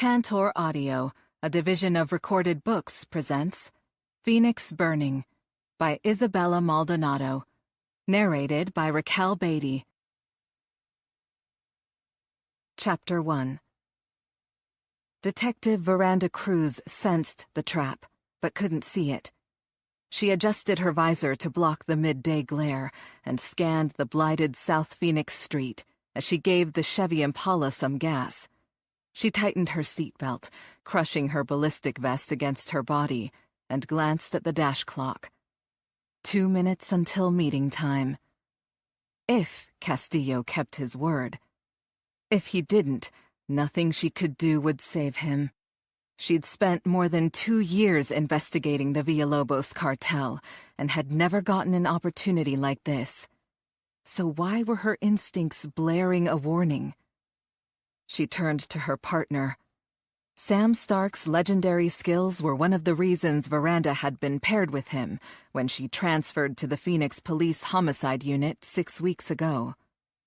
Tantor Audio, a division of Recorded Books, presents Phoenix Burning by Isabella Maldonado, narrated by Raquel Beatty. Chapter 1. Detective Veranda Cruz sensed the trap, but couldn't see it. She adjusted her visor to block the midday glare and scanned the blighted South Phoenix street as she gave the Chevy Impala some gas. She tightened her seatbelt, crushing her ballistic vest against her body, and glanced at the dash clock. 2 minutes until meeting time. If Castillo kept his word. If he didn't, nothing she could do would save him. She'd spent more than 2 years investigating the Villalobos cartel and had never gotten an opportunity like this. So why were her instincts blaring a warning? She turned to her partner. Sam Stark's legendary skills were one of the reasons Veranda had been paired with him when she transferred to the Phoenix Police Homicide Unit 6 weeks ago.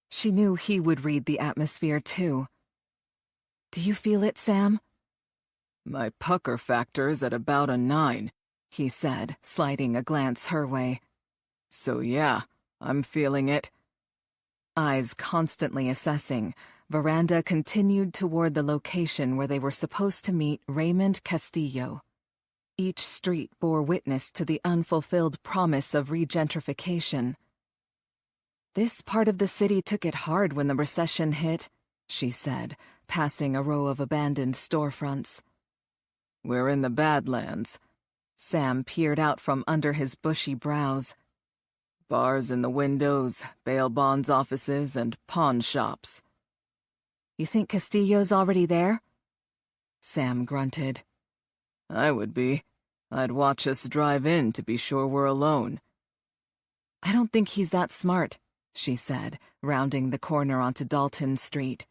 She knew he would read the atmosphere, too. "Do you feel it, Sam?" "My pucker factor's at about a 9, he said, sliding a glance her way. "So yeah, I'm feeling it." Eyes constantly assessing, Veranda continued toward the location where they were supposed to meet Raymond Castillo. Each street bore witness to the unfulfilled promise of regentrification. "This part of the city took it hard when the recession hit," she said, passing a row of abandoned storefronts. "We're in the Badlands." Sam peered out from under his bushy brows. "Bars in the windows, bail bonds offices, and pawn shops." "You think Castillo's already there?" Sam grunted. "I would be. I'd watch us drive in to be sure we're alone." "I don't think he's that smart," she said, rounding the corner onto Dalton Street.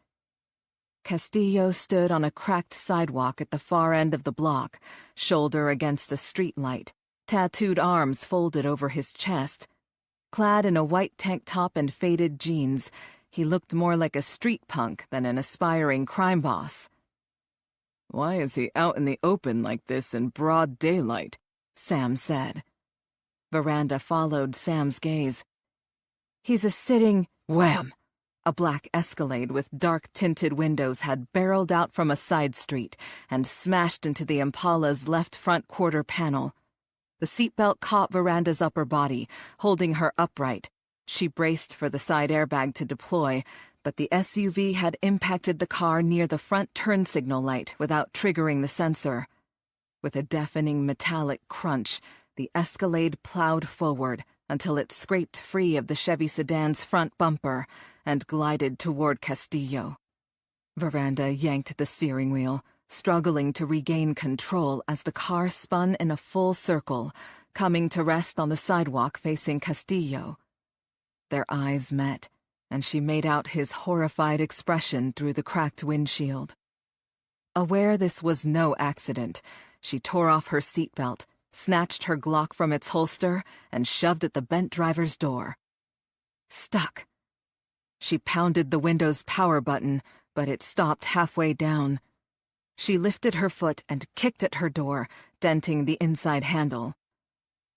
Castillo stood on a cracked sidewalk at the far end of the block, shoulder against a streetlight, tattooed arms folded over his chest. Clad in a white tank top and faded jeans, he looked more like a street punk than an aspiring crime boss. "Why is he out in the open like this in broad daylight?" Sam said. Veranda followed Sam's gaze. "He's a sitting—" Wham! A black Escalade with dark-tinted windows had barreled out from a side street and smashed into the Impala's left front quarter panel. The seatbelt caught Veranda's upper body, holding her upright. She braced for the side airbag to deploy, but the SUV had impacted the car near the front turn signal light without triggering the sensor. With a deafening metallic crunch, the Escalade plowed forward until it scraped free of the Chevy sedan's front bumper and glided toward Castillo. Veranda yanked the steering wheel, struggling to regain control as the car spun in a full circle, coming to rest on the sidewalk facing Castillo. Their eyes met, and she made out his horrified expression through the cracked windshield. Aware this was no accident, she tore off her seatbelt, snatched her Glock from its holster, and shoved at the bent driver's door. Stuck. She pounded the window's power button, but it stopped halfway down. She lifted her foot and kicked at her door, denting the inside handle.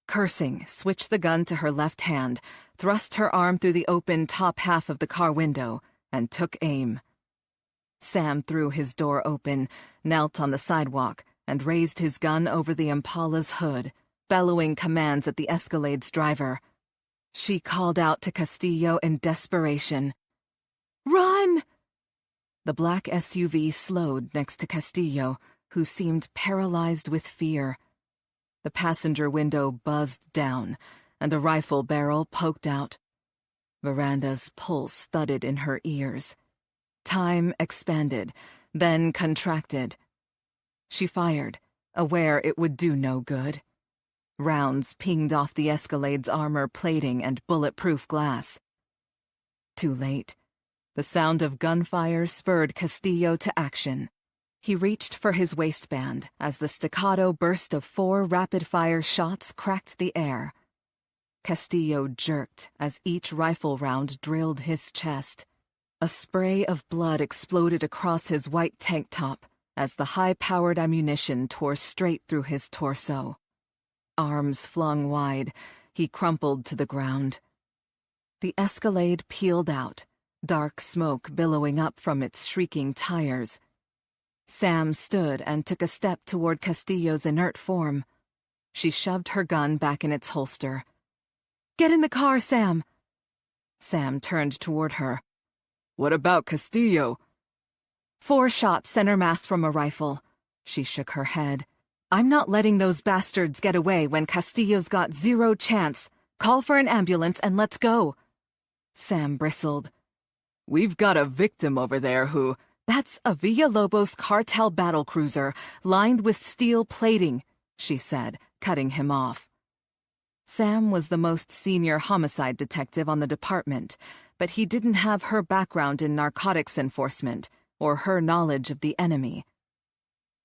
Cursing, switched the gun to her left hand, thrust her arm through the open top half of the car window, and took aim. Sam threw his door open, knelt on the sidewalk, and raised his gun over the Impala's hood, bellowing commands at the Escalade's driver. She called out to Castillo in desperation. "Run!" The black SUV slowed next to Castillo, who seemed paralyzed with fear. The passenger window buzzed down, and a rifle barrel poked out. Veranda's pulse thudded in her ears. Time expanded, then contracted. She fired, aware it would do no good. Rounds pinged off the Escalade's armor plating and bulletproof glass. Too late. The sound of gunfire spurred Castillo to action. He reached for his waistband as the staccato burst of 4 rapid-fire shots cracked the air. Castillo jerked as each rifle round drilled his chest. A spray of blood exploded across his white tank top, as the high-powered ammunition tore straight through his torso. Arms flung wide, he crumpled to the ground. The Escalade peeled out, dark smoke billowing up from its shrieking tires. Sam stood and took a step toward Castillo's inert form. She shoved her gun back in its holster. "Get in the car, Sam!" Sam turned toward her. "What about Castillo?" 4 shots center mass from a rifle. She shook her head. "I'm not letting those bastards get away when Castillo's got 0 chance. Call for an ambulance and let's go." Sam bristled. "We've got a victim over there who—" "That's a Villalobos cartel battlecruiser, lined with steel plating," she said, cutting him off. Sam was the most senior homicide detective on the department, but he didn't have her background in narcotics enforcement or her knowledge of the enemy.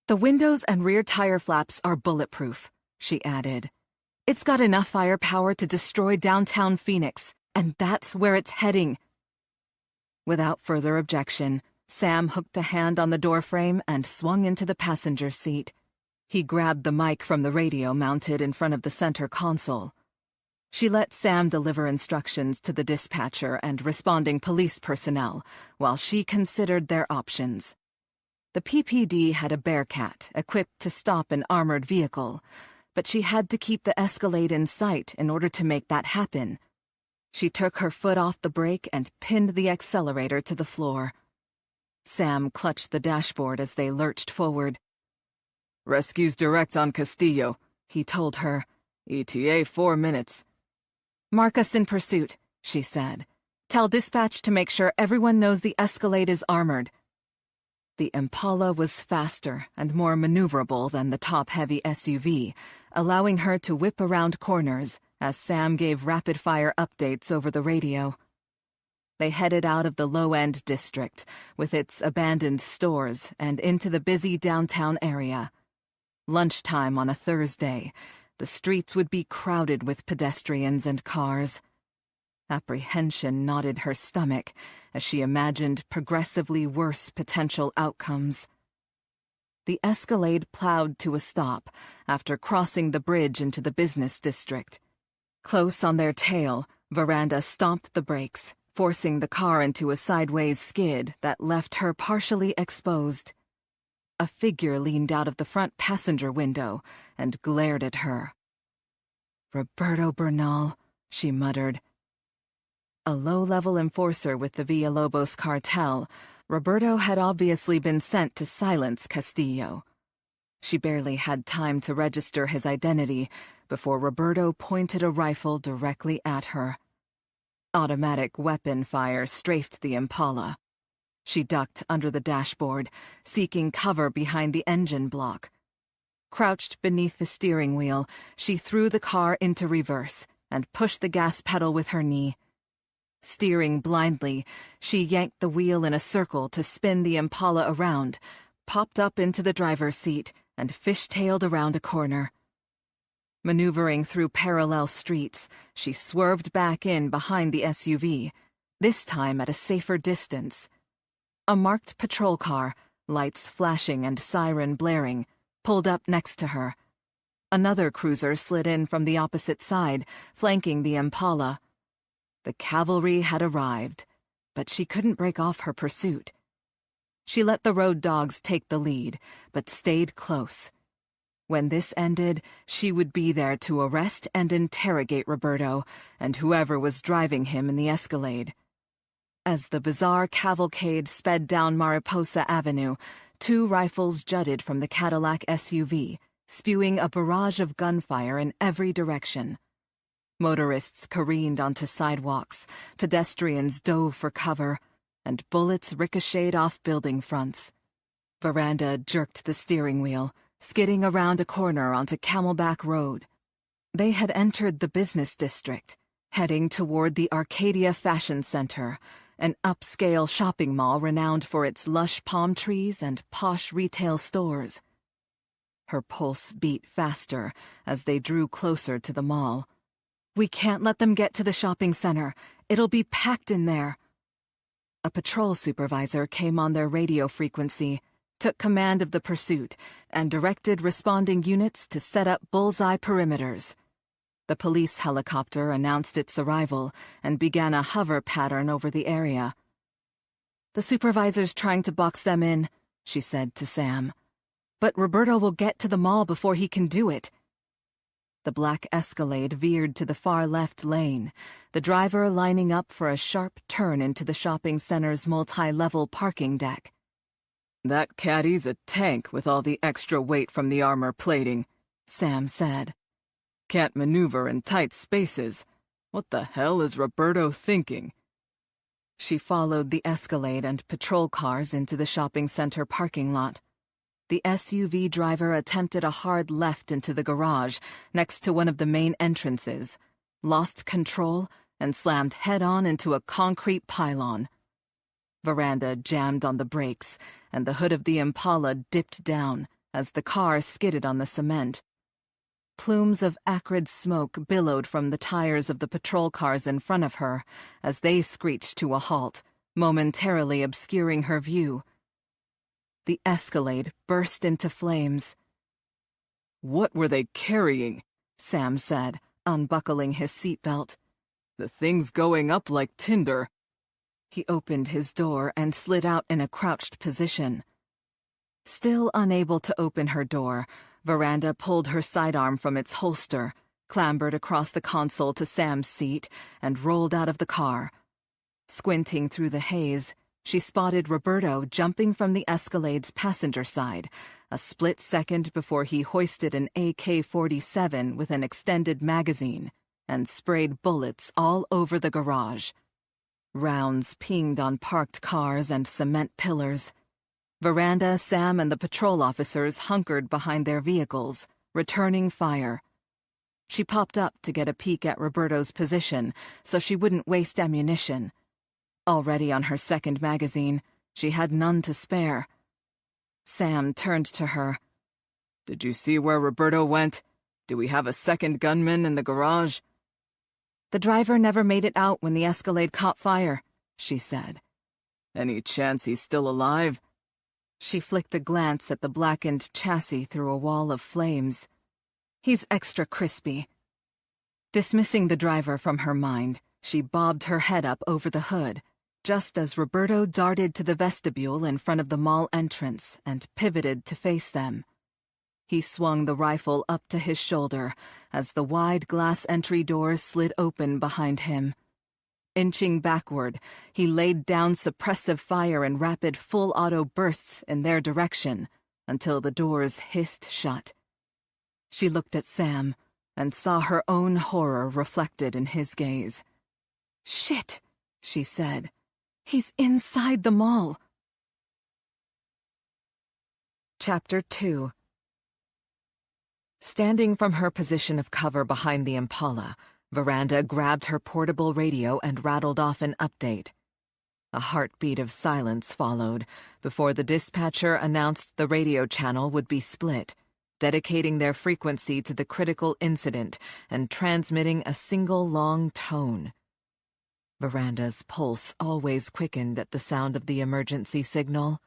"The windows and rear tire flaps are bulletproof," she added. "It's got enough firepower to destroy downtown Phoenix, and that's where it's heading." Without further objection, Sam hooked a hand on the doorframe and swung into the passenger seat. He grabbed the mic from the radio mounted in front of the center console. She let Sam deliver instructions to the dispatcher and responding police personnel while she considered their options. The PPD had a Bearcat equipped to stop an armored vehicle, but she had to keep the Escalade in sight in order to make that happen. She took her foot off the brake and pinned the accelerator to the floor. Sam clutched the dashboard as they lurched forward. "Rescue's direct on Castillo," he told her. "ETA 4 minutes. "Mark us in pursuit," she said. "Tell dispatch to make sure everyone knows the Escalade is armored." The Impala was faster and more maneuverable than the top-heavy SUV, allowing her to whip around corners as Sam gave rapid-fire updates over the radio. They headed out of the low-end district, with its abandoned stores, and into the busy downtown area. Lunchtime on a Thursday, the streets would be crowded with pedestrians and cars. Apprehension knotted her stomach as she imagined progressively worse potential outcomes. The Escalade plowed to a stop after crossing the bridge into the business district. Close on their tail, Veranda stomped the brakes, forcing the car into a sideways skid that left her partially exposed. A figure leaned out of the front passenger window and glared at her. "Roberto Bernal," she muttered. A low-level enforcer with the Villalobos cartel, Roberto had obviously been sent to silence Castillo. She barely had time to register his identity before Roberto pointed a rifle directly at her. Automatic weapon fire strafed the Impala. She ducked under the dashboard, seeking cover behind the engine block. Crouched beneath the steering wheel, she threw the car into reverse and pushed the gas pedal with her knee. Steering blindly, she yanked the wheel in a circle to spin the Impala around, popped up into the driver's seat, and fishtailed around a corner. Maneuvering through parallel streets, she swerved back in behind the SUV, this time at a safer distance. A marked patrol car, lights flashing and siren blaring, pulled up next to her. Another cruiser slid in from the opposite side, flanking the Impala. The cavalry had arrived, but she couldn't break off her pursuit. She let the road dogs take the lead, but stayed close. When this ended, she would be there to arrest and interrogate Roberto and whoever was driving him in the Escalade. As the bizarre cavalcade sped down Mariposa Avenue, 2 rifles jutted from the Cadillac SUV, spewing a barrage of gunfire in every direction. Motorists careened onto sidewalks, pedestrians dove for cover, and bullets ricocheted off building fronts. Veranda jerked the steering wheel, skidding around a corner onto Camelback Road. They had entered the business district, heading toward the Arcadia Fashion Center, an upscale shopping mall renowned for its lush palm trees and posh retail stores. Her pulse beat faster as they drew closer to the mall. "We can't let them get to the shopping center. It'll be packed in there." A patrol supervisor came on their radio frequency, took command of the pursuit and directed responding units to set up bullseye perimeters. The police helicopter announced its arrival and began a hover pattern over the area. "The supervisor's trying to box them in," she said to Sam. "But Roberto will get to the mall before he can do it." The black Escalade veered to the far left lane, the driver lining up for a sharp turn into the shopping center's multi-level parking deck. "That caddy's a tank with all the extra weight from the armor plating," Sam said. "Can't maneuver in tight spaces. What the hell is Roberto thinking?" She followed the Escalade and patrol cars into the shopping center parking lot. The SUV driver attempted a hard left into the garage next to one of the main entrances, lost control, and slammed head-on into a concrete pylon. Veranda jammed on the brakes, and the hood of the Impala dipped down as the car skidded on the cement. Plumes of acrid smoke billowed from the tires of the patrol cars in front of her as they screeched to a halt, momentarily obscuring her view. The Escalade burst into flames. "What were they carrying?" Sam said, unbuckling his seatbelt. "The thing's going up like tinder." He opened his door and slid out in a crouched position. Still unable to open her door, Veranda pulled her sidearm from its holster, clambered across the console to Sam's seat, and rolled out of the car. Squinting through the haze, she spotted Roberto jumping from the Escalade's passenger side, a split second before he hoisted an AK-47 with an extended magazine and sprayed bullets all over the garage. Rounds pinged on parked cars and cement pillars. Veranda, Sam, and the patrol officers hunkered behind their vehicles, returning fire. She popped up to get a peek at Roberto's position so she wouldn't waste ammunition. Already on her second magazine, she had none to spare. Sam turned to her. "Did you see where Roberto went? Do we have a second gunman in the garage?" "The driver never made it out when the Escalade caught fire," she said. "Any chance he's still alive?" She flicked a glance at the blackened chassis through a wall of flames. "He's extra crispy." Dismissing the driver from her mind, she bobbed her head up over the hood, just as Roberto darted to the vestibule in front of the mall entrance and pivoted to face them. He swung the rifle up to his shoulder as the wide glass entry doors slid open behind him. Inching backward, he laid down suppressive fire in rapid full-auto bursts in their direction until the doors hissed shut. She looked at Sam and saw her own horror reflected in his gaze. "Shit," she said. "He's inside the mall." Chapter 2. Standing from her position of cover behind the Impala, Veranda grabbed her portable radio and rattled off an update. A heartbeat of silence followed before the dispatcher announced the radio channel would be split, dedicating their frequency to the critical incident and transmitting a single long tone. Veranda's pulse always quickened at the sound of the emergency signal.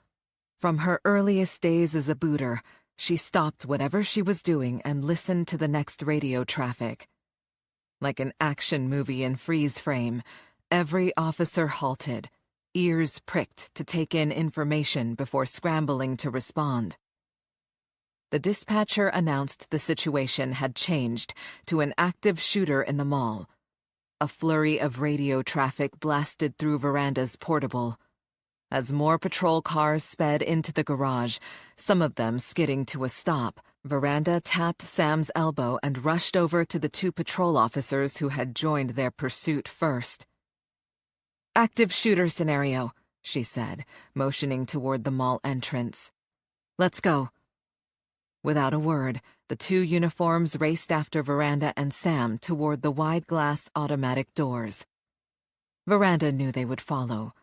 From her earliest days as a booter, she stopped whatever she was doing and listened to the next radio traffic. Like an action movie in freeze frame, every officer halted, ears pricked to take in information before scrambling to respond. The dispatcher announced the situation had changed to an active shooter in the mall. A flurry of radio traffic blasted through Veranda's portable. As more patrol cars sped into the garage, some of them skidding to a stop, Veranda tapped Sam's elbow and rushed over to the two patrol officers who had joined their pursuit first. "Active shooter scenario," she said, motioning toward the mall entrance. "Let's go." Without a word, the two uniforms raced after Veranda and Sam toward the wide-glass automatic doors. Veranda knew they would follow.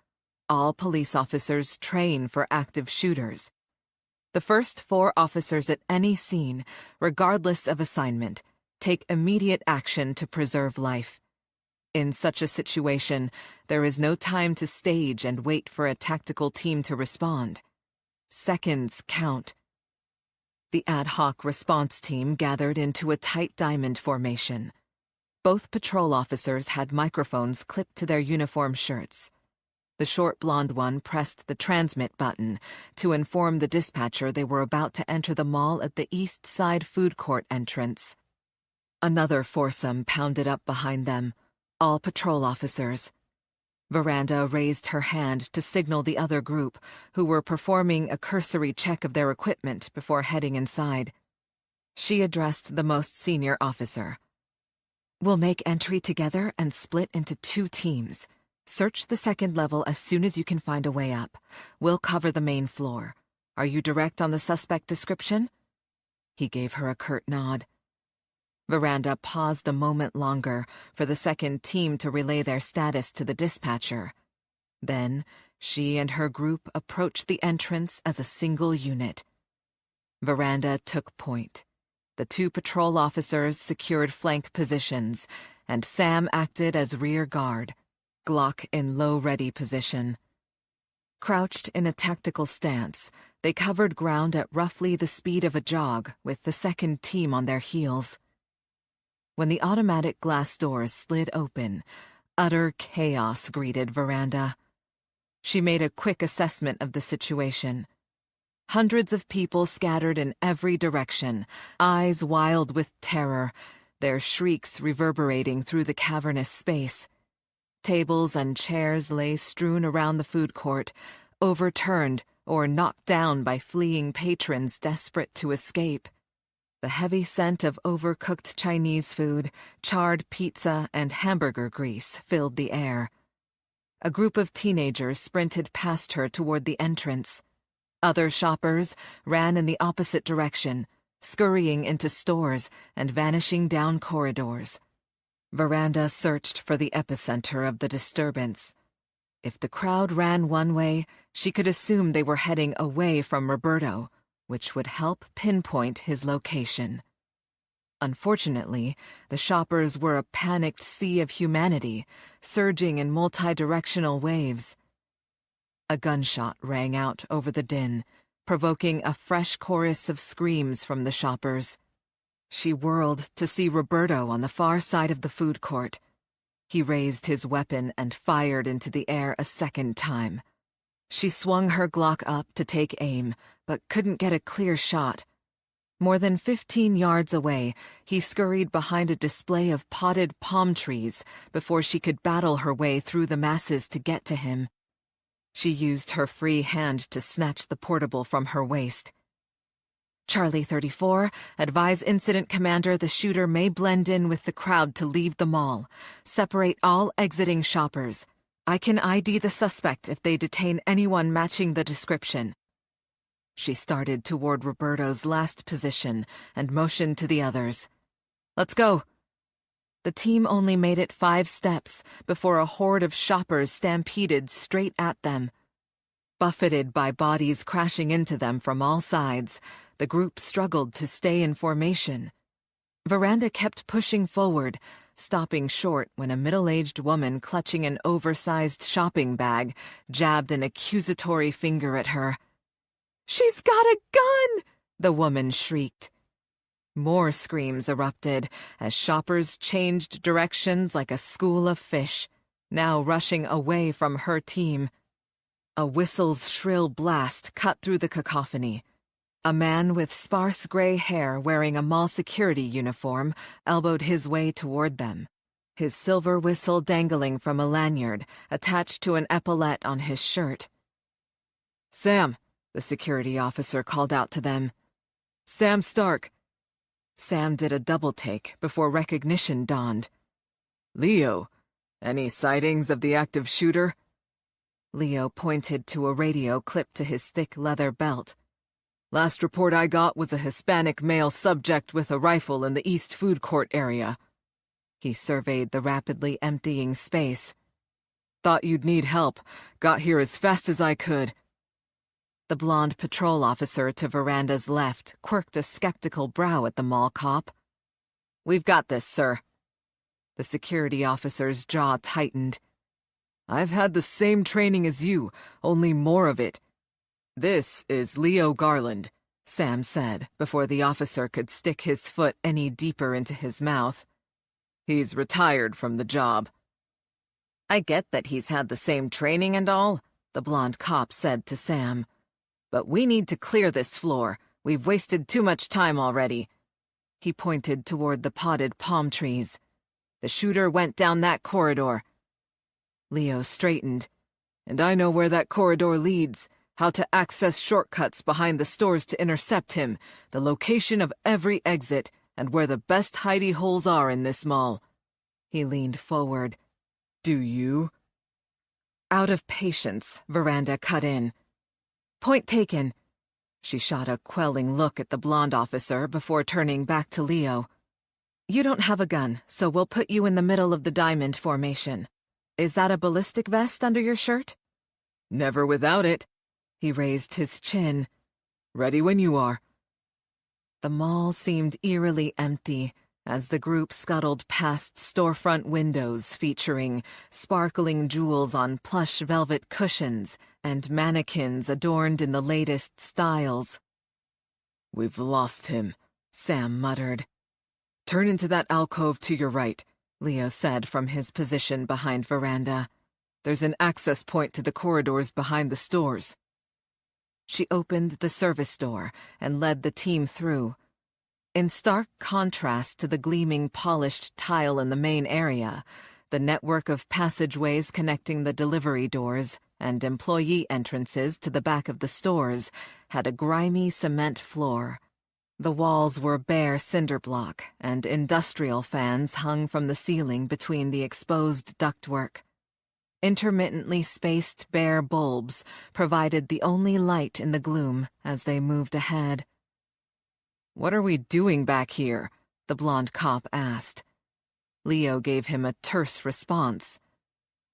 All police officers train for active shooters. The first 4 officers at any scene, regardless of assignment, take immediate action to preserve life. In such a situation, there is no time to stage and wait for a tactical team to respond. Seconds count. The ad hoc response team gathered into a tight diamond formation. Both patrol officers had microphones clipped to their uniform shirts. The short blonde one pressed the transmit button to inform the dispatcher they were about to enter the mall at the East Side food court entrance. Another foursome pounded up behind them, all patrol officers. Veranda raised her hand to signal the other group, who were performing a cursory check of their equipment before heading inside. She addressed the most senior officer. "We'll make entry together and split into 2 teams. Search the second level as soon as you can find a way up. We'll cover the main floor. Are you direct on the suspect description?" He gave her a curt nod. Veranda paused a moment longer for the second team to relay their status to the dispatcher. Then, she and her group approached the entrance as a single unit. Veranda took point. The 2 patrol officers secured flank positions, and Sam acted as rear guard, Glock in low-ready position. Crouched in a tactical stance, they covered ground at roughly the speed of a jog, with the second team on their heels. When the automatic glass doors slid open, utter chaos greeted Veranda. She made a quick assessment of the situation. Hundreds of people scattered in every direction, eyes wild with terror, their shrieks reverberating through the cavernous space. Tables and chairs lay strewn around the food court, overturned or knocked down by fleeing patrons desperate to escape. The heavy scent of overcooked Chinese food, charred pizza, and hamburger grease filled the air. A group of teenagers sprinted past her toward the entrance. Other shoppers ran in the opposite direction, scurrying into stores and vanishing down corridors. Veranda searched for the epicenter of the disturbance. If the crowd ran one way, she could assume they were heading away from Roberto, which would help pinpoint his location. Unfortunately, the shoppers were a panicked sea of humanity, surging in multi-directional waves. A gunshot rang out over the din, provoking a fresh chorus of screams from the shoppers. She whirled to see Roberto on the far side of the food court. He raised his weapon and fired into the air a second time. She swung her Glock up to take aim, but couldn't get a clear shot. More than 15 yards away, he scurried behind a display of potted palm trees before she could battle her way through the masses to get to him. She used her free hand to snatch the portable from her waist. "Charlie 34, advise Incident Commander the shooter may blend in with the crowd to leave the mall. Separate all exiting shoppers. I can ID the suspect if they detain anyone matching the description." She started toward Roberto's last position and motioned to the others. "Let's go." The team only made it 5 steps before a horde of shoppers stampeded straight at them. Buffeted by bodies crashing into them from all sides, the group struggled to stay in formation. Veranda kept pushing forward, stopping short when a middle-aged woman clutching an oversized shopping bag jabbed an accusatory finger at her. "She's got a gun!" the woman shrieked. More screams erupted as shoppers changed directions like a school of fish, now rushing away from her team. A whistle's shrill blast cut through the cacophony. A man with sparse gray hair wearing a mall security uniform elbowed his way toward them, his silver whistle dangling from a lanyard attached to an epaulette on his shirt. "Sam," the security officer called out to them. "Sam Stark." Sam did a double-take before recognition dawned. "Leo, any sightings of the active shooter?" Leo pointed to a radio clipped to his thick leather belt. "Last report I got was a Hispanic male subject with a rifle in the East Food Court area." He surveyed the rapidly emptying space. "Thought you'd need help. Got here as fast as I could." The blonde patrol officer to Veranda's left quirked a skeptical brow at the mall cop. "We've got this, sir." The security officer's jaw tightened. "I've had the same training as you, only more of it." "This is Leo Garland," Sam said before the officer could stick his foot any deeper into his mouth. "He's retired from the job." "I get that he's had the same training and all," the blonde cop said to Sam. "But we need to clear this floor. We've wasted too much time already." He pointed toward the potted palm trees. "The shooter went down that corridor." Leo straightened. "And I know where that corridor leads, how to access shortcuts behind the stores to intercept him, the location of every exit, and where the best hidey holes are in this mall." He leaned forward. "Do you?" Out of patience, Veranda cut in. "Point taken." She shot a quelling look at the blonde officer before turning back to Leo. "You don't have a gun, so we'll put you in the middle of the diamond formation. Is that a ballistic vest under your shirt?" "Never without it." He raised his chin. "Ready when you are." The mall seemed eerily empty as the group scuttled past storefront windows featuring sparkling jewels on plush velvet cushions and mannequins adorned in the latest styles. "We've lost him," Sam muttered. "Turn into that alcove to your right," Leo said from his position behind Veranda. "There's an access point to the corridors behind the stores." She opened the service door and led the team through. In stark contrast to the gleaming polished tile in the main area, the network of passageways connecting the delivery doors and employee entrances to the back of the stores had a grimy cement floor. The walls were bare cinder block, and industrial fans hung from the ceiling between the exposed ductwork. Intermittently spaced bare bulbs provided the only light in the gloom as they moved ahead. "What are we doing back here?" the blonde cop asked. Leo gave him a terse response.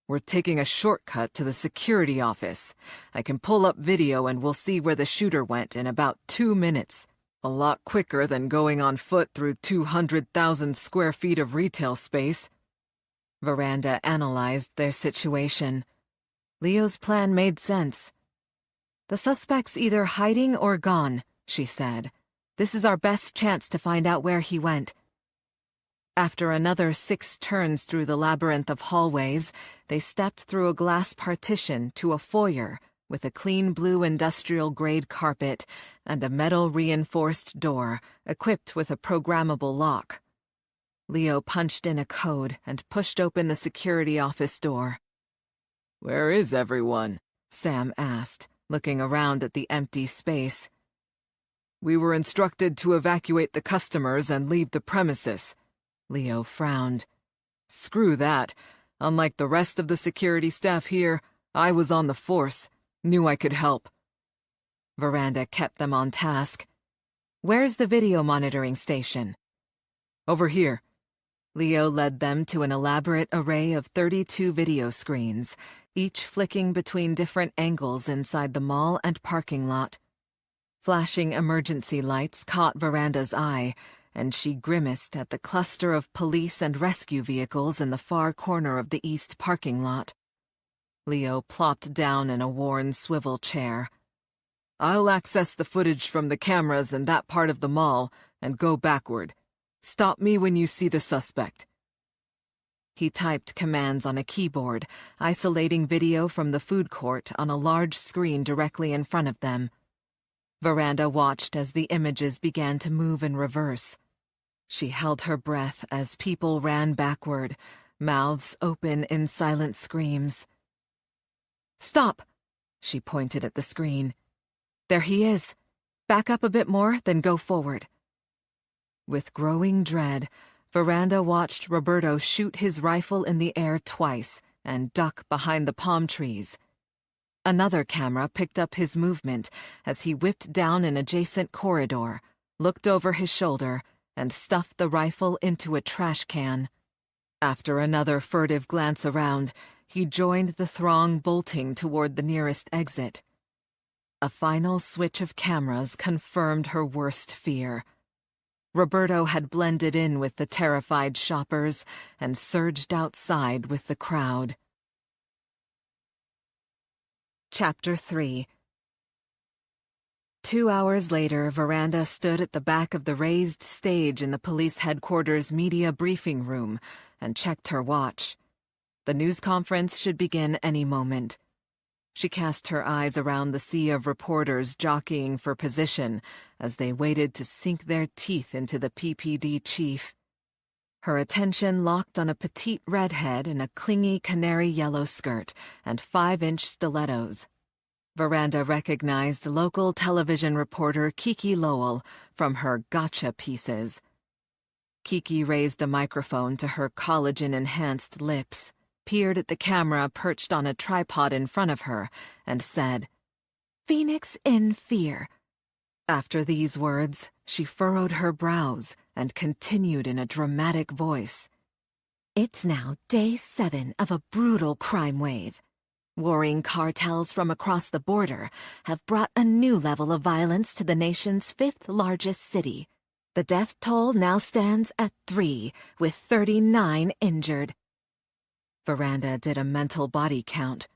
"We're taking a shortcut to the security office. I can pull up video and we'll see where the shooter went in about 2 minutes. A lot quicker than going on foot through 200,000 square feet of retail space." Veranda analyzed their situation. Leo's plan made sense. "The suspect's either hiding or gone," she said. "This is our best chance to find out where he went." After another 6 turns through the labyrinth of hallways, they stepped through a glass partition to a foyer with a clean blue industrial-grade carpet and a metal-reinforced door equipped with a programmable lock. Leo punched in a code and pushed open the security office door. "Where is everyone?" Sam asked, looking around at the empty space. "We were instructed to evacuate the customers and leave the premises." Leo frowned. "Screw that. Unlike the rest of the security staff here, I was on the force. Knew I could help." Veranda kept them on task. "Where's the video monitoring station?" "Over here." Leo led them to an elaborate array of 32 video screens, each flicking between different angles inside the mall and parking lot. Flashing emergency lights caught Veranda's eye, and she grimaced at the cluster of police and rescue vehicles in the far corner of the east parking lot. Leo plopped down in a worn swivel chair. "I'll access the footage from the cameras in that part of the mall and go backward. Stop me when you see the suspect." He typed commands on a keyboard, isolating video from the food court on a large screen directly in front of them. Veranda watched as the images began to move in reverse. She held her breath as people ran backward, mouths open in silent screams. "Stop!" She pointed at the screen. "There he is. Back up a bit more, then go forward." With growing dread, Veranda watched Roberto shoot his rifle in the air twice and duck behind the palm trees. Another camera picked up his movement as he whipped down an adjacent corridor, looked over his shoulder, and stuffed the rifle into a trash can. After another furtive glance around, he joined the throng bolting toward the nearest exit. A final switch of cameras confirmed her worst fear. Roberto had blended in with the terrified shoppers and surged outside with the crowd. Chapter 3 2 hours later, Veranda stood at the back of the raised stage in the police headquarters media briefing room and checked her watch. The news conference should begin any moment. She cast her eyes around the sea of reporters jockeying for position as they waited to sink their teeth into the PPD chief. Her attention locked on a petite redhead in a clingy canary yellow skirt and 5-inch stilettos. Veranda recognized local television reporter Kiki Lowell from her Gotcha pieces. Kiki raised a microphone to her collagen-enhanced lips, peered at the camera perched on a tripod in front of her, and said, "Phoenix in fear." After these words, she furrowed her brows and continued in a dramatic voice. "It's now day 7 of a brutal crime wave. Warring cartels from across the border have brought a new level of violence to the nation's 5th largest city. The death toll now stands at 3, with 39 injured." Veranda did a mental body count.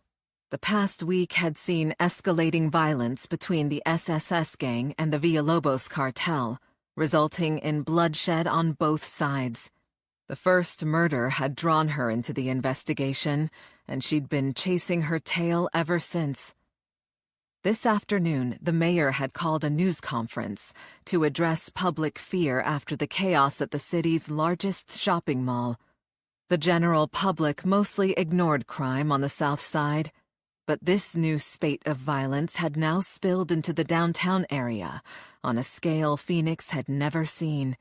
The past week had seen escalating violence between the SSS gang and the Villalobos cartel, resulting in bloodshed on both sides. The first murder had drawn her into the investigation, and she'd been chasing her tail ever since. This afternoon, the mayor had called a news conference to address public fear after the chaos at the city's largest shopping mall. The general public mostly ignored crime on the South Side, but this new spate of violence had now spilled into the downtown area on a scale Phoenix had never seen.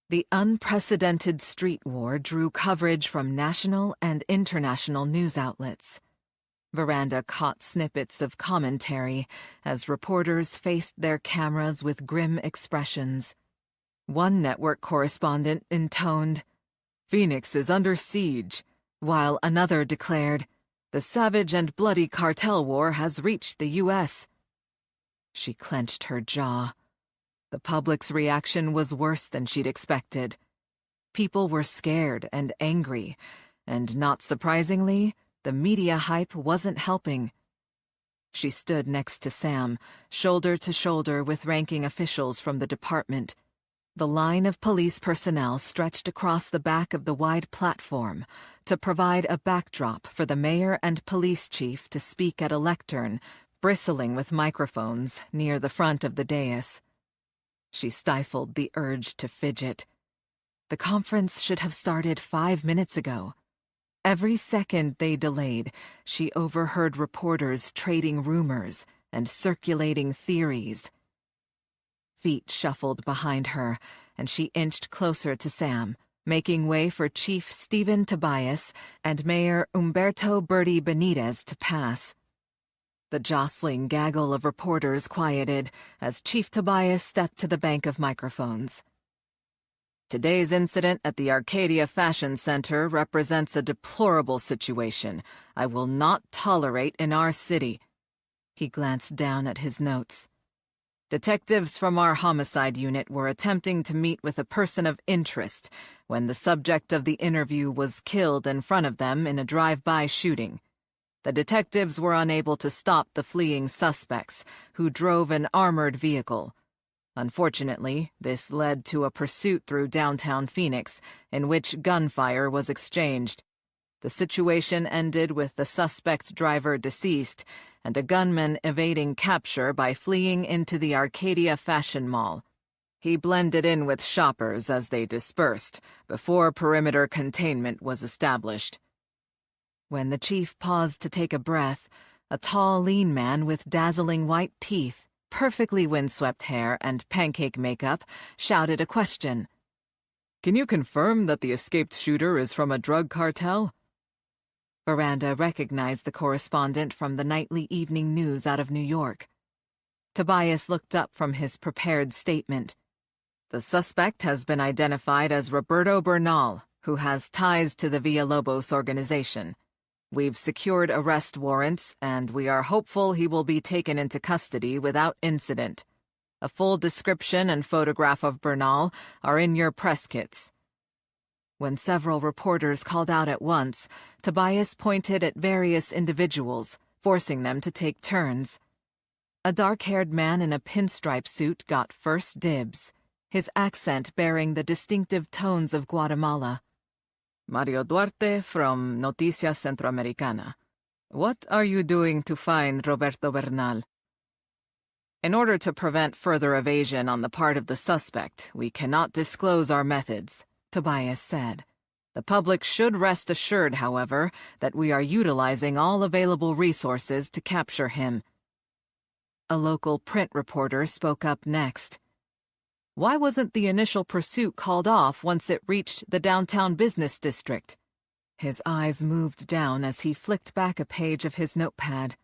The unprecedented street war drew coverage from national and international news outlets. Veranda caught snippets of commentary as reporters faced their cameras with grim expressions. One network correspondent intoned, "Phoenix is under siege," while another declared, "The savage and bloody cartel war has reached the U.S." She clenched her jaw. The public's reaction was worse than she'd expected. People were scared and angry, and not surprisingly, the media hype wasn't helping. She stood next to Sam, shoulder to shoulder with ranking officials from the department. The line of police personnel stretched across the back of the wide platform to provide a backdrop for the mayor and police chief to speak at a lectern, bristling with microphones near the front of the dais. She stifled the urge to fidget. The conference should have started 5 minutes ago. Every second they delayed, she overheard reporters trading rumors and circulating theories. Feet shuffled behind her, and she inched closer to Sam, making way for Chief Stephen Tobias and Mayor Humberto Bertie Benitez to pass. The jostling gaggle of reporters quieted as Chief Tobias stepped to the bank of microphones. "Today's incident at the Arcadia Fashion Center represents a deplorable situation I will not tolerate in our city." He glanced down at his notes. "Detectives from our homicide unit were attempting to meet with a person of interest when the subject of the interview was killed in front of them in a drive-by shooting. The detectives were unable to stop the fleeing suspects, who drove an armored vehicle. Unfortunately, this led to a pursuit through downtown Phoenix, in which gunfire was exchanged. The situation ended with the suspect driver deceased and a gunman evading capture by fleeing into the Arcadia Fashion Mall. He blended in with shoppers as they dispersed, before perimeter containment was established." When the chief paused to take a breath, a tall, lean man with dazzling white teeth, perfectly windswept hair, and pancake makeup shouted a question. "Can you confirm that the escaped shooter is from a drug cartel?" Veranda recognized the correspondent from the nightly evening news out of New York. Tobias looked up from his prepared statement. "The suspect has been identified as Roberto Bernal, who has ties to the Villalobos organization. We've secured arrest warrants, and we are hopeful he will be taken into custody without incident. A full description and photograph of Bernal are in your press kits." When several reporters called out at once, Tobias pointed at various individuals, forcing them to take turns. A dark-haired man in a pinstripe suit got first dibs, his accent bearing the distinctive tones of Guatemala. Mario Duarte from Noticias Centroamericana. What are you doing to find Roberto Bernal? In order to prevent further evasion on the part of the suspect, we cannot disclose our methods, Tobias said. The public should rest assured, however, that we are utilizing all available resources to capture him. A local print reporter spoke up next. Why wasn't the initial pursuit called off once it reached the downtown business district? His eyes moved down as he flicked back a page of his notepad.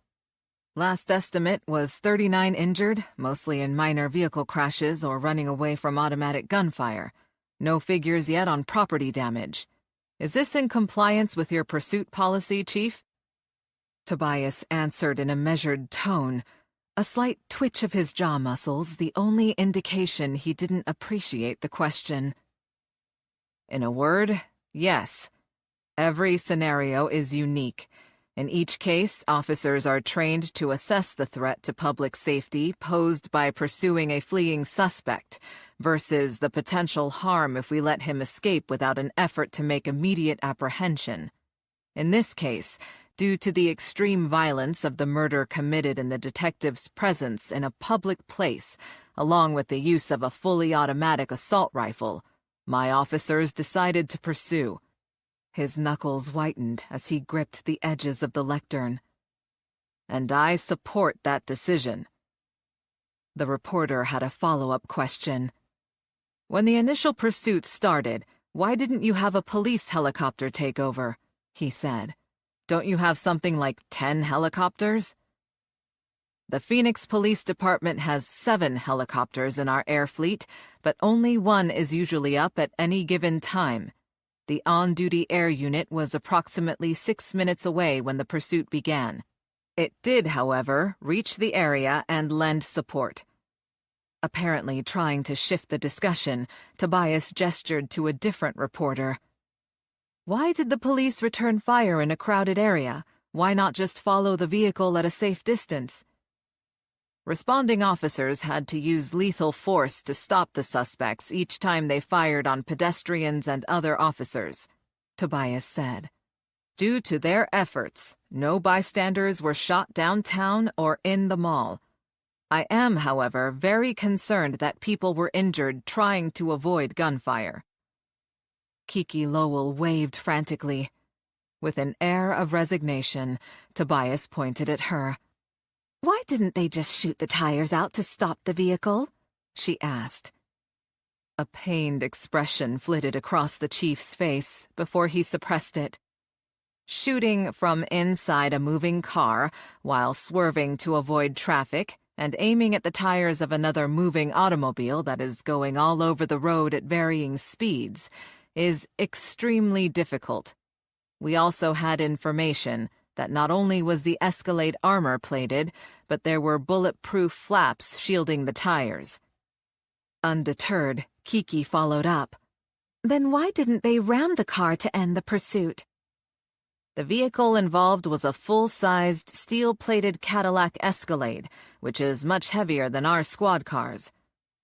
Last estimate was 39 injured, mostly in minor vehicle crashes or running away from automatic gunfire. No figures yet on property damage. Is this in compliance with your pursuit policy, Chief? Tobias answered in a measured tone, a slight twitch of his jaw muscles the only indication he didn't appreciate the question. In a word, yes. Every scenario is unique. In each case, officers are trained to assess the threat to public safety posed by pursuing a fleeing suspect versus the potential harm if we let him escape without an effort to make immediate apprehension. In this case, due to the extreme violence of the murder committed in the detective's presence in a public place, along with the use of a fully automatic assault rifle, my officers decided to pursue. His knuckles whitened as he gripped the edges of the lectern. And I support that decision. The reporter had a follow-up question. When the initial pursuit started, why didn't you have a police helicopter take over? He said. Don't you have something like 10 helicopters? The Phoenix Police Department has 7 helicopters in our air fleet, but only one is usually up at any given time. The on-duty air unit was approximately 6 minutes away when the pursuit began. It did, however, reach the area and lend support. Apparently trying to shift the discussion, Tobias gestured to a different reporter. Why did the police return fire in a crowded area? Why not just follow the vehicle at a safe distance? Responding officers had to use lethal force to stop the suspects each time they fired on pedestrians and other officers, Tobias said. Due to their efforts, no bystanders were shot downtown or in the mall. I am, however, very concerned that people were injured trying to avoid gunfire. Kiki Lowell waved frantically. With an air of resignation, Tobias pointed at her. "Why didn't they just shoot the tires out to stop the vehicle?" she asked. A pained expression flitted across the chief's face before he suppressed it. Shooting from inside a moving car while swerving to avoid traffic and aiming at the tires of another moving automobile that is going all over the road at varying speeds is extremely difficult. We also had information that not only was the Escalade armor-plated, but there were bulletproof flaps shielding the tires. Undeterred, Kiki followed up. "Then why didn't they ram the car to end the pursuit?" The vehicle involved was a full-sized, steel-plated Cadillac Escalade, which is much heavier than our squad cars.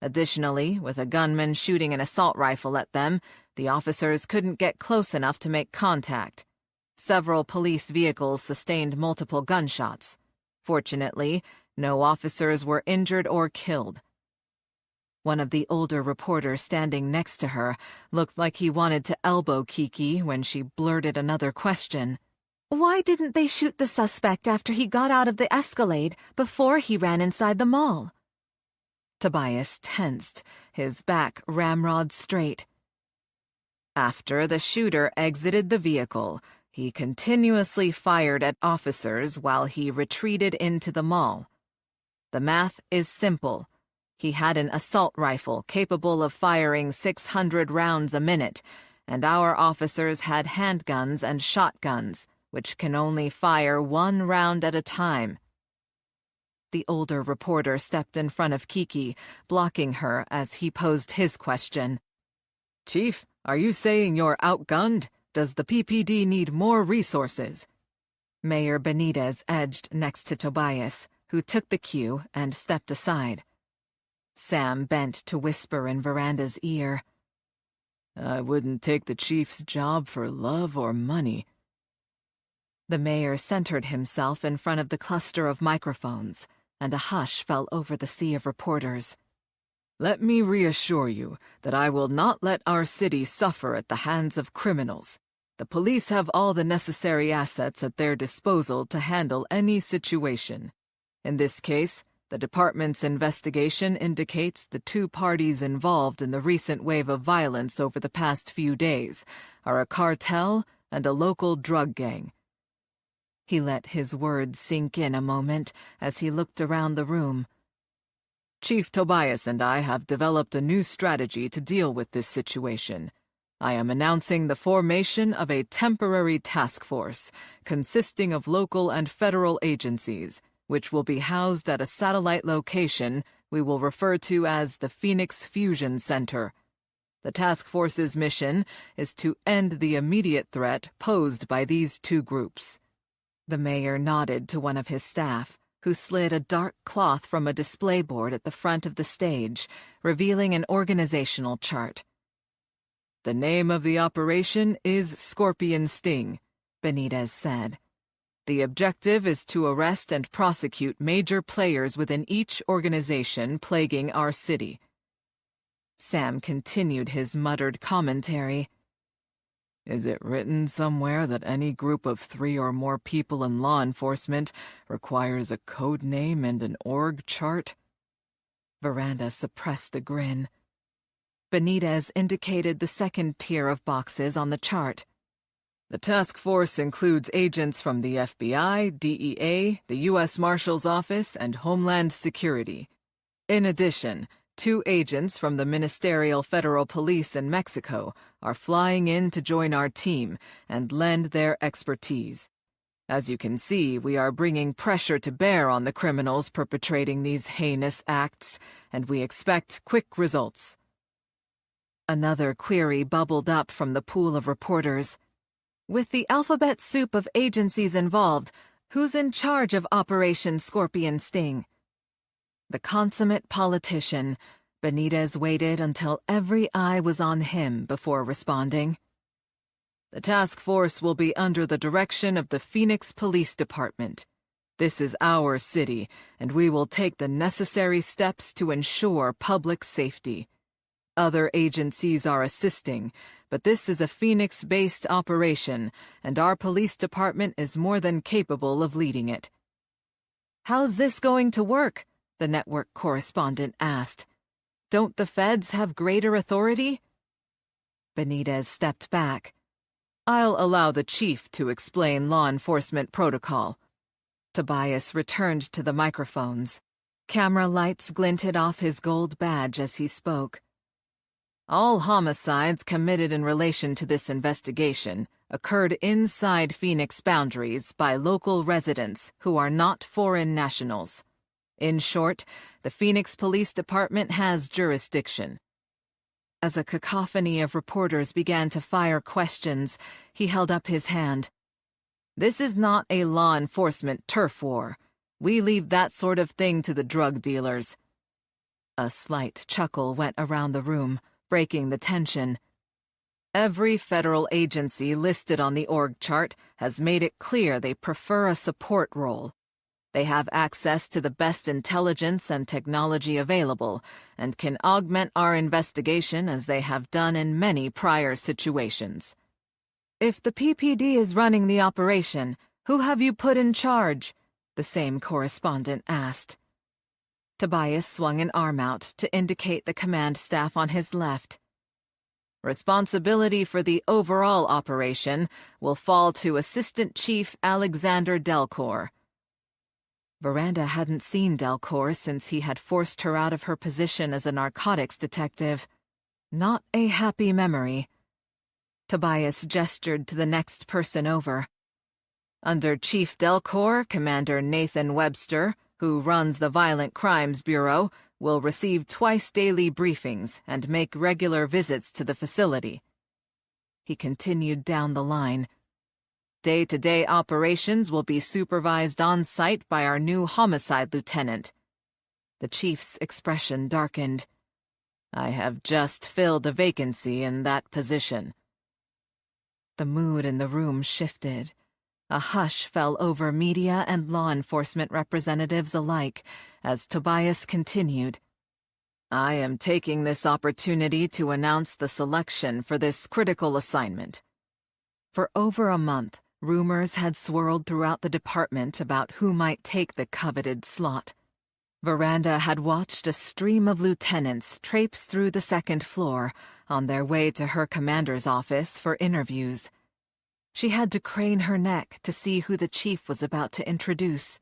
Additionally, with a gunman shooting an assault rifle at them, the officers couldn't get close enough to make contact. Several police vehicles sustained multiple gunshots. Fortunately, no officers were injured or killed. One of the older reporters standing next to her looked like he wanted to elbow Kiki when she blurted another question. "Why didn't they shoot the suspect after he got out of the Escalade before he ran inside the mall?" Tobias tensed, his back ramrod straight. After the shooter exited the vehicle, he continuously fired at officers while he retreated into the mall. The math is simple. He had an assault rifle capable of firing 600 rounds a minute, and our officers had handguns and shotguns, which can only fire 1 round at a time. The older reporter stepped in front of Kiki, blocking her as he posed his question. "Chief, are you saying you're outgunned? Does the PPD need more resources?" Mayor Benitez edged next to Tobias, who took the cue and stepped aside. Sam bent to whisper in Veranda's ear. I wouldn't take the chief's job for love or money. The mayor centered himself in front of the cluster of microphones, and a hush fell over the sea of reporters. Let me reassure you that I will not let our city suffer at the hands of criminals. The police have all the necessary assets at their disposal to handle any situation. In this case, the department's investigation indicates the two parties involved in the recent wave of violence over the past few days are a cartel and a local drug gang. He let his words sink in a moment as he looked around the room. Chief Tobias and I have developed a new strategy to deal with this situation. I am announcing the formation of a temporary task force consisting of local and federal agencies, which will be housed at a satellite location we will refer to as the Phoenix Fusion Center. The task force's mission is to end the immediate threat posed by these two groups. The mayor nodded to one of his staff, who slid a dark cloth from a display board at the front of the stage, revealing an organizational chart. The name of the operation is Scorpion Sting, Benitez said. The objective is to arrest and prosecute major players within each organization plaguing our city. Sam continued his muttered commentary. Is it written somewhere that any group of 3 or more people in law enforcement requires a code name and an org chart? Veranda suppressed a grin. Benitez indicated the second tier of boxes on the chart. The task force includes agents from the FBI, DEA, the U.S. Marshal's Office, and Homeland Security. In addition, 2 agents from the Ministerial Federal Police in Mexico are flying in to join our team and lend their expertise. As you can see, we are bringing pressure to bear on the criminals perpetrating these heinous acts, and we expect quick results. Another query bubbled up from the pool of reporters. With the alphabet soup of agencies involved, who's in charge of Operation Scorpion Sting? The consummate politician, Benitez waited until every eye was on him before responding. The task force will be under the direction of the Phoenix Police Department. This is our city, and we will take the necessary steps to ensure public safety. Other agencies are assisting, but this is a Phoenix-based operation, and our police department is more than capable of leading it. How's this going to work? The network correspondent asked. Don't the feds have greater authority? Benitez stepped back. I'll allow the chief to explain law enforcement protocol. Tobias returned to the microphones. Camera lights glinted off his gold badge as he spoke. All homicides committed in relation to this investigation occurred inside Phoenix boundaries by local residents who are not foreign nationals. In short, the Phoenix Police Department has jurisdiction. As a cacophony of reporters began to fire questions, he held up his hand. This is not a law enforcement turf war. We leave that sort of thing to the drug dealers. A slight chuckle went around the room, breaking the tension. Every federal agency listed on the org chart has made it clear they prefer a support role. They have access to the best intelligence and technology available and can augment our investigation as they have done in many prior situations. If the PPD is running the operation, who have you put in charge? The same correspondent asked. Tobias swung an arm out to indicate the command staff on his left. Responsibility for the overall operation will fall to Assistant Chief Alexander Delcourt. Veranda hadn't seen Delcourt since he had forced her out of her position as a narcotics detective. Not a happy memory. Tobias gestured to the next person over. Under Chief Delcourt, Commander Nathan Webster, who runs the Violent Crimes Bureau, will receive twice-daily briefings and make regular visits to the facility. He continued down the line. Day-to-day operations will be supervised on-site by our new homicide lieutenant. The chief's expression darkened. I have just filled a vacancy in that position. The mood in the room shifted. A hush fell over media and law enforcement representatives alike as Tobias continued. I am taking this opportunity to announce the selection for this critical assignment. For over a month, rumors had swirled throughout the department about who might take the coveted slot. Veranda had watched a stream of lieutenants traipse through the second floor on their way to her commander's office for interviews. She had to crane her neck to see who the chief was about to introduce.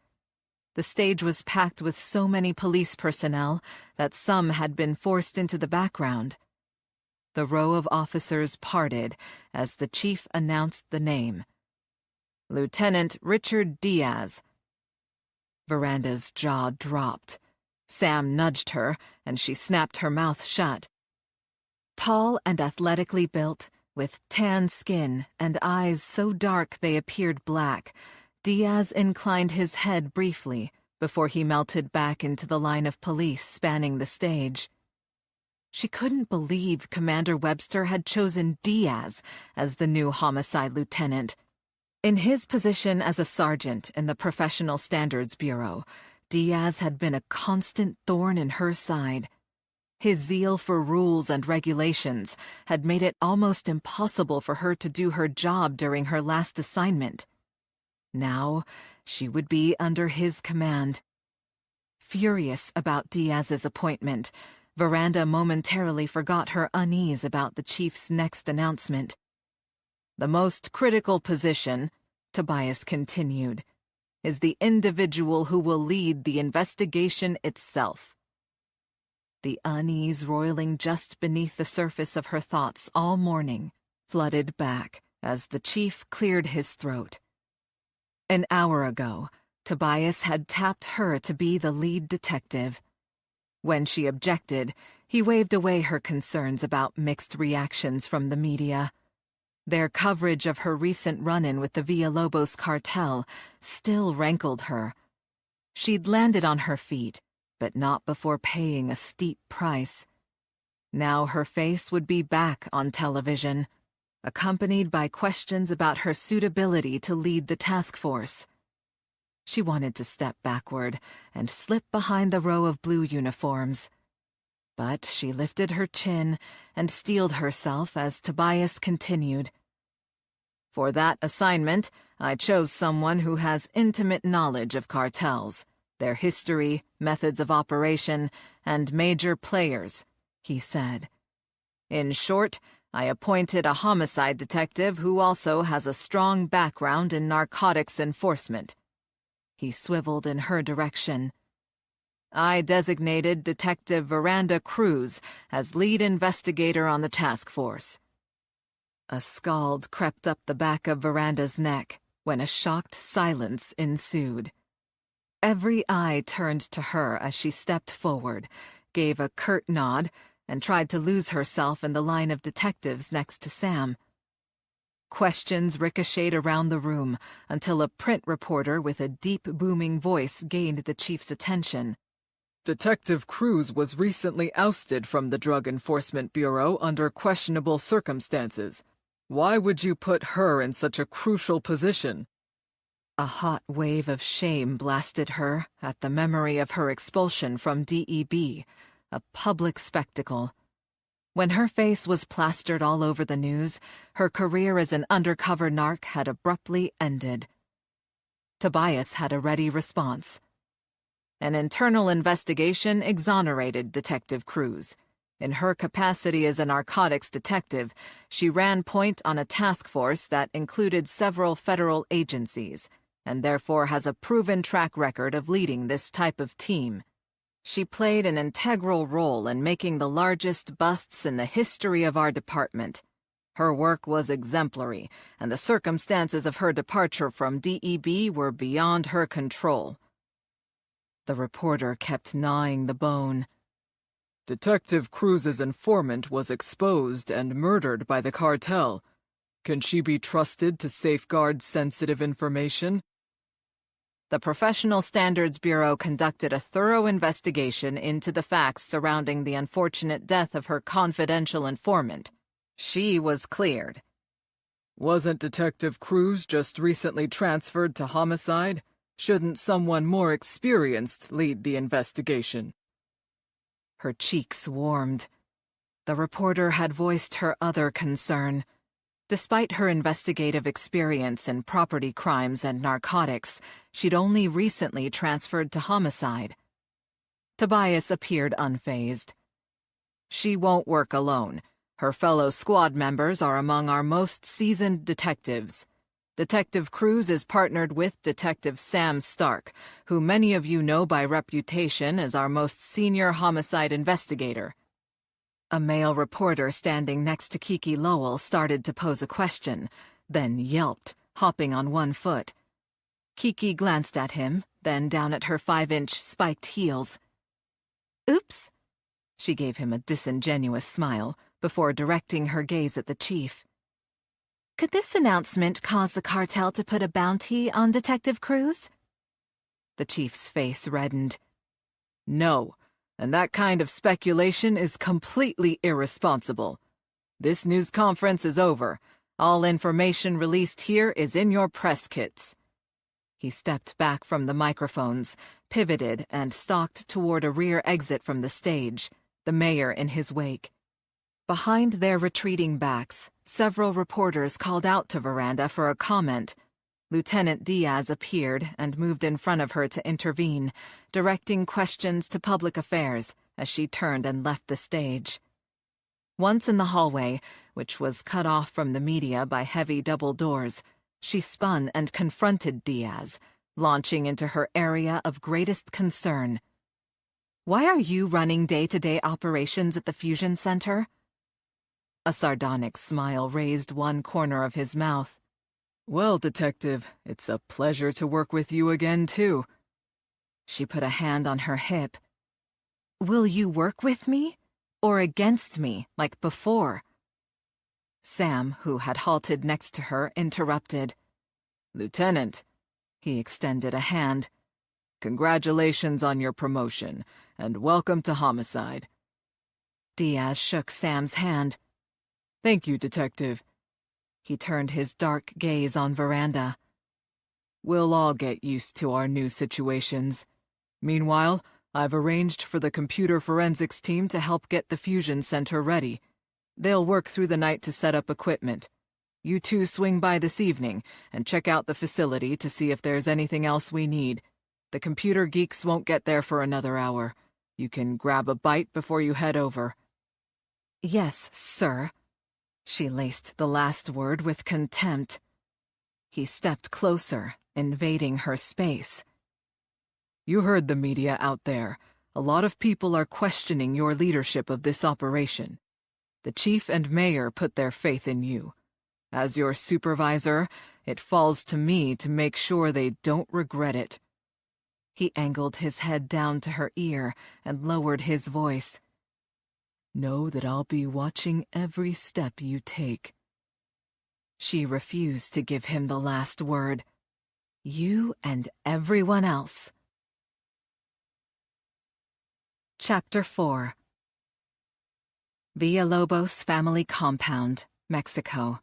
The stage was packed with so many police personnel that some had been forced into the background. The row of officers parted as the chief announced the name. Lieutenant Richard Diaz. Veranda's jaw dropped. Sam nudged her, and she snapped her mouth shut. Tall and athletically built, with tan skin and eyes so dark they appeared black, Diaz inclined his head briefly before he melted back into the line of police spanning the stage. She couldn't believe Commander Webster had chosen Diaz as the new homicide lieutenant. In his position as a sergeant in the Professional Standards Bureau, Diaz had been a constant thorn in her side. His zeal for rules and regulations had made it almost impossible for her to do her job during her last assignment. Now, she would be under his command. Furious about Diaz's appointment, Veranda momentarily forgot her unease about the chief's next announcement. The most critical position, Tobias continued, is the individual who will lead the investigation itself. The unease roiling just beneath the surface of her thoughts all morning flooded back as the chief cleared his throat. An hour ago, Tobias had tapped her to be the lead detective. When she objected, he waved away her concerns about mixed reactions from the media. Their coverage of her recent run-in with the Villalobos cartel still rankled her. She'd landed on her feet, but not before paying a steep price. Now her face would be back on television, accompanied by questions about her suitability to lead the task force. She wanted to step backward and slip behind the row of blue uniforms. But she lifted her chin and steeled herself as Tobias continued. For that assignment, I chose someone who has intimate knowledge of cartels, their history, methods of operation, and major players, he said. In short, I appointed a homicide detective who also has a strong background in narcotics enforcement. He swiveled in her direction. I designated Detective Veranda Cruz as lead investigator on the task force. A scald crept up the back of Veranda's neck when a shocked silence ensued. Every eye turned to her as she stepped forward, gave a curt nod, and tried to lose herself in the line of detectives next to Sam. Questions ricocheted around the room until a print reporter with a deep, booming voice gained the chief's attention. Detective Cruz was recently ousted from the Drug Enforcement Bureau under questionable circumstances. Why would you put her in such a crucial position? A hot wave of shame blasted her at the memory of her expulsion from DEB, a public spectacle. When her face was plastered all over the news, her career as an undercover narc had abruptly ended. Tobias had a ready response. An internal investigation exonerated Detective Cruz. In her capacity as a narcotics detective, she ran point on a task force that included several federal agencies, and therefore has a proven track record of leading this type of team. She played an integral role in making the largest busts in the history of our department. Her work was exemplary, and the circumstances of her departure from DEB were beyond her control. The reporter kept gnawing the bone. Detective Cruz's informant was exposed and murdered by the cartel. Can she be trusted to safeguard sensitive information? The Professional Standards Bureau conducted a thorough investigation into the facts surrounding the unfortunate death of her confidential informant. She was cleared. Wasn't Detective Cruz just recently transferred to homicide? Shouldn't someone more experienced lead the investigation? Her cheeks warmed. The reporter had voiced her other concern. Despite her investigative experience in property crimes and narcotics, she'd only recently transferred to homicide. Tobias appeared unfazed. She won't work alone. Her fellow squad members are among our most seasoned detectives. Detective Cruz is partnered with Detective Sam Stark, who many of you know by reputation as our most senior homicide investigator. A male reporter standing next to Kiki Lowell started to pose a question, then yelped, hopping on one foot. Kiki glanced at him, then down at her 5-inch spiked heels. "Oops." She gave him a disingenuous smile before directing her gaze at the chief. "Could this announcement cause the cartel to put a bounty on Detective Cruz?" The chief's face reddened. No. And that kind of speculation is completely irresponsible. This news conference is over. All information released here is in your press kits. He stepped back from the microphones, pivoted, and stalked toward a rear exit from the stage, the mayor in his wake. Behind their retreating backs, several reporters called out to Veranda for a comment. Lieutenant Diaz appeared and moved in front of her to intervene, directing questions to public affairs as she turned and left the stage. Once in the hallway, which was cut off from the media by heavy double doors, she spun and confronted Diaz, launching into her area of greatest concern. "Why are you running day-to-day operations at the Fusion Center?" A sardonic smile raised one corner of his mouth. Well, Detective, it's a pleasure to work with you again, too. She put a hand on her hip. "Will you work with me? Or against me, like before?" Sam, who had halted next to her, interrupted. Lieutenant, he extended a hand. Congratulations on your promotion, and welcome to homicide. Diaz shook Sam's hand. Thank you, Detective. He turned his dark gaze on Veranda. We'll all get used to our new situations. Meanwhile, I've arranged for the computer forensics team to help get the Fusion Center ready. They'll work through the night to set up equipment. You two swing by this evening and check out the facility to see if there's anything else we need. The computer geeks won't get there for another hour. You can grab a bite before you head over. Yes, sir. She laced the last word with contempt. He stepped closer, invading her space. You heard the media out there. A lot of people are questioning your leadership of this operation. The chief and mayor put their faith in you. As your supervisor, it falls to me to make sure they don't regret it. He angled his head down to her ear and lowered his voice. Know that I'll be watching every step you take. She refused to give him the last word. You and everyone else. Chapter 4. Villalobos Family Compound, Mexico.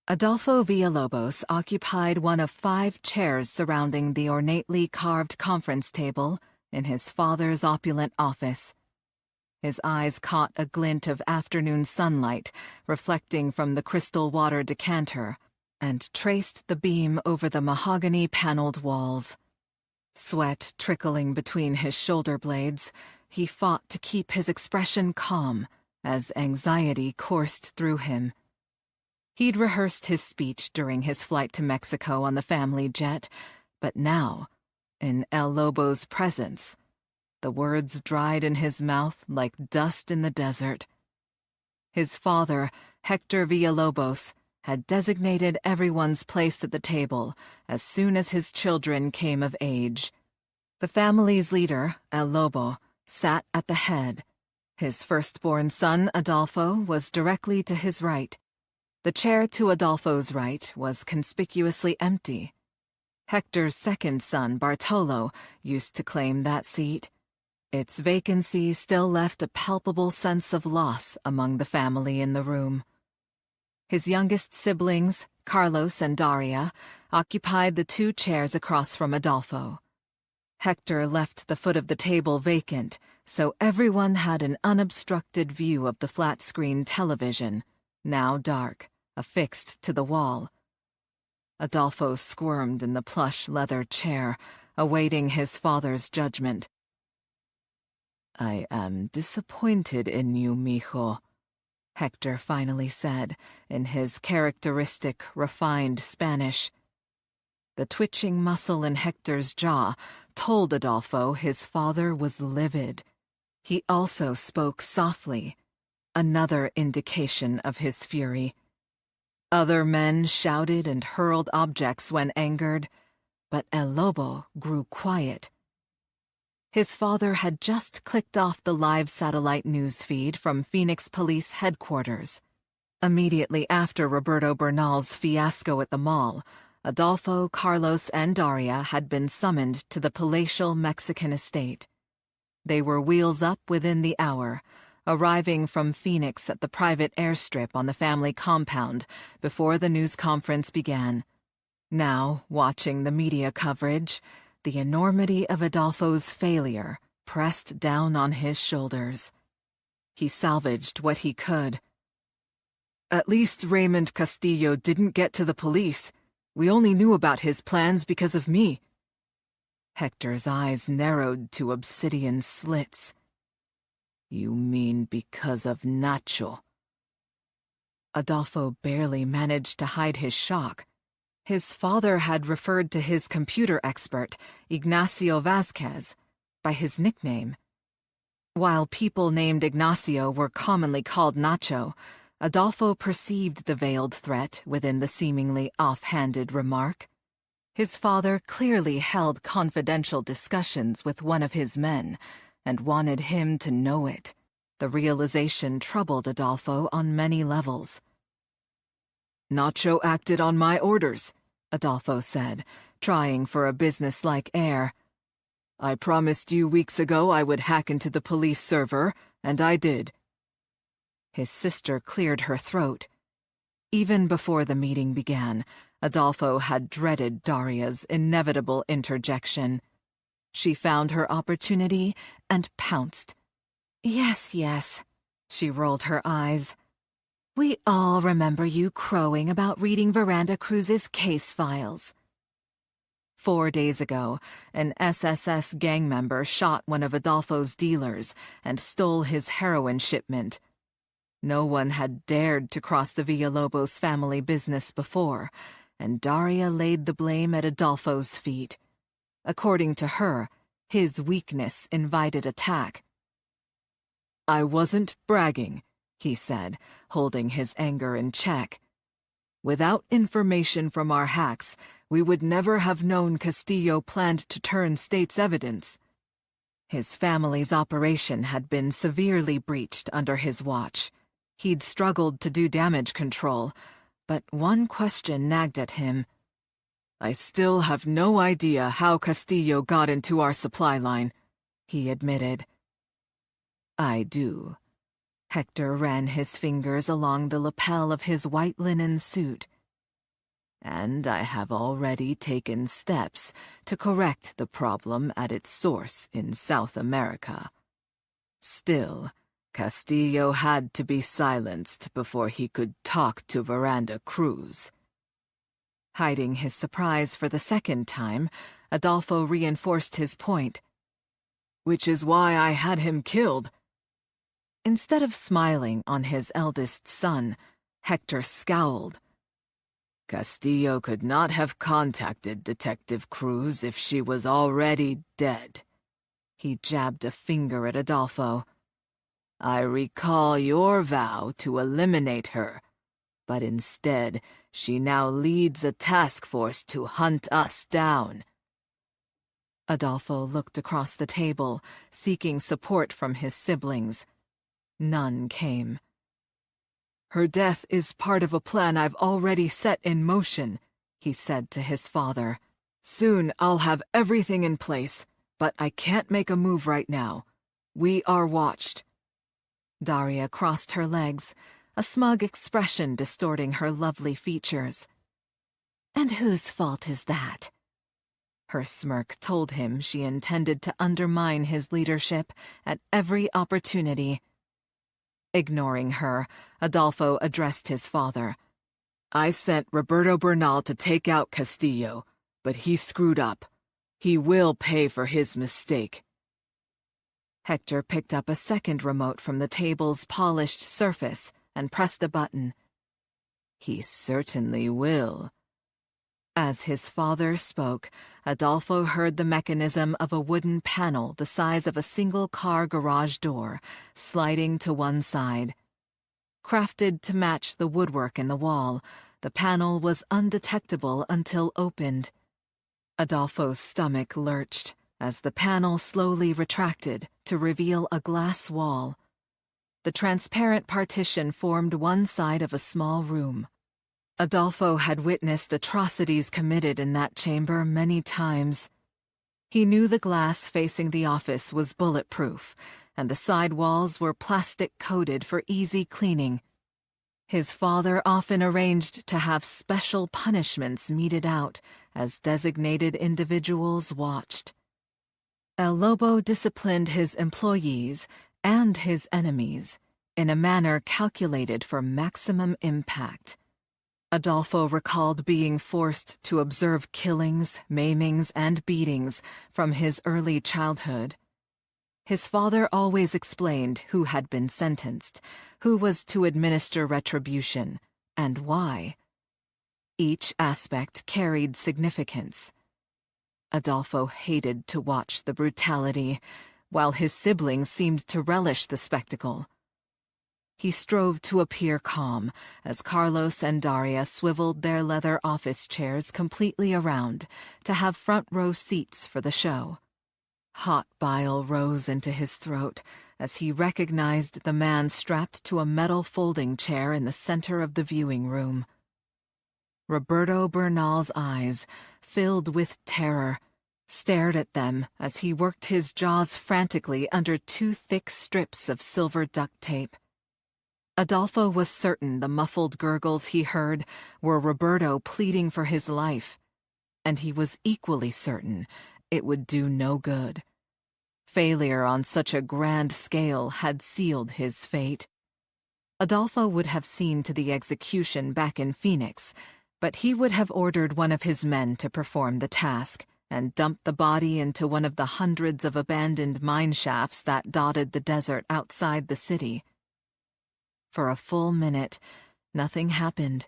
Adolfo Villalobos occupied one of 5 chairs surrounding the ornately carved conference table in his father's opulent office. His eyes caught a glint of afternoon sunlight reflecting from the crystal water decanter and traced the beam over the mahogany-paneled walls. Sweat trickling between his shoulder blades, he fought to keep his expression calm as anxiety coursed through him. He'd rehearsed his speech during his flight to Mexico on the family jet, but now, in El Lobo's presence, the words dried in his mouth like dust in the desert. His father, Hector Villalobos, had designated everyone's place at the table as soon as his children came of age. The family's leader, El Lobo, sat at the head, His firstborn son, Adolfo, was directly to his right. The chair to Adolfo's right was conspicuously empty. Hector's second son, Bartolo, used to claim that seat. Its vacancy still left a palpable sense of loss among the family in the room. His youngest siblings, Carlos and Daria, occupied the two chairs across from Adolfo. Hector left the foot of the table vacant, so everyone had an unobstructed view of the flat-screen television, now dark, affixed to the wall. Adolfo squirmed in the plush leather chair, awaiting his father's judgment. "I am disappointed in you, mijo," Hector finally said, in his characteristic, refined Spanish. The twitching muscle in Hector's jaw told Adolfo his father was livid. He also spoke softly, another indication of his fury. Other men shouted and hurled objects when angered, but El Lobo grew quiet. His father had just clicked off the live satellite news feed from Phoenix Police Headquarters. Immediately after Roberto Bernal's fiasco at the mall, Adolfo, Carlos, and Daria had been summoned to the palatial Mexican estate. They were wheels up within the hour, arriving from Phoenix at the private airstrip on the family compound before the news conference began. Now, watching the media coverage, the enormity of Adolfo's failure pressed down on his shoulders. He salvaged what he could. "At least Raymond Castillo didn't get to the police. We only knew about his plans because of me." Hector's eyes narrowed to obsidian slits. "You mean because of Nacho?" Adolfo barely managed to hide his shock. His father had referred to his computer expert, Ignacio Vasquez, by his nickname. While people named Ignacio were commonly called Nacho, Adolfo perceived the veiled threat within the seemingly off-handed remark. His father clearly held confidential discussions with one of his men, and wanted him to know it. The realization troubled Adolfo on many levels. "Nacho acted on my orders," Adolfo said, trying for a businesslike air. "I promised you weeks ago I would hack into the police server, and I did." His sister cleared her throat. Even before the meeting began, Adolfo had dreaded Daria's inevitable interjection. She found her opportunity and pounced. Yes, she rolled her eyes. "We all remember you crowing about reading Veranda Cruz's case files." 4 days ago, an SSS gang member shot one of Adolfo's dealers and stole his heroin shipment. No one had dared to cross the Villalobos family business before, and Daria laid the blame at Adolfo's feet. According to her, his weakness invited attack. "I wasn't bragging," he said, holding his anger in check. "Without information from our hacks, we would never have known Castillo planned to turn state's evidence." His family's operation had been severely breached under his watch. He'd struggled to do damage control, but one question nagged at him. "I still have no idea how Castillo got into our supply line," he admitted. "I do." Hector ran his fingers along the lapel of his white linen suit. "And I have already taken steps to correct the problem at its source in South America. Still, Castillo had to be silenced before he could talk to Veranda Cruz." Hiding his surprise for the second time, Adolfo reinforced his point. "Which is why I had him killed." Instead of smiling on his eldest son, Hector scowled. "Castillo could not have contacted Detective Cruz if she was already dead." He jabbed a finger at Adolfo. "I recall your vow to eliminate her, but instead she now leads a task force to hunt us down." Adolfo looked across the table, seeking support from his siblings. None came. "Her death is part of a plan I've already set in motion," he said to his father. "Soon I'll have everything in place, but I can't make a move right now. We are watched." Daria crossed her legs, a smug expression distorting her lovely features. "And whose fault is that?" Her smirk told him she intended to undermine his leadership at every opportunity. Ignoring her, Adolfo addressed his father. "I sent Roberto Bernal to take out Castillo, but he screwed up. He will pay for his mistake." Hector picked up a second remote from the table's polished surface and pressed a button. "He certainly will." As his father spoke, Adolfo heard the mechanism of a wooden panel the size of a single-car garage door sliding to one side. Crafted to match the woodwork in the wall, the panel was undetectable until opened. Adolfo's stomach lurched as the panel slowly retracted to reveal a glass wall. The transparent partition formed one side of a small room. Adolfo had witnessed atrocities committed in that chamber many times. He knew the glass facing the office was bulletproof, and the side walls were plastic-coated for easy cleaning. His father often arranged to have special punishments meted out as designated individuals watched. El Lobo disciplined his employees and his enemies in a manner calculated for maximum impact. Adolfo recalled being forced to observe killings, maimings, and beatings from his early childhood. His father always explained who had been sentenced, who was to administer retribution, and why. Each aspect carried significance. Adolfo hated to watch the brutality, while his siblings seemed to relish the spectacle. He strove to appear calm as Carlos and Daria swiveled their leather office chairs completely around to have front-row seats for the show. Hot bile rose into his throat as he recognized the man strapped to a metal folding chair in the center of the viewing room. Roberto Bernal's eyes, filled with terror, stared at them as he worked his jaws frantically under two thick strips of silver duct tape. Adolfo was certain the muffled gurgles he heard were Roberto pleading for his life, and he was equally certain it would do no good. Failure on such a grand scale had sealed his fate. Adolfo would have seen to the execution back in Phoenix, but he would have ordered one of his men to perform the task and dump the body into one of the hundreds of abandoned mine shafts that dotted the desert outside the city. For a full minute, nothing happened.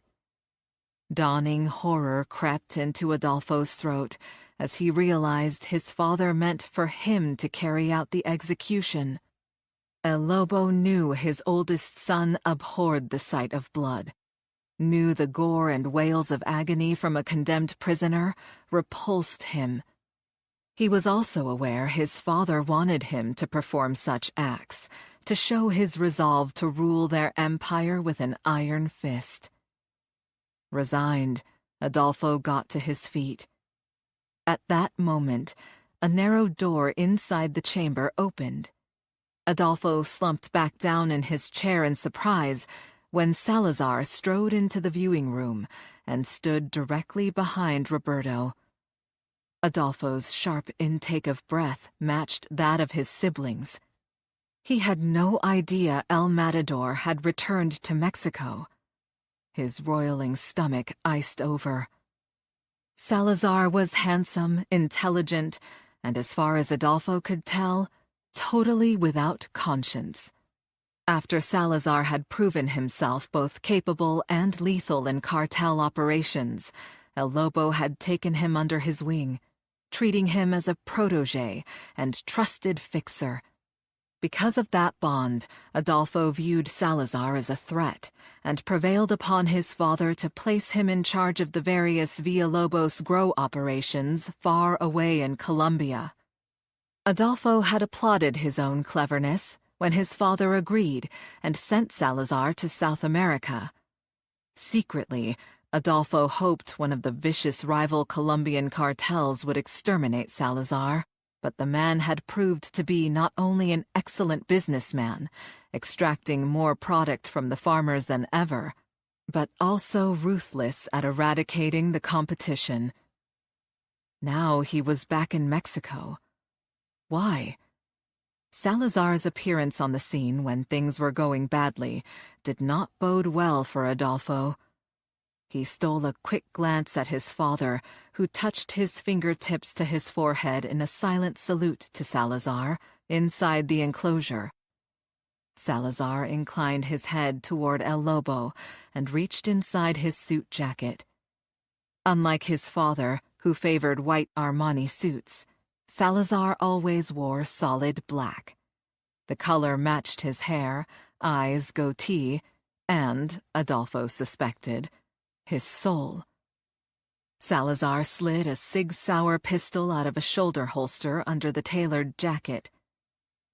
Dawning horror crept into Adolfo's throat as he realized his father meant for him to carry out the execution. El Lobo knew his oldest son abhorred the sight of blood, knew the gore and wails of agony from a condemned prisoner repulsed him. He was also aware his father wanted him to perform such acts, to show his resolve to rule their empire with an iron fist. Resigned, Adolfo got to his feet. At that moment, a narrow door inside the chamber opened. Adolfo slumped back down in his chair in surprise when Salazar strode into the viewing room and stood directly behind Roberto. Adolfo's sharp intake of breath matched that of his siblings. He had no idea El Matador had returned to Mexico. His roiling stomach iced over. Salazar was handsome, intelligent, and as far as Adolfo could tell, totally without conscience. After Salazar had proven himself both capable and lethal in cartel operations, El Lobo had taken him under his wing, treating him as a protégé and trusted fixer. Because of that bond, Adolfo viewed Salazar as a threat and prevailed upon his father to place him in charge of the various Villalobos grow operations far away in Colombia. Adolfo had applauded his own cleverness, when his father agreed and sent Salazar to South America. Secretly, Adolfo hoped one of the vicious rival Colombian cartels would exterminate Salazar, but the man had proved to be not only an excellent businessman, extracting more product from the farmers than ever, but also ruthless at eradicating the competition. Now he was back in Mexico. Why? Salazar's appearance on the scene when things were going badly did not bode well for Adolfo. He stole a quick glance at his father, who touched his fingertips to his forehead in a silent salute to Salazar inside the enclosure. Salazar inclined his head toward El Lobo and reached inside his suit jacket. Unlike his father, who favored white Armani suits, Salazar always wore solid black. The color matched his hair, eyes, goatee, and, Adolfo suspected, his soul. Salazar slid a Sig Sauer pistol out of a shoulder holster under the tailored jacket.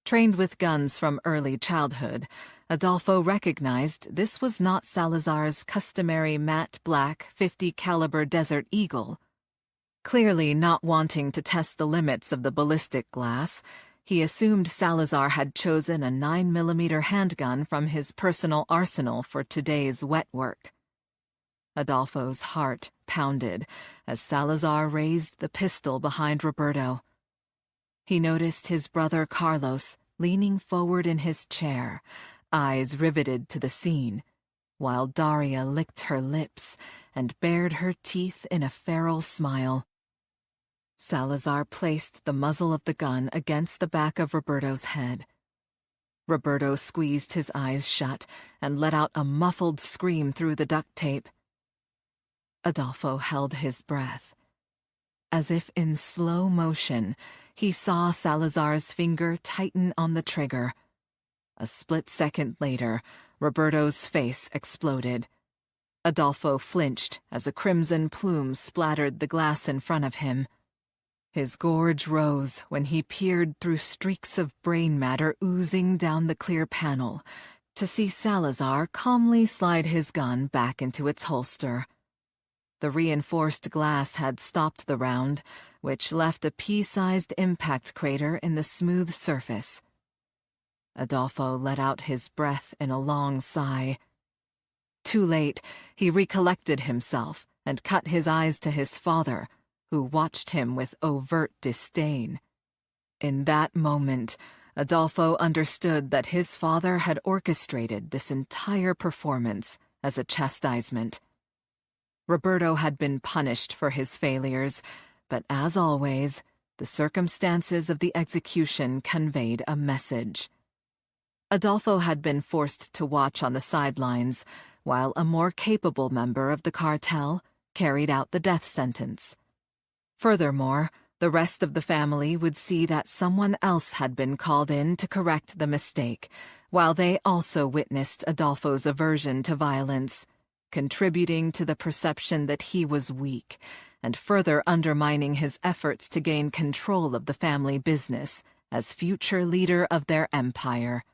Trained with guns from early childhood, Adolfo recognized this was not Salazar's customary matte black .50 caliber Desert Eagle. Clearly not wanting to test the limits of the ballistic glass, he assumed Salazar had chosen a 9mm handgun from his personal arsenal for today's wet work. Adolfo's heart pounded as Salazar raised the pistol behind Roberto. He noticed his brother Carlos leaning forward in his chair, eyes riveted to the scene, while Daria licked her lips and bared her teeth in a feral smile. Salazar placed the muzzle of the gun against the back of Roberto's head. Roberto squeezed his eyes shut and let out a muffled scream through the duct tape. Adolfo held his breath. As if in slow motion, he saw Salazar's finger tighten on the trigger. A split second later, Roberto's face exploded. Adolfo flinched as a crimson plume splattered the glass in front of him. His gorge rose when he peered through streaks of brain matter oozing down the clear panel to see Salazar calmly slide his gun back into its holster. The reinforced glass had stopped the round, which left a pea-sized impact crater in the smooth surface. Adolfo let out his breath in a long sigh. Too late, he recollected himself and cut his eyes to his father, who watched him with overt disdain. In that moment, Adolfo understood that his father had orchestrated this entire performance as a chastisement. Roberto had been punished for his failures, but as always, the circumstances of the execution conveyed a message. Adolfo had been forced to watch on the sidelines, while a more capable member of the cartel carried out the death sentence. Furthermore, the rest of the family would see that someone else had been called in to correct the mistake, while they also witnessed Adolfo's aversion to violence, contributing to the perception that he was weak, and further undermining his efforts to gain control of the family business as future leader of their empire.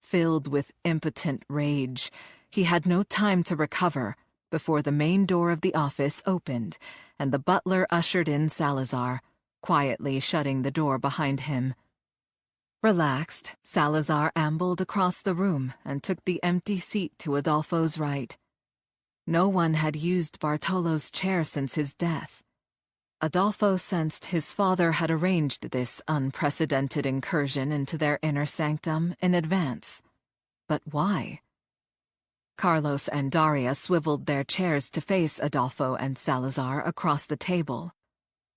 Filled with impotent rage, he had no time to recover before the main door of the office opened and the butler ushered in Salazar, quietly shutting the door behind him. Relaxed, Salazar ambled across the room and took the empty seat to Adolfo's right. No one had used Bartolo's chair since his death. Adolfo sensed his father had arranged this unprecedented incursion into their inner sanctum in advance. But why? Carlos and Daria swiveled their chairs to face Adolfo and Salazar across the table.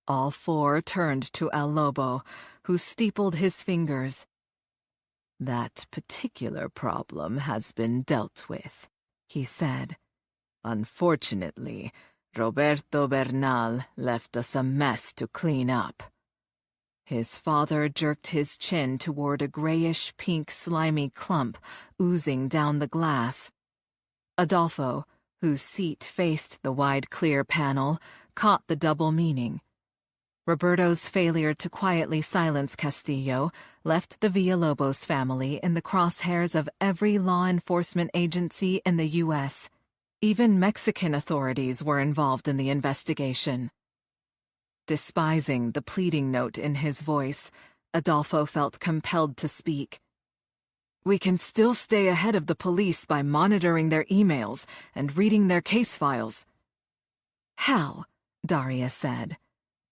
All four turned to El Lobo, who steepled his fingers. "That particular problem has been dealt with," he said. "Unfortunately, Roberto Bernal left us a mess to clean up." His father jerked his chin toward a grayish-pink slimy clump oozing down the glass. Adolfo, whose seat faced the wide clear panel, caught the double meaning. Roberto's failure to quietly silence Castillo left the Villalobos family in the crosshairs of every law enforcement agency in the U.S. Even Mexican authorities were involved in the investigation. Despising the pleading note in his voice, Adolfo felt compelled to speak. "We can still stay ahead of the police by monitoring their emails and reading their case files." "How?" Daria said.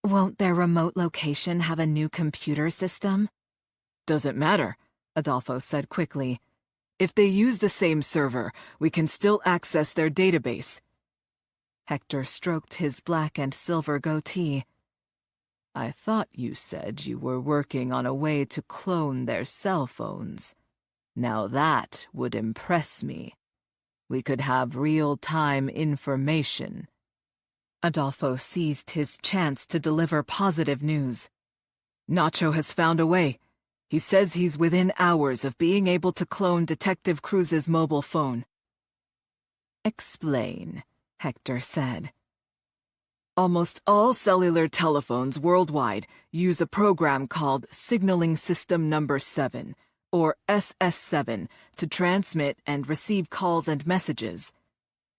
"Won't their remote location have a new computer system?" "Doesn't matter," Adolfo said quickly. "If they use the same server, we can still access their database." Hector stroked his black and silver goatee. "I thought you said you were working on a way to clone their cell phones. Now that would impress me. We could have real-time information." Adolfo seized his chance to deliver positive news. "Nacho has found a way. He says he's within hours of being able to clone Detective Cruz's mobile phone." "Explain," Hector said. "Almost all cellular telephones worldwide use a program called Signaling System Number 7, or SS7, to transmit and receive calls and messages.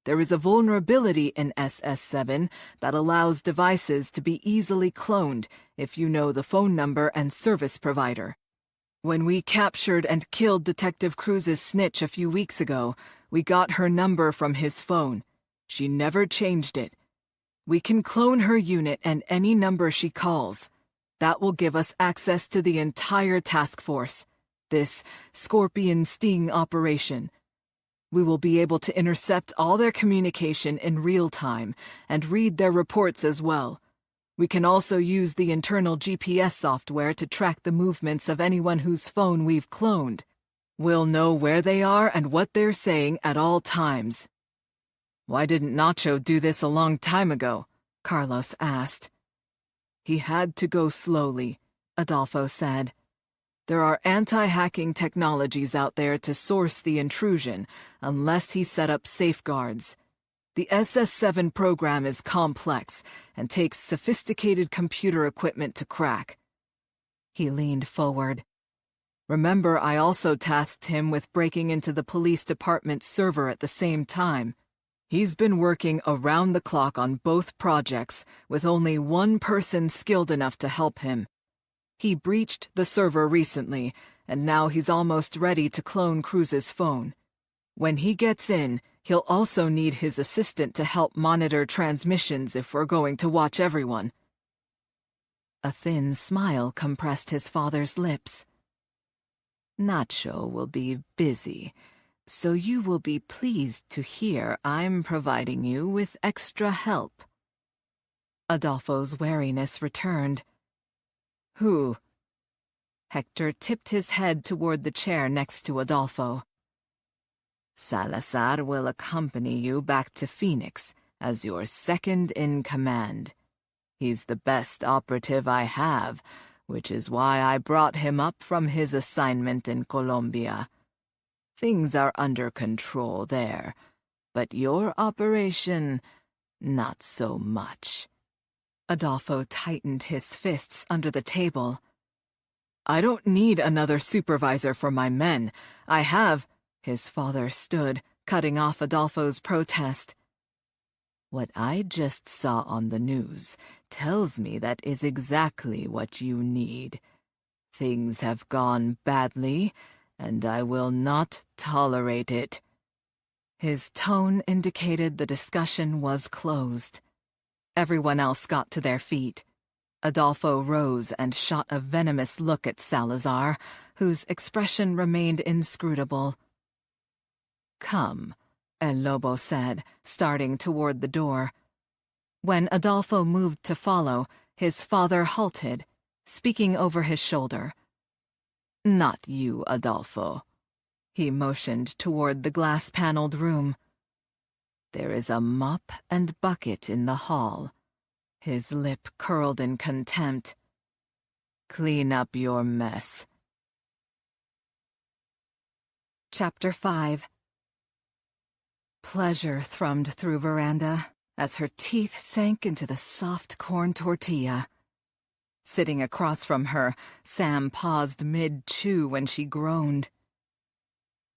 There is a vulnerability in SS7 that allows devices to be easily cloned if you know the phone number and service provider. When we captured and killed Detective Cruz's snitch a few weeks ago, we got her number from his phone. She never changed it. We can clone her unit and any number she calls. That will give us access to the entire task force, this Scorpion Sting operation. We will be able to intercept all their communication in real time and read their reports as well. We can also use the internal GPS software to track the movements of anyone whose phone we've cloned. We'll know where they are and what they're saying at all times." "Why didn't Nacho do this a long time ago?" Carlos asked. "He had to go slowly," Adolfo said. "There are anti-hacking technologies out there to source the intrusion, unless he set up safeguards. The SS7 program is complex and takes sophisticated computer equipment to crack." He leaned forward. "Remember, I also tasked him with breaking into the police department's server at the same time. He's been working around the clock on both projects with only one person skilled enough to help him. He breached the server recently, and now he's almost ready to clone Cruz's phone. When he gets in, he'll also need his assistant to help monitor transmissions if we're going to watch everyone." A thin smile compressed his father's lips. "Nacho will be busy, so you will be pleased to hear I'm providing you with extra help." Adolfo's wariness returned. "Who?" Hector tipped his head toward the chair next to Adolfo. "Salazar will accompany you back to Phoenix as your second-in-command. He's the best operative I have, which is why I brought him up from his assignment in Colombia. Things are under control there, but your operation, not so much." Adolfo tightened his fists under the table. "I don't need another supervisor for my men. I have—" His father stood, cutting off Adolfo's protest. "What I just saw on the news tells me that is exactly what you need. Things have gone badly, and I will not tolerate it." His tone indicated the discussion was closed. Everyone else got to their feet. Adolfo rose and shot a venomous look at Salazar, whose expression remained inscrutable. "Come," El Lobo said, starting toward the door. When Adolfo moved to follow, his father halted, speaking over his shoulder. "Not you, Adolfo." He motioned toward the glass-paneled room. "There is a mop and bucket in the hall." His lip curled in contempt. "Clean up your mess." Chapter 5. Pleasure thrummed through Veranda as her teeth sank into the soft corn tortilla. Sitting across from her, Sam paused mid-chew when she groaned.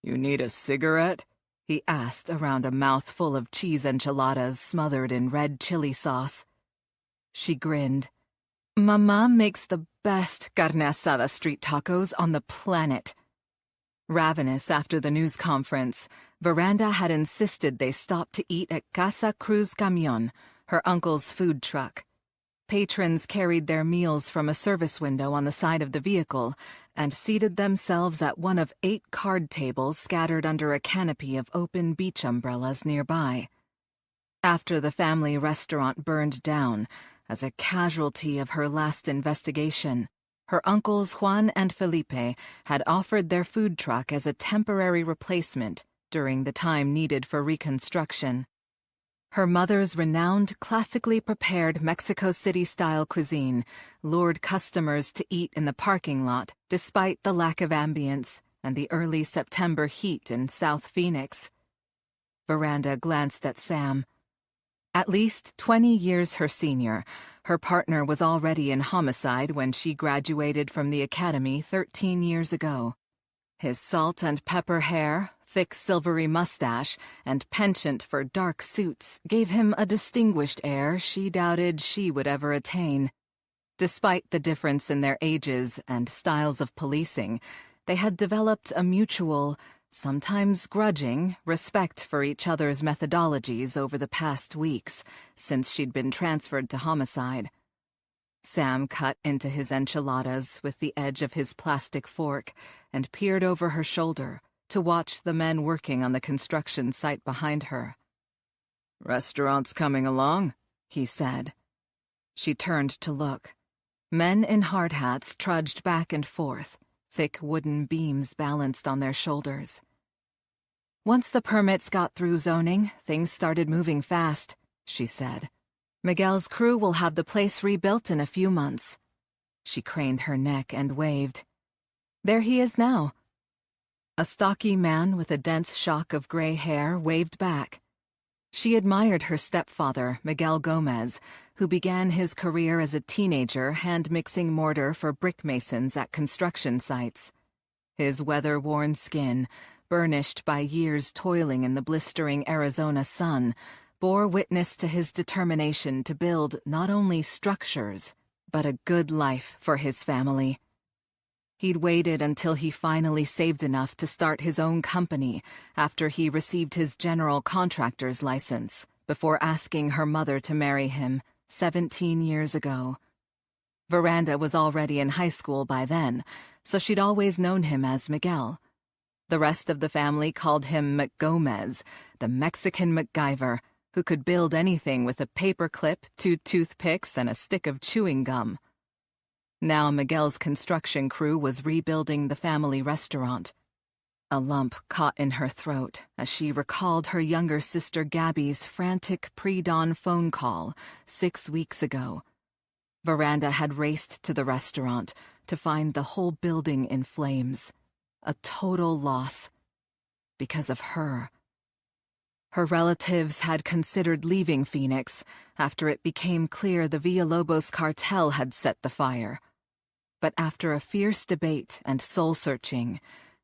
"You need a cigarette?" he asked around a mouthful of cheese enchiladas smothered in red chili sauce. She grinned. "Mama makes the best carne asada street tacos on the planet." Ravenous after the news conference, Veranda had insisted they stop to eat at Casa Cruz Camion, her uncle's food truck. Patrons carried their meals from a service window on the side of the vehicle and seated themselves at one of 8 card tables scattered under a canopy of open beach umbrellas nearby. After the family restaurant burned down, as a casualty of her last investigation, her uncles Juan and Felipe had offered their food truck as a temporary replacement during the time needed for reconstruction. Her mother's renowned, classically prepared Mexico City-style cuisine lured customers to eat in the parking lot despite the lack of ambience and the early September heat in South Phoenix. Veranda glanced at Sam. At least 20 years her senior, her partner was already in homicide when she graduated from the academy 13 years ago. His salt and pepper hair, thick silvery mustache, and penchant for dark suits gave him a distinguished air she doubted she would ever attain. Despite the difference in their ages and styles of policing, they had developed a mutual, sometimes grudging, respect for each other's methodologies over the past weeks, since she'd been transferred to homicide. Sam cut into his enchiladas with the edge of his plastic fork and peered over her shoulder to watch the men working on the construction site behind her. "Restaurant's coming along," he said. She turned to look. Men in hard hats trudged back and forth, thick wooden beams balanced on their shoulders. "Once the permits got through zoning, things started moving fast," she said. "Miguel's crew will have the place rebuilt in a few months." She craned her neck and waved. "There he is now." A stocky man with a dense shock of gray hair waved back. She admired her stepfather, Miguel Gomez, who began his career as a teenager hand-mixing mortar for brick masons at construction sites. His weather-worn skin, burnished by years toiling in the blistering Arizona sun, bore witness to his determination to build not only structures, but a good life for his family. He'd waited until he finally saved enough to start his own company after he received his general contractor's license, before asking her mother to marry him 17 years ago. Veranda was already in high school by then, so she'd always known him as Miguel. The rest of the family called him McGomez, the Mexican MacGyver, who could build anything with a paper clip, 2 toothpicks, and a stick of chewing gum. Now Miguel's construction crew was rebuilding the family restaurant. A lump caught in her throat as she recalled her younger sister Gabby's frantic pre-dawn phone call 6 weeks ago. Veranda had raced to the restaurant to find the whole building in flames. A total loss. Because of her. Her relatives had considered leaving Phoenix after it became clear the Villalobos cartel had set the fire. But after a fierce debate and soul-searching,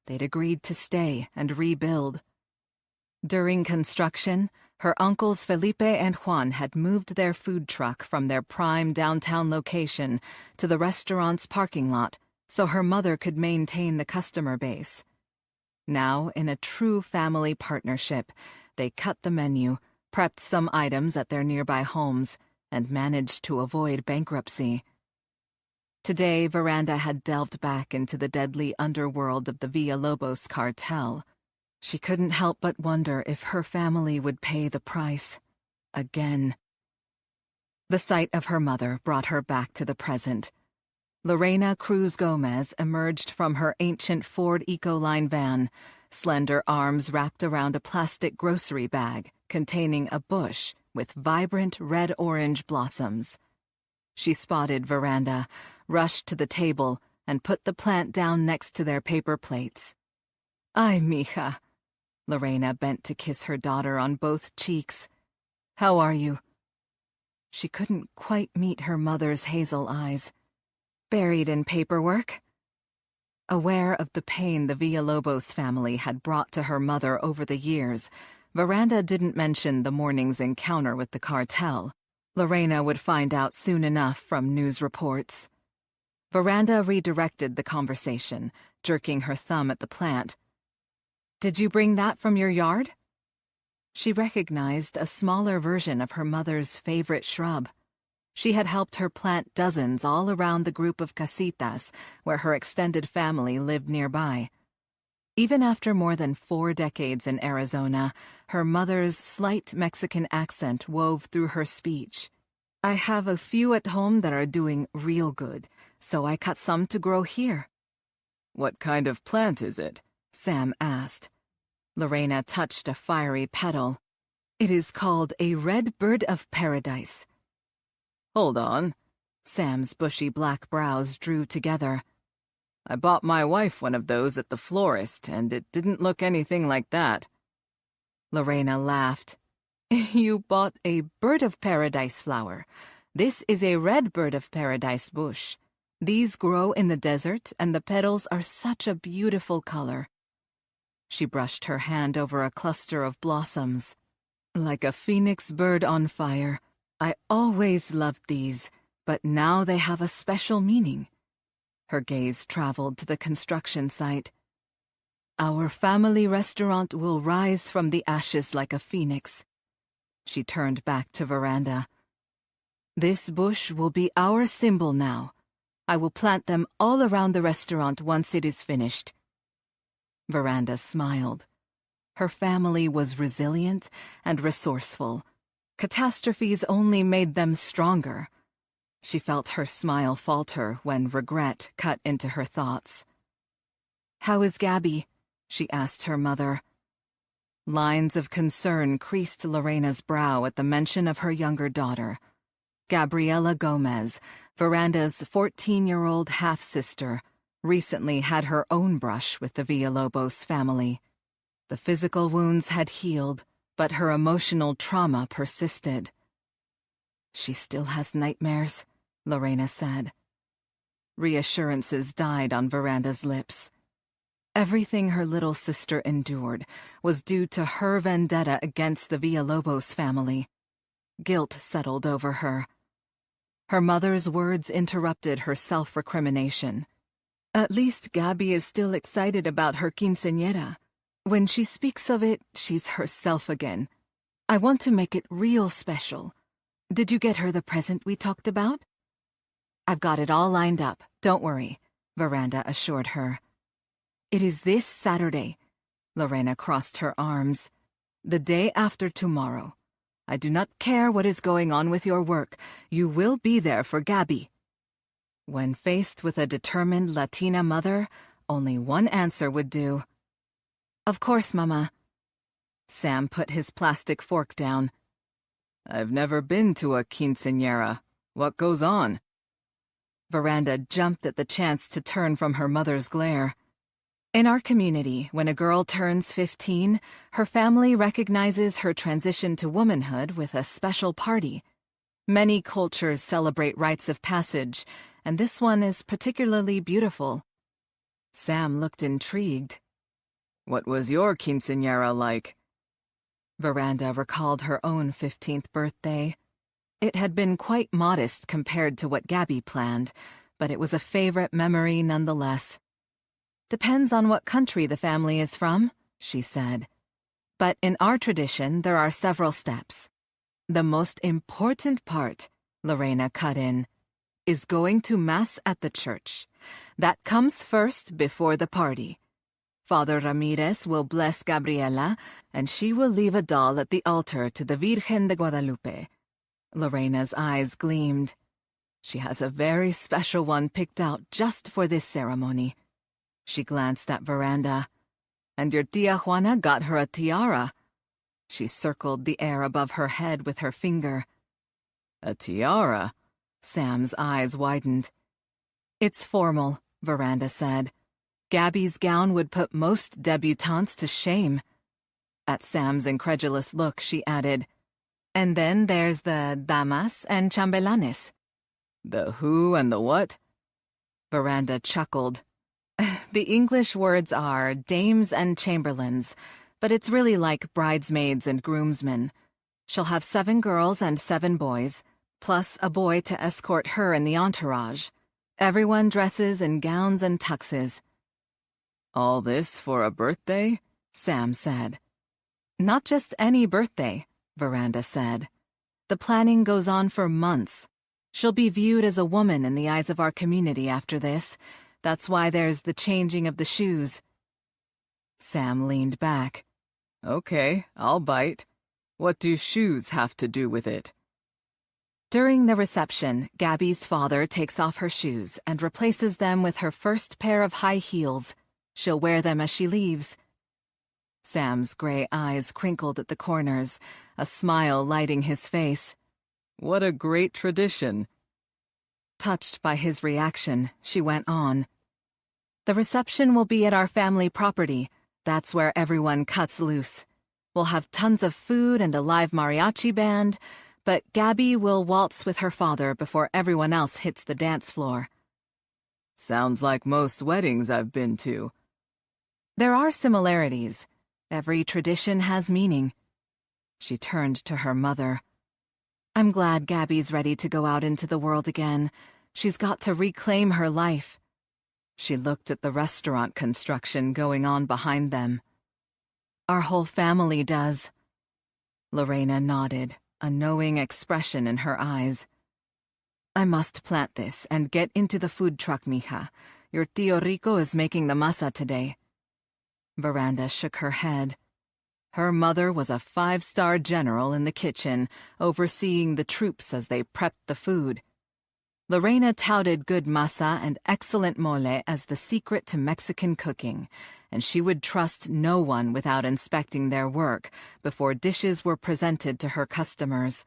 they'd agreed to stay and rebuild. During construction, her uncles Felipe and Juan had moved their food truck from their prime downtown location to the restaurant's parking lot so her mother could maintain the customer base. Now, in a true family partnership, they cut the menu, prepped some items at their nearby homes, and managed to avoid bankruptcy. Today, Veranda had delved back into the deadly underworld of the Villalobos cartel. She couldn't help but wonder if her family would pay the price. Again. The sight of her mother brought her back to the present. Lorena Cruz Gomez emerged from her ancient Ford Ecoline van, slender arms wrapped around a plastic grocery bag containing a bush with vibrant red-orange blossoms. She spotted Veranda, rushed to the table, and put the plant down next to their paper plates. "Ay, mija." Lorena bent to kiss her daughter on both cheeks. "How are you?" She couldn't quite meet her mother's hazel eyes. Buried in paperwork. Aware of the pain the Villalobos family had brought to her mother over the years, Veranda didn't mention the morning's encounter with the cartel. Lorena would find out soon enough from news reports. Veranda redirected the conversation, jerking her thumb at the plant. "Did you bring that from your yard?" She recognized a smaller version of her mother's favorite shrub. She had helped her plant dozens all around the group of casitas where her extended family lived nearby. Even after more than 4 decades in Arizona, her mother's slight Mexican accent wove through her speech. "I have a few at home that are doing real good, so I cut some to grow here." "What kind of plant is it?" Sam asked. Lorena touched a fiery petal. "It is called a red bird of paradise." "Hold on." Sam's bushy black brows drew together. "I bought my wife one of those at the florist, and it didn't look anything like that." Lorena laughed. "You bought a bird of paradise flower. This is a red bird of paradise bush. These grow in the desert, and the petals are such a beautiful color." She brushed her hand over a cluster of blossoms. "Like a phoenix bird on fire. I always loved these, but now they have a special meaning." Her gaze traveled to the construction site. "Our family restaurant will rise from the ashes like a phoenix." She turned back to Veranda. "This bush will be our symbol now. I will plant them all around the restaurant once it is finished." Veranda smiled. Her family was resilient and resourceful. Catastrophes only made them stronger. She felt her smile falter when regret cut into her thoughts. "How is Gabby?" she asked her mother. Lines of concern creased Lorena's brow at the mention of her younger daughter. Gabriela Gomez, Veranda's 14-year-old half-sister, recently had her own brush with the Villalobos family. The physical wounds had healed, but her emotional trauma persisted. "She still has nightmares," Lorena said. Reassurances died on Veranda's lips. Everything her little sister endured was due to her vendetta against the Villalobos family. Guilt settled over her. Her mother's words interrupted her self-recrimination. "At least Gabby is still excited about her quinceañera. When she speaks of it, she's herself again. I want to make it real special. Did you get her the present we talked about?" "I've got it all lined up, don't worry," Veranda assured her. "It is this Saturday." Lorena crossed her arms. "The day after tomorrow. I do not care what is going on with your work. You will be there for Gabby." When faced with a determined Latina mother, only one answer would do. "Of course, Mama." Sam put his plastic fork down. "I've never been to a quinceañera. What goes on?" Veranda jumped at the chance to turn from her mother's glare. "In our community, when a girl turns 15, her family recognizes her transition to womanhood with a special party. Many cultures celebrate rites of passage, and this one is particularly beautiful." Sam looked intrigued. "What was your quinceañera like?" Veranda recalled her own 15th birthday. It had been quite modest compared to what Gabby planned, but it was a favorite memory nonetheless. "Depends on what country the family is from," she said. "But in our tradition, there are several steps. The most important part," Lorena cut in, "is going to Mass at the church. That comes first before the party. Father Ramirez will bless Gabriela, and she will leave a doll at the altar to the Virgen de Guadalupe." Lorena's eyes gleamed. "She has a very special one picked out just for this ceremony." She glanced at Veranda. "And your tia Juana got her a tiara." She circled the air above her head with her finger. "A tiara?" Sam's eyes widened. "It's formal," Veranda said. "Gabby's gown would put most debutantes to shame." At Sam's incredulous look, she added, "And then there's the damas and chambelanes." "The who and the what?" Veranda chuckled. The English words are dames and chamberlains, but it's really like bridesmaids and groomsmen. She'll have 7 girls and 7 boys, plus a boy to escort her in the entourage. Everyone dresses in gowns and tuxes. All this for a birthday? Sam said. Not just any birthday, Veranda said. The planning goes on for months. She'll be viewed as a woman in the eyes of our community after this. That's why there's the changing of the shoes. Sam leaned back. Okay, I'll bite. What do shoes have to do with it? During the reception, Gabby's father takes off her shoes and replaces them with her first pair of high heels. She'll wear them as she leaves. Sam's gray eyes crinkled at the corners, a smile lighting his face. What a great tradition. Touched by his reaction, she went on. The reception will be at our family property. That's where everyone cuts loose. We'll have tons of food and a live mariachi band, but Gabby will waltz with her father before everyone else hits the dance floor. Sounds like most weddings I've been to. There are similarities. Every tradition has meaning. She turned to her mother. I'm glad Gabby's ready to go out into the world again. She's got to reclaim her life. She looked at the restaurant construction going on behind them. Our whole family does. Lorena nodded, a knowing expression in her eyes. I must plant this and get into the food truck, mija. Your tío Rico is making the masa today. Veranda shook her head. Her mother was a 5-star general in the kitchen, overseeing the troops as they prepped the food. Lorena touted good masa and excellent mole as the secret to Mexican cooking, and she would trust no one without inspecting their work before dishes were presented to her customers.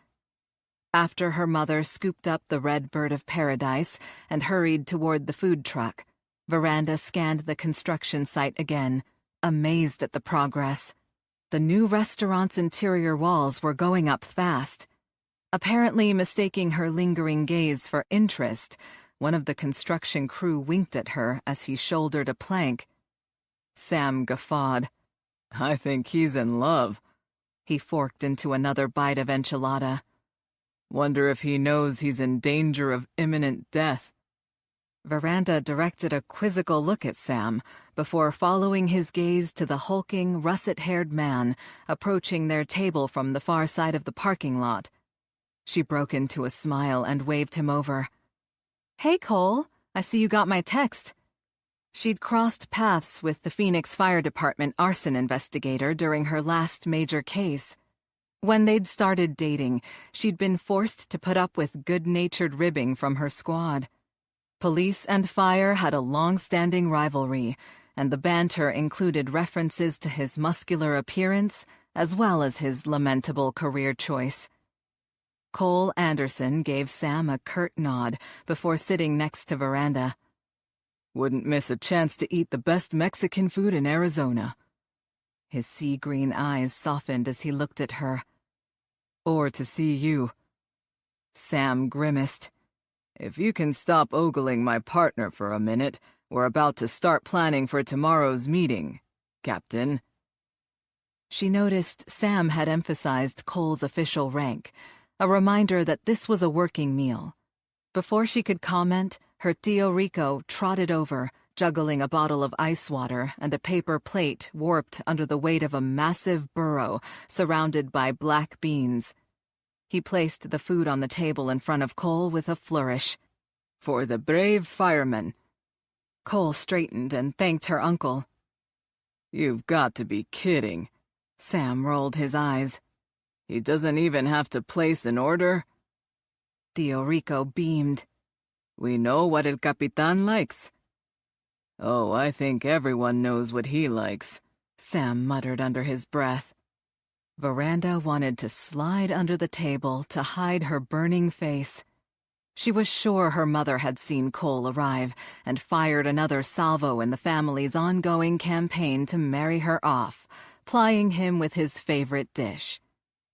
After her mother scooped up the red bird of paradise and hurried toward the food truck, Veranda scanned the construction site again, amazed at the progress. The new restaurant's interior walls were going up fast. Apparently mistaking her lingering gaze for interest, one of the construction crew winked at her as he shouldered a plank. Sam guffawed. I think he's in love. He forked into another bite of enchilada. Wonder if he knows he's in danger of imminent death. Veranda directed a quizzical look at Sam before following his gaze to the hulking, russet-haired man approaching their table from the far side of the parking lot. She broke into a smile and waved him over. Hey, Cole, I see you got my text. She'd crossed paths with the Phoenix Fire Department arson investigator during her last major case. When they'd started dating, she'd been forced to put up with good-natured ribbing from her squad. Police and fire had a long-standing rivalry, and the banter included references to his muscular appearance as well as his lamentable career choice. Cole Anderson gave Sam a curt nod before sitting next to Veranda. Wouldn't miss a chance to eat the best Mexican food in Arizona. His sea-green eyes softened as he looked at her. Or to see you. Sam grimaced. If you can stop ogling my partner for a minute, we're about to start planning for tomorrow's meeting, Captain. She noticed Sam had emphasized Cole's official rank, a reminder that this was a working meal. Before she could comment, her tío Rico trotted over, juggling a bottle of ice water and a paper plate warped under the weight of a massive burro surrounded by black beans. He placed the food on the table in front of Cole with a flourish. For the brave firemen. Cole straightened and thanked her uncle. You've got to be kidding. Sam rolled his eyes. He doesn't even have to place an order? Tío Rico beamed. We know what El Capitan likes. Oh, I think everyone knows what he likes, Sam muttered under his breath. Veranda wanted to slide under the table to hide her burning face. She was sure her mother had seen Cole arrive and fired another salvo in the family's ongoing campaign to marry her off, plying him with his favorite dish.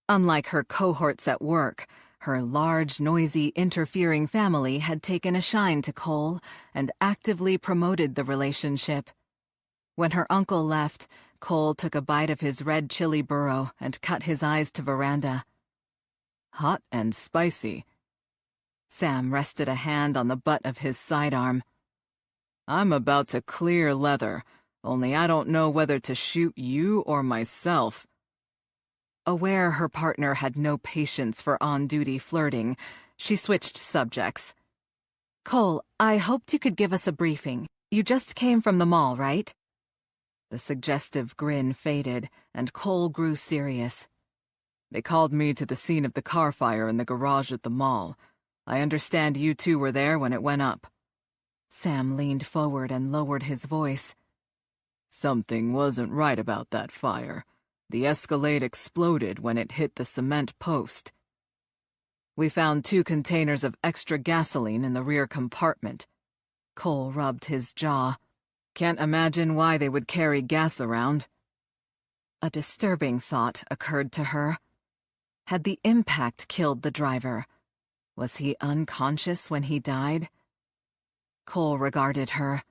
Unlike her cohorts at work, her large, noisy, interfering family had taken a shine to Cole and actively promoted the relationship. When her uncle left, Cole took a bite of his red chili burro and cut his eyes to Veranda. Hot and spicy. Sam rested a hand on the butt of his sidearm. I'm about to clear leather, only I don't know whether to shoot you or myself. Aware her partner had no patience for on-duty flirting, she switched subjects. Cole, I hoped you could give us a briefing. You just came from the mall, right? The suggestive grin faded, and Cole grew serious. They called me to the scene of the car fire in the garage at the mall. I understand you two were there when it went up. Sam leaned forward and lowered his voice. Something wasn't right about that fire. The Escalade exploded when it hit the cement post. We found 2 containers of extra gasoline in the rear compartment. Cole rubbed his jaw. Can't imagine why they would carry gas around. A disturbing thought occurred to her. Had the impact killed the driver? Was he unconscious when he died? Cole regarded her.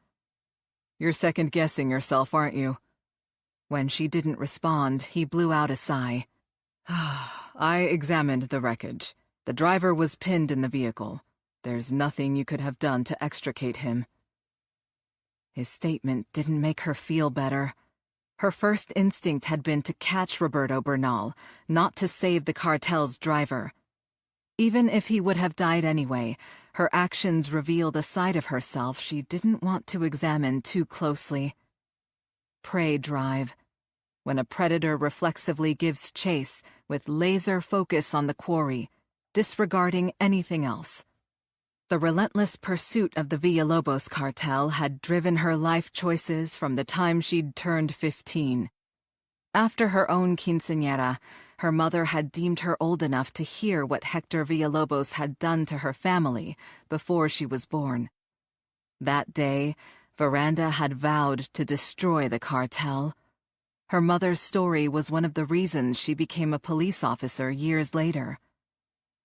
You're second-guessing yourself, aren't you? When she didn't respond, he blew out a sigh. I examined the wreckage. The driver was pinned in the vehicle. There's nothing you could have done to extricate him. His statement didn't make her feel better. Her first instinct had been to catch Roberto Bernal, not to save the cartel's driver. Even if he would have died anyway, her actions revealed a side of herself she didn't want to examine too closely. Prey drive. When a predator reflexively gives chase with laser focus on the quarry, disregarding anything else. The relentless pursuit of the Villalobos cartel had driven her life choices from the time she'd turned 15. After her own quinceañera, her mother had deemed her old enough to hear what Hector Villalobos had done to her family before she was born. That day, Veranda had vowed to destroy the cartel. Her mother's story was one of the reasons she became a police officer years later.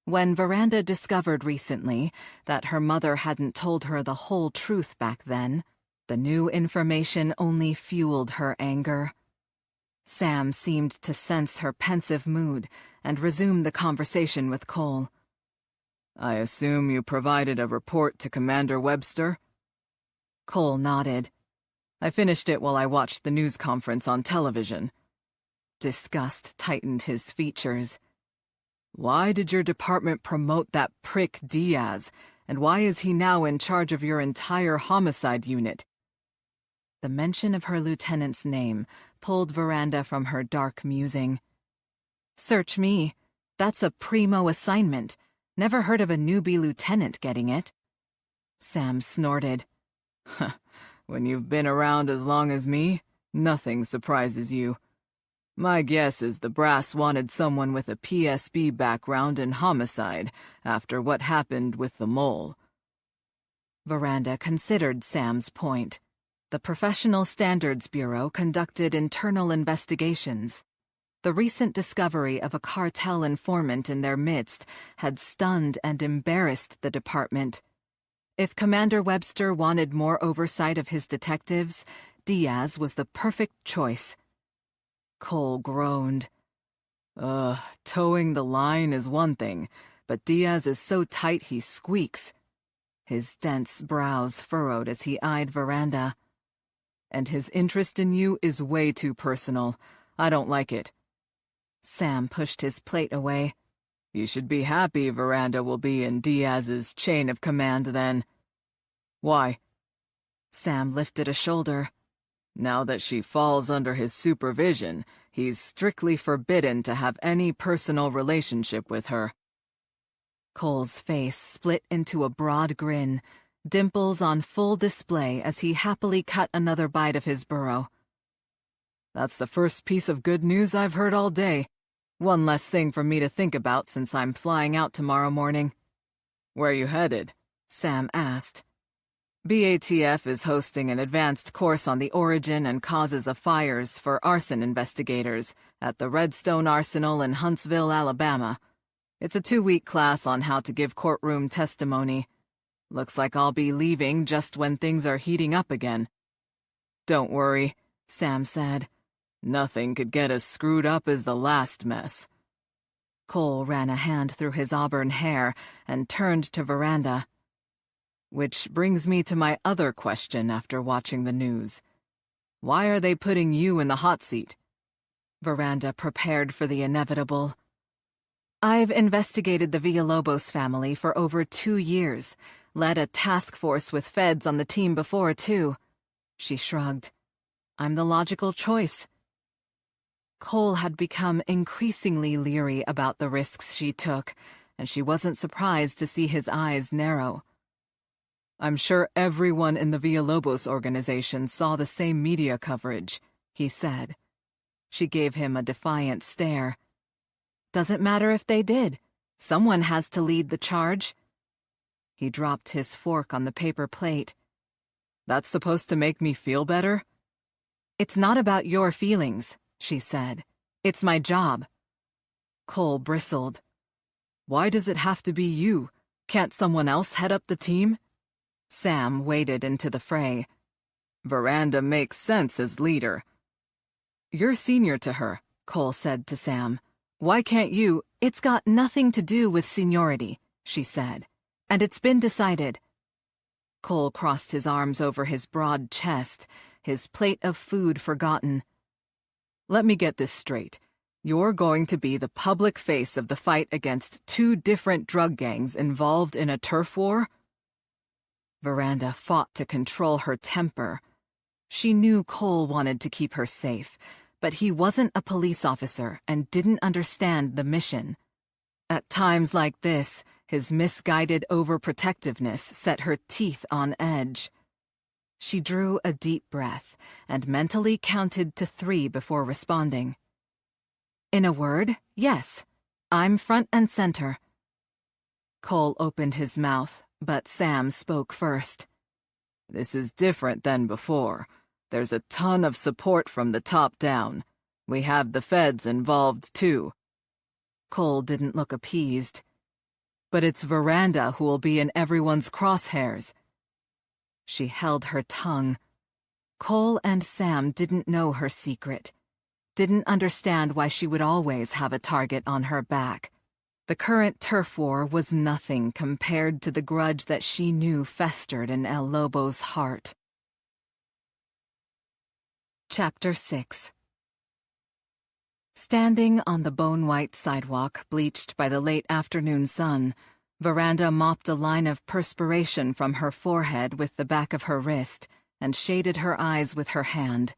When Veranda discovered recently that her mother hadn't told her the whole truth back then, the new information only fueled her anger. Sam seemed to sense her pensive mood and resumed the conversation with Cole. I assume you provided a report to Commander Webster? Cole nodded. I finished it while I watched the news conference on television. Disgust tightened his features. Why did your department promote that prick Diaz, and why is he now in charge of your entire homicide unit? The mention of her lieutenant's name pulled Veranda from her dark musing. Search me. That's a primo assignment. Never heard of a newbie lieutenant getting it. Sam snorted. When you've been around as long as me, nothing surprises you. My guess is the brass wanted someone with a PSB background in homicide after what happened with the mole. Veranda considered Sam's point. The Professional Standards Bureau conducted internal investigations. The recent discovery of a cartel informant in their midst had stunned and embarrassed the department. If Commander Webster wanted more oversight of his detectives, Diaz was the perfect choice. Cole groaned. Towing the line is one thing, but Diaz is so tight he squeaks. His dense brows furrowed as he eyed Veranda. And his interest in you is way too personal. I don't like it. Sam pushed his plate away. You should be happy Veranda will be in Diaz's chain of command then. Why? Sam lifted a shoulder. Now that she falls under his supervision, he's strictly forbidden to have any personal relationship with her. Cole's face split into a broad grin, dimples on full display as he happily cut another bite of his burro. That's the first piece of good news I've heard all day. One less thing for me to think about since I'm flying out tomorrow morning. Where are you headed? Sam asked. BATF is hosting an advanced course on the origin and causes of fires for arson investigators at the Redstone Arsenal in Huntsville, Alabama. It's a 2-week class on how to give courtroom testimony. Looks like I'll be leaving just when things are heating up again. Don't worry, Sam said. Nothing could get as screwed up as the last mess. Cole ran a hand through his auburn hair and turned to Veranda. Which brings me to my other question after watching the news. Why are they putting you in the hot seat? Veranda prepared for the inevitable. I've investigated the Villalobos family for over 2 years, led a task force with feds on the team before, too. She shrugged. I'm the logical choice. Cole had become increasingly leery about the risks she took, and she wasn't surprised to see his eyes narrow. I'm sure everyone in the Villalobos organization saw the same media coverage, he said. She gave him a defiant stare. Doesn't matter if they did. Someone has to lead the charge. He dropped his fork on the paper plate. That's supposed to make me feel better? It's not about your feelings, she said. It's my job. Cole bristled. Why does it have to be you? Can't someone else head up the team? Sam waded into the fray. Veranda makes sense as leader. You're senior to her, Cole said to Sam. Why can't you? It's got nothing to do with seniority, she said. And it's been decided. Cole crossed his arms over his broad chest, his plate of food forgotten. Let me get this straight. You're going to be the public face of the fight against 2 different drug gangs involved in a turf war? Veranda fought to control her temper. She knew Cole wanted to keep her safe, but he wasn't a police officer and didn't understand the mission. At times like this, his misguided overprotectiveness set her teeth on edge. She drew a deep breath and mentally counted to 3 before responding. In a word, yes, I'm front and center. Cole opened his mouth, but Sam spoke first. This is different than before. There's a ton of support from the top down. We have the feds involved, too. Cole didn't look appeased. But it's Veranda who will be in everyone's crosshairs. She held her tongue. Cole and Sam didn't know her secret, didn't understand why she would always have a target on her back. The current turf war was nothing compared to the grudge that she knew festered in El Lobo's heart. Chapter 6. Standing on the bone-white sidewalk bleached by the late afternoon sun, Veranda mopped a line of perspiration from her forehead with the back of her wrist and shaded her eyes with her hand.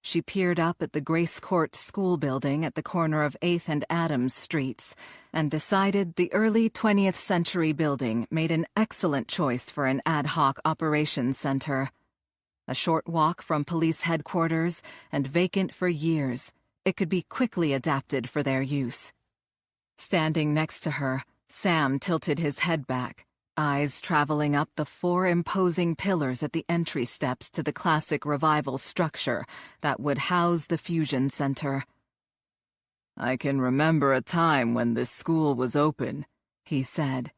She peered up at the Grace Court school building at the corner of 8th and Adams Streets and decided the early 20th century building made an excellent choice for an ad hoc operations center. A short walk from police headquarters and vacant for years, it could be quickly adapted for their use. Standing next to her, Sam tilted his head back, eyes traveling up the 4 imposing pillars at the entry steps to the classic revival structure that would house the Fusion Center. I can remember a time when this school was open, he said.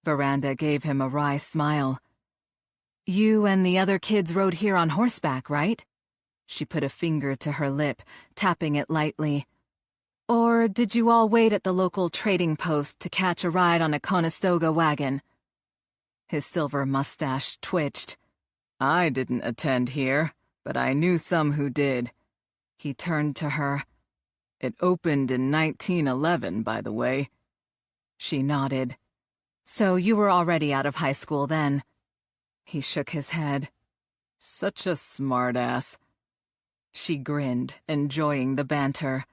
Veranda gave him a wry smile. You and the other kids rode here on horseback, right? She put a finger to her lip, tapping it lightly. Or did you all wait at the local trading post to catch a ride on a Conestoga wagon? His silver mustache twitched. I didn't attend here, but I knew some who did. He turned to her. It opened in 1911, by the way. She nodded. So you were already out of high school then. He shook his head. Such a smartass. She grinned, enjoying the banter.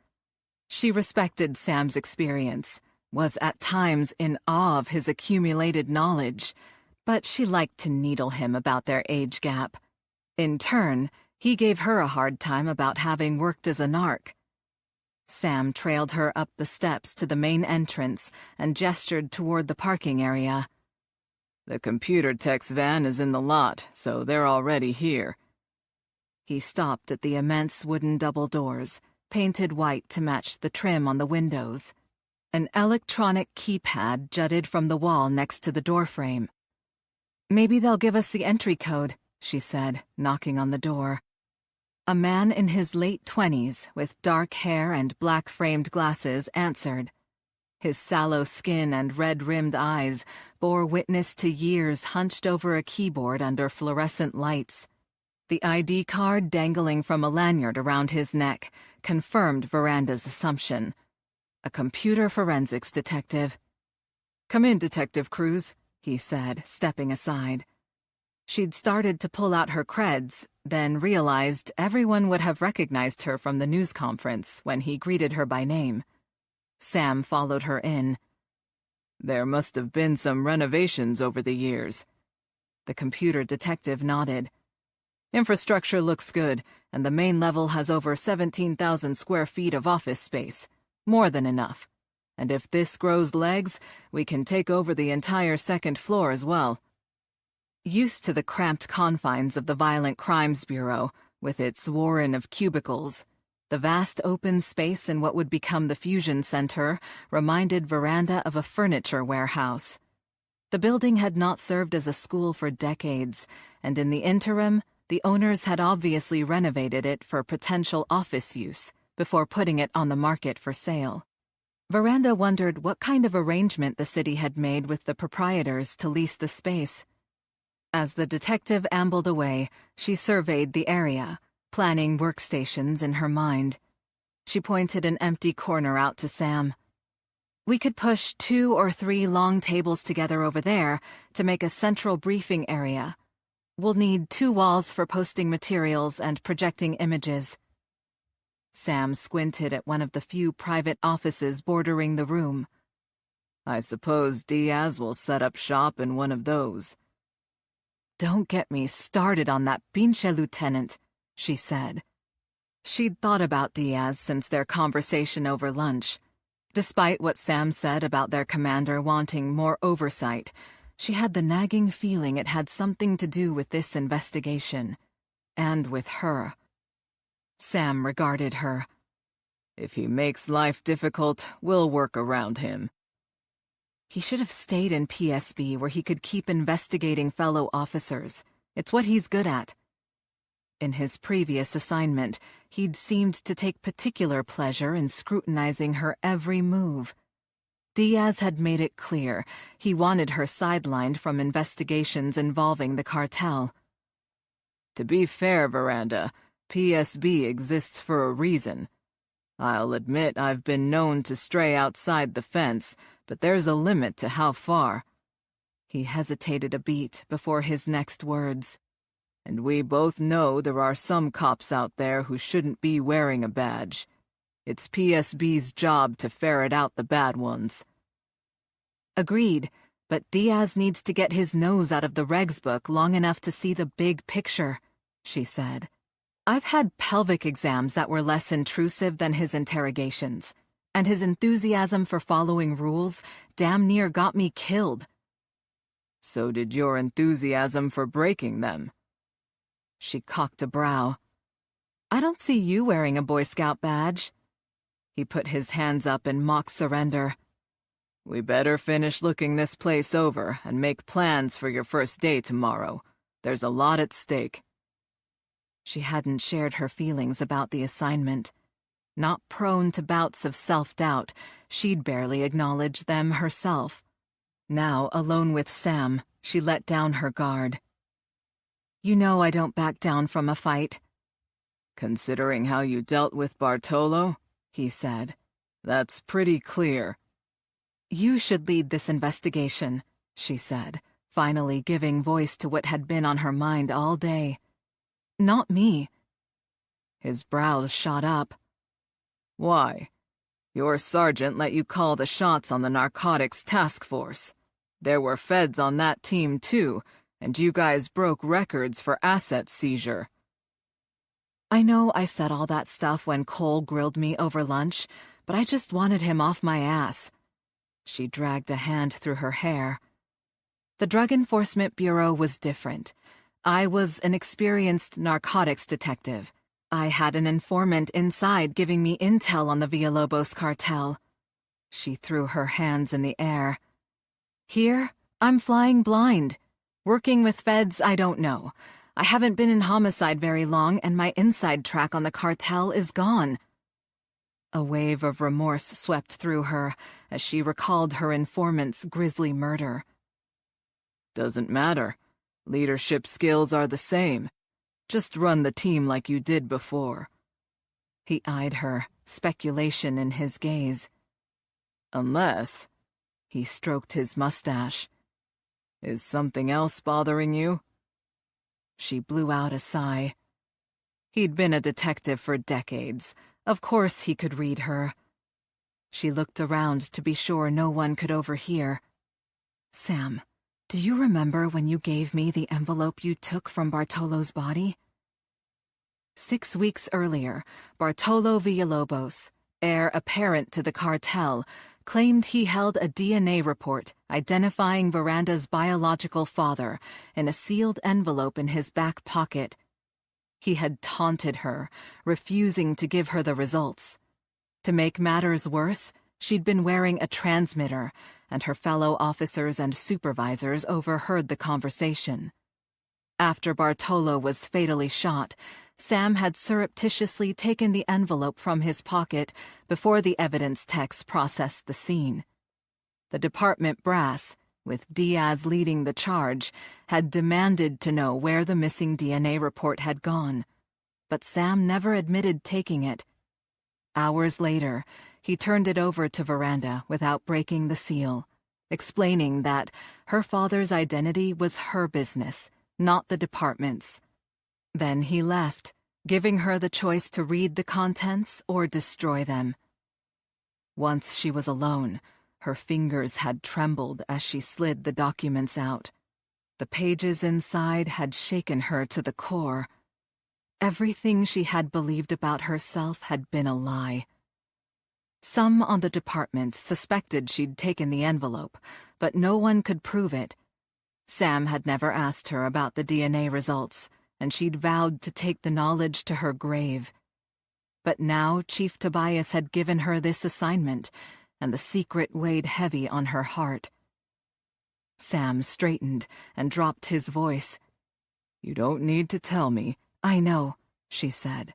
She respected Sam's experience, was at times in awe of his accumulated knowledge, but she liked to needle him about their age gap. In turn, he gave her a hard time about having worked as a narc. Sam trailed her up the steps to the main entrance and gestured toward the parking area. The computer tech's van is in the lot, so they're already here. He stopped at the immense wooden double doors, painted white to match the trim on the windows. An electronic keypad jutted from the wall next to the doorframe. "Maybe they'll give us the entry code," she said, knocking on the door. A man in his late 20s, with dark hair and black-framed glasses, answered. His sallow skin and red-rimmed eyes bore witness to years hunched over a keyboard under fluorescent lights. The ID card dangling from a lanyard around his neck confirmed Veranda's assumption. A computer forensics detective. "Come in, Detective Cruz," he said, stepping aside. She'd started to pull out her creds, then realized everyone would have recognized her from the news conference when he greeted her by name. Sam followed her in. "There must have been some renovations over the years." The computer detective nodded. "Infrastructure looks good, and the main level has over 17,000 square feet of office space. More than enough. And if this grows legs, we can take over the entire second floor as well." Used to the cramped confines of the Violent Crimes Bureau, with its warren of cubicles, the vast open space in what would become the Fusion Center reminded Veranda of a furniture warehouse. The building had not served as a school for decades, and in the interim, the owners had obviously renovated it for potential office use before putting it on the market for sale. Veranda wondered what kind of arrangement the city had made with the proprietors to lease the space. As the detective ambled away, she surveyed the area, planning workstations in her mind. She pointed an empty corner out to Sam. "We could push 2 or 3 long tables together over there to make a central briefing area. We'll need 2 walls for posting materials and projecting images." Sam squinted at one of the few private offices bordering the room. "I suppose Diaz will set up shop in one of those." "Don't get me started on that pinche lieutenant," she said. She'd thought about Diaz since their conversation over lunch. Despite what Sam said about their commander wanting more oversight, she had the nagging feeling it had something to do with this investigation. And with her. Sam regarded her. "If he makes life difficult, we'll work around him." He should have stayed in PSB where he could keep investigating fellow officers. It's what he's good at. In his previous assignment, he'd seemed to take particular pleasure in scrutinizing her every move. Diaz had made it clear he wanted her sidelined from investigations involving the cartel. "To be fair, Veranda, PSB exists for a reason. I'll admit I've been known to stray outside the fence, but there's a limit to how far." He hesitated a beat before his next words. "And we both know there are some cops out there who shouldn't be wearing a badge. It's PSB's job to ferret out the bad ones." Agreed, but Diaz needs to get his nose out of the regs book long enough to see the big picture, she said. "I've had pelvic exams that were less intrusive than his interrogations, and his enthusiasm for following rules damn near got me killed." "So did your enthusiasm for breaking them." She cocked a brow. "I don't see you wearing a Boy Scout badge." He put his hands up in mock surrender. "We better finish looking this place over and make plans for your first day tomorrow. There's a lot at stake." She hadn't shared her feelings about the assignment. Not prone to bouts of self-doubt, she'd barely acknowledged them herself. Now, alone with Sam, she let down her guard. "You know I don't back down from a fight." "Considering how you dealt with Bartolo," he said, "that's pretty clear." "You should lead this investigation," she said, finally giving voice to what had been on her mind all day. "Not me." His brows shot up. "Why? Your sergeant let you call the shots on the narcotics task force. There were feds on that team too, and you guys broke records for asset seizure." "I know I said all that stuff when Cole grilled me over lunch, but I just wanted him off my ass." She dragged a hand through her hair. "The Drug Enforcement Bureau was different. I was an experienced narcotics detective. I had an informant inside giving me intel on the Villalobos cartel. She threw her hands in the air. Here, I'm flying blind. Working with feds, I don't know. I haven't been in homicide very long, and my inside track on the cartel is gone. A wave of remorse swept through her as she recalled her informant's grisly murder. Doesn't matter. Leadership skills are the same. Just run the team like you did before. He eyed her, speculation in his gaze. Unless... He stroked his mustache. Is something else bothering you? She blew out a sigh. He'd been a detective for decades. Of course he could read her. She looked around to be sure no one could overhear. Sam, do you remember when you gave me the envelope you took from Bartolo's body? 6 weeks earlier, Bartolo Villalobos, heir apparent to the cartel, claimed he held a DNA report identifying Veranda's biological father in a sealed envelope in his back pocket. He had taunted her, refusing to give her the results. To make matters worse, she'd been wearing a transmitter, and her fellow officers and supervisors overheard the conversation. After Bartolo was fatally shot, Sam had surreptitiously taken the envelope from his pocket before the evidence techs processed the scene. The department brass, with Diaz leading the charge, had demanded to know where the missing DNA report had gone, but Sam never admitted taking it. Hours later, he turned it over to Veranda without breaking the seal, explaining that her father's identity was her business, not the department's. Then he left, giving her the choice to read the contents or destroy them. Once she was alone, her fingers had trembled as she slid the documents out. The pages inside had shaken her to the core. Everything she had believed about herself had been a lie. Some on the department suspected she'd taken the envelope, but no one could prove it. Sam had never asked her about the DNA results, and she'd vowed to take the knowledge to her grave. But now Chief Tobias had given her this assignment, and the secret weighed heavy on her heart. Sam straightened and dropped his voice. You don't need to tell me. I know, she said.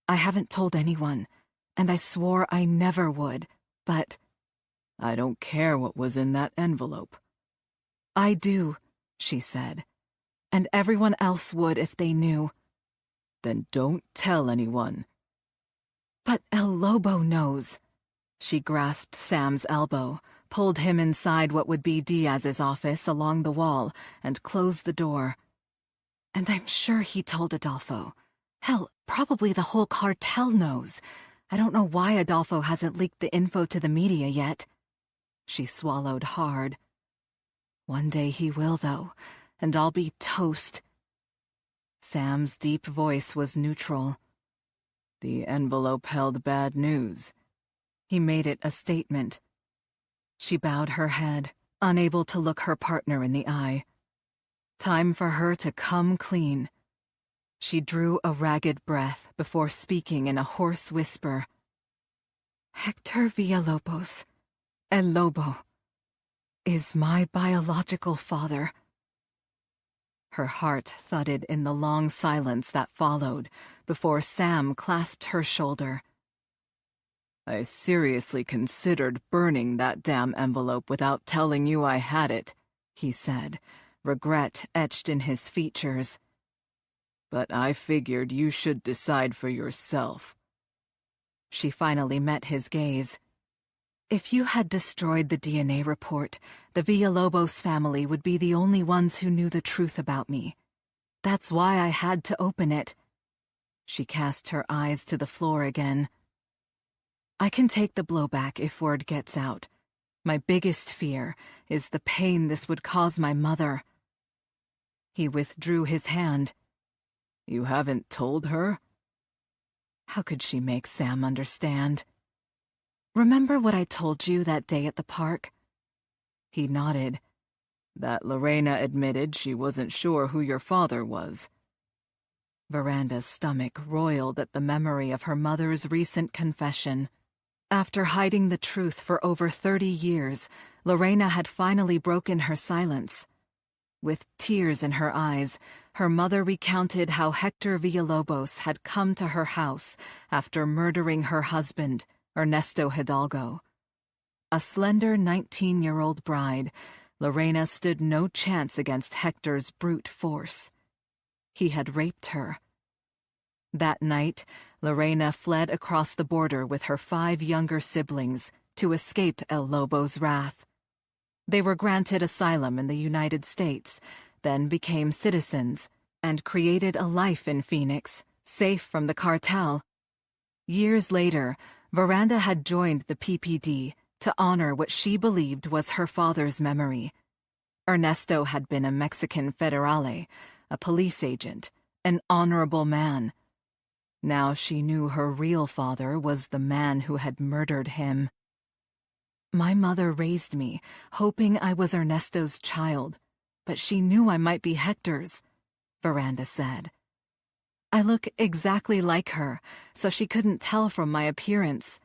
I haven't told anyone, and I swore I never would, but... I don't care what was in that envelope. I do, she said. And everyone else would if they knew. Then don't tell anyone. But El Lobo knows. She grasped Sam's elbow, pulled him inside what would be Diaz's office along the wall, and closed the door. And I'm sure he told Adolfo. Hell, probably the whole cartel knows. I don't know why Adolfo hasn't leaked the info to the media yet. She swallowed hard. One day he will, though, and I'll be toast. Sam's deep voice was neutral. The envelope held bad news. He made it a statement. She bowed her head, unable to look her partner in the eye. Time for her to come clean. She drew a ragged breath before speaking in a hoarse whisper. Hector Villalobos, El Lobo, is my biological father. Her heart thudded in the long silence that followed before Sam clasped her shoulder. I seriously considered burning that damn envelope without telling you I had it, he said, regret etched in his features. But I figured you should decide for yourself. She finally met his gaze. If you had destroyed the DNA report, the Villalobos family would be the only ones who knew the truth about me. That's why I had to open it. She cast her eyes to the floor again. I can take the blowback if word gets out. My biggest fear is the pain this would cause my mother. He withdrew his hand. You haven't told her? How could she make Sam understand? Remember what I told you that day at the park? He nodded. That Lorena admitted she wasn't sure who your father was. Veranda's stomach roiled at the memory of her mother's recent confession. After hiding the truth for over 30 years, Lorena had finally broken her silence. With tears in her eyes, her mother recounted how Hector Villalobos had come to her house after murdering her husband, Ernesto Hidalgo. A slender 19-year-old bride, Lorena stood no chance against Hector's brute force. He had raped her. That night, Lorena fled across the border with her 5 younger siblings to escape El Lobo's wrath. They were granted asylum in the United States, then became citizens, and created a life in Phoenix, safe from the cartel. Years later, Veranda had joined the PPD to honor what she believed was her father's memory. Ernesto had been a Mexican federale, a police agent, an honorable man. Now she knew her real father was the man who had murdered him. My mother raised me, hoping I was Ernesto's child, but she knew I might be Hector's, Veranda said. I look exactly like her, so she couldn't tell from my appearance.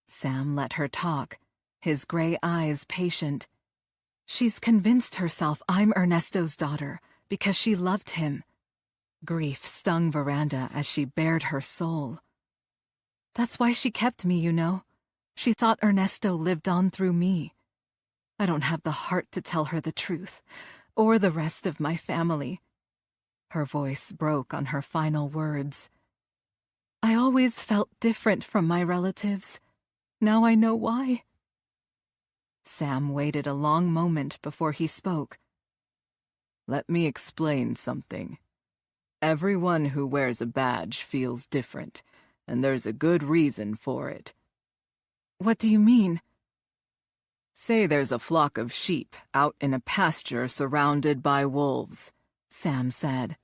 Sam let her talk, his gray eyes patient. She's convinced herself I'm Ernesto's daughter because she loved him. Grief stung Veranda as she bared her soul. That's why she kept me, you know. She thought Ernesto lived on through me. I don't have the heart to tell her the truth, or the rest of my family. Her voice broke on her final words. I always felt different from my relatives. Now I know why. Sam waited a long moment before he spoke. Let me explain something. Everyone who wears a badge feels different, and there's a good reason for it. What do you mean? Say there's a flock of sheep out in a pasture surrounded by wolves, Sam said.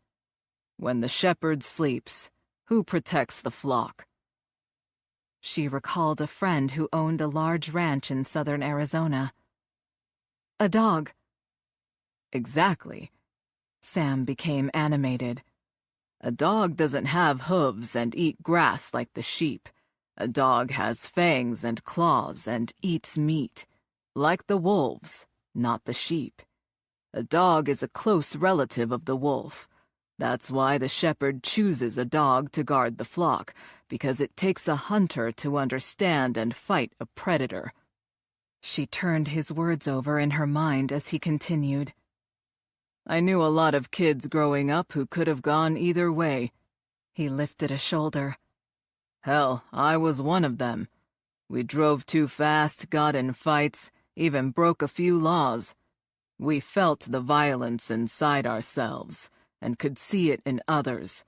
When the shepherd sleeps, who protects the flock? She recalled a friend who owned a large ranch in southern Arizona. A dog. Exactly. Sam became animated. A dog doesn't have hooves and eat grass like the sheep. A dog has fangs and claws and eats meat, like the wolves, not the sheep. A dog is a close relative of the wolf. That's why the shepherd chooses a dog to guard the flock, because it takes a hunter to understand and fight a predator. She turned his words over in her mind as he continued. I knew a lot of kids growing up who could have gone either way. He lifted a shoulder. Hell, I was one of them. We drove too fast, got in fights, even broke a few laws. We felt the violence inside ourselves, and could see it in others.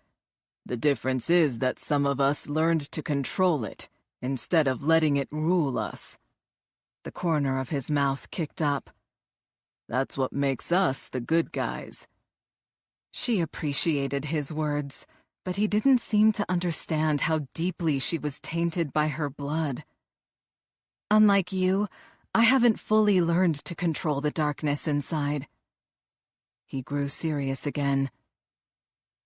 The difference is that some of us learned to control it, instead of letting it rule us. The corner of his mouth kicked up. That's what makes us the good guys. She appreciated his words, but he didn't seem to understand how deeply she was tainted by her blood. Unlike you, I haven't fully learned to control the darkness inside. He grew serious again.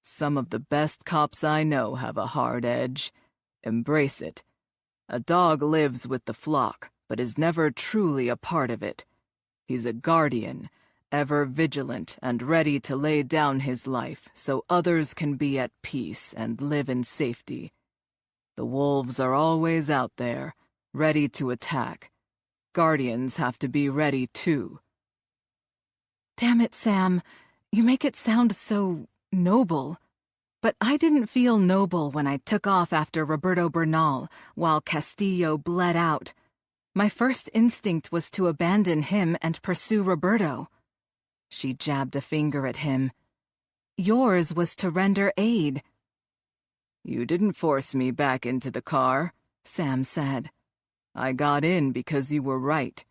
Some of the best cops I know have a hard edge. Embrace it. A dog lives with the flock, but is never truly a part of it. He's a guardian, ever vigilant and ready to lay down his life so others can be at peace and live in safety. The wolves are always out there, ready to attack. Guardians have to be ready too. Damn it, Sam. You make it sound so noble. But I didn't feel noble when I took off after Roberto Bernal while Castillo bled out. My first instinct was to abandon him and pursue Roberto. She jabbed a finger at him. Yours was to render aid. You didn't force me back into the car, Sam said. I got in because you were right.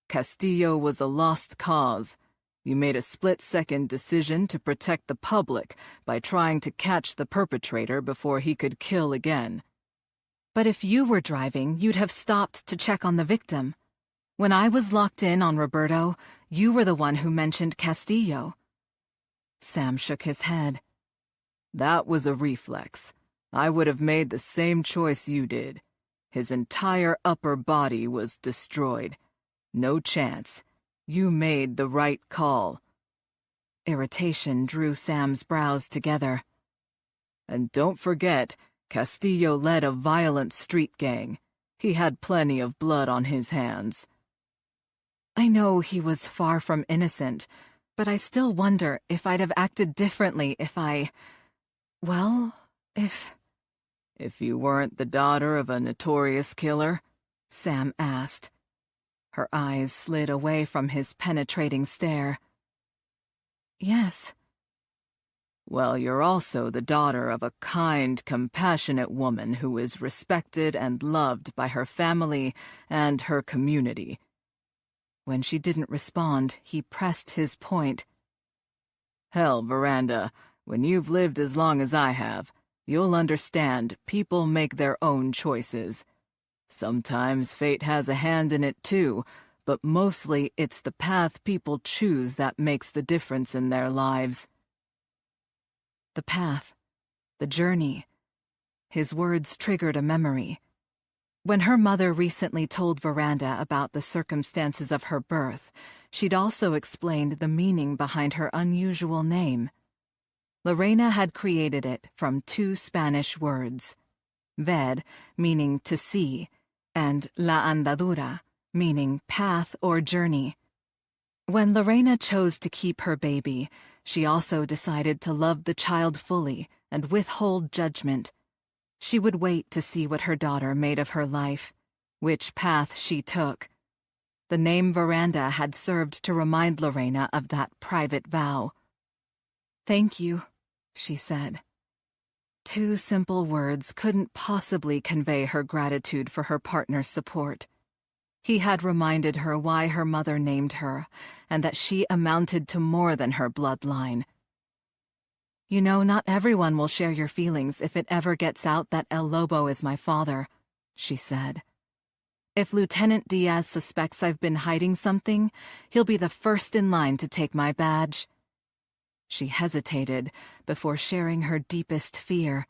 Castillo was a lost cause. You made a split-second decision to protect the public by trying to catch the perpetrator before he could kill again. But if you were driving, you'd have stopped to check on the victim. When I was locked in on Roberto, you were the one who mentioned Castillo. Sam shook his head. That was a reflex. I would have made the same choice you did. His entire upper body was destroyed. No chance. You made the right call. Irritation drew Sam's brows together. And don't forget, Castillo led a violent street gang. He had plenty of blood on his hands. I know he was far from innocent, but I still wonder if I'd have acted differently if If you weren't the daughter of a notorious killer? Sam asked. Her eyes slid away from his penetrating stare. Yes. Well, you're also the daughter of a kind, compassionate woman who is respected and loved by her family and her community. When she didn't respond, he pressed his point. Hell, Veranda, when you've lived as long as I have, you'll understand people make their own choices. Sometimes fate has a hand in it too, but mostly it's the path people choose that makes the difference in their lives. The path. The journey. His words triggered a memory. When her mother recently told Veranda about the circumstances of her birth, she'd also explained the meaning behind her unusual name. Lorena had created it from two Spanish words, ver, meaning to see, and la andadura, meaning path or journey. When Lorena chose to keep her baby, she also decided to love the child fully and withhold judgment. She would wait to see what her daughter made of her life, which path she took. The name Veranda had served to remind Lorena of that private vow. "Thank you," she said. Two simple words couldn't possibly convey her gratitude for her partner's support. He had reminded her why her mother named her, and that she amounted to more than her bloodline. "You know, not everyone will share your feelings if it ever gets out that El Lobo is my father," she said. "If Lieutenant Diaz suspects I've been hiding something, he'll be the first in line to take my badge." She hesitated before sharing her deepest fear.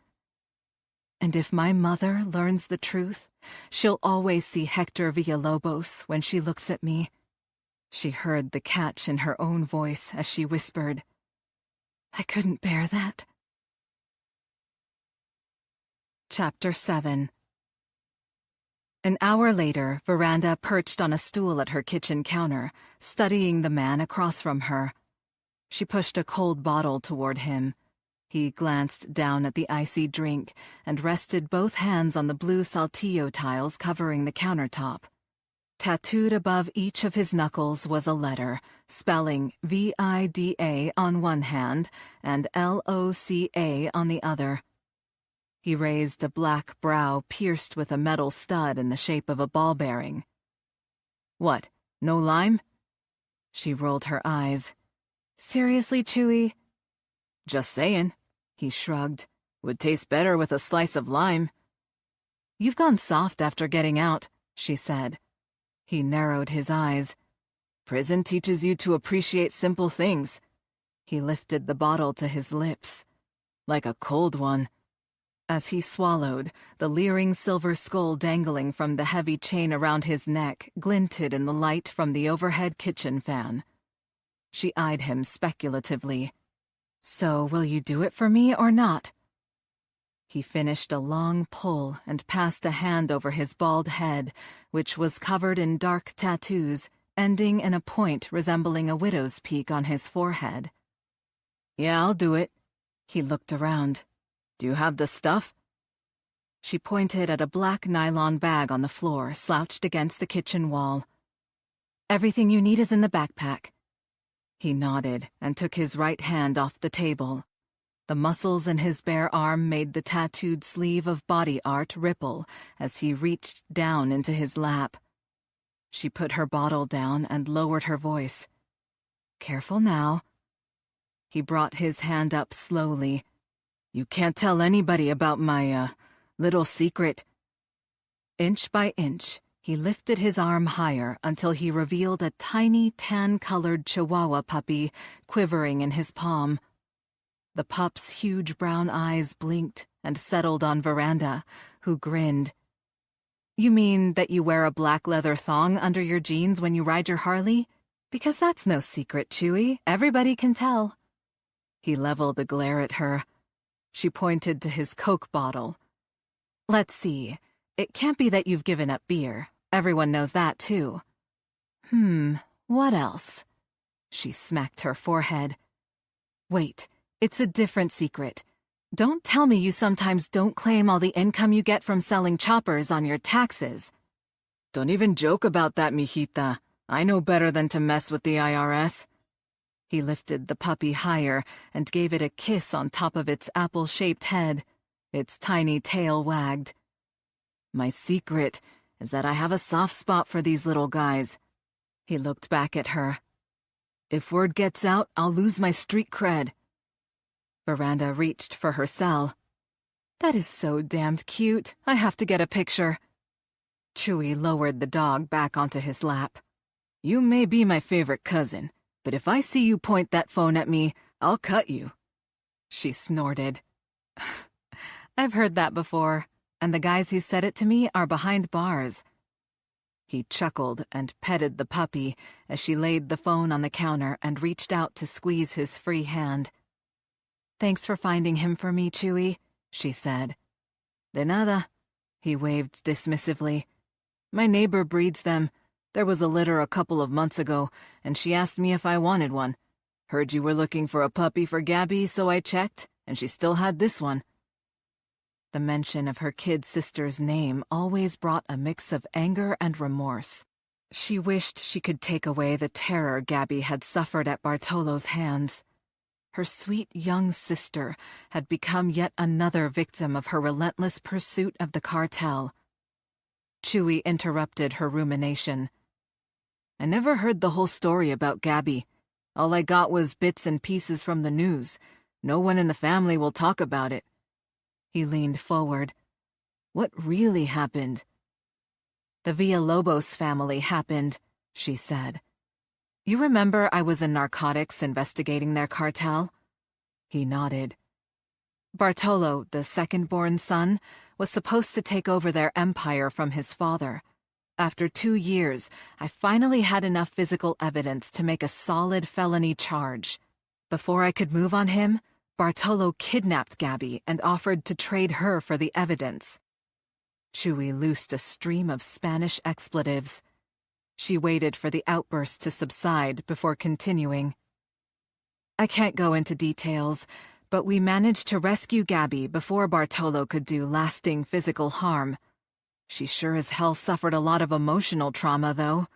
"And if my mother learns the truth, she'll always see Hector Villalobos when she looks at me." She heard the catch in her own voice as she whispered, "I couldn't bear that." Chapter 7. An hour later, Veranda perched on a stool at her kitchen counter, studying the man across from her. She pushed a cold bottle toward him. He glanced down at the icy drink and rested both hands on the blue saltillo tiles covering the countertop. Tattooed above each of his knuckles was a letter, spelling VIDA on one hand and LOCA on the other. He raised a black brow pierced with a metal stud in the shape of a ball bearing. "What, no lime?" She rolled her eyes. "Seriously, Chewy?" "Just saying," he shrugged. "Would taste better with a slice of lime." "You've gone soft after getting out," she said. He narrowed his eyes. "Prison teaches you to appreciate simple things." He lifted the bottle to his lips. "Like a cold one." As he swallowed, the leering silver skull dangling from the heavy chain around his neck glinted in the light from the overhead kitchen fan. She eyed him speculatively. "So will you do it for me or not?" He finished a long pull and passed a hand over his bald head, which was covered in dark tattoos, ending in a point resembling a widow's peak on his forehead. "Yeah, I'll do it." He looked around. "Do you have the stuff?" She pointed at a black nylon bag on the floor, slouched against the kitchen wall. "Everything you need is in the backpack." He nodded and took his right hand off the table. The muscles in his bare arm made the tattooed sleeve of body art ripple as he reached down into his lap. She put her bottle down and lowered her voice. "Careful now." He brought his hand up slowly. "You can't tell anybody about my, little secret." Inch by inch, he lifted his arm higher until he revealed a tiny tan-colored Chihuahua puppy quivering in his palm. The pup's huge brown eyes blinked and settled on Veranda, who grinned. You mean that you wear a black leather thong under your jeans when you ride your Harley? Because that's no secret, Chewie. Everybody can tell. He leveled a glare at her. She pointed to his Coke bottle. Let's see. It can't be that you've given up beer. Everyone knows that, too. What else? She smacked her forehead. Wait, it's a different secret. Don't tell me you sometimes don't claim all the income you get from selling choppers on your taxes. Don't even joke about that, mijita. I know better than to mess with the IRS. He lifted the puppy higher and gave it a kiss on top of its apple-shaped head. Its tiny tail wagged. My secret is that I have a soft spot for these little guys. He looked back at her. If word gets out, I'll lose my street cred. Veranda reached for her cell. That is so damned cute. I have to get a picture. Chewie lowered the dog back onto his lap. You may be my favorite cousin, but if I see you point that phone at me, I'll cut you. She snorted. I've heard that before, and the guys who said it to me are behind bars. He chuckled and petted the puppy as she laid the phone on the counter and reached out to squeeze his free hand. Thanks for finding him for me, Chewie, she said. De nada, he waved dismissively. My neighbor breeds them. There was a litter a couple of months ago, and she asked me if I wanted one. Heard you were looking for a puppy for Gabby, so I checked, and she still had this one. The mention of her kid sister's name always brought a mix of anger and remorse. She wished she could take away the terror Gabby had suffered at Bartolo's hands. Her sweet young sister had become yet another victim of her relentless pursuit of the cartel. Chewie interrupted her rumination. I never heard the whole story about Gabby. All I got was bits and pieces from the news. No one in the family will talk about it. He leaned forward. What really happened? The Villalobos family happened, she said. You remember I was in narcotics investigating their cartel? He nodded. Bartolo, the second-born son, was supposed to take over their empire from his father. After 2 years, I finally had enough physical evidence to make a solid felony charge. Before I could move on him, Bartolo kidnapped Gabby and offered to trade her for the evidence. Chewie loosed a stream of Spanish expletives. She waited for the outburst to subside before continuing. I can't go into details, but we managed to rescue Gabby before Bartolo could do lasting physical harm. She sure as hell suffered a lot of emotional trauma, though.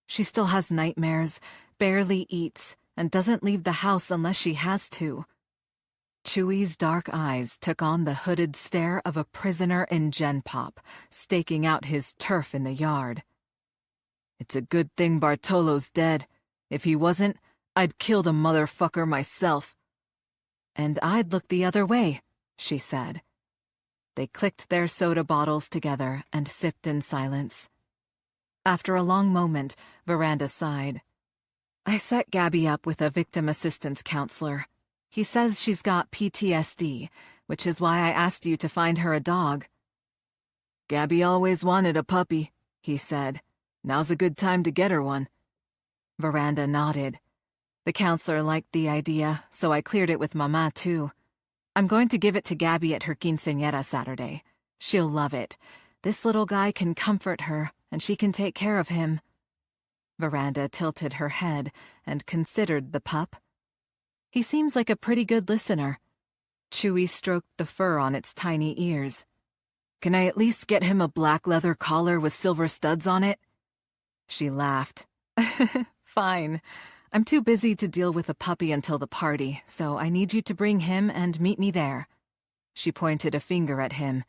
She still has nightmares, barely eats, and doesn't leave the house unless she has to. Chewie's dark eyes took on the hooded stare of a prisoner in Gen Pop, staking out his turf in the yard. It's a good thing Bartolo's dead. If he wasn't, I'd kill the motherfucker myself. And I'd look the other way, she said. They clicked their soda bottles together and sipped in silence. After a long moment, Veranda sighed. I set Gabby up with a victim assistance counselor. He says she's got PTSD, which is why I asked you to find her a dog. Gabby always wanted a puppy, he said. Now's a good time to get her one. Veranda nodded. The counselor liked the idea, so I cleared it with Mama, too. I'm going to give it to Gabby at her quinceañera Saturday. She'll love it. This little guy can comfort her, and she can take care of him. Veranda tilted her head and considered the pup. He seems like a pretty good listener. Chewie stroked the fur on its tiny ears. Can I at least get him a black leather collar with silver studs on it? She laughed. Fine. I'm too busy to deal with a puppy until the party, so I need you to bring him and meet me there. She pointed a finger at him.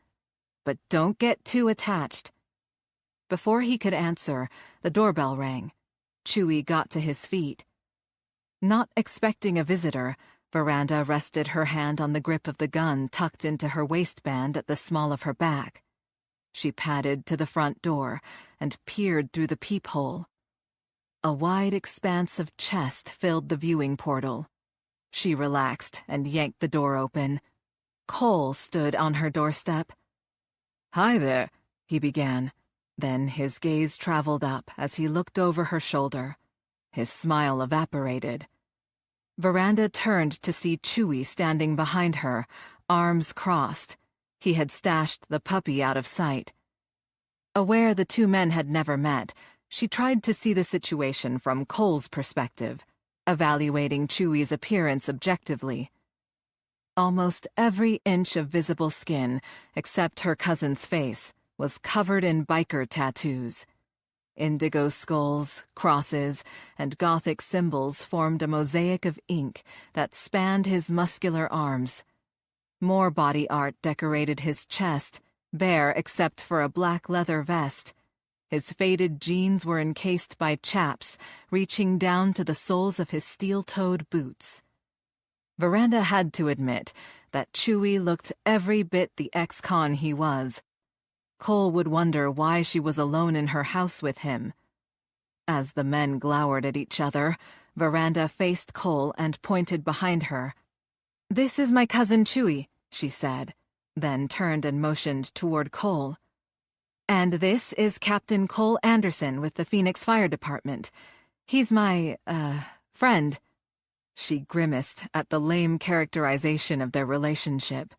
But don't get too attached. Before he could answer, the doorbell rang. Chewie got to his feet. Not expecting a visitor, Veranda rested her hand on the grip of the gun tucked into her waistband at the small of her back. She padded to the front door and peered through the peephole. A wide expanse of chest filled the viewing portal. She relaxed and yanked the door open. Cole stood on her doorstep. Hi there, he began. Then his gaze traveled up as he looked over her shoulder. His smile evaporated. Veranda turned to see Chewie standing behind her, arms crossed. He had stashed the puppy out of sight. Aware the two men had never met, she tried to see the situation from Cole's perspective, evaluating Chewie's appearance objectively. Almost every inch of visible skin, except her cousin's face, was covered in biker tattoos. Indigo skulls, crosses, and Gothic symbols formed a mosaic of ink that spanned his muscular arms. More body art decorated his chest, bare except for a black leather vest. His faded jeans were encased by chaps reaching down to the soles of his steel-toed boots. Veranda had to admit that Chewie looked every bit the ex-con he was. Cole would wonder why she was alone in her house with him. As the men glowered at each other, Veranda faced Cole and pointed behind her. "This is my cousin Chewie," she said, then turned and motioned toward Cole. "And this is Captain Cole Anderson with the Phoenix Fire Department. He's my, friend." She grimaced at the lame characterization of their relationship.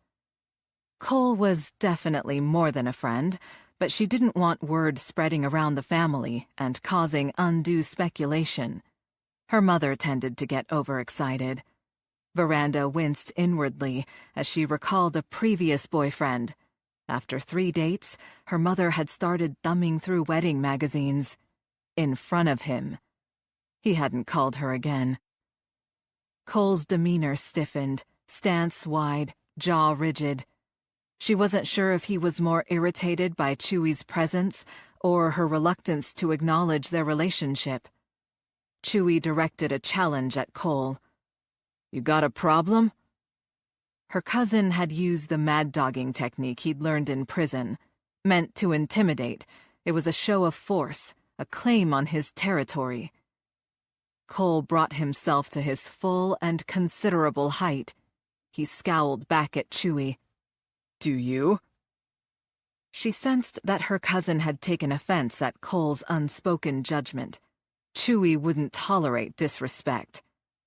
Cole was definitely more than a friend, but she didn't want word spreading around the family and causing undue speculation. Her mother tended to get overexcited. Veranda winced inwardly as she recalled a previous boyfriend. After 3 dates, her mother had started thumbing through wedding magazines. In front of him. He hadn't called her again. Cole's demeanor stiffened, stance wide, jaw rigid. She wasn't sure if he was more irritated by Chewie's presence or her reluctance to acknowledge their relationship. Chewie directed a challenge at Cole. "You got a problem?" Her cousin had used the mad-dogging technique he'd learned in prison. Meant to intimidate, it was a show of force, a claim on his territory. Cole brought himself to his full and considerable height. He scowled back at Chewie. "Do you?" She sensed that her cousin had taken offense at Cole's unspoken judgment. Chewie wouldn't tolerate disrespect.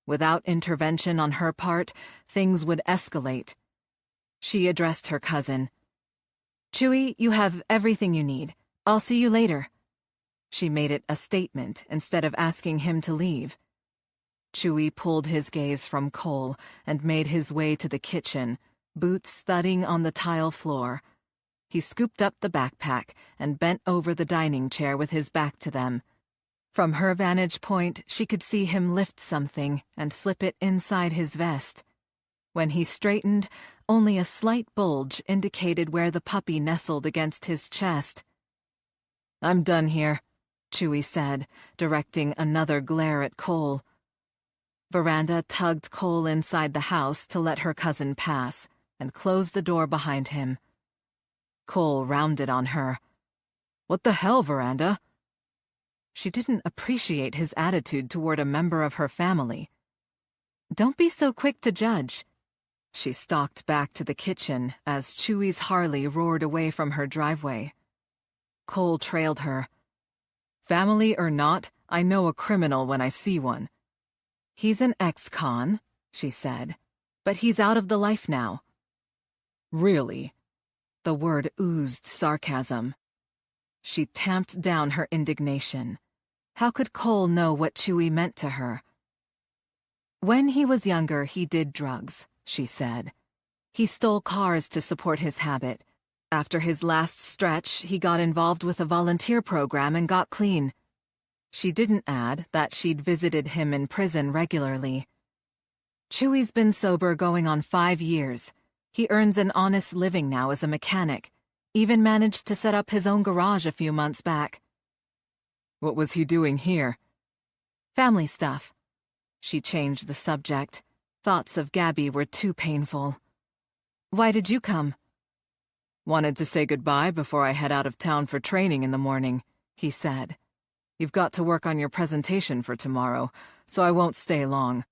Without intervention on her part, things would escalate. She addressed her cousin. "Chewie, you have everything you need. I'll see you later." She made it a statement instead of asking him to leave. Chewie pulled his gaze from Cole and made his way to the kitchen, boots thudding on the tile floor. He scooped up the backpack and bent over the dining chair with his back to them. From her vantage point, she could see him lift something and slip it inside his vest. When he straightened, only a slight bulge indicated where the puppy nestled against his chest. "I'm done here," Chewie said, directing another glare at Cole. Veranda tugged Cole inside the house to let her cousin pass and closed the door behind him. Cole rounded on her. "What the hell, Veranda?" She didn't appreciate his attitude toward a member of her family. "Don't be so quick to judge." She stalked back to the kitchen as Chewie's Harley roared away from her driveway. Cole trailed her. "Family or not, I know a criminal when I see one." "He's an ex-con," she said, "but he's out of the life now." "Really?" The word oozed sarcasm. She tamped down her indignation. How could Cole know what Chewie meant to her? "When he was younger, he did drugs," she said. "He stole cars to support his habit. After his last stretch, he got involved with a volunteer program and got clean." She didn't add that she'd visited him in prison regularly. "Chewie's been sober going on 5 years. He earns an honest living now as a mechanic. Even managed to set up his own garage a few months back." "What was he doing here?" "Family stuff." She changed the subject. Thoughts of Gabby were too painful. "Why did you come?" "Wanted to say goodbye before I head out of town for training in the morning," he said. "You've got to work on your presentation for tomorrow, so I won't stay long."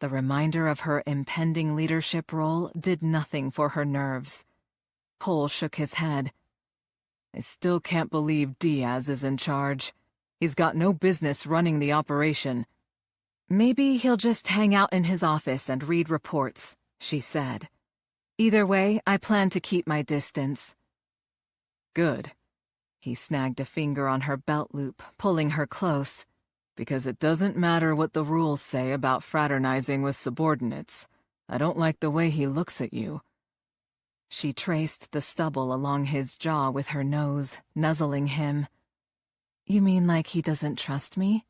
The reminder of her impending leadership role did nothing for her nerves. Cole shook his head. I still can't believe Diaz is in charge. He's got no business running the operation. Maybe he'll just hang out in his office and read reports, she said. Either way, I plan to keep my distance. Good. He snagged a finger on her belt loop, pulling her close. Because it doesn't matter what the rules say about fraternizing with subordinates. I don't like the way he looks at you. She traced the stubble along his jaw with her nose, nuzzling him. You mean like he doesn't trust me?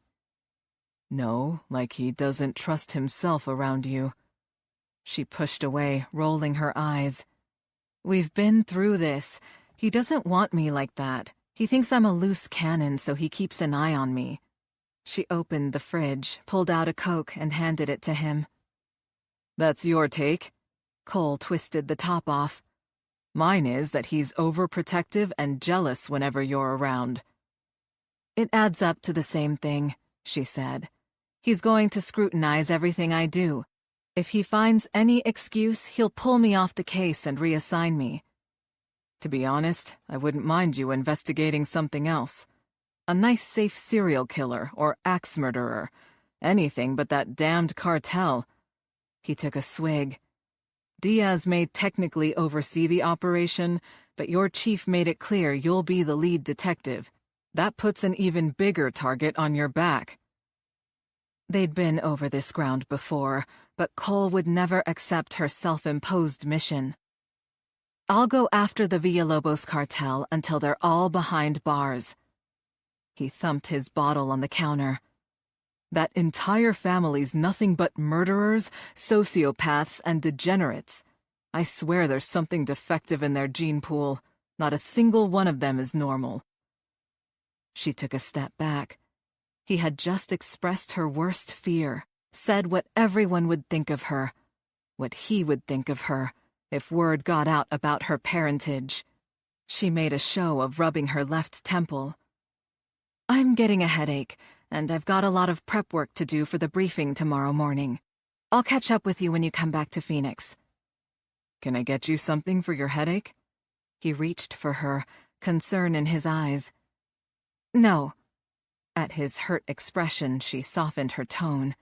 No, like he doesn't trust himself around you. She pushed away, rolling her eyes. We've been through this. He doesn't want me like that. He thinks I'm a loose cannon, so he keeps an eye on me. She opened the fridge, pulled out a Coke, and handed it to him. That's your take? Cole twisted the top off. Mine is that he's overprotective and jealous whenever you're around. It adds up to the same thing, she said. He's going to scrutinize everything I do. If he finds any excuse, he'll pull me off the case and reassign me. To be honest, I wouldn't mind you investigating something else. A nice safe serial killer or axe murderer. Anything but that damned cartel. He took a swig. Diaz may technically oversee the operation, but your chief made it clear you'll be the lead detective. That puts an even bigger target on your back. They'd been over this ground before, but Cole would never accept her self-imposed mission. I'll go after the Villalobos cartel until they're all behind bars. He thumped his bottle on the counter. That entire family's nothing but murderers, sociopaths, and degenerates. I swear there's something defective in their gene pool. Not a single one of them is normal. She took a step back. He had just expressed her worst fear, said what everyone would think of her, what he would think of her, if word got out about her parentage. She made a show of rubbing her left temple. I'm getting a headache, and I've got a lot of prep work to do for the briefing tomorrow morning. I'll catch up with you when you come back to Phoenix. Can I get you something for your headache? He reached for her, concern in his eyes. No. At his hurt expression, she softened her tone.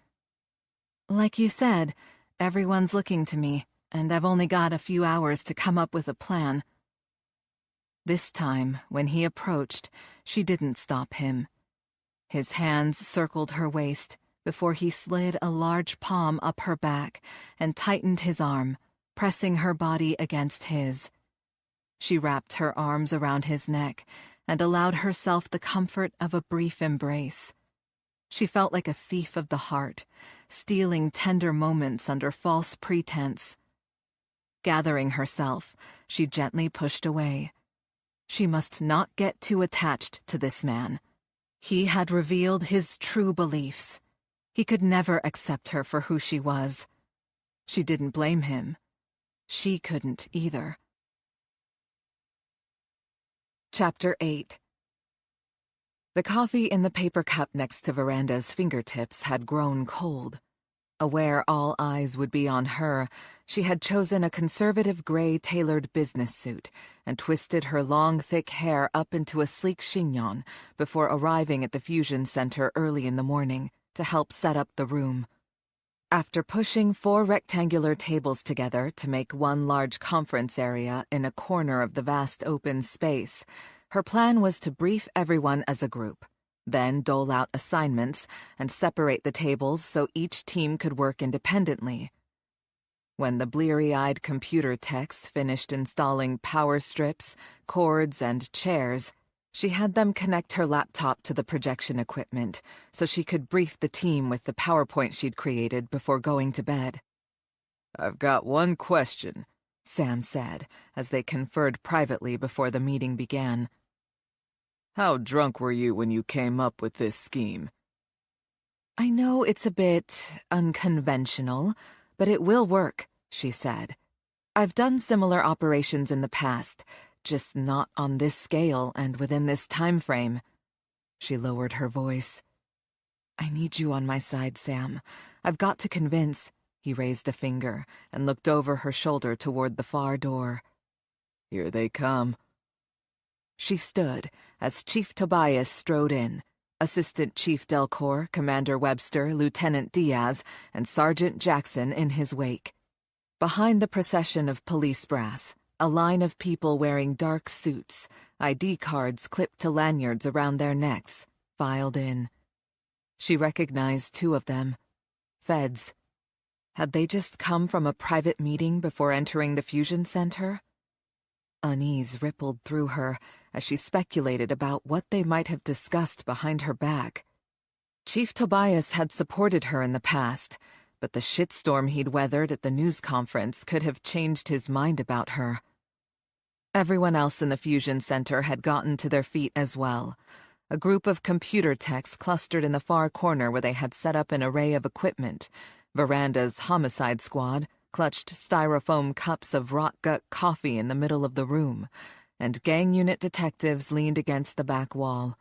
Like you said, everyone's looking to me, and I've only got a few hours to come up with a plan. This time, when he approached, she didn't stop him. His hands circled her waist before he slid a large palm up her back and tightened his arm, pressing her body against his. She wrapped her arms around his neck and allowed herself the comfort of a brief embrace. She felt like a thief of the heart, stealing tender moments under false pretense. Gathering herself, she gently pushed away. She must not get too attached to this man. He had revealed his true beliefs. He could never accept her for who she was. She didn't blame him. She couldn't either. Chapter 8. The coffee in the paper cup next to Veranda's fingertips had grown cold. Aware all eyes would be on her, she had chosen a conservative gray tailored business suit and twisted her long, thick hair up into a sleek chignon before arriving at the Fusion Center early in the morning to help set up the room. After pushing 4 rectangular tables together to make one large conference area in a corner of the vast open space, her plan was to brief everyone as a group, then dole out assignments and separate the tables so each team could work independently. When the bleary-eyed computer techs finished installing power strips, cords, and chairs, she had them connect her laptop to the projection equipment so she could brief the team with the PowerPoint she'd created before going to bed. "I've got one question," Sam said, as they conferred privately before the meeting began. "How drunk were you when you came up with this scheme?" "I know it's a bit unconventional, but it will work," she said. "I've done similar operations in the past, just not on this scale and within this time frame." She lowered her voice. "I need you on my side, Sam. I've got to convince." He raised a finger and looked over her shoulder toward the far door. "Here they come." She stood as Chief Tobias strode in, Assistant Chief Delcourt, Commander Webster, Lieutenant Diaz, and Sergeant Jackson in his wake. Behind the procession of police brass, a line of people wearing dark suits, ID cards clipped to lanyards around their necks, filed in. She recognized two of them. Feds. Had they just come from a private meeting before entering the fusion center? Unease rippled through her as she speculated about what they might have discussed behind her back. Chief Tobias had supported her in the past, but the shitstorm he'd weathered at the news conference could have changed his mind about her. Everyone else in the fusion center had gotten to their feet as well. A group of computer techs clustered in the far corner where they had set up an array of equipment. Veranda's homicide squad clutched styrofoam cups of rot-gut coffee in the middle of the room, and gang unit detectives leaned against the back wall.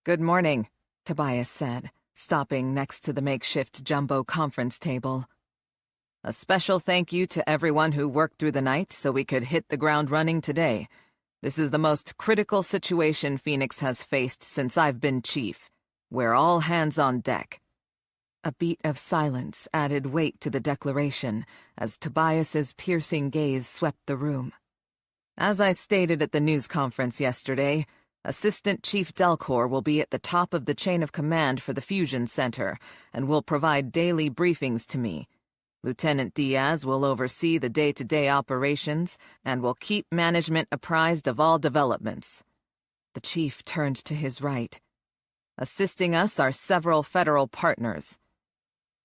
"Good morning," Tobias said, stopping next to the makeshift jumbo conference table. "A special thank you to everyone who worked through the night so we could hit the ground running today. This is the most critical situation Phoenix has faced since I've been chief. We're all hands on deck." A beat of silence added weight to the declaration as Tobias's piercing gaze swept the room. "As I stated at the news conference yesterday, Assistant Chief Delcourt will be at the top of the chain of command for the Fusion Center and will provide daily briefings to me. Lieutenant Diaz will oversee the day-to-day operations and will keep management apprised of all developments." The chief turned to his right. "Assisting us are several federal partners."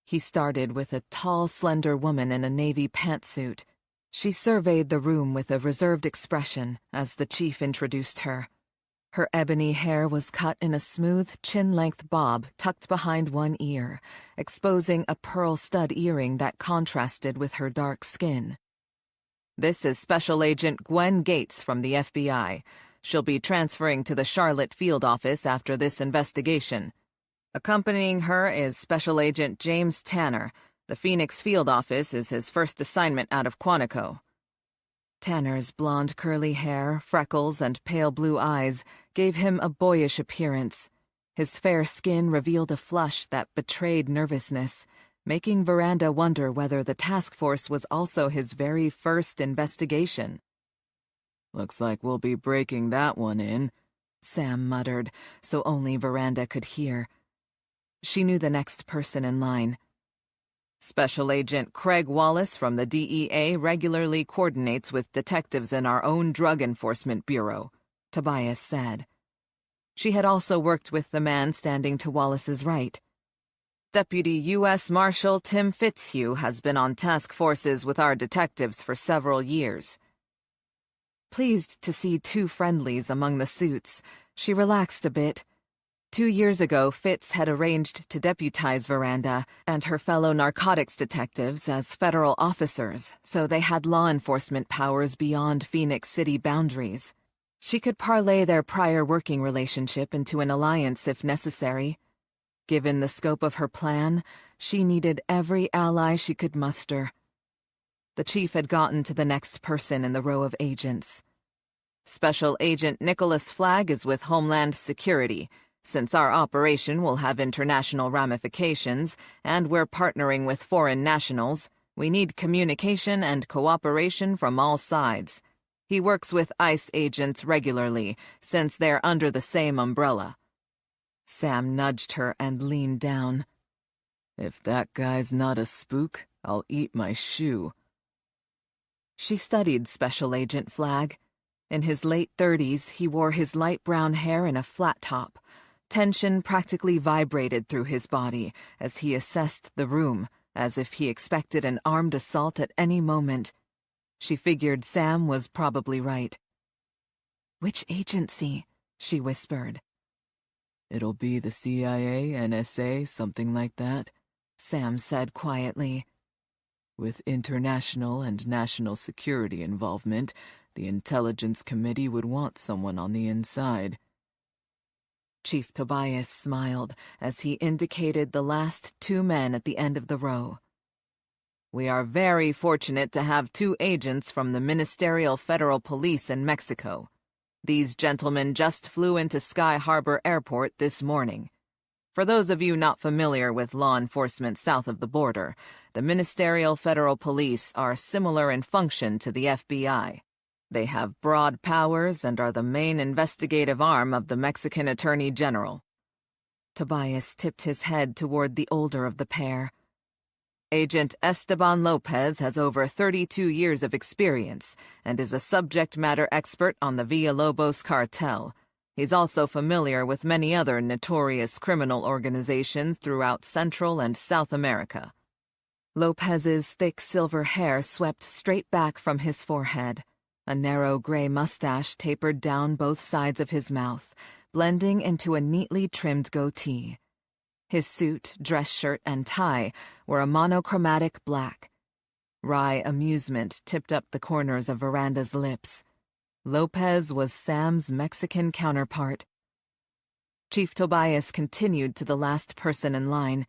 He started with a tall, slender woman in a navy pantsuit. She surveyed the room with a reserved expression as the chief introduced her. Her ebony hair was cut in a smooth, chin-length bob tucked behind one ear, exposing a pearl stud earring that contrasted with her dark skin. "This is Special Agent Gwen Gates from the FBI. She'll be transferring to the Charlotte field office after this investigation. Accompanying her is Special Agent James Tanner. The Phoenix field office is his first assignment out of Quantico." Tanner's blonde curly hair, freckles, and pale blue eyes gave him a boyish appearance. His fair skin revealed a flush that betrayed nervousness, making Veranda wonder whether the task force was also his very first investigation. "Looks like we'll be breaking that one in," Sam muttered, so only Veranda could hear. She knew the next person in line. "Special Agent Craig Wallace from the DEA regularly coordinates with detectives in our own Drug Enforcement Bureau," Tobias said. She had also worked with the man standing to Wallace's right. "Deputy U.S. Marshal Tim Fitzhugh has been on task forces with our detectives for several years." Pleased to see two friendlies among the suits, she relaxed a bit. 2 years ago, Fitz had arranged to deputize Veranda and her fellow narcotics detectives as federal officers, so they had law enforcement powers beyond Phoenix City boundaries. She could parlay their prior working relationship into an alliance if necessary. Given the scope of her plan, she needed every ally she could muster. The chief had gotten to the next person in the row of agents. "Special Agent Nicholas Flagg is with Homeland Security. Since our operation will have international ramifications, and we're partnering with foreign nationals, we need communication and cooperation from all sides. He works with ICE agents regularly, since they're under the same umbrella." Sam nudged her and leaned down. "If that guy's not a spook, I'll eat my shoe." She studied Special Agent Flagg. In his late 30s, he wore his light brown hair in a flat top. Tension practically vibrated through his body as he assessed the room, as if he expected an armed assault at any moment. She figured Sam was probably right. "Which agency?" she whispered. "It'll be the CIA, NSA, something like that," Sam said quietly. "With international and national security involvement, the Intelligence Committee would want someone on the inside." Chief Tobias smiled as he indicated the last 2 men at the end of the row. "We are very fortunate to have 2 agents from the Ministerial Federal Police in Mexico. These gentlemen just flew into Sky Harbor Airport this morning. For those of you not familiar with law enforcement south of the border, the Ministerial Federal Police are similar in function to the FBI. They have broad powers and are the main investigative arm of the Mexican Attorney General. Tobias tipped his head toward the older of the pair. Agent Esteban Lopez has over 32 years of experience and is a subject matter expert on the Villalobos cartel. He's also familiar with many other notorious criminal organizations throughout Central and South America. Lopez's thick silver hair swept straight back from his forehead. A narrow gray mustache tapered down both sides of his mouth, blending into a neatly trimmed goatee. His suit, dress shirt, and tie were a monochromatic black. Wry amusement tipped up the corners of Veranda's lips. Lopez was Sam's Mexican counterpart. Chief Tobias continued to the last person in line.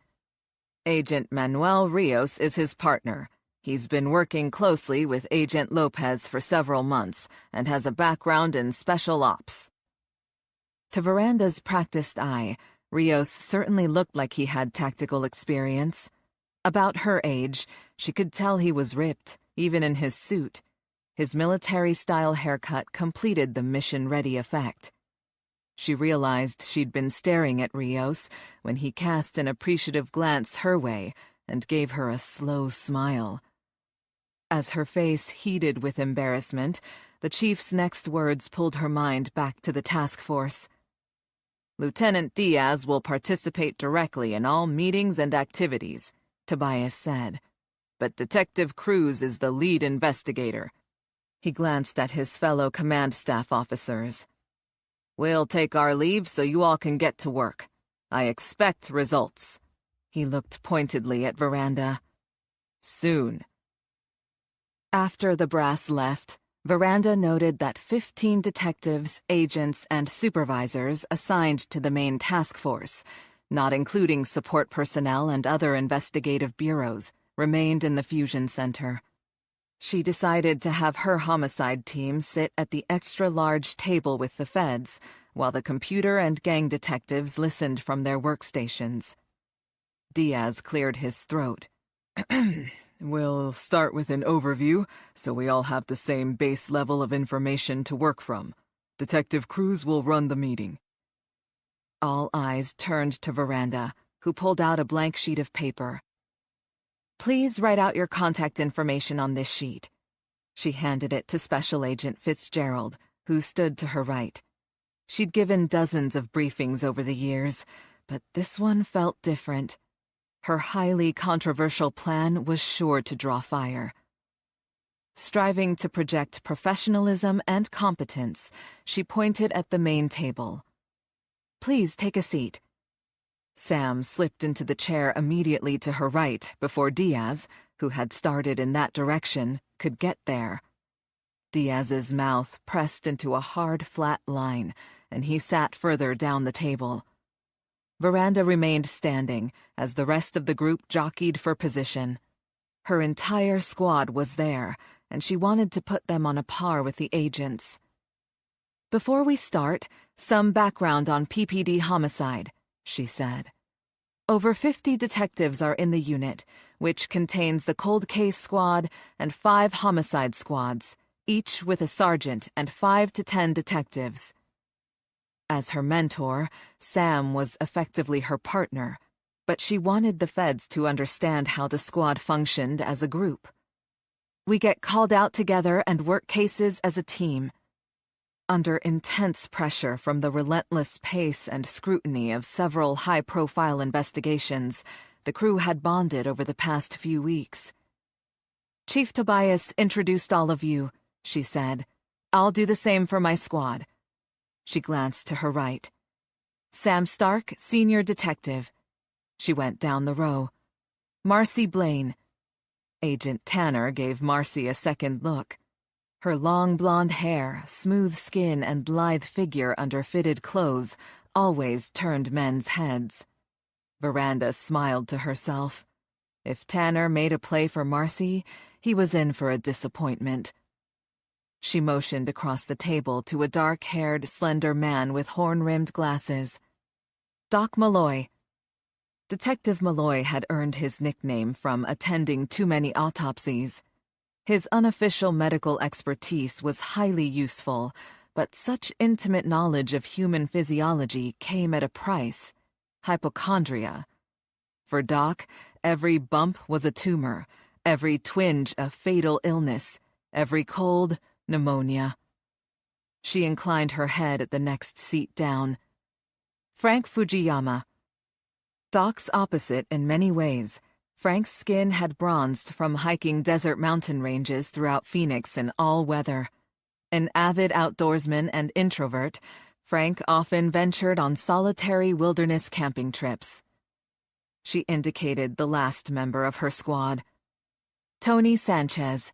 Agent Manuel Rios is his partner. He's been working closely with Agent Lopez for several months and has a background in special ops. To Veranda's practiced eye, Rios certainly looked like he had tactical experience. About her age, she could tell he was ripped, even in his suit. His military-style haircut completed the mission-ready effect. She realized she'd been staring at Rios when he cast an appreciative glance her way and gave her a slow smile. As her face heated with embarrassment, the chief's next words pulled her mind back to the task force. Lieutenant Diaz will participate directly in all meetings and activities, Tobias said. But Detective Cruz is the lead investigator. He glanced at his fellow command staff officers. We'll take our leave so you all can get to work. I expect results. He looked pointedly at Veranda. Soon. After the brass left, Veranda noted that 15 detectives, agents, and supervisors assigned to the main task force, not including support personnel and other investigative bureaus, remained in the fusion center. She decided to have her homicide team sit at the extra-large table with the feds, while the computer and gang detectives listened from their workstations. Diaz cleared his throat. We'll start with an overview, so we all have the same base level of information to work from. Detective Cruz will run the meeting. All eyes turned to Veranda, who pulled out a blank sheet of paper. Please write out your contact information on this sheet. She handed it to Special Agent Fitzgerald, who stood to her right. She'd given dozens of briefings over the years, but this one felt different. Her highly controversial plan was sure to draw fire. Striving to project professionalism and competence, she pointed at the main table. Please take a seat. Sam slipped into the chair immediately to her right before Diaz, who had started in that direction, could get there. Diaz's mouth pressed into a hard, flat line, and he sat further down the table. Veranda remained standing as the rest of the group jockeyed for position. Her entire squad was there, and she wanted to put them on a par with the agents. Before we start, some background on PPD homicide, she said. Over 50 detectives are in the unit, which contains the cold case squad and 5 homicide squads, each with a sergeant and 5 to 10 detectives. As her mentor, Sam was effectively her partner, but she wanted the feds to understand how the squad functioned as a group. We get called out together and work cases as a team. Under intense pressure from the relentless pace and scrutiny of several high-profile investigations, the crew had bonded over the past few weeks. Chief Tobias introduced all of you, she said. I'll do the same for my squad. She glanced to her right. Sam Stark, Senior Detective. She went down the row. Marcy Blaine. Agent Tanner gave Marcy a second look. Her long blonde hair, smooth skin, and lithe figure under fitted clothes always turned men's heads. Veranda smiled to herself. If Tanner made a play for Marcy, he was in for a disappointment. She motioned across the table to a dark-haired, slender man with horn-rimmed glasses. Doc Malloy. Detective Malloy had earned his nickname from attending too many autopsies. His unofficial medical expertise was highly useful, but such intimate knowledge of human physiology came at a price: hypochondria. For Doc, every bump was a tumor, every twinge a fatal illness, every cold, pneumonia. She inclined her head at the next seat down. Frank Fujiyama. Doc's opposite in many ways. Frank's skin had bronzed from hiking desert mountain ranges throughout Phoenix in all weather. An avid outdoorsman and introvert, Frank often ventured on solitary wilderness camping trips. She indicated the last member of her squad. Tony Sanchez.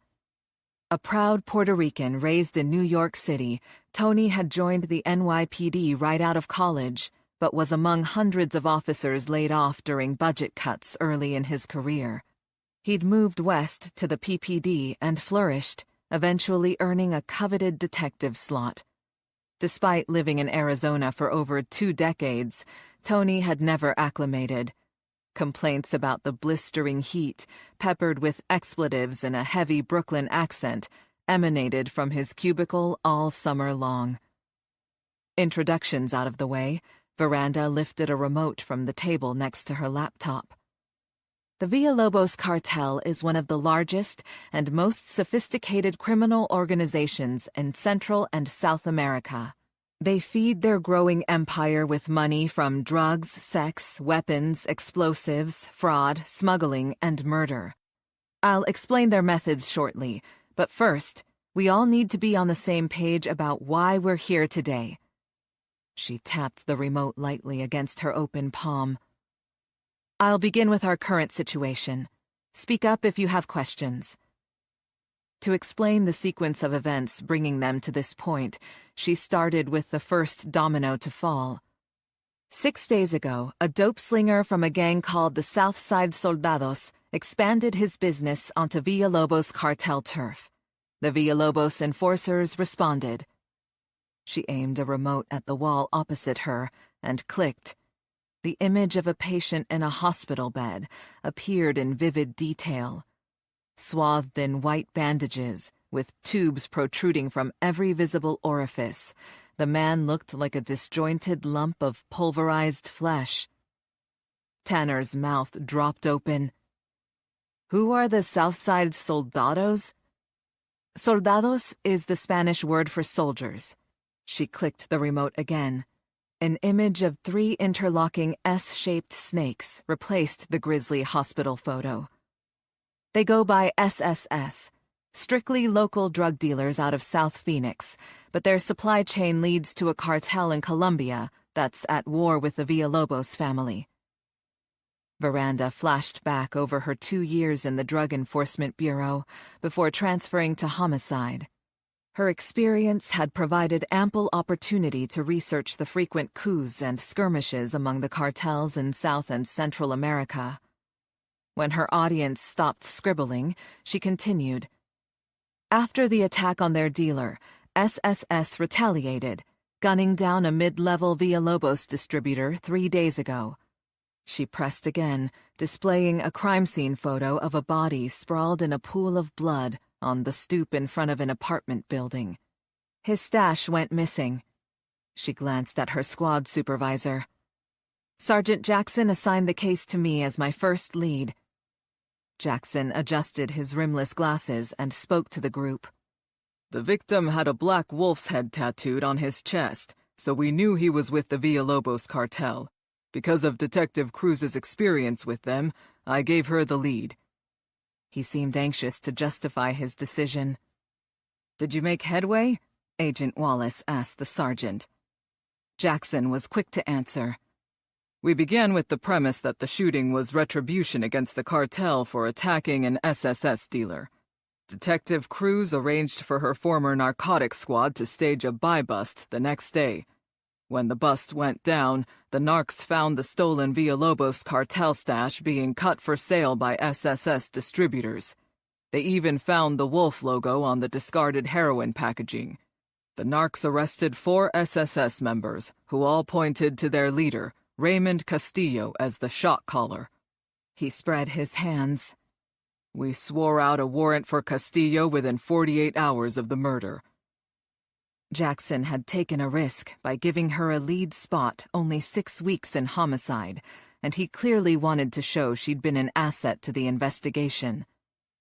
A proud Puerto Rican raised in New York City, Tony had joined the NYPD right out of college, but was among hundreds of officers laid off during budget cuts early in his career. He'd moved west to the PPD and flourished, eventually earning a coveted detective slot. Despite living in Arizona for over 2 decades, Tony had never acclimated. Complaints about the blistering heat, peppered with expletives and a heavy Brooklyn accent, emanated from his cubicle all summer long. Introductions out of the way, Veranda lifted a remote from the table next to her laptop. The Villalobos cartel is one of the largest and most sophisticated criminal organizations in Central and South America. They feed their growing empire with money from drugs, sex, weapons, explosives, fraud, smuggling, and murder. I'll explain their methods shortly, but first, we all need to be on the same page about why we're here today. She tapped the remote lightly against her open palm. I'll begin with our current situation. Speak up if you have questions. To explain the sequence of events bringing them to this point, she started with the first domino to fall. 6 days ago, a dope slinger from a gang called the Southside Soldados expanded his business onto Villalobos cartel turf. The Villalobos enforcers responded. She aimed a remote at the wall opposite her and clicked. The image of a patient in a hospital bed appeared in vivid detail. Swathed in white bandages, with tubes protruding from every visible orifice, the man looked like a disjointed lump of pulverized flesh. Tanner's mouth dropped open. Who are the Southside Soldados? Soldados is the Spanish word for soldiers. She clicked the remote again. An image of 3 interlocking S-shaped snakes replaced the grisly hospital photo. They go by SSS, strictly local drug dealers out of South Phoenix, but their supply chain leads to a cartel in Colombia that's at war with the Villalobos family. Veranda flashed back over her 2 years in the Drug Enforcement Bureau before transferring to homicide. Her experience had provided ample opportunity to research the frequent coups and skirmishes among the cartels in South and Central America. When her audience stopped scribbling, she continued. After the attack on their dealer, SSS retaliated, gunning down a mid-level Villalobos distributor 3 days ago. She pressed again, displaying a crime scene photo of a body sprawled in a pool of blood on the stoop in front of an apartment building. His stash went missing. She glanced at her squad supervisor. Sergeant Jackson assigned the case to me as my first lead. Jackson adjusted his rimless glasses and spoke to the group. The victim had a black wolf's head tattooed on his chest, so we knew he was with the Villalobos cartel. Because of Detective Cruz's experience with them, I gave her the lead. He seemed anxious to justify his decision. Did you make headway? Agent Wallace asked the sergeant. Jackson was quick to answer. We began with the premise that the shooting was retribution against the cartel for attacking an SSS dealer. Detective Cruz arranged for her former narcotics squad to stage a buy-bust the next day. When the bust went down, the narcs found the stolen Villalobos cartel stash being cut for sale by SSS distributors. They even found the wolf logo on the discarded heroin packaging. The narcs arrested 4 SSS members, who all pointed to their leader, Raymond Castillo, as the shot caller. He spread his hands. We swore out a warrant for Castillo within 48 hours of the murder. Jackson had taken a risk by giving her a lead spot only 6 weeks in homicide, and he clearly wanted to show she'd been an asset to the investigation.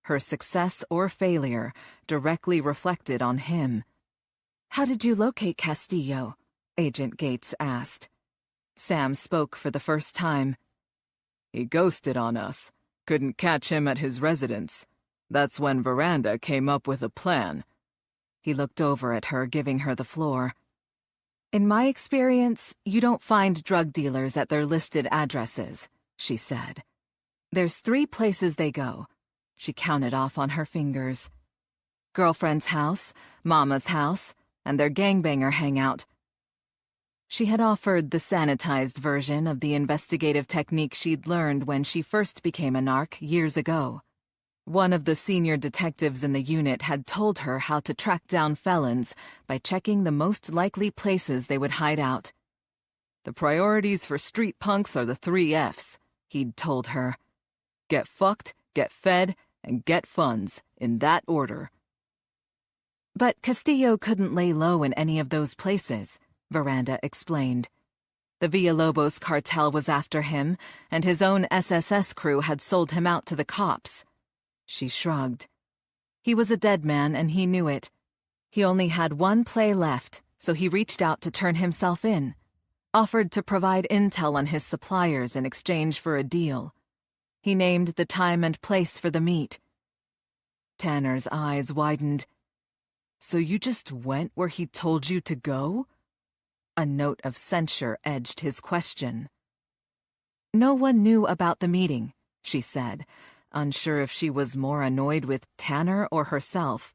Her success or failure directly reflected on him. "How did you locate Castillo?" Agent Gates asked. Sam spoke for the first time. He ghosted on us. Couldn't catch him at his residence. That's when Veranda came up with a plan. He looked over at her, giving her the floor. "In my experience, you don't find drug dealers at their listed addresses," she said. "There's 3 places they go." She counted off on her fingers. Girlfriend's house, Mama's house, and their gangbanger hangout. She had offered the sanitized version of the investigative technique she'd learned when she first became a narc years ago. One of the senior detectives in the unit had told her how to track down felons by checking the most likely places they would hide out. The priorities for street punks are the 3 Fs, he'd told her. Get fucked, get fed, and get funds, in that order. But Castillo couldn't lay low in any of those places, Veranda explained. The Villalobos cartel was after him, and his own SSS crew had sold him out to the cops. She shrugged. He was a dead man, and he knew it. He only had 1 play left, so he reached out to turn himself in, offered to provide intel on his suppliers in exchange for a deal. He named the time and place for the meet. Tanner's eyes widened. "So you just went where he told you to go?" A note of censure edged his question. "No one knew about the meeting," she said, unsure if she was more annoyed with Tanner or herself.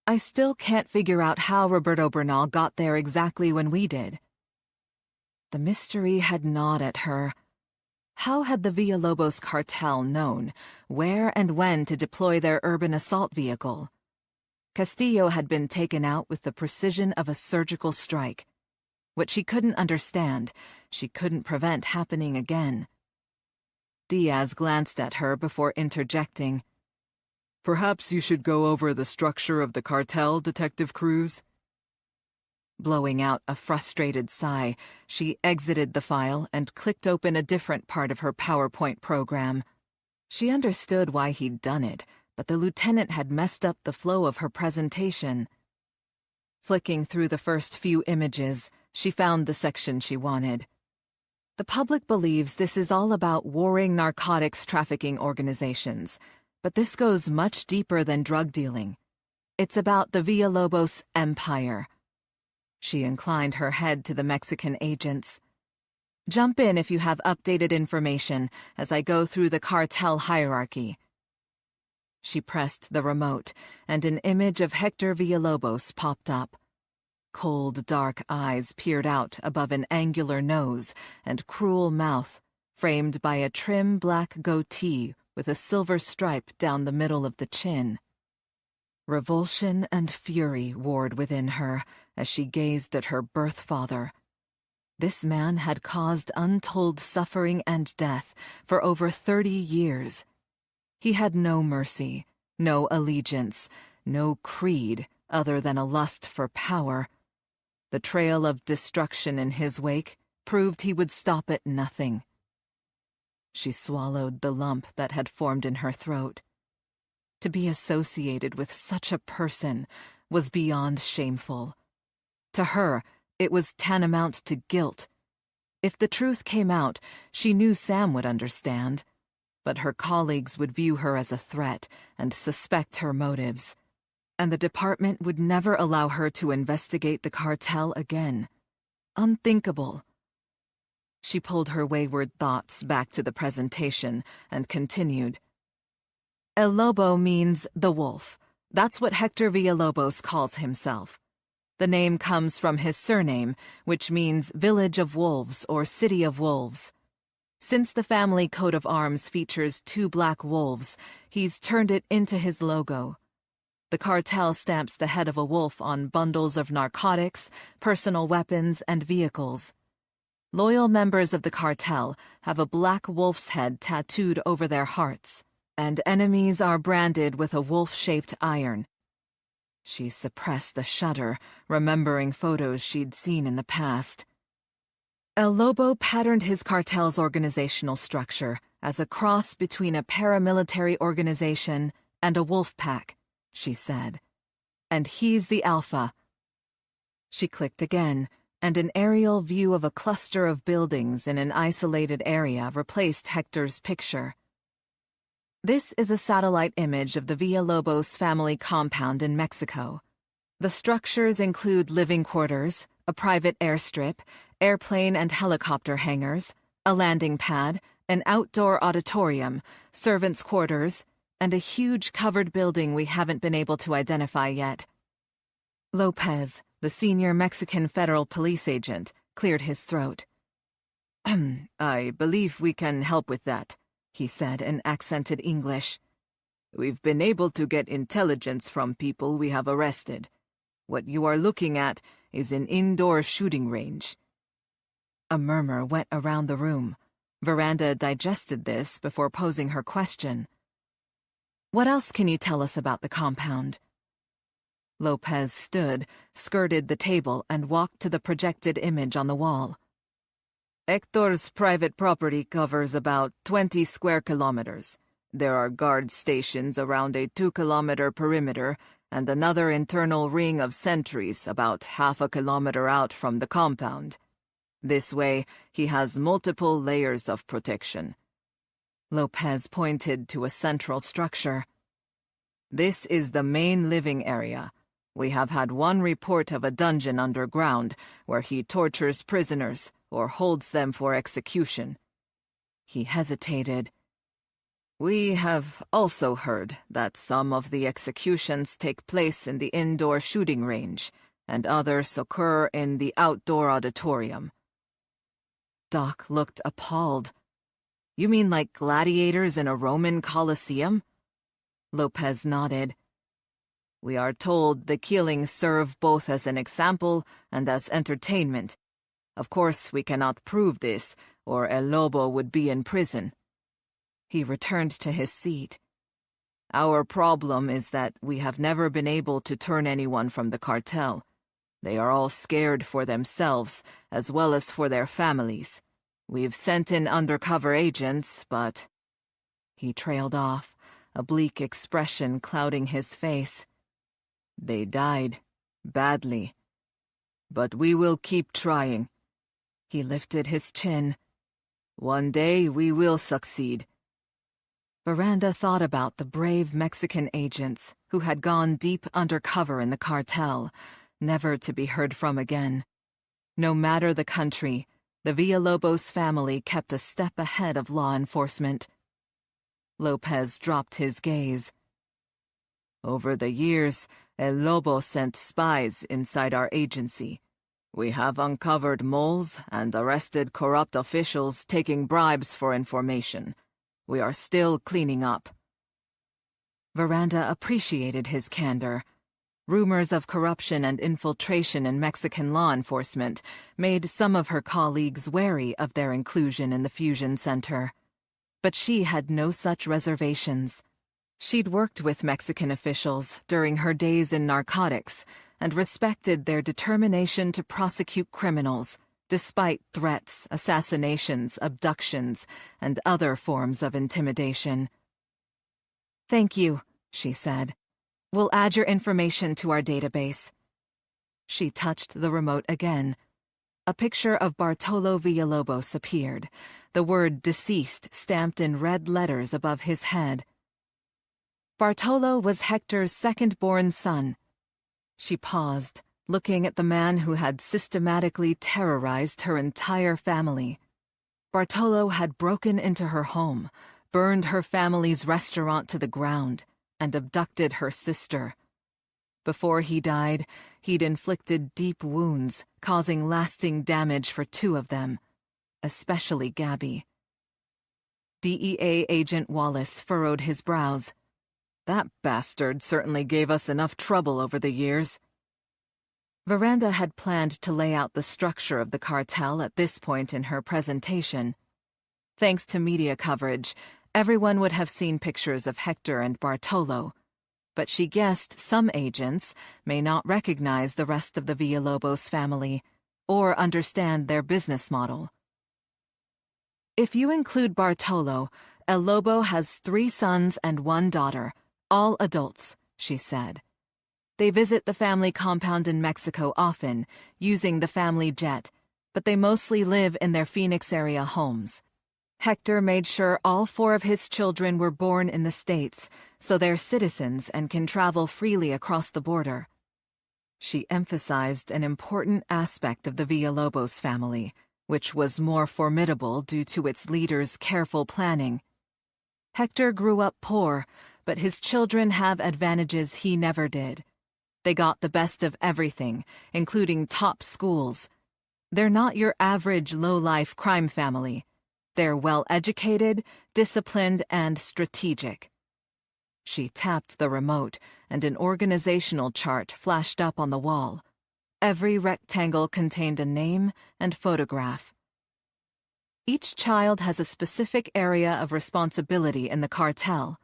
"I still can't figure out how Roberto Bernal got there exactly when we did." The mystery had gnawed at her. How had the Villalobos cartel known where and when to deploy their urban assault vehicle? Castillo had been taken out with the precision of a surgical strike. What she couldn't understand, she couldn't prevent happening again. Diaz glanced at her before interjecting. "Perhaps you should go over the structure of the cartel, Detective Cruz." Blowing out a frustrated sigh, she exited the file and clicked open a different part of her PowerPoint program. She understood why he'd done it, but the lieutenant had messed up the flow of her presentation. Flicking through the first few images, she found the section she wanted. The public believes this is all about warring narcotics trafficking organizations, but this goes much deeper than drug dealing. It's about the Villalobos empire. She inclined her head to the Mexican agents. "Jump in if you have updated information as I go through the cartel hierarchy." She pressed the remote, and an image of Hector Villalobos popped up. Cold, dark eyes peered out above an angular nose and cruel mouth, framed by a trim black goatee with a silver stripe down the middle of the chin. Revulsion and fury warred within her as she gazed at her birth father. This man had caused untold suffering and death for over 30 years. He had no mercy, no allegiance, no creed other than a lust for power. The trail of destruction in his wake proved he would stop at nothing. She swallowed the lump that had formed in her throat. To be associated with such a person was beyond shameful. To her, it was tantamount to guilt. If the truth came out, she knew Sam would understand, but her colleagues would view her as a threat and suspect her motives, and the department would never allow her to investigate the cartel again. Unthinkable. She pulled her wayward thoughts back to the presentation and continued. El Lobo means the wolf. That's what Hector Villalobos calls himself. The name comes from his surname, which means village of wolves or city of wolves. Since the family coat of arms features 2 black wolves, he's turned it into his logo. The cartel stamps the head of a wolf on bundles of narcotics, personal weapons, and vehicles. Loyal members of the cartel have a black wolf's head tattooed over their hearts, and enemies are branded with a wolf-shaped iron. She suppressed a shudder, remembering photos she'd seen in the past. El Lobo patterned his cartel's organizational structure as a cross between a paramilitary organization and a wolf pack, she said. And he's the alpha. She clicked again, and an aerial view of a cluster of buildings in an isolated area replaced Hector's picture. This is a satellite image of the Villalobos family compound in Mexico. The structures include living quarters, a private airstrip, airplane and helicopter hangars, a landing pad, an outdoor auditorium, servants' quarters, and a huge covered building we haven't been able to identify yet. Lopez, the senior Mexican federal police agent, cleared his throat. I believe we can help with that, he said in accented English. We've been able to get intelligence from people we have arrested. What you are looking at is an indoor shooting range. A murmur went around the room. Veranda digested this before posing her question. What else can you tell us about the compound? Lopez stood, skirted the table, and walked to the projected image on the wall. Hector's private property covers about 20 square kilometers. There are guard stations around a 2-kilometer perimeter and another internal ring of sentries about half a kilometer out from the compound. This way, he has multiple layers of protection. Lopez pointed to a central structure. This is the main living area. We have had one report of a dungeon underground where he tortures prisoners or holds them for execution. He hesitated. We have also heard that some of the executions take place in the indoor shooting range, and others occur in the outdoor auditorium. Doc looked appalled. You mean like gladiators in a Roman Colosseum? Lopez nodded. We are told the killings serve both as an example and as entertainment. Of course, we cannot prove this, or El Lobo would be in prison. He returned to his seat. Our problem is that we have never been able to turn anyone from the cartel. They are all scared for themselves, as well as for their families. We've sent in undercover agents, but... He trailed off, a bleak expression clouding his face. They died, badly. But we will keep trying. He lifted his chin. One day we will succeed. Veranda thought about the brave Mexican agents who had gone deep undercover in the cartel, never to be heard from again. No matter the country, the Villalobos family kept a step ahead of law enforcement. Lopez dropped his gaze. Over the years, El Lobo sent spies inside our agency. We have uncovered moles and arrested corrupt officials taking bribes for information. We are still cleaning up. Veranda appreciated his candor. Rumors of corruption and infiltration in Mexican law enforcement made some of her colleagues wary of their inclusion in the fusion center. But she had no such reservations. She'd worked with Mexican officials during her days in narcotics and respected their determination to prosecute criminals, despite threats, assassinations, abductions, and other forms of intimidation. "Thank you," she said. "We'll add your information to our database." She touched the remote again. A picture of Bartolo Villalobos appeared, the word deceased stamped in red letters above his head. Bartolo was Hector's second-born son. She paused, looking at the man who had systematically terrorized her entire family. Bartolo had broken into her home, burned her family's restaurant to the ground, and abducted her sister. Before he died, he'd inflicted deep wounds, causing lasting damage for 2 of them, especially Gabby. DEA agent Wallace furrowed his brows. That bastard certainly gave us enough trouble over the years. Veranda had planned to lay out the structure of the cartel at this point in her presentation. Thanks to media coverage, everyone would have seen pictures of Hector and Bartolo, but she guessed some agents may not recognize the rest of the Villalobos family or understand their business model. If you include Bartolo, El Lobo has 3 sons and 1 daughter, all adults, she said. They visit the family compound in Mexico often, using the family jet, but they mostly live in their Phoenix area homes. Hector made sure all 4 of his children were born in the States, so they're citizens and can travel freely across the border. She emphasized an important aspect of the Villalobos family, which was more formidable due to its leader's careful planning. Hector grew up poor, but his children have advantages he never did. They got the best of everything, including top schools. They're not your average low-life crime family. They're well-educated, disciplined, and strategic. She tapped the remote, and an organizational chart flashed up on the wall. Every rectangle contained a name and photograph. Each child has a specific area of responsibility in the cartel.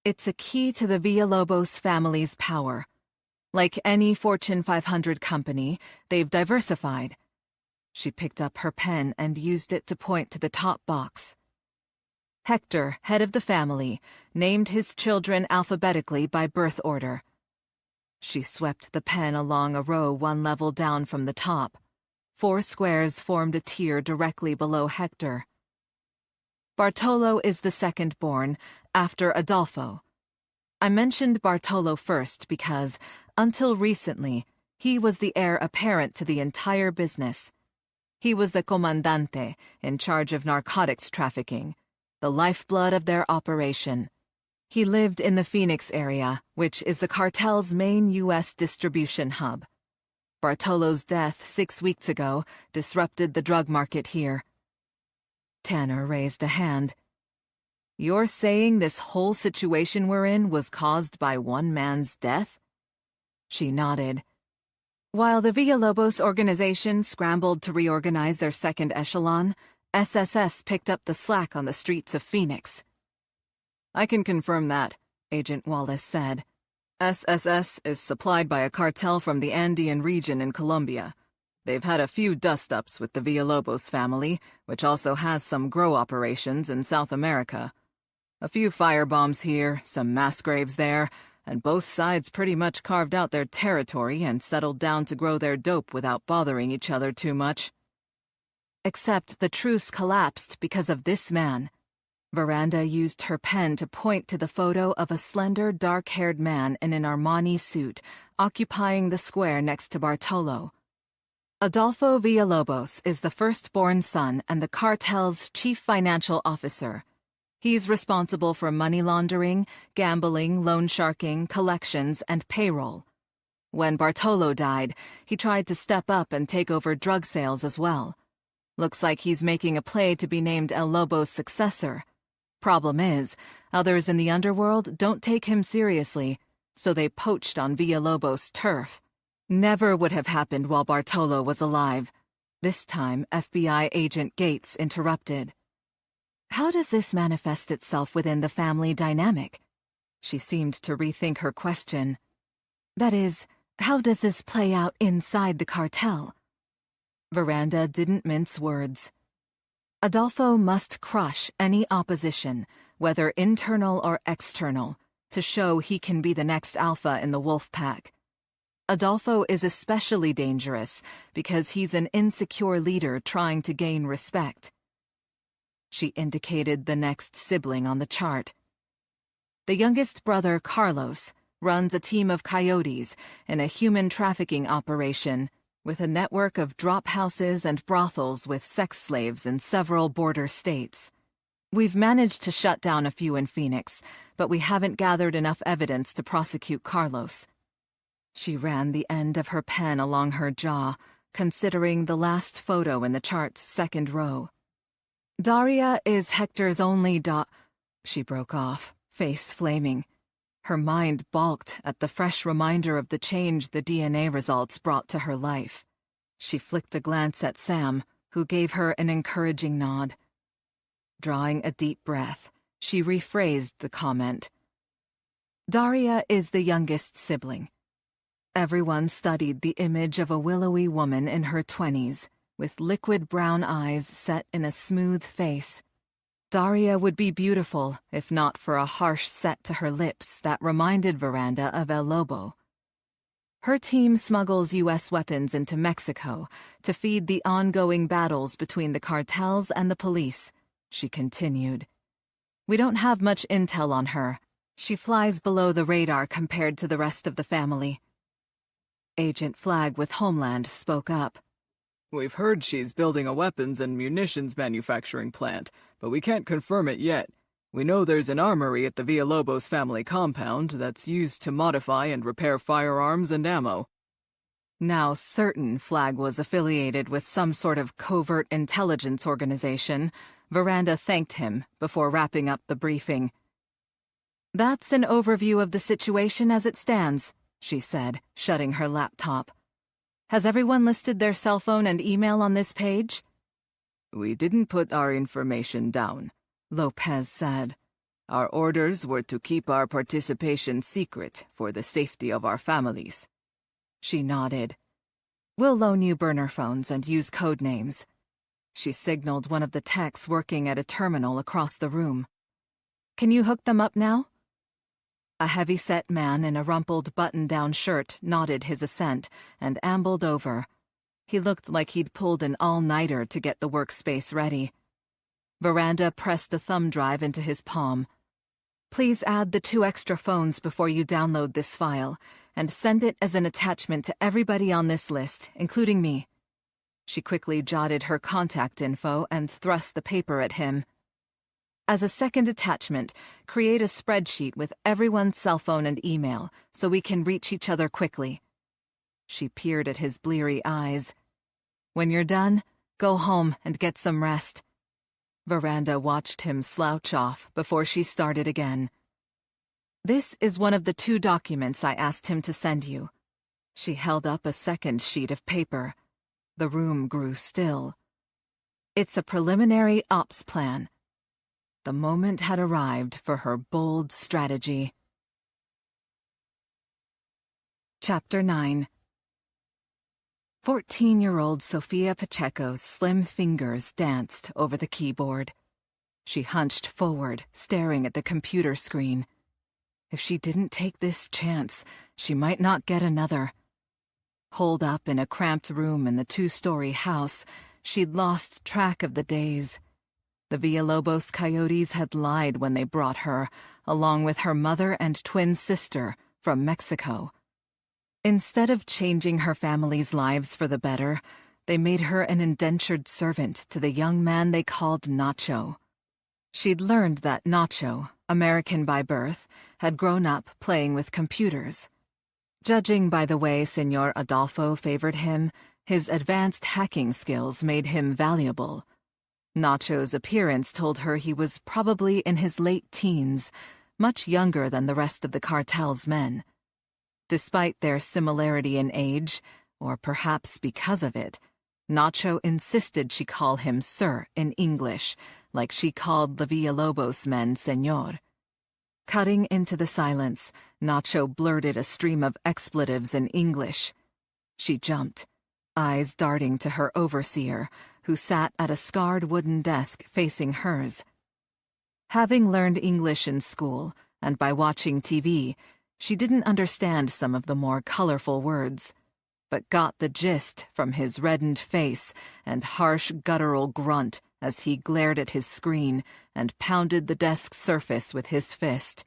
It's a key to the Villalobos family's power. Like any Fortune 500 company, they've diversified. She picked up her pen and used it to point to the top box. Hector, head of the family, named his children alphabetically by birth order. She swept the pen along a row 1 level down from the top. 4 squares formed a tier directly below Hector. Bartolo is the second born, after Adolfo. I mentioned Bartolo first because, until recently, he was the heir apparent to the entire business. He was the comandante, in charge of narcotics trafficking, the lifeblood of their operation. He lived in the Phoenix area, which is the cartel's main U.S. distribution hub. Bartolo's death 6 weeks ago disrupted the drug market here. Tanner raised a hand. You're saying this whole situation we're in was caused by one man's death? She nodded. While the Villalobos organization scrambled to reorganize their second echelon, SSS picked up the slack on the streets of Phoenix. I can confirm that, Agent Wallace said. SSS is supplied by a cartel from the Andean region in Colombia. They've had a few dust-ups with the Villalobos family, which also has some grow operations in South America. A few firebombs here, some mass graves there, and both sides pretty much carved out their territory and settled down to grow their dope without bothering each other too much. Except the truce collapsed because of this man. Veranda used her pen to point to the photo of a slender, dark-haired man in an Armani suit, occupying the square next to Bartolo. Adolfo Villalobos is the firstborn son and the cartel's chief financial officer. He's responsible for money laundering, gambling, loan sharking, collections, and payroll. When Bartolo died, he tried to step up and take over drug sales as well. Looks like he's making a play to be named El Lobo's successor. Problem is, others in the underworld don't take him seriously, so they poached on Villalobos' turf. Never would have happened while Bartolo was alive. This time, FBI agent Gates interrupted. How does this manifest itself within the family dynamic? She seemed to rethink her question. That is, how does this play out inside the cartel? Veranda didn't mince words. Adolfo must crush any opposition, whether internal or external, to show he can be the next alpha in the wolf pack. Adolfo is especially dangerous because he's an insecure leader trying to gain respect. She indicated the next sibling on the chart. The youngest brother, Carlos, runs a team of coyotes in a human trafficking operation with a network of drop houses and brothels with sex slaves in several border states. We've managed to shut down a few in Phoenix, but we haven't gathered enough evidence to prosecute Carlos. She ran the end of her pen along her jaw, considering the last photo in the chart's second row. Daria is Hector's only She broke off, face flaming. Her mind balked at the fresh reminder of the change the DNA results brought to her life. She flicked a glance at Sam, who gave her an encouraging nod. Drawing a deep breath, she rephrased the comment. Daria is the youngest sibling. Everyone studied the image of a willowy woman in her 20s, with liquid brown eyes set in a smooth face. Daria would be beautiful if not for a harsh set to her lips that reminded Veranda of El Lobo. Her team smuggles U.S. weapons into Mexico to feed the ongoing battles between the cartels and the police, she continued. We don't have much intel on her. She flies below the radar compared to the rest of the family. Agent Flagg with Homeland spoke up. We've heard she's building a weapons and munitions manufacturing plant, but we can't confirm it yet. We know there's an armory at the Villalobos family compound that's used to modify and repair firearms and ammo. Now certain Flagg was affiliated with some sort of covert intelligence organization, Veranda thanked him before wrapping up the briefing. That's an overview of the situation as it stands, she said, shutting her laptop. Has everyone listed their cell phone and email on this page? We didn't put our information down, Lopez said. Our orders were to keep our participation secret for the safety of our families. She nodded. We'll loan you burner phones and use code names. She signaled one of the techs working at a terminal across the room. Can you hook them up now? A heavy-set man in a rumpled button-down shirt nodded his assent and ambled over. He looked like he'd pulled an all-nighter to get the workspace ready. Veranda pressed a thumb drive into his palm. Please add the 2 extra phones before you download this file, and send it as an attachment to everybody on this list, including me. She quickly jotted her contact info and thrust the paper at him. As a second attachment, create a spreadsheet with everyone's cell phone and email so we can reach each other quickly. She peered at his bleary eyes. When you're done, go home and get some rest. Veranda watched him slouch off before she started again. This is one of the 2 documents I asked him to send you. She held up a second sheet of paper. The room grew still. It's a preliminary ops plan. The moment had arrived for her bold strategy. Chapter 9. 14-year-old Sofia Pacheco's slim fingers danced over the keyboard. She hunched forward, staring at the computer screen. If she didn't take this chance, she might not get another. Holed up in a cramped room in the 2-story house, she'd lost track of the days. The Villalobos coyotes had lied when they brought her, along with her mother and twin sister, from Mexico. Instead of changing her family's lives for the better, they made her an indentured servant to the young man they called Nacho. She'd learned that Nacho, American by birth, had grown up playing with computers. Judging by the way Señor Adolfo favored him, his advanced hacking skills made him valuable. Nacho's appearance told her he was probably in his late teens, much younger than the rest of the cartel's men. Despite their similarity in age, or perhaps because of it, Nacho insisted she call him Sir in English, like she called the Villalobos men Señor. Cutting into the silence, Nacho blurted a stream of expletives in English. She jumped, eyes darting to her overseer, who sat at a scarred wooden desk facing hers. Having learned English in school, and by watching TV, she didn't understand some of the more colorful words, but got the gist from his reddened face and harsh guttural grunt as he glared at his screen and pounded the desk's surface with his fist.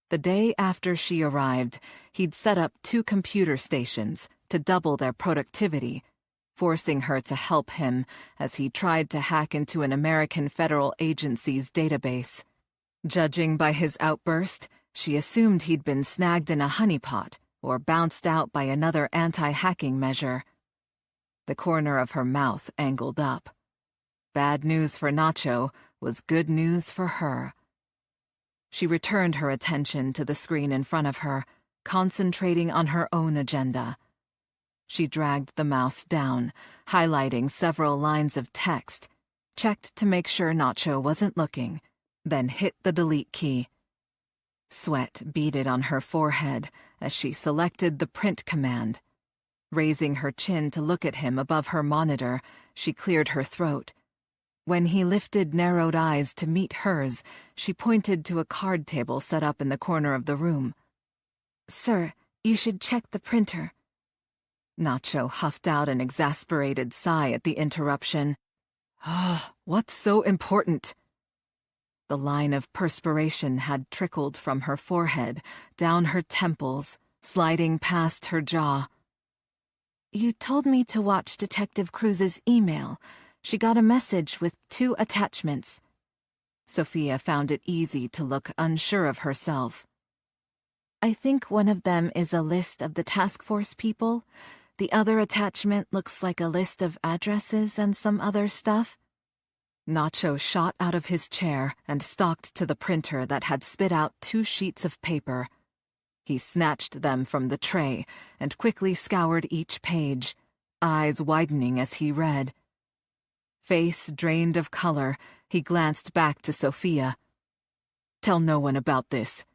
The day after she arrived, he'd set up 2 computer stations to double their productivity, forcing her to help him as he tried to hack into an American federal agency's database. Judging by his outburst, she assumed he'd been snagged in a honeypot or bounced out by another anti-hacking measure. The corner of her mouth angled up. bad news for Nacho was good news for her. She returned her attention to the screen in front of her, concentrating on her own agenda. She dragged the mouse down, highlighting several lines of text, checked to make sure Nacho wasn't looking, then hit the delete key. Sweat beaded on her forehead as she selected the print command. Raising her chin to look at him above her monitor, she cleared her throat. When he lifted narrowed eyes to meet hers, she pointed to a card table set up in the corner of the room. "Sir, you should check the printer." Nacho huffed out an exasperated sigh at the interruption. What's so important?" The line of perspiration had trickled from her forehead, down her temples, sliding past her jaw. "You told me to watch Detective Cruz's email. She got a message with 2 attachments." Sophia found it easy to look unsure of herself. "I think one of them is a list of the task force people. The other attachment looks like a list of addresses and some other stuff." Nacho shot out of his chair and stalked to the printer that had spit out 2 sheets of paper. He snatched them from the tray and quickly scoured each page, eyes widening as he read. Face drained of color, he glanced back to Sophia. "Tell no one about this."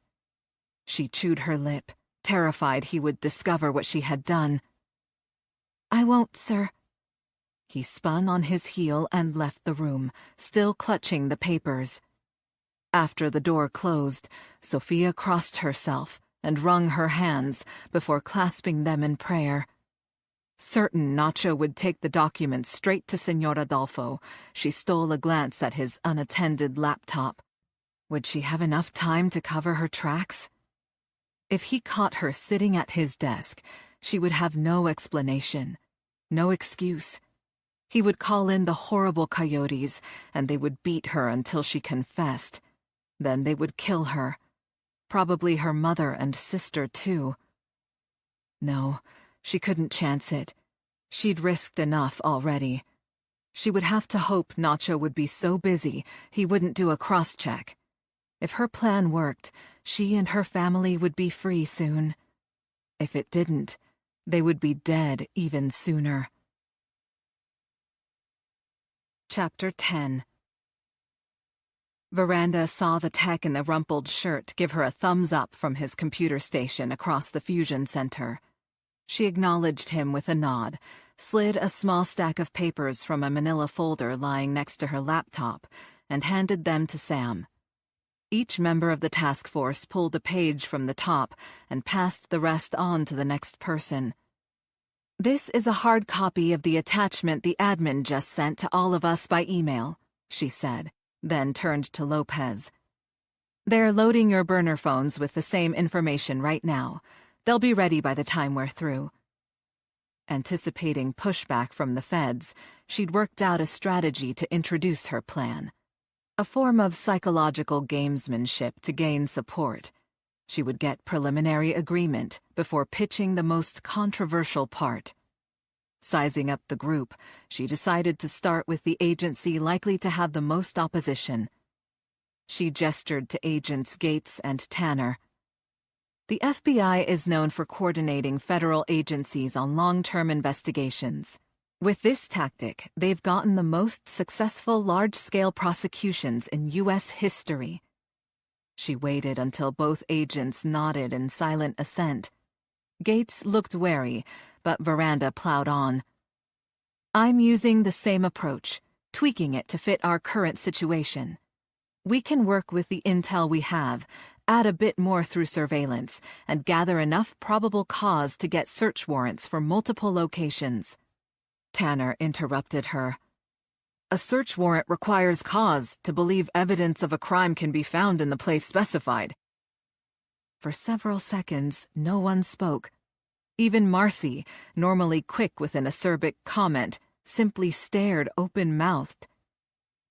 She chewed her lip, terrified he would discover what she had done. "I won't, sir." He spun on his heel and left the room, still clutching the papers. After the door closed, Sophia crossed herself and wrung her hands before clasping them in prayer. Certain Nacho would take the documents straight to Señor Adolfo, she stole a glance at his unattended laptop. Would she have enough time to cover her tracks? If he caught her sitting at his desk, she would have no explanation, no excuse. He would call in the horrible coyotes, and they would beat her until she confessed. Then they would kill her. Probably her mother and sister, too. No, she couldn't chance it. She'd risked enough already. She would have to hope Nacho would be so busy he wouldn't do a cross-check. If her plan worked, she and her family would be free soon. If it didn't, they would be dead even sooner. Chapter 10. Veranda saw the tech in the rumpled shirt give her a thumbs up from his computer station across the fusion center. She acknowledged him with a nod, slid a small stack of papers from a manila folder lying next to her laptop, and handed them to Sam. Each member of the task force pulled a page from the top and passed the rest on to the next person. "This is a hard copy of the attachment the admin just sent to all of us by email," she said, then turned to Lopez. "They're loading your burner phones with the same information right now. They'll be ready by the time we're through." Anticipating pushback from the feds, she'd worked out a strategy to introduce her plan. A form of psychological gamesmanship to gain support. She would get preliminary agreement before pitching the most controversial part. Sizing up the group, she decided to start with the agency likely to have the most opposition. She gestured to Agents Gates and Tanner. "The FBI is known for coordinating federal agencies on long-term investigations. With this tactic, they've gotten the most successful large-scale prosecutions in U.S. history." She waited until both agents nodded in silent assent. Gates looked wary, but Veranda plowed on. "I'm using the same approach, tweaking it to fit our current situation. We can work with the intel we have, add a bit more through surveillance, and gather enough probable cause to get search warrants for multiple locations." Tanner interrupted her. "A search warrant requires cause to believe evidence of a crime can be found in the place specified." For several seconds, no one spoke. Even Marcy, normally quick with an acerbic comment, simply stared open-mouthed.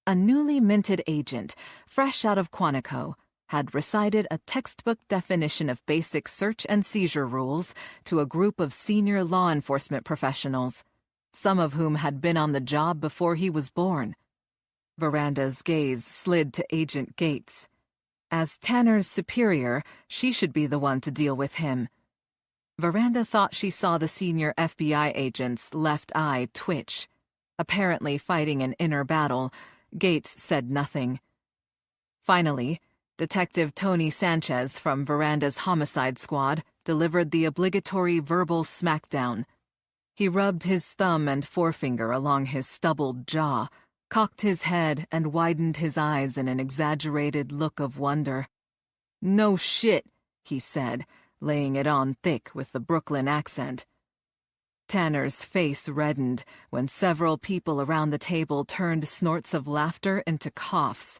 A newly minted agent, fresh out of Quantico, had recited a textbook definition of basic search and seizure rules to a group of senior law enforcement professionals, some of whom had been on the job before he was born. Veranda's gaze slid to Agent Gates. As Tanner's superior, she should be the one to deal with him. Veranda thought she saw the senior FBI agent's left eye twitch. Apparently fighting an inner battle, Gates said nothing. Finally, Detective Tony Sanchez from Veranda's homicide squad delivered the obligatory verbal smackdown. He rubbed his thumb and forefinger along his stubbled jaw, cocked his head, and widened his eyes in an exaggerated look of wonder. "No shit," he said, laying it on thick with the Brooklyn accent. Tanner's face reddened when several people around the table turned snorts of laughter into coughs.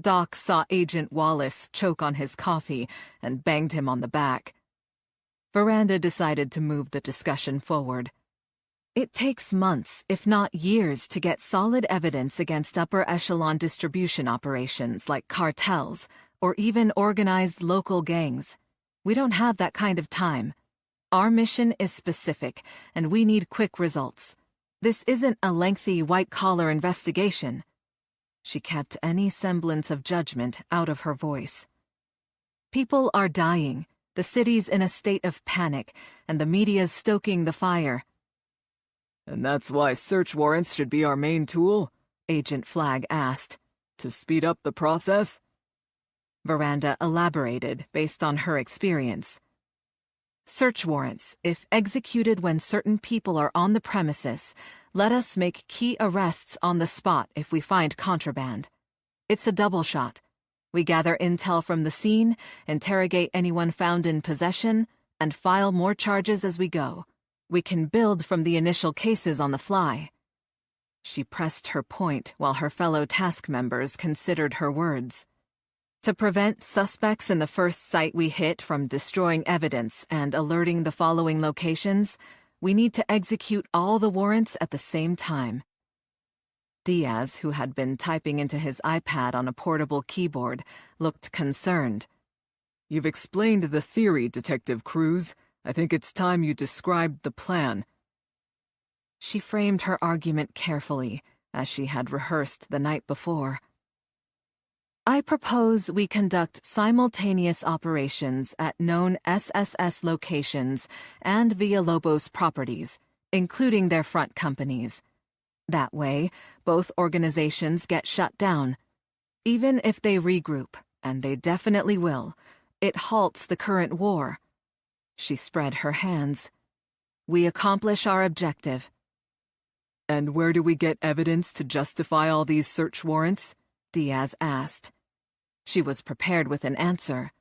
Doc saw Agent Wallace choke on his coffee and banged him on the back. Veranda decided to move the discussion forward. It takes months, if not years, to get solid evidence against upper-echelon distribution operations like cartels or even organized local gangs. We don't have that kind of time. Our mission is specific, and we need quick results. This isn't a lengthy white-collar investigation. She kept any semblance of judgment out of her voice. People are dying, the city's in a state of panic, and the media's stoking the fire. "And that's why search warrants should be our main tool?" Agent Flagg asked. "To speed up the process?" Veranda elaborated based on her experience. Search warrants, if executed when certain people are on the premises, let us make key arrests on the spot if we find contraband. It's a double shot. We gather intel from the scene, interrogate anyone found in possession, and file more charges as we go. We can build from the initial cases on the fly. She pressed her point while her fellow task members considered her words. To prevent suspects in the first site we hit from destroying evidence and alerting the following locations, we need to execute all the warrants at the same time. Diaz, who had been typing into his iPad on a portable keyboard, looked concerned. "You've explained the theory, Detective Cruz. I think it's time you described the plan." She framed her argument carefully, as she had rehearsed the night before. I propose we conduct simultaneous operations at known SSS locations and Villalobos properties, including their front companies. That way, both organizations get shut down. Even if they regroup, and they definitely will, it halts the current war. She spread her hands. We accomplish our objective. "And where do we get evidence to justify all these search warrants?" Diaz asked. She was prepared with an answer.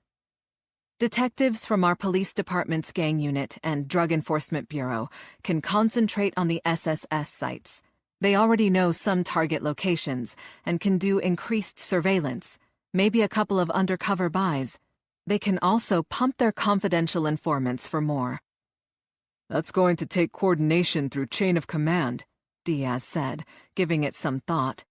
Detectives from our police department's gang unit and Drug Enforcement Bureau can concentrate on the SSS sites. They already know some target locations and can do increased surveillance, maybe a couple of undercover buys. They can also pump their confidential informants for more. "That's going to take coordination through chain of command," Diaz said, giving it some thought.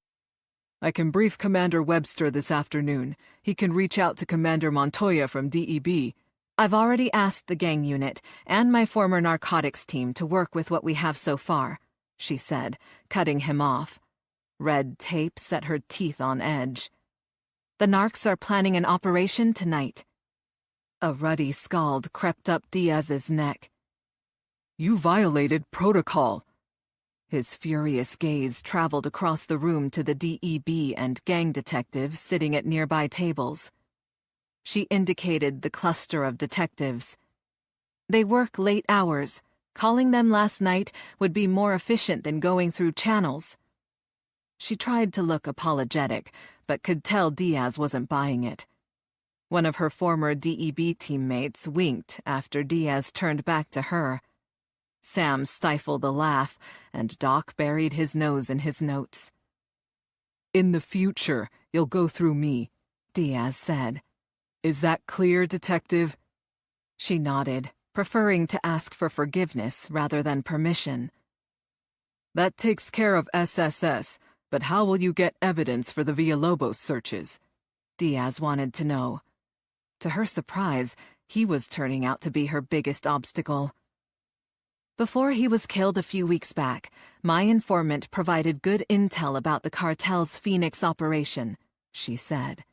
"I can brief Commander Webster this afternoon. He can reach out to Commander Montoya from DEB. I've already asked the gang unit and my former narcotics team to work with what we have so far," she said, cutting him off. Red tape set her teeth on edge. The narcs are planning an operation tonight. A ruddy scald crept up Diaz's neck. "You violated protocol." His furious gaze traveled across the room to the DEB and gang detectives sitting at nearby tables. She indicated the cluster of detectives. They work late hours. Calling them last night would be more efficient than going through channels. She tried to look apologetic, but could tell Diaz wasn't buying it. One of her former DEB teammates winked after Diaz turned back to her. Sam stifled a laugh, and Doc buried his nose in his notes. "In the future, you'll go through me," Diaz said. "Is that clear, Detective?" She nodded, preferring to ask for forgiveness rather than permission. "That takes care of SSS, but how will you get evidence for the Villalobos searches?" Diaz wanted to know. To her surprise, he was turning out to be her biggest obstacle. Before he was killed a few weeks back, my informant provided good intel about the cartel's Phoenix operation, she said.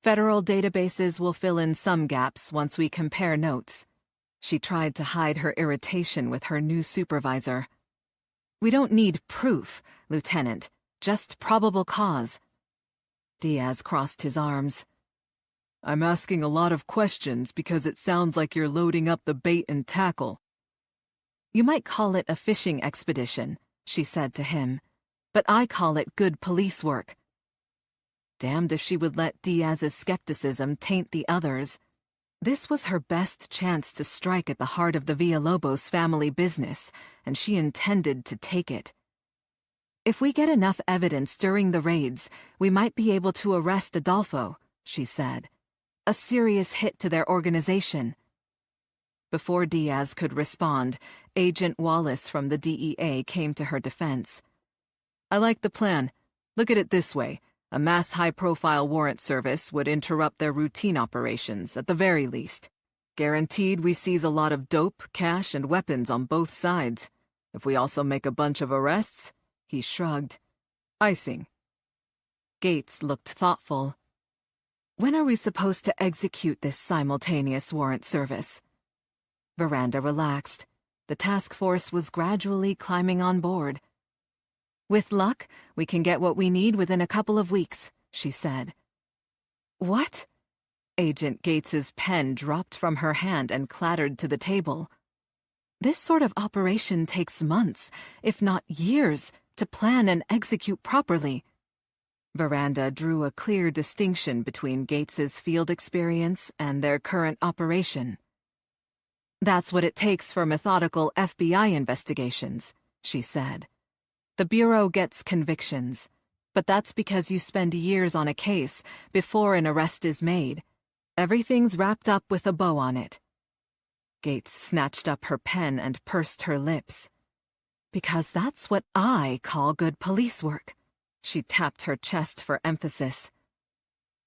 Federal databases will fill in some gaps once we compare notes. She tried to hide her irritation with her new supervisor. We don't need proof, Lieutenant, just probable cause. Diaz crossed his arms. I'm asking a lot of questions because it sounds like you're loading up the bait and tackle. You might call it a fishing expedition, she said to him, but I call it good police work. Damned if she would let Diaz's skepticism taint the others. This was her best chance to strike at the heart of the Villalobos family business, and she intended to take it. If we get enough evidence during the raids, we might be able to arrest Adolfo, she said. A serious hit to their organization. Before Diaz could respond, Agent Wallace from the DEA came to her defense. I like the plan. Look at it this way. A mass high-profile warrant service would interrupt their routine operations, at the very least. Guaranteed we seize a lot of dope, cash, and weapons on both sides. If we also make a bunch of arrests, he shrugged. Icing. Gates looked thoughtful. When are we supposed to execute this simultaneous warrant service? Veranda relaxed. The task force was gradually climbing on board. With luck, we can get what we need within a couple of weeks, she said. What? Agent Gates's pen dropped from her hand and clattered to the table. This sort of operation takes months, if not years, to plan and execute properly. Veranda drew a clear distinction between Gates's field experience and their current operation. That's what it takes for methodical FBI investigations, she said. The Bureau gets convictions, but that's because you spend years on a case before an arrest is made. Everything's wrapped up with a bow on it. Gates snatched up her pen and pursed her lips. Because that's what I call good police work. She tapped her chest for emphasis.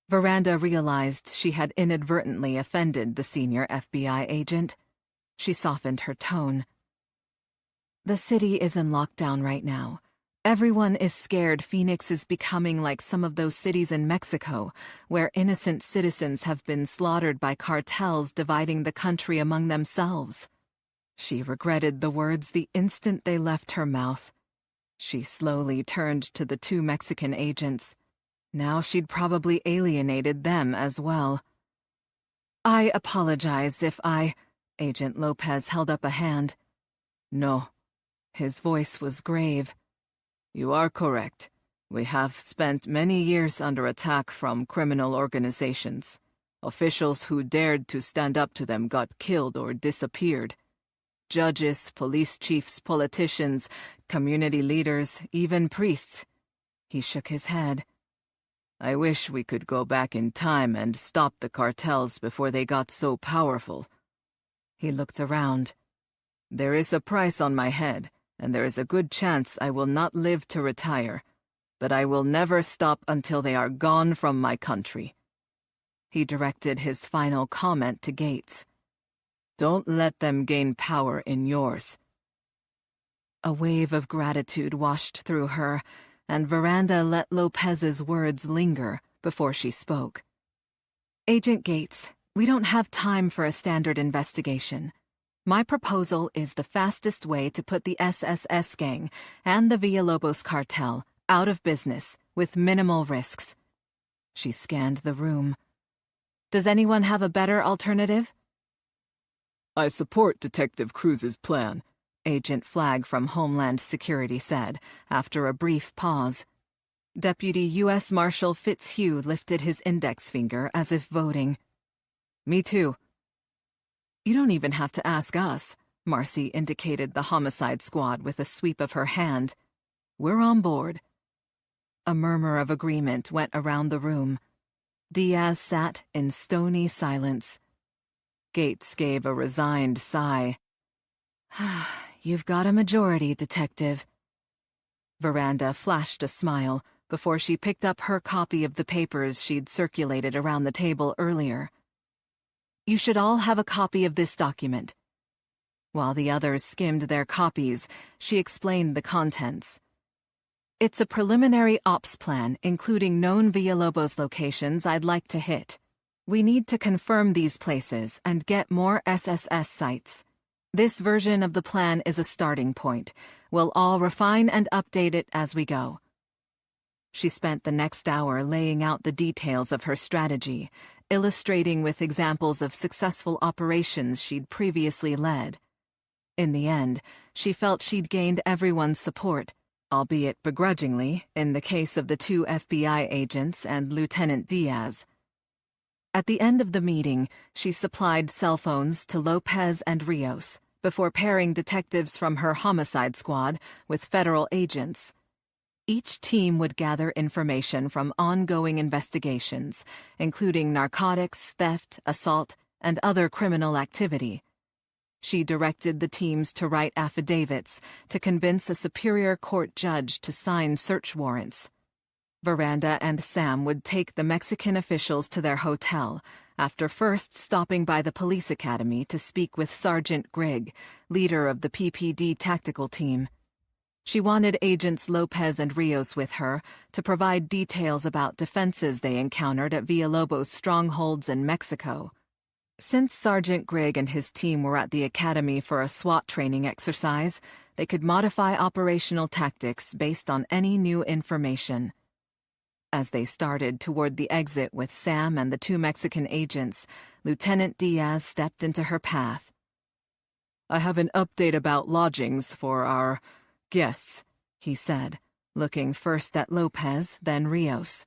Veranda realized she had inadvertently offended the senior FBI agent. She softened her tone. The city is in lockdown right now. Everyone is scared Phoenix is becoming like some of those cities in Mexico, where innocent citizens have been slaughtered by cartels dividing the country among themselves. She regretted the words the instant they left her mouth. She slowly turned to the two Mexican agents. Now she'd probably alienated them as well. I apologize if Agent Lopez held up a hand. No. His voice was grave. You are correct. We have spent many years under attack from criminal organizations. Officials who dared to stand up to them got killed or disappeared. Judges, police chiefs, politicians, community leaders, even priests. He shook his head. I wish we could go back in time and stop the cartels before they got so powerful. He looked around. There is a price on my head, and there is a good chance I will not live to retire, but I will never stop until they are gone from my country. He directed his final comment to Gates. Don't let them gain power in yours. A wave of gratitude washed through her, and Veranda let Lopez's words linger before she spoke. Agent Gates, we don't have time for a standard investigation. My proposal is the fastest way to put the SSS gang and the Villalobos cartel out of business with minimal risks. She scanned the room. Does anyone have a better alternative? I support Detective Cruz's plan, Agent Flagg from Homeland Security said, after a brief pause. Deputy U.S. Marshal Fitzhugh lifted his index finger as if voting. Me too. You don't even have to ask us, Marcy indicated the homicide squad with a sweep of her hand. We're on board. A murmur of agreement went around the room. Diaz sat in stony silence. Gates gave a resigned sigh. You've got a majority, Detective. Veranda flashed a smile before she picked up her copy of the papers she'd circulated around the table earlier. You should all have a copy of this document. While the others skimmed their copies, she explained the contents. It's a preliminary ops plan, including known Villalobos locations I'd like to hit. We need to confirm these places and get more SSS sites. This version of the plan is a starting point. We'll all refine and update it as we go. She spent the next hour laying out the details of her strategy, illustrating with examples of successful operations she'd previously led. In the end, she felt she'd gained everyone's support, albeit begrudgingly, in the case of the 2 FBI agents and Lieutenant Diaz. At the end of the meeting, she supplied cell phones to Lopez and Rios, before pairing detectives from her homicide squad with federal agents. Each team would gather information from ongoing investigations, including narcotics, theft, assault, and other criminal activity. She directed the teams to write affidavits to convince a superior court judge to sign search warrants. Veranda and Sam would take the Mexican officials to their hotel, after first stopping by the police academy to speak with Sergeant Grigg, leader of the PPD tactical team. She wanted Agents Lopez and Rios with her to provide details about defenses they encountered at Villalobos' strongholds in Mexico. Since Sergeant Grigg and his team were at the academy for a SWAT training exercise, they could modify operational tactics based on any new information. As they started toward the exit with Sam and the 2 Mexican agents, Lieutenant Diaz stepped into her path. I have an update about lodgings for our guests, he said, looking first at Lopez, then Rios.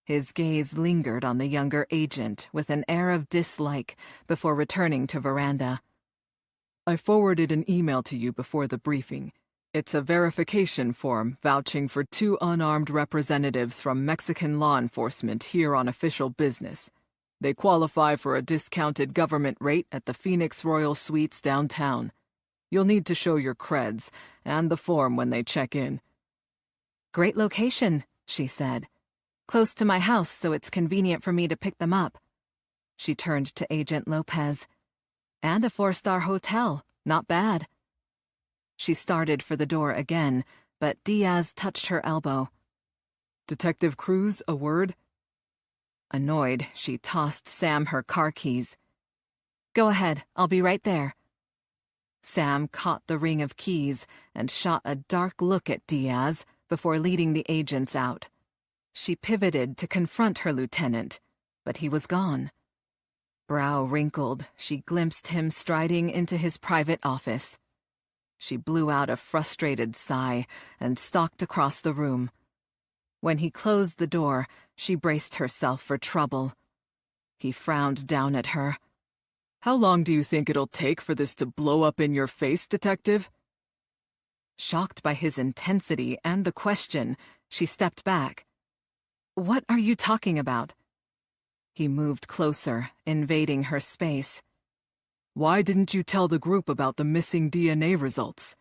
His gaze lingered on the younger agent with an air of dislike before returning to Veranda. I forwarded an email to you before the briefing. It's a verification form vouching for 2 unarmed representatives from Mexican law enforcement here on official business. They qualify for a discounted government rate at the Phoenix Royal Suites downtown. You'll need to show your creds and the form when they check in. Great location, she said. Close to my house, so it's convenient for me to pick them up. She turned to Agent Lopez. And a 4-star hotel. Not bad. She started for the door again, but Diaz touched her elbow. Detective Cruz, a word? Annoyed, she tossed Sam her car keys. Go ahead, I'll be right there. Sam caught the ring of keys and shot a dark look at Diaz before leading the agents out. She pivoted to confront her lieutenant, but he was gone. Brow wrinkled, she glimpsed him striding into his private office. She blew out a frustrated sigh and stalked across the room. When he closed the door, she braced herself for trouble. He frowned down at her. How long do you think it'll take for this to blow up in your face, detective? Shocked by his intensity and the question, she stepped back. What are you talking about? He moved closer, invading her space. Why didn't you tell the group about the missing DNA results?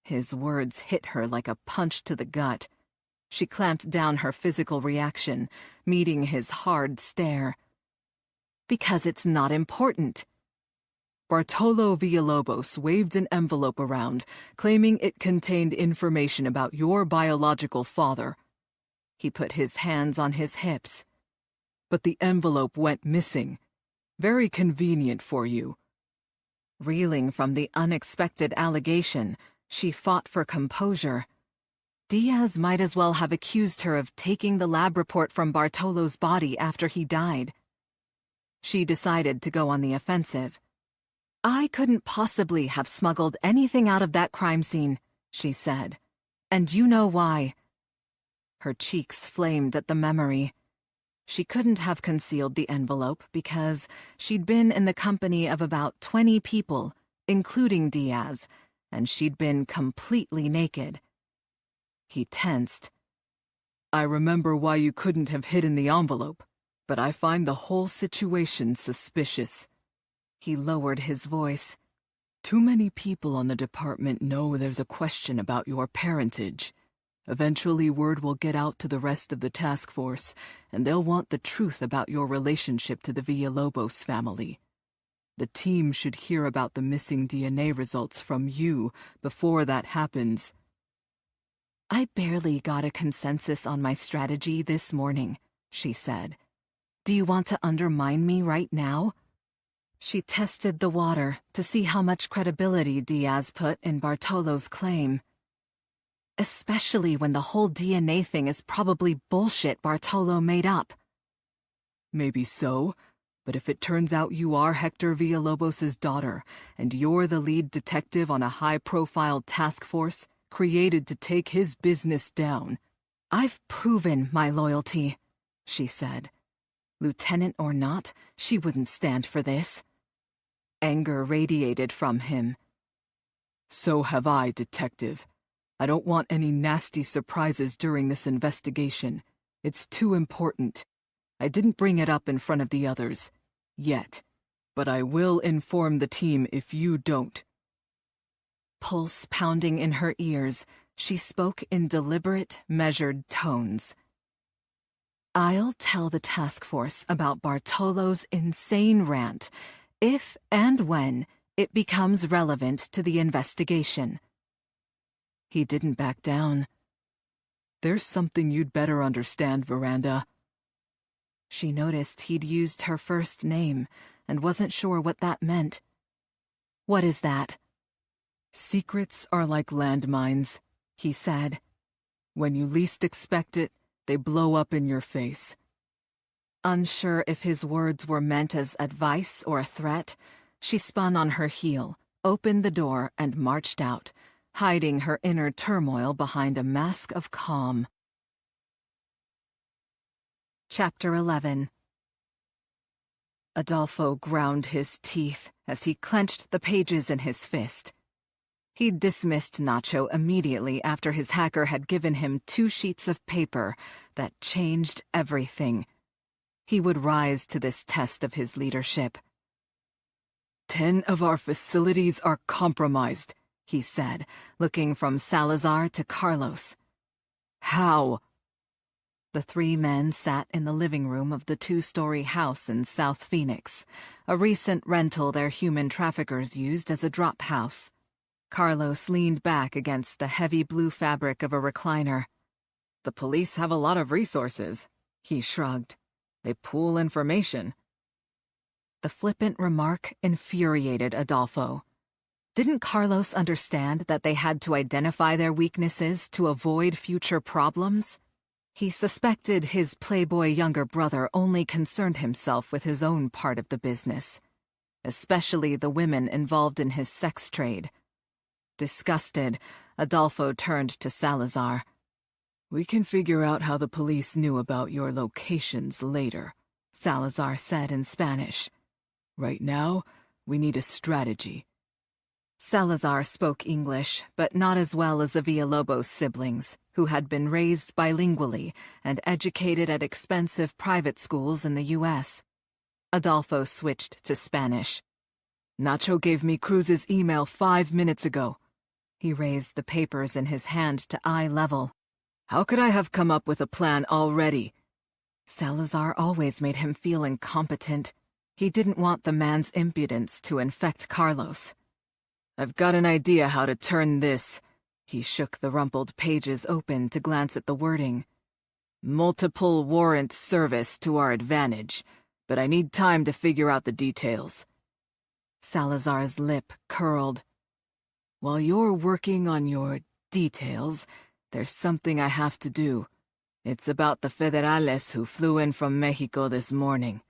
His words hit her like a punch to the gut. She clamped down her physical reaction, meeting his hard stare. Because it's not important. Bartolo Villalobos waved an envelope around, claiming it contained information about your biological father. He put his hands on his hips. But the envelope went missing. Very convenient for you. Reeling from the unexpected allegation, she fought for composure. Diaz might as well have accused her of taking the lab report from Bartolo's body after he died. She decided to go on the offensive. I couldn't possibly have smuggled anything out of that crime scene, she said. And you know why. Her cheeks flamed at the memory. She couldn't have concealed the envelope because she'd been in the company of about 20 people, including Diaz, and she'd been completely naked. He tensed. I remember why you couldn't have hidden the envelope, but I find the whole situation suspicious. He lowered his voice. Too many people on the department know there's a question about your parentage. Eventually word will get out to the rest of the task force, and they'll want the truth about your relationship to the Villalobos family. The team should hear about the missing DNA results from you before that happens. I barely got a consensus on my strategy this morning, she said. Do you want to undermine me right now? She tested the water to see how much credibility Diaz put in Bartolo's claim. Especially when the whole DNA thing is probably bullshit Bartolo made up. Maybe so, but if it turns out you are Hector Villalobos' daughter, and you're the lead detective on a high-profile task force created to take his business down. I've proven my loyalty, she said. Lieutenant or not, she wouldn't stand for this. Anger radiated from him. So have I, Detective. I don't want any nasty surprises during this investigation. It's too important. I didn't bring it up in front of the others. Yet. But I will inform the team if you don't. Pulse pounding in her ears, she spoke in deliberate, measured tones. I'll tell the task force about Bartolo's insane rant, if and when it becomes relevant to the investigation. He didn't back down. There's something you'd better understand, Veranda. She noticed he'd used her first name and wasn't sure what that meant. What is that? Secrets are like landmines, he said. When you least expect it, they blow up in your face. Unsure if his words were meant as advice or a threat, she spun on her heel, opened the door, and marched out, hiding her inner turmoil behind a mask of calm. Chapter 11. Adolfo ground his teeth as he clenched the pages in his fist. He'd dismissed Nacho immediately after his hacker had given him 2 sheets of paper that changed everything. He would rise to this test of his leadership. 10 of our facilities are compromised, he said, looking from Salazar to Carlos. How? The 3 men sat in the living room of the 2-story house in South Phoenix, a recent rental their human traffickers used as a drop house. Carlos leaned back against the heavy blue fabric of a recliner. The police have a lot of resources, he shrugged. They pool information. The flippant remark infuriated Adolfo. Didn't Carlos understand that they had to identify their weaknesses to avoid future problems? He suspected his playboy younger brother only concerned himself with his own part of the business, especially the women involved in his sex trade. Disgusted, Adolfo turned to Salazar. We can figure out how the police knew about your locations later, Salazar said in Spanish. Right now, we need a strategy. Salazar spoke English, but not as well as the Villalobos siblings, who had been raised bilingually and educated at expensive private schools in the U.S. Adolfo switched to Spanish. Nacho gave me Cruz's email 5 minutes ago. He raised the papers in his hand to eye level. How could I have come up with a plan already? Salazar always made him feel incompetent. He didn't want the man's impudence to infect Carlos. I've got an idea how to turn this. He shook the rumpled pages open to glance at the wording. Multiple warrant service to our advantage, but I need time to figure out the details. Salazar's lip curled. While you're working on your details, there's something I have to do. It's about the federales who flew in from Mexico this morning.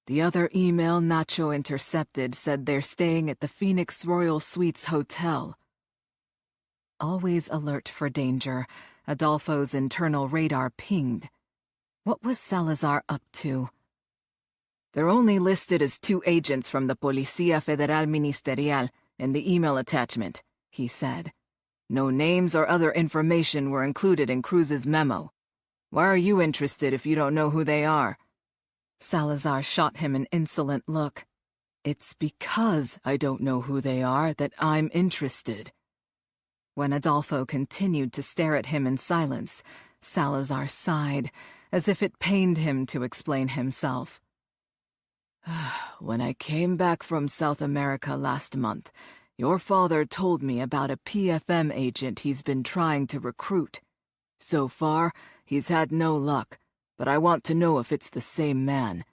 The other email Nacho intercepted said they're staying at the Phoenix Royal Suites Hotel. Always alert for danger, Adolfo's internal radar pinged. What was Salazar up to? They're only listed as 2 agents from the Policía Federal Ministerial in the email attachment, he said. No names or other information were included in Cruz's memo. Why are you interested if you don't know who they are? Salazar shot him an insolent look. It's because I don't know who they are that I'm interested. When Adolfo continued to stare at him in silence, Salazar sighed, as if it pained him to explain himself. When I came back from South America last month, your father told me about a PFM agent he's been trying to recruit. So far, he's had no luck, but I want to know if it's the same man.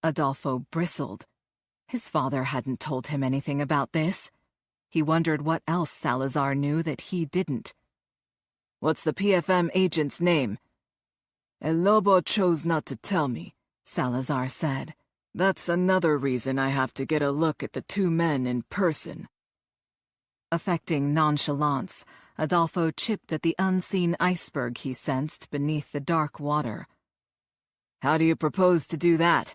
Adolfo bristled. His father hadn't told him anything about this. He wondered what else Salazar knew that he didn't. What's the PFM agent's name? El Lobo chose not to tell me, Salazar said. That's another reason I have to get a look at the two men in person. Affecting nonchalance, Adolfo chipped at the unseen iceberg he sensed beneath the dark water. How do you propose to do that?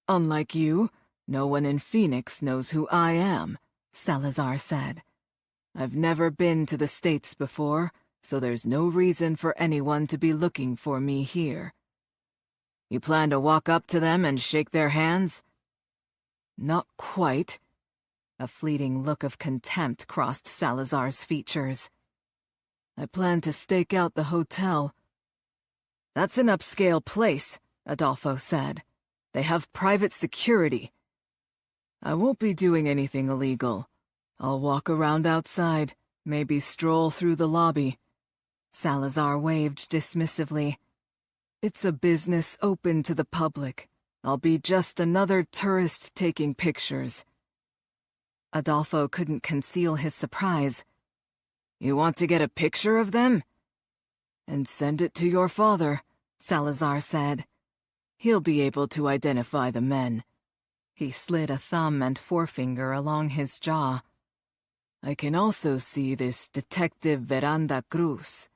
Unlike you, no one in Phoenix knows who I am, Salazar said. I've never been to the States before, so there's no reason for anyone to be looking for me here. You plan to walk up to them and shake their hands? Not quite. A fleeting look of contempt crossed Salazar's features. I plan to stake out the hotel. That's an upscale place, Adolfo said. They have private security. I won't be doing anything illegal. I'll walk around outside, maybe stroll through the lobby. Salazar waved dismissively. It's a business open to the public. I'll be just another tourist taking pictures. Adolfo couldn't conceal his surprise. You want to get a picture of them? And send it to your father, Salazar said. He'll be able to identify the men. He slid a thumb and forefinger along his jaw. I can also see this Detective Veranda Cruz.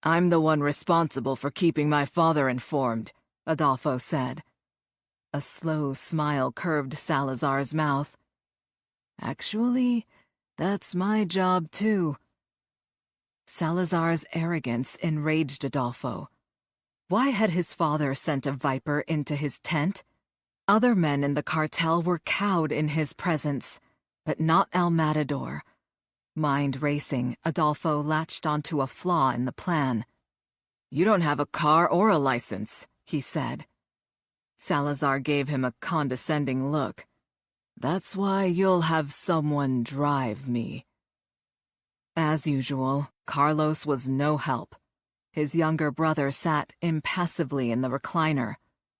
I'm the one responsible for keeping my father informed, Adolfo said. A slow smile curved Salazar's mouth. Actually, that's my job too. Salazar's arrogance enraged Adolfo. Why had his father sent a viper into his tent? Other men in the cartel were cowed in his presence, but not El Matador. Mind racing, Adolfo latched onto a flaw in the plan. You don't have a car or a license, he said. Salazar gave him a condescending look. That's why you'll have someone drive me. As usual, Carlos was no help. His younger brother sat impassively in the recliner,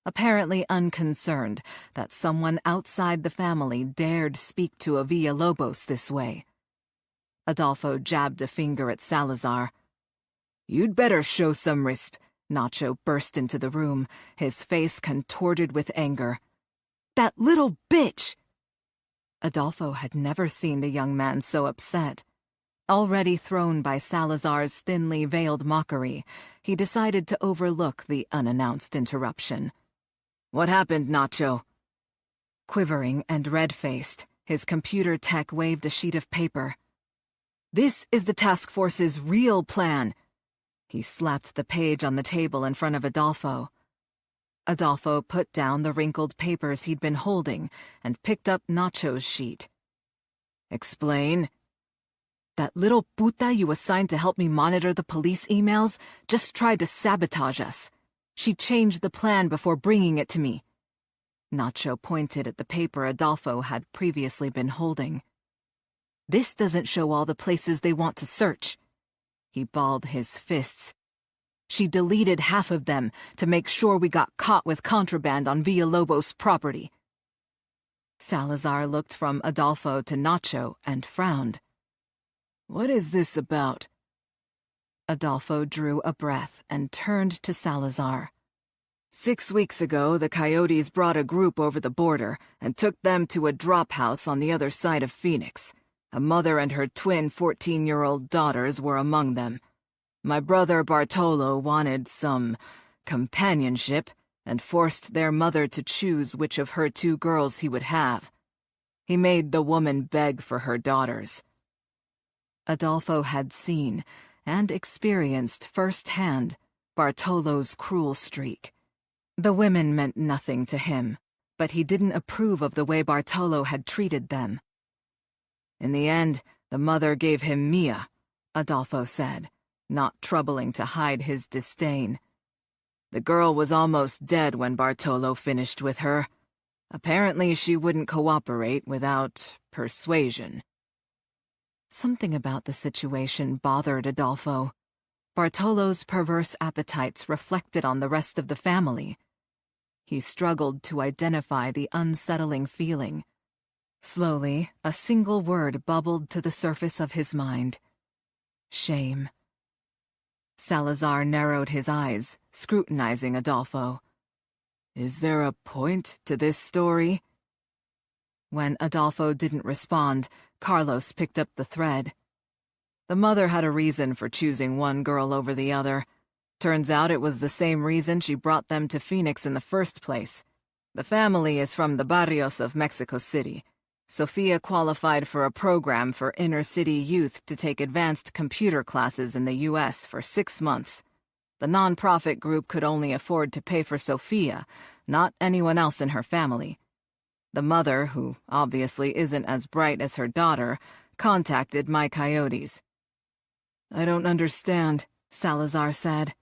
apparently unconcerned that someone outside the family dared speak to a Villalobos this way. Adolfo jabbed a finger at Salazar. You'd better show some Nacho burst into the room, his face contorted with anger. That little bitch! Adolfo had never seen the young man so upset. Already thrown by Salazar's thinly veiled mockery, he decided to overlook the unannounced interruption. What happened, Nacho? Quivering and red-faced, his computer tech waved a sheet of paper. This is the task force's real plan. He slapped the page on the table in front of Adolfo. Adolfo put down the wrinkled papers he'd been holding and picked up Nacho's sheet. Explain. That little puta you assigned to help me monitor the police emails just tried to sabotage us. She changed the plan before bringing it to me. Nacho pointed at the paper Adolfo had previously been holding. This doesn't show all the places they want to search. He balled his fists. She deleted half of them to make sure we got caught with contraband on Villalobos' property. Salazar looked from Adolfo to Nacho and frowned. What is this about? Adolfo drew a breath and turned to Salazar. 6 weeks ago, the Coyotes brought a group over the border and took them to a drop house on the other side of Phoenix. A mother and her twin 14-year-old daughters were among them. My brother Bartolo wanted some companionship and forced their mother to choose which of her 2 girls he would have. He made the woman beg for her daughters. Adolfo had seen and experienced firsthand Bartolo's cruel streak. The women meant nothing to him, but he didn't approve of the way Bartolo had treated them. In the end, the mother gave him Mia, Adolfo said, not troubling to hide his disdain. The girl was almost dead when Bartolo finished with her. Apparently she wouldn't cooperate without persuasion. Something about the situation bothered Adolfo. Bartolo's perverse appetites reflected on the rest of the family. He struggled to identify the unsettling feeling. Slowly, a single word bubbled to the surface of his mind. Shame. Salazar narrowed his eyes, scrutinizing Adolfo. Is there a point to this story? When Adolfo didn't respond, Carlos picked up the thread. The mother had a reason for choosing one girl over the other. Turns out it was the same reason she brought them to Phoenix in the first place. The family is from the barrios of Mexico City. Sofia qualified for a program for inner-city youth to take advanced computer classes in the U.S. for 6 months. The non-profit group could only afford to pay for Sofia, not anyone else in her family. The mother, who obviously isn't as bright as her daughter, contacted my coyotes. I don't understand, Salazar said.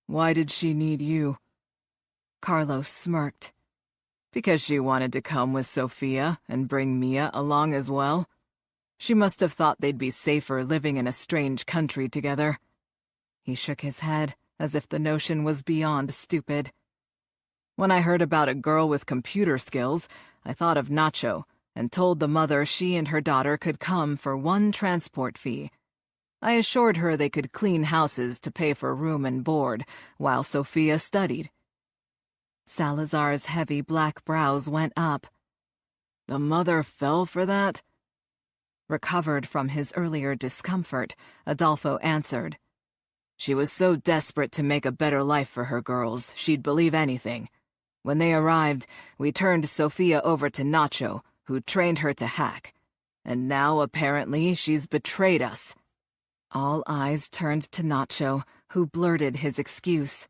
Why did she need you? Carlos smirked. Because she wanted to come with Sofia and bring Mia along as well. She must have thought they'd be safer living in a strange country together. He shook his head, as if the notion was beyond stupid. When I heard about a girl with computer skills, I thought of Nacho and told the mother she and her daughter could come for one transport fee. I assured her they could clean houses to pay for room and board while Sofia studied. Salazar's heavy black brows went up. The mother fell for that? Recovered from his earlier discomfort, Adolfo answered. She was so desperate to make a better life for her girls, she'd believe anything. When they arrived, we turned Sofia over to Nacho, who trained her to hack. And now, apparently, she's betrayed us. All eyes turned to Nacho, who blurted his excuse.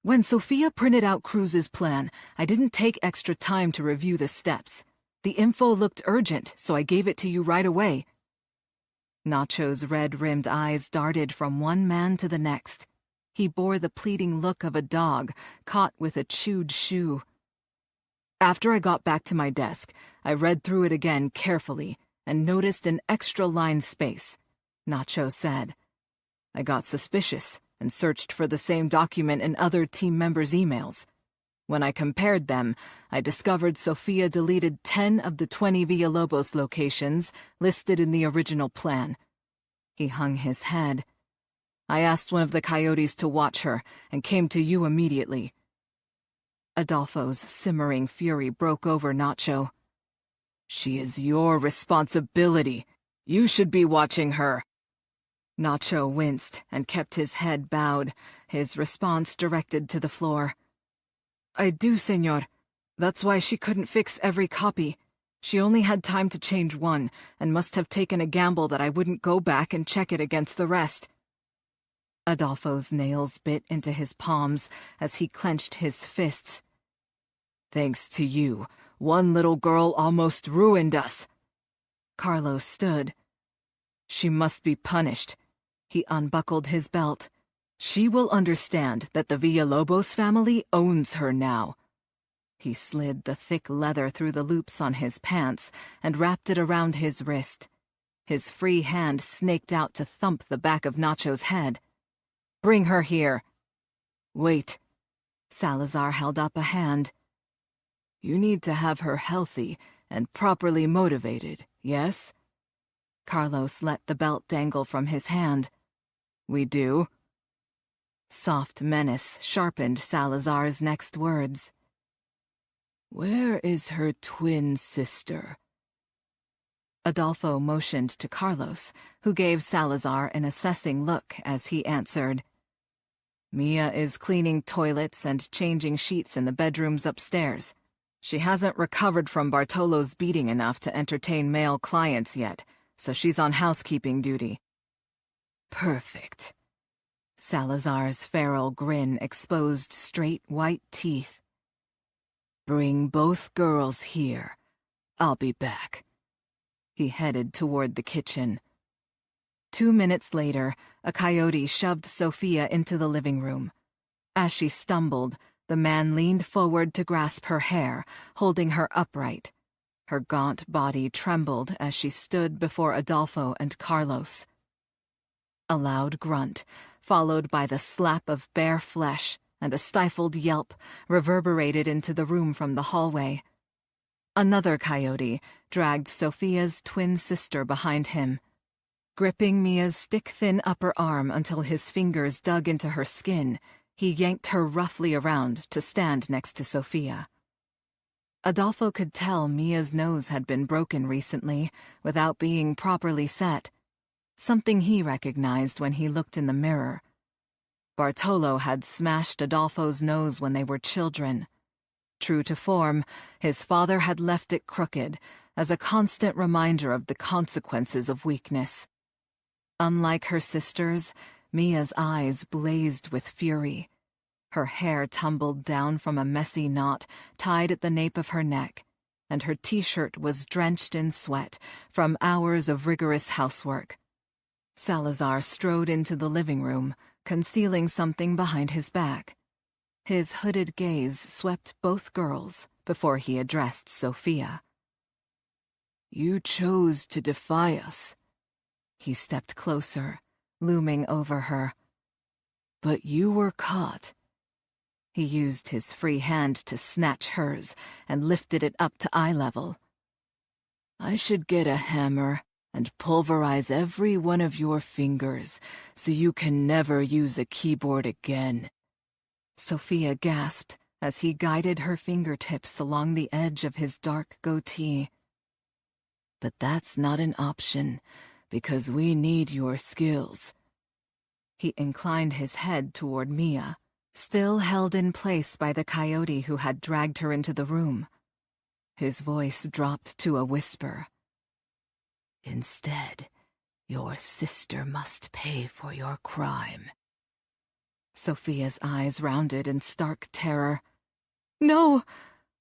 When Sofia printed out Cruz's plan, I didn't take extra time to review the steps. The info looked urgent, so I gave it to you right away. Nacho's red-rimmed eyes darted from one man to the next. He bore the pleading look of a dog caught with a chewed shoe. After I got back to my desk, I read through it again carefully and noticed an extra line space, Nacho said. I got suspicious and searched for the same document in other team members' emails. When I compared them, I discovered Sofia deleted 10 of the 20 Villalobos locations listed in the original plan. He hung his head. I asked one of the coyotes to watch her and came to you immediately. Adolfo's simmering fury broke over Nacho. She is your responsibility. You should be watching her. Nacho winced and kept his head bowed, his response directed to the floor. I do, senor. That's why she couldn't fix every copy. She only had time to change one, and must have taken a gamble that I wouldn't go back and check it against the rest. Adolfo's nails bit into his palms as he clenched his fists. Thanks to you, one little girl almost ruined us. Carlos stood. She must be punished. He unbuckled his belt. She will understand that the Villalobos family owns her now. He slid the thick leather through the loops on his pants and wrapped it around his wrist. His free hand snaked out to thump the back of Nacho's head. Bring her here. Wait. Salazar held up a hand. You need to have her healthy and properly motivated, yes? Carlos let the belt dangle from his hand. We do? Soft menace sharpened Salazar's next words. Where is her twin sister? Adolfo motioned to Carlos, who gave Salazar an assessing look as he answered. Mia is cleaning toilets and changing sheets in the bedrooms upstairs. She hasn't recovered from Bartolo's beating enough to entertain male clients yet, so she's on housekeeping duty. Perfect. Salazar's feral grin exposed straight white teeth. Bring both girls here. I'll be back. He headed toward the kitchen. 2 minutes later, a coyote shoved Sofia into the living room. As she stumbled, the man leaned forward to grasp her hair, holding her upright. Her gaunt body trembled as she stood before Adolfo and Carlos. A loud grunt, followed by the slap of bare flesh and a stifled yelp, reverberated into the room from the hallway. Another coyote dragged Sophia's twin sister behind him. Gripping Mia's stick-thin upper arm until his fingers dug into her skin, he yanked her roughly around to stand next to Sophia. Adolfo could tell Mia's nose had been broken recently, without being properly set, something he recognized when he looked in the mirror. Bartolo had smashed Adolfo's nose when they were children. True to form, his father had left it crooked, as a constant reminder of the consequences of weakness. Unlike her sisters, Mia's eyes blazed with fury. Her hair tumbled down from a messy knot tied at the nape of her neck, and her t-shirt was drenched in sweat from hours of rigorous housework. Salazar strode into the living room, concealing something behind his back. His hooded gaze swept both girls before he addressed Sophia. "You chose to defy us." He stepped closer, looming over her. "But you were caught." He used his free hand to snatch hers and lifted it up to eye level. "I should get a hammer and pulverize every one of your fingers so you can never use a keyboard again." Sophia gasped as he guided her fingertips along the edge of his dark goatee. "But that's not an option, because we need your skills." He inclined his head toward Mia, still held in place by the coyote who had dragged her into the room. His voice dropped to a whisper. "Instead, your sister must pay for your crime." Sophia's eyes rounded in stark terror. "No!"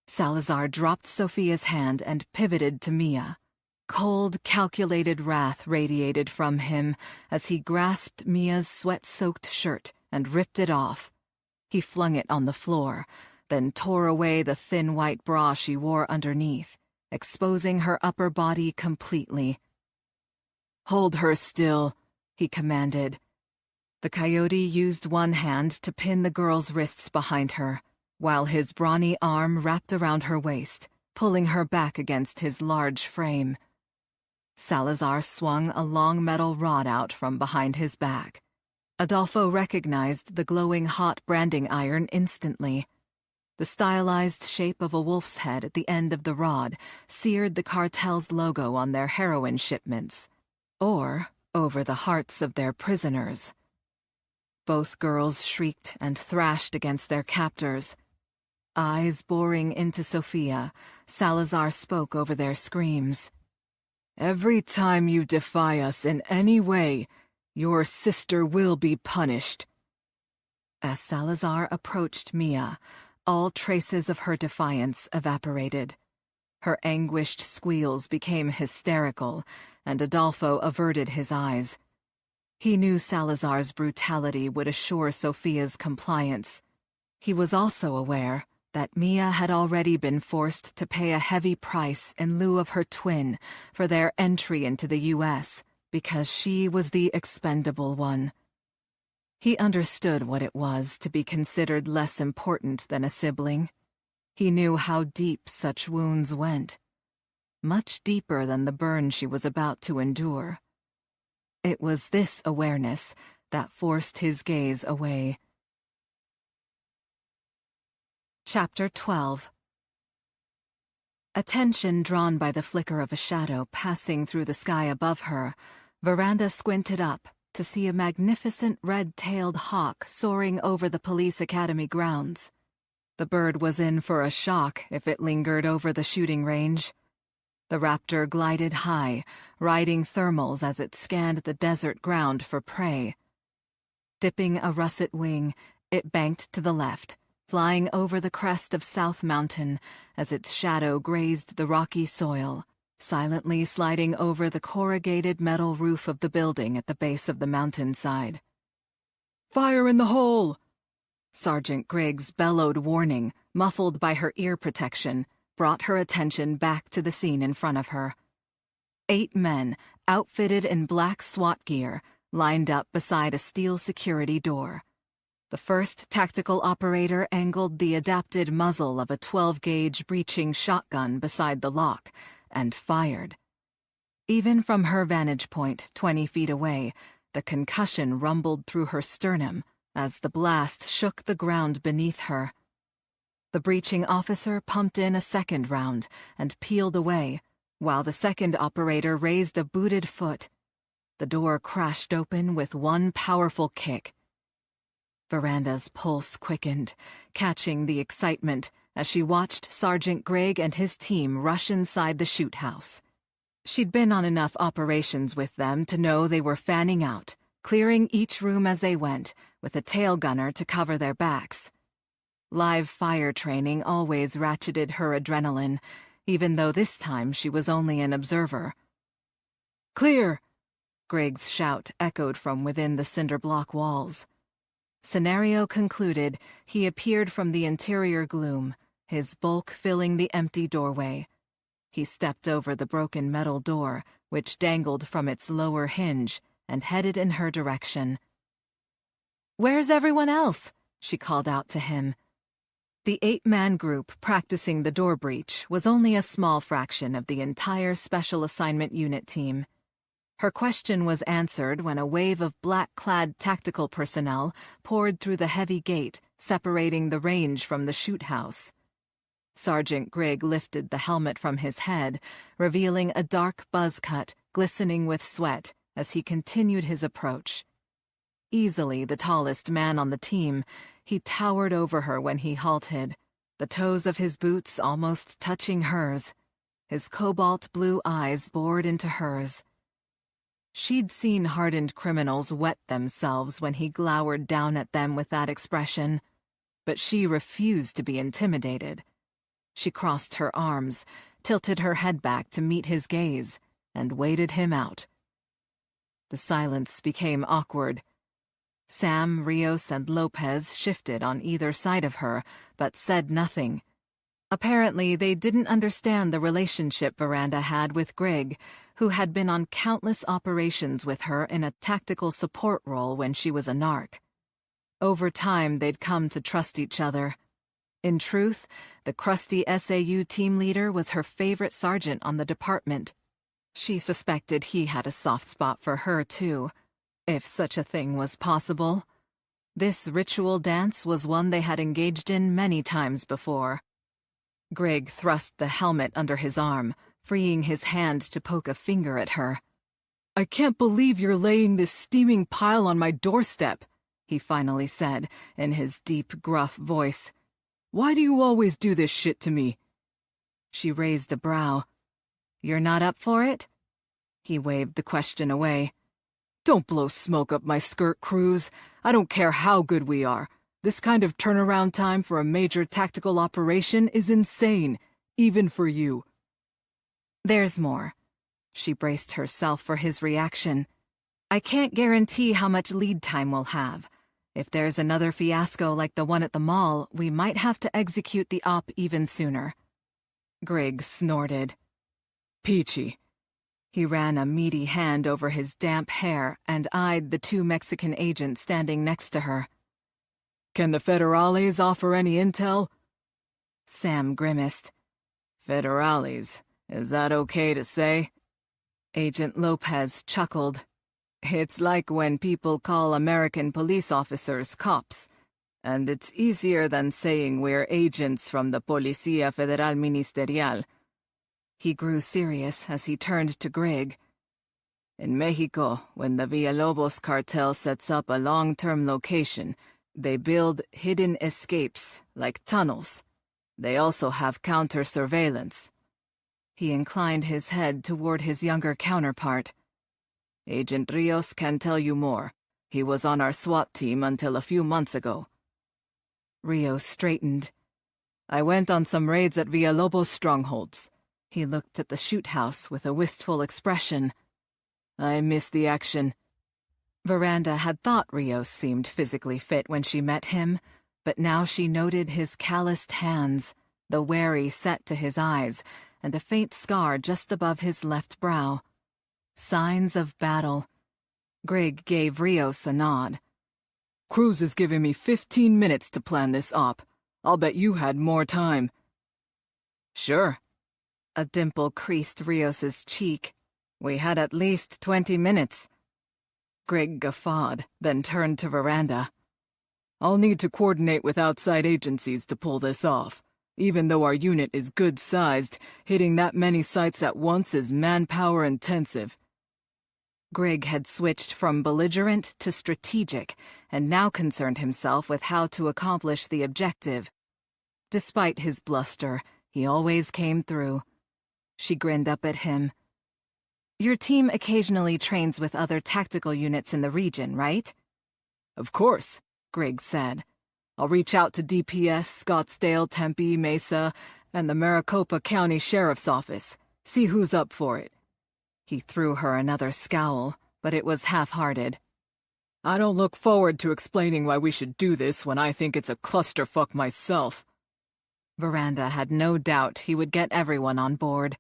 Salazar dropped Sophia's hand and pivoted to Mia. Cold, calculated wrath radiated from him as he grasped Mia's sweat-soaked shirt and ripped it off. He flung it on the floor, then tore away the thin white bra she wore underneath, exposing her upper body completely. "Hold her still," he commanded. The coyote used one hand to pin the girl's wrists behind her, while his brawny arm wrapped around her waist, pulling her back against his large frame. Salazar swung a long metal rod out from behind his back. Adolfo recognized the glowing hot branding iron instantly. The stylized shape of a wolf's head at the end of the rod seared the cartel's logo on their heroin shipments, or over the hearts of their prisoners. Both girls shrieked and thrashed against their captors. Eyes boring into Sophia, Salazar spoke over their screams. "Every time you defy us in any way, your sister will be punished." As Salazar approached Mia, all traces of her defiance evaporated. Her anguished squeals became hysterical, and Adolfo averted his eyes. He knew Salazar's brutality would assure Sophia's compliance. He was also aware that Mia had already been forced to pay a heavy price in lieu of her twin for their entry into the U.S., because she was the expendable one. He understood what it was to be considered less important than a sibling. He knew how deep such wounds went, much deeper than the burn she was about to endure. It was this awareness that forced his gaze away. Chapter 12. Attention drawn by the flicker of a shadow passing through the sky above her, Veranda squinted up to see a magnificent red-tailed hawk soaring over the police academy grounds. The bird was in for a shock if it lingered over the shooting range. The raptor glided high, riding thermals as it scanned the desert ground for prey. Dipping a russet wing, it banked to the left, flying over the crest of South Mountain as its shadow grazed the rocky soil, silently sliding over the corrugated metal roof of the building at the base of the mountainside. "Fire in the hole!" Sergeant Griggs' bellowed warning, muffled by her ear protection, brought her attention back to the scene in front of her. 8 men, outfitted in black SWAT gear, lined up beside a steel security door. The first tactical operator angled the adapted muzzle of a 12-gauge breaching shotgun beside the lock and fired. Even from her vantage point 20 feet away, the concussion rumbled through her sternum as the blast shook the ground beneath her. The breaching officer pumped in a second round and peeled away, while the second operator raised a booted foot. The door crashed open with one powerful kick. Veranda's pulse quickened, catching the excitement as she watched Sergeant Grigg and his team rush inside the shoot house. She'd been on enough operations with them to know they were fanning out, clearing each room as they went, with a tail gunner to cover their backs. Live fire training always ratcheted her adrenaline, even though this time she was only an observer. "Clear!" Griggs' shout echoed from within the cinder block walls. Scenario concluded, he appeared from the interior gloom, his bulk filling the empty doorway. He stepped over the broken metal door, which dangled from its lower hinge, and headed in her direction. "Where's everyone else?" she called out to him. The 8-man group practicing the door breach was only a small fraction of the entire Special Assignment Unit team. Her question was answered when a wave of black-clad tactical personnel poured through the heavy gate separating the range from the shoot house. Sergeant Grigg lifted the helmet from his head, revealing a dark buzz cut glistening with sweat as he continued his approach. Easily the tallest man on the team, he towered over her when he halted, the toes of his boots almost touching hers. His cobalt blue eyes bored into hers. She'd seen hardened criminals wet themselves when he glowered down at them with that expression, but she refused to be intimidated. She crossed her arms, tilted her head back to meet his gaze, and waited him out. The silence became awkward. Sam, Rios, and Lopez shifted on either side of her, but said nothing. Apparently, they didn't understand the relationship Veranda had with Grigg, who had been on countless operations with her in a tactical support role when she was a narc. Over time, they'd come to trust each other. In truth, the crusty SAU team leader was her favorite sergeant on the department. She suspected he had a soft spot for her, too, if such a thing was possible. This ritual dance was one they had engaged in many times before. Grigg thrust the helmet under his arm, freeing his hand to poke a finger at her. "I can't believe you're laying this steaming pile on my doorstep," he finally said, in his deep, gruff voice. "Why do you always do this shit to me?" She raised a brow. "You're not up for it?" He waved the question away. "Don't blow smoke up my skirt, Cruz. I don't care how good we are. This kind of turnaround time for a major tactical operation is insane, even for you." "There's more." She braced herself for his reaction. "I can't guarantee how much lead time we'll have. If there's another fiasco like the one at the mall, we might have to execute the op even sooner." Griggs snorted. "Peachy." He ran a meaty hand over his damp hair and eyed the 2 Mexican agents standing next to her. "Can the Federales offer any intel?" Sam grimaced. "Federales, is that okay to say?" Agent Lopez chuckled. "It's like when people call American police officers cops, and it's easier than saying we're agents from the Policía Federal Ministerial." He grew serious as he turned to Grigg. "In Mexico, when the Villalobos cartel sets up a long-term location, they build hidden escapes, like tunnels. They also have counter-surveillance." He inclined his head toward his younger counterpart. "Agent Rios can tell you more. He was on our SWAT team until a few months ago." Rios straightened. "I went on some raids at Villalobos strongholds." He looked at the shoot house with a wistful expression. "I miss the action." Veranda had thought Rios seemed physically fit when she met him, But now she noted his calloused hands, the wary set to his eyes, and a faint scar just above his left brow. Signs of battle. Grigg gave Rios a nod. Cruz is giving me 15 minutes to plan this op. I'll bet you had more time. Sure. A dimple creased Rios's cheek. We had at least 20 minutes. Grigg guffawed, then turned to Veranda. I'll need to coordinate with outside agencies to pull this off. Even though our unit is good-sized, hitting that many sites at once is manpower-intensive. Grigg had switched from belligerent to strategic, and now concerned himself with how to accomplish the objective. Despite his bluster, he always came through. She grinned up at him. Your team occasionally trains with other tactical units in the region, right? Of course, Grigg said. I'll reach out to DPS, Scottsdale, Tempe, Mesa, and the Maricopa County Sheriff's Office. See who's up for it. He threw her another scowl, but it was half-hearted. I don't look forward to explaining why we should do this when I think it's a clusterfuck myself. Veranda had no doubt he would get everyone on board.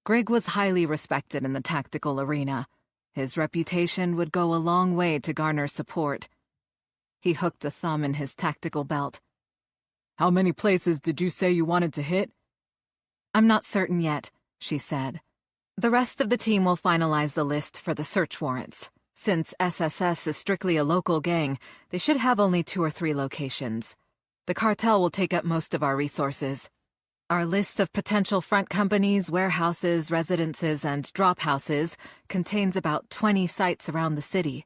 Grigg was highly respected in the tactical arena. His reputation would go a long way to garner support. He hooked a thumb in his tactical belt. How many places did you say you wanted to hit? I'm not certain yet, she said. The rest of the team will finalize the list for the search warrants. Since SSS is strictly a local gang, they should have only 2 or 3 locations. The cartel will take up most of our resources. Our list of potential front companies, warehouses, residences, and drop houses contains about 20 sites around the city.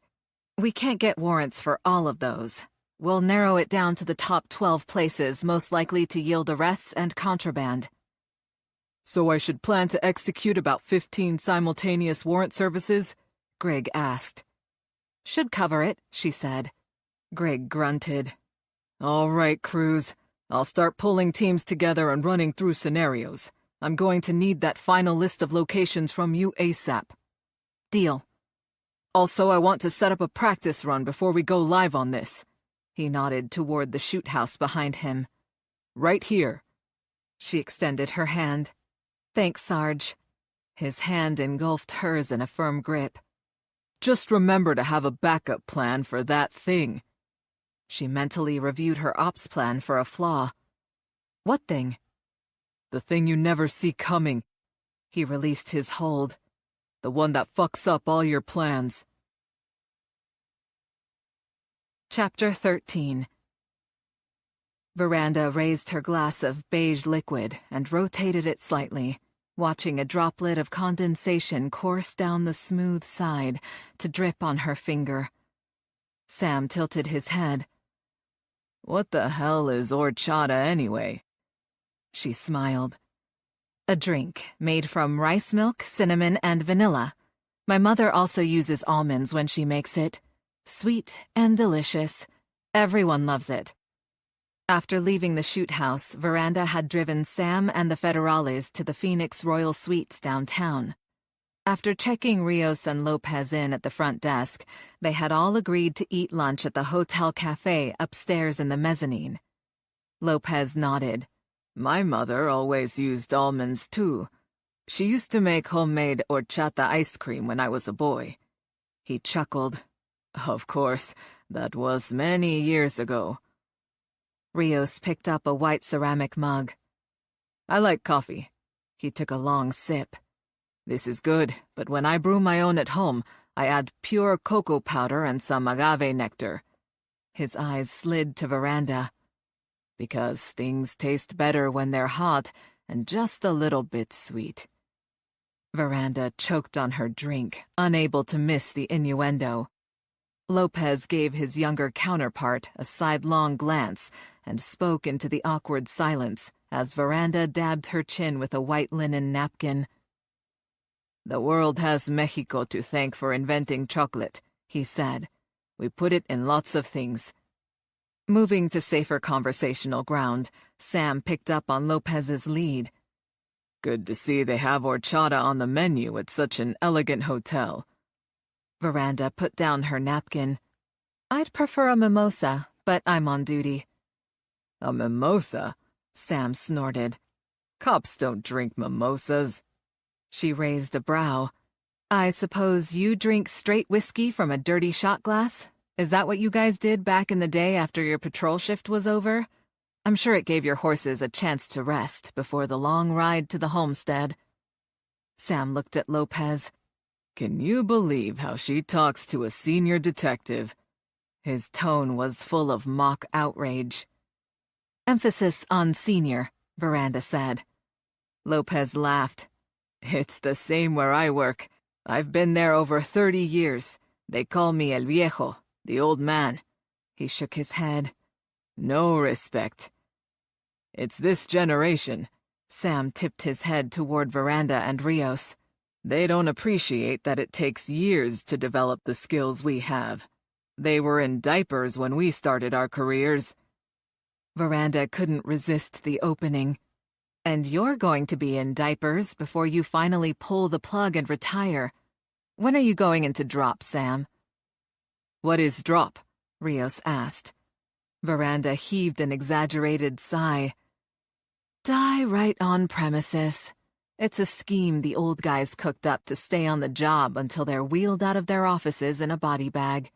We can't get warrants for all of those. We'll narrow it down to the top 12 places most likely to yield arrests and contraband. So I should plan to execute about 15 simultaneous warrant services? Grigg asked. Should cover it, she said. Grigg grunted. All right, Cruz. I'll start pulling teams together and running through scenarios. I'm going to need that final list of locations from you ASAP. Deal. Also, I want to set up a practice run before we go live on this. He nodded toward the shoot house behind him. Right here. She extended her hand. Thanks, Sarge. His hand engulfed hers in a firm grip. Just remember to have a backup plan for that thing. She mentally reviewed her ops plan for a flaw. What thing? The thing you never see coming. He released his hold. The one that fucks up all your plans. Chapter 13. Veranda raised her glass of beige liquid and rotated it slightly, watching a droplet of condensation course down the smooth side to drip on her finger. Sam tilted his head. What the hell is horchata anyway? She smiled. A drink made from rice milk, cinnamon, and vanilla. My mother also uses almonds when she makes it. Sweet and delicious. Everyone loves it. After leaving the shoot house, Veranda had driven Sam and the Federales to the Phoenix Royal Suites downtown. After checking Rios and Lopez in at the front desk, they had all agreed to eat lunch at the hotel cafe upstairs in the mezzanine. Lopez nodded. My mother always used almonds too. She used to make homemade horchata ice cream when I was a boy. He chuckled. Of course, that was many years ago. Rios picked up a white ceramic mug. I like coffee. He took a long sip. This is good, but when I brew my own at home, I add pure cocoa powder and some agave nectar. His eyes slid to Veranda. Because things taste better when they're hot and just a little bit sweet. Veranda choked on her drink, unable to miss the innuendo. Lopez gave his younger counterpart a sidelong glance and spoke into the awkward silence as Veranda dabbed her chin with a white linen napkin. The world has Mexico to thank for inventing chocolate, he said. We put it in lots of things. Moving to safer conversational ground, Sam picked up on Lopez's lead. Good to see they have horchata on the menu at such an elegant hotel. Veranda put down her napkin. I'd prefer a mimosa, but I'm on duty. A mimosa? Sam snorted. Cops don't drink mimosas. She raised a brow. I suppose you drink straight whiskey from a dirty shot glass? Is that what you guys did back in the day after your patrol shift was over? I'm sure it gave your horses a chance to rest before the long ride to the homestead. Sam looked at Lopez. Can you believe how she talks to a senior detective? His tone was full of mock outrage. Emphasis on senior, Veranda said. Lopez laughed. It's the same where I work. I've been there over 30 years. They call me El Viejo, the old man. He shook his head. No respect. It's this generation. Sam tipped his head toward Veranda and Rios. They don't appreciate that it takes years to develop the skills we have. They were in diapers when we started our careers. Veranda couldn't resist the opening. And you're going to be in diapers before you finally pull the plug and retire. When are you going into drop, Sam? What is drop? Rios asked. Veranda heaved an exaggerated sigh. Die right on premises. It's a scheme the old guys cooked up to stay on the job until they're wheeled out of their offices in a body bag.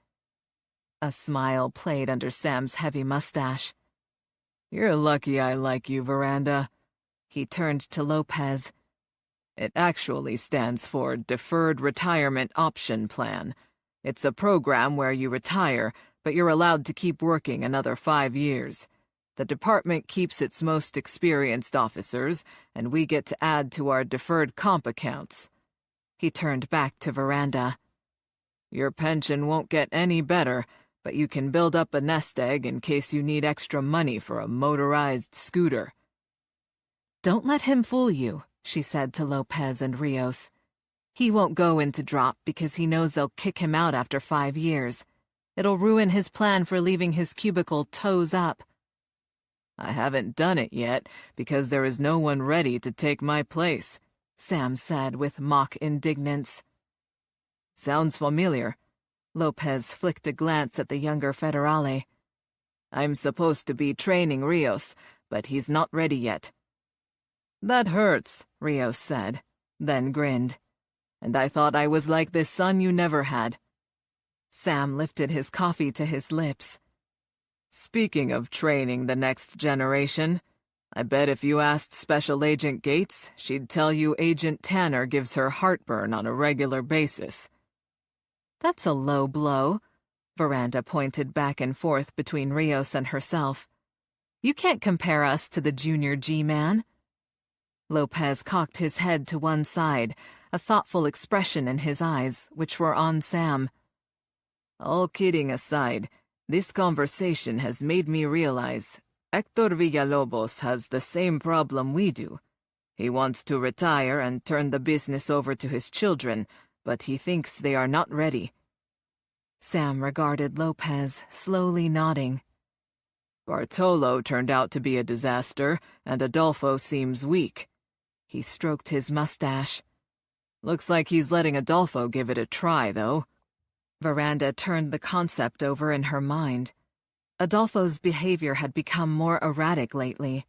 A smile played under Sam's heavy mustache. You're lucky I like you, Veranda. He turned to Lopez. It actually stands for Deferred Retirement Option Plan. It's a program where you retire, but you're allowed to keep working another 5 years. The department keeps its most experienced officers, and we get to add to our deferred comp accounts. He turned back to Veranda. Your pension won't get any better, but you can build up a nest egg in case you need extra money for a motorized scooter. Don't let him fool you, she said to Lopez and Rios. He won't go into drop because he knows they'll kick him out after 5 years. It'll ruin his plan for leaving his cubicle toes up. I haven't done it yet because there is no one ready to take my place, Sam said with mock indignance. Sounds familiar. Lopez flicked a glance at the younger Federale. I'm supposed to be training Rios, but he's not ready yet. That hurts, Rios said, then grinned. And I thought I was like this son you never had. Sam lifted his coffee to his lips. Speaking of training the next generation, I bet if you asked Special Agent Gates, she'd tell you Agent Tanner gives her heartburn on a regular basis. That's a low blow. Veranda pointed back and forth between Rios and herself. You can't compare us to the junior G-man. Lopez cocked his head to one side, a thoughtful expression in his eyes, which were on Sam. All kidding aside, this conversation has made me realize Hector Villalobos has the same problem we do. He wants to retire and turn the business over to his children, but he thinks they are not ready. Sam regarded Lopez, slowly nodding. Bartolo turned out to be a disaster, and Adolfo seems weak. He stroked his mustache. Looks like he's letting Adolfo give it a try, though. Veranda turned the concept over in her mind. Adolfo's behavior had become more erratic lately.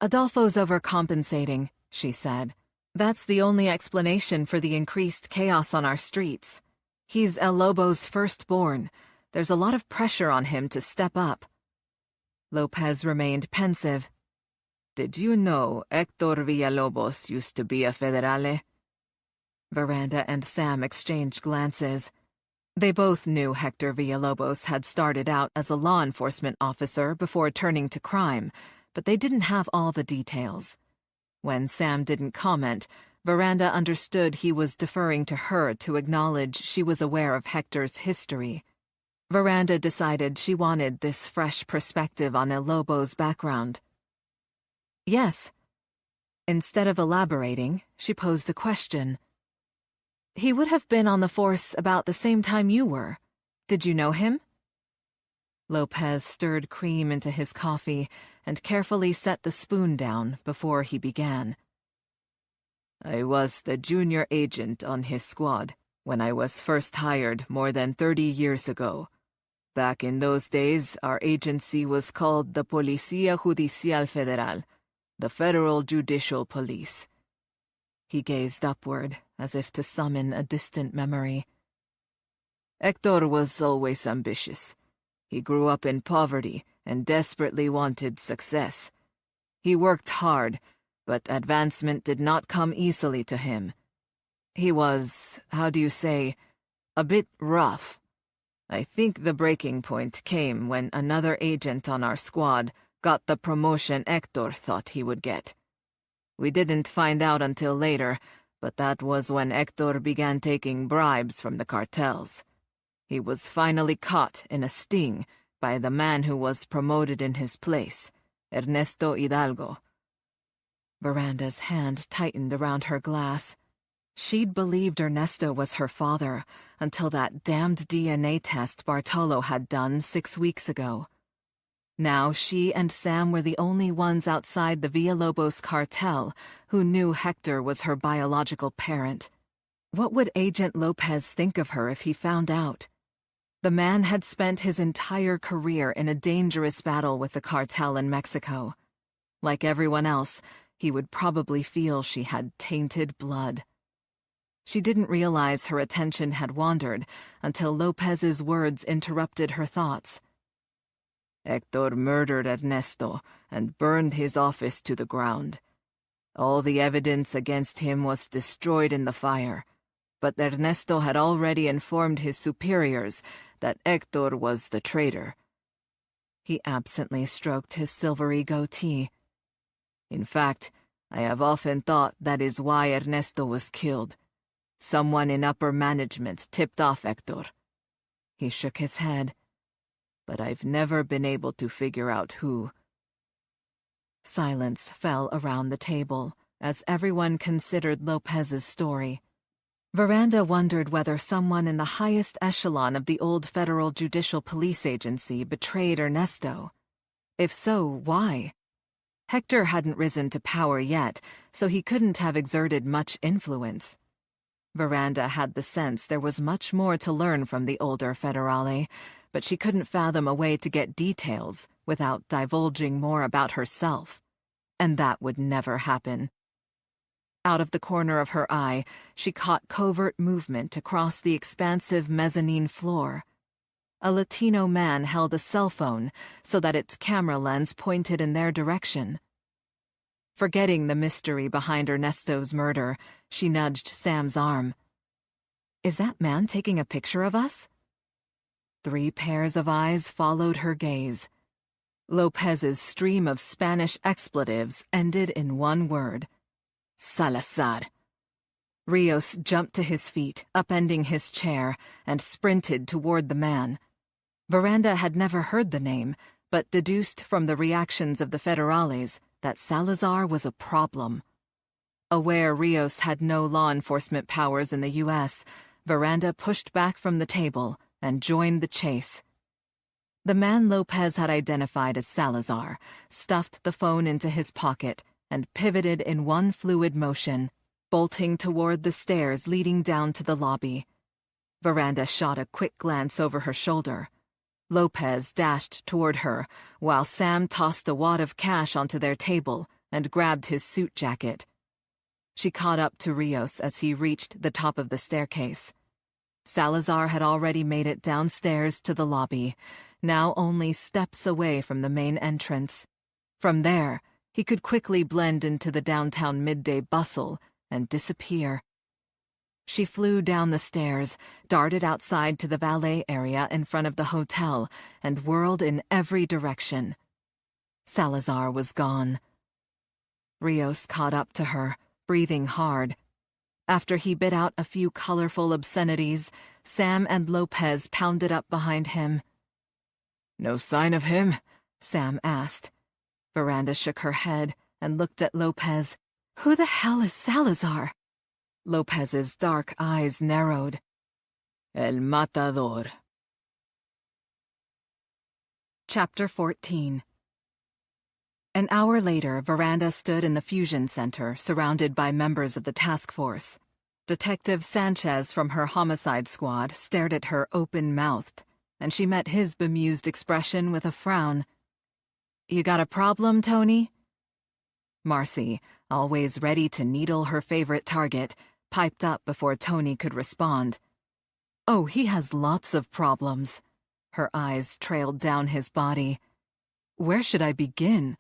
Adolfo's overcompensating, she said. That's the only explanation for the increased chaos on our streets. He's El Lobo's firstborn. There's a lot of pressure on him to step up. Lopez remained pensive. Did you know Hector Villalobos used to be a Federale? Veranda and Sam exchanged glances. They both knew Hector Villalobos had started out as a law enforcement officer before turning to crime, but they didn't have all the details. When Sam didn't comment, Veranda understood he was deferring to her to acknowledge she was aware of Hector's history. Veranda decided she wanted this fresh perspective on El Lobo's background. Yes. Instead of elaborating, she posed a question. He would have been on the force about the same time you were. Did you know him? Lopez stirred cream into his coffee and carefully set the spoon down before he began. I was the junior agent on his squad when I was first hired more than 30 years ago. Back in those days, our agency was called the Policía Judicial Federal, the Federal Judicial Police. He gazed upward, as if to summon a distant memory. Hector was always ambitious. He grew up in poverty and desperately wanted success. He worked hard, but advancement did not come easily to him. He was, how do you say, a bit rough. I think the breaking point came when another agent on our squad got the promotion Hector thought he would get. We didn't find out until later, but that was when Hector began taking bribes from the cartels. He was finally caught in a sting by the man who was promoted in his place, Ernesto Hidalgo. Veranda's hand tightened around her glass. She'd believed Ernesto was her father until that damned DNA test Bartolo had done 6 weeks ago. Now she and Sam were the only ones outside the Villalobos cartel who knew Hector was her biological parent. What would Agent Lopez think of her if he found out? The man had spent his entire career in a dangerous battle with the cartel in Mexico. Like everyone else, he would probably feel she had tainted blood. She didn't realize her attention had wandered until Lopez's words interrupted her thoughts. Hector murdered Ernesto and burned his office to the ground. All the evidence against him was destroyed in the fire, but Ernesto had already informed his superiors that Hector was the traitor. He absently stroked his silvery goatee. In fact, I have often thought that is why Ernesto was killed. Someone in upper management tipped off Hector. He shook his head. But I've never been able to figure out who. Silence fell around the table as everyone considered Lopez's story. Veranda wondered whether someone in the highest echelon of the old Federal Judicial Police Agency betrayed Ernesto. If so, why? Hector hadn't risen to power yet, so he couldn't have exerted much influence. Veranda had the sense there was much more to learn from the older Federale, but she couldn't fathom a way to get details without divulging more about herself. And that would never happen. Out of the corner of her eye, she caught covert movement across the expansive mezzanine floor. A Latino man held a cell phone so that its camera lens pointed in their direction. Forgetting the mystery behind Ernesto's murder, she nudged Sam's arm. "Is that man taking a picture of us?" 3 pairs of eyes followed her gaze. Lopez's stream of Spanish expletives ended in one word. Salazar. Rios jumped to his feet, upending his chair, and sprinted toward the man. Veranda had never heard the name, but deduced from the reactions of the Federales that Salazar was a problem. Aware Rios had no law enforcement powers in the U.S., Veranda pushed back from the table and joined the chase. The man Lopez had identified as Salazar stuffed the phone into his pocket and pivoted in one fluid motion, bolting toward the stairs leading down to the lobby. Veranda shot a quick glance over her shoulder. Lopez dashed toward her, while Sam tossed a wad of cash onto their table and grabbed his suit jacket. She caught up to Rios as he reached the top of the staircase. Salazar had already made it downstairs to the lobby, now only steps away from the main entrance. From there, he could quickly blend into the downtown midday bustle and disappear. She flew down the stairs, darted outside to the valet area in front of the hotel, and whirled in every direction. Salazar was gone. Rios caught up to her, breathing hard. After he bit out a few colorful obscenities, Sam and Lopez pounded up behind him. "No sign of him?" Sam asked. Veranda shook her head and looked at Lopez. "Who the hell is Salazar?" Lopez's dark eyes narrowed. El Matador. Chapter 14. An hour later, Veranda stood in the Fusion Center, surrounded by members of the task force. Detective Sanchez from her homicide squad stared at her open-mouthed. and she met his bemused expression with a frown. "You got a problem, Tony?" Marcy, always ready to needle her favorite target, piped up before Tony could respond. "Oh, he has lots of problems." Her eyes trailed down his body. "Where should I begin?"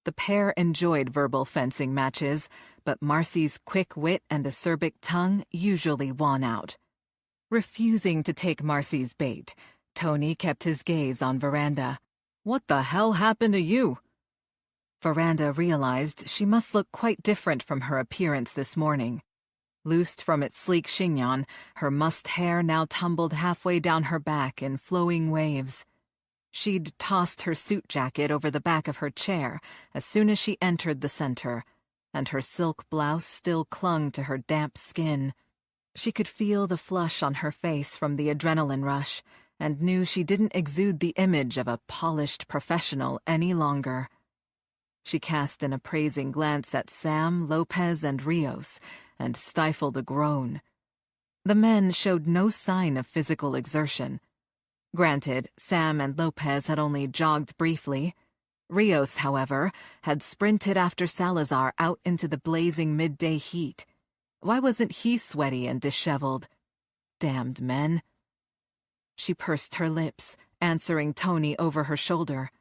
The pair enjoyed verbal fencing matches, but Marcy's quick wit and acerbic tongue usually won out. Refusing to take Marcy's bait, Tony kept his gaze on Veranda. "What the hell happened to you?" Veranda realized she must look quite different from her appearance this morning. Loosed from its sleek chignon, her mussed hair now tumbled halfway down her back in flowing waves. She'd tossed her suit jacket over the back of her chair as soon as she entered the center, and her silk blouse still clung to her damp skin. She could feel the flush on her face from the adrenaline rush, and knew she didn't exude the image of a polished professional any longer. She cast an appraising glance at Sam, Lopez, and Rios, and stifled a groan. The men showed no sign of physical exertion. Granted, Sam and Lopez had only jogged briefly. Rios, however, had sprinted after Salazar out into the blazing midday heat. Why wasn't he sweaty and disheveled? Damned men. She pursed her lips, answering Tony over her shoulder.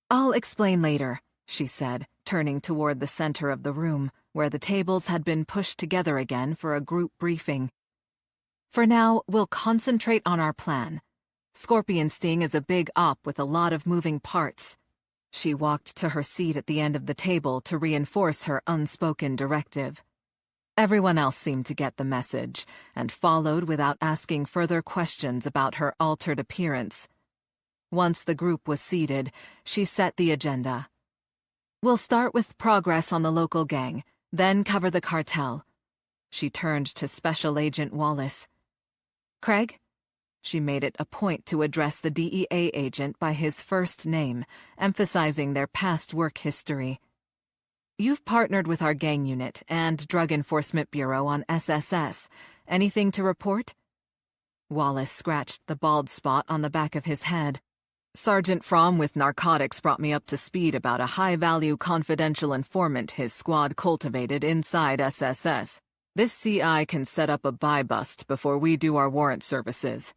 "I'll explain later," she said, turning toward the center of the room, where the tables had been pushed together again for a group briefing. "For now, we'll concentrate on our plan. Scorpion Sting is a big op with a lot of moving parts." She walked to her seat at the end of the table to reinforce her unspoken directive. Everyone else seemed to get the message, and followed without asking further questions about her altered appearance. Once the group was seated, she set the agenda. "We'll start with progress on the local gang, then cover the cartel." She turned to Special Agent Wallace. "Craig?" She made it a point to address the DEA agent by his first name, emphasizing their past work history. "You've partnered with our gang unit and Drug Enforcement Bureau on SSS. Anything to report?" Wallace scratched the bald spot on the back of his head. "Sergeant Fromm with narcotics brought me up to speed about a high-value confidential informant his squad cultivated inside SSS. This CI can set up a buy bust before we do our warrant services."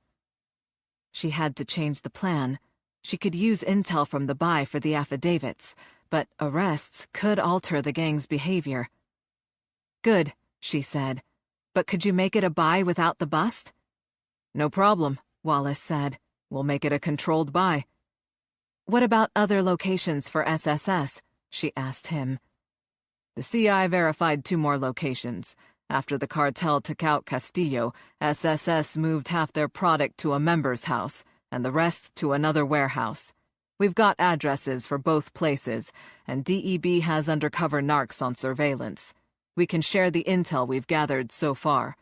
She had to change the plan. She could use intel from the buy for the affidavits, but arrests could alter the gang's behavior. "Good," she said. "But could you make it a buy without the bust?" "No problem," Wallace said. "We'll make it a controlled buy." "What about other locations for SSS?" she asked him. The CI verified 2 more locations. After the cartel took out Castillo, SSS moved half their product to a member's house, and the rest to another warehouse. We've got addresses for both places, and DEB has undercover narcs on surveillance. We can share the intel we've gathered so far.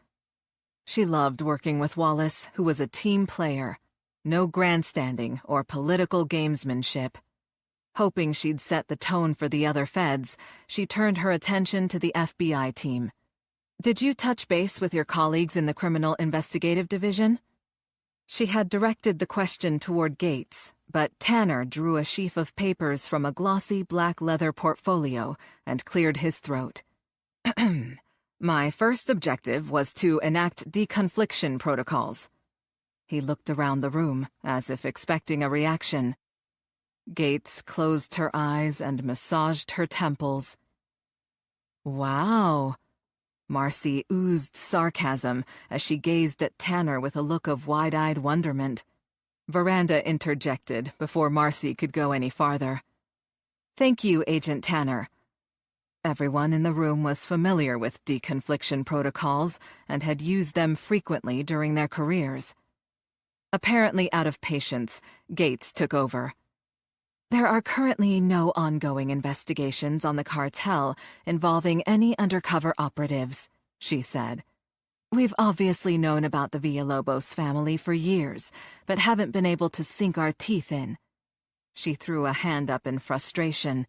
She loved working with Wallace, who was a team player. No grandstanding or political gamesmanship. Hoping she'd set the tone for the other feds, she turned her attention to the FBI team. "Did you touch base with your colleagues in the Criminal Investigative Division?" She had directed the question toward Gates, but Tanner drew a sheaf of papers from a glossy black leather portfolio and cleared his throat. "My first objective was to enact deconfliction protocols." He looked around the room, as if expecting a reaction. Gates closed her eyes and massaged her temples. "Wow." Marcy oozed sarcasm as she gazed at Tanner with a look of wide-eyed wonderment. Veranda interjected before Marcy could go any farther. "Thank you, Agent Tanner." Everyone in the room was familiar with deconfliction protocols and had used them frequently during their careers. Apparently out of patience, Gates took over. "There are currently no ongoing investigations on the cartel involving any undercover operatives," she said. "We've obviously known about the Villalobos family for years, but haven't been able to sink our teeth in." She threw a hand up in frustration.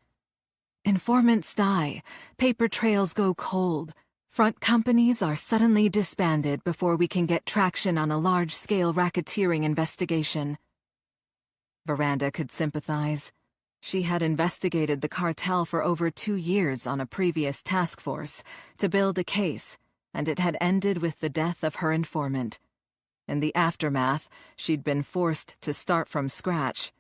"Informants die, paper trails go cold, Front companies are suddenly disbanded before we can get traction on a large-scale racketeering investigation. Veranda could sympathize. She had investigated the cartel for over 2 years on a previous task force to build a case, and it had ended with the death of her informant. In the aftermath, she'd been forced to start from scratch.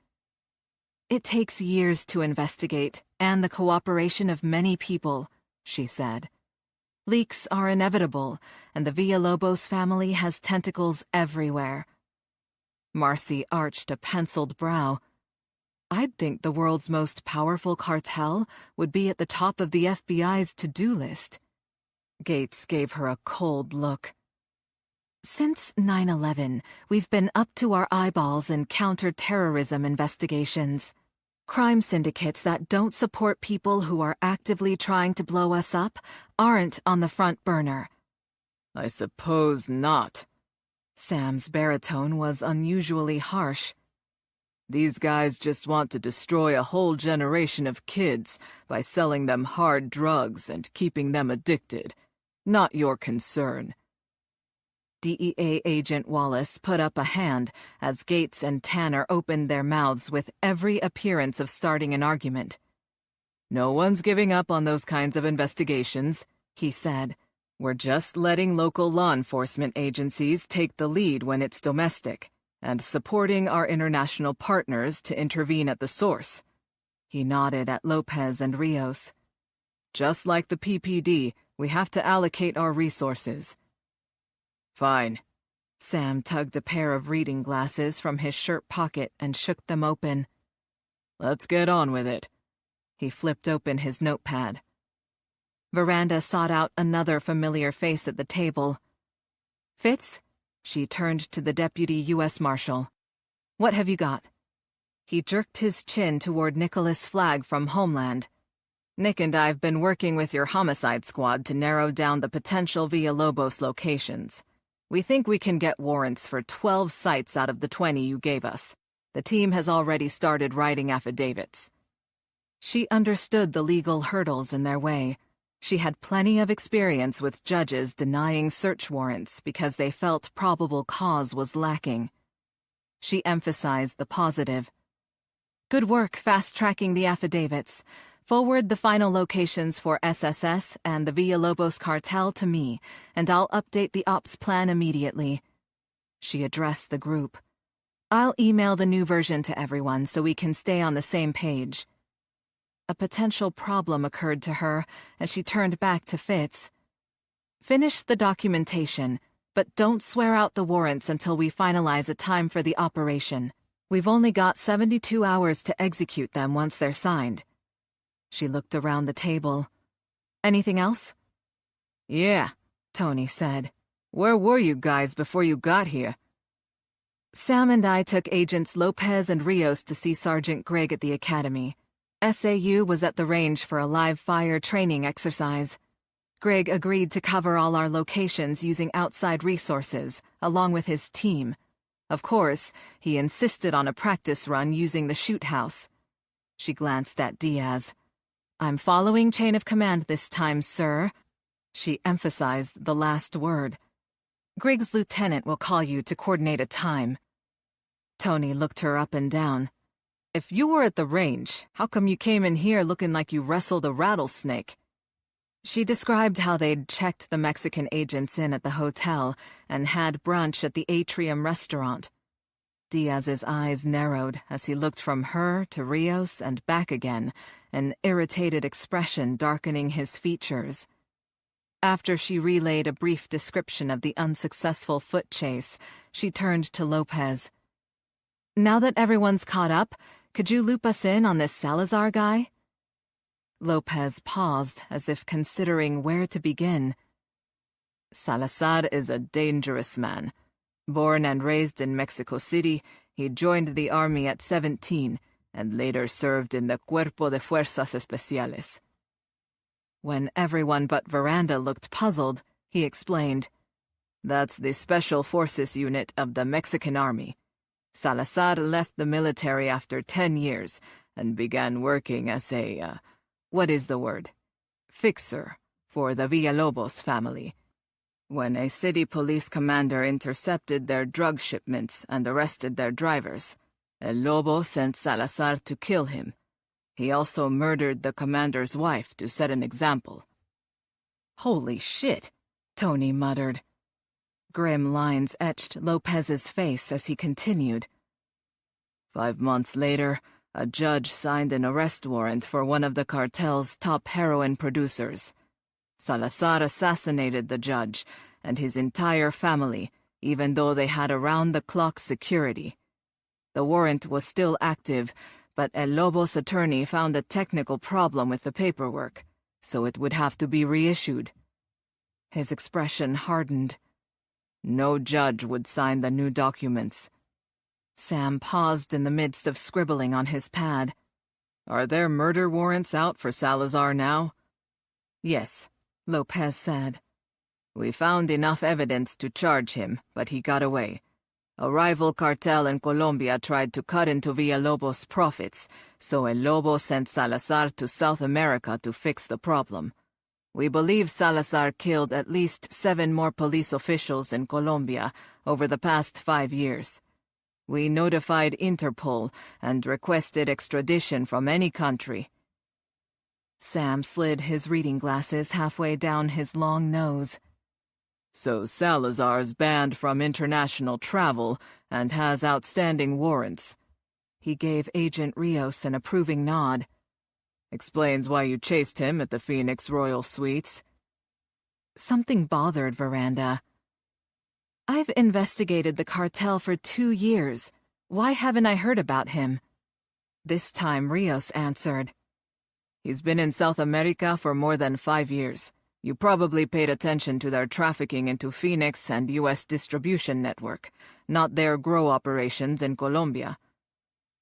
"It takes years to investigate, and the cooperation of many people," she said. "Leaks are inevitable, and the Villalobos family has tentacles everywhere." Marcy arched a penciled brow. "I'd think the world's most powerful cartel would be at the top of the FBI's to-do list." Gates gave her a cold look. "Since 9/11, we've been up to our eyeballs in counter-terrorism investigations. Crime syndicates that don't support people who are actively trying to blow us up aren't on the front burner." "I suppose not." Sam's baritone was unusually harsh. "These guys just want to destroy a whole generation of kids by selling them hard drugs and keeping them addicted. Not your concern." DEA agent Wallace put up a hand as Gates and Tanner opened their mouths with every appearance of starting an argument. "No one's giving up on those kinds of investigations," he said. "We're just letting local law enforcement agencies take the lead when it's domestic, and supporting our international partners to intervene at the source." He nodded at Lopez and Rios. "Just like the PPD, we have to allocate our resources." Fine. Sam tugged a pair of reading glasses from his shirt pocket and shook them open. Let's get on with it. He flipped open his notepad. Veranda sought out another familiar face at the table. Fitz? She turned to the deputy U.S. Marshal. What have you got? He jerked his chin toward Nicholas Flagg from Homeland. Nick and I've been working with your homicide squad to narrow down the potential Villalobos locations. We think we can get warrants for 12 sites out of the 20 you gave us. The team has already started writing affidavits. She understood the legal hurdles in their way. She had plenty of experience with judges denying search warrants because they felt probable cause was lacking. She emphasized the positive. Good work fast-tracking the affidavits. Forward the final locations for SSS and the Villalobos cartel to me, and I'll update the ops plan immediately. She addressed the group. I'll email the new version to everyone so we can stay on the same page. A potential problem occurred to her as she turned back to Fitz. Finish the documentation, but don't swear out the warrants until we finalize a time for the operation. We've only got 72 hours to execute them once they're signed. She looked around the table. Anything else? Yeah, Tony said. Where were you guys before you got here? Sam and I took Agents Lopez and Rios to see Sergeant Gregg at the academy. SAU was at the range for a live-fire training exercise. Gregg agreed to cover all our locations using outside resources, along with his team. Of course, he insisted on a practice run using the shoot house. She glanced at Diaz. I'm following chain of command this time, sir. She emphasized the last word. Gregg's lieutenant will call you to coordinate a time. Tony looked her up and down. If you were at the range, how come you came in here looking like you wrestled a rattlesnake? She described how they'd checked the Mexican agents in at the hotel and had brunch at the Atrium restaurant. Diaz's eyes narrowed as he looked from her to Rios and back again, an irritated expression darkening his features. After she relayed a brief description of the unsuccessful foot chase, she turned to Lopez. Now that everyone's caught up, could you loop us in on this Salazar guy? Lopez paused as if considering where to begin. Salazar is a dangerous man. Born and raised in Mexico City, he joined the army at 17 and later served in the Cuerpo de Fuerzas Especiales. When everyone but Veranda looked puzzled, he explained, That's the Special Forces unit of the Mexican Army. Salazar left the military after 10 years and began working as a, what is the word? Fixer for the Villalobos family. When a city police commander intercepted their drug shipments and arrested their drivers, El Lobo sent Salazar to kill him. He also murdered the commander's wife to set an example. "Holy shit," Tony muttered. Grim lines etched Lopez's face as he continued. 5 months later, a judge signed an arrest warrant for one of the cartel's top heroin producers. Salazar assassinated the judge and his entire family, even though they had around-the-clock security. The warrant was still active, but El Lobo's attorney found a technical problem with the paperwork, so it would have to be reissued. His expression hardened. No judge would sign the new documents. Sam paused in the midst of scribbling on his pad. "Are there murder warrants out for Salazar now?" "Yes," Lopez said. "We found enough evidence to charge him, but he got away. A rival cartel in Colombia tried to cut into Villalobos' profits, so El Lobo sent Salazar to South America to fix the problem. We believe Salazar killed at least 7 more police officials in Colombia over the past 5 years. We notified Interpol and requested extradition from any country." Sam slid his reading glasses halfway down his long nose. "So Salazar's banned from international travel and has outstanding warrants." He gave Agent Rios an approving nod. "Explains why you chased him at the Phoenix Royal Suites." Something bothered Veranda. "I've investigated the cartel for 2 years. Why haven't I heard about him?" This time Rios answered. "He's been in South America for more than 5 years. You probably paid attention to their trafficking into Phoenix and U.S. distribution network, not their grow operations in Colombia."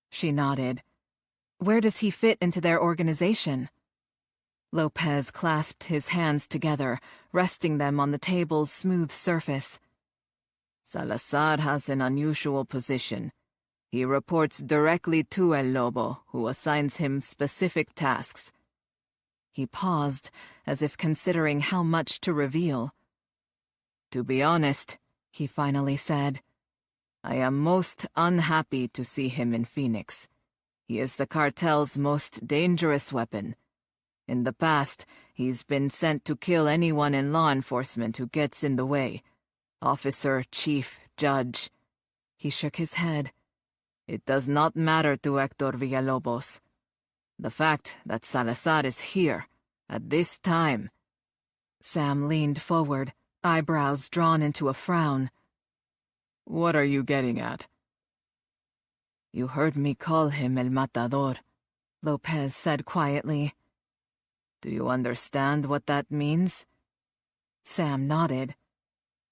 She nodded. "Where does he fit into their organization?" Lopez clasped his hands together, resting them on the table's smooth surface. "Salazar has an unusual position. He reports directly to El Lobo, who assigns him specific tasks." He paused, as if considering how much to reveal. "To be honest," he finally said, "I am most unhappy to see him in Phoenix. He is the cartel's most dangerous weapon. In the past, he's been sent to kill anyone in law enforcement who gets in the way. Officer, chief, judge." He shook his head. "It does not matter to Hector Villalobos. The fact that Salazar is here, at this time—" Sam leaned forward, eyebrows drawn into a frown. "What are you getting at?" "You heard me call him El Matador," Lopez said quietly. "Do you understand what that means?" Sam nodded.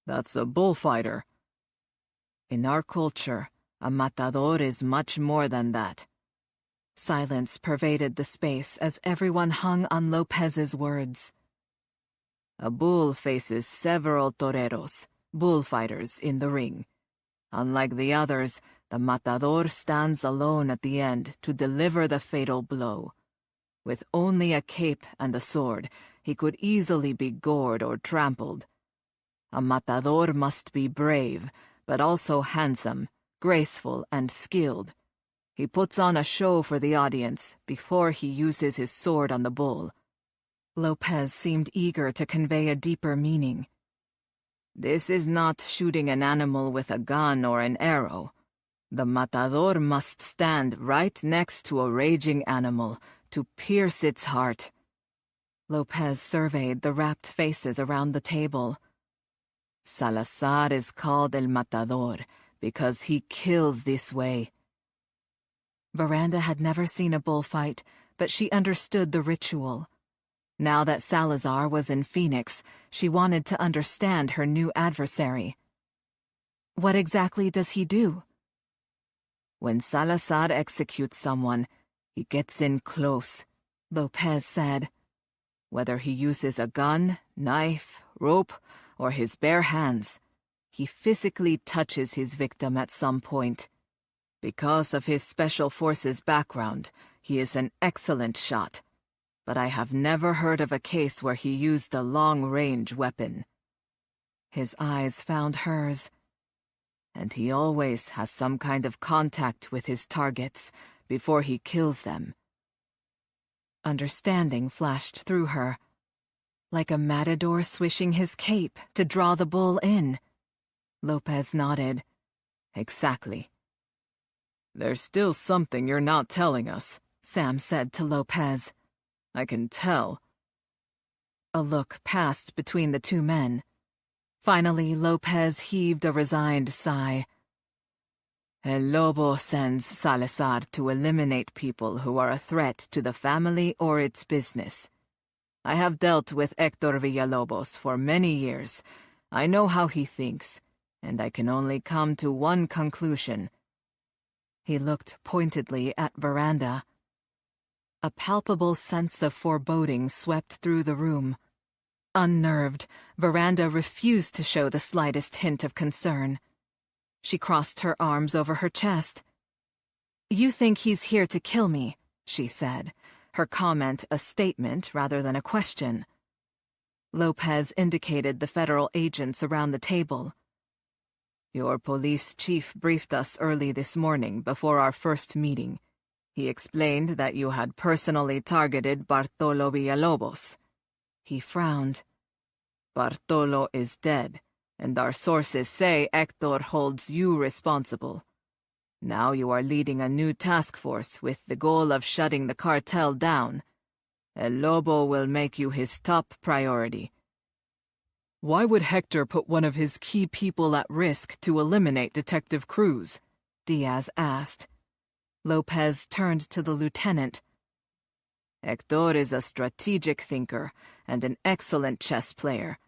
"That's a bullfighter." "In our culture, a matador is much more than that." Silence pervaded the space as everyone hung on Lopez's words. "A bull faces several toreros, bullfighters, in the ring. Unlike the others, the matador stands alone at the end to deliver the fatal blow. With only a cape and a sword, he could easily be gored or trampled. A matador must be brave, but also handsome, graceful, and skilled. He puts on a show for the audience before he uses his sword on the bull." Lopez seemed eager to convey a deeper meaning. "This is not shooting an animal with a gun or an arrow. The matador must stand right next to a raging animal to pierce its heart." Lopez surveyed the rapt faces around the table. "Salazar is called El Matador because he kills this way." Veranda had never seen a bullfight, but she understood the ritual. Now that Salazar was in Phoenix, she wanted to understand her new adversary. "What exactly does he do?" "When Salazar executes someone, he gets in close," Lopez said. "Whether he uses a gun, knife, rope, or his bare hands, he physically touches his victim at some point. Because of his special forces background, he is an excellent shot. but I have never heard of a case where he used a long-range weapon. His eyes found hers. And he always has some kind of contact with his targets before he kills them. Understanding flashed through her, like a matador swishing his cape to draw the bull in. Lopez nodded. Exactly. There's still something you're not telling us, Sam said to Lopez. I can tell. A look passed between the two men. Finally, Lopez heaved a resigned sigh. El Lobo sends Salazar to eliminate people who are a threat to the family or its business. I have dealt with Héctor Villalobos for many years. I know how he thinks, and I can only come to one conclusion. He looked pointedly at Veranda. A palpable sense of foreboding swept through the room. Unnerved, Veranda refused to show the slightest hint of concern. She crossed her arms over her chest. "You think he's here to kill me," she said, her comment a statement rather than a question. Lopez indicated the federal agents around the table. Your police chief briefed us early this morning before our first meeting. He explained that you had personally targeted Bartolo Villalobos. He frowned. Bartolo is dead, and our sources say Héctor holds you responsible. Now you are leading a new task force with the goal of shutting the cartel down. El Lobo will make you his top priority. Why would Hector put one of his key people at risk to eliminate Detective Cruz? Diaz asked. Lopez turned to the lieutenant. Héctor is a strategic thinker and an excellent chess player.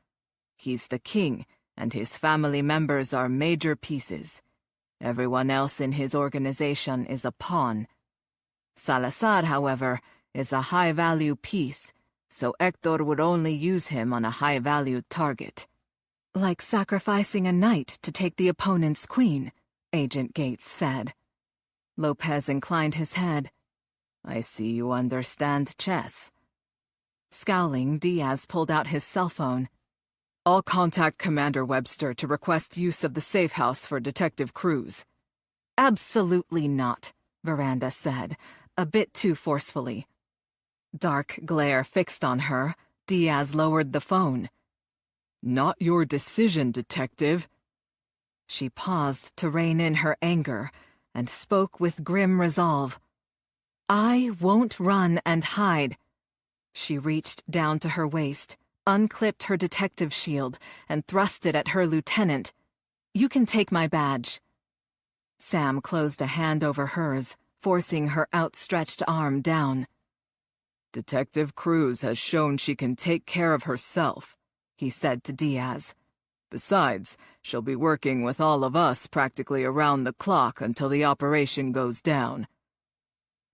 He's the king, and his family members are major pieces. Everyone else in his organization is a pawn. Salazar, however, is a high-value piece, so Héctor would only use him on a high-value target. Like sacrificing a knight to take the opponent's queen, Agent Gates said. Lopez inclined his head. I see you understand chess. Scowling, Diaz pulled out his cell phone. I'll contact Commander Webster to request use of the safe house for Detective Cruz. Absolutely not, Veranda said, a bit too forcefully. Dark glare fixed on her. Diaz lowered the phone. Not your decision, Detective. She paused to rein in her anger and spoke with grim resolve. I won't run and hide. She reached down to her waist, unclipped her detective shield, and thrust it at her lieutenant. You can take my badge. Sam closed a hand over hers, forcing her outstretched arm down. Detective Cruz has shown she can take care of herself, he said to Diaz. Besides, she'll be working with all of us practically around the clock until the operation goes down.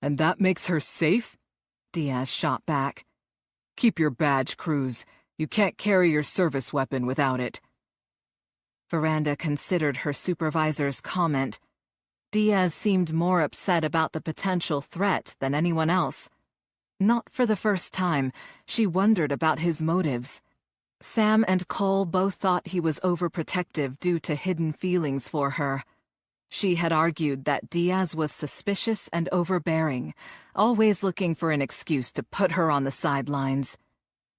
And that makes her safe? Diaz shot back. Keep your badge, Cruz. You can't carry your service weapon without it. Veranda considered her supervisor's comment. Diaz seemed more upset about the potential threat than anyone else. Not for the first time, she wondered about his motives. Sam and Cole both thought he was overprotective due to hidden feelings for her. She had argued that Diaz was suspicious and overbearing, always looking for an excuse to put her on the sidelines.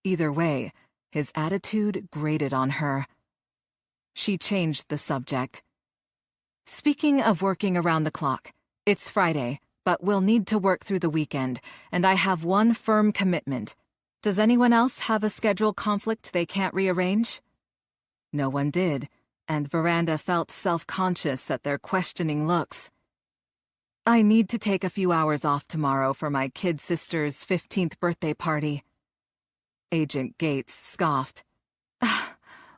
Either way, his attitude grated on her. She changed the subject. Speaking of working around the clock, it's Friday, but we'll need to work through the weekend, and I have one firm commitment. Does anyone else have a schedule conflict they can't rearrange? No one did, and Veranda felt self-conscious at their questioning looks. I need to take a few hours off tomorrow for my kid sister's 15th birthday party. Agent Gates scoffed.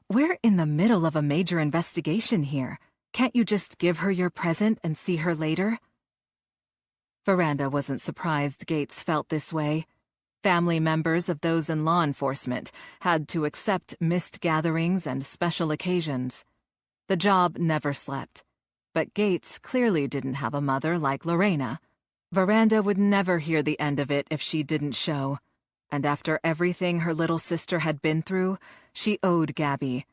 We're in the middle of a major investigation here. Can't you just give her your present and see her later? Veranda wasn't surprised Gates felt this way. Family members of those in law enforcement had to accept missed gatherings and special occasions. The job never slept. But Gates clearly didn't have a mother like Lorena. Veranda would never hear the end of it if she didn't show. And after everything her little sister had been through, she owed Gabby.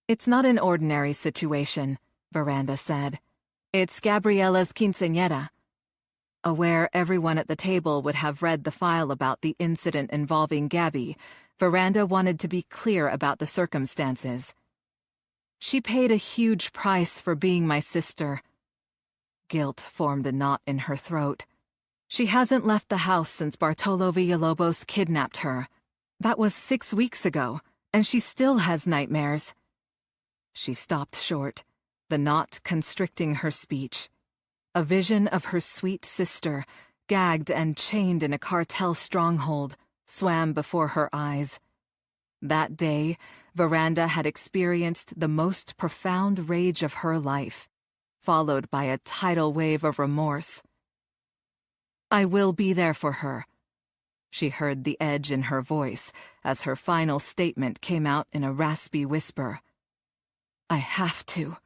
"It's not an ordinary situation," Veranda said. "It's Gabriella's quinceañera." Aware everyone at the table would have read the file about the incident involving Gabby, Veranda wanted to be clear about the circumstances. "She paid a huge price for being my sister." Guilt formed a knot in her throat. She hasn't left the house since Bartolo Villalobos kidnapped her. That was 6 weeks ago, and she still has nightmares. She stopped short, the knot constricting her speech. A vision of her sweet sister, gagged and chained in a cartel stronghold, swam before her eyes. That day, Veranda had experienced the most profound rage of her life, followed by a tidal wave of remorse. "I will be there for her." She heard the edge in her voice as her final statement came out in a raspy whisper. "I have to."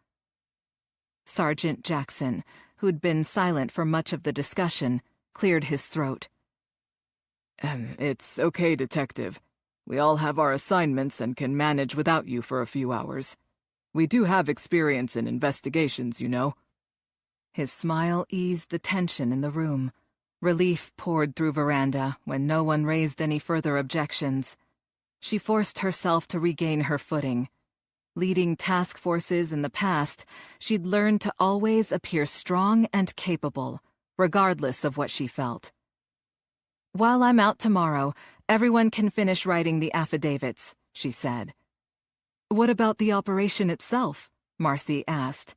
Sergeant Jackson, who'd been silent for much of the discussion, cleared his throat. It's okay, Detective. We all have our assignments and can manage without you for a few hours. We do have experience in investigations, you know." His smile eased the tension in the room. Relief poured through Veranda when no one raised any further objections. She forced herself to regain her footing. Leading task forces in the past, she'd learned to always appear strong and capable, regardless of what she felt. "While I'm out tomorrow, everyone can finish writing the affidavits," she said. "What about the operation itself?" Marcy asked.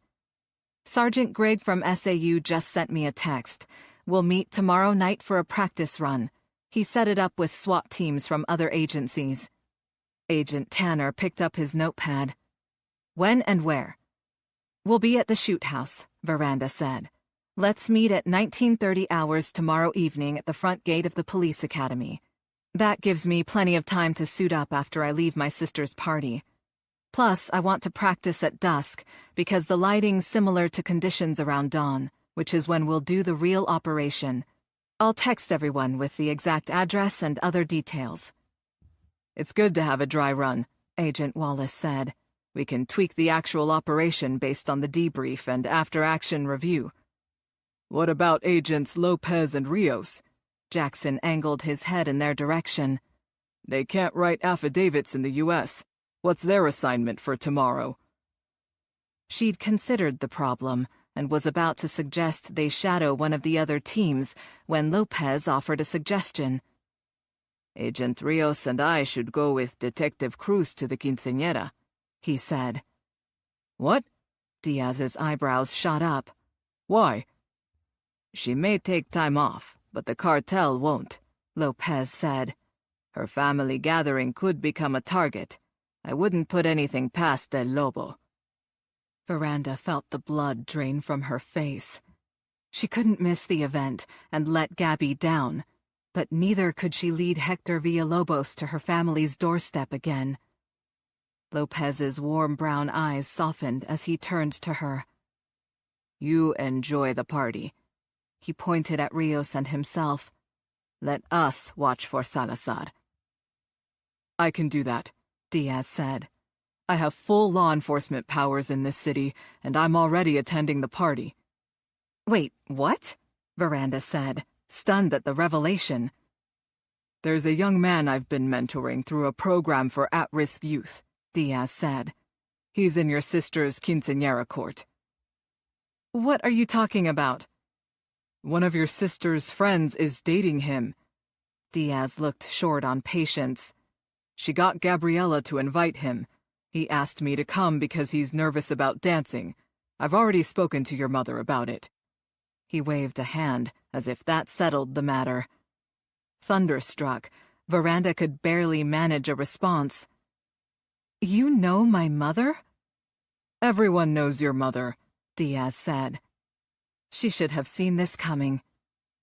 "Sergeant Grigg from SAU just sent me a text. We'll meet tomorrow night for a practice run. He set it up with SWAT teams from other agencies." Agent Tanner picked up his notepad. "When and where?" "We'll be at the shoot house," Veranda said. "Let's meet at 19:30 hours tomorrow evening at the front gate of the police academy. That gives me plenty of time to suit up after I leave my sister's party. Plus, I want to practice at dusk because the lighting's similar to conditions around dawn, which is when we'll do the real operation. I'll text everyone with the exact address and other details." "It's good to have a dry run," Agent Wallace said. "We can tweak the actual operation based on the debrief and after-action review." "What about Agents Lopez and Rios?" Jackson angled his head in their direction. "They can't write affidavits in the U.S. What's their assignment for tomorrow?" She'd considered the problem and was about to suggest they shadow one of the other teams when Lopez offered a suggestion. "Agent Rios and I should go with Detective Cruz to the quinceañera," he said. "What?" Diaz's eyebrows shot up. "Why?" "She may take time off, but the cartel won't," Lopez said. "Her family gathering could become a target. I wouldn't put anything past El Lobo." Veranda felt the blood drain from her face. She couldn't miss the event and let Gabby down, but neither could she lead Hector Villalobos to her family's doorstep again. Lopez's warm brown eyes softened as he turned to her. "You enjoy the party." He pointed at Rios and himself. "Let us watch for Salazar." "I can do that," Diaz said. "I have full law enforcement powers in this city, and I'm already attending the party." "Wait, what?" Veranda said, stunned at the revelation. "There's a young man I've been mentoring through a program for at-risk youth," Diaz said. "He's in your sister's quinceañera court." "What are you talking about?" "One of your sister's friends is dating him." Diaz looked short on patience. "She got Gabriella to invite him. He asked me to come because he's nervous about dancing. I've already spoken to your mother about it." He waved a hand, as if that settled the matter. Thunderstruck, Veranda could barely manage a response. "You know my mother?" "Everyone knows your mother," Diaz said. She should have seen this coming.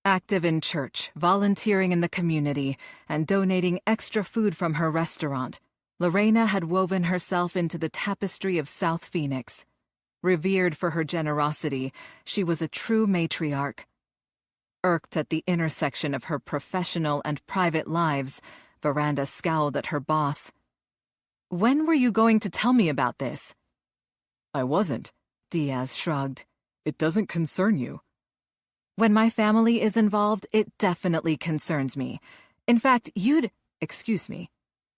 Active in church, volunteering in the community, and donating extra food from her restaurant, Lorena had woven herself into the tapestry of South Phoenix. Revered for her generosity, she was a true matriarch. Irked at the intersection of her professional and private lives, Veranda scowled at her boss. "When were you going to tell me about this?" "I wasn't," Diaz shrugged. "It doesn't concern you." "When my family is involved, it definitely concerns me. In fact, Excuse me."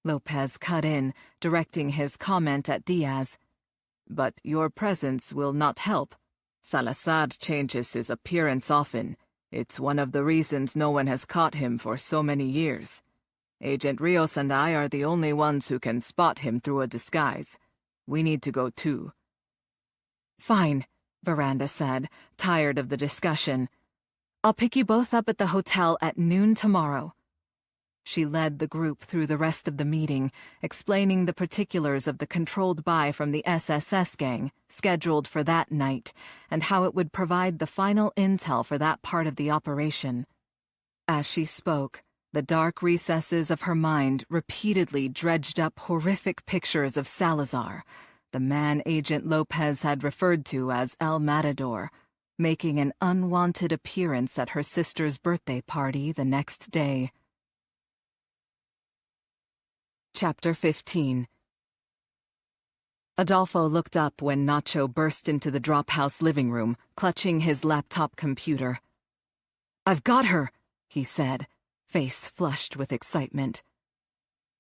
Lopez cut in, directing his comment at Diaz. "But your presence will not help. Salazar changes his appearance often. It's one of the reasons no one has caught him for so many years. Agent Rios and I are the only ones who can spot him through a disguise. We need to go too." "Fine," Veranda said, tired of the discussion. "I'll pick you both up at the hotel at noon tomorrow." She led the group through the rest of the meeting, explaining the particulars of the controlled buy from the SSS gang, scheduled for that night, and how it would provide the final intel for that part of the operation. As she spoke, the dark recesses of her mind repeatedly dredged up horrific pictures of Salazar, the man Agent Lopez had referred to as El Matador, making an unwanted appearance at her sister's birthday party the next day. Chapter 15. Adolfo looked up when Nacho burst into the Drophouse living room, clutching his laptop computer. "I've got her," he said, face flushed with excitement.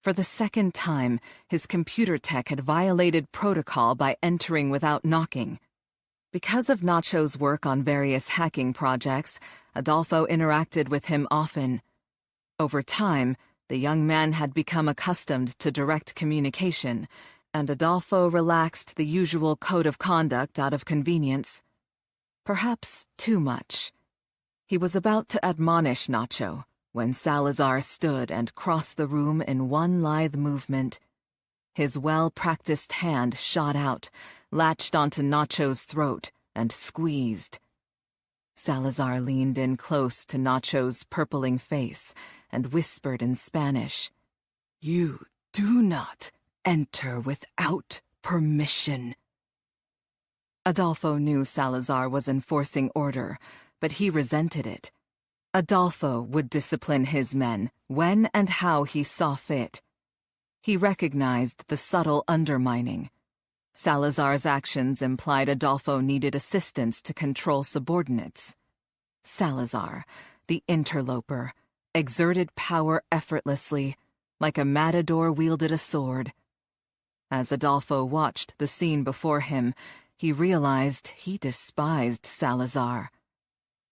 For the second time, his computer tech had violated protocol by entering without knocking. Because of Nacho's work on various hacking projects, Adolfo interacted with him often. Over time, the young man had become accustomed to direct communication, and Adolfo relaxed the usual code of conduct out of convenience. Perhaps too much. He was about to admonish Nacho when Salazar stood and crossed the room in one lithe movement. His well-practiced hand shot out, latched onto Nacho's throat, and squeezed. Salazar leaned in close to Nacho's purpling face and whispered in Spanish, "You do not enter without permission." Adolfo knew Salazar was enforcing order, but he resented it. Adolfo would discipline his men when and how he saw fit. He recognized the subtle undermining. Salazar's actions implied Adolfo needed assistance to control subordinates. Salazar, the interloper, exerted power effortlessly, like a matador wielded a sword. As Adolfo watched the scene before him, he realized he despised Salazar.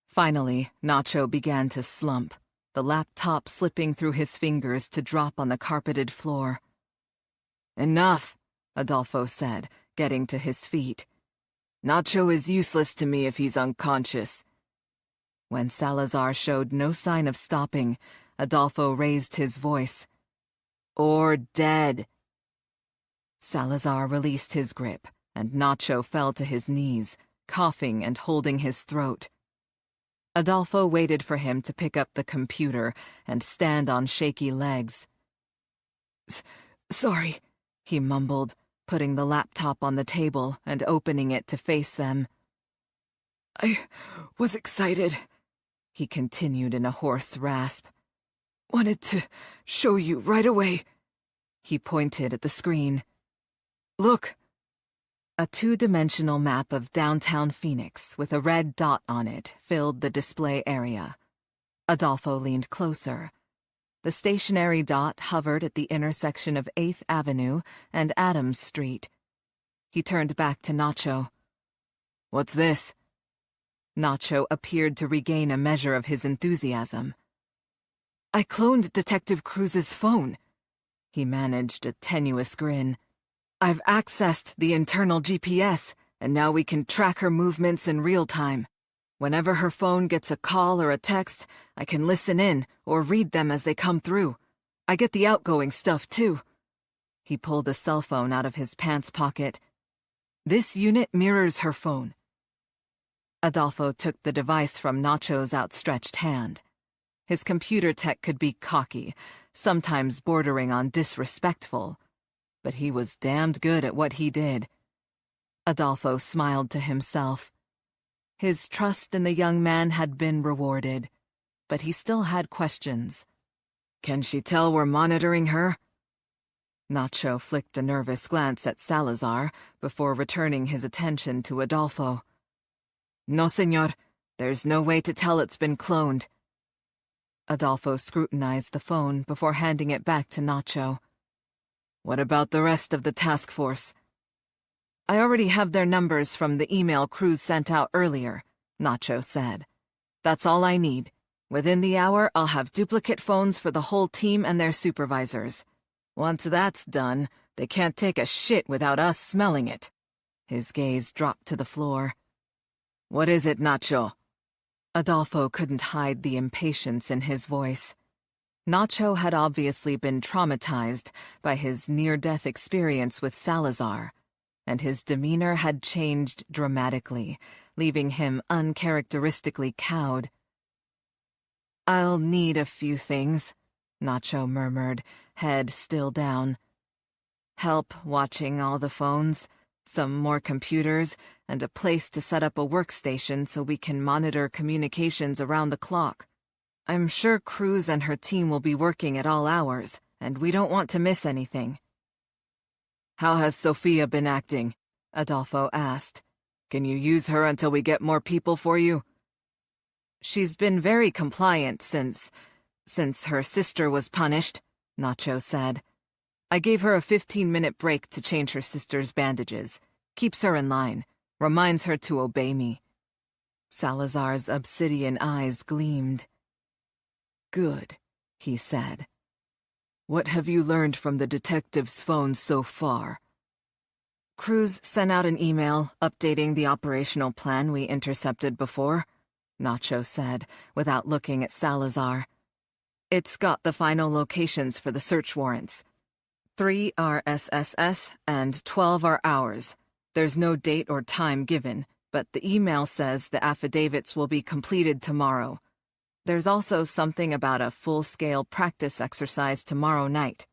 Finally, Nacho began to slump, the laptop slipping through his fingers to drop on the carpeted floor. "Enough," Adolfo said, getting to his feet. "Nacho is useless to me if he's unconscious." When Salazar showed no sign of stopping, Adolfo raised his voice. "Or dead." Salazar released his grip, and Nacho fell to his knees, coughing and holding his throat. Adolfo waited for him to pick up the computer and stand on shaky legs. "Sorry," he mumbled, putting the laptop on the table and opening it to face them. "I was excited," he continued in a hoarse rasp. "Wanted to show you right away." He pointed at the screen. "Look." A two-dimensional map of downtown Phoenix with a red dot on it filled the display area. Adolfo leaned closer. The stationary dot hovered at the intersection of 8th Avenue and Adams Street. He turned back to Nacho. "What's this?" Nacho appeared to regain a measure of his enthusiasm. "I cloned Detective Cruz's phone." He managed a tenuous grin. "I've accessed the internal GPS, and now we can track her movements in real time. Whenever her phone gets a call or a text, I can listen in or read them as they come through. I get the outgoing stuff, too." He pulled a cell phone out of his pants pocket. "This unit mirrors her phone." Adolfo took the device from Nacho's outstretched hand. His computer tech could be cocky, sometimes bordering on disrespectful, but he was damned good at what he did. Adolfo smiled to himself. His trust in the young man had been rewarded. but he still had questions. Can she tell we're monitoring her? Nacho flicked a nervous glance at Salazar before returning his attention to Adolfo. No, señor. There's no way to tell it's been cloned. Adolfo scrutinized the phone before handing it back to Nacho. What about the rest of the task force? I already have their numbers from the email Cruz sent out earlier, Nacho said. That's all I need. Within the hour, I'll have duplicate phones for the whole team and their supervisors. Once that's done, they can't take a shit without us smelling it. His gaze dropped to the floor. What is it, Nacho? Adolfo couldn't hide the impatience in his voice. Nacho had obviously been traumatized by his near-death experience with Salazar, and his demeanor had changed dramatically, leaving him uncharacteristically cowed. I'll need a few things, Nacho murmured, head still down. Help watching all the phones, some more computers, and a place to set up a workstation so we can monitor communications around the clock. I'm sure Cruz and her team will be working at all hours, and we don't want to miss anything. How has Sofia been acting? Adolfo asked. Can you use her until we get more people for you? She's been very compliant since her sister was punished, Nacho said. I gave her a 15-minute break to change her sister's bandages. Keeps her in line. Reminds her to obey me. Salazar's obsidian eyes gleamed. Good, he said. What have you learned from the detective's phone so far? Cruz sent out an email updating the operational plan we intercepted before, Nacho said, without looking at Salazar. It's got the final locations for the search warrants. 3 are SSS and 12 are ours. There's no date or time given, but the email says the affidavits will be completed tomorrow. There's also something about a full-scale practice exercise tomorrow night.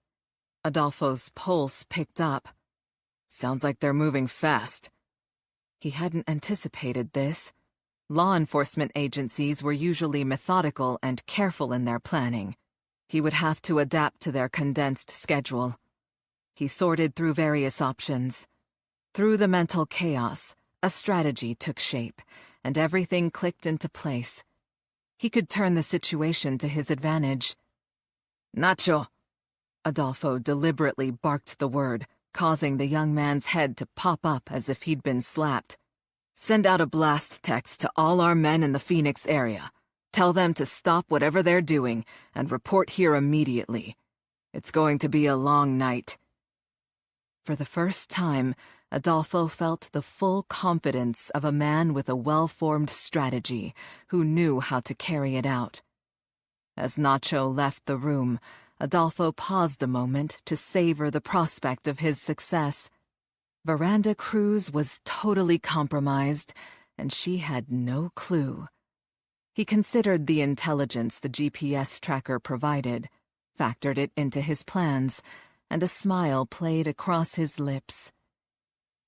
Adolfo's pulse picked up. Sounds like they're moving fast. He hadn't anticipated this. Law enforcement agencies were usually methodical and careful in their planning. He would have to adapt to their condensed schedule. He sorted through various options. Through the mental chaos, a strategy took shape, and everything clicked into place. He could turn the situation to his advantage. Nacho! Adolfo deliberately barked the word, causing the young man's head to pop up as if he'd been slapped. Send out a blast text to all our men in the Phoenix area. Tell them to stop whatever they're doing and report here immediately. It's going to be a long night. For the first time, Adolfo felt the full confidence of a man with a well-formed strategy who knew how to carry it out. As Nacho left the room, Adolfo paused a moment to savor the prospect of his success. Veranda Cruz was totally compromised, and she had no clue. He considered the intelligence the GPS tracker provided, factored it into his plans, and a smile played across his lips.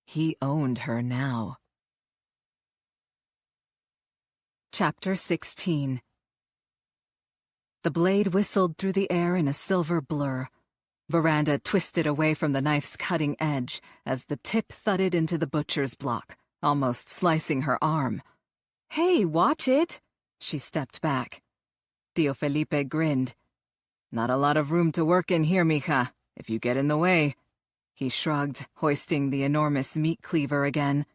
He owned her now. Chapter 16. The blade whistled through the air in a silver blur. Veranda twisted away from the knife's cutting edge as the tip thudded into the butcher's block, almost slicing her arm. Hey, watch it! She stepped back. Tío Felipe grinned. Not a lot of room to work in here, mija, if you get in the way. He shrugged, hoisting the enormous meat cleaver again.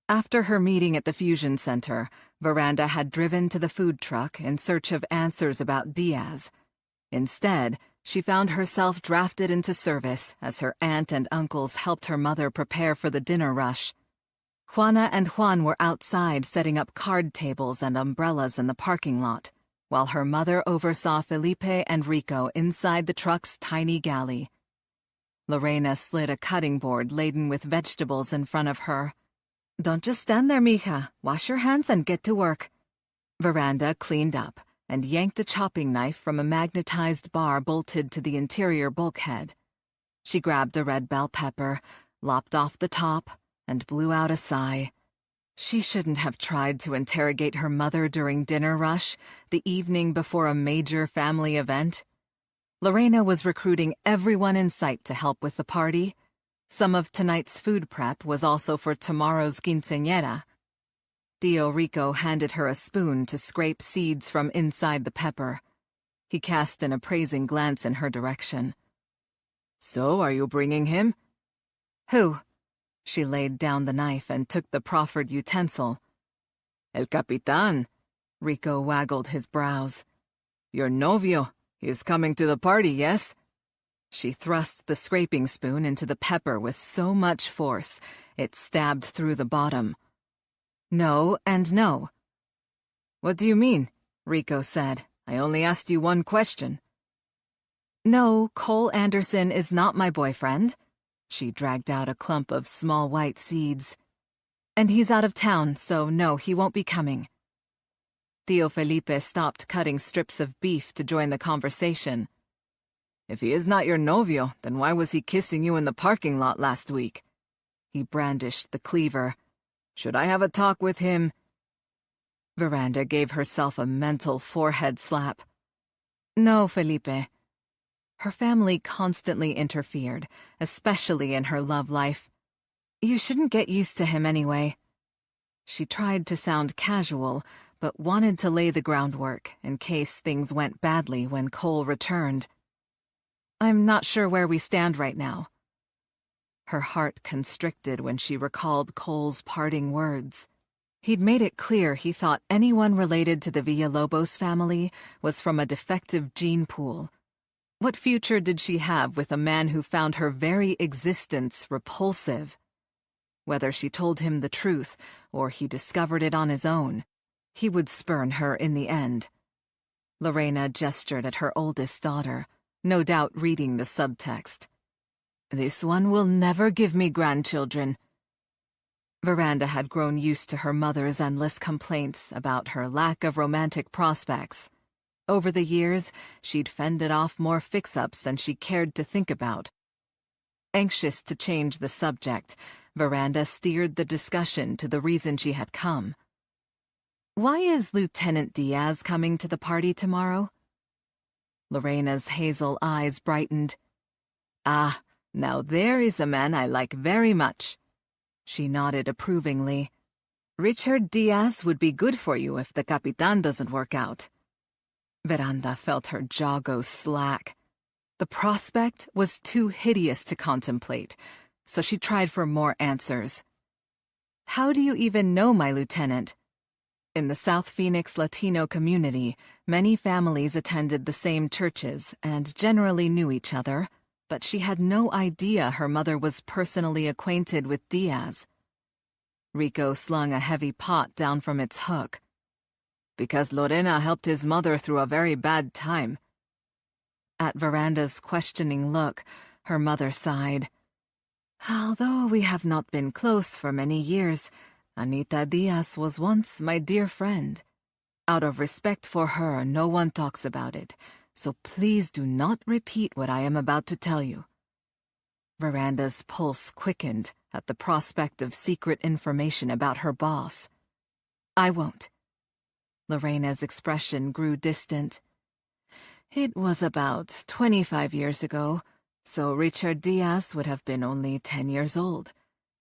After her meeting at the Fusion Center, Veranda had driven to the food truck in search of answers about Diaz. Instead, she found herself drafted into service as her aunt and uncles helped her mother prepare for the dinner rush. Juana and Juan were outside setting up card tables and umbrellas in the parking lot, while her mother oversaw Felipe and Rico inside the truck's tiny galley. Lorena slid a cutting board laden with vegetables in front of her. Don't just stand there, mija. Wash your hands and get to work. Veranda cleaned up and yanked a chopping knife from a magnetized bar bolted to the interior bulkhead. She grabbed a red bell pepper, lopped off the top, and blew out a sigh. She shouldn't have tried to interrogate her mother during dinner rush, the evening before a major family event. Lorena was recruiting everyone in sight to help with the party. Some of tonight's food prep was also for tomorrow's quinceañera. Tío Rico handed her a spoon to scrape seeds from inside the pepper. He cast an appraising glance in her direction. So, are you bringing him? Who? She laid down the knife and took the proffered utensil. El Capitán. Rico waggled his brows. Your novio. He's coming to the party, yes? She thrust the scraping spoon into the pepper with so much force, it stabbed through the bottom. No and no. What do you mean? Rico said. I only asked you one question. No, Cole Anderson is not my boyfriend. She dragged out a clump of small white seeds. And he's out of town, so no, he won't be coming. Tío Felipe stopped cutting strips of beef to join the conversation. If he is not your novio, then why was he kissing you in the parking lot last week? He brandished the cleaver. Should I have a talk with him? Veranda gave herself a mental forehead slap. No, Felipe. Her family constantly interfered, especially in her love life. You shouldn't get used to him anyway. She tried to sound casual, but wanted to lay the groundwork in case things went badly when Cole returned. I'm not sure where we stand right now. Her heart constricted when she recalled Cole's parting words. He'd made it clear he thought anyone related to the Villalobos family was from a defective gene pool. What future did she have with a man who found her very existence repulsive? Whether she told him the truth or he discovered it on his own, he would spurn her in the end. Lorena gestured at her oldest daughter, no doubt reading the subtext. This one will never give me grandchildren. Veranda had grown used to her mother's endless complaints about her lack of romantic prospects. Over the years, she'd fended off more fix-ups than she cared to think about. Anxious to change the subject, Veranda steered the discussion to the reason she had come. Why is Lieutenant Diaz coming to the party tomorrow? Lorena's hazel eyes brightened. Ah, now there is a man I like very much. She nodded approvingly. Richard Diaz would be good for you if the Capitán doesn't work out. Veranda felt her jaw go slack. The prospect was too hideous to contemplate, so she tried for more answers. How do you even know my lieutenant? In the South Phoenix Latino community, many families attended the same churches and generally knew each other, but she had no idea her mother was personally acquainted with Diaz. Rico slung a heavy pot down from its hook. Because Lorena helped his mother through a very bad time. At Veranda's questioning look, her mother sighed. Although we have not been close for many years, Anita Diaz was once my dear friend. Out of respect for her, no one talks about it, so please do not repeat what I am about to tell you. Veranda's pulse quickened at the prospect of secret information about her boss. I won't. Lorena's expression grew distant. It was about 25 years ago, so Richard Diaz would have been only 10 years old.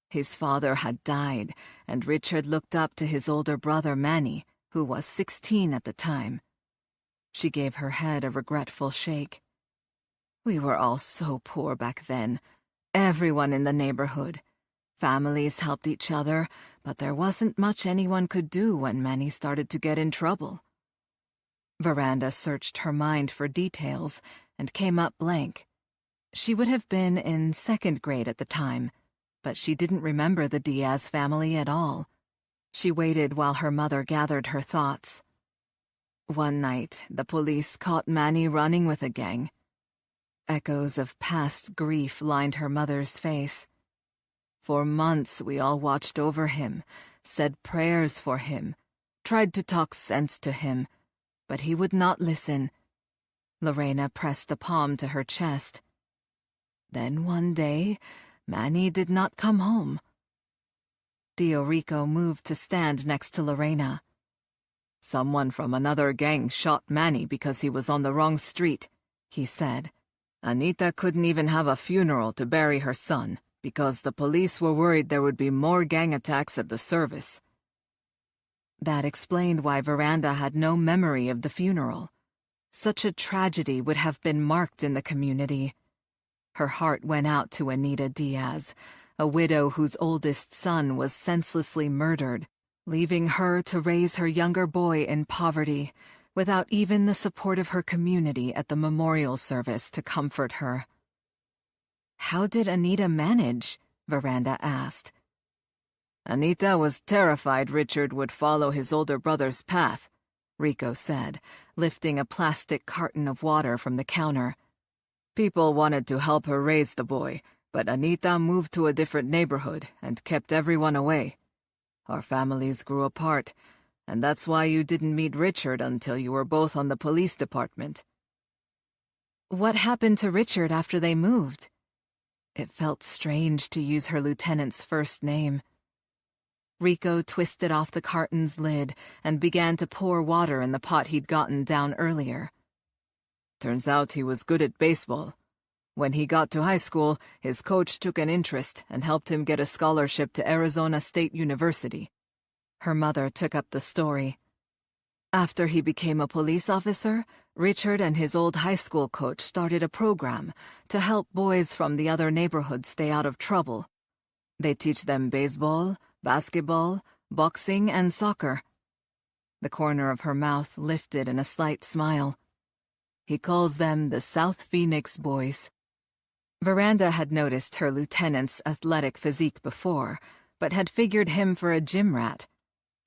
His father had died, and Richard looked up to his older brother Manny, who was 16 at the time. She gave her head a regretful shake. We were all so poor back then. Everyone in the neighborhood. Families helped each other, but there wasn't much anyone could do when Manny started to get in trouble. Veranda searched her mind for details and came up blank. She would have been in second grade at the time, but she didn't remember the Diaz family at all. She waited while her mother gathered her thoughts. One night, the police caught Manny running with a gang. Echoes of past grief lined her mother's face. For months we all watched over him, said prayers for him, tried to talk sense to him, but he would not listen. Lorena pressed a palm to her chest. Then one day, Manny did not come home. Tío Rico moved to stand next to Lorena. "Someone from another gang shot Manny because he was on the wrong street," he said. "Anita couldn't even have a funeral to bury her son because the police were worried there would be more gang attacks at the service." That explained why Veranda had no memory of the funeral. Such a tragedy would have been marked in the community. Her heart went out to Anita Diaz, a widow whose oldest son was senselessly murdered, leaving her to raise her younger boy in poverty, without even the support of her community at the memorial service to comfort her. How did Anita manage? Veranda asked. "Anita was terrified Richard would follow his older brother's path," Rico said, lifting a plastic carton of water from the counter. "People wanted to help her raise the boy, but Anita moved to a different neighborhood and kept everyone away. Our families grew apart, and that's why you didn't meet Richard until you were both on the police department." What happened to Richard after they moved? It felt strange to use her lieutenant's first name. Rico twisted off the carton's lid and began to pour water in the pot he'd gotten down earlier. "Turns out he was good at baseball. When he got to high school, his coach took an interest and helped him get a scholarship to Arizona State University." Her mother took up the story. After he became a police officer, Richard and his old high school coach started a program to help boys from the other neighborhoods stay out of trouble. They teach them baseball, basketball, boxing, and soccer. The corner of her mouth lifted in a slight smile. He calls them the South Phoenix Boys. Veranda had noticed her lieutenant's athletic physique before, but had figured him for a gym rat.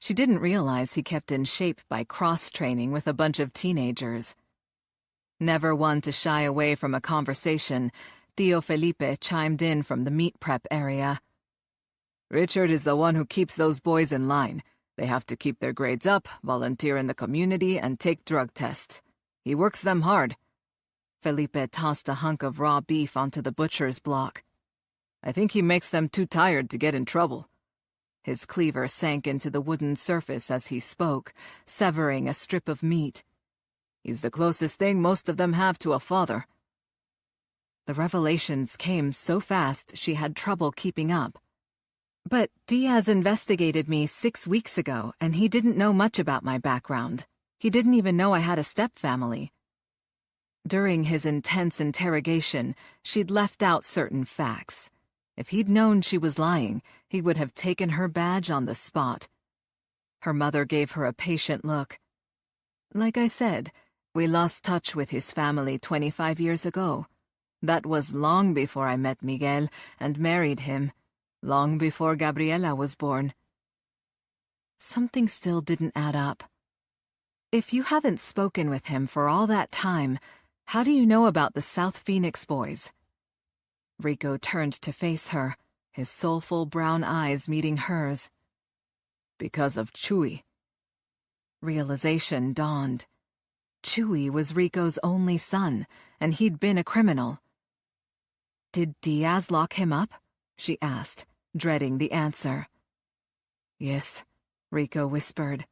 She didn't realize he kept in shape by cross-training with a bunch of teenagers. Never one to shy away from a conversation, Tío Felipe chimed in from the meat prep area. "Richard is the one who keeps those boys in line. They have to keep their grades up, volunteer in the community, and take drug tests. He works them hard." Felipe tossed a hunk of raw beef onto the butcher's block. "I think he makes them too tired to get in trouble." His cleaver sank into the wooden surface as he spoke, severing a strip of meat. "He's the closest thing most of them have to a father." The revelations came so fast she had trouble keeping up. "But Diaz investigated me 6 weeks ago, and he didn't know much about my background. He didn't even know I had a stepfamily." During his intense interrogation, she'd left out certain facts. If he'd known she was lying, he would have taken her badge on the spot. Her mother gave her a patient look. "Like I said, we lost touch with his family 25 years ago. That was long before I met Miguel and married him, long before Gabriela was born." Something still didn't add up. "If you haven't spoken with him for all that time, how do you know about the South Phoenix Boys?" Rico turned to face her, his soulful brown eyes meeting hers. "Because of Chuy." Realization dawned. Chuy was Rico's only son, and he'd been a criminal. "Did Diaz lock him up?" she asked, dreading the answer. "Yes," Rico whispered.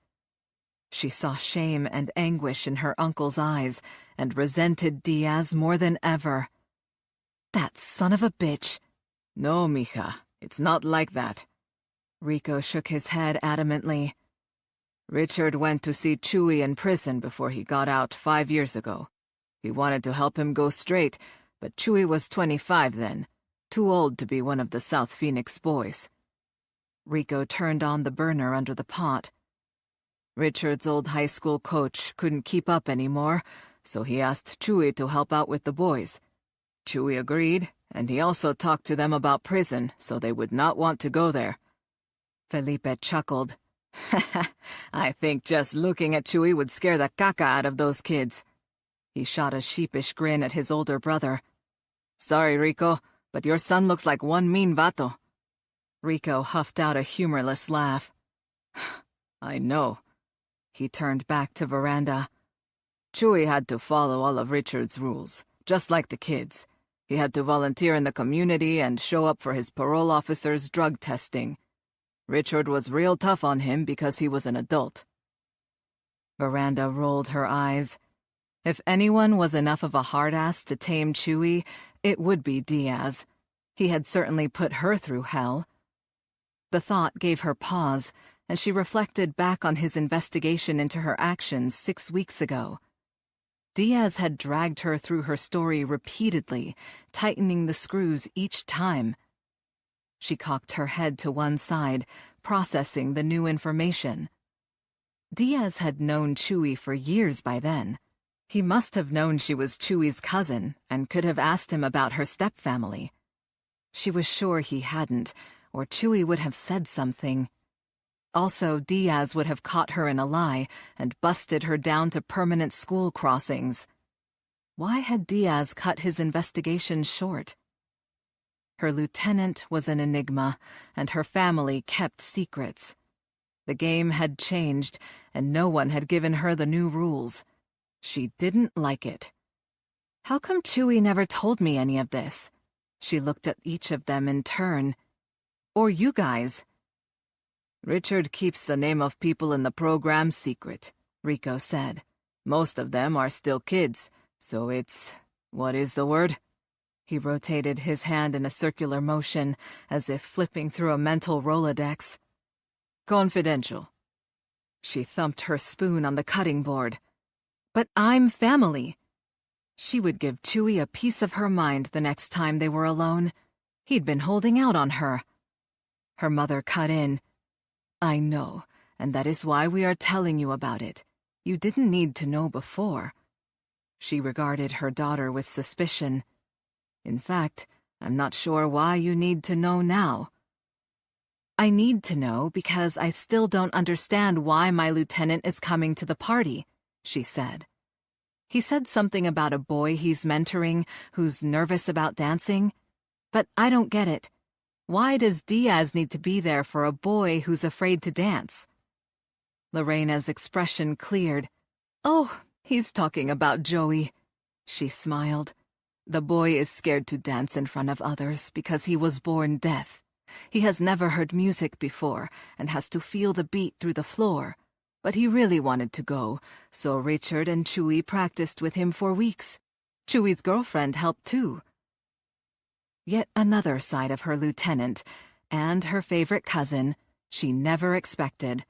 She saw shame and anguish in her uncle's eyes and resented Diaz more than ever. That son of a bitch. "No, mija, it's not like that." Rico shook his head adamantly. "Richard went to see Chuy in prison before he got out 5 years ago. He wanted to help him go straight, but Chuy was 25 then, too old to be one of the South Phoenix Boys." Rico turned on the burner under the pot. "Richard's old high school coach couldn't keep up anymore, so he asked Chuy to help out with the boys. Chuy agreed, and he also talked to them about prison so they would not want to go there." Felipe chuckled. "I think just looking at Chuy would scare the caca out of those kids." He shot a sheepish grin at his older brother. "Sorry, Rico, but your son looks like one mean vato." Rico huffed out a humorless laugh. "I know." He turned back to Veranda. "Chuy had to follow all of Richard's rules, just like the kids. He had to volunteer in the community and show up for his parole officer's drug testing. Richard was real tough on him because he was an adult. Veranda rolled her eyes. If anyone was enough of a hard-ass to tame Chewie, it would be Diaz. He had certainly put her through hell. The thought gave her pause, and she reflected back on his investigation into her actions 6 weeks ago. Diaz had dragged her through her story repeatedly, tightening the screws each time. She cocked her head to one side, processing the new information. Diaz had known Chewie for years by then. He must have known she was Chewie's cousin and could have asked him about her stepfamily. She was sure he hadn't, or Chewie would have said something. Also, Diaz would have caught her in a lie and busted her down to permanent school crossings. Why had Diaz cut his investigation short? Her lieutenant was an enigma, and her family kept secrets. The game had changed, and no one had given her the new rules. She didn't like it. How come Chewie never told me any of this? She looked at each of them in turn. Or you guys. Richard keeps the name of people in the program secret, Rico said. Most of them are still kids, so it's... what is the word? He rotated his hand in a circular motion, as if flipping through a mental Rolodex. Confidential. She thumped her spoon on the cutting board. But I'm family. She would give Chewie a piece of her mind the next time they were alone. He'd been holding out on her. Her mother cut in. I know, and that is why we are telling you about it. You didn't need to know before. She regarded her daughter with suspicion. In fact, I'm not sure why you need to know now. I need to know because I still don't understand why my lieutenant is coming to the party, she said. He said something about a boy he's mentoring who's nervous about dancing. But I don't get it. Why does Diaz need to be there for a boy who's afraid to dance? Lorena's expression cleared. Oh, he's talking about Joey. She smiled. The boy is scared to dance in front of others because he was born deaf. He has never heard music before and has to feel the beat through the floor. But he really wanted to go, so Richard and Chewie practiced with him for weeks. Chewie's girlfriend helped too. Yet another side of her lieutenant, and her favorite cousin, she never expected.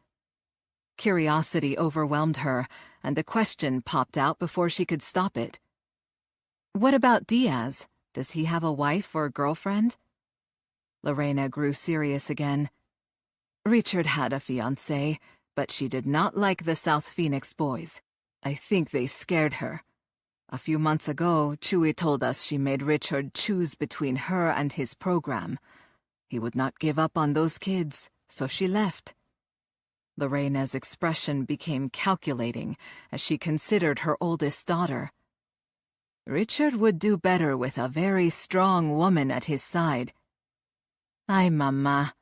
Curiosity overwhelmed her, and a question popped out before she could stop it. What about Diaz? Does he have a wife or girlfriend? Lorena grew serious again. Richard had a fiancée, but she did not like the South Phoenix boys. I think they scared her. A few months ago, Chewie told us she made Richard choose between her and his program. He would not give up on those kids, so she left. Lorena's expression became calculating as she considered her oldest daughter. Richard would do better with a very strong woman at his side. Ay, Mama.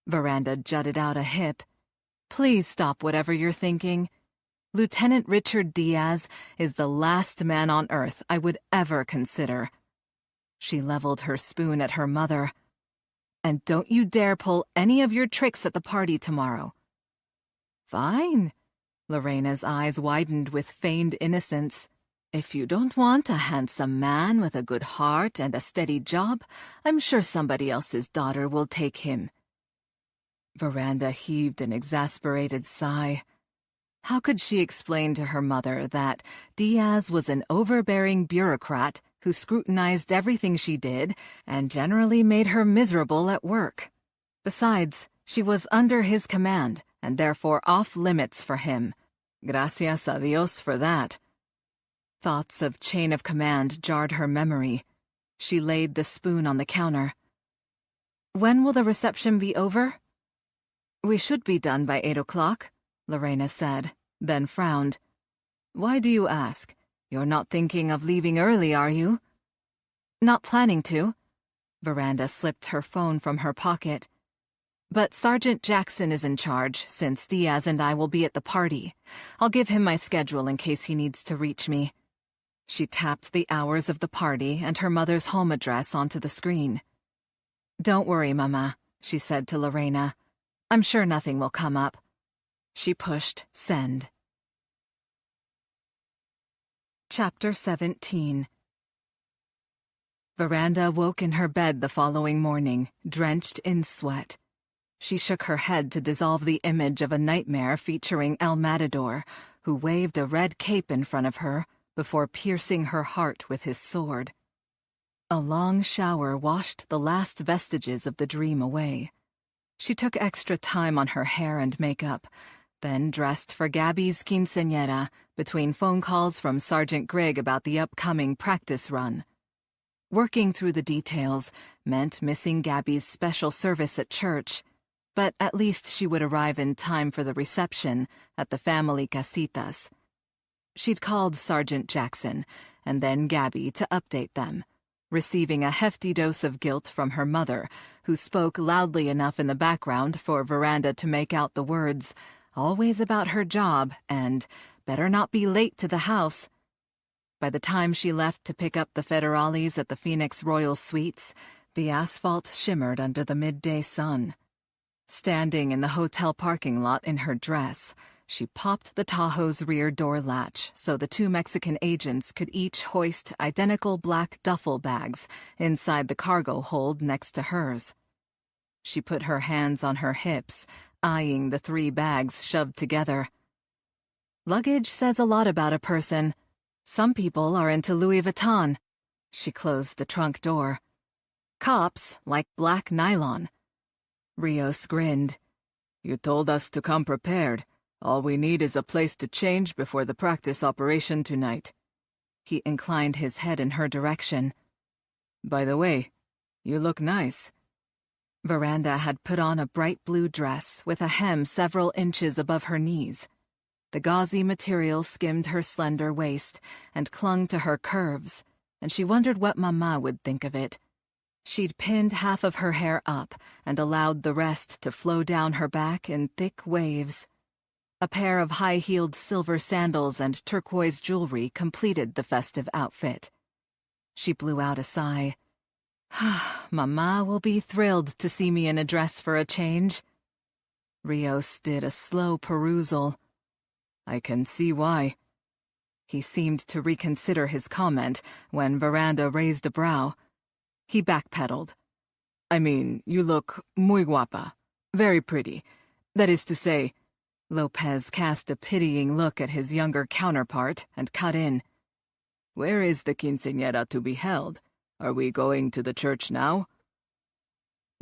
Veranda jutted out a hip. Please stop whatever you're thinking. Lieutenant Richard Diaz is the last man on Earth I would ever consider. She leveled her spoon at her mother. And don't you dare pull any of your tricks at the party tomorrow. Fine. Lorena's eyes widened with feigned innocence. If you don't want a handsome man with a good heart and a steady job, I'm sure somebody else's daughter will take him. Veranda heaved an exasperated sigh. How could she explain to her mother that Diaz was an overbearing bureaucrat who scrutinized everything she did and generally made her miserable at work? Besides, she was under his command and therefore off limits for him. Gracias a Dios for that. Thoughts of chain of command jarred her memory. She laid the spoon on the counter. When will the reception be over? We should be done by 8 o'clock, Lorena said, then frowned. Why do you ask? You're not thinking of leaving early, are you? Not planning to. Veranda slipped her phone from her pocket. But Sergeant Jackson is in charge, since Diaz and I will be at the party. I'll give him my schedule in case he needs to reach me. She tapped the hours of the party and her mother's home address onto the screen. Don't worry, Mama, she said to Lorena. I'm sure nothing will come up. She pushed send. Chapter 17. Veranda woke in her bed the following morning, drenched in sweat. She shook her head to dissolve the image of a nightmare featuring El Matador, who waved a red cape in front of her before piercing her heart with his sword. A long shower washed the last vestiges of the dream away. She took extra time on her hair and makeup, then dressed for Gabby's quinceañera between phone calls from Sergeant Grigg about the upcoming practice run. Working through the details meant missing Gabby's special service at church, but at least she would arrive in time for the reception at the family casitas. She'd called Sergeant Jackson and then Gabby to update them, receiving a hefty dose of guilt from her mother, who spoke loudly enough in the background for Veranda to make out the words, "Always about her job," and "better not be late to the house." By the time she left to pick up the federales at the Phoenix Royal Suites, the asphalt shimmered under the midday sun. Standing in the hotel parking lot in her dress, she popped the Tahoe's rear door latch so the two Mexican agents could each hoist identical black duffel bags inside the cargo hold next to hers. She put her hands on her hips, eyeing the 3 bags shoved together. Luggage says a lot about a person. Some people are into Louis Vuitton. She closed the trunk door. Cops like black nylon. Rios grinned. "You told us to come prepared. All we need is a place to change before the practice operation tonight." He inclined his head in her direction. "By the way, you look nice." Veranda had put on a bright blue dress with a hem several inches above her knees. The gauzy material skimmed her slender waist and clung to her curves, and she wondered what Mama would think of it. She'd pinned half of her hair up and allowed the rest to flow down her back in thick waves. A pair of high-heeled silver sandals and turquoise jewelry completed the festive outfit. She blew out a sigh. Mama will be thrilled to see me in a dress for a change. Rios did a slow perusal. "I can see why." He seemed to reconsider his comment when Veranda raised a brow. He backpedaled. "I mean, you look muy guapa. Very pretty. That is to say..." Lopez cast a pitying look at his younger counterpart and cut in. "Where is the quinceañera to be held? Are we going to the church now?"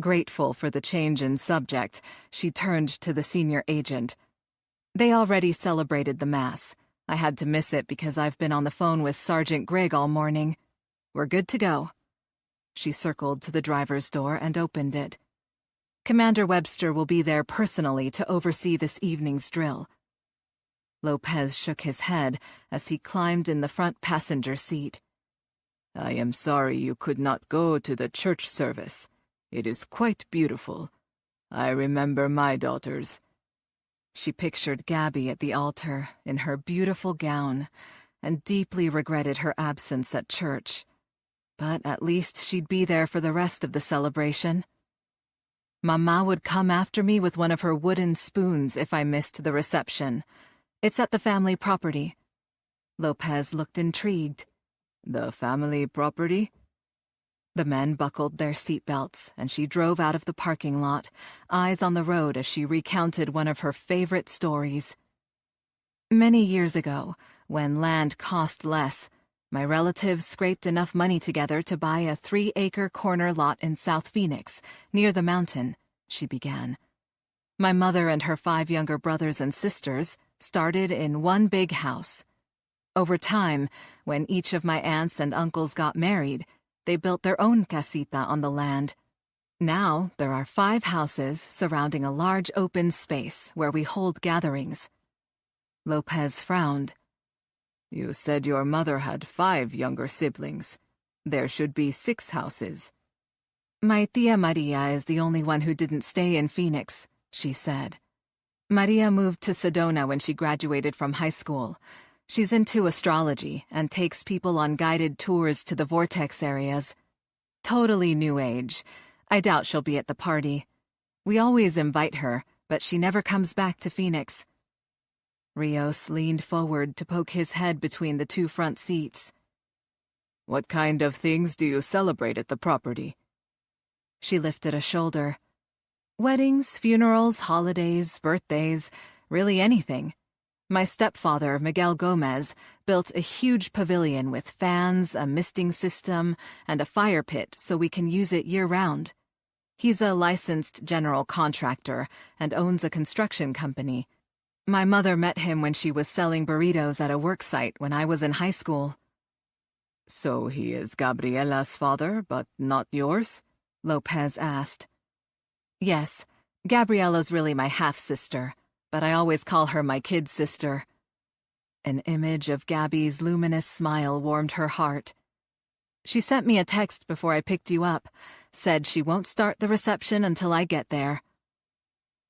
Grateful for the change in subject, she turned to the senior agent. "They already celebrated the Mass. I had to miss it because I've been on the phone with Sergeant Grigg all morning. We're good to go." She circled to the driver's door and opened it. "Commander Webster will be there personally to oversee this evening's drill." Lopez shook his head as he climbed in the front passenger seat. "I am sorry you could not go to the church service. It is quite beautiful. I remember my daughters." She pictured Gabby at the altar in her beautiful gown and deeply regretted her absence at church. But at least she'd be there for the rest of the celebration. "Mama would come after me with one of her wooden spoons if I missed the reception. It's at the family property." Lopez looked intrigued. "The family property?" The men buckled their seatbelts, and she drove out of the parking lot, eyes on the road as she recounted one of her favorite stories. "Many years ago, when land cost less, my relatives scraped enough money together to buy a 3-acre corner lot in South Phoenix, near the mountain," she began. "My mother and her 5 younger brothers and sisters started in one big house. Over time, when each of my aunts and uncles got married, they built their own casita on the land. Now there are 5 houses surrounding a large open space where we hold gatherings." Lopez frowned. "You said your mother had 5 younger siblings. There should be 6 houses." "My tia Maria is the only one who didn't stay in Phoenix," she said. "Maria moved to Sedona when she graduated from high school. She's into astrology and takes people on guided tours to the vortex areas. Totally new age. I doubt she'll be at the party. We always invite her, but she never comes back to Phoenix. Rios leaned forward to poke his head between the two front seats. What kind of things do you celebrate at the property? She lifted a shoulder. Weddings, funerals, holidays, birthdays, really anything. My stepfather, Miguel Gomez, built a huge pavilion with fans, a misting system, and a fire pit so we can use it year-round. He's a licensed general contractor and owns a construction company. My mother met him when she was selling burritos at a work site when I was in high school. So he is Gabriela's father, but not yours? Lopez asked. Yes, Gabriela's really my half-sister, but I always call her my kid sister. An image of Gabby's luminous smile warmed her heart. She sent me a text before I picked you up, said she won't start the reception until I get there.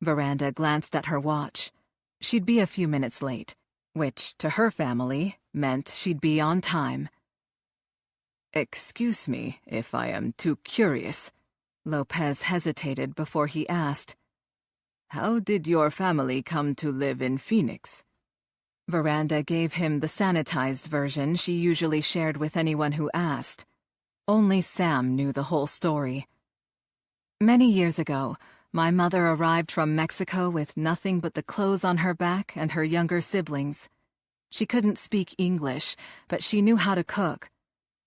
Veranda glanced at her watch. She'd be a few minutes late, which, to her family, meant she'd be on time. Excuse me if I am too curious. Lopez hesitated before he asked. How did your family come to live in Phoenix? Veranda gave him the sanitized version she usually shared with anyone who asked. Only Sam knew the whole story. Many years ago, my mother arrived from Mexico with nothing but the clothes on her back and her younger siblings. She couldn't speak English, but she knew how to cook.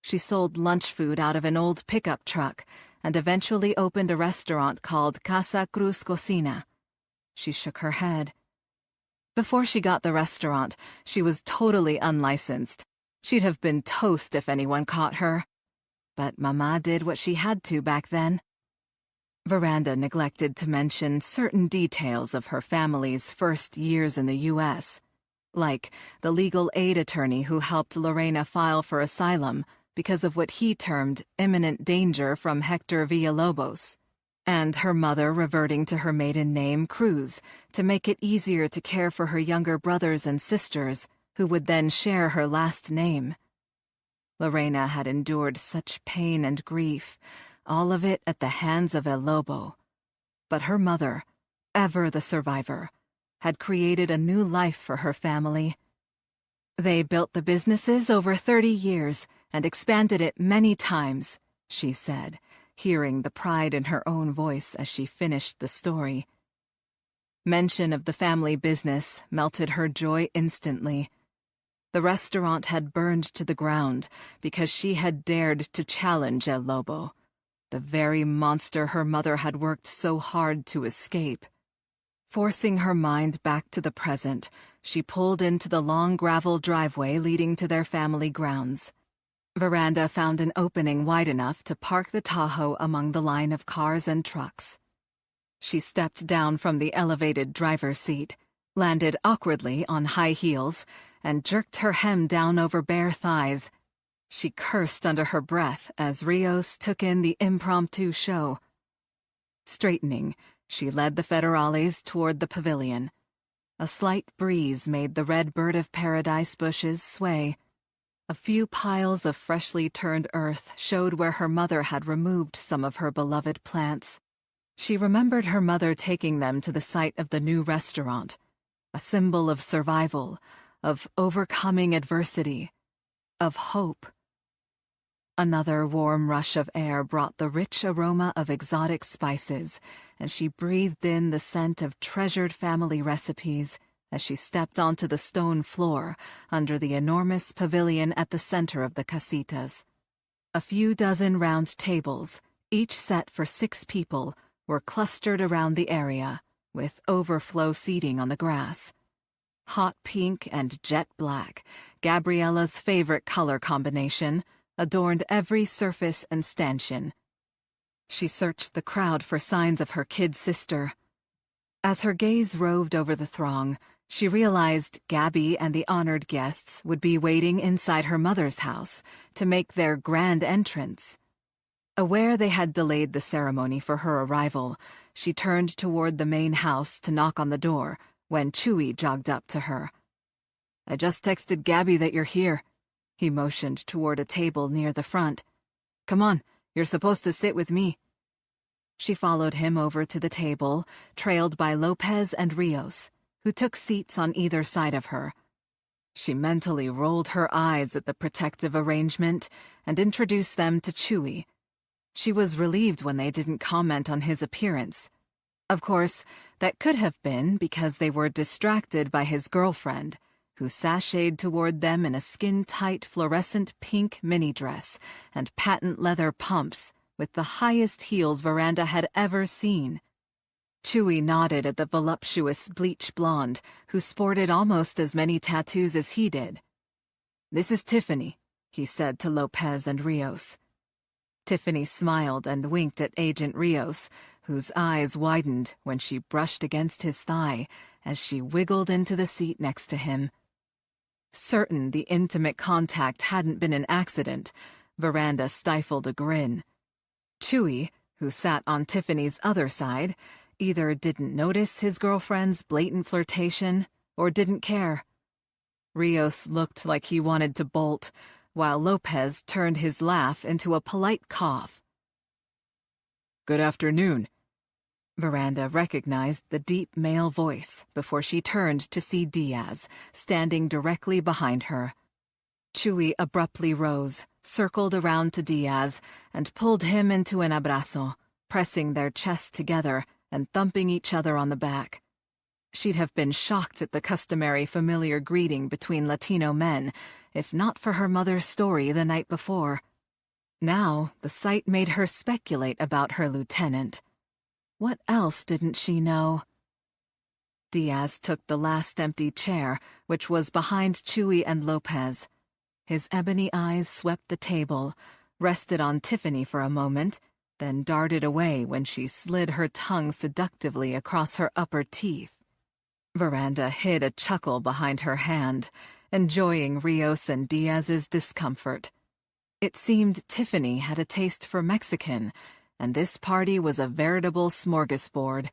She sold lunch food out of an old pickup truck and eventually opened a restaurant called Casa Cruz Cocina. She shook her head. Before she got the restaurant, she was totally unlicensed. She'd have been toast if anyone caught her. But Mama did what she had to back then. Veranda neglected to mention certain details of her family's first years in the U.S., like the legal aid attorney who helped Lorena file for asylum because of what he termed imminent danger from Hector Villalobos, and her mother reverting to her maiden name, Cruz, to make it easier to care for her younger brothers and sisters, who would then share her last name. Lorena had endured such pain and grief, all of it at the hands of El Lobo. But her mother, ever the survivor, had created a new life for her family. They built the businesses over 30 years and expanded it many times, she said, hearing the pride in her own voice as she finished the story. Mention of the family business melted her joy instantly. The restaurant had burned to the ground because she had dared to challenge El Lobo, the very monster her mother had worked so hard to escape. Forcing her mind back to the present, she pulled into the long gravel driveway leading to their family grounds. Veranda found an opening wide enough to park the Tahoe among the line of cars and trucks. She stepped down from the elevated driver's seat, landed awkwardly on high heels, and jerked her hem down over bare thighs. She cursed under her breath as Rios took in the impromptu show. Straightening, she led the federales toward the pavilion. A slight breeze made the red bird of paradise bushes sway. A few piles of freshly turned earth showed where her mother had removed some of her beloved plants. She remembered her mother taking them to the site of the new restaurant, a symbol of survival, of overcoming adversity, of hope. Another warm rush of air brought the rich aroma of exotic spices, and she breathed in the scent of treasured family recipes as she stepped onto the stone floor under the enormous pavilion at the center of the casitas. A few dozen round tables, each set for 6 people, were clustered around the area, with overflow seating on the grass. Hot pink and jet black, Gabriella's favorite color combination, adorned every surface and stanchion. She searched the crowd for signs of her kid sister. As her gaze roved over the throng, she realized Gabby and the honored guests would be waiting inside her mother's house to make their grand entrance. Aware they had delayed the ceremony for her arrival, she turned toward the main house to knock on the door when Chewy jogged up to her. "I just texted Gabby that you're here." He motioned toward a table near the front. "Come on, you're supposed to sit with me." She followed him over to the table, trailed by Lopez and Rios, who took seats on either side of her. She mentally rolled her eyes at the protective arrangement and introduced them to Chewie. She was relieved when they didn't comment on his appearance. Of course, that could have been because they were distracted by his girlfriend, who sashayed toward them in a skin-tight fluorescent pink mini-dress and patent leather pumps with the highest heels Veranda had ever seen. Chewie nodded at the voluptuous bleach blonde, who sported almost as many tattoos as he did. "This is Tiffany," he said to Lopez and Rios. Tiffany smiled and winked at Agent Rios, whose eyes widened when she brushed against his thigh as she wiggled into the seat next to him. Certain the intimate contact hadn't been an accident, Veranda stifled a grin. Chewie, who sat on Tiffany's other side, either didn't notice his girlfriend's blatant flirtation or didn't care. Rios looked like he wanted to bolt, while Lopez turned his laugh into a polite cough. "Good afternoon." Veranda recognized the deep male voice before she turned to see Diaz, standing directly behind her. Chewie abruptly rose, circled around to Diaz, and pulled him into an abrazo, pressing their chests together and thumping each other on the back. She'd have been shocked at the customary familiar greeting between Latino men, if not for her mother's story the night before. Now, the sight made her speculate about her lieutenant. What else didn't she know? Diaz took the last empty chair, which was behind Chewie and Lopez. His ebony eyes swept the table, rested on Tiffany for a moment, then darted away when she slid her tongue seductively across her upper teeth. Veranda hid a chuckle behind her hand, enjoying Rios and Diaz's discomfort. It seemed Tiffany had a taste for Mexican, and this party was a veritable smorgasbord.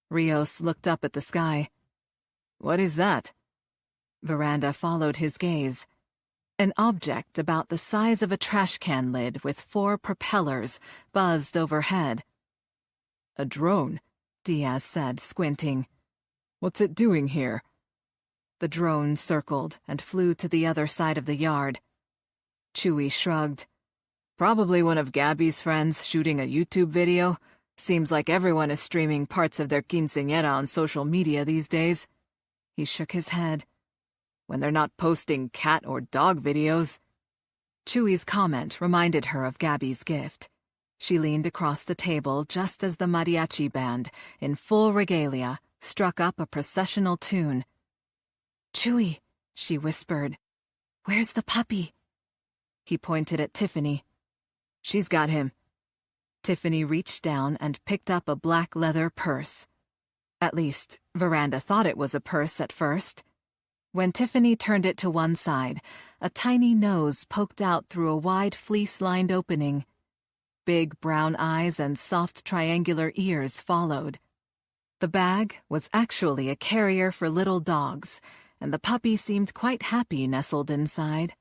Rios looked up at the sky. "What is that?" Veranda followed his gaze. An object about the size of a trash can lid with 4 propellers buzzed overhead. "A drone," Diaz said, squinting. "What's it doing here?" The drone circled and flew to the other side of the yard. Chewie shrugged. "Probably one of Gabby's friends shooting a YouTube video. Seems like everyone is streaming parts of their quinceañera on social media these days." He shook his head. "When they're not posting cat or dog videos." Chewie's comment reminded her of Gabby's gift. She leaned across the table just as the mariachi band, in full regalia, struck up a processional tune. "Chewie," she whispered, "where's the puppy?" He pointed at Tiffany. "She's got him." Tiffany reached down and picked up a black leather purse. At least, Veranda thought it was a purse at first. When Tiffany turned it to one side, a tiny nose poked out through a wide fleece-lined opening. Big brown eyes and soft triangular ears followed. The bag was actually a carrier for little dogs, and the puppy seemed quite happy nestled inside.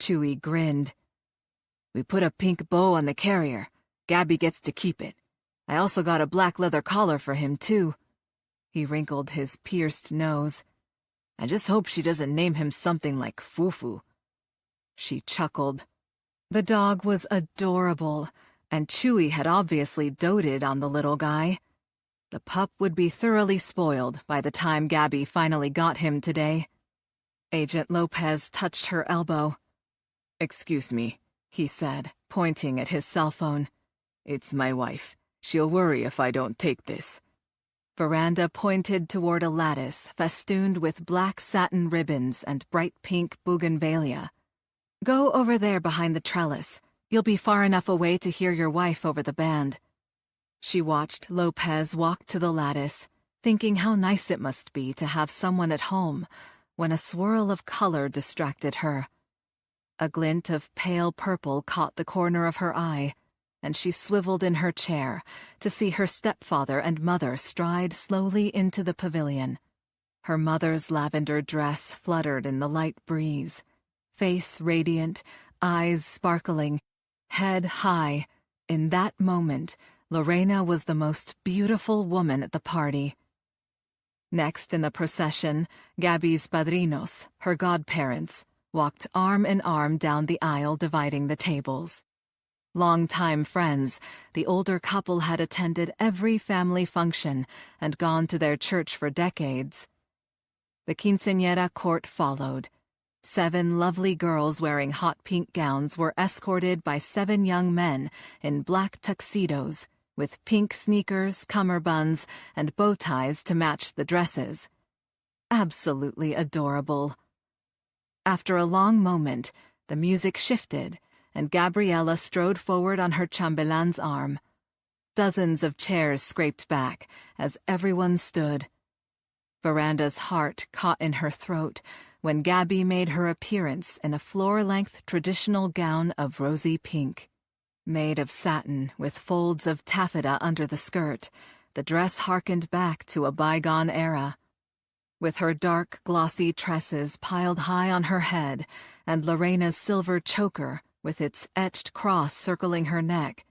Chewie grinned. "We put a pink bow on the carrier. Gabby gets to keep it. I also got a black leather collar for him, too." He wrinkled his pierced nose. "I just hope she doesn't name him something like Fufu." She chuckled. The dog was adorable, and Chewie had obviously doted on the little guy. The pup would be thoroughly spoiled by the time Gabby finally got him today. Agent Lopez touched her elbow. "Excuse me," he said, pointing at his cell phone. "It's my wife. She'll worry if I don't take this." Veranda pointed toward a lattice festooned with black satin ribbons and bright pink bougainvillea. "Go over there behind the trellis. You'll be far enough away to hear your wife over the band." She watched Lopez walk to the lattice, thinking how nice it must be to have someone at home, when a swirl of color distracted her. A glint of pale purple caught the corner of her eye, and she swiveled in her chair to see her stepfather and mother stride slowly into the pavilion. Her mother's lavender dress fluttered in the light breeze, face radiant, eyes sparkling, head high. In that moment, Lorena was the most beautiful woman at the party. Next in the procession, Gabby's padrinos, her godparents, walked arm in arm down the aisle dividing the tables. Longtime friends, the older couple had attended every family function and gone to their church for decades. The quinceañera court followed. 7 lovely girls wearing hot pink gowns were escorted by 7 young men in black tuxedos, with pink sneakers, cummerbunds, and bow ties to match the dresses. Absolutely adorable. After a long moment, the music shifted, and Gabriella strode forward on her chambelan's arm. Dozens of chairs scraped back as everyone stood. Veranda's heart caught in her throat when Gabby made her appearance in a floor-length traditional gown of rosy pink. Made of satin with folds of taffeta under the skirt, the dress harkened back to a bygone era. With her dark, glossy tresses piled high on her head and Lorena's silver choker with its etched cross circling her neck,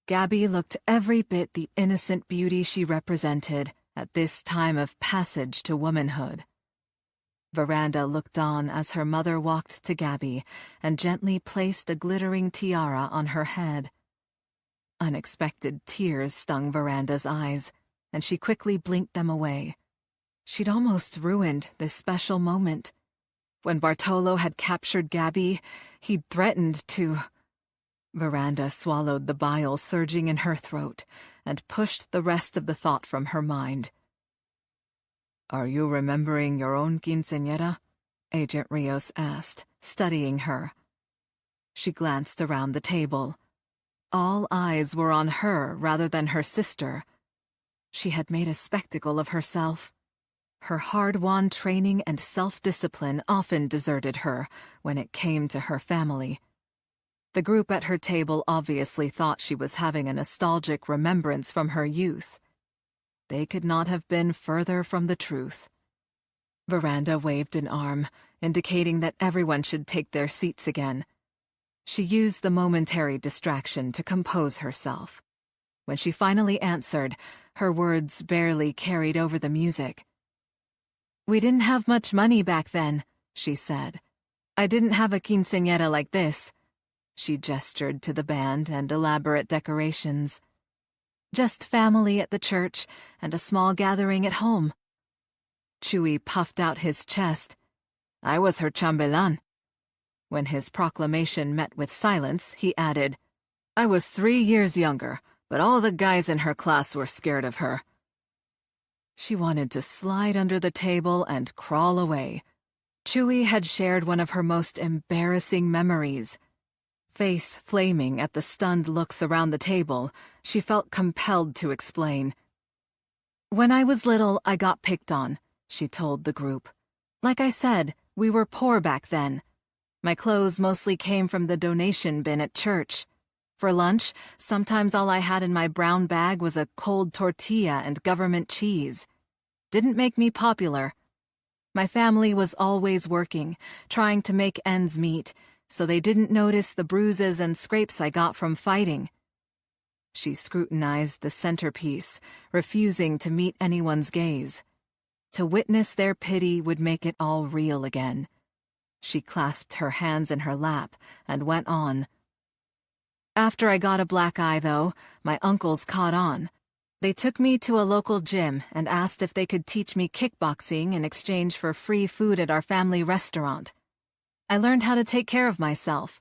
Gabby looked every bit the innocent beauty she represented at this time of passage to womanhood. Veranda looked on as her mother walked to Gabby and gently placed a glittering tiara on her head. Unexpected tears stung Veranda's eyes, and she quickly blinked them away. She'd almost ruined this special moment. When Bartolo had captured Gabby, he'd threatened to... Veranda swallowed the bile surging in her throat and pushed the rest of the thought from her mind. "Are you remembering your own quinceañera?" Agent Rios asked, studying her. She glanced around the table. All eyes were on her rather than her sister. She had made a spectacle of herself. Her hard-won training and self-discipline often deserted her when it came to her family. The group at her table obviously thought she was having a nostalgic remembrance from her youth. They could not have been further from the truth. Veranda waved an arm, indicating that everyone should take their seats again. She used the momentary distraction to compose herself. When she finally answered, her words barely carried over the music. "We didn't have much money back then," she said. "I didn't have a quinceañera like this." She gestured to the band and elaborate decorations. "Just family at the church and a small gathering at home." Chewy puffed out his chest. "I was her chambelan." When his proclamation met with silence, he added, "I was 3 years younger, but all the guys in her class were scared of her." She wanted to slide under the table and crawl away. Chewy had shared one of her most embarrassing memories. Face flaming at the stunned looks around the table, she felt compelled to explain. "When I was little, I got picked on," she told the group. "Like I said, we were poor back then. My clothes mostly came from the donation bin at church. For lunch, sometimes all I had in my brown bag was a cold tortilla and government cheese. Didn't make me popular. My family was always working, trying to make ends meet, so they didn't notice the bruises and scrapes I got from fighting." She scrutinized the centerpiece, refusing to meet anyone's gaze. To witness their pity would make it all real again. She clasped her hands in her lap and went on. "After I got a black eye, though, my uncles caught on. They took me to a local gym and asked if they could teach me kickboxing in exchange for free food at our family restaurant. I learned how to take care of myself.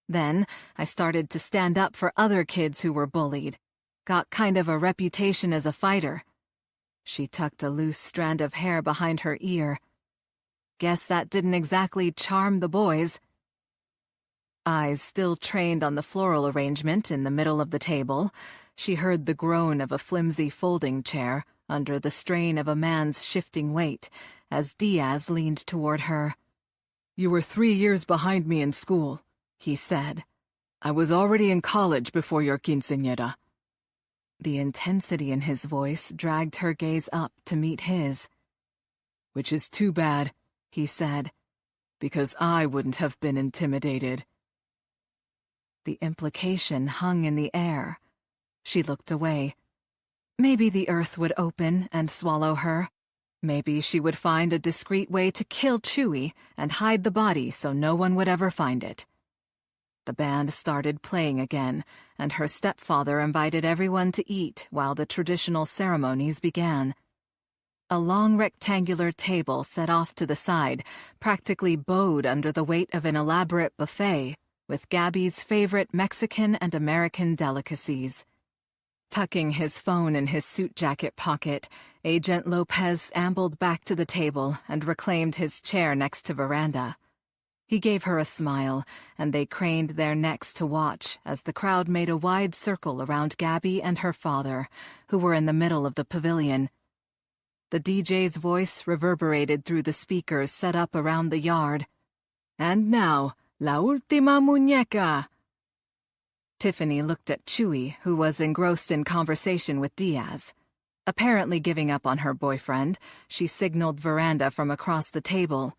Then, I started to stand up for other kids who were bullied. Got kind of a reputation as a fighter." She tucked a loose strand of hair behind her ear. "Guess that didn't exactly charm the boys." Eyes still trained on the floral arrangement in the middle of the table, she heard the groan of a flimsy folding chair under the strain of a man's shifting weight as Diaz leaned toward her. "You were 3 years behind me in school," he said. "I was already in college before your quinceañera." The intensity in his voice dragged her gaze up to meet his. "Which is too bad," he said, "because I wouldn't have been intimidated." The implication hung in the air. She looked away. Maybe the earth would open and swallow her. Maybe she would find a discreet way to kill Chewie and hide the body so no one would ever find it. The band started playing again, and her stepfather invited everyone to eat while the traditional ceremonies began. A long rectangular table set off to the side practically bowed under the weight of an elaborate buffet with Gabby's favorite Mexican and American delicacies. Tucking his phone in his suit jacket pocket, Agent Lopez ambled back to the table and reclaimed his chair next to Veranda. He gave her a smile, and they craned their necks to watch as the crowd made a wide circle around Gabby and her father, who were in the middle of the pavilion. The DJ's voice reverberated through the speakers set up around the yard. "And now, la última muñeca!" Tiffany looked at Chewie, who was engrossed in conversation with Diaz. Apparently giving up on her boyfriend, she signaled Veranda from across the table.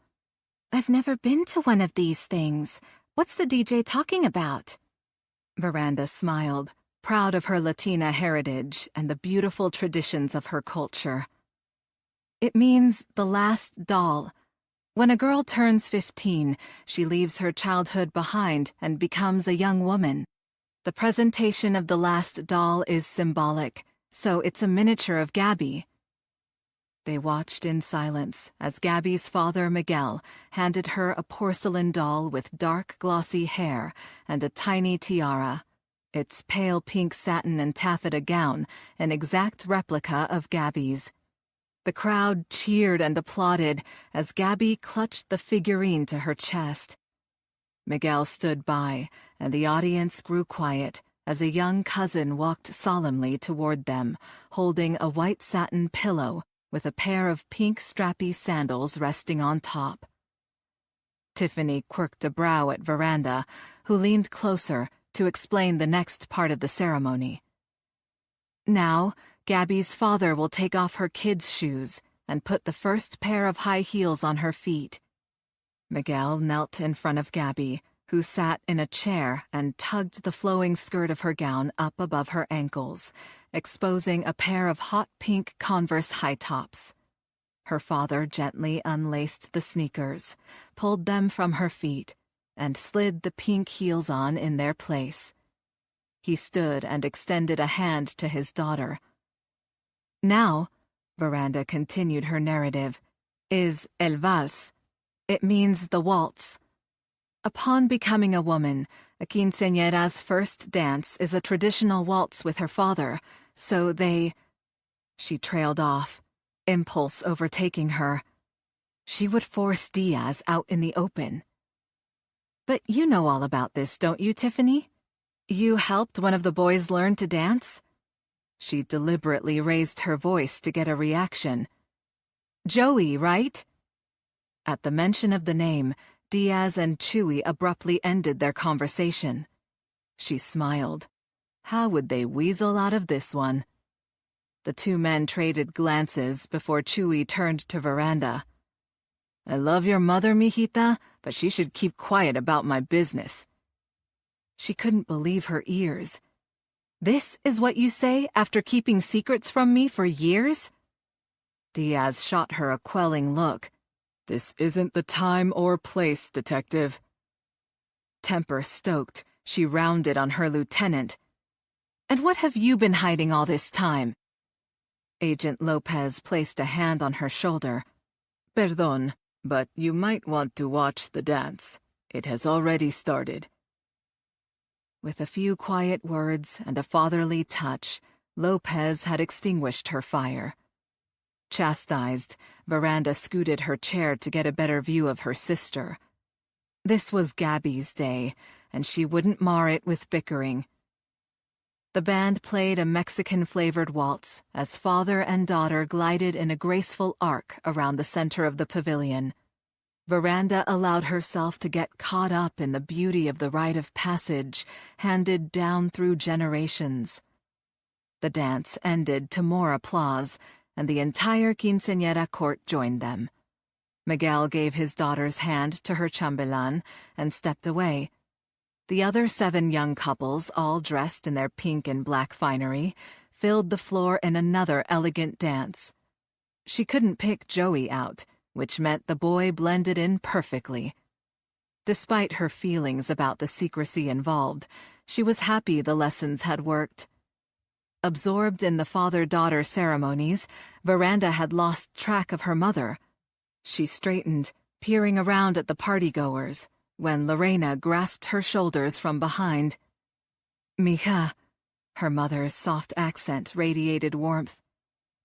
"I've never been to one of these things. What's the DJ talking about?" Veranda smiled, proud of her Latina heritage and the beautiful traditions of her culture. "It means the last doll. When a girl turns 15, she leaves her childhood behind and becomes a young woman. The presentation of the last doll is symbolic, so it's a miniature of Gabby." They watched in silence as Gabby's father, Miguel, handed her a porcelain doll with dark, glossy hair and a tiny tiara, its pale pink satin and taffeta gown an exact replica of Gabby's. The crowd cheered and applauded as Gabby clutched the figurine to her chest. Miguel stood by, and the audience grew quiet as a young cousin walked solemnly toward them, holding a white satin pillow with a pair of pink strappy sandals resting on top. Tiffany quirked a brow at Veranda, who leaned closer to explain the next part of the ceremony. "Now, Gabby's father will take off her kids' shoes and put the first pair of high heels on her feet." Miguel knelt in front of Gabby, who sat in a chair and tugged the flowing skirt of her gown up above her ankles, exposing a pair of hot pink Converse high tops. Her father gently unlaced the sneakers, pulled them from her feet, and slid the pink heels on in their place. He stood and extended a hand to his daughter. "Now," Veranda continued her narrative, "is el vals. It means the waltz. Upon becoming a woman, a quinceañera's first dance is a traditional waltz with her father, so they—" She trailed off, impulse overtaking her. She would force Diaz out in the open. "But you know all about this, don't you, Tiffany? You helped one of the boys learn to dance?" She deliberately raised her voice to get a reaction. "Joey, right?" At the mention of the name, Diaz and Chewie abruptly ended their conversation. She smiled. How would they weasel out of this one? The two men traded glances before Chewie turned to Veranda. "I love your mother, mijita, but she should keep quiet about my business." She couldn't believe her ears. "This is what you say after keeping secrets from me for years?" Diaz shot her a quelling look. "This isn't the time or place, detective." Temper stoked, she rounded on her lieutenant. "And what have you been hiding all this time?" Agent Lopez placed a hand on her shoulder. "Perdón, but you might want to watch the dance. It has already started." With a few quiet words and a fatherly touch, Lopez had extinguished her fire. Chastised, Veranda scooted her chair to get a better view of her sister. This was Gabby's day, and she wouldn't mar it with bickering. The band played a Mexican-flavored waltz as father and daughter glided in a graceful arc around the center of the pavilion. Veranda allowed herself to get caught up in the beauty of the rite of passage handed down through generations. The dance ended to more applause, and the entire quinceañera court joined them. Miguel gave his daughter's hand to her chambelán and stepped away. The other 7 young couples, all dressed in their pink and black finery, filled the floor in another elegant dance. She couldn't pick Joey out, which meant the boy blended in perfectly. Despite her feelings about the secrecy involved, she was happy the lessons had worked. Absorbed in the father-daughter ceremonies, Veranda had lost track of her mother. She straightened, peering around at the partygoers, when Lorena grasped her shoulders from behind. "Mija," her mother's soft accent radiated warmth.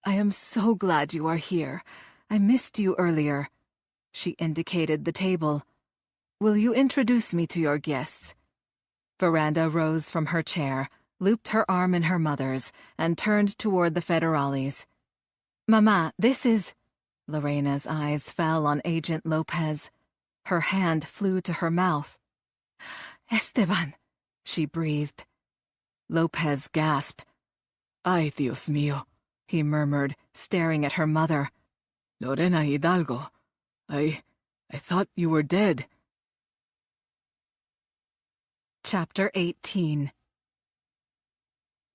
"I am so glad you are here. I missed you earlier." She indicated the table. "Will you introduce me to your guests?" Veranda rose from her chair, looped her arm in her mother's, and turned toward the federales. "Mama, this is—" Lorena's eyes fell on Agent Lopez. Her hand flew to her mouth. "Esteban," she breathed. Lopez gasped. "Ay, Dios mío," he murmured, staring at her mother. "Lorena Hidalgo, I thought you were dead." Chapter 18.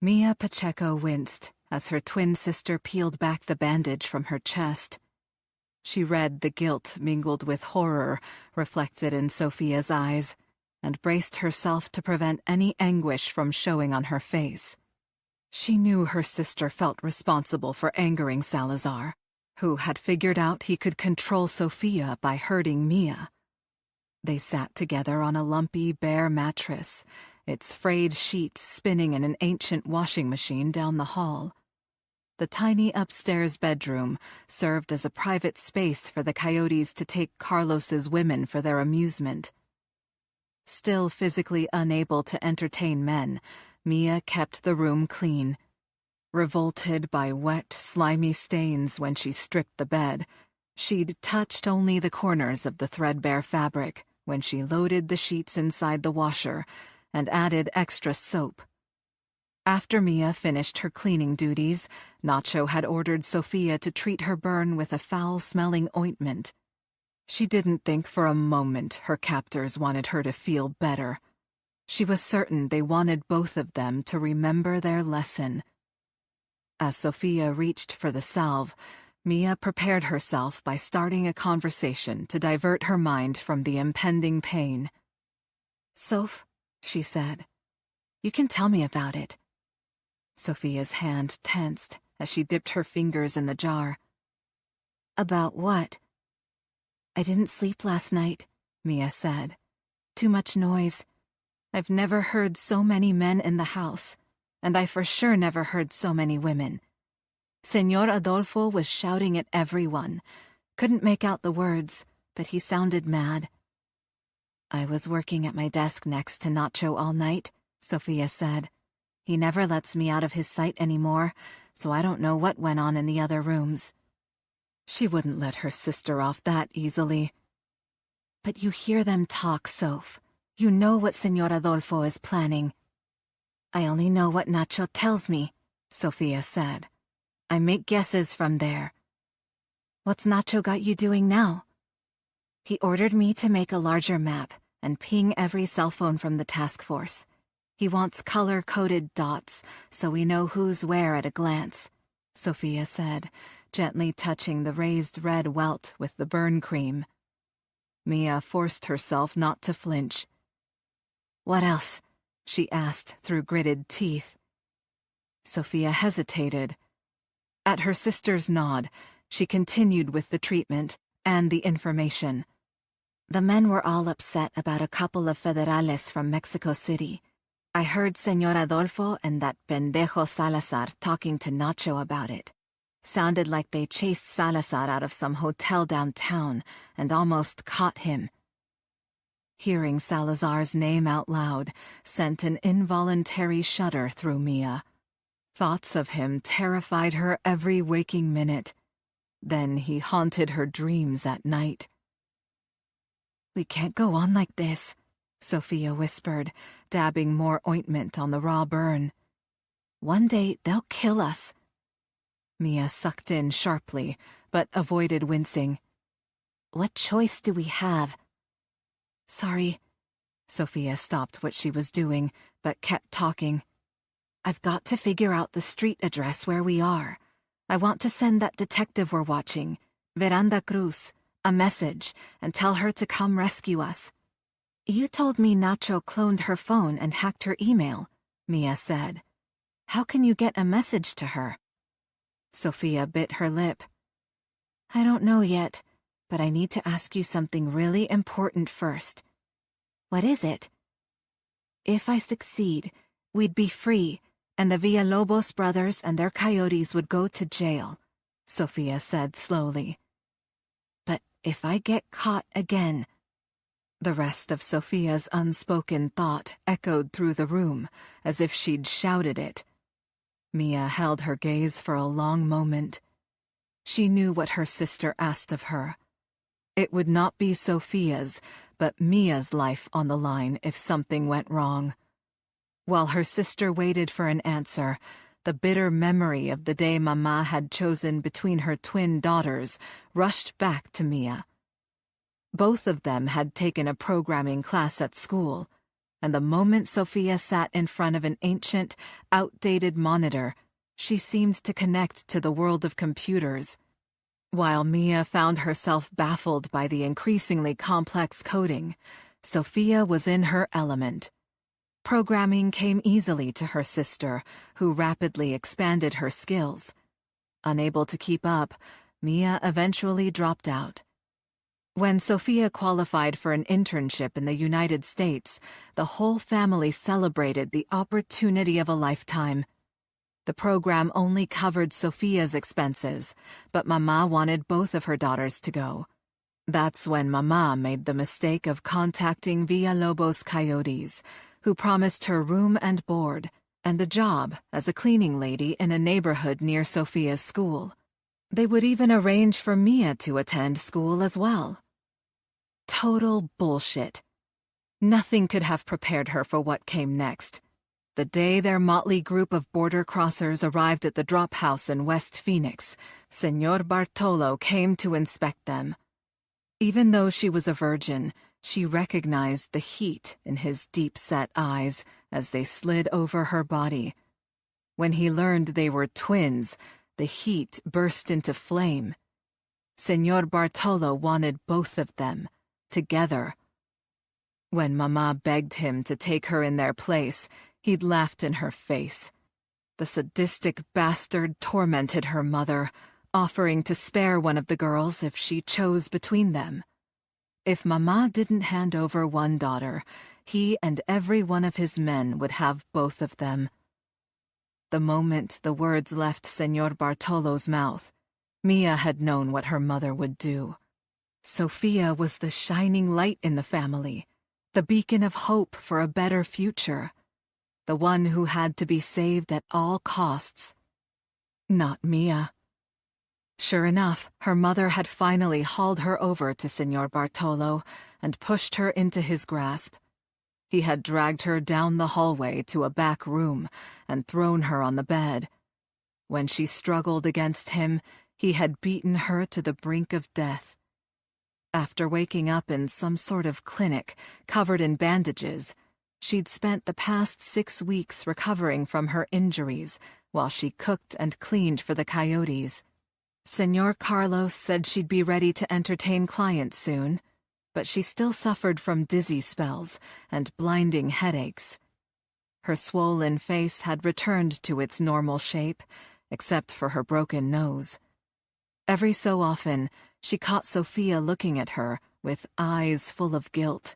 Mia Pacheco winced as her twin sister peeled back the bandage from her chest. She read the guilt mingled with horror reflected in Sophia's eyes, and braced herself to prevent any anguish from showing on her face. She knew her sister felt responsible for angering Salazar, who had figured out he could control Sophia by hurting Mia. They sat together on a lumpy, bare mattress, its frayed sheets spinning in an ancient washing machine down the hall. The tiny upstairs bedroom served as a private space for the coyotes to take Carlos's women for their amusement. Still physically unable to entertain men, Mia kept the room clean. Revolted by wet, slimy stains when she stripped the bed, she'd touched only the corners of the threadbare fabric when she loaded the sheets inside the washer and added extra soap. After Mia finished her cleaning duties, Nacho had ordered Sophia to treat her burn with a foul-smelling ointment. She didn't think for a moment her captors wanted her to feel better. She was certain they wanted both of them to remember their lesson. As Sophia reached for the salve, Mia prepared herself by starting a conversation to divert her mind from the impending pain. "Soph," she said, "you can tell me about it." Sophia's hand tensed as she dipped her fingers in the jar. "About what?" "I didn't sleep last night," Mia said. "Too much noise. I've never heard so many men in the house, and I for sure never heard so many women. Señor Adolfo was shouting at everyone. Couldn't make out the words, but he sounded mad." "I was working at my desk next to Nacho all night," Sophia said. "He never lets me out of his sight anymore, so I don't know what went on in the other rooms." She wouldn't let her sister off that easily. "But you hear them talk, Soph. You know what Señor Adolfo is planning." "I only know what Nacho tells me," Sophia said. "I make guesses from there." "What's Nacho got you doing now?" "He ordered me to make a larger map and ping every cell phone from the task force. He wants color-coded dots so we know who's where at a glance," Sophia said, gently touching the raised red welt with the burn cream. Mia forced herself not to flinch. "What else?" she asked through gritted teeth. Sophia hesitated. At her sister's nod, she continued with the treatment and the information. "The men were all upset about a couple of federales from Mexico City. I heard Señor Adolfo and that pendejo Salazar talking to Nacho about it. Sounded like they chased Salazar out of some hotel downtown and almost caught him." Hearing Salazar's name out loud sent an involuntary shudder through Mia. Thoughts of him terrified her every waking minute. Then he haunted her dreams at night. "We can't go on like this," Sophia whispered, dabbing more ointment on the raw burn. "One day they'll kill us." Mia sucked in sharply, but avoided wincing. "What choice do we have?" "Sorry, Sophia stopped what she was doing, but kept talking. "I've got to figure out the street address where we are. I want to send that detective we're watching, Veranda Cruz, a message and tell her to come rescue us." "You told me Nacho cloned her phone and hacked her email," Mia said. "How can you get a message to her?" Sophia bit her lip. "I don't know yet, but I need to ask you something really important first." "What is it?" "If I succeed, we'd be free, and the Villalobos brothers and their coyotes would go to jail," Sophia said slowly. "But if I get caught again—" The rest of Sophia's unspoken thought echoed through the room, as if she'd shouted it. Mia held her gaze for a long moment. She knew what her sister asked of her. It would not be Sophia's, but Mia's life on the line if something went wrong. While her sister waited for an answer, the bitter memory of the day Mama had chosen between her twin daughters rushed back to Mia. Both of them had taken a programming class at school, and the moment Sophia sat in front of an ancient, outdated monitor, she seemed to connect to the world of computers. While Mia found herself baffled by the increasingly complex coding, Sophia was in her element. Programming came easily to her sister, who rapidly expanded her skills. Unable to keep up, Mia eventually dropped out. When Sophia qualified for an internship in the United States, the whole family celebrated the opportunity of a lifetime. The program only covered Sophia's expenses, but Mama wanted both of her daughters to go. That's when Mama made the mistake of contacting Villalobos coyotes, who promised her room and board, and a job as a cleaning lady in a neighborhood near Sophia's school. They would even arrange for Mia to attend school as well. Total bullshit. Nothing could have prepared her for what came next. The day their motley group of border crossers arrived at the drop house in West Phoenix, Senor Bartolo came to inspect them. Even though she was a virgin, she recognized the heat in his deep-set eyes as they slid over her body. When he learned they were twins, the heat burst into flame. Senor Bartolo wanted both of them, together. When Mama begged him to take her in their place, he'd laughed in her face. The sadistic bastard tormented her mother, offering to spare one of the girls if she chose between them. If Mama didn't hand over one daughter, he and every one of his men would have both of them. The moment the words left Senor Bartolo's mouth, Mia had known what her mother would do. Sophia was the shining light in the family, the beacon of hope for a better future, the one who had to be saved at all costs. Not Mia. Sure enough, her mother had finally hauled her over to Senor Bartolo and pushed her into his grasp. He had dragged her down the hallway to a back room and thrown her on the bed. When she struggled against him, he had beaten her to the brink of death. After waking up in some sort of clinic, covered in bandages, she'd spent the past 6 weeks recovering from her injuries while she cooked and cleaned for the coyotes. Senor Carlos said she'd be ready to entertain clients soon, but she still suffered from dizzy spells and blinding headaches. Her swollen face had returned to its normal shape, except for her broken nose. Every so often, she caught Sophia looking at her with eyes full of guilt.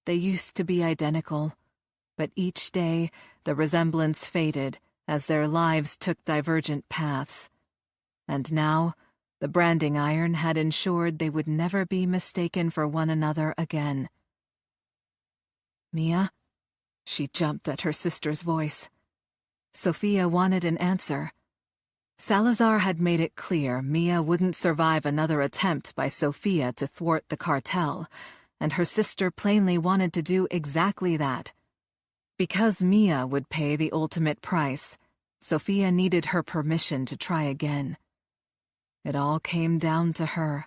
They used to be identical, but each day the resemblance faded as their lives took divergent paths. And now, the branding iron had ensured they would never be mistaken for one another again. "Mia?" She jumped at her sister's voice. Sophia wanted an answer. Salazar had made it clear Mia wouldn't survive another attempt by Sophia to thwart the cartel, and her sister plainly wanted to do exactly that. Because Mia would pay the ultimate price, Sophia needed her permission to try again. It all came down to her.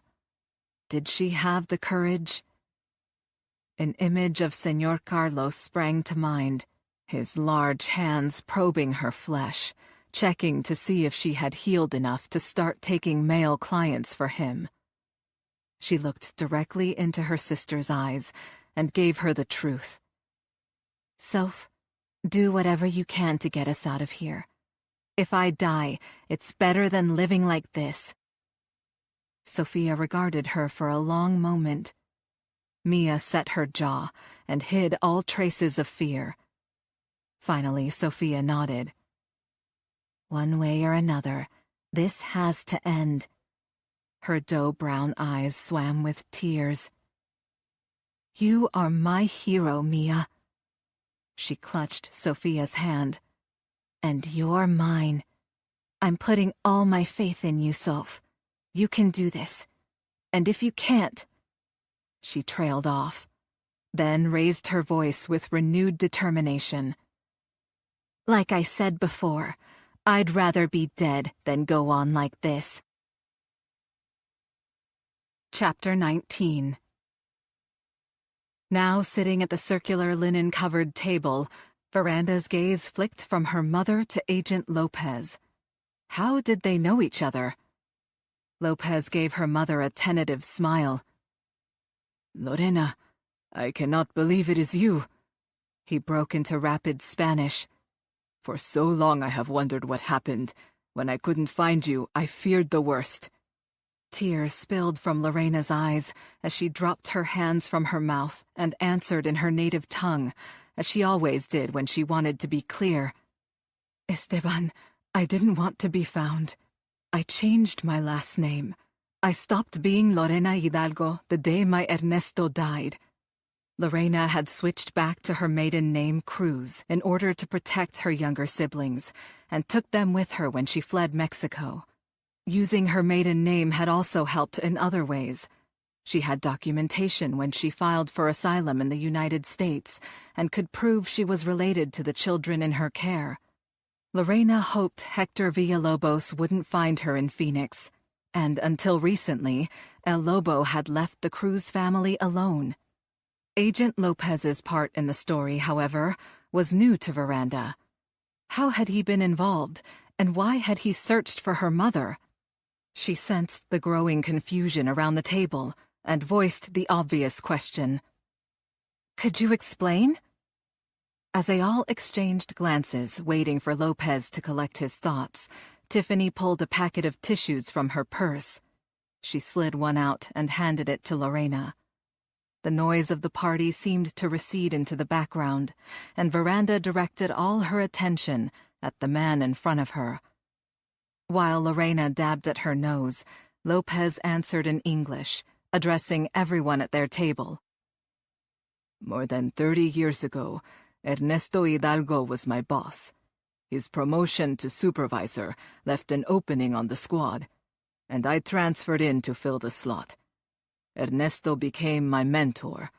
Did she have the courage? An image of Señor Carlos sprang to mind, his large hands probing her flesh, checking to see if she had healed enough to start taking male clients for him. She looked directly into her sister's eyes and gave her the truth. Soph, do whatever you can to get us out of here. If I die, it's better than living like this. Sophia regarded her for a long moment. Mia set her jaw and hid all traces of fear. Finally, Sophia nodded. One way or another, this has to end. Her dough-brown eyes swam with tears. You are my hero, Mia. She clutched Sophia's hand. And you're mine. I'm putting all my faith in you, Soph. You can do this. And if you can't... She trailed off, then raised her voice with renewed determination. Like I said before, I'd rather be dead than go on like this. Chapter 19. Now sitting at the circular linen-covered table, Veranda's gaze flicked from her mother to Agent Lopez. How did they know each other? Lopez gave her mother a tentative smile. Lorena, I cannot believe it is you. He broke into rapid Spanish. For so long I have wondered what happened. When I couldn't find you, I feared the worst. Tears spilled from Lorena's eyes as she dropped her hands from her mouth and answered in her native tongue, as she always did when she wanted to be clear. Esteban, I didn't want to be found. I changed my last name. I stopped being Lorena Hidalgo the day my Ernesto died. Lorena had switched back to her maiden name Cruz in order to protect her younger siblings, and took them with her when she fled Mexico. Using her maiden name had also helped in other ways. She had documentation when she filed for asylum in the United States and could prove she was related to the children in her care. Lorena hoped Hector Villalobos wouldn't find her in Phoenix, and until recently, El Lobo had left the Cruz family alone. Agent Lopez's part in the story, however, was new to Veranda. How had he been involved, and why had he searched for her mother? She sensed the growing confusion around the table and voiced the obvious question. Could you explain? As they all exchanged glances, waiting for Lopez to collect his thoughts, Tiffany pulled a packet of tissues from her purse. She slid one out and handed it to Lorena. The noise of the party seemed to recede into the background, and Veranda directed all her attention at the man in front of her. While Lorena dabbed at her nose, Lopez answered in English, addressing everyone at their table. More than 30 years ago, Ernesto Hidalgo was my boss. His promotion to supervisor left an opening on the squad, and I transferred in to fill the slot. Ernesto became my mentor.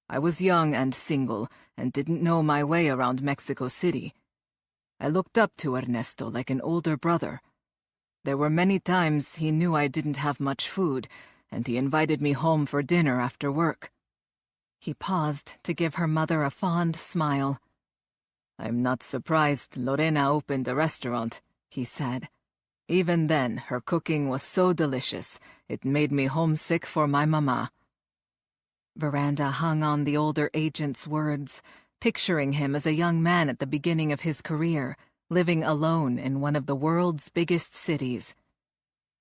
I was young and single and didn't know my way around Mexico City. I looked up to Ernesto like an older brother. There were many times he knew I didn't have much food, and he invited me home for dinner after work. He paused to give her mother a fond smile. I'm not surprised Lorena opened a restaurant, he said. Even then, her cooking was so delicious, it made me homesick for my mama. Veranda hung on the older agent's words, picturing him as a young man at the beginning of his career, living alone in one of the world's biggest cities.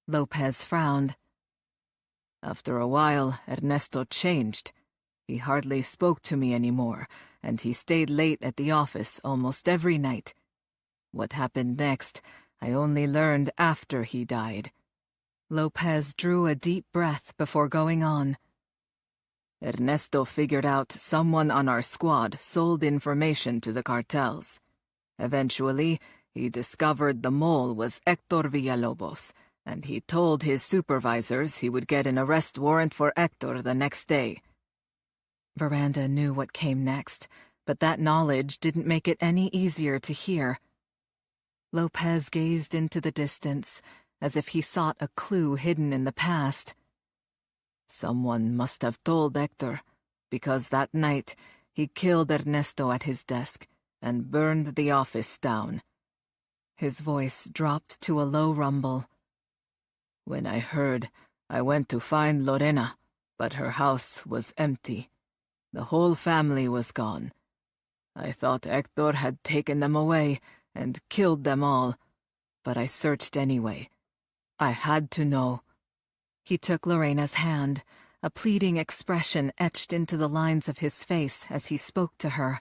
Lopez frowned. After a while, Ernesto changed. He hardly spoke to me anymore, and he stayed late at the office almost every night. What happened next, I only learned after he died. Lopez drew a deep breath before going on. Ernesto figured out someone on our squad sold information to the cartels. Eventually, he discovered the mole was Hector Villalobos, and he told his supervisors he would get an arrest warrant for Hector the next day. Veranda knew what came next, but that knowledge didn't make it any easier to hear. Lopez gazed into the distance, as if he sought a clue hidden in the past. Someone must have told Hector. because that night he killed Ernesto at his desk and burned the office down." His voice dropped to a low rumble. "When I heard, I went to find Lorena, but her house was empty. The whole family was gone. I thought Hector had taken them away and killed them all, but I searched anyway. I had to know." He took Lorena's hand, a pleading expression etched into the lines of his face as he spoke to her.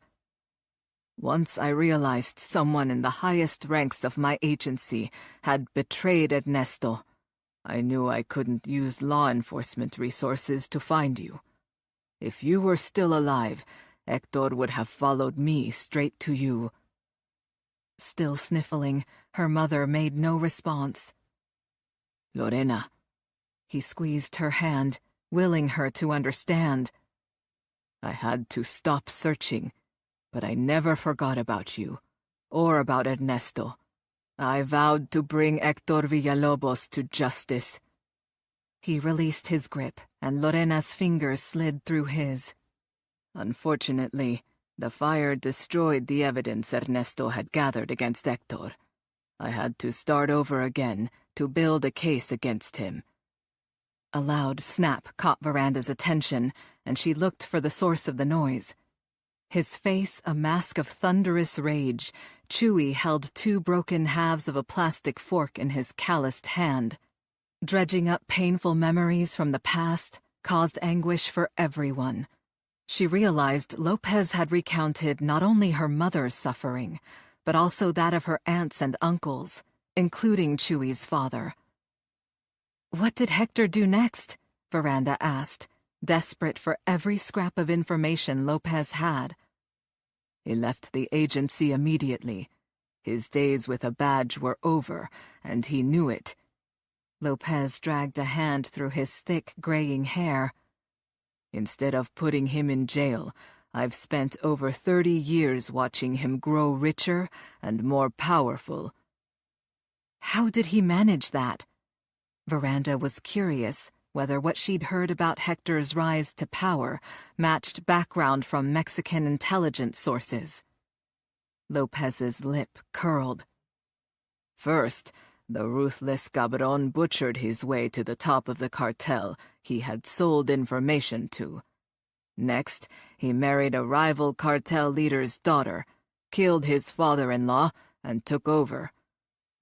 "Once I realized someone in the highest ranks of my agency had betrayed Ernesto, I knew I couldn't use law enforcement resources to find you. If you were still alive, Hector would have followed me straight to you." Still sniffling, her mother made no response. "Lorena." He squeezed her hand, willing her to understand. "I had to stop searching, but I never forgot about you, or about Ernesto. I vowed to bring Hector Villalobos to justice." He released his grip, and Lorena's fingers slid through his. "Unfortunately, the fire destroyed the evidence Ernesto had gathered against Hector. I had to start over again to build a case against him." A loud snap caught Veranda's attention, and she looked for the source of the noise. His face a mask of thunderous rage, Chewie held 2 broken halves of a plastic fork in his calloused hand. Dredging up painful memories from the past caused anguish for everyone. She realized Lopez had recounted not only her mother's suffering, but also that of her aunts and uncles, including Chewie's father. "What did Hector do next?" Veranda asked, desperate for every scrap of information Lopez had. "He left the agency immediately. His days with a badge were over, and he knew it." Lopez dragged a hand through his thick, graying hair. "Instead of putting him in jail, I've spent over 30 years watching him grow richer and more powerful." "How did he manage that?" Veranda was curious whether what she'd heard about Hector's rise to power matched background from Mexican intelligence sources. Lopez's lip curled. "First, the ruthless Cabron butchered his way to the top of the cartel he had sold information to. Next, he married a rival cartel leader's daughter, killed his father-in-law, and took over.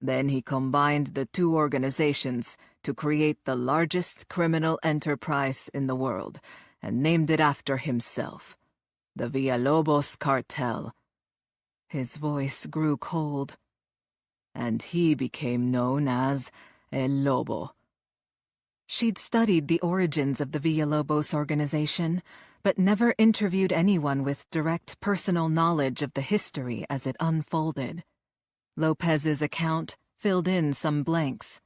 Then he combined the 2 organizations to create the largest criminal enterprise in the world, and named it after himself, the Villalobos Cartel." His voice grew cold. "And he became known as El Lobo." She'd studied the origins of the Villalobos organization, but never interviewed anyone with direct personal knowledge of the history as it unfolded. Lopez's account filled in some blanks.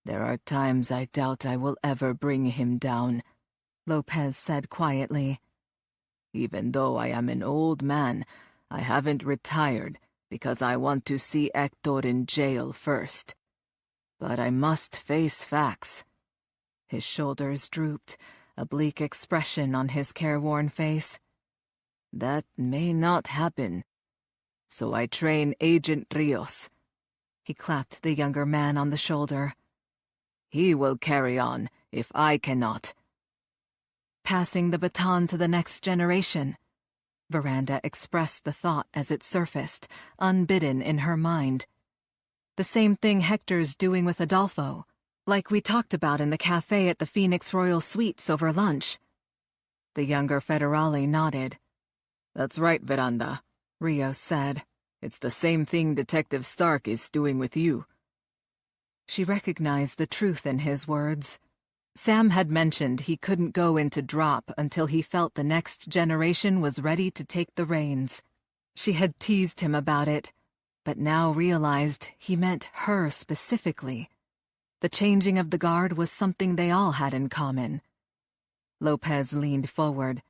"There are times I doubt I will ever bring him down," Lopez said quietly. "Even though I am an old man, I haven't retired because I want to see Hector in jail first. But I must face facts." His shoulders drooped, a bleak expression on his careworn face. "That may not happen. So I train Agent Rios." He clapped the younger man on the shoulder. "He will carry on if I cannot." "Passing the baton to the next generation." Veranda expressed the thought as it surfaced, unbidden in her mind. "The same thing Hector's doing with Adolfo, like we talked about in the cafe at the Phoenix Royal Suites over lunch." The younger Federale nodded. "That's right, Veranda," Rios said. "It's the same thing Detective Stark is doing with you." She recognized the truth in his words. Sam had mentioned he couldn't go into drop until he felt the next generation was ready to take the reins. She had teased him about it, but now realized he meant her specifically. The changing of the guard was something they all had in common. Lopez leaned forward.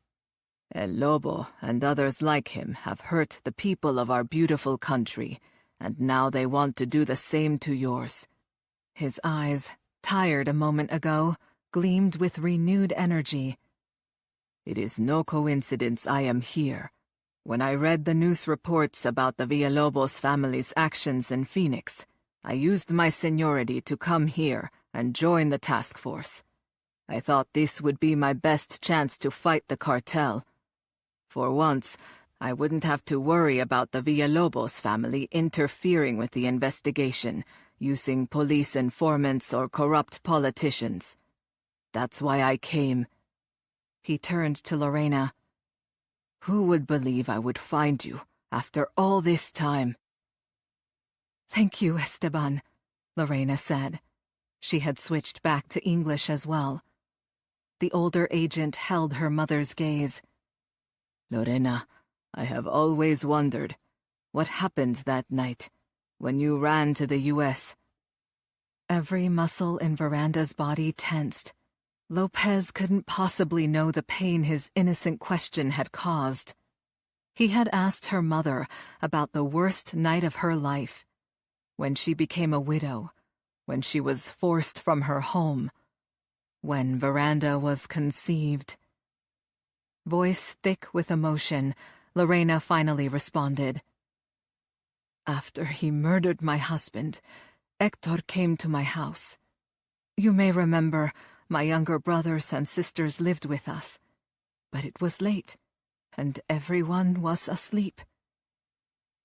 "El Lobo and others like him have hurt the people of our beautiful country, and now they want to do the same to yours." His eyes, tired a moment ago, gleamed with renewed energy. It is no coincidence I am here. When I read the news reports about the Villalobos family's actions in Phoenix, I used my seniority to come here and join the task force. I thought this would be my best chance to fight the cartel. For once, I wouldn't have to worry about the Villalobos family interfering with the investigation, using police informants or corrupt politicians. That's why I came. He turned to Lorena. Who would believe I would find you after all this time? Thank you, Esteban, Lorena said. She had switched back to English as well. The older agent held her mother's gaze. Lorena, I have always wondered, what happened that night, when you ran to the U.S.? Every muscle in Veranda's body tensed. Lopez couldn't possibly know the pain his innocent question had caused. He had asked her mother about the worst night of her life, when she became a widow, when she was forced from her home, when Veranda was conceived. Voice thick with emotion, Lorena finally responded. After he murdered my husband, Hector came to my house. You may remember, my younger brothers and sisters lived with us, but it was late, and everyone was asleep.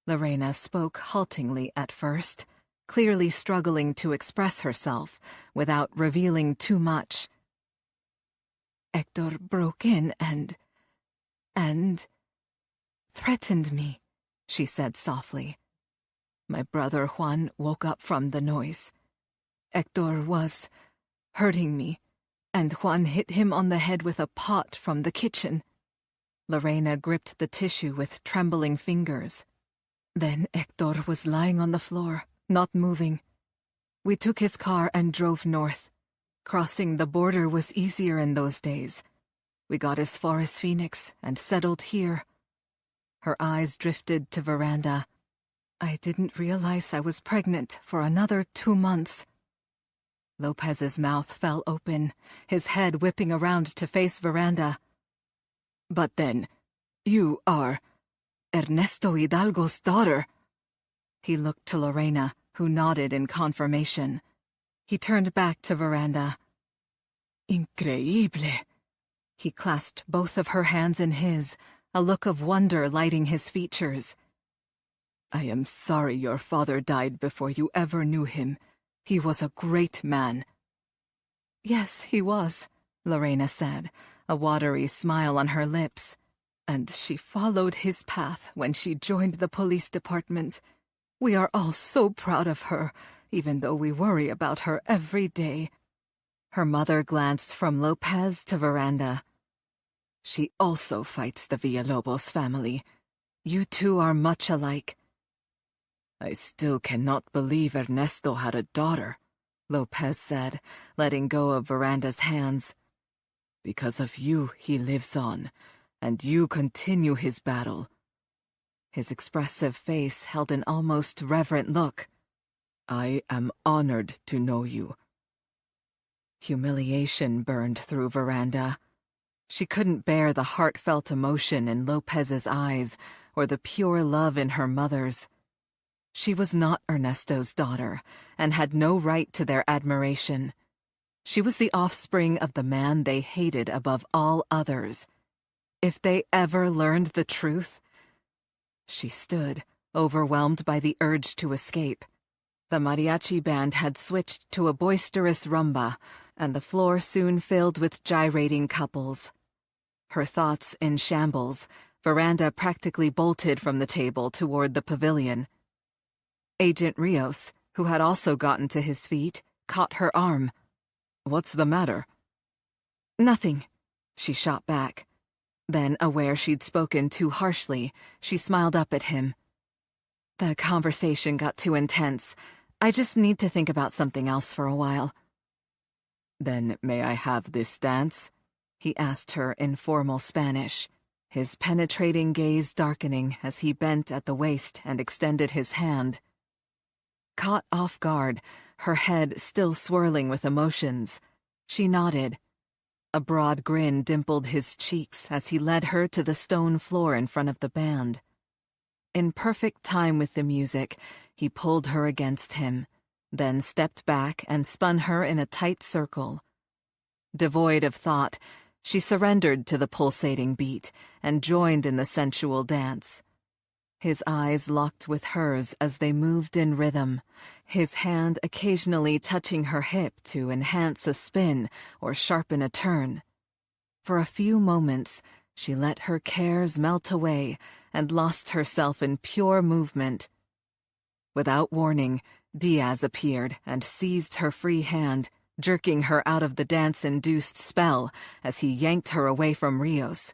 Lorena spoke haltingly at first, clearly struggling to express herself without revealing too much. Hector broke in and threatened me, she said softly. My brother Juan woke up from the noise. Hector was hurting me, and Juan hit him on the head with a pot from the kitchen. Lorena gripped the tissue with trembling fingers. Then Hector was lying on the floor, not moving. We took his car and drove north. Crossing the border was easier in those days. We got as far as Phoenix and settled here. Her eyes drifted to Veranda. I didn't realize I was pregnant for another 2 months. Lopez's mouth fell open, his head whipping around to face Veranda. But then, you are Ernesto Hidalgo's daughter. He looked to Lorena, who nodded in confirmation. He turned back to Veranda. Increíble. He clasped both of her hands in his, a look of wonder lighting his features. I am sorry your father died before you ever knew him. He was a great man. Yes, he was, Lorena said, a watery smile on her lips. And she followed his path when she joined the police department. We are all so proud of her, even though we worry about her every day. Her mother glanced from Lopez to Veranda. She also fights the Villalobos family. You two are much alike. I still cannot believe Ernesto had a daughter, Lopez said, letting go of Veranda's hands. Because of you, he lives on, and you continue his battle. His expressive face held an almost reverent look. I am honored to know you. Humiliation burned through Veranda. She couldn't bear the heartfelt emotion in Lopez's eyes or the pure love in her mother's. She was not Ernesto's daughter and had no right to their admiration. She was the offspring of the man they hated above all others. If they ever learned the truth... She stood, overwhelmed by the urge to escape. The mariachi band had switched to a boisterous rumba, and the floor soon filled with gyrating couples. Her thoughts in shambles, Veranda practically bolted from the table toward the pavilion. Agent Rios, who had also gotten to his feet, caught her arm. What's the matter? Nothing, she shot back. Then, aware she'd spoken too harshly, she smiled up at him. The conversation got too intense. I just need to think about something else for a while. Then may I have this dance? He asked her in formal Spanish, his penetrating gaze darkening as he bent at the waist and extended his hand. Caught off guard, her head still swirling with emotions, she nodded. A broad grin dimpled his cheeks as he led her to the stone floor in front of the band. In perfect time with the music, he pulled her against him, then stepped back and spun her in a tight circle. Devoid of thought, she surrendered to the pulsating beat and joined in the sensual dance. His eyes locked with hers as they moved in rhythm, his hand occasionally touching her hip to enhance a spin or sharpen a turn. For a few moments, she let her cares melt away and lost herself in pure movement. Without warning, Diaz appeared and seized her free hand, jerking her out of the dance-induced spell as he yanked her away from Rios.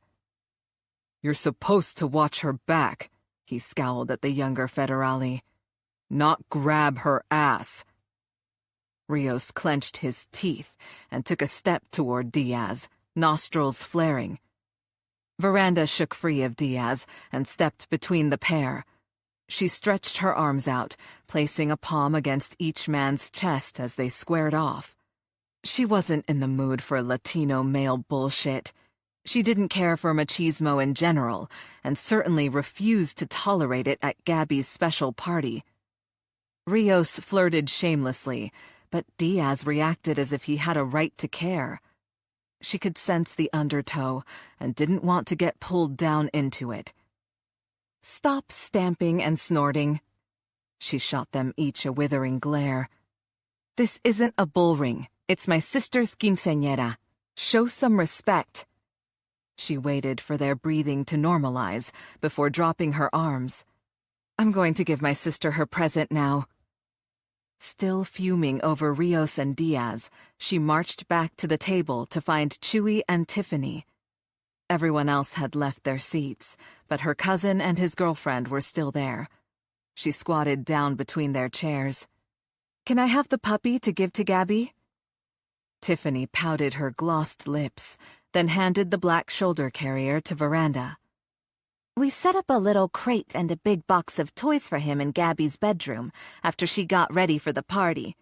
"You're supposed to watch her back," he scowled at the younger federale. "Not grab her ass." Rios clenched his teeth and took a step toward Diaz, nostrils flaring. Veranda shook free of Diaz and stepped between the pair. She stretched her arms out, placing a palm against each man's chest as they squared off. She wasn't in the mood for Latino male bullshit. She didn't care for machismo in general, and certainly refused to tolerate it at Gabby's special party. Rios flirted shamelessly, but Diaz reacted as if he had a right to care. She could sense the undertow and didn't want to get pulled down into it. "Stop stamping and snorting." She shot them each a withering glare. "This isn't a bull ring. It's my sister's quinceañera. Show some respect." She waited for their breathing to normalize before dropping her arms. "I'm going to give my sister her present now." Still fuming over Rios and Diaz, she marched back to the table to find Chewy and Tiffany. Everyone else had left their seats, but her cousin and his girlfriend were still there. She squatted down between their chairs. "Can I have the puppy to give to Gabby?" Tiffany pouted her glossed lips, then handed the black shoulder carrier to Veranda. We set up a little crate and a big box of toys for him in Gabby's bedroom after she got ready for the party.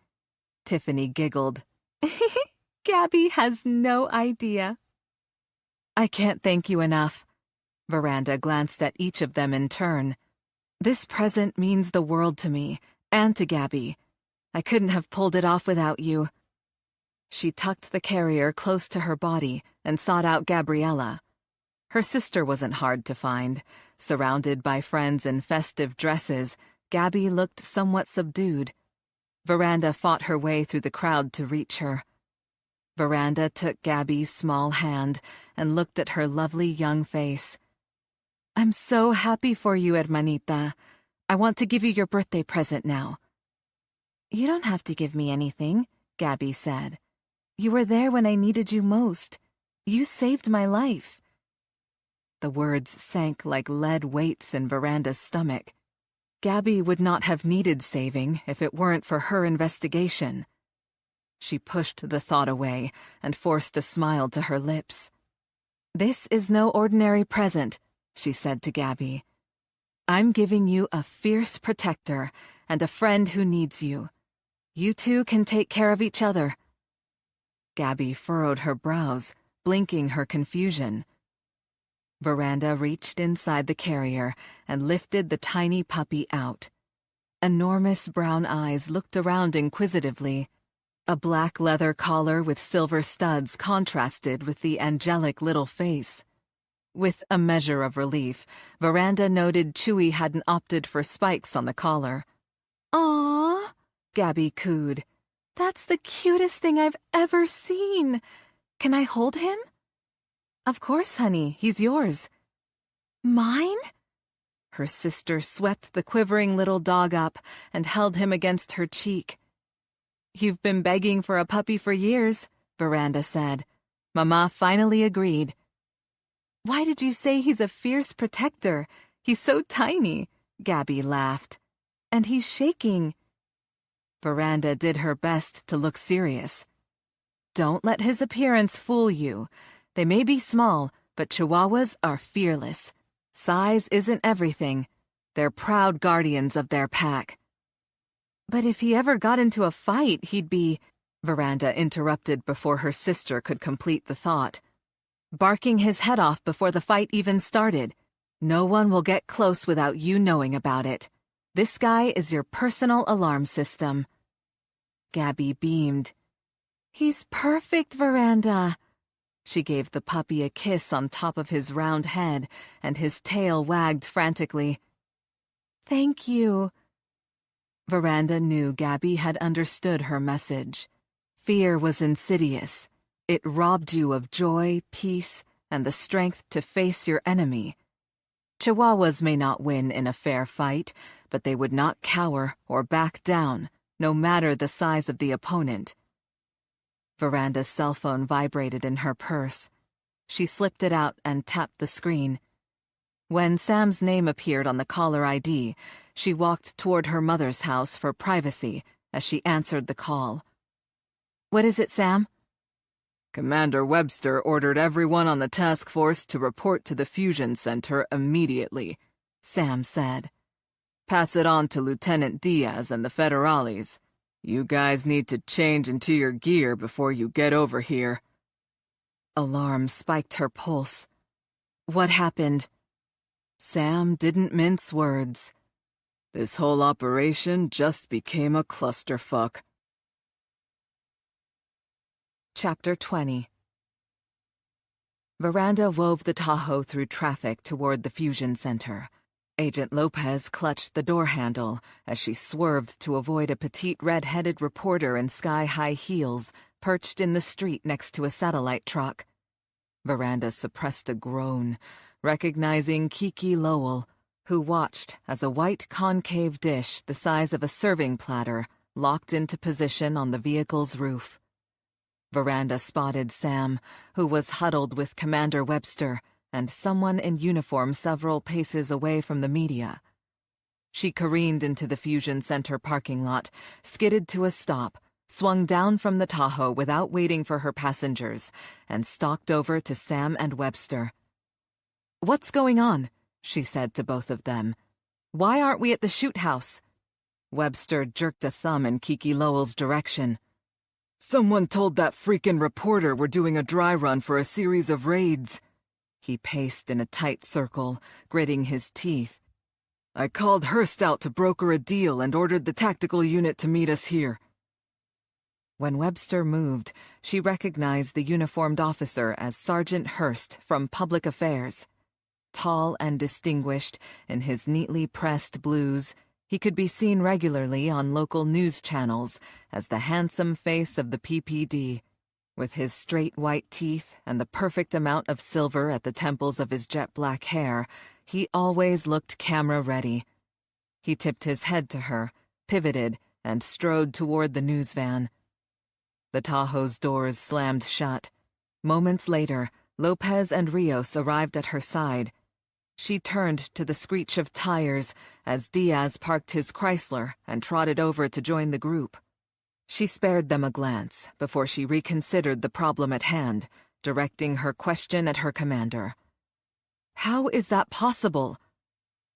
Tiffany giggled. Gabby has no idea. "I can't thank you enough." Veranda glanced at each of them in turn. "This present means the world to me, and to Gabby. I couldn't have pulled it off without you." She tucked the carrier close to her body and sought out Gabriella. Her sister wasn't hard to find. Surrounded by friends in festive dresses, Gabby looked somewhat subdued. Veranda fought her way through the crowd to reach her. Veranda took Gabby's small hand and looked at her lovely young face. "I'm so happy for you, hermanita. I want to give you your birthday present now." "You don't have to give me anything," Gabby said. "You were there when I needed you most. You saved my life." The words sank like lead weights in Veranda's stomach. Gabby would not have needed saving if it weren't for her investigation. She pushed the thought away and forced a smile to her lips. "This is no ordinary present," she said to Gabby. "I'm giving you a fierce protector and a friend who needs you. You two can take care of each other." Gabby furrowed her brows, blinking her confusion. Veranda reached inside the carrier and lifted the tiny puppy out. Enormous brown eyes looked around inquisitively. A black leather collar with silver studs contrasted with the angelic little face. With a measure of relief, Veranda noted Chewy hadn't opted for spikes on the collar. "Aww," Gabby cooed. "That's the cutest thing I've ever seen. Can I hold him?" "Of course, honey. He's yours." "Mine?" Her sister swept the quivering little dog up and held him against her cheek. "You've been begging for a puppy for years," Veranda said. Mama finally agreed. "Why did you say he's a fierce protector? He's so tiny," Gabby laughed. "And he's shaking." Veranda did her best to look serious. "Don't let his appearance fool you. They may be small, but Chihuahuas are fearless. Size isn't everything. They're proud guardians of their pack." "But if he ever got into a fight, he'd be—" Veranda interrupted before her sister could complete the thought. Barking his head off before the fight even started. No one will get close without you knowing about it. This guy is your personal alarm system. Gabby beamed. He's perfect, Veranda. She gave the puppy a kiss on top of his round head, and his tail wagged frantically. Thank you. Veranda knew Gabby had understood her message. Fear was insidious. It robbed you of joy, peace, and the strength to face your enemy. Chihuahuas may not win in a fair fight, but they would not cower or back down, no matter the size of the opponent. Veranda's cell phone vibrated in her purse. She slipped it out and tapped the screen. When Sam's name appeared on the caller ID, she walked toward her mother's house for privacy as she answered the call. What is it, Sam? Commander Webster ordered everyone on the task force to report to the fusion center immediately, Sam said. Pass it on to Lieutenant Diaz and the Federales. You guys need to change into your gear before you get over here. Alarm spiked her pulse. What happened? Sam didn't mince words. This whole operation just became a clusterfuck. Chapter 20. Veranda wove the Tahoe through traffic toward the fusion center. Agent Lopez clutched the door handle as she swerved to avoid a petite red-headed reporter in sky-high heels perched in the street next to a satellite truck. Veranda suppressed a groan, recognizing Kiki Lowell, who watched as a white concave dish the size of a serving platter locked into position on the vehicle's roof. Veranda spotted Sam, who was huddled with Commander Webster and someone in uniform several paces away from the media. She careened into the Fusion Center parking lot, skidded to a stop, swung down from the Tahoe without waiting for her passengers, and stalked over to Sam and Webster. "What's going on?" she said to both of them. "Why aren't we at the shoot house?" Webster jerked a thumb in Kiki Lowell's direction. Someone told that freaking reporter we're doing a dry run for a series of raids. He paced in a tight circle, gritting his teeth. I called Hurst out to broker a deal and ordered the tactical unit to meet us here. When Webster moved, she recognized the uniformed officer as Sergeant Hurst from Public Affairs. Tall and distinguished, in his neatly pressed blues, he could be seen regularly on local news channels as the handsome face of the PPD. With his straight white teeth and the perfect amount of silver at the temples of his jet-black hair, he always looked camera-ready. He tipped his head to her, pivoted, and strode toward the news van. The Tahoe's doors slammed shut. Moments later, Lopez and Rios arrived at her side. She turned to the screech of tires as Diaz parked his Chrysler and trotted over to join the group. She spared them a glance before she reconsidered the problem at hand, directing her question at her commander. How is that possible?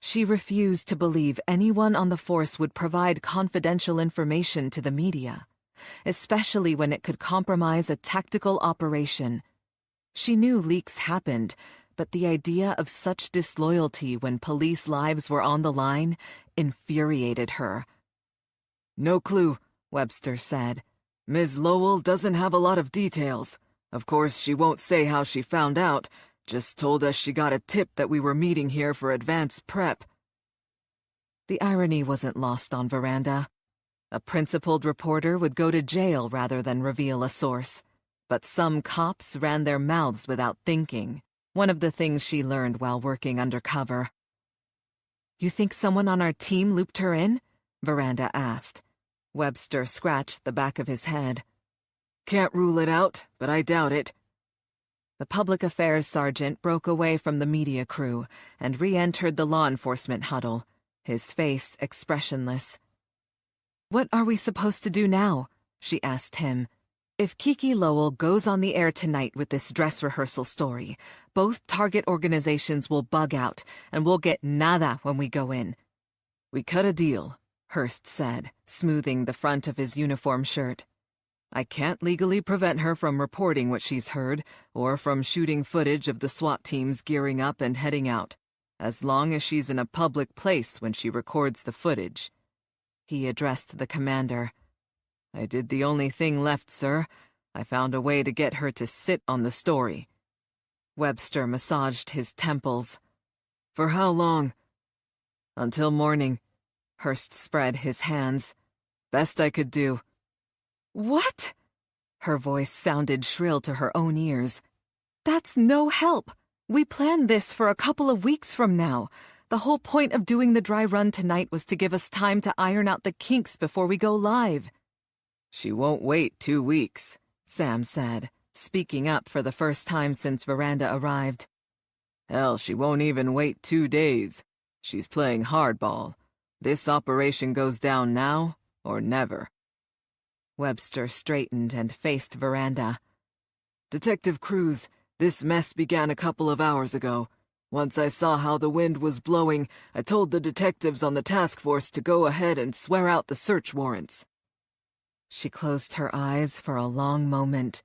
She refused to believe anyone on the force would provide confidential information to the media, especially when it could compromise a tactical operation. She knew leaks happened, but the idea of such disloyalty when police lives were on the line infuriated her. No clue, Webster said. Ms. Lowell doesn't have a lot of details. Of course, she won't say how she found out, just told us she got a tip that we were meeting here for advanced prep. The irony wasn't lost on Veranda. A principled reporter would go to jail rather than reveal a source. But some cops ran their mouths without thinking. One of the things she learned while working undercover. You think someone on our team looped her in? Veranda asked. Webster scratched the back of his head. Can't rule it out, but I doubt it. The public affairs sergeant broke away from the media crew and re-entered the law enforcement huddle, his face expressionless. What are we supposed to do now? She asked him. If Kiki Lowell goes on the air tonight with this dress rehearsal story, both target organizations will bug out, and we'll get nada when we go in. We cut a deal, Hurst said, smoothing the front of his uniform shirt. I can't legally prevent her from reporting what she's heard, or from shooting footage of the SWAT teams gearing up and heading out, as long as she's in a public place when she records the footage. He addressed the commander. I did the only thing left, sir. I found a way to get her to sit on the story. Webster massaged his temples. For how long? Until morning. Hurst spread his hands. Best I could do. What? Her voice sounded shrill to her own ears. That's no help. We planned this for a couple of weeks from now. The whole point of doing the dry run tonight was to give us time to iron out the kinks before we go live. She won't wait 2 weeks, Sam said, speaking up for the first time since Veranda arrived. Hell, she won't even wait 2 days. She's playing hardball. This operation goes down now or never. Webster straightened and faced Veranda. Detective Cruz, this mess began a couple of hours ago. Once I saw how the wind was blowing, I told the detectives on the task force to go ahead and swear out the search warrants. She closed her eyes for a long moment.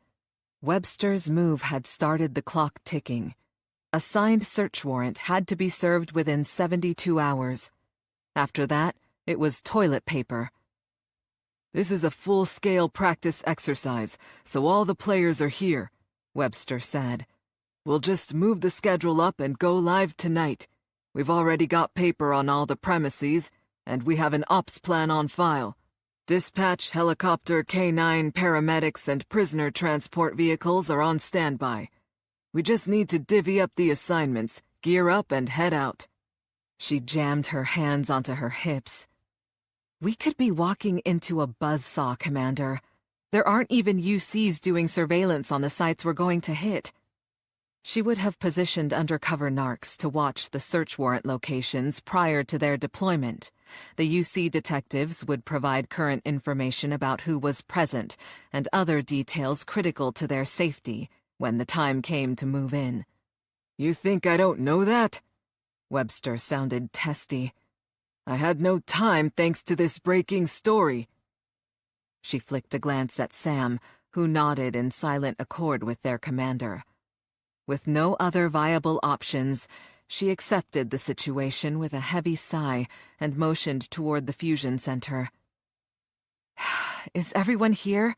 Webster's move had started the clock ticking. A signed search warrant had to be served within 72 hours. After that, it was toilet paper. This is a full-scale practice exercise, so all the players are here, Webster said. We'll just move the schedule up and go live tonight. We've already got paper on all the premises, and we have an ops plan on file. Dispatch, helicopter, K-9, paramedics, and prisoner transport vehicles are on standby. We just need to divvy up the assignments, gear up, and head out. She jammed her hands onto her hips. We could be walking into a buzzsaw, Commander. There aren't even UCs doing surveillance on the sites we're going to hit. She would have positioned undercover narcs to watch the search warrant locations prior to their deployment. The UC detectives would provide current information about who was present and other details critical to their safety when the time came to move in. You think I don't know that? Webster sounded testy. I had no time thanks to this breaking story. She flicked a glance at Sam, who nodded in silent accord with their commander. With no other viable options, she accepted the situation with a heavy sigh and motioned toward the fusion center. Is everyone here?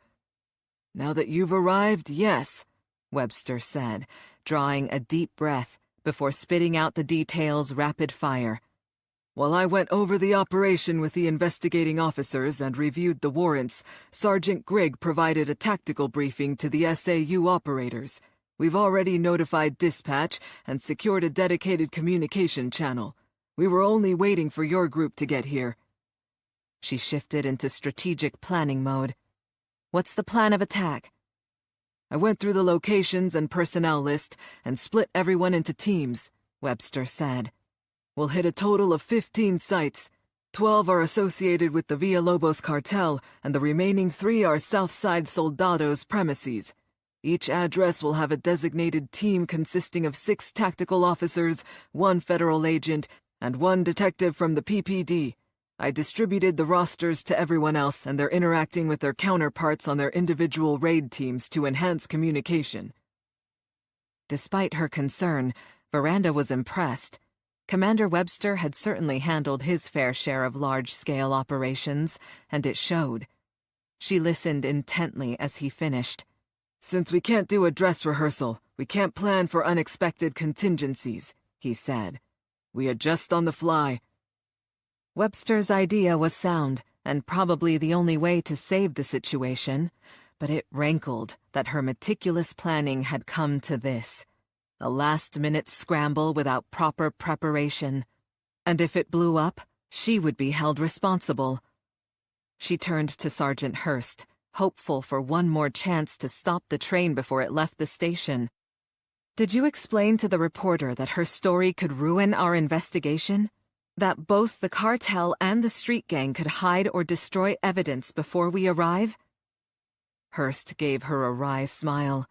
Now that you've arrived, yes, Webster said, drawing a deep breath before spitting out the details rapid fire. While I went over the operation with the investigating officers and reviewed the warrants, Sergeant Grigg provided a tactical briefing to the SAU operators. We've already notified dispatch and secured a dedicated communication channel. We were only waiting for your group to get here. She shifted into strategic planning mode. What's the plan of attack? I went through the locations and personnel list and split everyone into teams, Webster said. We'll hit a total of 15 sites. 12 are associated with the Villalobos cartel, and the remaining 3 are Southside Soldados premises. Each address will have a designated team consisting of 6 tactical officers, 1 federal agent, and 1 detective from the PPD. I distributed the rosters to everyone else, and they're interacting with their counterparts on their individual raid teams to enhance communication. Despite her concern, Veranda was impressed. Commander Webster had certainly handled his fair share of large-scale operations, and it showed. She listened intently as he finished. Since we can't do a dress rehearsal, we can't plan for unexpected contingencies, he said. We adjust on the fly. Webster's idea was sound, and probably the only way to save the situation, but it rankled that her meticulous planning had come to this. A last-minute scramble without proper preparation. And if it blew up, she would be held responsible. She turned to Sergeant Hurst, hopeful for one more chance to stop the train before it left the station. Did you explain to the reporter that her story could ruin our investigation? That both the cartel and the street gang could hide or destroy evidence before we arrive? Hurst gave her a wry smile.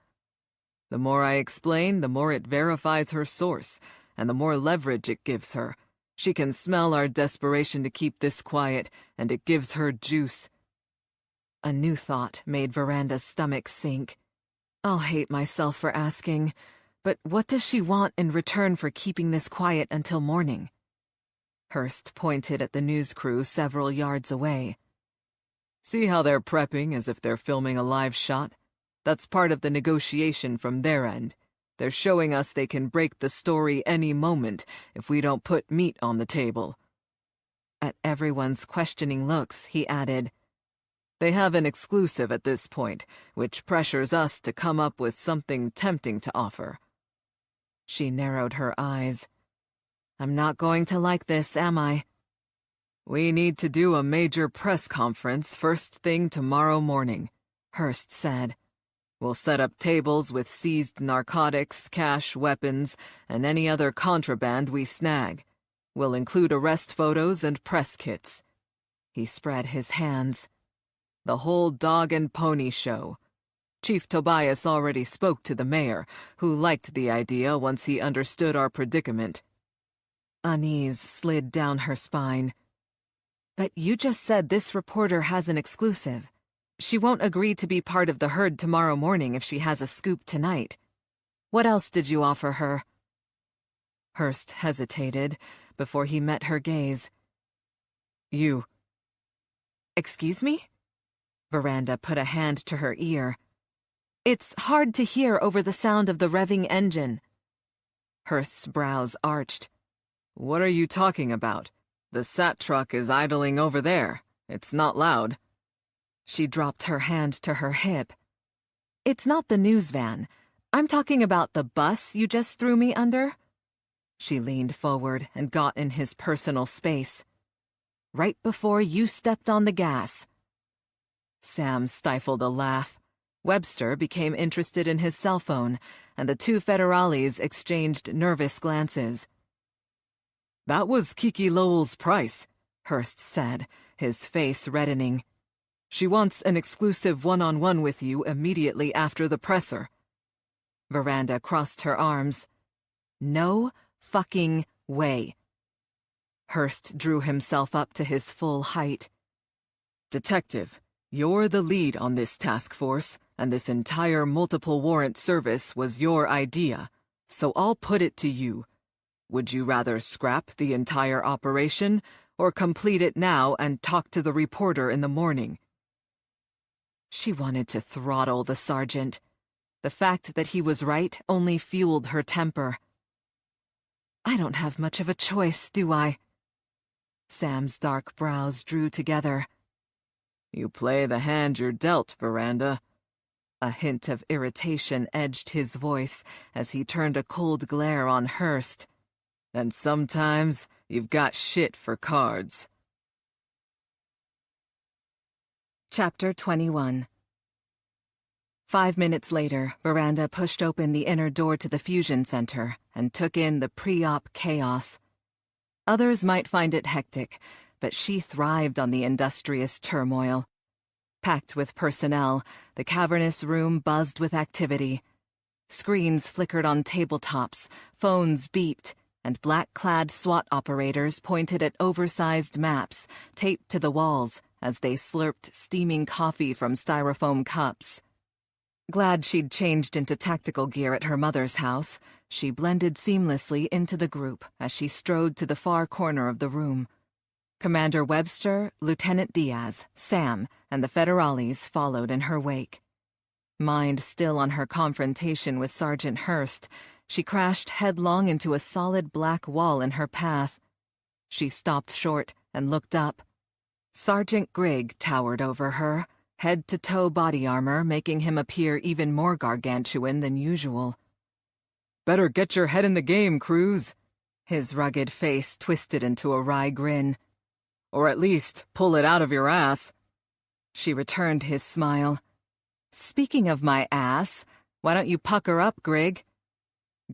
The more I explain, the more it verifies her source, and the more leverage it gives her. She can smell our desperation to keep this quiet, and it gives her juice. A new thought made Veranda's stomach sink. I'll hate myself for asking, but what does she want in return for keeping this quiet until morning? Hurst pointed at the news crew several yards away. See how they're prepping as if they're filming a live shot? That's part of the negotiation from their end. They're showing us they can break the story any moment if we don't put meat on the table. At everyone's questioning looks, he added, They have an exclusive at this point, which pressures us to come up with something tempting to offer. She narrowed her eyes. I'm not going to like this, am I? We need to do a major press conference first thing tomorrow morning, Hurst said. We'll set up tables with seized narcotics, cash, weapons, and any other contraband we snag. We'll include arrest photos and press kits. He spread his hands. The whole dog and pony show. Chief Tobias already spoke to the mayor, who liked the idea once he understood our predicament. Unease slid down her spine. But you just said this reporter has an exclusive. She won't agree to be part of the herd tomorrow morning if she has a scoop tonight. What else did you offer her? Hurst hesitated before he met her gaze. You. Excuse me? Veranda put a hand to her ear. It's hard to hear over the sound of the revving engine. Hurst's brows arched. What are you talking about? The SAT truck is idling over there. It's not loud. She dropped her hand to her hip. It's not the news van. I'm talking about the bus you just threw me under. She leaned forward and got in his personal space. Right before you stepped on the gas. Sam stifled a laugh. Webster became interested in his cell phone, and the two federales exchanged nervous glances. That was Kiki Lowell's price, Hurst said, his face reddening. She wants an exclusive one-on-one with you immediately after the presser. Veranda crossed her arms. No fucking way. Hurst drew himself up to his full height. Detective, you're the lead on this task force, and this entire multiple warrant service was your idea, so I'll put it to you. Would you rather scrap the entire operation, or complete it now and talk to the reporter in the morning? She wanted to throttle the sergeant. The fact that he was right only fueled her temper. I don't have much of a choice, do I? Sam's dark brows drew together. You play the hand you're dealt, Veranda. A hint of irritation edged his voice as he turned a cold glare on Hurst. And sometimes you've got shit for cards. Chapter 21. 5 minutes later, Veranda pushed open the inner door to the fusion center and took in the pre-op chaos. Others might find it hectic, but she thrived on the industrious turmoil. Packed with personnel, the cavernous room buzzed with activity. Screens flickered on tabletops, phones beeped, and black-clad SWAT operators pointed at oversized maps taped to the walls as they slurped steaming coffee from styrofoam cups. Glad she'd changed into tactical gear at her mother's house, she blended seamlessly into the group as she strode to the far corner of the room. Commander Webster, Lieutenant Diaz, Sam, and the federales followed in her wake. Mind still on her confrontation with Sergeant Hurst, she crashed headlong into a solid black wall in her path. She stopped short and looked up. Sergeant Grigg towered over her, head-to-toe body armor making him appear even more gargantuan than usual. Better get your head in the game, Cruz. His rugged face twisted into a wry grin. Or at least pull it out of your ass. She returned his smile. Speaking of my ass, why don't you pucker up, Grigg?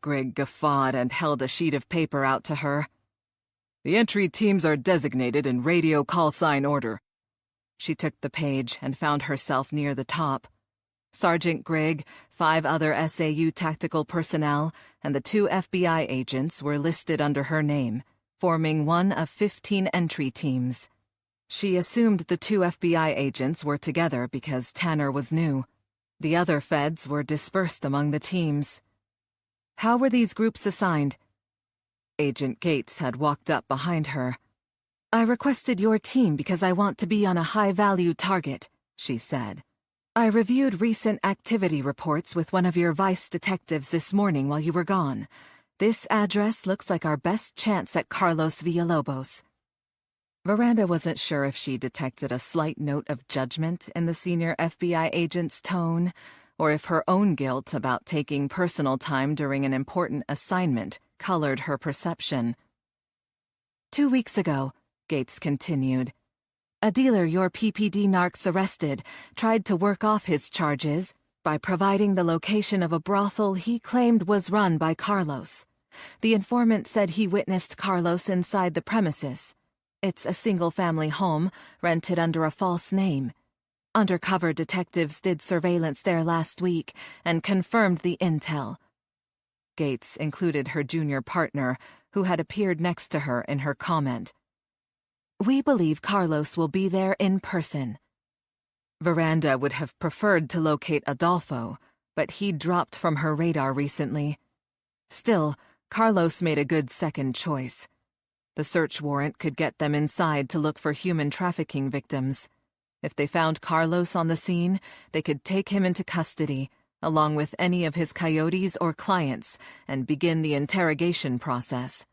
Grigg guffawed and held a sheet of paper out to her. The entry teams are designated in radio call sign order. She took the page and found herself near the top. Sergeant Grigg, 5 other SAU tactical personnel, and the 2 FBI agents were listed under her name, forming one of 15 entry teams. She assumed the two FBI agents were together because Tanner was new. The other feds were dispersed among the teams. How were these groups assigned? Agent Gates had walked up behind her. I requested your team because I want to be on a high-value target, she said. I reviewed recent activity reports with one of your vice detectives this morning while you were gone. This address looks like our best chance at Carlos Villalobos. Veranda wasn't sure if she detected a slight note of judgment in the senior FBI agent's tone, or if her own guilt about taking personal time during an important assignment colored her perception. 2 weeks ago, Gates continued, a dealer your PPD narcs arrested tried to work off his charges by providing the location of a brothel he claimed was run by Carlos. The informant said he witnessed Carlos inside the premises. It's a single-family home rented under a false name. Undercover detectives did surveillance there last week and confirmed the intel. Gates included her junior partner, who had appeared next to her in her comment. We believe Carlos will be there in person. Veranda would have preferred to locate Adolfo, but he'd dropped from her radar recently. Still, Carlos made a good second choice. The search warrant could get them inside to look for human trafficking victims. If they found Carlos on the scene, they could take him into custody, along with any of his coyotes or clients, and begin the interrogation process.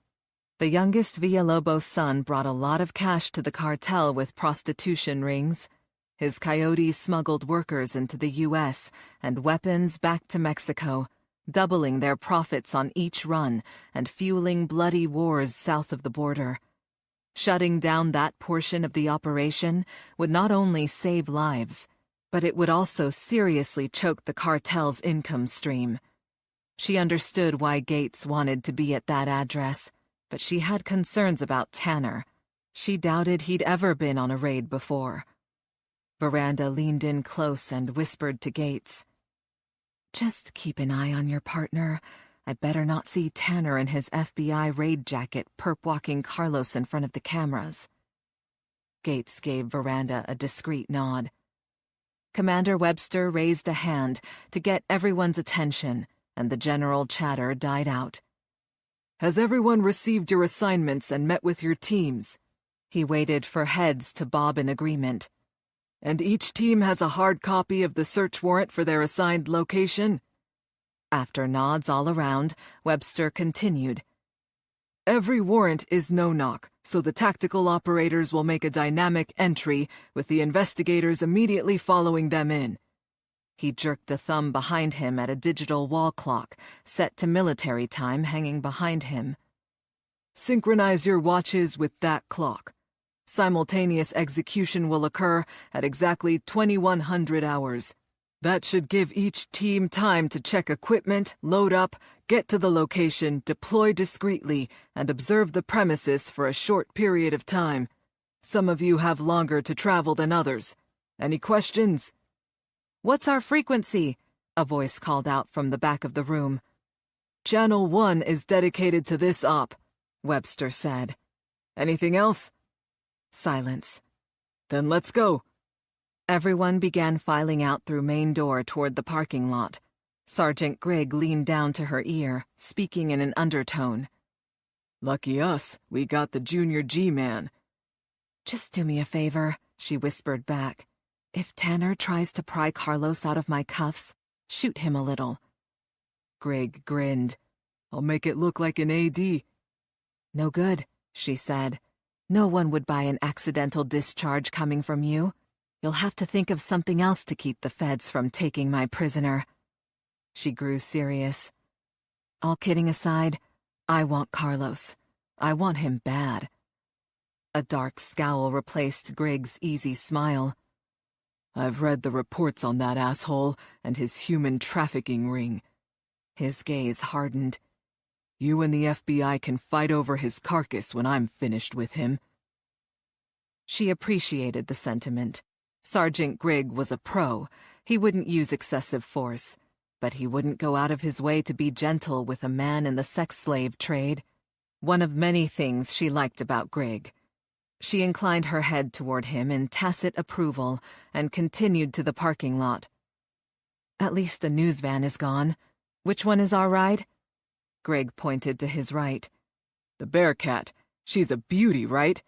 The youngest Villalobos' son brought a lot of cash to the cartel with prostitution rings. His coyotes smuggled workers into the U.S. and weapons back to Mexico, doubling their profits on each run and fueling bloody wars south of the border. Shutting down that portion of the operation would not only save lives, but it would also seriously choke the cartel's income stream. She understood why Gates wanted to be at that address, but she had concerns about Tanner. She doubted he'd ever been on a raid before. Veranda leaned in close and whispered to Gates, just keep an eye on your partner. I better not see Tanner in his FBI raid jacket perp-walking Carlos in front of the cameras. Gates gave Veranda a discreet nod. Commander Webster raised a hand to get everyone's attention, and the general chatter died out. Has everyone received your assignments and met with your teams? He waited for heads to bob in agreement. And each team has a hard copy of the search warrant for their assigned location? After nods all around, Webster continued. Every warrant is no-knock, so the tactical operators will make a dynamic entry with the investigators immediately following them in. He jerked a thumb behind him at a digital wall clock, set to military time hanging behind him. Synchronize your watches with that clock. Simultaneous execution will occur at exactly 2100 hours. That should give each team time to check equipment, load up, get to the location, deploy discreetly, and observe the premises for a short period of time. Some of you have longer to travel than others. Any questions? What's our frequency? A voice called out from the back of the room. Channel 1 is dedicated to this op, Webster said. Anything else? Silence. Then let's go. Everyone began filing out through main door toward the parking lot. Sergeant Grigg leaned down to her ear, speaking in an undertone. Lucky us, we got the junior G-man. Just do me a favor, she whispered back. If Tanner tries to pry Carlos out of my cuffs, shoot him a little. Grigg grinned. I'll make it look like an AD. No good, she said. No one would buy an accidental discharge coming from you. You'll have to think of something else to keep the feds from taking my prisoner. She grew serious. All kidding aside, I want Carlos. I want him bad. A dark scowl replaced Grigg's easy smile. I've read the reports on that asshole and his human trafficking ring. His gaze hardened. You and the FBI can fight over his carcass when I'm finished with him. She appreciated the sentiment. Sergeant Grigg was a pro. He wouldn't use excessive force, but he wouldn't go out of his way to be gentle with a man in the sex slave trade. One of many things she liked about Grigg. She inclined her head toward him in tacit approval and continued to the parking lot. "At least the news van is gone. Which one is our ride?" Greg pointed to his right. "The Bearcat. She's a beauty, right?"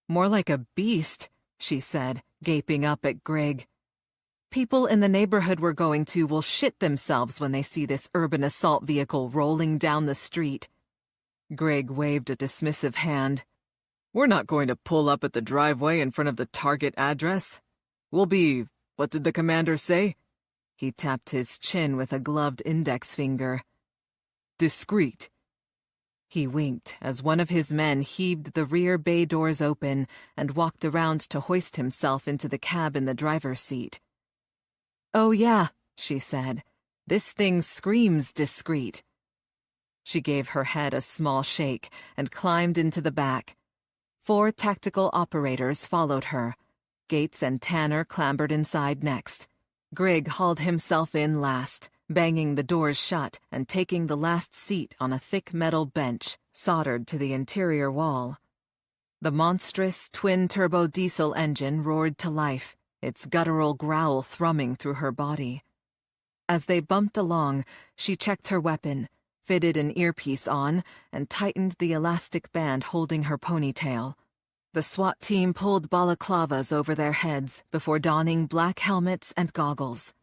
"More like a beast," she said, gaping up at Greg. "People in the neighborhood we're going to will shit themselves when they see this urban assault vehicle rolling down the street." Greg waved a dismissive hand. "We're not going to pull up at the driveway in front of the target address. We'll be, what did the commander say?" He tapped his chin with a gloved index finger. "Discreet." He winked as one of his men heaved the rear bay doors open and walked around to hoist himself into the cab in the driver's seat. "Oh yeah," she said. "This thing screams discreet." She gave her head a small shake and climbed into the back. 4 tactical operators followed her. Gates and Tanner clambered inside next. Grigg hauled himself in last, banging the doors shut and taking the last seat on a thick metal bench soldered to the interior wall. The monstrous twin-turbo diesel engine roared to life, its guttural growl thrumming through her body. As they bumped along, she checked her weapon, fitted an earpiece on, and tightened the elastic band holding her ponytail. The SWAT team pulled balaclavas over their heads before donning black helmets and goggles.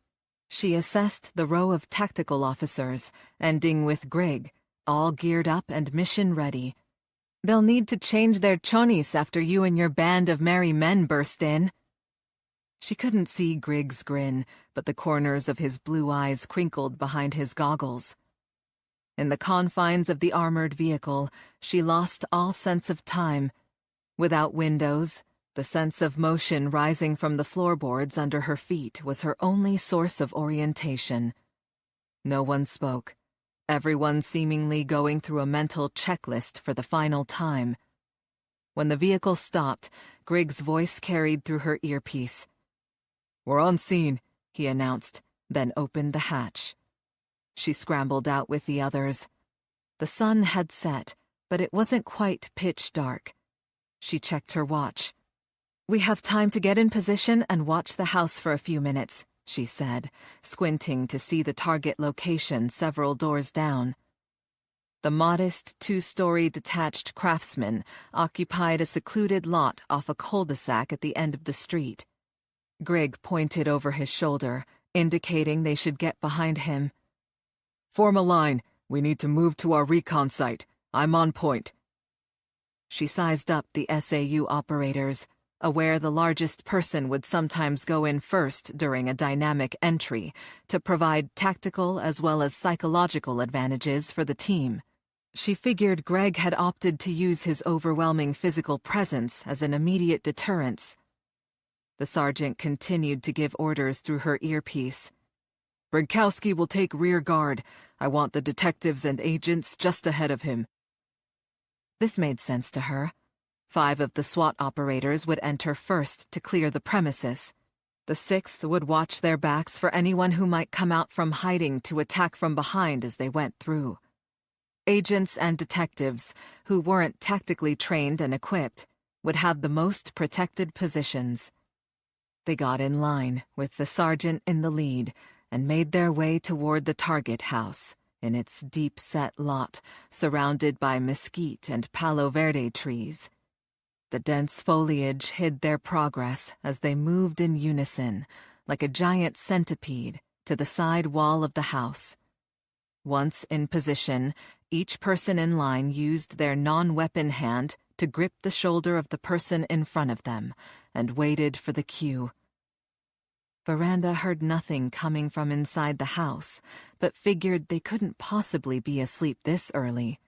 She assessed the row of tactical officers, ending with Grigg, all geared up and mission-ready. "They'll need to change their chonis after you and your band of merry men burst in." She couldn't see Grigg's grin, but the corners of his blue eyes crinkled behind his goggles. In the confines of the armored vehicle, she lost all sense of time. Without windows, the sense of motion rising from the floorboards under her feet was her only source of orientation. No one spoke, everyone seemingly going through a mental checklist for the final time. When the vehicle stopped, Grigg's voice carried through her earpiece. "We're on scene," he announced, then opened the hatch. She scrambled out with the others. The sun had set, but it wasn't quite pitch dark. She checked her watch. "We have time to get in position and watch the house for a few minutes," she said, squinting to see the target location several doors down. The modest 2-story detached Craftsman occupied a secluded lot off a cul-de-sac at the end of the street. Grigg pointed over his shoulder, indicating they should get behind him. "Form a line. We need to move to our recon site. I'm on point." She sized up the SAU operators, aware the largest person would sometimes go in first during a dynamic entry to provide tactical as well as psychological advantages for the team. She figured Greg had opted to use his overwhelming physical presence as an immediate deterrence. The sergeant continued to give orders through her earpiece. "Brinkowski will take rear guard. I want the detectives and agents just ahead of him." This made sense to her. 5 of the SWAT operators would enter first to clear the premises. The 6th would watch their backs for anyone who might come out from hiding to attack from behind as they went through. Agents and detectives, who weren't tactically trained and equipped, would have the most protected positions. They got in line, with the sergeant in the lead, and made their way toward the target house, in its deep-set lot, surrounded by mesquite and palo verde trees. The dense foliage hid their progress as they moved in unison, like a giant centipede, to the side wall of the house. Once in position, each person in line used their non-weapon hand to grip the shoulder of the person in front of them, and waited for the cue. Veranda heard nothing coming from inside the house, but figured they couldn't possibly be asleep this early.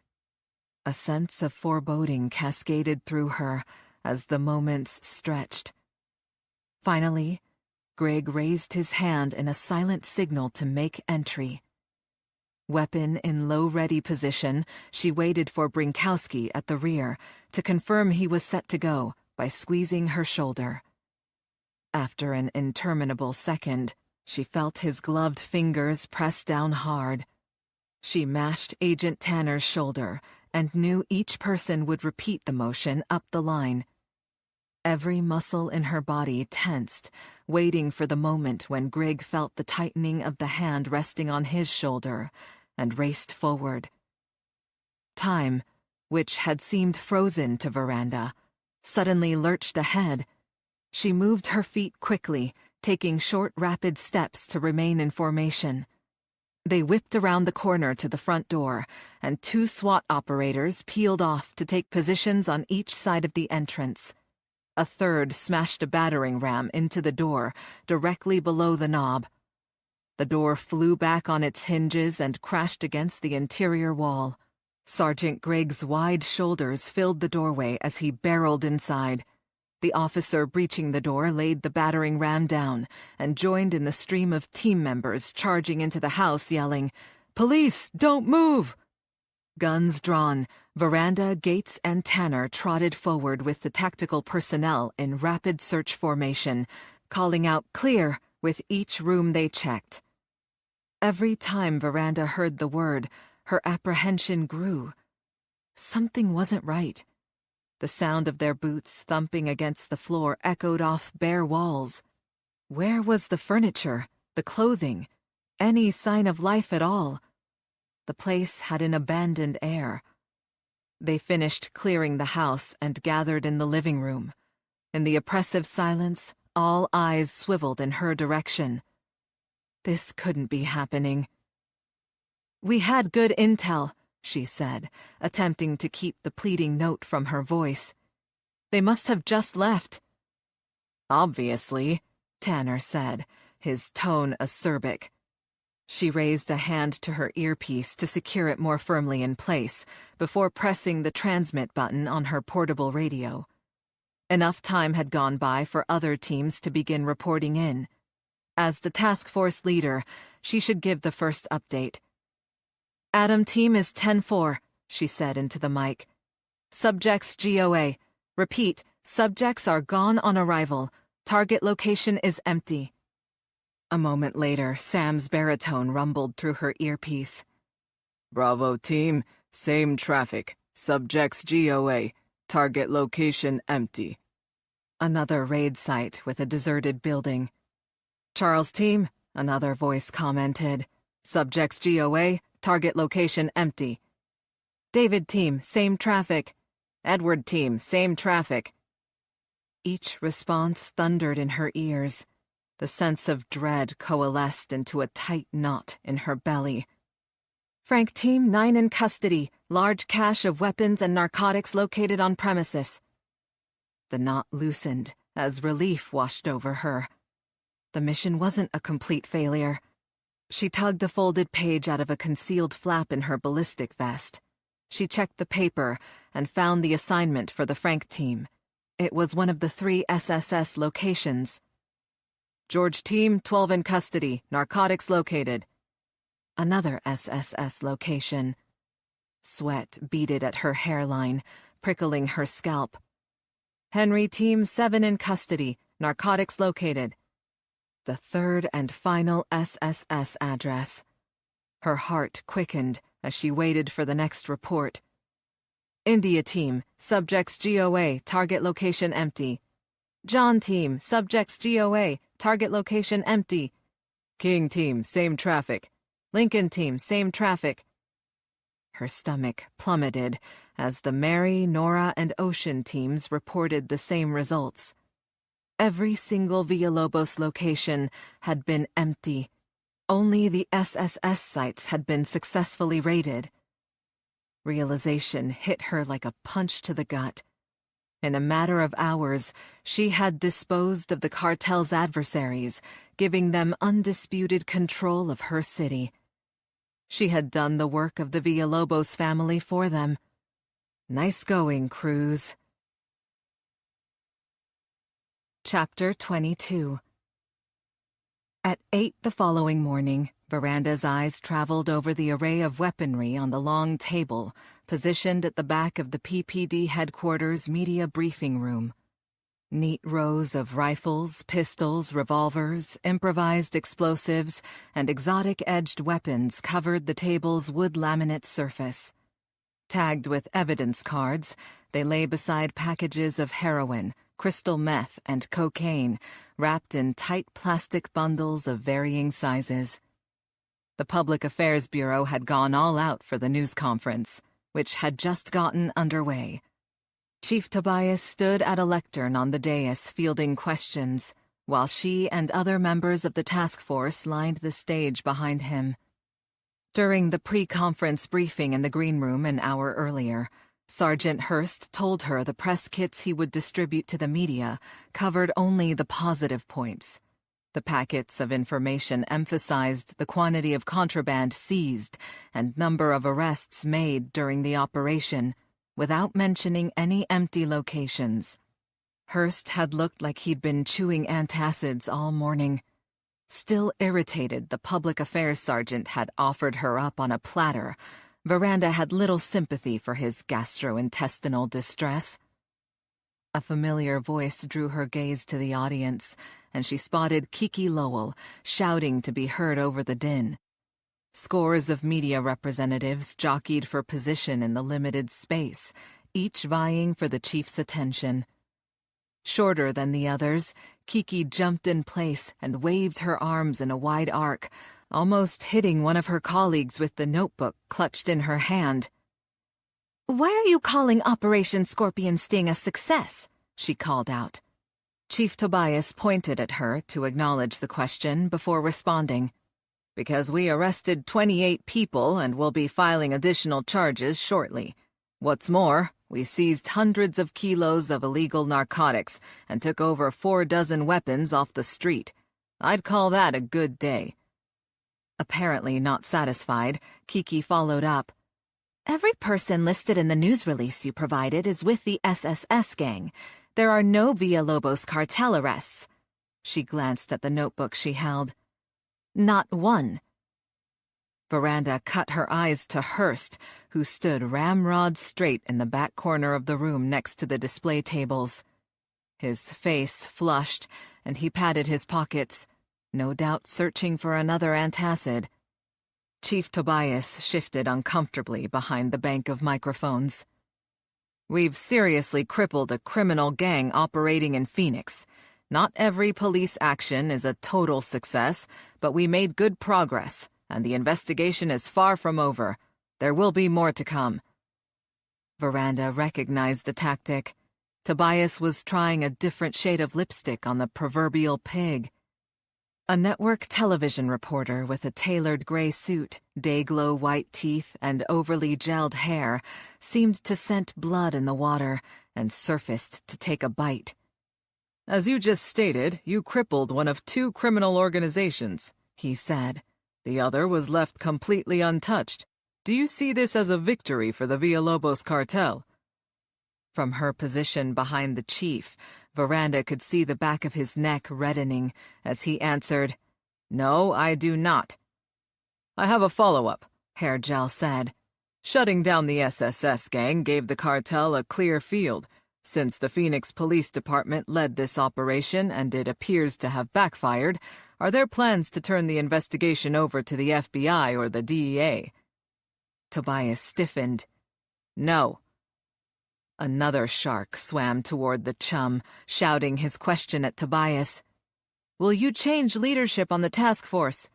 A sense of foreboding cascaded through her as the moments stretched. Finally, Greg raised his hand in a silent signal to make entry. Weapon in low-ready position, she waited for Brinkowski at the rear to confirm he was set to go by squeezing her shoulder. After an interminable second, she felt his gloved fingers press down hard. She mashed Agent Tanner's shoulder and knew each person would repeat the motion up the line. Every muscle in her body tensed, waiting for the moment when Grigg felt the tightening of the hand resting on his shoulder, and raced forward. Time, which had seemed frozen to Veranda, suddenly lurched ahead. She moved her feet quickly, taking short, rapid steps to remain in formation. They whipped around the corner to the front door, and 2 SWAT operators peeled off to take positions on each side of the entrance. A third smashed a battering ram into the door, directly below the knob. The door flew back on its hinges and crashed against the interior wall. Sergeant Grigg's wide shoulders filled the doorway as he barreled inside. The officer breaching the door laid the battering ram down and joined in the stream of team members charging into the house yelling, "Police, don't move!" Guns drawn, Veranda, Gates, and Tanner trotted forward with the tactical personnel in rapid search formation, calling out "clear" with each room they checked. Every time Veranda heard the word, her apprehension grew. Something wasn't right. The sound of their boots thumping against the floor echoed off bare walls. Where was the furniture, the clothing, any sign of life at all? The place had an abandoned air. They finished clearing the house and gathered in the living room. In the oppressive silence, all eyes swiveled in her direction. This couldn't be happening. "We had good intel," she said, attempting to keep the pleading note from her voice. "They must have just left." "Obviously," Tanner said, his tone acerbic. She raised a hand to her earpiece to secure it more firmly in place, before pressing the transmit button on her portable radio. Enough time had gone by for other teams to begin reporting in. As the task force leader, she should give the first update. "Adam team is 10-4, she said into the mic. "Subjects GOA. Repeat, subjects are gone on arrival. Target location is empty." A moment later, Sam's baritone rumbled through her earpiece. "Bravo team, same traffic. Subjects GOA. Target location empty." Another raid site with a deserted building. "Charles team," another voice commented. "Subjects GOA. Target location empty." "David team, same traffic." "Edward team, same traffic." Each response thundered in her ears. The sense of dread coalesced into a tight knot in her belly. "Frank team, 9 in custody. Large cache of weapons and narcotics located on premises." The knot loosened as relief washed over her. The mission wasn't a complete failure. She tugged a folded page out of a concealed flap in her ballistic vest. She checked the paper and found the assignment for the Frank team. It was one of the 3 SSS locations. "George team, 12 in custody. Narcotics located." Another SSS location. Sweat beaded at her hairline, prickling her scalp. "Henry team, 7 in custody. Narcotics located." The third and final SSS address. Her heart quickened as she waited for the next report. "India team, subjects GOA, target location empty." "John team, subjects GOA, target location empty." "King team, same traffic." "Lincoln team, same traffic." Her stomach plummeted as the Mary, Nora, and Ocean teams reported the same results. Every single Villalobos location had been empty. Only the SSS sites had been successfully raided. Realization hit her like a punch to the gut. In a matter of hours, she had disposed of the cartel's adversaries, giving them undisputed control of her city. She had done the work of the Villalobos family for them. Nice going, Cruz. Chapter 22. At 8 the following morning, Veranda's eyes traveled over the array of weaponry on the long table, positioned at the back of the PPD headquarters media briefing room. Neat rows of rifles, pistols, revolvers, improvised explosives, and exotic-edged weapons covered the table's wood laminate surface. Tagged with evidence cards, they lay beside packages of heroin, crystal meth, and cocaine, wrapped in tight plastic bundles of varying sizes. The Public Affairs Bureau had gone all out for the news conference, which had just gotten underway. Chief Tobias stood at a lectern on the dais fielding questions, while she and other members of the task force lined the stage behind him. During the pre-conference briefing in the green room an hour earlier, Sergeant Hurst told her the press kits he would distribute to the media covered only the positive points. The packets of information emphasized the quantity of contraband seized and number of arrests made during the operation, without mentioning any empty locations. Hurst had looked like he'd been chewing antacids all morning. Still irritated the public affairs sergeant had offered her up on a platter, Veranda had little sympathy for his gastrointestinal distress. A familiar voice drew her gaze to the audience, and she spotted Kiki Lowell, shouting to be heard over the din. Scores of media representatives jockeyed for position in the limited space, each vying for the chief's attention. Shorter than the others, Kiki jumped in place and waved her arms in a wide arc, almost hitting one of her colleagues with the notebook clutched in her hand. "Why are you calling Operation Scorpion Sting a success?" she called out. Chief Tobias pointed at her to acknowledge the question before responding. "Because we arrested 28 people and will be filing additional charges shortly. What's more, we seized hundreds of kilos of illegal narcotics and took over 4 dozen weapons off the street. I'd call that a good day." Apparently not satisfied, Kiki followed up. "Every person listed in the news release you provided is with the SSS gang. There are no Villalobos cartel arrests." She glanced at the notebook she held. "Not one." Veranda cut her eyes to Hurst, who stood ramrod straight in the back corner of the room next to the display tables. His face flushed, and he patted his pockets, no doubt searching for another antacid. Chief Tobias shifted uncomfortably behind the bank of microphones. "We've seriously crippled a criminal gang operating in Phoenix. Not every police action is a total success, but we made good progress, and the investigation is far from over. There will be more to come." Veranda recognized the tactic. Tobias was trying a different shade of lipstick on the proverbial pig. A network television reporter with a tailored gray suit, day-glow white teeth, and overly gelled hair seemed to scent blood in the water and surfaced to take a bite. "As you just stated, you crippled one of 2 criminal organizations," he said. "The other was left completely untouched. Do you see this as a victory for the Villalobos cartel?" From her position behind the chief, Veranda could see the back of his neck reddening as he answered, "No, I do not." "I have a follow-up," Herr Gel said. "Shutting down the SSS gang gave the cartel a clear field. Since the Phoenix Police Department led this operation and it appears to have backfired, are there plans to turn the investigation over to the FBI or the DEA?" Tobias stiffened. "No." Another shark swam toward the chum, shouting his question at Tobias. "Will you change leadership on the task force?"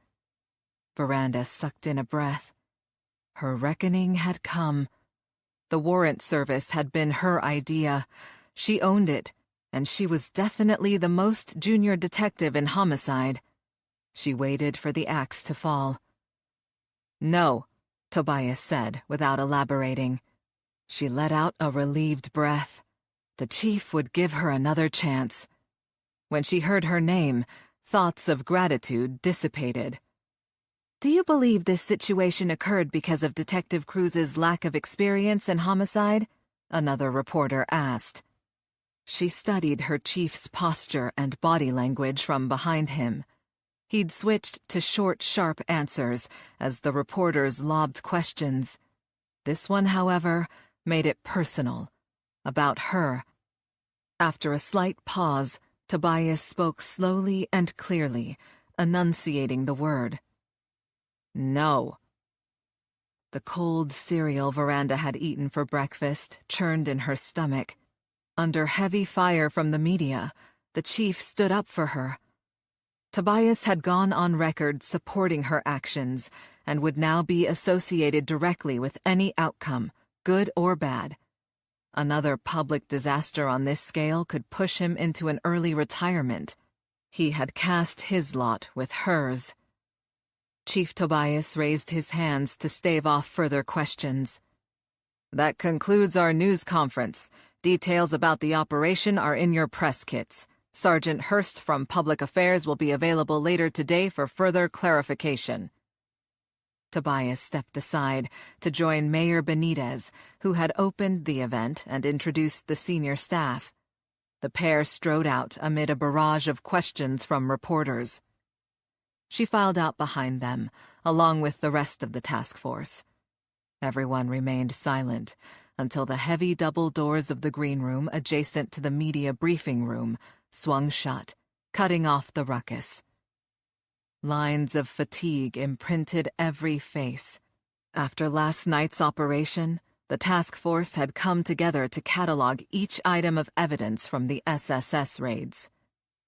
Veranda sucked in a breath. Her reckoning had come. The warrant service had been her idea. She owned it, and she was definitely the most junior detective in homicide. She waited for the axe to fall. "No," Tobias said, without elaborating. She let out a relieved breath. The chief would give her another chance. When she heard her name, thoughts of gratitude dissipated. "Do you believe this situation occurred because of Detective Cruz's lack of experience in homicide?" another reporter asked. She studied her chief's posture and body language from behind him. He'd switched to short, sharp answers as the reporters lobbed questions. This one, however, made it personal, about her. After a slight pause, Tobias spoke slowly and clearly, enunciating the word. "No." The cold cereal Veranda had eaten for breakfast churned in her stomach. Under heavy fire from the media, the chief stood up for her. Tobias had gone on record supporting her actions and would now be associated directly with any outcome, good or bad. Another public disaster on this scale could push him into an early retirement. He had cast his lot with hers. Chief Tobias raised his hands to stave off further questions. That concludes our news conference. Details about the operation are in your press kits. Sergeant Hurst from Public Affairs will be available later today for further clarification. Tobias stepped aside to join Mayor Benitez, who had opened the event and introduced the senior staff. The pair strode out amid a barrage of questions from reporters. She filed out behind them, along with the rest of the task force. Everyone remained silent until the heavy double doors of the green room adjacent to the media briefing room swung shut, cutting off the ruckus. Lines of fatigue imprinted every face. After last night's operation, the task force had come together to catalog each item of evidence from the SSS raids.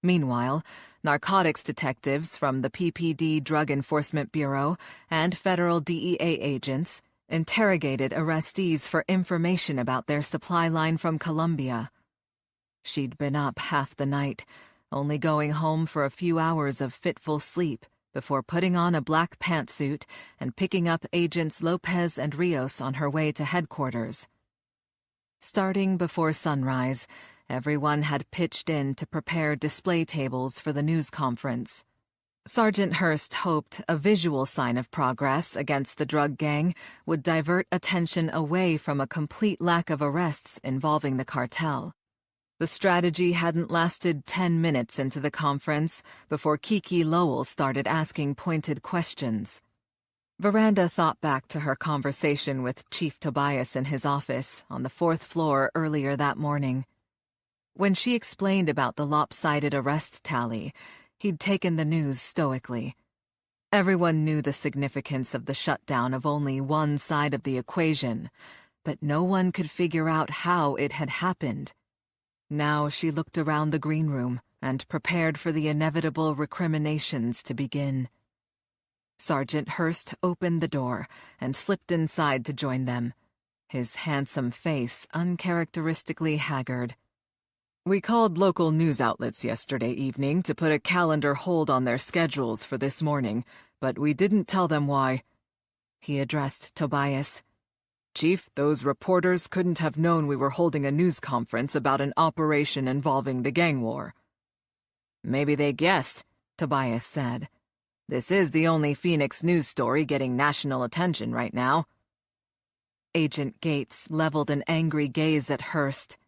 Meanwhile, narcotics detectives from the PPD Drug Enforcement Bureau and federal DEA agents interrogated arrestees for information about their supply line from Colombia. She'd been up half the night, only going home for a few hours of fitful sleep before putting on a black pantsuit and picking up Agents Lopez and Rios on her way to headquarters. Starting before sunrise, everyone had pitched in to prepare display tables for the news conference. Sergeant Hurst hoped a visual sign of progress against the drug gang would divert attention away from a complete lack of arrests involving the cartel. The strategy hadn't lasted 10 minutes into the conference before Kiki Lowell started asking pointed questions. Veranda thought back to her conversation with Chief Tobias in his office on the 4th floor earlier that morning. When she explained about the lopsided arrest tally, he'd taken the news stoically. Everyone knew the significance of the shutdown of only one side of the equation, but no one could figure out how it had happened. Now she looked around the green room and prepared for the inevitable recriminations to begin. Sergeant Hurst opened the door and slipped inside to join them, his handsome face uncharacteristically haggard. We called local news outlets yesterday evening to put a calendar hold on their schedules for this morning, but we didn't tell them why. He addressed Tobias. Chief, those reporters couldn't have known we were holding a news conference about an operation involving the gang war. Maybe they guessed, Tobias said. This is the only Phoenix news story getting national attention right now. Agent Gates leveled an angry gaze at Hurst.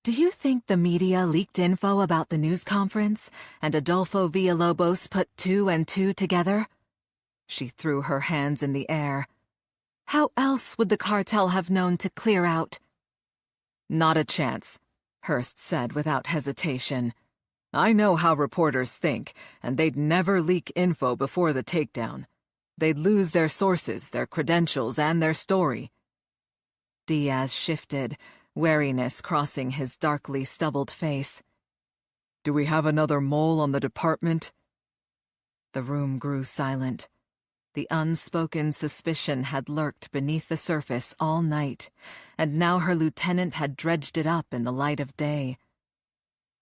Do you think the media leaked info about the news conference, and Adolfo Villalobos put 2 and 2 together? She threw her hands in the air. How else would the cartel have known to clear out? Not a chance, Hurst said without hesitation. I know how reporters think, and they'd never leak info before the takedown. They'd lose their sources, their credentials, and their story. Diaz shifted, wariness crossing his darkly stubbled face. Do we have another mole on the department? The room grew silent. The unspoken suspicion had lurked beneath the surface all night, and now her lieutenant had dredged it up in the light of day.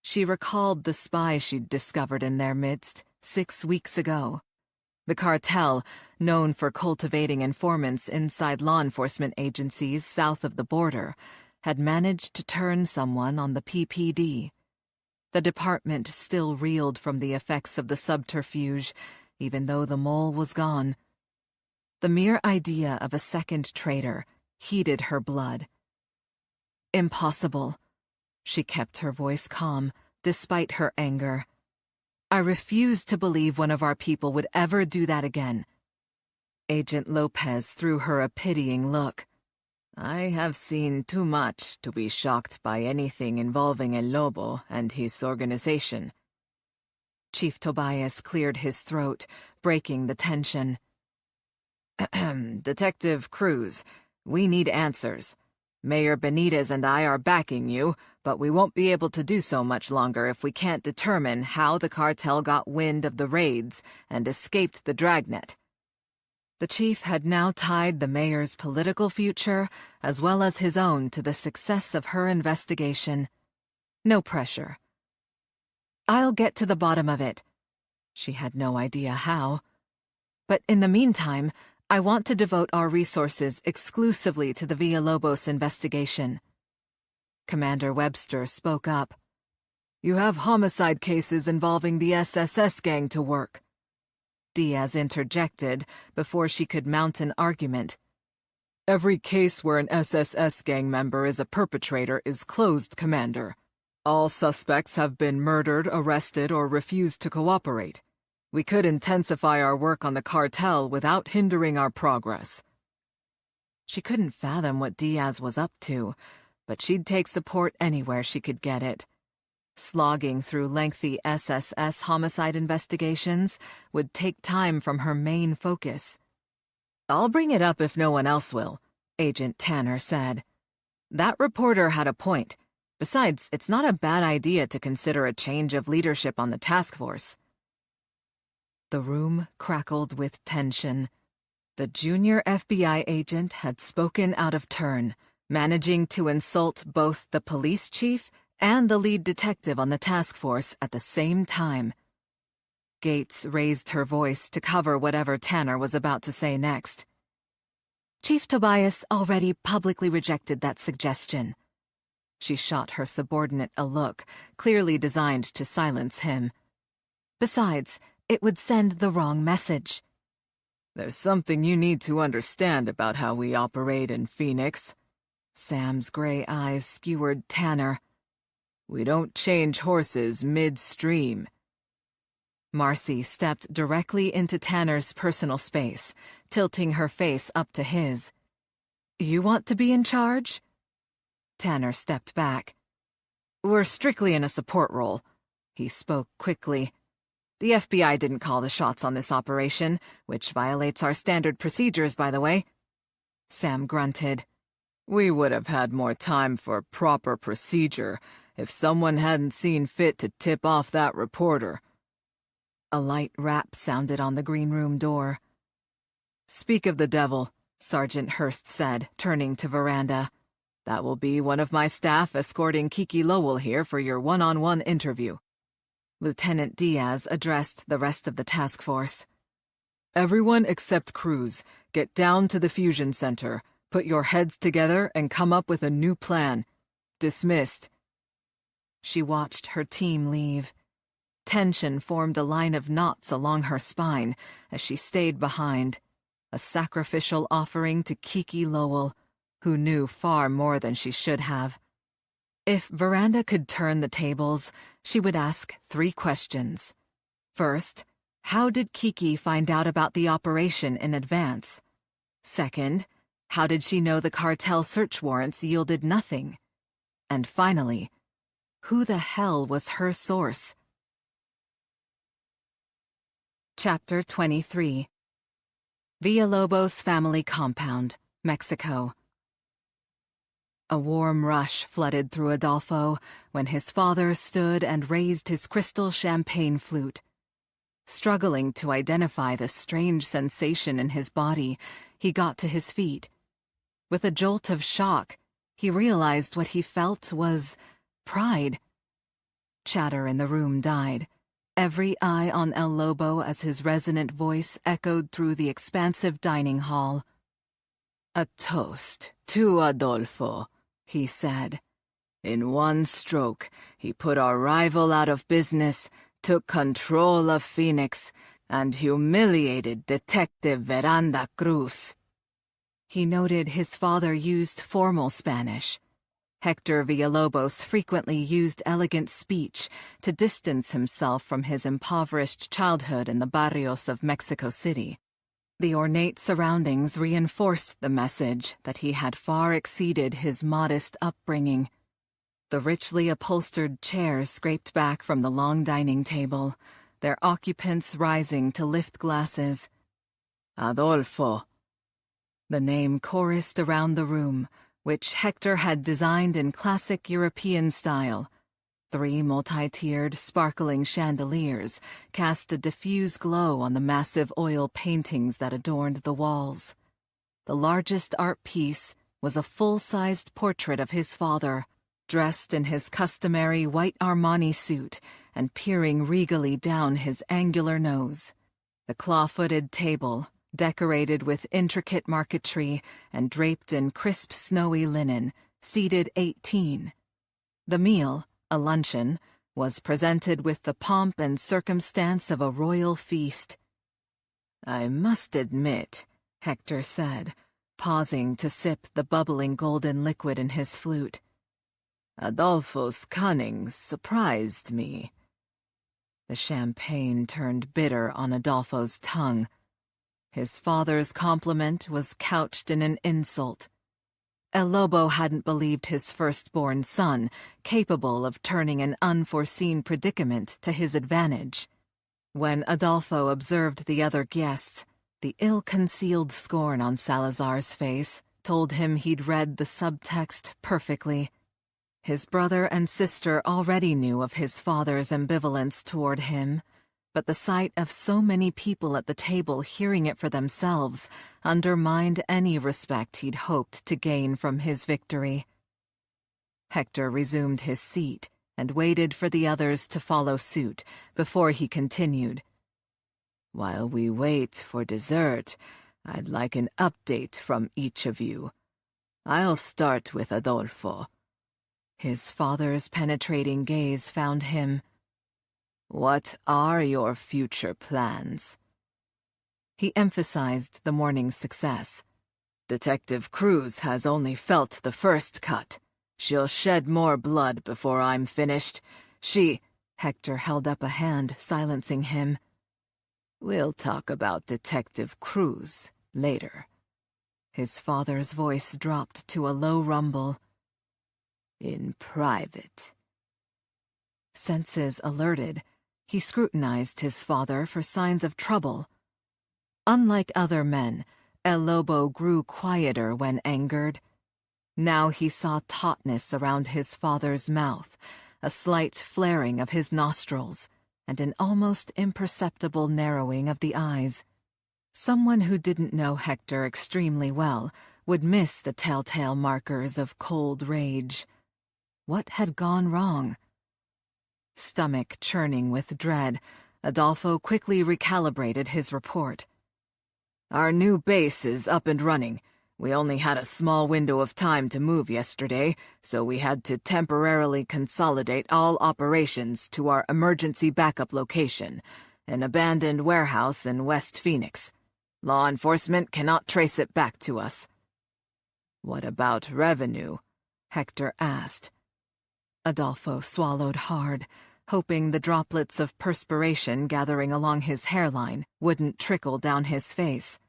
She recalled the spy she'd discovered in their midst 6 weeks ago. The cartel, known for cultivating informants inside law enforcement agencies south of the border, had managed to turn someone on the PPD. The department still reeled from the effects of the subterfuge, even though the mole was gone. The mere idea of a second traitor heated her blood. Impossible. She kept her voice calm, despite her anger. I refuse to believe one of our people would ever do that again. Agent Lopez threw her a pitying look. I have seen too much to be shocked by anything involving El Lobo and his organization. Chief Tobias cleared his throat, breaking the tension. Detective Cruz, we need answers. Mayor Benitez and I are backing you, but we won't be able to do so much longer if we can't determine how the cartel got wind of the raids and escaped the dragnet." The chief had now tied the mayor's political future, as well as his own, to the success of her investigation. No pressure. "I'll get to the bottom of it." She had no idea how. "But in the meantime, I want to devote our resources exclusively to the Villalobos investigation." Commander Webster spoke up. "You have homicide cases involving the SSS gang to work." Diaz interjected before she could mount an argument. "Every case where an SSS gang member is a perpetrator is closed, Commander. All suspects have been murdered, arrested, or refused to cooperate. We could intensify our work on the cartel without hindering our progress." She couldn't fathom what Diaz was up to, but she'd take support anywhere she could get it. Slogging through lengthy SSS homicide investigations would take time from her main focus. "I'll bring it up if no one else will," Agent Tanner said. "That reporter had a point. Besides, it's not a bad idea to consider a change of leadership on the task force." The room crackled with tension. The junior FBI agent had spoken out of turn, managing to insult both the police chief and the lead detective on the task force at the same time. Gates raised her voice to cover whatever Tanner was about to say next. "Chief Tobias already publicly rejected that suggestion." She shot her subordinate a look, clearly designed to silence him. "Besides, it would send the wrong message." "There's something you need to understand about how we operate in Phoenix." Sam's gray eyes skewered Tanner. "We don't change horses midstream." Marcy stepped directly into Tanner's personal space, tilting her face up to his. "You want to be in charge?" Tanner stepped back. "We're strictly in a support role." He spoke quickly. "The FBI didn't call the shots on this operation, which violates our standard procedures, by the way." Sam grunted. "We would have had more time for proper procedure if someone hadn't seen fit to tip off that reporter." A light rap sounded on the green room door. "Speak of the devil," Sergeant Hurst said, turning to Veranda. "That will be one of my staff escorting Kiki Lowell here for your one-on-one interview." Lieutenant Diaz addressed the rest of the task force. "Everyone except Cruz, get down to the fusion center, put your heads together, and come up with a new plan. Dismissed." She watched her team leave. Tension formed a line of knots along her spine as she stayed behind, a sacrificial offering to Kiki Lowell, who knew far more than she should have. If Veranda could turn the tables, she would ask 3 questions. First, how did Kiki find out about the operation in advance? Second, how did she know the cartel search warrants yielded nothing? And finally, who the hell was her source? Chapter 23. Villalobos Family Compound, Mexico. A warm rush flooded through Adolfo when his father stood and raised his crystal champagne flute. Struggling to identify the strange sensation in his body, he got to his feet. With a jolt of shock, he realized what he felt was pride. Chatter in the room died, every eye on El Lobo as his resonant voice echoed through the expansive dining hall. "A toast to Adolfo," he said. "In one stroke, he put our rival out of business, took control of Phoenix, and humiliated Detective Veranda Cruz." He noted his father used formal Spanish. Hector Villalobos frequently used elegant speech to distance himself from his impoverished childhood in the barrios of Mexico City. The ornate surroundings reinforced the message that he had far exceeded his modest upbringing. The richly upholstered chairs scraped back from the long dining table, their occupants rising to lift glasses. "Adolfo." The name chorused around the room, which Hector had designed in classic European style. 3 multi-tiered, sparkling chandeliers cast a diffuse glow on the massive oil paintings that adorned the walls. The largest art piece was a full-sized portrait of his father, dressed in his customary white Armani suit and peering regally down his angular nose. The claw-footed table, decorated with intricate marquetry and draped in crisp snowy linen, seated 18. The meal, a luncheon, was presented with the pomp and circumstance of a royal feast. "I must admit," Hector said, pausing to sip the bubbling golden liquid in his flute, "Adolfo's cunning surprised me." The champagne turned bitter on Adolfo's tongue. His father's compliment was couched in an insult. El Lobo hadn't believed his firstborn son capable of turning an unforeseen predicament to his advantage. When Adolfo observed the other guests, the ill-concealed scorn on Salazar's face told him he'd read the subtext perfectly. His brother and sister already knew of his father's ambivalence toward him, but the sight of so many people at the table hearing it for themselves undermined any respect he'd hoped to gain from his victory. Hector resumed his seat and waited for the others to follow suit before he continued. "While we wait for dessert, I'd like an update from each of you. I'll start with Adolfo." His father's penetrating gaze found him. "What are your future plans?" He emphasized the morning's success. "Detective Cruz has only felt the first cut. She'll shed more blood before I'm finished. Hector held up a hand, silencing him. "We'll talk about Detective Cruz later." His father's voice dropped to a low rumble. "In private." Senses alerted, he scrutinized his father for signs of trouble. Unlike other men, El Lobo grew quieter when angered. Now he saw tautness around his father's mouth, a slight flaring of his nostrils, and an almost imperceptible narrowing of the eyes. Someone who didn't know Hector extremely well would miss the telltale markers of cold rage. What had gone wrong? Stomach churning with dread, Adolfo quickly recalibrated his report. "Our new base is up and running. We only had a small window of time to move yesterday, so we had to temporarily consolidate all operations to our emergency backup location, an abandoned warehouse in West Phoenix. Law enforcement cannot trace it back to us." "What about revenue?" Hector asked. Adolfo swallowed hard, hoping the droplets of perspiration gathering along his hairline wouldn't trickle down his face.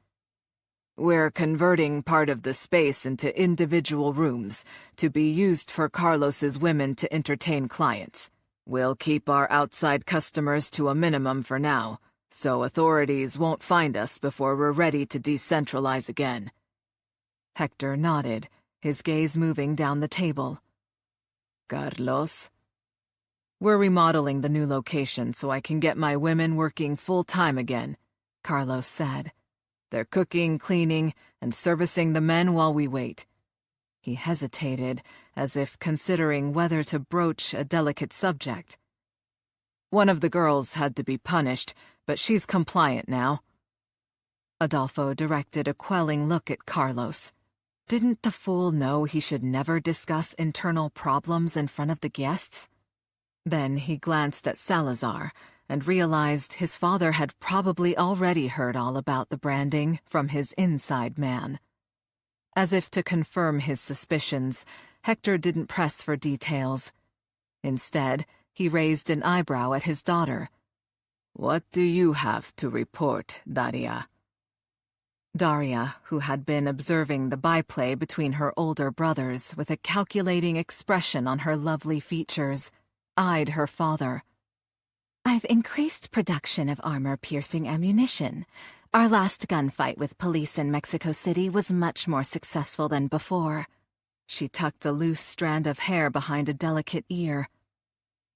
"We're converting part of the space into individual rooms to be used for Carlos's women to entertain clients. We'll keep our outside customers to a minimum for now, so authorities won't find us before we're ready to decentralize again." Hector nodded, his gaze moving down the table. "Carlos?" "We're remodeling the new location so I can get my women working full-time again," Carlos said. "They're cooking, cleaning, and servicing the men while we wait." He hesitated, as if considering whether to broach a delicate subject. "One of the girls had to be punished, but she's compliant now." Adolfo directed a quelling look at Carlos. Didn't the fool know he should never discuss internal problems in front of the guests? Then he glanced at Salazar and realized his father had probably already heard all about the branding from his inside man. As if to confirm his suspicions, Hector didn't press for details. Instead, he raised an eyebrow at his daughter. "What do you have to report, Daria?" Daria, who had been observing the byplay between her older brothers with a calculating expression on her lovely features, eyed her father. "I've increased production of armor-piercing ammunition. Our last gunfight with police in Mexico City was much more successful than before. She tucked a loose strand of hair behind a delicate ear.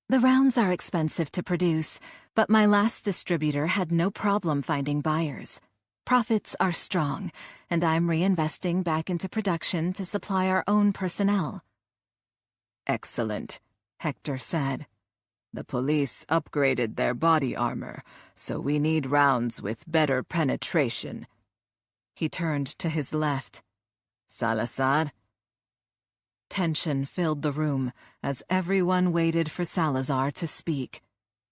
The rounds are expensive to produce, but my last distributor had no problem finding buyers. Profits are strong, and I'm reinvesting back into production to supply our own personnel. Excellent, Hector said. The police upgraded their body armor, so we need rounds with better penetration. He turned to his left. Salazar? Tension filled the room as everyone waited for Salazar to speak.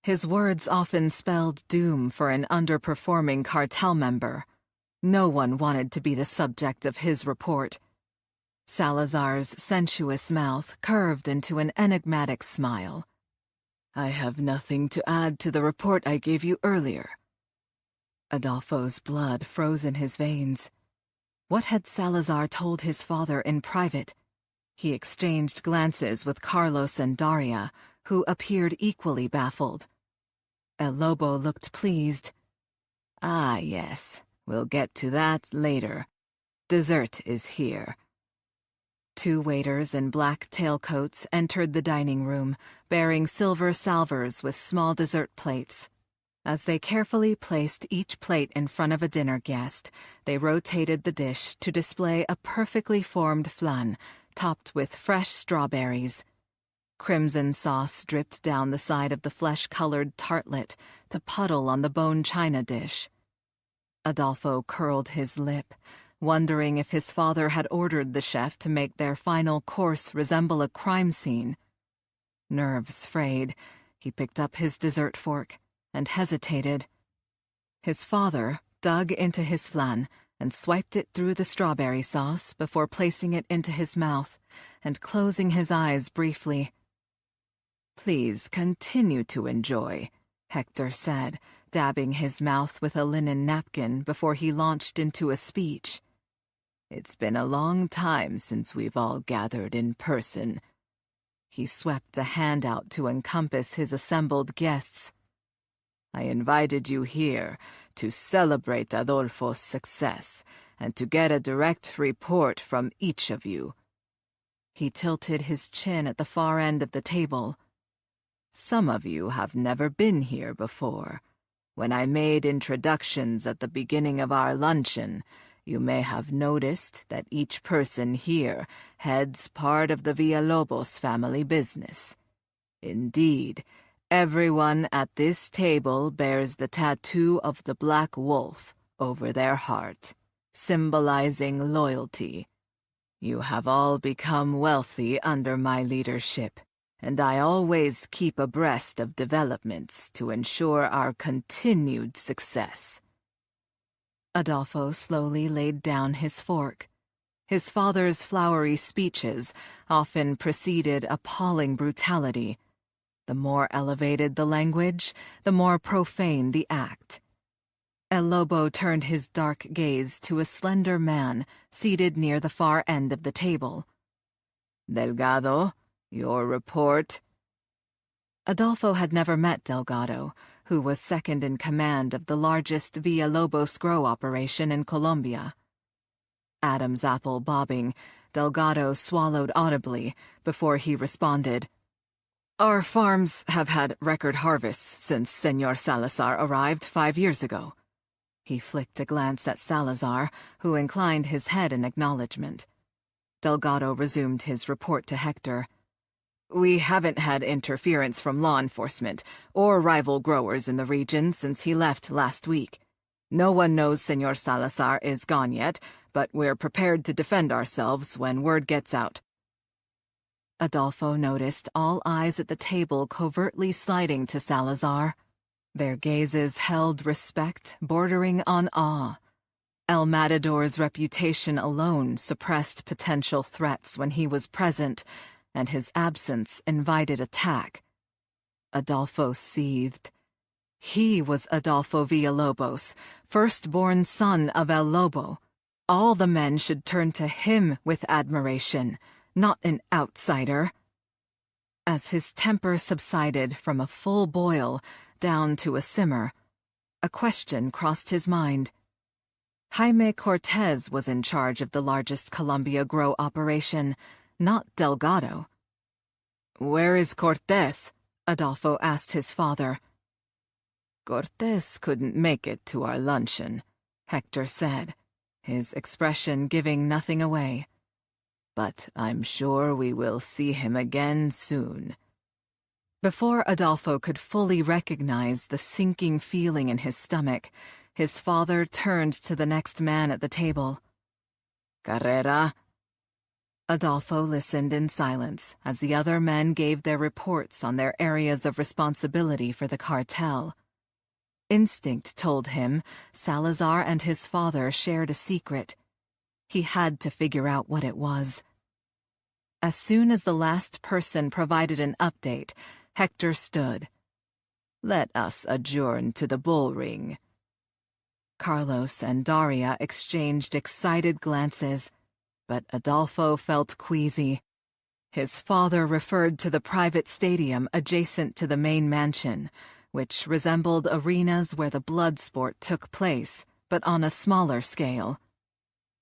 His words often spelled doom for an underperforming cartel member. No one wanted to be the subject of his report. Salazar's sensuous mouth curved into an enigmatic smile. I have nothing to add to the report I gave you earlier. Adolfo's blood froze in his veins. What had Salazar told his father in private? He exchanged glances with Carlos and Daria, who appeared equally baffled. El Lobo looked pleased. Ah, yes. We'll get to that later. Dessert is here. 2 waiters in black tailcoats entered the dining room, bearing silver salvers with small dessert plates. As they carefully placed each plate in front of a dinner guest, they rotated the dish to display a perfectly formed flan, topped with fresh strawberries. Crimson sauce dripped down the side of the flesh-colored tartlet to puddle on the bone china dish. Adolfo curled his lip, wondering if his father had ordered the chef to make their final course resemble a crime scene. Nerves frayed, he picked up his dessert fork and hesitated. His father dug into his flan and swiped it through the strawberry sauce before placing it into his mouth and closing his eyes briefly. Please continue to enjoy, Hector said, dabbing his mouth with a linen napkin before he launched into a speech. It's been a long time since we've all gathered in person. He swept a hand out to encompass his assembled guests. I invited you here to celebrate Adolfo's success and to get a direct report from each of you. He tilted his chin at the far end of the table. Some of you have never been here before. When I made introductions at the beginning of our luncheon, you may have noticed that each person here heads part of the Villalobos family business. Indeed, everyone at this table bears the tattoo of the Black Wolf over their heart, symbolizing loyalty. You have all become wealthy under my leadership, and I always keep abreast of developments to ensure our continued success. Adolfo slowly laid down his fork. His father's flowery speeches often preceded appalling brutality. The more elevated the language, the more profane the act. El Lobo turned his dark gaze to a slender man seated near the far end of the table. Delgado, your report. Adolfo had never met Delgado, who was second in command of the largest Villalobos grow operation in Colombia. Adam's apple bobbing, Delgado swallowed audibly before he responded. Our farms have had record harvests since Senor Salazar arrived 5 years ago. He flicked a glance at Salazar, who inclined his head in acknowledgement. Delgado resumed his report to Hector. We haven't had interference from law enforcement or rival growers in the region since he left last week. No one knows Senor Salazar is gone yet, but we're prepared to defend ourselves when word gets out. Adolfo noticed all eyes at the table covertly sliding to Salazar. Their gazes held respect bordering on awe. El Matador's reputation alone suppressed potential threats when he was present, and his absence invited attack. Adolfo seethed. He was Adolfo Villalobos, firstborn son of El Lobo. All the men should turn to him with admiration, not an outsider. As his temper subsided from a full boil down to a simmer, a question crossed his mind. Jaime Cortez was in charge of the largest Colombia grow operation. not Delgado. "Where is Cortés?" Adolfo asked his father. "Cortés couldn't make it to our luncheon," Hector said, his expression giving nothing away. "But I'm sure we will see him again soon." Before Adolfo could fully recognize the sinking feeling in his stomach, his father turned to the next man at the table. "Carrera?" Adolfo listened in silence as the other men gave their reports on their areas of responsibility for the cartel. Instinct told him Salazar and his father shared a secret. He had to figure out what it was. As soon as the last person provided an update, Hector stood. "Let us adjourn to the bullring." Carlos and Daria exchanged excited glances, but Adolfo felt queasy. His father referred to the private stadium adjacent to the main mansion, which resembled arenas where the blood sport took place, but on a smaller scale.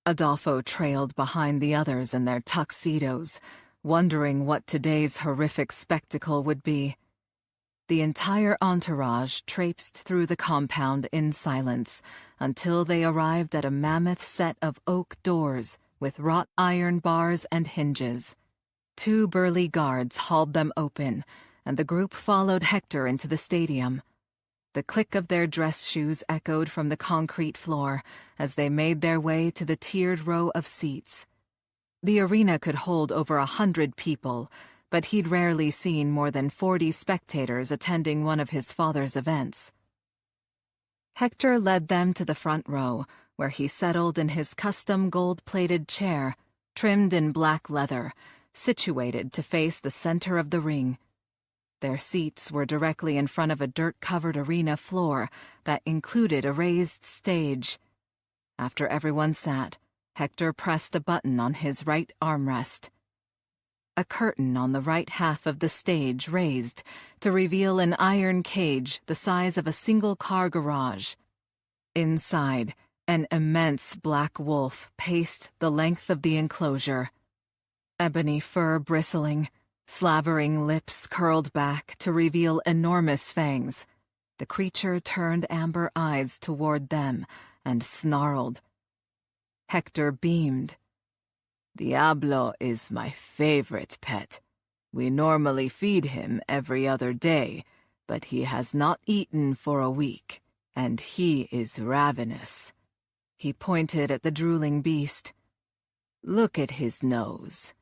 Adolfo trailed behind the others in their tuxedos, wondering what today's horrific spectacle would be. The entire entourage traipsed through the compound in silence until they arrived at a mammoth set of oak doors with wrought iron bars and hinges. 2 burly guards hauled them open, and the group followed Hector into the stadium. The click of their dress shoes echoed from the concrete floor as they made their way to the tiered row of seats. The arena could hold over 100 people, but he'd rarely seen more than 40 spectators attending one of his father's events. Hector led them to the front row, where he settled in his custom gold-plated chair, trimmed in black leather, situated to face the center of the ring. Their seats were directly in front of a dirt-covered arena floor that included a raised stage. After everyone sat, Hector pressed a button on his right armrest. A curtain on the right half of the stage raised to reveal an iron cage the size of a single-car garage. Inside, an immense black wolf paced the length of the enclosure. Ebony fur bristling, slavering lips curled back to reveal enormous fangs. The creature turned amber eyes toward them and snarled. Hector beamed. "Diablo is my favorite pet. We normally feed him every other day, but he has not eaten for a week, and he is ravenous." He pointed at the drooling beast. "Look at his nose."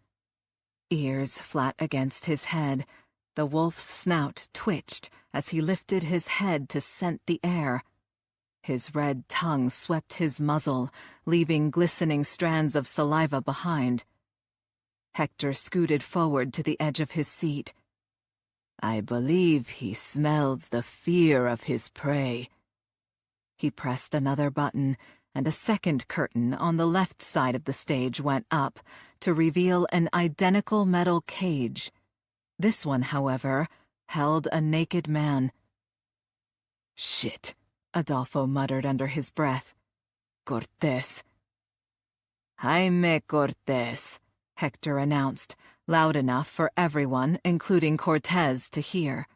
Ears flat against his head, the wolf's snout twitched as he lifted his head to scent the air. His red tongue swept his muzzle, leaving glistening strands of saliva behind. Hector scooted forward to the edge of his seat. "I believe he smells the fear of his prey." He pressed another button, and a second curtain on the left side of the stage went up to reveal an identical metal cage. This one, however, held a naked man. "Shit," Adolfo muttered under his breath. "Cortés." "Jaime Cortés," Hector announced, loud enough for everyone, including Cortés, to hear.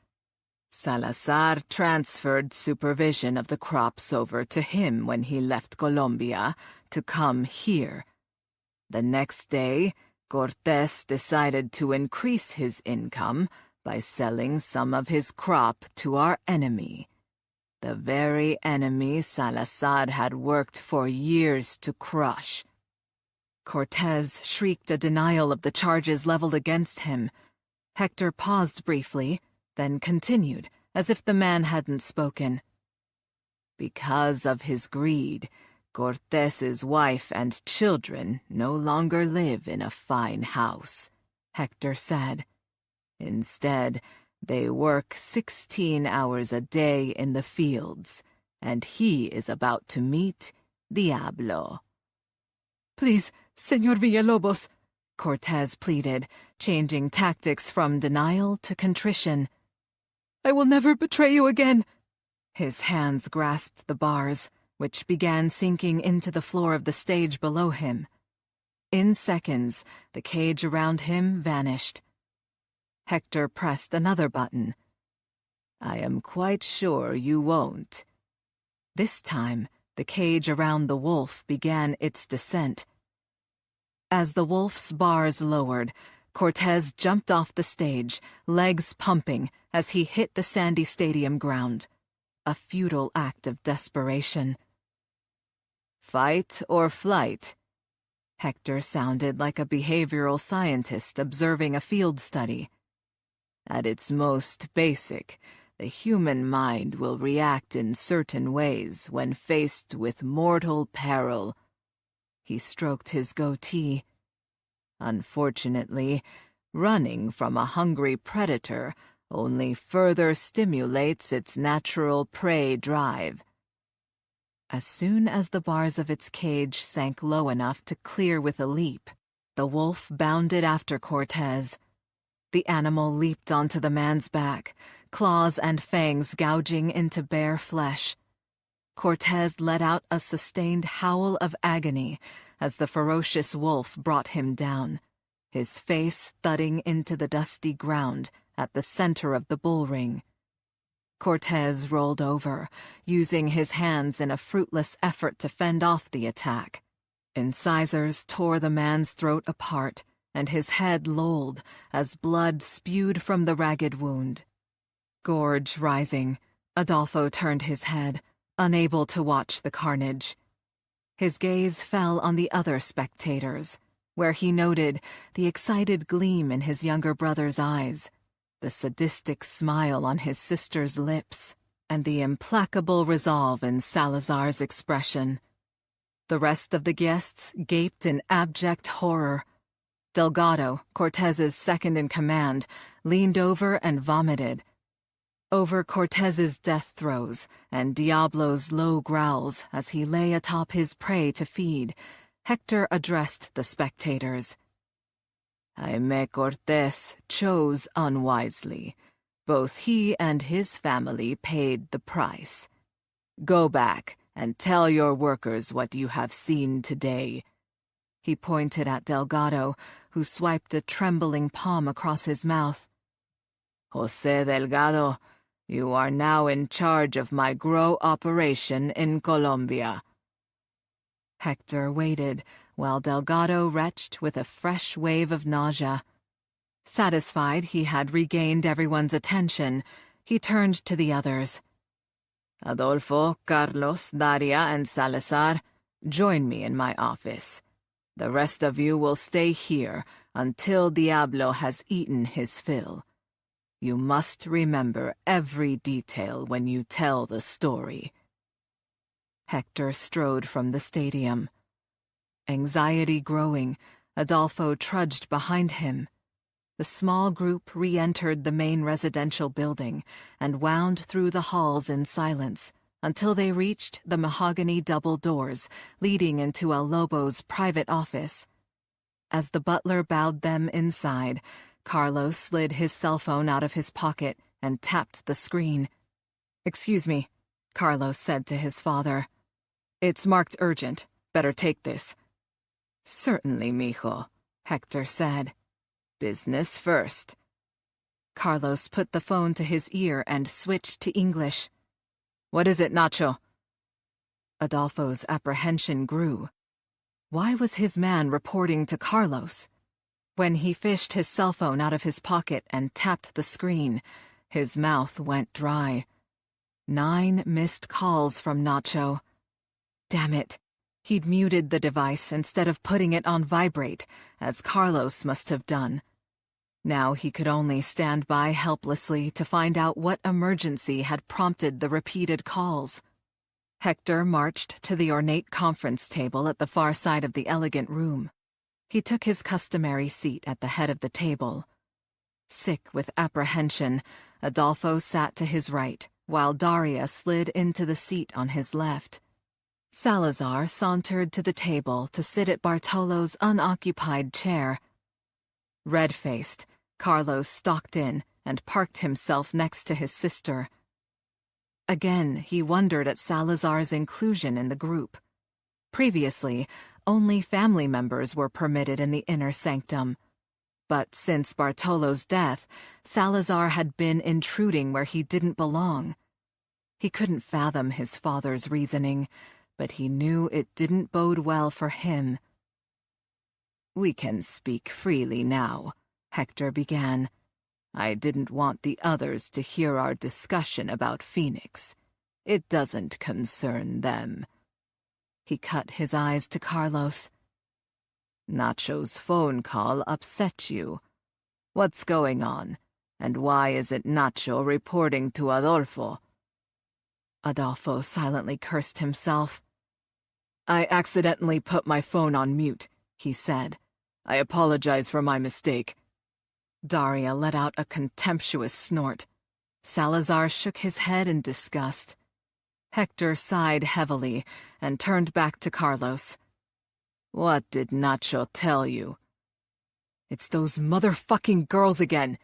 "Salazar transferred supervision of the crops over to him when he left Colombia to come here. The next day, Cortés decided to increase his income by selling some of his crop to our enemy. The very enemy Salazar had worked for years to crush." Cortés shrieked a denial of the charges leveled against him. Hector paused briefly, then continued, as if the man hadn't spoken. "Because of his greed, Cortés's wife and children no longer live in a fine house," Hector said. "Instead, they work 16 hours a day in the fields, and he is about to meet Diablo." "Please, Señor Villalobos," Cortés pleaded, changing tactics from denial to contrition. "I will never betray you again." His hands grasped the bars, which began sinking into the floor of the stage below him. In seconds, the cage around him vanished. Hector pressed another button. I am quite sure you won't. This time, the cage around the wolf began its descent. As the wolf's bars lowered, Cortez jumped off the stage, legs pumping, as he hit the sandy stadium ground. A futile act of desperation. Fight or flight? Hector sounded like a behavioral scientist observing a field study. At its most basic, the human mind will react in certain ways when faced with mortal peril. He stroked his goatee. Unfortunately, running from a hungry predator only further stimulates its natural prey drive. As soon as the bars of its cage sank low enough to clear with a leap, the wolf bounded after Cortez. The animal leaped onto the man's back, claws and fangs gouging into bare flesh. Cortez let out a sustained howl of agony as the ferocious wolf brought him down, his face thudding into the dusty ground at the center of the bullring. Cortez rolled over, using his hands in a fruitless effort to fend off the attack. Incisors tore the man's throat apart, and his head lolled as blood spewed from the ragged wound. Gorge rising, Adolfo turned his head, unable to watch the carnage. His gaze fell on the other spectators, where he noted the excited gleam in his younger brother's eyes, the sadistic smile on his sister's lips, and the implacable resolve in Salazar's expression. The rest of the guests gaped in abject horror. Delgado, Cortez's second-in-command, leaned over and vomited. Over Cortez's death throes and Diablo's low growls as he lay atop his prey to feed, Hector addressed the spectators. Jaime Cortez chose unwisely. Both he and his family paid the price. Go back and tell your workers what you have seen today. He pointed at Delgado, who swiped a trembling palm across his mouth. José Delgado, you are now in charge of my grow operation in Colombia. Hector waited while Delgado retched with a fresh wave of nausea. Satisfied he had regained everyone's attention, he turned to the others. Adolfo, Carlos, Daria, and Salazar, join me in my office. The rest of you will stay here until Diablo has eaten his fill. You must remember every detail when you tell the story. Hector strode from the stadium. Anxiety growing, Adolfo trudged behind him. The small group re-entered the main residential building and wound through the halls in silence until they reached the mahogany double doors leading into El Lobo's private office. As the butler bowed them inside, Carlos slid his cell phone out of his pocket and tapped the screen. "Excuse me," Carlos said to his father. "It's marked urgent. Better take this." "Certainly, mijo," Hector said. "Business first." Carlos put the phone to his ear and switched to English. "What is it, Nacho?" Adolfo's apprehension grew. Why was his man reporting to Carlos? When he fished his cell phone out of his pocket and tapped the screen, his mouth went dry. 9 missed calls from Nacho. Damn it. He'd muted the device instead of putting it on vibrate, as Carlos must have done. Now he could only stand by helplessly to find out what emergency had prompted the repeated calls. Hector marched to the ornate conference table at the far side of the elegant room. He took his customary seat at the head of the table. Sick with apprehension, Adolfo sat to his right, while Daria slid into the seat on his left. Salazar sauntered to the table to sit at Bartolo's unoccupied chair. Red-faced, Carlos stalked in and parked himself next to his sister. Again, he wondered at Salazar's inclusion in the group. Previously, only family members were permitted in the inner sanctum. But since Bartolo's death, Salazar had been intruding where he didn't belong. He couldn't fathom his father's reasoning, but he knew it didn't bode well for him. "We can speak freely now," Hector began. "I didn't want the others to hear our discussion about Phoenix. It doesn't concern them." He cut his eyes to Carlos. "Nacho's phone call upset you. What's going on, and why isn't Nacho reporting to Adolfo?" Adolfo silently cursed himself. "I accidentally put my phone on mute," he said. "I apologize for my mistake." Daria let out a contemptuous snort. Salazar shook his head in disgust. Hector sighed heavily and turned back to Carlos. "What did Nacho tell you?" "It's those motherfucking girls again!"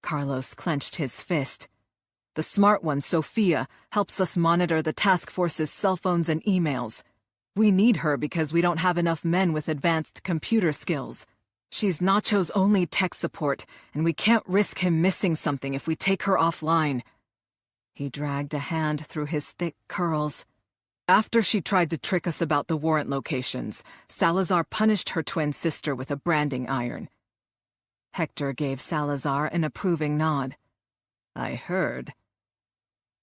Carlos clenched his fist. "The smart one, Sophia, helps us monitor the task force's cell phones and emails. We need her because we don't have enough men with advanced computer skills. She's Nacho's only tech support, and we can't risk him missing something if we take her offline." He dragged a hand through his thick curls. "After she tried to trick us about the warrant locations, Salazar punished her twin sister with a branding iron." Hector gave Salazar an approving nod. "I heard."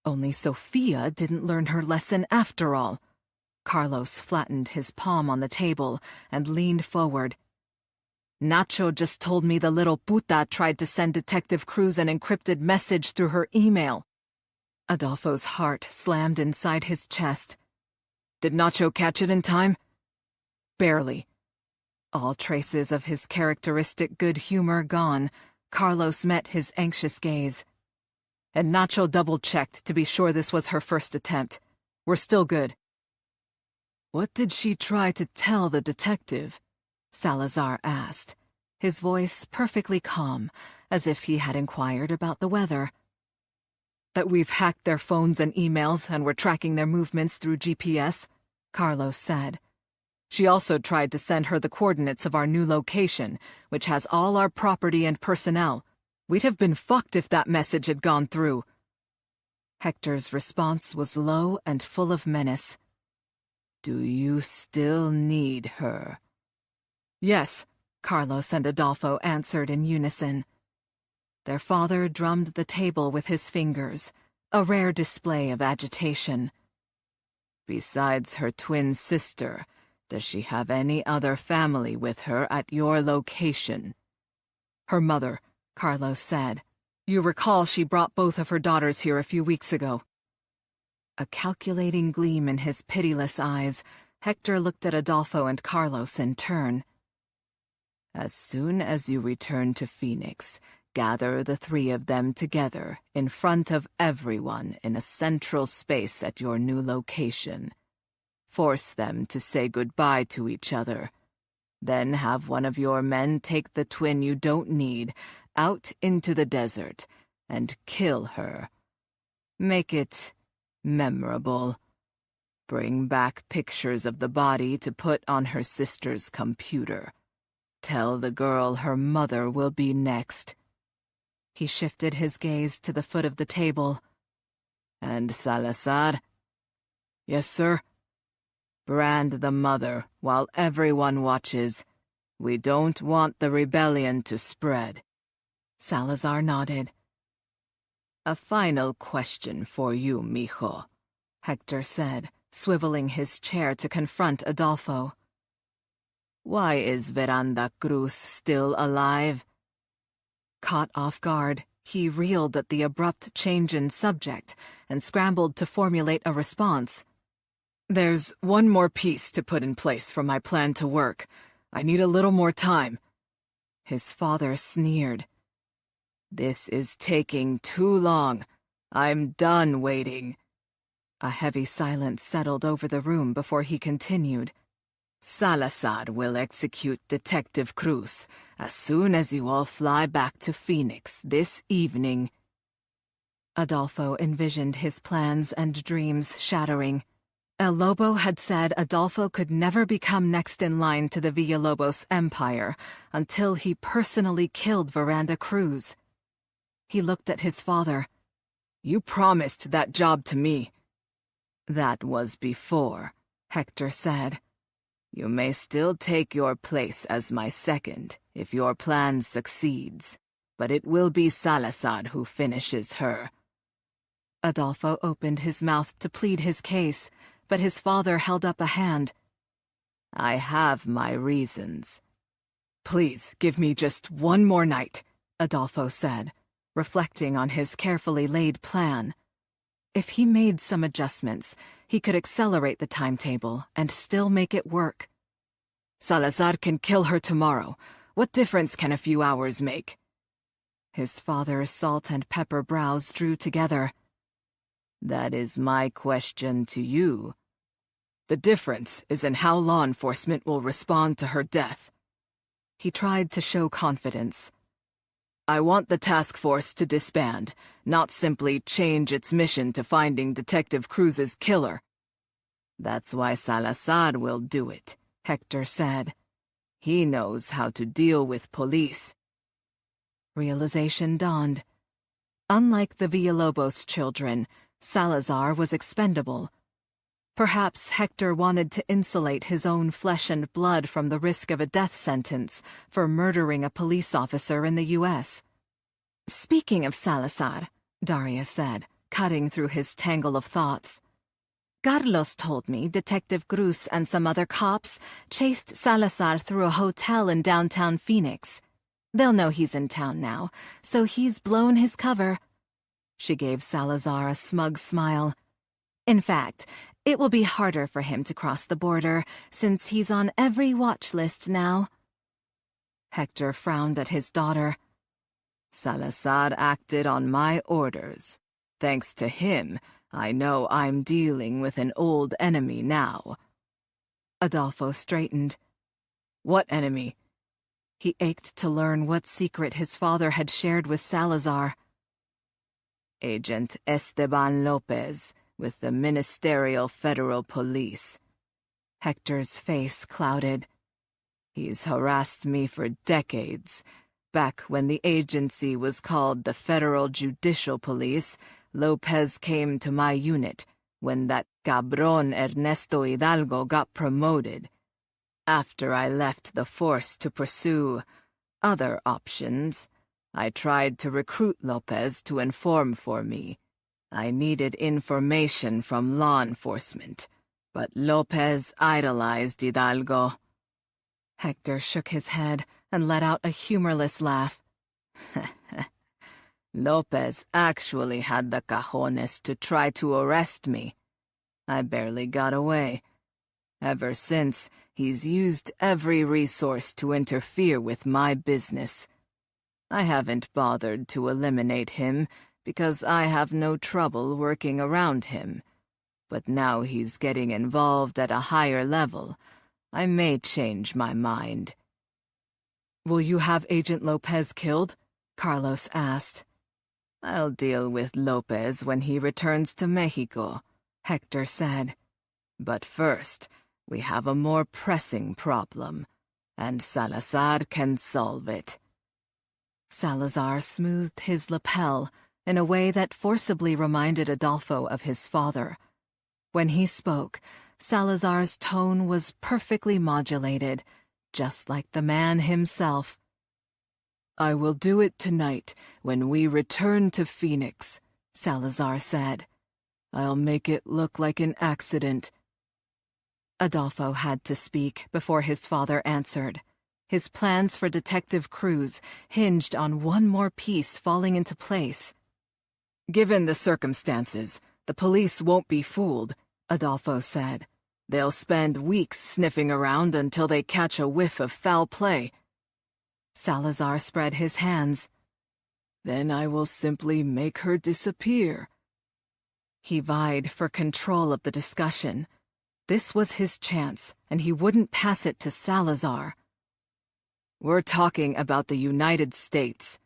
"Only Sophia didn't learn her lesson after all." Carlos flattened his palm on the table and leaned forward. "Nacho just told me the little puta tried to send Detective Cruz an encrypted message through her email." Adolfo's heart slammed inside his chest. "Did Nacho catch it in time?" "Barely." All traces of his characteristic good humor gone, Carlos met his anxious gaze. "And Nacho double-checked to be sure this was her first attempt. We're still good." "What did she try to tell the detective?" Salazar asked, his voice perfectly calm, as if he had inquired about the weather. "That we've hacked their phones and emails and we're tracking their movements through GPS," Carlos said. "She also tried to send her the coordinates of our new location, which has all our property and personnel. We'd have been fucked if that message had gone through." Hector's response was low and full of menace. "Do you still need her?" "Yes," Carlos and Adolfo answered in unison. Their father drummed the table with his fingers, a rare display of agitation. "Besides her twin sister, does she have any other family with her at your location?" "Her mother," Carlos said. "You recall she brought both of her daughters here a few weeks ago." A calculating gleam in his pitiless eyes, Hector looked at Adolfo and Carlos in turn. "As soon as you return to Phoenix, gather the three of them together in front of everyone in a central space at your new location. Force them to say goodbye to each other. Then have one of your men take the twin you don't need out into the desert and kill her. Make it memorable. Bring back pictures of the body to put on her sister's computer. Tell the girl her mother will be next." He shifted his gaze to the foot of the table. "And Salazar?" "Yes, sir?" "Brand the mother while everyone watches. We don't want the rebellion to spread." Salazar nodded. "A final question for you, mijo," Hector said, swiveling his chair to confront Adolfo. "Why is Veranda Cruz still alive?" Caught off guard, he reeled at the abrupt change in subject and scrambled to formulate a response. "There's one more piece to put in place for my plan to work. I need a little more time." His father sneered. "This is taking too long. I'm done waiting." A heavy silence settled over the room before he continued. "Salazar will execute Detective Cruz as soon as you all fly back to Phoenix this evening." Adolfo envisioned his plans and dreams shattering. El Lobo had said Adolfo could never become next in line to the Villalobos empire until he personally killed Veranda Cruz. He looked at his father. You promised that job to me. That was before, Hector said. You may still take your place as my second if your plan succeeds, but it will be Salazar who finishes her. Adolfo opened his mouth to plead his case, but his father held up a hand. I have my reasons. Please give me just one more night, Adolfo said, reflecting on his carefully laid plan. If he made some adjustments, he could accelerate the timetable and still make it work. Salazar can kill her tomorrow. What difference can a few hours make? His father's salt and pepper brows drew together. That is my question to you. The difference is in how law enforcement will respond to her death. He tried to show confidence. I want the task force to disband, not simply change its mission to finding Detective Cruz's killer. That's why Salazar will do it, Hector said. He knows how to deal with police. Realization dawned. Unlike the Villalobos children, Salazar was expendable. Perhaps Hector wanted to insulate his own flesh and blood from the risk of a death sentence for murdering a police officer in the U.S. Speaking of Salazar, Daria said, cutting through his tangle of thoughts. Carlos told me Detective Cruz and some other cops chased Salazar through a hotel in downtown Phoenix. They'll know he's in town now, so he's blown his cover. She gave Salazar a smug smile. In fact, it will be harder for him to cross the border, since he's on every watch list now. Hector frowned at his daughter. Salazar acted on my orders. Thanks to him, I know I'm dealing with an old enemy now. Adolfo straightened. What enemy? He ached to learn what secret his father had shared with Salazar. Agent Esteban Lopez, with the Ministerial Federal Police. Hector's face clouded. He's harassed me for decades. Back when the agency was called the Federal Judicial Police, Lopez came to my unit when that cabron Ernesto Hidalgo got promoted. After I left the force to pursue other options, I tried to recruit Lopez to inform for me. I needed information from law enforcement, but Lopez idolized Hidalgo. Hector shook his head and let out a humorless laugh. Lopez actually had the cojones to try to arrest me. I barely got away. Ever since, he's used every resource to interfere with my business. I haven't bothered to eliminate him because I have no trouble working around him. But now he's getting involved at a higher level. I may change my mind. Will you have Agent Lopez killed? Carlos asked. I'll deal with Lopez when he returns to Mexico, Hector said. But first, we have a more pressing problem, and Salazar can solve it. Salazar smoothed his lapel in a way that forcibly reminded Adolfo of his father. When he spoke, Salazar's tone was perfectly modulated, just like the man himself. I will do it tonight when we return to Phoenix, Salazar said. I'll make it look like an accident. Adolfo had to speak before his father answered. His plans for Detective Cruz hinged on one more piece falling into place. Given the circumstances, the police won't be fooled, Adolfo said. They'll spend weeks sniffing around until they catch a whiff of foul play. Salazar spread his hands. Then I will simply make her disappear. He vied for control of the discussion. This was his chance, and he wouldn't pass it to Salazar. We're talking about the United States.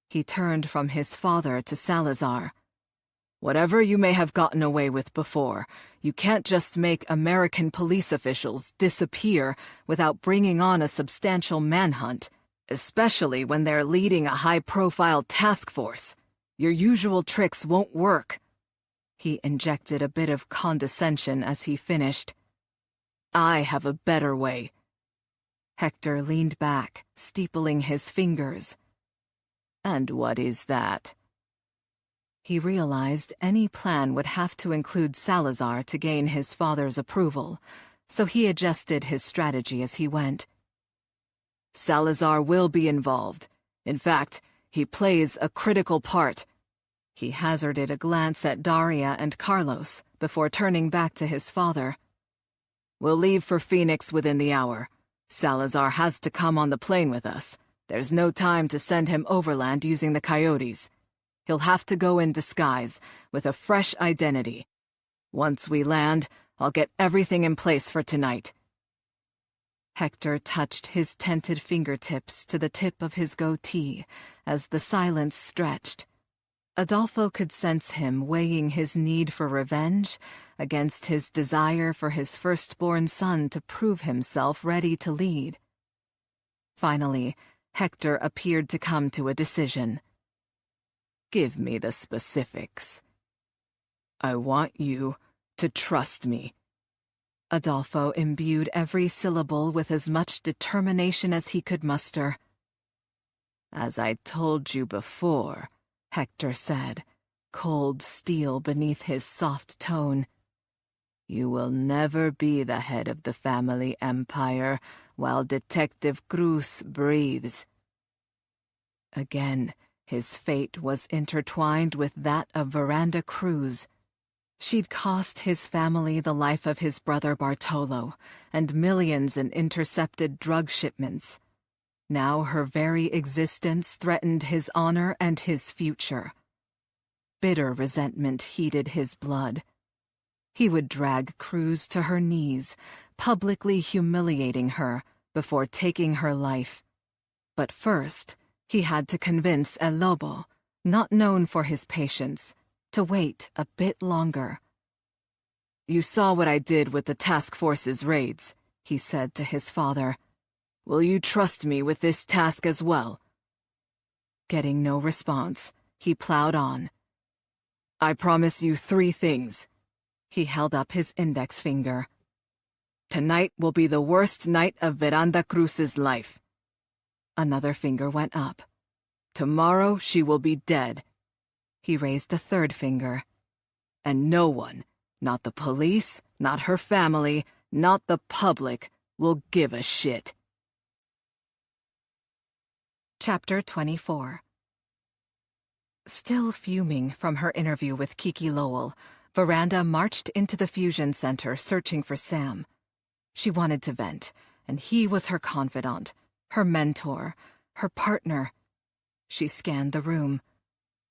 He turned from his father to Salazar. Whatever you may have gotten away with before, you can't just make American police officials disappear without bringing on a substantial manhunt, especially when they're leading a high-profile task force. Your usual tricks won't work." He injected a bit of condescension as he finished. "I have a better way." Hector leaned back, steepling his fingers. "And what is that?" He realized any plan would have to include Salazar to gain his father's approval, so he adjusted his strategy as he went. "Salazar will be involved. In fact, he plays a critical part." He hazarded a glance at Daria and Carlos before turning back to his father. "We'll leave for Phoenix within the hour. Salazar has to come on the plane with us. There's no time to send him overland using the coyotes. He'll have to go in disguise, with a fresh identity. Once we land, I'll get everything in place for tonight." Hector touched his tented fingertips to the tip of his goatee as the silence stretched. Adolfo could sense him weighing his need for revenge against his desire for his firstborn son to prove himself ready to lead. Finally, Hector appeared to come to a decision. "Give me the specifics." "I want you to trust me." Adolfo imbued every syllable with as much determination as he could muster. "As I told you before," Hector said, cold steel beneath his soft tone, "you will never be the head of the family empire while Detective Cruz breathes." Again, his fate was intertwined with that of Veranda Cruz. She'd cost his family the life of his brother Bartolo, and millions in intercepted drug shipments. Now her very existence threatened his honor and his future. Bitter resentment heated his blood. He would drag Cruz to her knees, publicly humiliating her before taking her life. But first, he had to convince El Lobo, not known for his patience, to wait a bit longer. "You saw what I did with the task force's raids," he said to his father. "Will you trust me with this task as well?" Getting no response, he plowed on. "I promise you 3 things." He held up his index finger. "Tonight will be the worst night of Veranda Cruz's life." Another finger went up. "Tomorrow she will be dead." He raised a 3rd finger. "And no one, not the police, not her family, not the public, will give a shit." Chapter 24. Still fuming from her interview with Kiki Lowell, Veranda marched into the fusion center searching for Sam. She wanted to vent, and he was her confidant, her mentor, her partner. She scanned the room.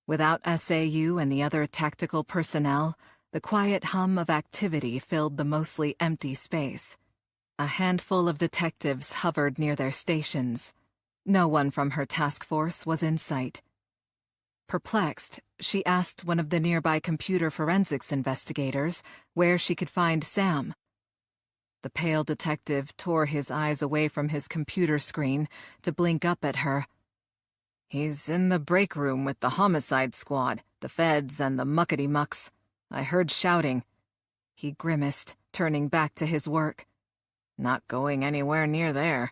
Without SAU and the other tactical personnel, the quiet hum of activity filled the mostly empty space. A handful of detectives hovered near their stations. No one from her task force was in sight. Perplexed, she asked one of the nearby computer forensics investigators where she could find Sam. The pale detective tore his eyes away from his computer screen to blink up at her. "He's in the break room with the homicide squad, the feds, and the muckety-mucks. I heard shouting." He grimaced, turning back to his work. "Not going anywhere near there."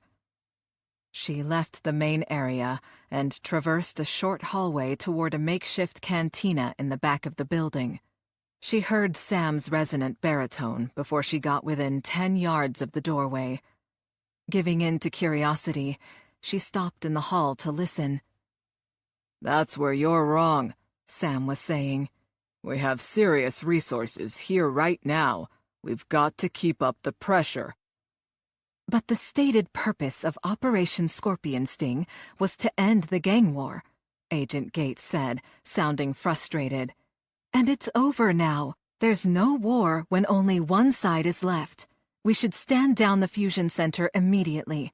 She left the main area and traversed a short hallway toward a makeshift cantina in the back of the building. She heard Sam's resonant baritone before she got within 10 yards of the doorway. Giving in to curiosity, she stopped in the hall to listen. "That's where you're wrong," Sam was saying. "We have serious resources here right now. We've got to keep up the pressure." But the stated purpose of Operation Scorpion Sting was to end the gang war, Agent Gates said, sounding frustrated. And it's over now. There's no war when only one side is left. We should stand down the fusion center immediately.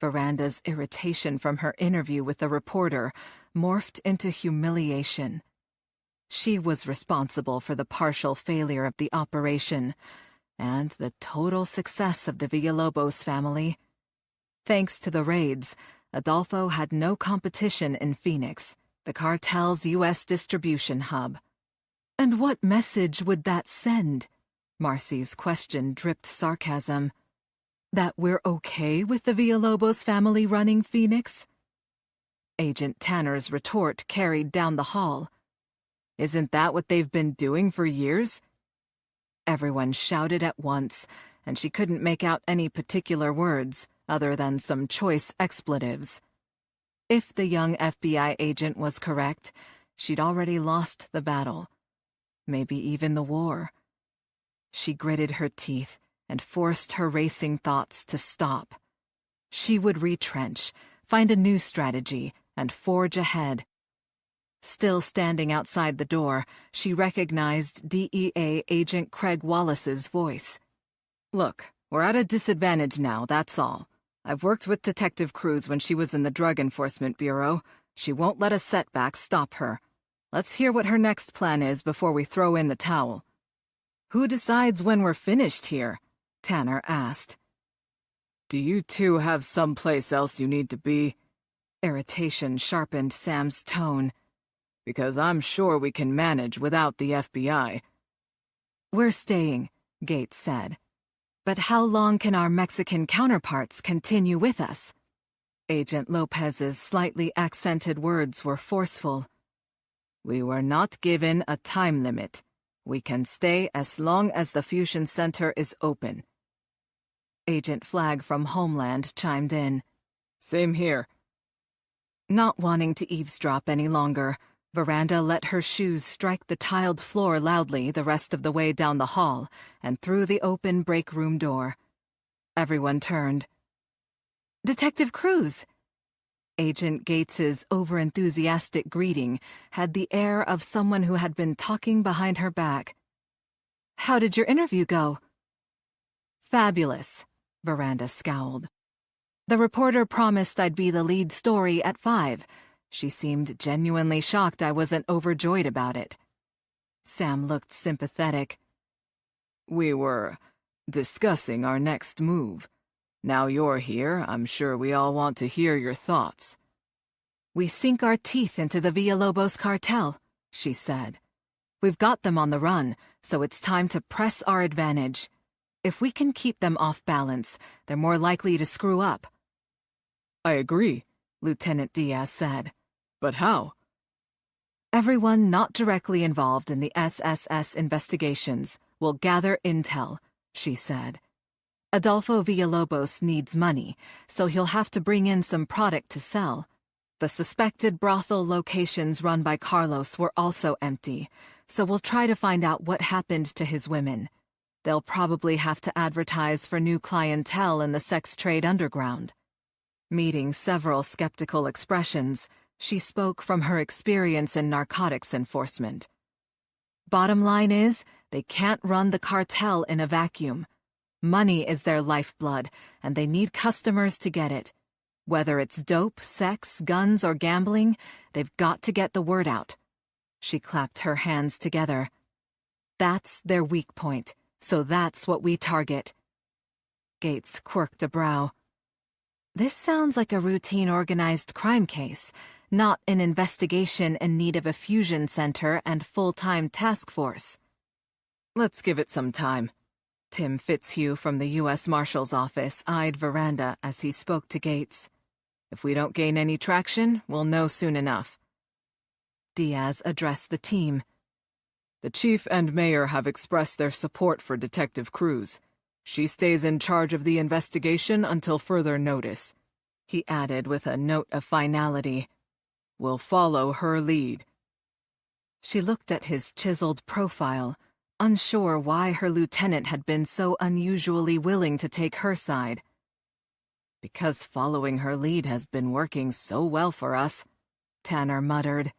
Veranda's irritation from her interview with the reporter morphed into humiliation. She was responsible for the partial failure of the operation and the total success of the Villalobos family. Thanks to the raids, Adolfo had no competition in Phoenix, the cartel's U.S. distribution hub. And what message would that send? Marcy's question dripped sarcasm. That we're okay with the Villalobos family running Phoenix? Agent Tanner's retort carried down the hall. Isn't that what they've been doing for years? Everyone shouted at once, and she couldn't make out any particular words other than some choice expletives. If the young FBI agent was correct, she'd already lost the battle. Maybe even the war. She gritted her teeth and forced her racing thoughts to stop. She would retrench, find a new strategy, and forge ahead. Still standing outside the door, she recognized DEA Agent Craig Wallace's voice. Look, we're at a disadvantage now, that's all. I've worked with Detective Cruz when she was in the Drug Enforcement Bureau. She won't let a setback stop her. Let's hear what her next plan is before we throw in the towel. Who decides when we're finished here? Tanner asked. Do you two have someplace else you need to be? Irritation sharpened Sam's tone. Because I'm sure we can manage without the FBI. We're staying, Gates said. But how long can our Mexican counterparts continue with us? Agent Lopez's slightly accented words were forceful. We were not given a time limit. We can stay as long as the fusion center is open. Agent Flagg from Homeland chimed in. Same here. Not wanting to eavesdrop any longer, Veranda let her shoes strike the tiled floor loudly the rest of the way down the hall and through the open break room door. Everyone turned. Detective Cruz! Agent Gates's overenthusiastic greeting had the air of someone who had been talking behind her back. How did your interview go? Fabulous, Veranda scowled. The reporter promised I'd be the lead story at 5. She seemed genuinely shocked I wasn't overjoyed about it. Sam looked sympathetic. We were discussing our next move. Now you're here, I'm sure we all want to hear your thoughts. We sink our teeth into the Villalobos cartel, she said. We've got them on the run, so it's time to press our advantage. If we can keep them off balance, they're more likely to screw up. I agree, Lieutenant Diaz said. But how? Everyone not directly involved in the SSS investigations will gather intel, she said. Adolfo Villalobos needs money, so he'll have to bring in some product to sell. The suspected brothel locations run by Carlos were also empty, so we'll try to find out what happened to his women. They'll probably have to advertise for new clientele in the sex trade underground. Meeting several skeptical expressions, she spoke from her experience in narcotics enforcement. Bottom line is, they can't run the cartel in a vacuum. Money is their lifeblood, and they need customers to get it. Whether it's dope, sex, guns, or gambling, they've got to get the word out. She clapped her hands together. That's their weak point, so that's what we target. Gates quirked a brow. This sounds like a routine organized crime case, not an investigation in need of a fusion center and full-time task force. Let's give it some time. Tim Fitzhugh from the U.S. Marshal's office eyed Veranda as he spoke to Gates. If we don't gain any traction, we'll know soon enough. Diaz addressed the team. The chief and mayor have expressed their support for Detective Cruz. She stays in charge of the investigation until further notice. He added with a note of finality. We'll follow her lead. She looked at his chiseled profile, unsure why her lieutenant had been so unusually willing to take her side. Because following her lead has been working so well for us, Tanner muttered.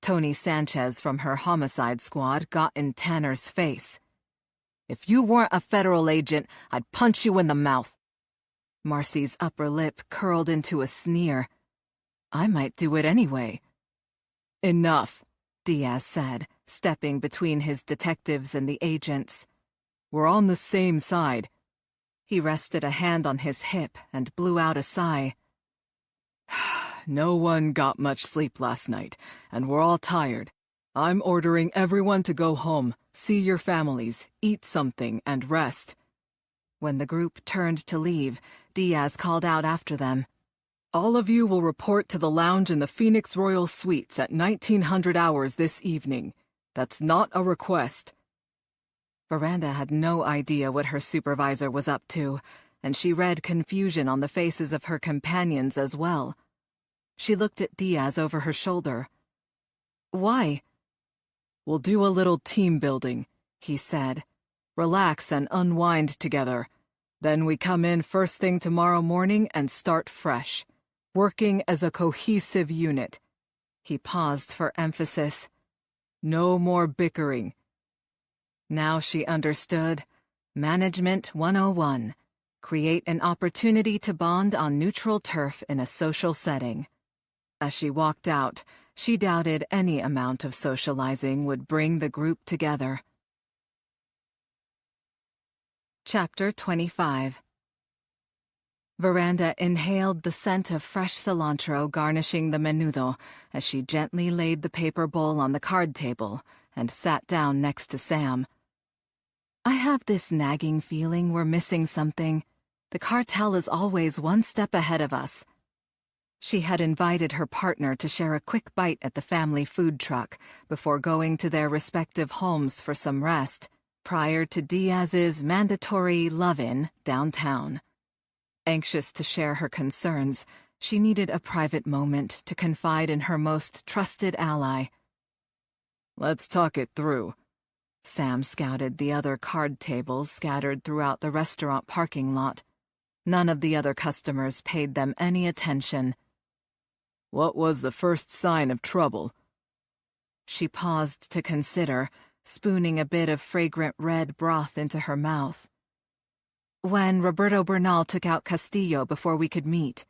Tony Sanchez from her homicide squad got in Tanner's face. If you weren't a federal agent, I'd punch you in the mouth. Marcy's upper lip curled into a sneer. I might do it anyway. Enough, Diaz said, stepping between his detectives and the agents. We're on the same side. He rested a hand on his hip and blew out a sigh. No one got much sleep last night, and we're all tired. I'm ordering everyone to go home, see your families, eat something, and rest. When the group turned to leave, Diaz called out after them. All of you will report to the lounge in the Phoenix Royal Suites at 1900 hours this evening. That's not a request. Veranda had no idea what her supervisor was up to, and she read confusion on the faces of her companions as well. She looked at Diaz over her shoulder. Why? We'll do a little team building, he said. Relax and unwind together. Then we come in first thing tomorrow morning and start fresh, working as a cohesive unit. He paused for emphasis. No more bickering. Now she understood. Management 101. Create an opportunity to bond on neutral turf in a social setting. As she walked out, she doubted any amount of socializing would bring the group together. Chapter 25. Veranda inhaled the scent of fresh cilantro garnishing the menudo as she gently laid the paper bowl on the card table and sat down next to Sam. I have this nagging feeling we're missing something. The cartel is always one step ahead of us. She had invited her partner to share a quick bite at the family food truck before going to their respective homes for some rest, prior to Diaz's mandatory love-in downtown. Anxious to share her concerns, she needed a private moment to confide in her most trusted ally. Let's talk it through. Sam scouted the other card tables scattered throughout the restaurant parking lot. None of the other customers paid them any attention. What was the first sign of trouble? She paused to consider, spooning a bit of fragrant red broth into her mouth. When Roberto Bernal took out Castillo before we could meet.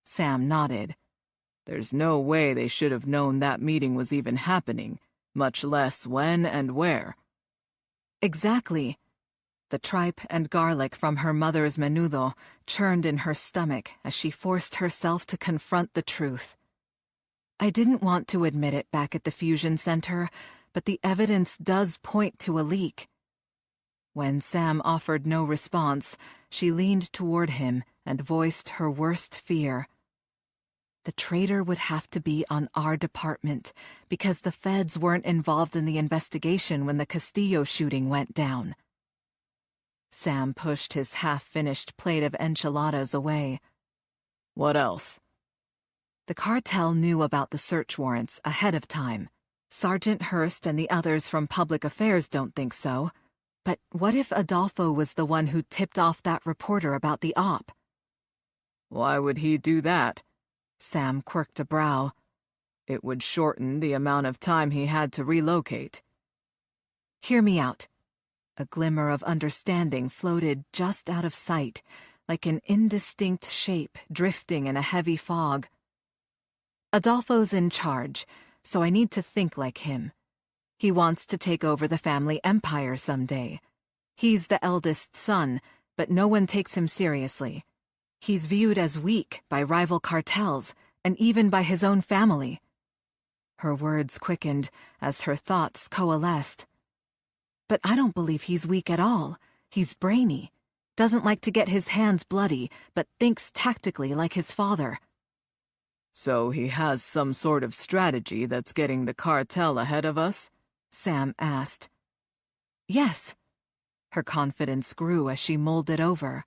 Sam nodded. There's no way they should have known that meeting was even happening, much less when and where. Exactly. The tripe and garlic from her mother's menudo churned in her stomach as she forced herself to confront the truth. I didn't want to admit it back at the fusion center, but the evidence does point to a leak. When Sam offered no response, she leaned toward him and voiced her worst fear. The traitor would have to be on our department because the feds weren't involved in the investigation when the Castillo shooting went down. Sam pushed his half-finished plate of enchiladas away. What else? The cartel knew about the search warrants ahead of time. Sergeant Hurst and the others from Public Affairs don't think so. But what if Adolfo was the one who tipped off that reporter about the op? Why would he do that? Sam quirked a brow. It would shorten the amount of time he had to relocate. Hear me out. A glimmer of understanding floated just out of sight, like an indistinct shape drifting in a heavy fog. Adolfo's in charge, so I need to think like him. He wants to take over the family empire someday. He's the eldest son, but no one takes him seriously. He's viewed as weak by rival cartels, and even by his own family. Her words quickened as her thoughts coalesced. But I don't believe he's weak at all. He's brainy. Doesn't like to get his hands bloody, but thinks tactically like his father. So he has some sort of strategy that's getting the cartel ahead of us? Sam asked. Yes. Her confidence grew as she mulled it over.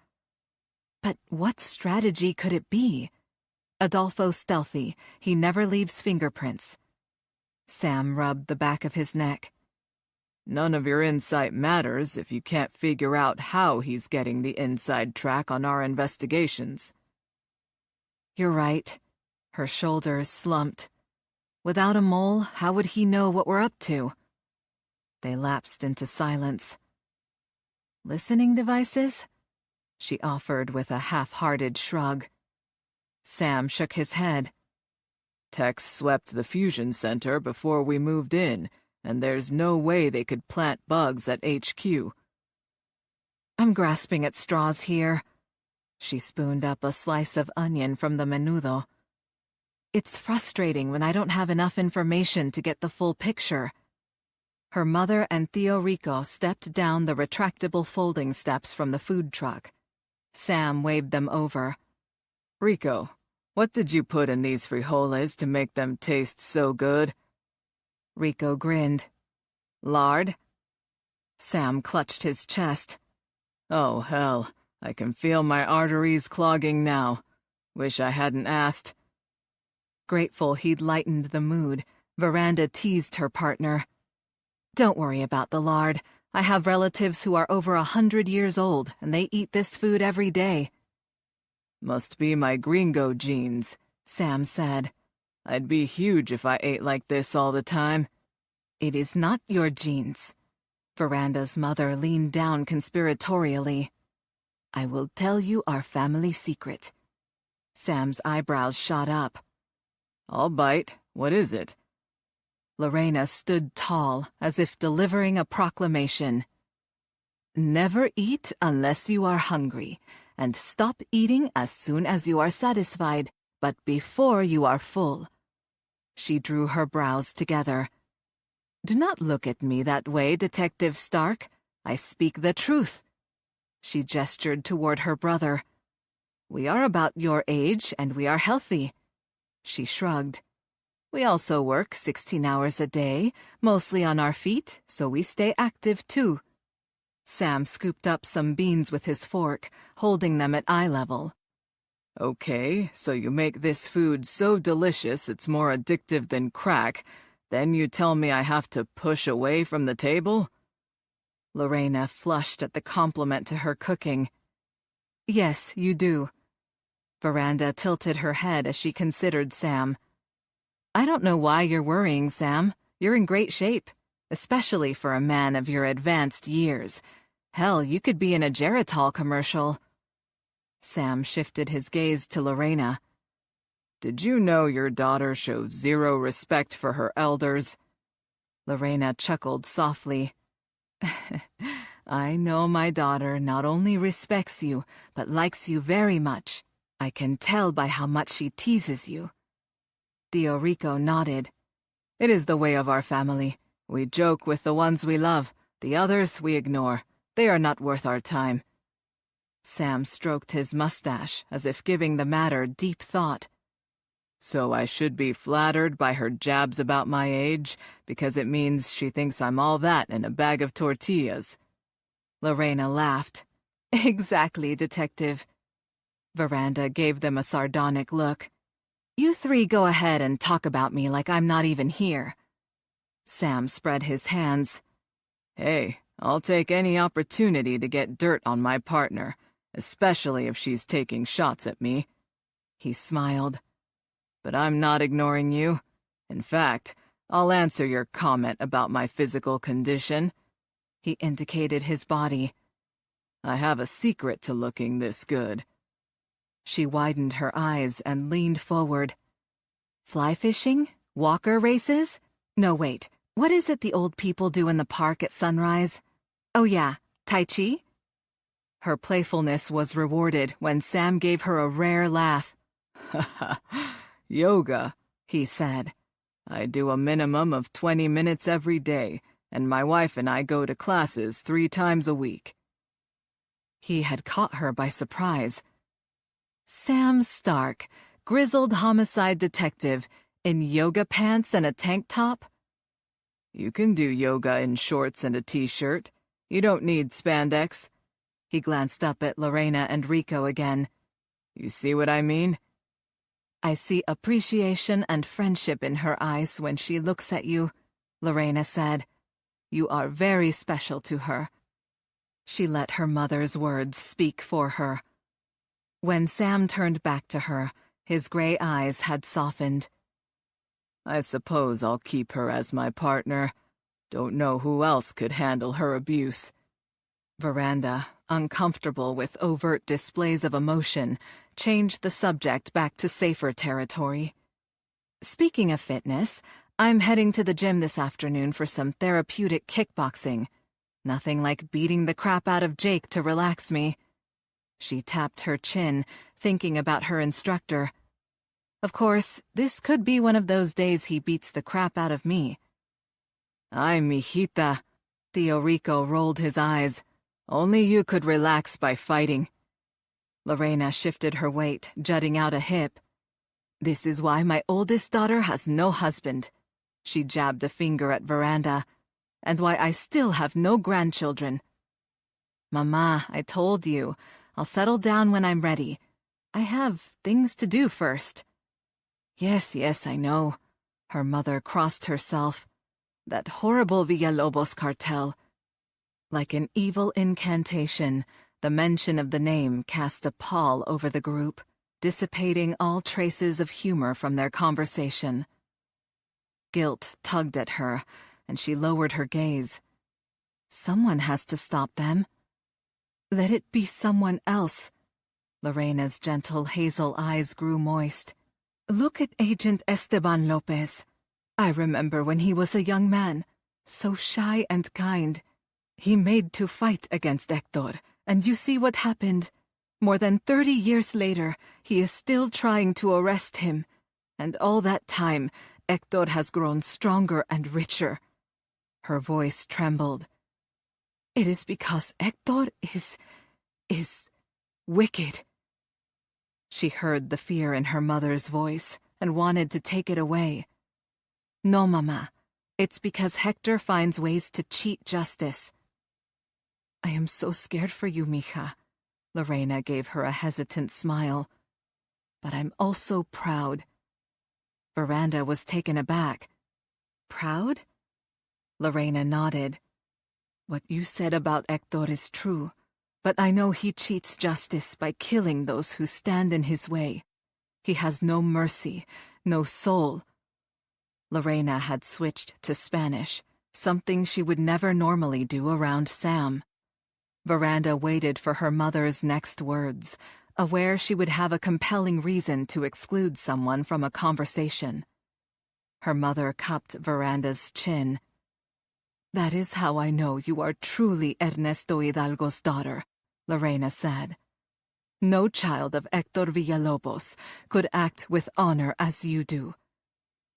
But what strategy could it be? Adolfo's stealthy. He never leaves fingerprints. Sam rubbed the back of his neck. None of your insight matters if you can't figure out how he's getting the inside track on our investigations. You're right. Her shoulders slumped. Without a mole, how would he know what we're up to? They lapsed into silence. Listening devices? She offered with a half-hearted shrug. Sam shook his head. Techs swept the fusion center before we moved in, and there's no way they could plant bugs at HQ. I'm grasping at straws here. She spooned up a slice of onion from the menudo. It's frustrating when I don't have enough information to get the full picture. Her mother and Tío Rico stepped down the retractable folding steps from the food truck. Sam waved them over. Rico, what did you put in these frijoles to make them taste so good? Rico grinned. Lard? Sam clutched his chest. Oh, hell, I can feel my arteries clogging now. Wish I hadn't asked. Grateful he'd lightened the mood, Veranda teased her partner. Don't worry about the lard. I have relatives who are over 100 years old, and they eat this food every day. Must be my gringo genes, Sam said. I'd be huge if I ate like this all the time. It is not your genes. Veranda's mother leaned down conspiratorially. I will tell you our family secret. Sam's eyebrows shot up. I'll bite. What is it? Lorena stood tall, as if delivering a proclamation. Never eat unless you are hungry, and stop eating as soon as you are satisfied, but before you are full. She drew her brows together. Do not look at me that way, Detective Stark. I speak the truth. She gestured toward her brother. We are about your age, and we are healthy. She shrugged. We also work 16 hours a day, mostly on our feet, so we stay active too. Sam scooped up some beans with his fork, holding them at eye level. Okay, so you make this food so delicious it's more addictive than crack, then you tell me I have to push away from the table? Lorena flushed at the compliment to her cooking. Yes, you do. Veranda tilted her head as she considered Sam. I don't know why you're worrying, Sam. You're in great shape, especially for a man of your advanced years. Hell, you could be in a Geritol commercial. Sam shifted his gaze to Lorena. Did you know your daughter shows zero respect for her elders? Lorena chuckled softly. I know my daughter not only respects you, but likes you very much. I can tell by how much she teases you. Tío Rico nodded. It is the way of our family. We joke with the ones we love. The others we ignore. They are not worth our time. Sam stroked his mustache, as if giving the matter deep thought. So I should be flattered by her jabs about my age, because it means she thinks I'm all that in a bag of tortillas. Lorena laughed. Exactly, Detective. Veranda gave them a sardonic look. You three go ahead and talk about me like I'm not even here. Sam spread his hands. Hey, I'll take any opportunity to get dirt on my partner, especially if she's taking shots at me. He smiled. But I'm not ignoring you. In fact, I'll answer your comment about my physical condition. He indicated his body. I have a secret to looking this good. She widened her eyes and leaned forward. Fly fishing? Walker races? No, wait. What is it the old people do in the park at sunrise? Oh yeah, Tai Chi? Her playfulness was rewarded when Sam gave her a rare laugh. Ha ha. Yoga, he said. I do a minimum of 20 minutes every day, and my wife and I go to classes 3 times a week. He had caught her by surprise. Sam Stark, grizzled homicide detective, in yoga pants and a tank top? You can do yoga in shorts and a t-shirt. You don't need spandex. He glanced up at Lorena and Rico again. You see what I mean? I see appreciation and friendship in her eyes when she looks at you, Lorena said. You are very special to her. She let her mother's words speak for her. When Sam turned back to her, his gray eyes had softened. I suppose I'll keep her as my partner. Don't know who else could handle her abuse. Veranda, uncomfortable with overt displays of emotion, changed the subject back to safer territory. Speaking of fitness, I'm heading to the gym this afternoon for some therapeutic kickboxing. Nothing like beating the crap out of Jake to relax me. She tapped her chin, thinking about her instructor. Of course, this could be one of those days he beats the crap out of me. Ay, mijita. Tío Rico rolled his eyes. Only you could relax by fighting. Lorena shifted her weight, jutting out a hip. This is why my oldest daughter has no husband. She jabbed a finger at Veranda. And why I still have no grandchildren. Mama, I told you, I'll settle down when I'm ready. I have things to do first. Yes, I know. Her mother crossed herself. That horrible Villalobos cartel. Like an evil incantation, the mention of the name cast a pall over the group, dissipating all traces of humor from their conversation. Guilt tugged at her, and she lowered her gaze. Someone has to stop them. Let it be someone else. Lorena's gentle hazel eyes grew moist. Look at Agent Esteban Lopez. I remember when he was a young man, so shy and kind. He made to fight against Hector, and you see what happened. More than 30 years later, he is still trying to arrest him. And all that time, Hector has grown stronger and richer. Her voice trembled. It is because Hector is wicked. She heard the fear in her mother's voice and wanted to take it away. No, Mama. It's because Hector finds ways to cheat justice. I am so scared for you, mija. Lorena gave her a hesitant smile. But I'm also proud. Veranda was taken aback. Proud? Lorena nodded. What you said about Hector is true, but I know he cheats justice by killing those who stand in his way. He has no mercy, no soul. Lorena had switched to Spanish, something she would never normally do around Sam. Veranda waited for her mother's next words, aware she would have a compelling reason to exclude someone from a conversation. Her mother cupped Veranda's chin. That is how I know you are truly Ernesto Hidalgo's daughter, Lorena said. No child of Hector Villalobos could act with honor as you do.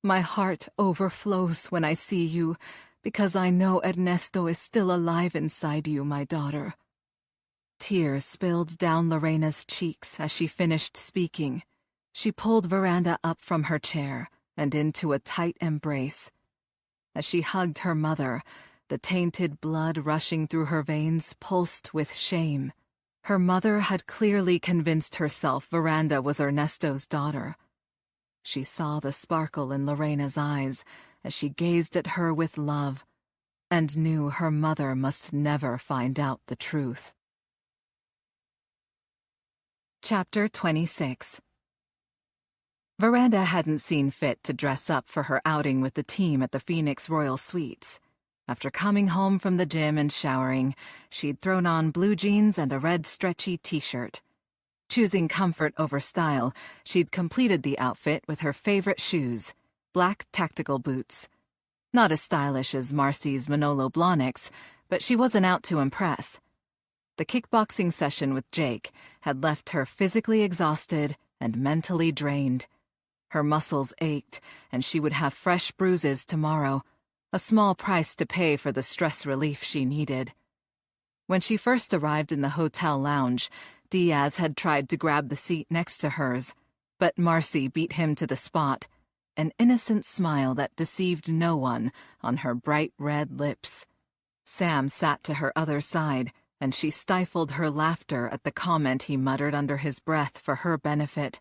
My heart overflows when I see you, because I know Ernesto is still alive inside you, my daughter. Tears spilled down Lorena's cheeks as she finished speaking. She pulled Veranda up from her chair and into a tight embrace. As she hugged her mother, the tainted blood rushing through her veins pulsed with shame. Her mother had clearly convinced herself Veranda was Ernesto's daughter. She saw the sparkle in Lorena's eyes as she gazed at her with love, and knew her mother must never find out the truth. Chapter 26. Veranda hadn't seen fit to dress up for her outing with the team at the Phoenix Royal Suites. After coming home from the gym and showering, she'd thrown on blue jeans and a red stretchy t-shirt. Choosing comfort over style, she'd completed the outfit with her favorite shoes, black tactical boots. Not as stylish as Marcy's Manolo Blahniks, but she wasn't out to impress. The kickboxing session with Jake had left her physically exhausted and mentally drained. Her muscles ached, and she would have fresh bruises tomorrow, a small price to pay for the stress relief she needed. When she first arrived in the hotel lounge, Diaz had tried to grab the seat next to hers, but Marcy beat him to the spot, an innocent smile that deceived no one on her bright red lips. Sam sat to her other side, and she stifled her laughter at the comment he muttered under his breath for her benefit.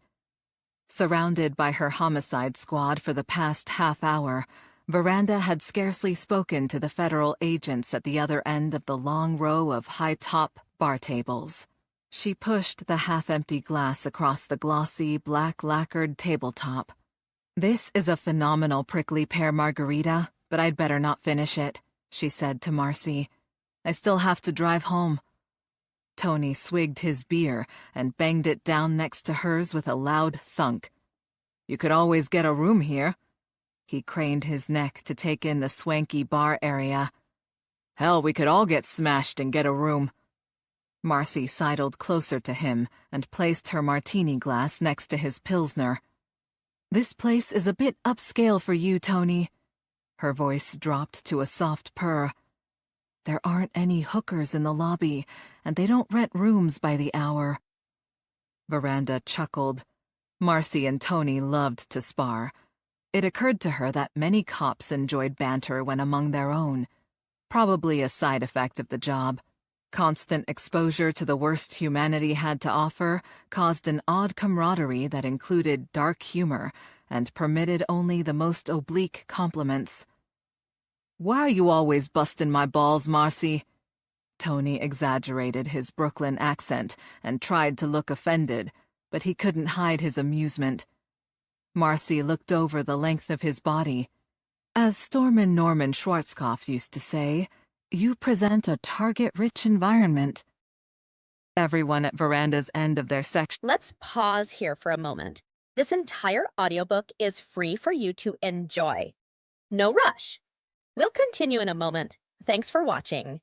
Surrounded by her homicide squad for the past half hour, Veranda had scarcely spoken to the federal agents at the other end of the long row of high-top bar tables. She pushed the half-empty glass across the glossy, black-lacquered tabletop. This is a phenomenal prickly pear margarita, but I'd better not finish it, she said to Marcy. I still have to drive home. Tony swigged his beer and banged it down next to hers with a loud thunk. You could always get a room here. He craned his neck to take in the swanky bar area. Hell, we could all get smashed and get a room. Marcy sidled closer to him and placed her martini glass next to his Pilsner. This place is a bit upscale for you, Tony. Her voice dropped to a soft purr. There aren't any hookers in the lobby, and they don't rent rooms by the hour. Veranda chuckled. Marcy and Tony loved to spar. It occurred to her that many cops enjoyed banter when among their own. Probably a side effect of the job. Constant exposure to the worst humanity had to offer caused an odd camaraderie that included dark humor and permitted only the most oblique compliments. "Why are you always bustin' my balls, Marcy?" Tony exaggerated his Brooklyn accent and tried to look offended, but he couldn't hide his amusement. Marcy looked over the length of his body. As Stormin Norman Schwarzkopf used to say, you present a target-rich environment. Everyone at Veranda's end of their section. Let's pause here for a moment. This entire audiobook is free for you to enjoy. No rush. We'll continue in a moment. Thanks for watching.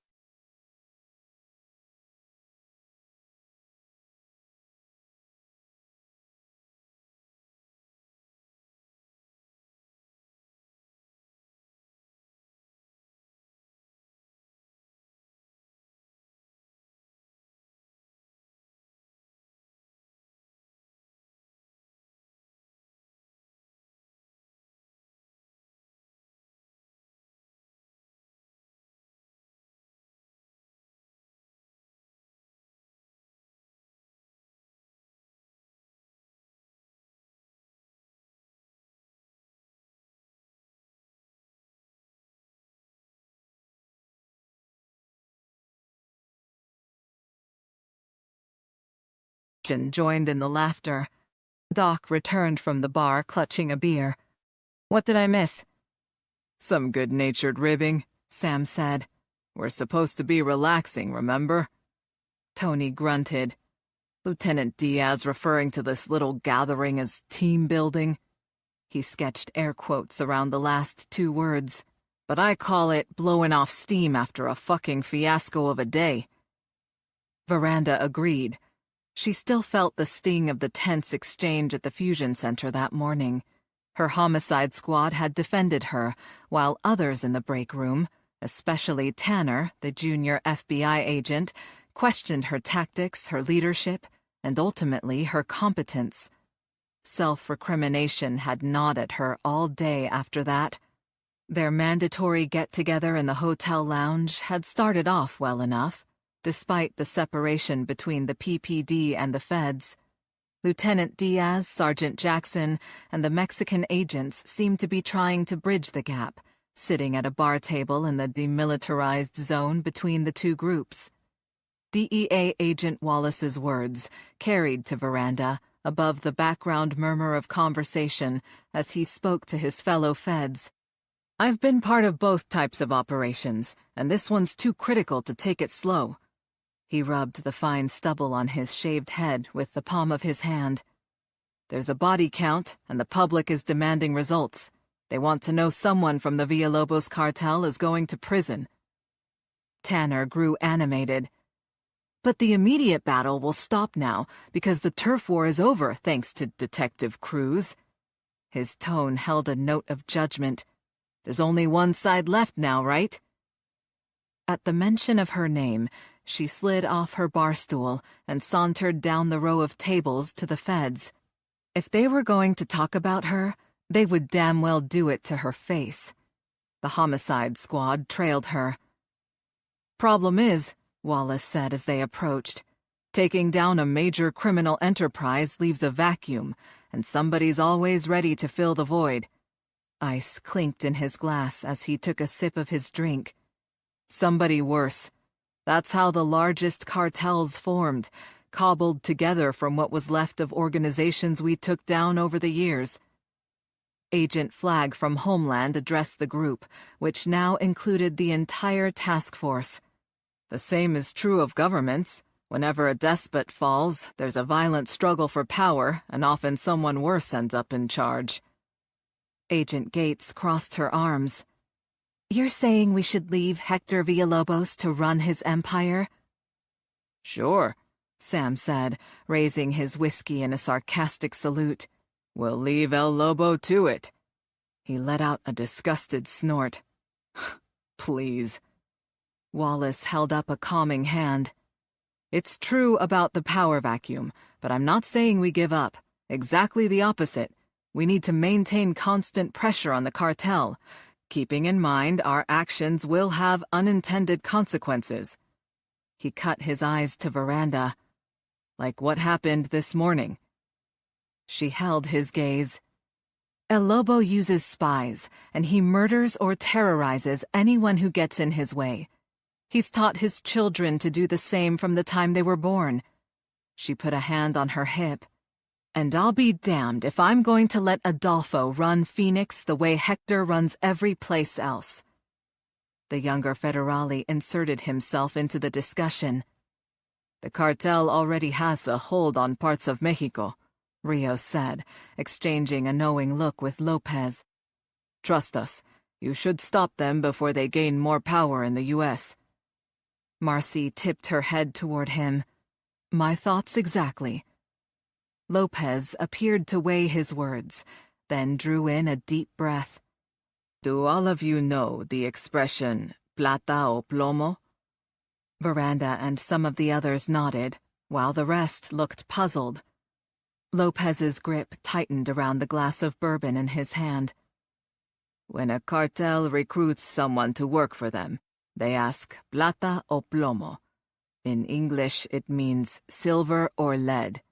Joined in the laughter. Doc returned from the bar clutching a beer. "What did I miss?" "Some good-natured ribbing," Sam said. "We're supposed to be relaxing, remember?" Tony grunted. Lieutenant Diaz referring to this little gathering as team building. He sketched air quotes around the last two words. "But I call it blowing off steam after a fucking fiasco of a day." Veranda agreed. She still felt the sting of the tense exchange at the fusion center that morning. Her homicide squad had defended her, while others in the break room, especially Tanner, the junior FBI agent, questioned her tactics, her leadership, and ultimately her competence. Self-recrimination had gnawed at her all day after that. Their mandatory get-together in the hotel lounge had started off well enough, despite the separation between the PPD and the feds. Lieutenant Diaz, Sergeant Jackson, and the Mexican agents seemed to be trying to bridge the gap, sitting at a bar table in the demilitarized zone between the two groups. DEA Agent Wallace's words carried to Veranda above the background murmur of conversation as he spoke to his fellow feds. "I've been part of both types of operations, and this one's too critical to take it slow." He rubbed the fine stubble on his shaved head with the palm of his hand. "There's a body count, and the public is demanding results. They want to know someone from the Villalobos cartel is going to prison." Tanner grew animated. "But the immediate battle will stop now, because the turf war is over thanks to Detective Cruz." His tone held a note of judgment. "There's only one side left now, right?" At the mention of her name, she slid off her bar stool and sauntered down the row of tables to the feds. If they were going to talk about her, they would damn well do it to her face. The homicide squad trailed her. "Problem is," Wallace said as they approached, "taking down a major criminal enterprise leaves a vacuum, and somebody's always ready to fill the void." Ice clinked in his glass as he took a sip of his drink. "Somebody worse. That's how the largest cartels formed, cobbled together from what was left of organizations we took down over the years." Agent Flagg from Homeland addressed the group, which now included the entire task force. "The same is true of governments. Whenever a despot falls, there's a violent struggle for power, and often someone worse ends up in charge. Agent Gates crossed her arms. You're saying we should leave Hector Villalobos to run his empire? Sure, Sam said, raising his whiskey in a sarcastic salute. We'll leave El Lobo to it. He let out a disgusted snort. Please. Wallace held up a calming hand. It's true about the power vacuum, but I'm not saying we give up. Exactly the opposite. We need to maintain constant pressure on the cartel, keeping in mind our actions will have unintended consequences. He cut his eyes to Veranda. Like what happened this morning. She held his gaze. El Lobo uses spies, and he murders or terrorizes anyone who gets in his way. He's taught his children to do the same from the time they were born. She put a hand on her hip. And I'll be damned if I'm going to let Adolfo run Phoenix the way Hector runs every place else. The younger Federale inserted himself into the discussion. The cartel already has a hold on parts of Mexico, Rios said, exchanging a knowing look with Lopez. Trust us, you should stop them before they gain more power in the U.S. Marcy tipped her head toward him. My thoughts exactly. Lopez appeared to weigh his words, then drew in a deep breath. Do all of you know the expression, plata o plomo? Veranda and some of the others nodded, while the rest looked puzzled. Lopez's grip tightened around the glass of bourbon in his hand. When a cartel recruits someone to work for them, they ask plata o plomo. In English, it means silver or lead.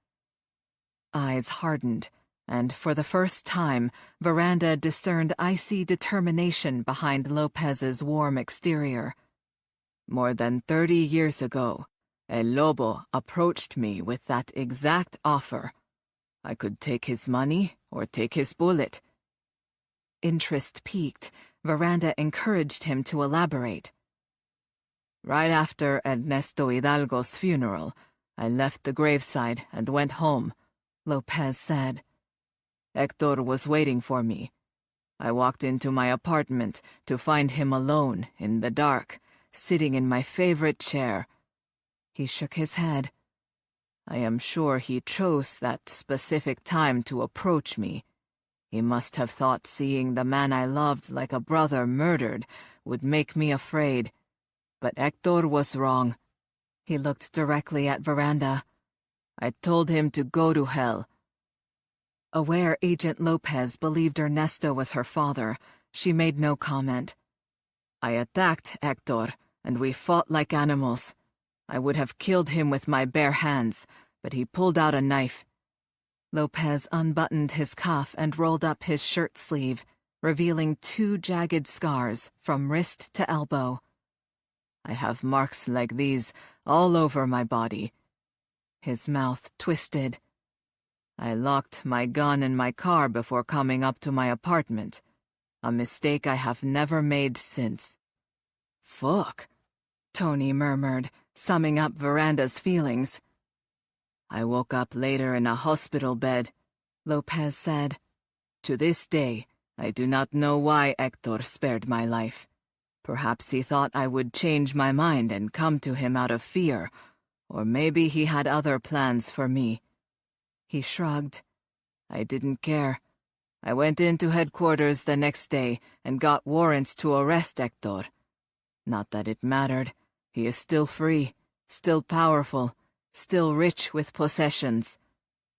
Eyes hardened, and for the first time, Veranda discerned icy determination behind Lopez's warm exterior. More than 30 years ago, El Lobo approached me with that exact offer. I could take his money or take his bullet. Interest piqued, Veranda encouraged him to elaborate. Right after Ernesto Hidalgo's funeral, I left the graveside and went home, Lopez said. Hector was waiting for me. I walked into my apartment to find him alone, in the dark, sitting in my favorite chair. He shook his head. I am sure he chose that specific time to approach me. He must have thought seeing the man I loved like a brother murdered would make me afraid. But Hector was wrong. He looked directly at Veranda. I told him to go to hell. Aware Agent Lopez believed Ernesto was her father, she made no comment. I attacked Hector, and we fought like animals. I would have killed him with my bare hands, but he pulled out a knife. Lopez unbuttoned his cuff and rolled up his shirt sleeve, revealing 2 jagged scars from wrist to elbow. I have marks like these all over my body. His mouth twisted. I locked my gun in my car before coming up to my apartment, a mistake I have never made since. Fuck, Tony murmured, summing up Veranda's feelings. I woke up later in a hospital bed, Lopez said. To this day, I do not know why Hector spared my life. Perhaps he thought I would change my mind and come to him out of fear, or maybe he had other plans for me. He shrugged. I didn't care. I went into headquarters the next day and got warrants to arrest Hector. Not that it mattered. He is still free, still powerful, still rich with possessions.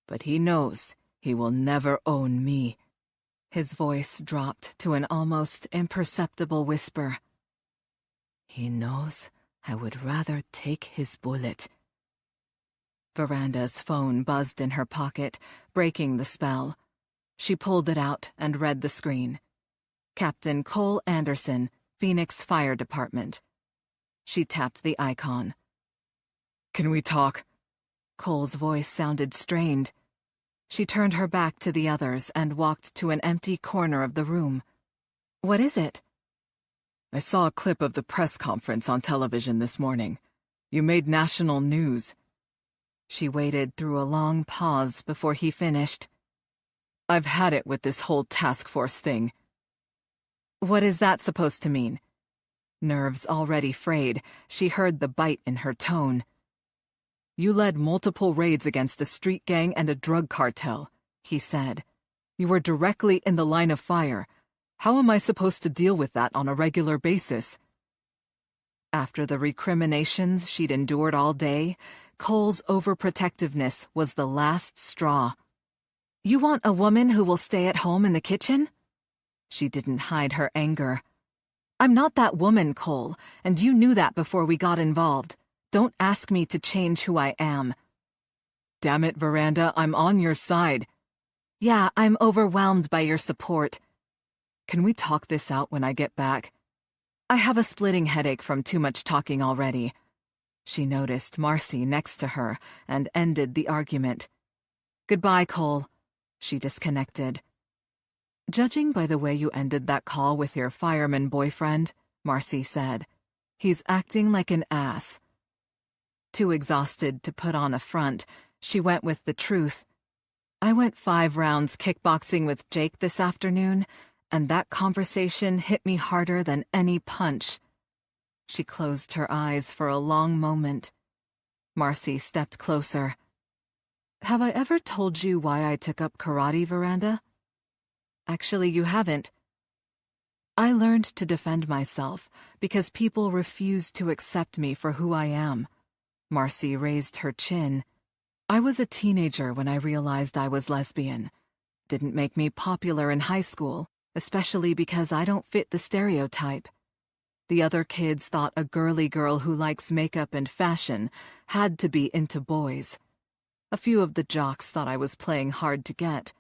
But he knows he will never own me. His voice dropped to an almost imperceptible whisper. He knows I would rather take his bullet. Veranda's phone buzzed in her pocket, breaking the spell. She pulled it out and read the screen. Captain Cole Anderson, Phoenix Fire Department. She tapped the icon. Can we talk? Cole's voice sounded strained. She turned her back to the others and walked to an empty corner of the room. What is it? I saw a clip of the press conference on television this morning. You made national news. She waited through a long pause before he finished. "I've had it with this whole task force thing." "What is that supposed to mean?" Nerves already frayed, she heard the bite in her tone. "You led multiple raids against a street gang and a drug cartel," he said. "You were directly in the line of fire. How am I supposed to deal with that on a regular basis?" After the recriminations she'd endured all day, Cole's overprotectiveness was the last straw. "You want a woman who will stay at home in the kitchen?" She didn't hide her anger. "I'm not that woman, Cole, and you knew that before we got involved. Don't ask me to change who I am." "Damn it, Veranda, I'm on your side." "Yeah, I'm overwhelmed by your support." "Can we talk this out when I get back?" "I have a splitting headache from too much talking already." She noticed Marcy next to her and ended the argument. "Goodbye, Cole." She disconnected. "Judging by the way you ended that call with your fireman boyfriend," Marcy said, "he's acting like an ass." Too exhausted to put on a front, she went with the truth. "I went 5 rounds kickboxing with Jake this afternoon, and that conversation hit me harder than any punch." She closed her eyes for a long moment. Marcy stepped closer. "Have I ever told you why I took up karate, Veranda?" "Actually, you haven't." "I learned to defend myself because people refused to accept me for who I am." Marcy raised her chin. "I was a teenager when I realized I was lesbian. Didn't make me popular in high school, especially because I don't fit the stereotype. The other kids thought a girly girl who likes makeup and fashion had to be into boys. A few of the jocks thought I was playing hard to get.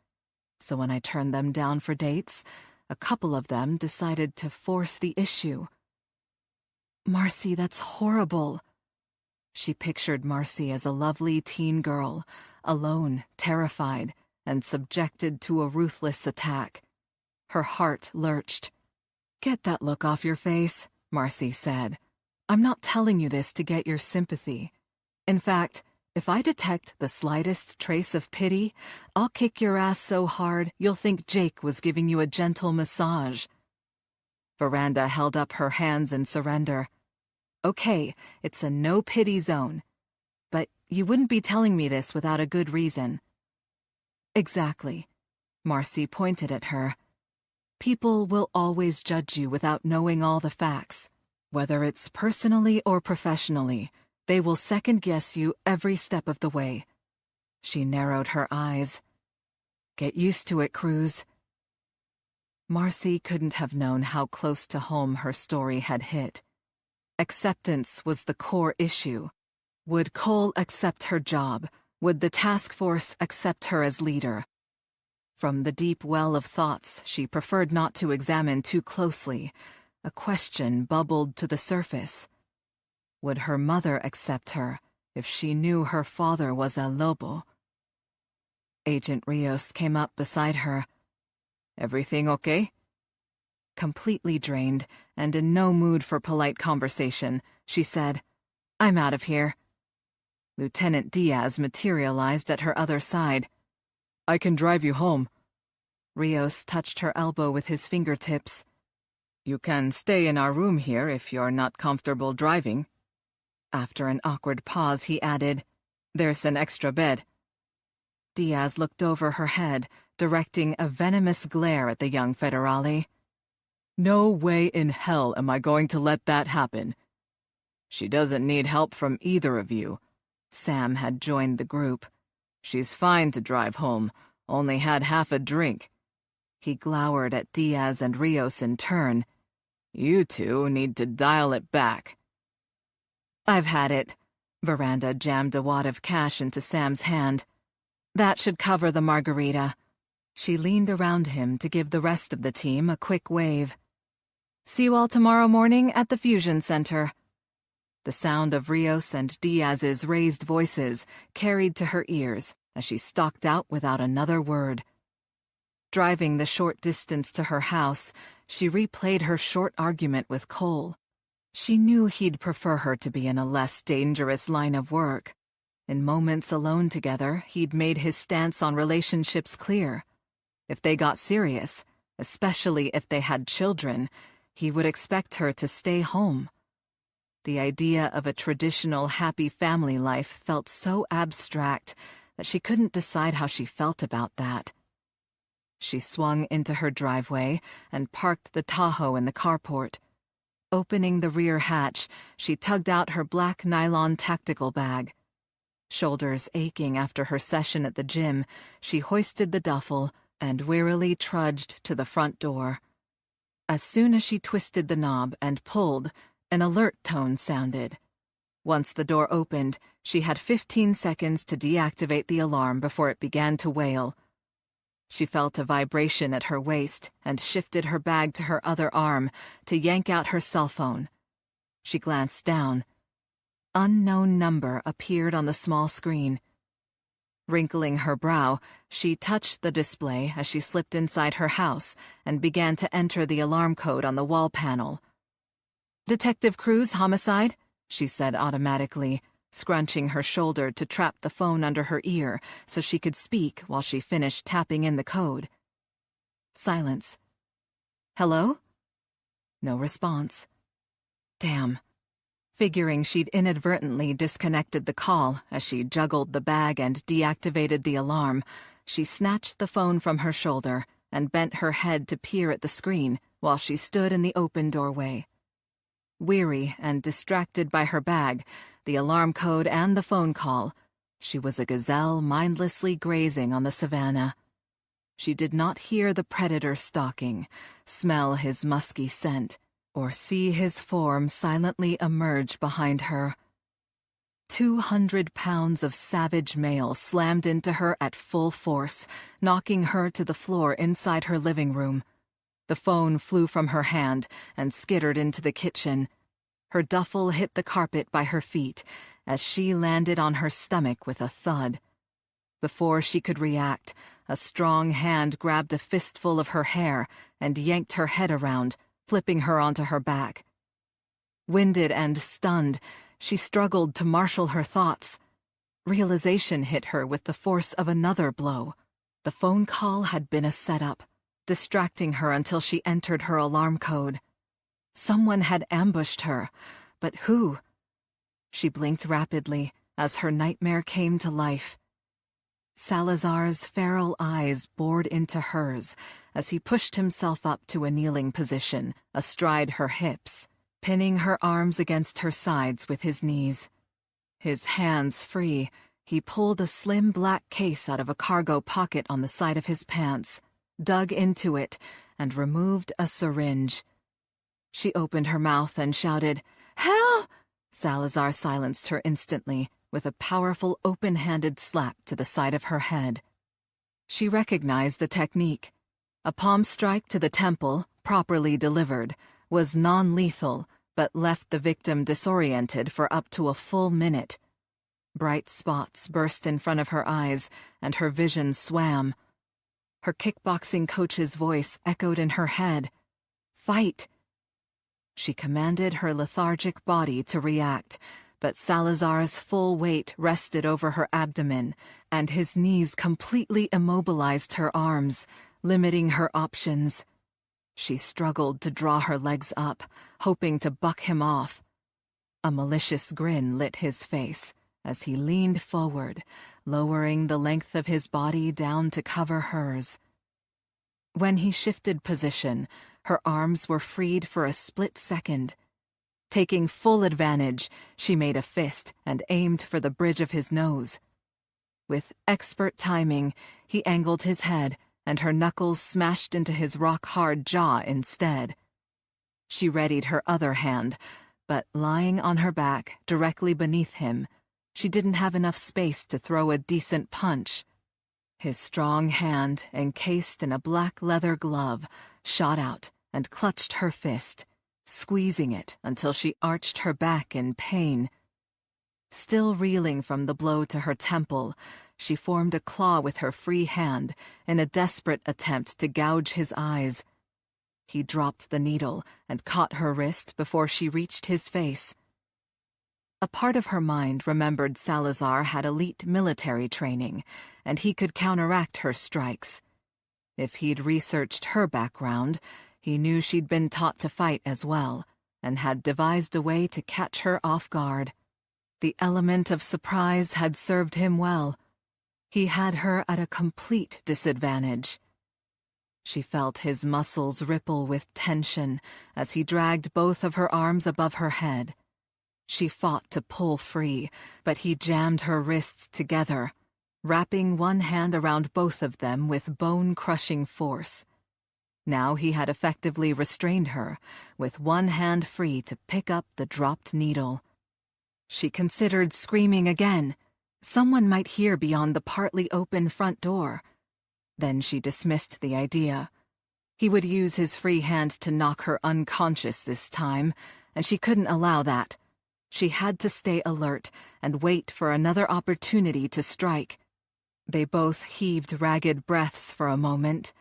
So when I turned them down for dates, a couple of them decided to force the issue." "Marcy, that's horrible." She pictured Marcy as a lovely teen girl, alone, terrified, and subjected to a ruthless attack. Her heart lurched. "Get that look off your face," Marcy said. "I'm not telling you this to get your sympathy. In fact, if I detect the slightest trace of pity, I'll kick your ass so hard you'll think Jake was giving you a gentle massage." Veranda held up her hands in surrender. "Okay, it's a no-pity zone. But you wouldn't be telling me this without a good reason." "Exactly." Marcy pointed at her. "People will always judge you without knowing all the facts. Whether it's personally or professionally, they will second-guess you every step of the way." She narrowed her eyes. "Get used to it, Cruz." Marcy couldn't have known how close to home her story had hit. Acceptance was the core issue. Would Cole accept her job? Would the task force accept her as leader? From the deep well of thoughts she preferred not to examine too closely, a question bubbled to the surface. Would her mother accept her if she knew her father was a lobo? Agent Rios came up beside her. "Everything okay?" Completely drained and in no mood for polite conversation, she said, "I'm out of here." Lieutenant Diaz materialized at her other side. "I can drive you home." Rios touched her elbow with his fingertips. "You can stay in our room here if you're not comfortable driving." After an awkward pause, he added, "There's an extra bed." Diaz looked over her head, directing a venomous glare at the young federale. "No way in hell am I going to let that happen." "She doesn't need help from either of you." Sam had joined the group. "She's fine to drive home, only had half a drink." He glowered at Diaz and Rios in turn. "You two need to dial it back." "I've had it." Veranda jammed a wad of cash into Sam's hand. "That should cover the margarita." She leaned around him to give the rest of the team a quick wave. "See you all tomorrow morning at the Fusion Center." The sound of Rios and Diaz's raised voices carried to her ears as she stalked out without another word. Driving the short distance to her house, she replayed her short argument with Cole. She knew he'd prefer her to be in a less dangerous line of work. In moments alone together, he'd made his stance on relationships clear. If they got serious, especially if they had children, he would expect her to stay home. The idea of a traditional happy family life felt so abstract that she couldn't decide how she felt about that. She swung into her driveway and parked the Tahoe in the carport. Opening the rear hatch, she tugged out her black nylon tactical bag. Shoulders aching after her session at the gym, she hoisted the duffel and wearily trudged to the front door. As soon as she twisted the knob and pulled, an alert tone sounded. Once the door opened, she had 15 seconds to deactivate the alarm before it began to wail. She felt a vibration at her waist and shifted her bag to her other arm to yank out her cell phone. She glanced down. Unknown number appeared on the small screen. Wrinkling her brow, she touched the display as she slipped inside her house and began to enter the alarm code on the wall panel. "Detective Cruz, homicide," she said automatically, scrunching her shoulder to trap the phone under her ear so she could speak while she finished tapping in the code. Silence. "Hello?" No response. Damn. Figuring she'd inadvertently disconnected the call as she juggled the bag and deactivated the alarm, she snatched the phone from her shoulder and bent her head to peer at the screen while she stood in the open doorway. Weary and distracted by her bag, the alarm code and the phone call, she was a gazelle mindlessly grazing on the savannah. She did not hear the predator stalking, smell his musky scent, or see his form silently emerge behind her. 200 pounds of savage male slammed into her at full force, knocking her to the floor inside her living room. The phone flew from her hand and skittered into the kitchen. Her duffel hit the carpet by her feet as she landed on her stomach with a thud. Before she could react, a strong hand grabbed a fistful of her hair and yanked her head around, flipping her onto her back. Winded and stunned, she struggled to marshal her thoughts. Realization hit her with the force of another blow. The phone call had been a setup, distracting her until she entered her alarm code. Someone had ambushed her, but who? She blinked rapidly as her nightmare came to life. Salazar's feral eyes bored into hers as he pushed himself up to a kneeling position, astride her hips, pinning her arms against her sides with his knees. His hands free, he pulled a slim black case out of a cargo pocket on the side of his pants, dug into it, and removed a syringe. She opened her mouth and shouted, "Help!" Salazar silenced her instantly with a powerful open-handed slap to the side of her head. She recognized the technique. A palm strike to the temple, properly delivered, was non-lethal, but left the victim disoriented for up to a full minute. Bright spots burst in front of her eyes, and her vision swam. Her kickboxing coach's voice echoed in her head. "Fight!" She commanded her lethargic body to react, but Salazar's full weight rested over her abdomen, and his knees completely immobilized her arms, limiting her options. She struggled to draw her legs up, hoping to buck him off. A malicious grin lit his face as he leaned forward, lowering the length of his body down to cover hers. When he shifted position, her arms were freed for a split second. Taking full advantage, she made a fist and aimed for the bridge of his nose. With expert timing, he angled his head, and her knuckles smashed into his rock-hard jaw instead. She readied her other hand, but lying on her back, directly beneath him, she didn't have enough space to throw a decent punch. His strong hand, encased in a black leather glove, shot out and clutched her fist, squeezing it until she arched her back in pain. Still reeling from the blow to her temple, she formed a claw with her free hand in a desperate attempt to gouge his eyes. He dropped the needle and caught her wrist before she reached his face. A part of her mind remembered Salazar had elite military training, and he could counteract her strikes. If he'd researched her background, he knew she'd been taught to fight as well, and had devised a way to catch her off guard. The element of surprise had served him well. He had her at a complete disadvantage. She felt his muscles ripple with tension as he dragged both of her arms above her head. She fought to pull free, but he jammed her wrists together, wrapping one hand around both of them with bone-crushing force. Now he had effectively restrained her, with one hand free to pick up the dropped needle. She considered screaming again. Someone might hear beyond the partly open front door. Then she dismissed the idea. He would use his free hand to knock her unconscious this time, and she couldn't allow that. She had to stay alert and wait for another opportunity to strike. They both heaved ragged breaths for a moment.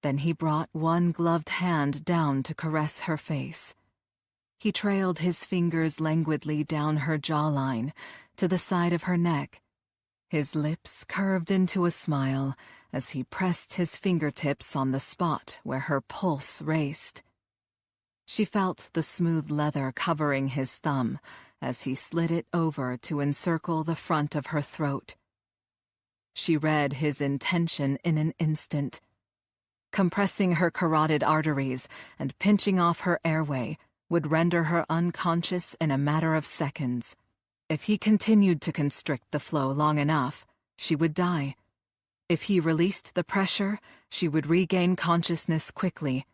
Then he brought one gloved hand down to caress her face. He trailed his fingers languidly down her jawline, to the side of her neck. His lips curved into a smile as he pressed his fingertips on the spot where her pulse raced. She felt the smooth leather covering his thumb as he slid it over to encircle the front of her throat. She read his intention in an instant. Compressing her carotid arteries and pinching off her airway would render her unconscious in a matter of seconds. If he continued to constrict the flow long enough, she would die. If he released the pressure, she would regain consciousness quickly,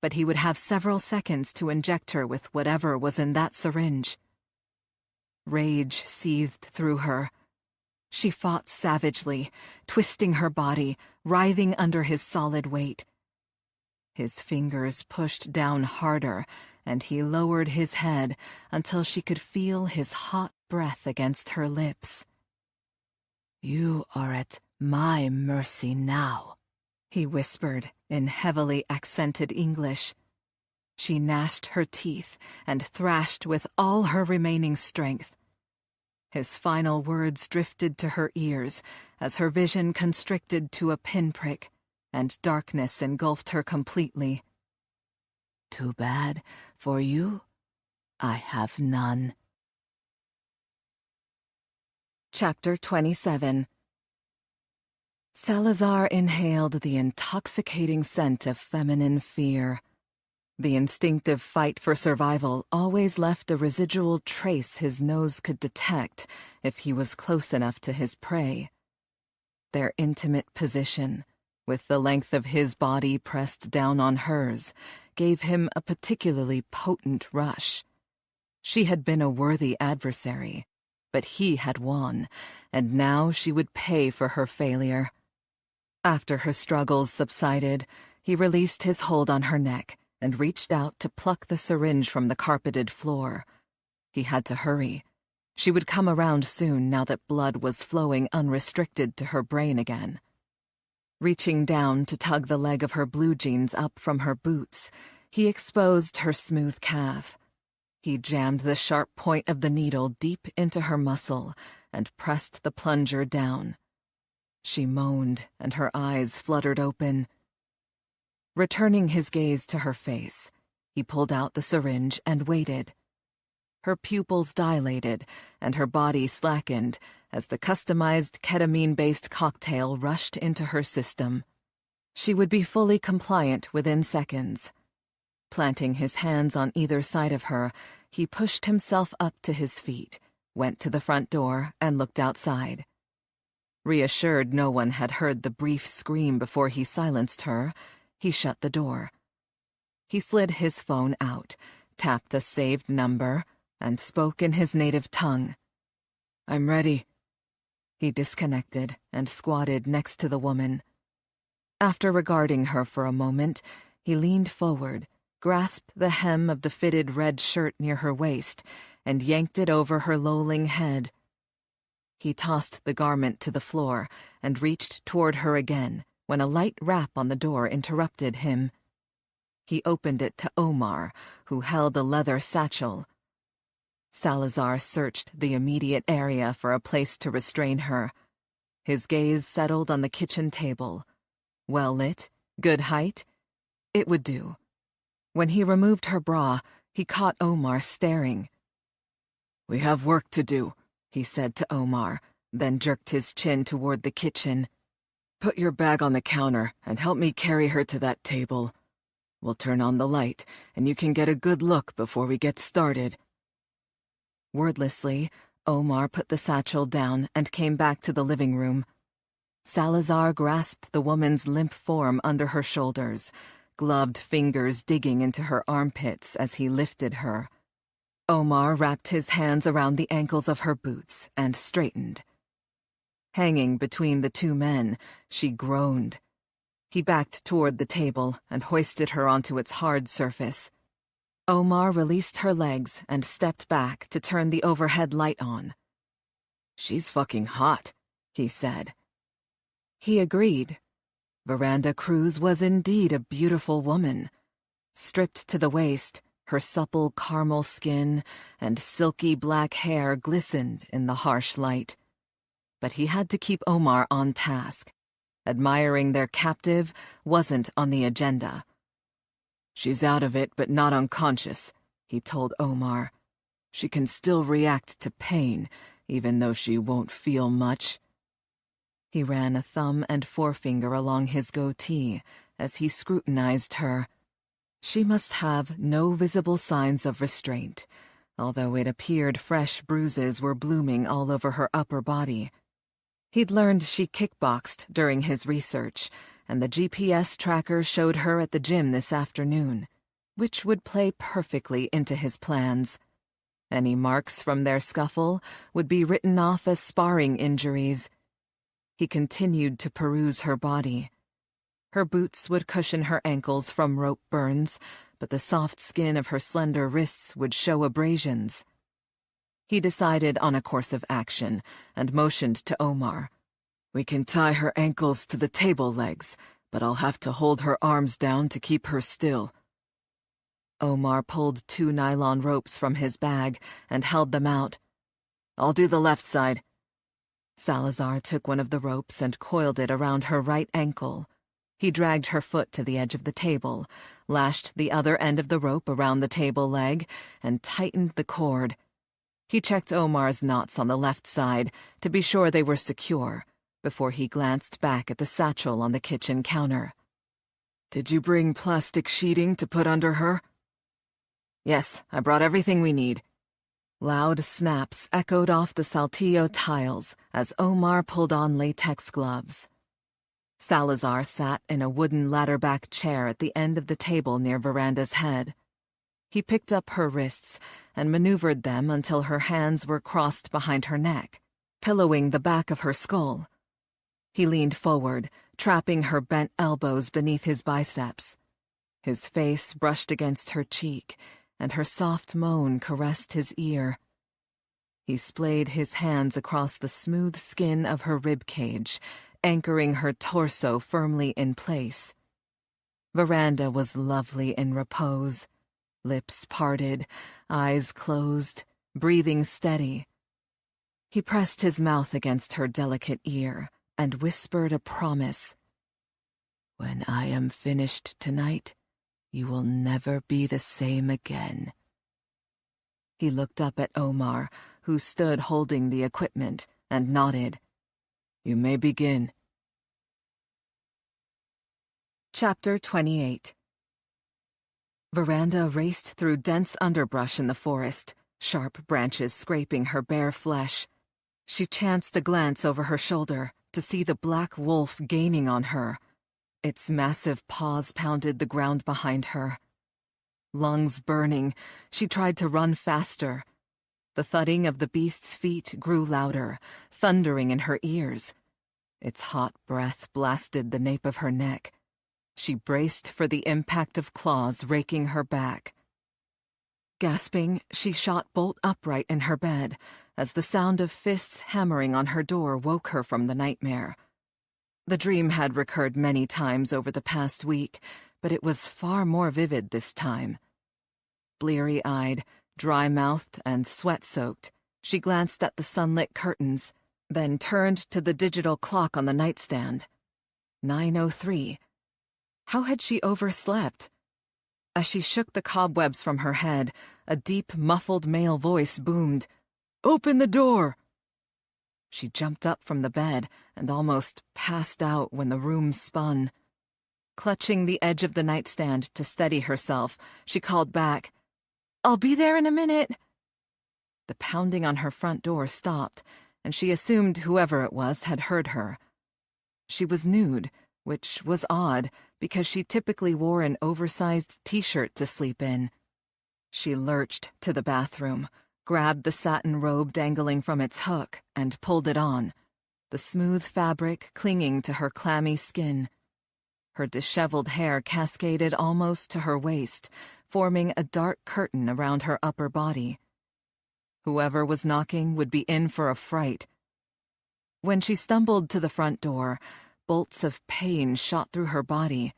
but he would have several seconds to inject her with whatever was in that syringe. Rage seethed through her. She fought savagely, twisting her body, writhing under his solid weight. His fingers pushed down harder, and he lowered his head until she could feel his hot breath against her lips. "You are at my mercy now," he whispered in heavily accented English. She gnashed her teeth and thrashed with all her remaining strength. His final words drifted to her ears as her vision constricted to a pinprick, and darkness engulfed her completely. "Too bad for you. I have none." Chapter 27. Salazar inhaled the intoxicating scent of feminine fear. The instinctive fight for survival always left a residual trace his nose could detect if he was close enough to his prey. Their intimate position, with the length of his body pressed down on hers, gave him a particularly potent rush. She had been a worthy adversary, but he had won, and now she would pay for her failure. After her struggles subsided, he released his hold on her neck and reached out to pluck the syringe from the carpeted floor. He had to hurry. She would come around soon now that blood was flowing unrestricted to her brain again. Reaching down to tug the leg of her blue jeans up from her boots, he exposed her smooth calf. He jammed the sharp point of the needle deep into her muscle and pressed the plunger down. She moaned, and her eyes fluttered open. Returning his gaze to her face, he pulled out the syringe and waited. Her pupils dilated, and her body slackened as the customized ketamine-based cocktail rushed into her system. She would be fully compliant within seconds. Planting his hands on either side of her, he pushed himself up to his feet, went to the front door, and looked outside. Reassured no one had heard the brief scream before he silenced her, he shut the door. He slid his phone out, tapped a saved number, and spoke in his native tongue. "I'm ready." He disconnected and squatted next to the woman. After regarding her for a moment, he leaned forward, grasped the hem of the fitted red shirt near her waist, and yanked it over her lolling head. He tossed the garment to the floor and reached toward her again when a light rap on the door interrupted him. He opened it to Omar, who held a leather satchel. Salazar searched the immediate area for a place to restrain her. His gaze settled on the kitchen table. Well lit, good height. It would do. When he removed her bra, he caught Omar staring. "We have work to do," he said to Omar, then jerked his chin toward the kitchen. "Put your bag on the counter and help me carry her to that table. We'll turn on the light, and you can get a good look before we get started." Wordlessly, Omar put the satchel down and came back to the living room. Salazar grasped the woman's limp form under her shoulders, gloved fingers digging into her armpits as he lifted her. Omar wrapped his hands around the ankles of her boots and straightened. Hanging between the two men, she groaned. He backed toward the table and hoisted her onto its hard surface. Omar released her legs and stepped back to turn the overhead light on. "She's fucking hot," he said. He agreed. Veranda Cruz was indeed a beautiful woman. Stripped to the waist, her supple caramel skin and silky black hair glistened in the harsh light. But he had to keep Omar on task. Admiring their captive wasn't on the agenda. "She's out of it, but not unconscious," he told Omar. "She can still react to pain, even though she won't feel much." He ran a thumb and forefinger along his goatee as he scrutinized her. She must have no visible signs of restraint, although it appeared fresh bruises were blooming all over her upper body. He'd learned she kickboxed during his research, and the GPS tracker showed her at the gym this afternoon, which would play perfectly into his plans. Any marks from their scuffle would be written off as sparring injuries. He continued to peruse her body. Her boots would cushion her ankles from rope burns, but the soft skin of her slender wrists would show abrasions. He decided on a course of action and motioned to Omar. "We can tie her ankles to the table legs, but I'll have to hold her arms down to keep her still." Omar pulled 2 nylon ropes from his bag and held them out. "I'll do the left side." Salazar took one of the ropes and coiled it around her right ankle. He dragged her foot to the edge of the table, lashed the other end of the rope around the table leg, and tightened the cord. He checked Omar's knots on the left side to be sure they were secure, before he glanced back at the satchel on the kitchen counter. "Did you bring plastic sheeting to put under her?" "Yes, I brought everything we need." Loud snaps echoed off the Saltillo tiles as Omar pulled on latex gloves. Salazar sat in a wooden ladder-back chair at the end of the table near Veranda's head. He picked up her wrists and maneuvered them until her hands were crossed behind her neck, pillowing the back of her skull. He leaned forward, trapping her bent elbows beneath his biceps. His face brushed against her cheek, and her soft moan caressed his ear. He splayed his hands across the smooth skin of her ribcage, anchoring her torso firmly in place. Veranda was lovely in repose, lips parted, eyes closed, breathing steady. He pressed his mouth against her delicate ear and whispered a promise. "When I am finished tonight, you will never be the same again." He looked up at Omar, who stood holding the equipment, and nodded. "You may begin." Chapter 28. Veranda raced through dense underbrush in the forest, sharp branches scraping her bare flesh. She chanced a glance over her shoulder to see the black wolf gaining on her. Its massive paws pounded the ground behind her. Lungs burning, she tried to run faster. The thudding of the beast's feet grew louder, thundering in her ears. Its hot breath blasted the nape of her neck. She braced for the impact of claws raking her back. Gasping, she shot bolt upright in her bed as the sound of fists hammering on her door woke her from the nightmare. The dream had recurred many times over the past week, but it was far more vivid this time. Bleary-eyed, Dry-mouthed and sweat-soaked, she glanced at the sunlit curtains, then turned to the digital clock on the nightstand. 9:03. How had she overslept? As she shook the cobwebs from her head, a deep, muffled male voice boomed, "Open the door!" She jumped up from the bed and almost passed out when the room spun. Clutching the edge of the nightstand to steady herself, she called back, "I'll be there in a minute." The pounding on her front door stopped, and she assumed whoever it was had heard her. She was nude, which was odd because she typically wore an oversized t-shirt to sleep in. She lurched to the bathroom, grabbed the satin robe dangling from its hook, and pulled it on, the smooth fabric clinging to her clammy skin. Her disheveled hair cascaded almost to her waist, forming a dark curtain around her upper body. Whoever was knocking would be in for a fright. When she stumbled to the front door, bolts of pain shot through her body.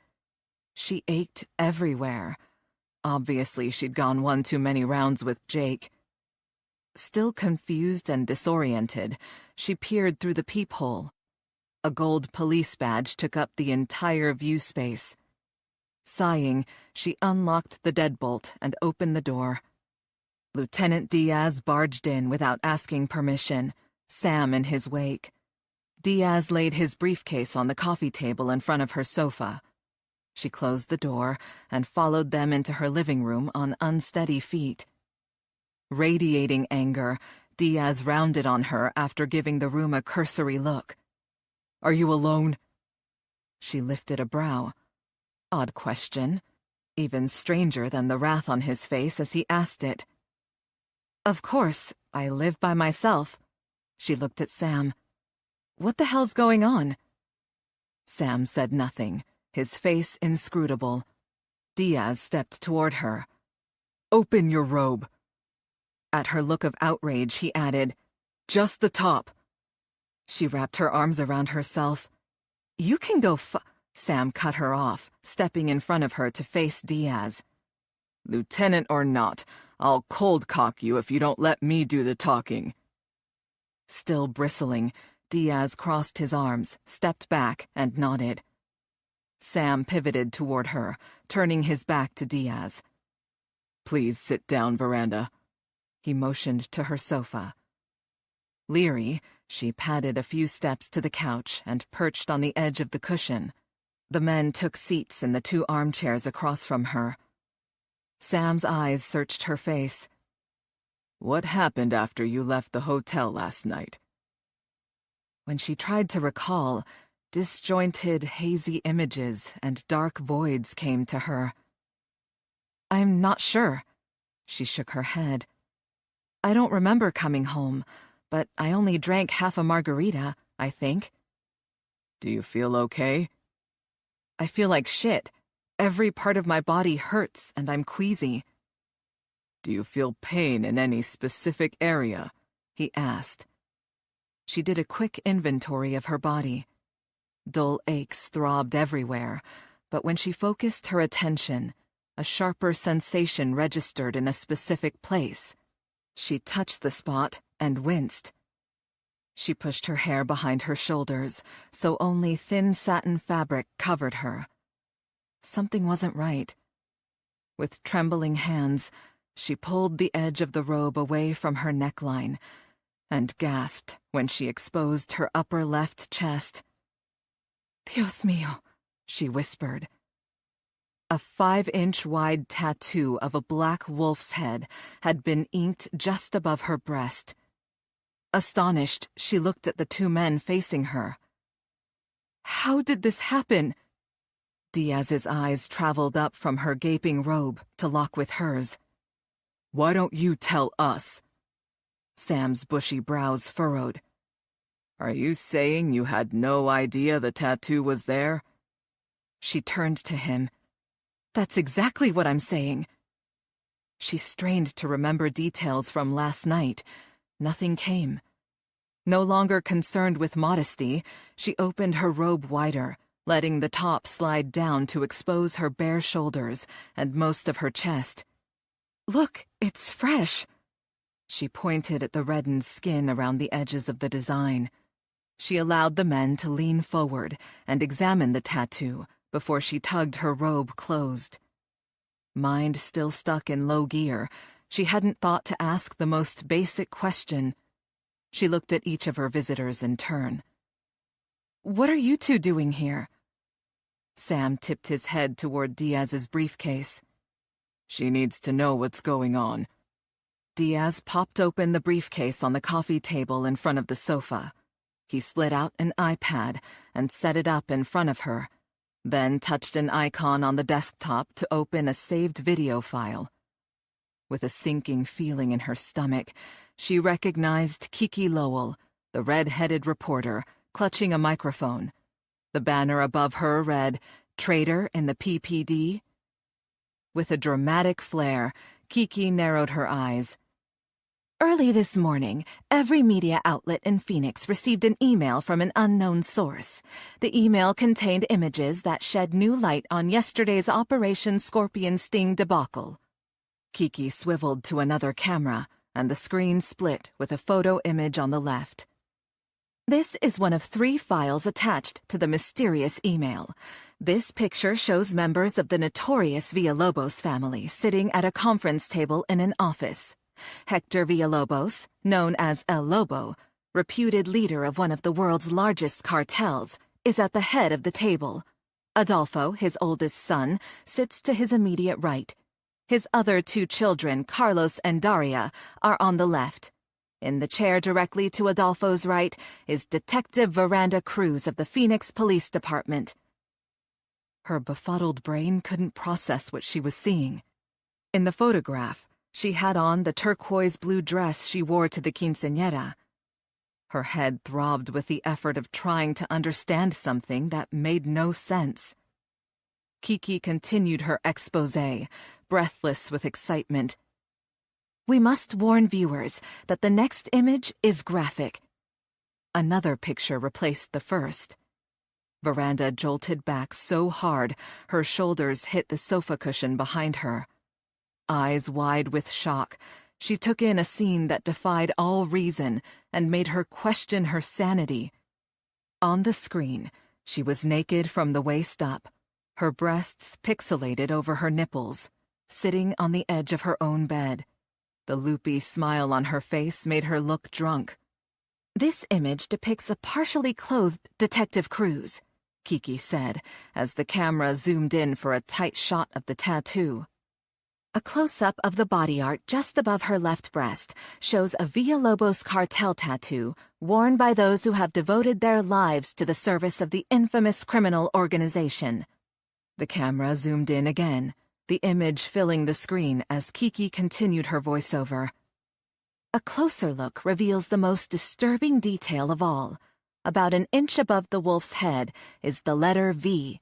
She ached everywhere. Obviously, she'd gone one too many rounds with Jake. Still confused and disoriented, she peered through the peephole. A gold police badge took up the entire view space. Sighing, she unlocked the deadbolt and opened the door. Lieutenant Diaz barged in without asking permission, Sam in his wake. Diaz laid his briefcase on the coffee table in front of her sofa. She closed the door and followed them into her living room on unsteady feet. Radiating anger, Diaz rounded on her after giving the room a cursory look. "Are you alone?" She lifted a brow. Odd question. Even stranger than the wrath on his face as he asked it. "Of course, I live by myself." She looked at Sam. "What the hell's going on?" Sam said nothing, his face inscrutable. Diaz stepped toward her. "Open your robe." At her look of outrage, he added, "Just the top." She wrapped her arms around herself. "You can go Sam cut her off, stepping in front of her to face Diaz. "Lieutenant or not, I'll cold cock you if you don't let me do the talking." Still bristling, Diaz crossed his arms, stepped back, and nodded. Sam pivoted toward her, turning his back to Diaz. "Please sit down, Veranda." He motioned to her sofa. Leery, she padded a few steps to the couch and perched on the edge of the cushion. The men took seats in the two armchairs across from her. Sam's eyes searched her face. "What happened after you left the hotel last night?" When she tried to recall, disjointed, hazy images and dark voids came to her. "I'm not sure." She shook her head. "I don't remember coming home, but I only drank half a margarita, I think." "Do you feel okay?" "I feel like shit. Every part of my body hurts and I'm queasy." "Do you feel pain in any specific area?" he asked. She did a quick inventory of her body. Dull aches throbbed everywhere, but when she focused her attention, a sharper sensation registered in a specific place. She touched the spot and winced. She pushed her hair behind her shoulders, so only thin satin fabric covered her. Something wasn't right. With trembling hands, she pulled the edge of the robe away from her neckline and gasped when she exposed her upper left chest. "Dios mío," she whispered. A 5-inch wide tattoo of a black wolf's head had been inked just above her breast. Astonished, she looked at the two men facing her. "How did this happen?" Diaz's eyes traveled up from her gaping robe to lock with hers. "Why don't you tell us?" Sam's bushy brows furrowed. "Are you saying you had no idea the tattoo was there?" She turned to him. "That's exactly what I'm saying." She strained to remember details from last night. Nothing came. No longer concerned with modesty, she opened her robe wider, letting the top slide down to expose her bare shoulders and most of her chest. Look, it's fresh. She pointed at the reddened skin around the edges of the design. She allowed the men to lean forward and examine the tattoo before she tugged her robe closed. Mind still stuck in low gear, she hadn't thought to ask the most basic question. She looked at each of her visitors in turn. "What are you two doing here?" Sam tipped his head toward Diaz's briefcase. "She needs to know what's going on." Diaz popped open the briefcase on the coffee table in front of the sofa. He slid out an iPad and set it up in front of her, then touched an icon on the desktop to open a saved video file. With a sinking feeling in her stomach, she recognized Kiki Lowell, the red-headed reporter, clutching a microphone. The banner above her read, "Traitor in the PPD." With a dramatic flare, Kiki narrowed her eyes. "Early this morning, every media outlet in Phoenix received an email from an unknown source. The email contained images that shed new light on yesterday's Operation Scorpion Sting debacle." Kiki swiveled to another camera, and the screen split with a photo image on the left. "This is one of 3 files attached to the mysterious email. This picture shows members of the notorious Villalobos family sitting at a conference table in an office. Hector Villalobos, known as El Lobo, reputed leader of one of the world's largest cartels, is at the head of the table. Adolfo, his oldest son, sits to his immediate right. His other 2 children, Carlos and Daria, are on the left. In the chair directly to Adolfo's right is Detective Veranda Cruz of the Phoenix Police Department." Her befuddled brain couldn't process what she was seeing. In the photograph, she had on the turquoise-blue dress she wore to the quinceañera. Her head throbbed with the effort of trying to understand something that made no sense. Kiki continued her exposé, breathless with excitement. "We must warn viewers that the next image is graphic." Another picture replaced the first. Veranda jolted back so hard her shoulders hit the sofa cushion behind her. Eyes wide with shock, she took in a scene that defied all reason and made her question her sanity. On the screen, she was naked from the waist up, her breasts pixelated over her nipples, sitting on the edge of her own bed. The loopy smile on her face made her look drunk. "This image depicts a partially clothed Detective Cruz," Kiki said, as the camera zoomed in for a tight shot of the tattoo. A close-up of the body art just above her left breast shows a Villalobos cartel tattoo worn by those who have devoted their lives to the service of the infamous criminal organization. The camera zoomed in again, the image filling the screen as Kiki continued her voiceover. A closer look reveals the most disturbing detail of all. About an inch above the wolf's head is the letter V.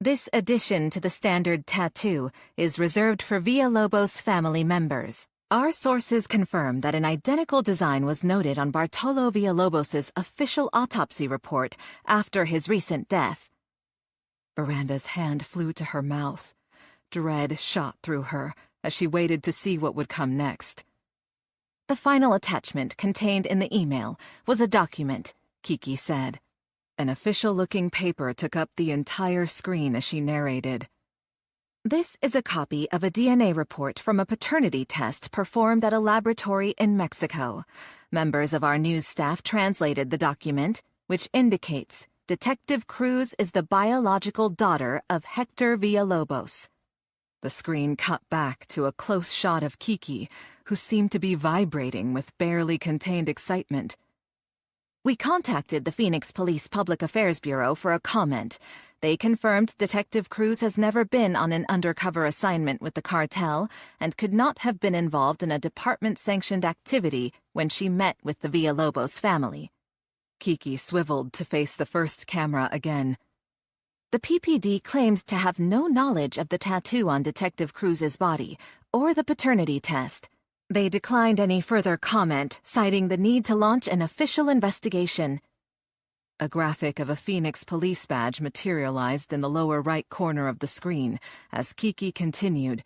This addition to the standard tattoo is reserved for Villalobos family members. Our sources confirm that an identical design was noted on Bartolo Villalobos' official autopsy report after his recent death. Veranda's hand flew to her mouth. Dread shot through her as she waited to see what would come next. "The final attachment contained in the email was a document," Kiki said. An official-looking paper took up the entire screen as she narrated. "This is a copy of a DNA report from a paternity test performed at a laboratory in Mexico. Members of our news staff translated the document, which indicates Detective Cruz is the biological daughter of Hector Villalobos." The screen cut back to a close shot of Kiki, who seemed to be vibrating with barely contained excitement. "We contacted the Phoenix Police Public Affairs Bureau for a comment. They confirmed Detective Cruz has never been on an undercover assignment with the cartel and could not have been involved in a department-sanctioned activity when she met with the Villalobos family." Kiki swiveled to face the first camera again. "The PPD claimed to have no knowledge of the tattoo on Detective Cruz's body or the paternity test. They declined any further comment, citing the need to launch an official investigation." A graphic of a Phoenix police badge materialized in the lower right corner of the screen as Kiki continued.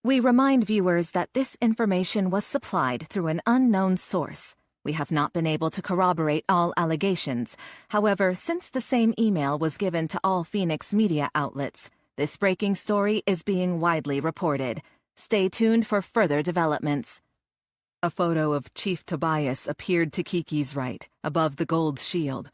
We remind viewers that this information was supplied through an unknown source. We have not been able to corroborate all allegations. However, since the same email was given to all Phoenix media outlets, this breaking story is being widely reported. Stay tuned for further developments. A photo of Chief Tobias appeared to Kiki's right, above the gold shield.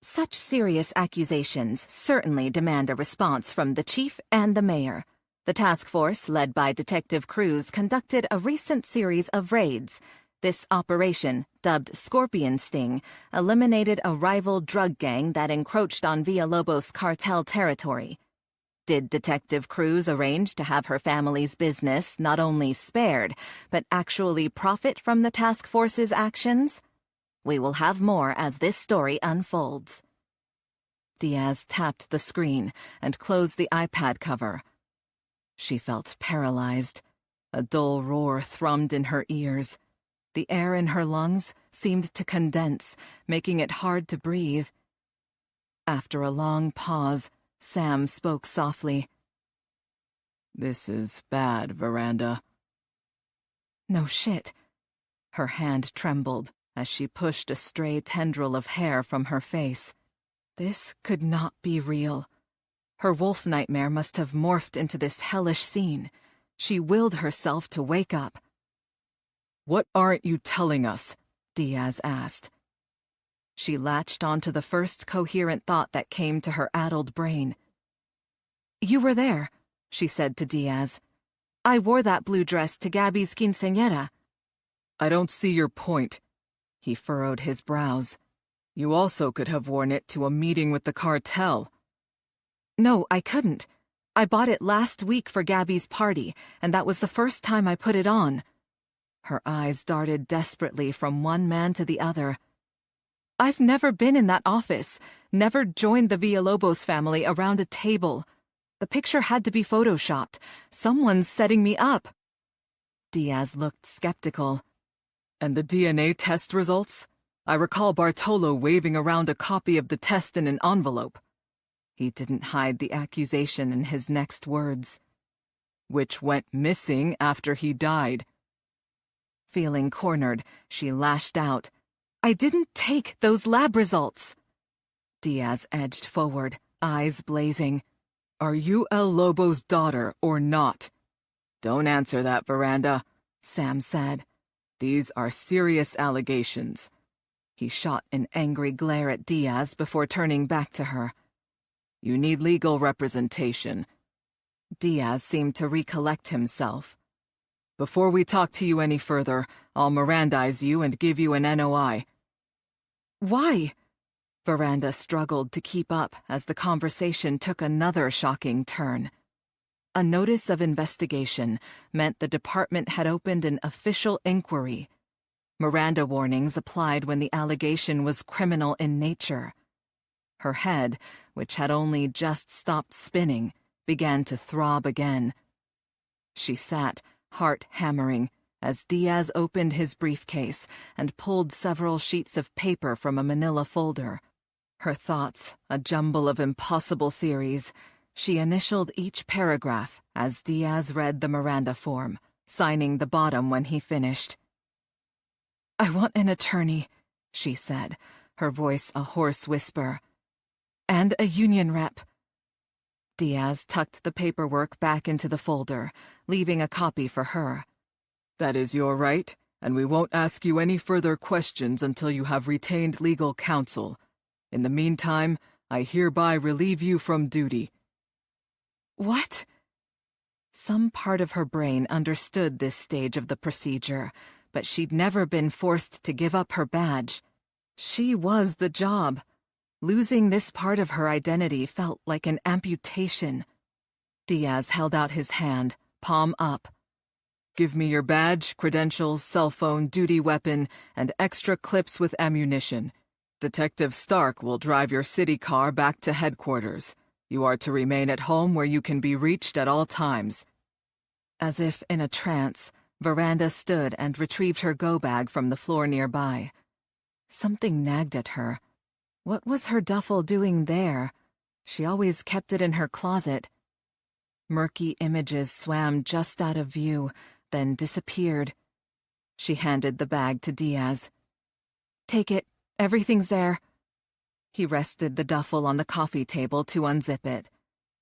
Such serious accusations certainly demand a response from the chief and the mayor. The task force, led by Detective Cruz, conducted a recent series of raids. This operation, dubbed Scorpion Sting, eliminated a rival drug gang that encroached on Villalobos cartel territory. Did Detective Cruz arrange to have her family's business not only spared, but actually profit from the task force's actions? We will have more as this story unfolds. Diaz tapped the screen and closed the iPad cover. She felt paralyzed. A dull roar thrummed in her ears. The air in her lungs seemed to condense, making it hard to breathe. After a long pause, Sam spoke softly. "This is bad, Veranda." No shit. Her hand trembled as she pushed a stray tendril of hair from her face. This could not be real. Her wolf nightmare must have morphed into this hellish scene. She willed herself to wake up. "What aren't you telling us?" Diaz asked. She latched onto the first coherent thought that came to her addled brain. "You were there," she said to Diaz. "I wore that blue dress to Gabby's quinceañera." "I don't see your point." He furrowed his brows. "You also could have worn it to a meeting with the cartel." "No, I couldn't. I bought it last week for Gabby's party, and that was the first time I put it on." Her eyes darted desperately from one man to the other. "I've never been in that office, never joined the Villalobos family around a table. The picture had to be photoshopped. Someone's setting me up." Diaz looked skeptical. "And the DNA test results? I recall Bartolo waving around a copy of the test in an envelope." He didn't hide the accusation in his next words. "Which went missing after he died." Feeling cornered, she lashed out. "I didn't take those lab results." Diaz edged forward, eyes blazing. "Are you El Lobo's daughter or not?" "Don't answer that, Veranda," Sam said. "These are serious allegations." He shot an angry glare at Diaz before turning back to her. "You need legal representation." Diaz seemed to recollect himself. "Before we talk to you any further, I'll Mirandize you and give you an NOI. "Why?" Veranda struggled to keep up as the conversation took another shocking turn. A notice of investigation meant the department had opened an official inquiry. Miranda warnings applied when the allegation was criminal in nature. Her head, which had only just stopped spinning, began to throb again. She sat, heart hammering, as Diaz opened his briefcase and pulled several sheets of paper from a manila folder. Her thoughts, a jumble of impossible theories. She initialed each paragraph as Diaz read the Miranda form, signing the bottom when he finished. "I want an attorney," she said, her voice a hoarse whisper. "And a union rep." Diaz tucked the paperwork back into the folder, leaving a copy for her. "That is your right, and we won't ask you any further questions until you have retained legal counsel. In the meantime, I hereby relieve you from duty." "What?" Some part of her brain understood this stage of the procedure, but she'd never been forced to give up her badge. She was the job. Losing this part of her identity felt like an amputation. Diaz held out his hand, palm up. "Give me your badge, credentials, cell phone, duty weapon, and extra clips with ammunition. Detective Stark will drive your city car back to headquarters. You are to remain at home where you can be reached at all times." As if in a trance, Veranda stood and retrieved her go-bag from the floor nearby. Something nagged at her. What was her duffel doing there? She always kept it in her closet. Murky images swam just out of view, then disappeared. She handed the bag to Diaz. "Take it. Everything's there." He rested the duffel on the coffee table to unzip it.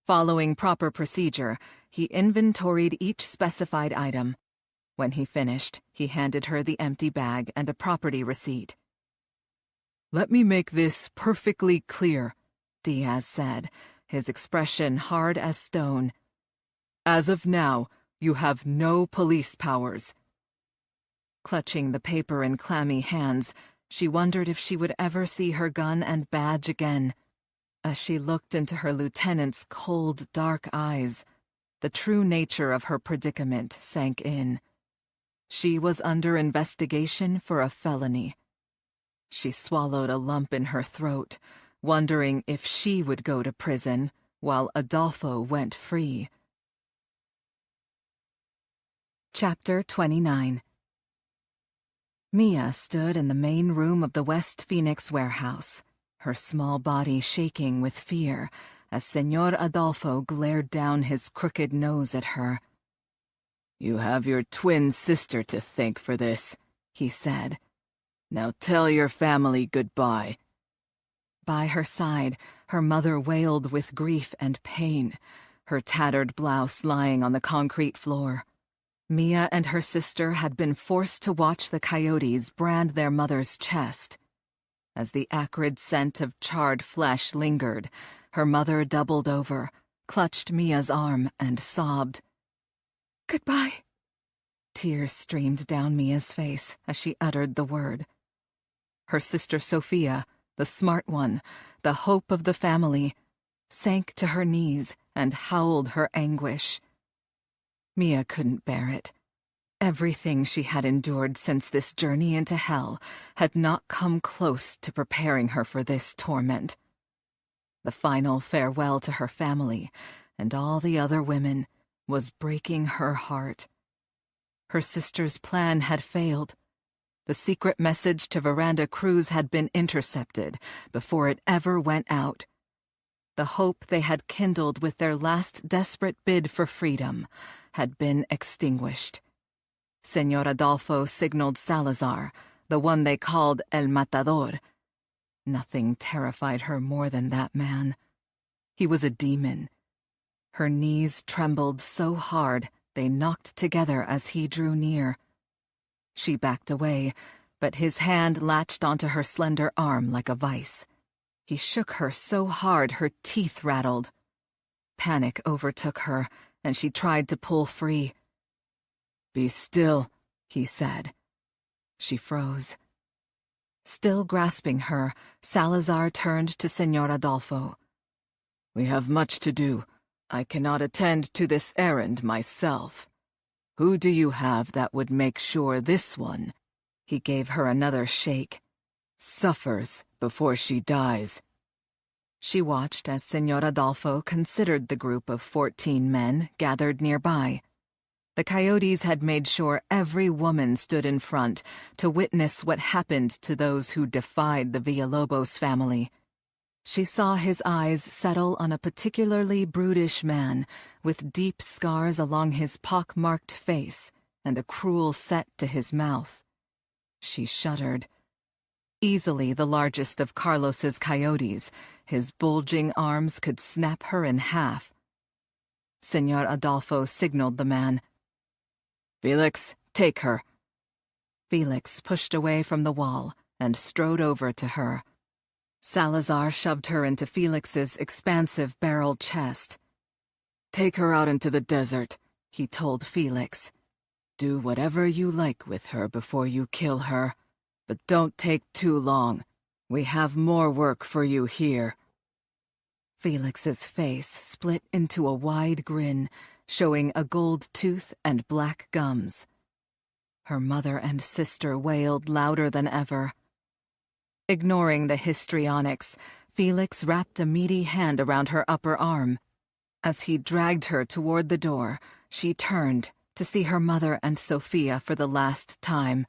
Following proper procedure, he inventoried each specified item. When he finished, he handed her the empty bag and a property receipt. "Let me make this perfectly clear," Diaz said, his expression hard as stone. "As of now, you have no police powers." Clutching the paper in clammy hands, she wondered if she would ever see her gun and badge again. As she looked into her lieutenant's cold, dark eyes, the true nature of her predicament sank in. She was under investigation for a felony. She swallowed a lump in her throat, wondering if she would go to prison while Adolfo went free. Chapter 29. Mia stood in the main room of the West Phoenix warehouse, her small body shaking with fear as Señor Adolfo glared down his crooked nose at her. "You have your twin sister to thank for this," he said. "Now tell your family goodbye." By her side, her mother wailed with grief and pain, her tattered blouse lying on the concrete floor. Mia and her sister had been forced to watch the coyotes brand their mother's chest. As the acrid scent of charred flesh lingered, her mother doubled over, clutched Mia's arm, and sobbed. "Goodbye." Tears streamed down Mia's face as she uttered the word. Her sister Sophia, the smart one, the hope of the family, sank to her knees and howled her anguish. Mia couldn't bear it. Everything she had endured since this journey into hell had not come close to preparing her for this torment. The final farewell to her family and all the other women was breaking her heart. Her sister's plan had failed. The secret message to Veranda Cruz had been intercepted before it ever went out. The hope they had kindled with their last desperate bid for freedom had been extinguished. Señor Adolfo signaled Salazar, the one they called El Matador. Nothing terrified her more than that man. He was a demon. Her knees trembled so hard they knocked together as he drew near. She backed away, but his hand latched onto her slender arm like a vice. He shook her so hard her teeth rattled. Panic overtook her, and she tried to pull free. "Be still," he said. She froze. Still grasping her, Salazar turned to Señor Adolfo. "We have much to do. I cannot attend to this errand myself. Who do you have that would make sure this one," he gave her another shake, "suffers before she dies?" She watched as Señor Adolfo considered the group of 14 men gathered nearby. The coyotes had made sure every woman stood in front to witness what happened to those who defied the Villalobos family. She saw his eyes settle on a particularly brutish man with deep scars along his pock-marked face and a cruel set to his mouth. She shuddered. Easily the largest of Carlos's coyotes, his bulging arms could snap her in half. Señor Adolfo signaled the man. "Felix, take her." Felix pushed away from the wall and strode over to her. Salazar shoved her into Felix's expansive barrel chest. "Take her out into the desert," he told Felix. "Do whatever you like with her before you kill her, but don't take too long. We have more work for you here." Felix's face split into a wide grin, showing a gold tooth and black gums. Her mother and sister wailed louder than ever. Ignoring the histrionics, Felix wrapped a meaty hand around her upper arm. As he dragged her toward the door, she turned to see her mother and Sophia for the last time.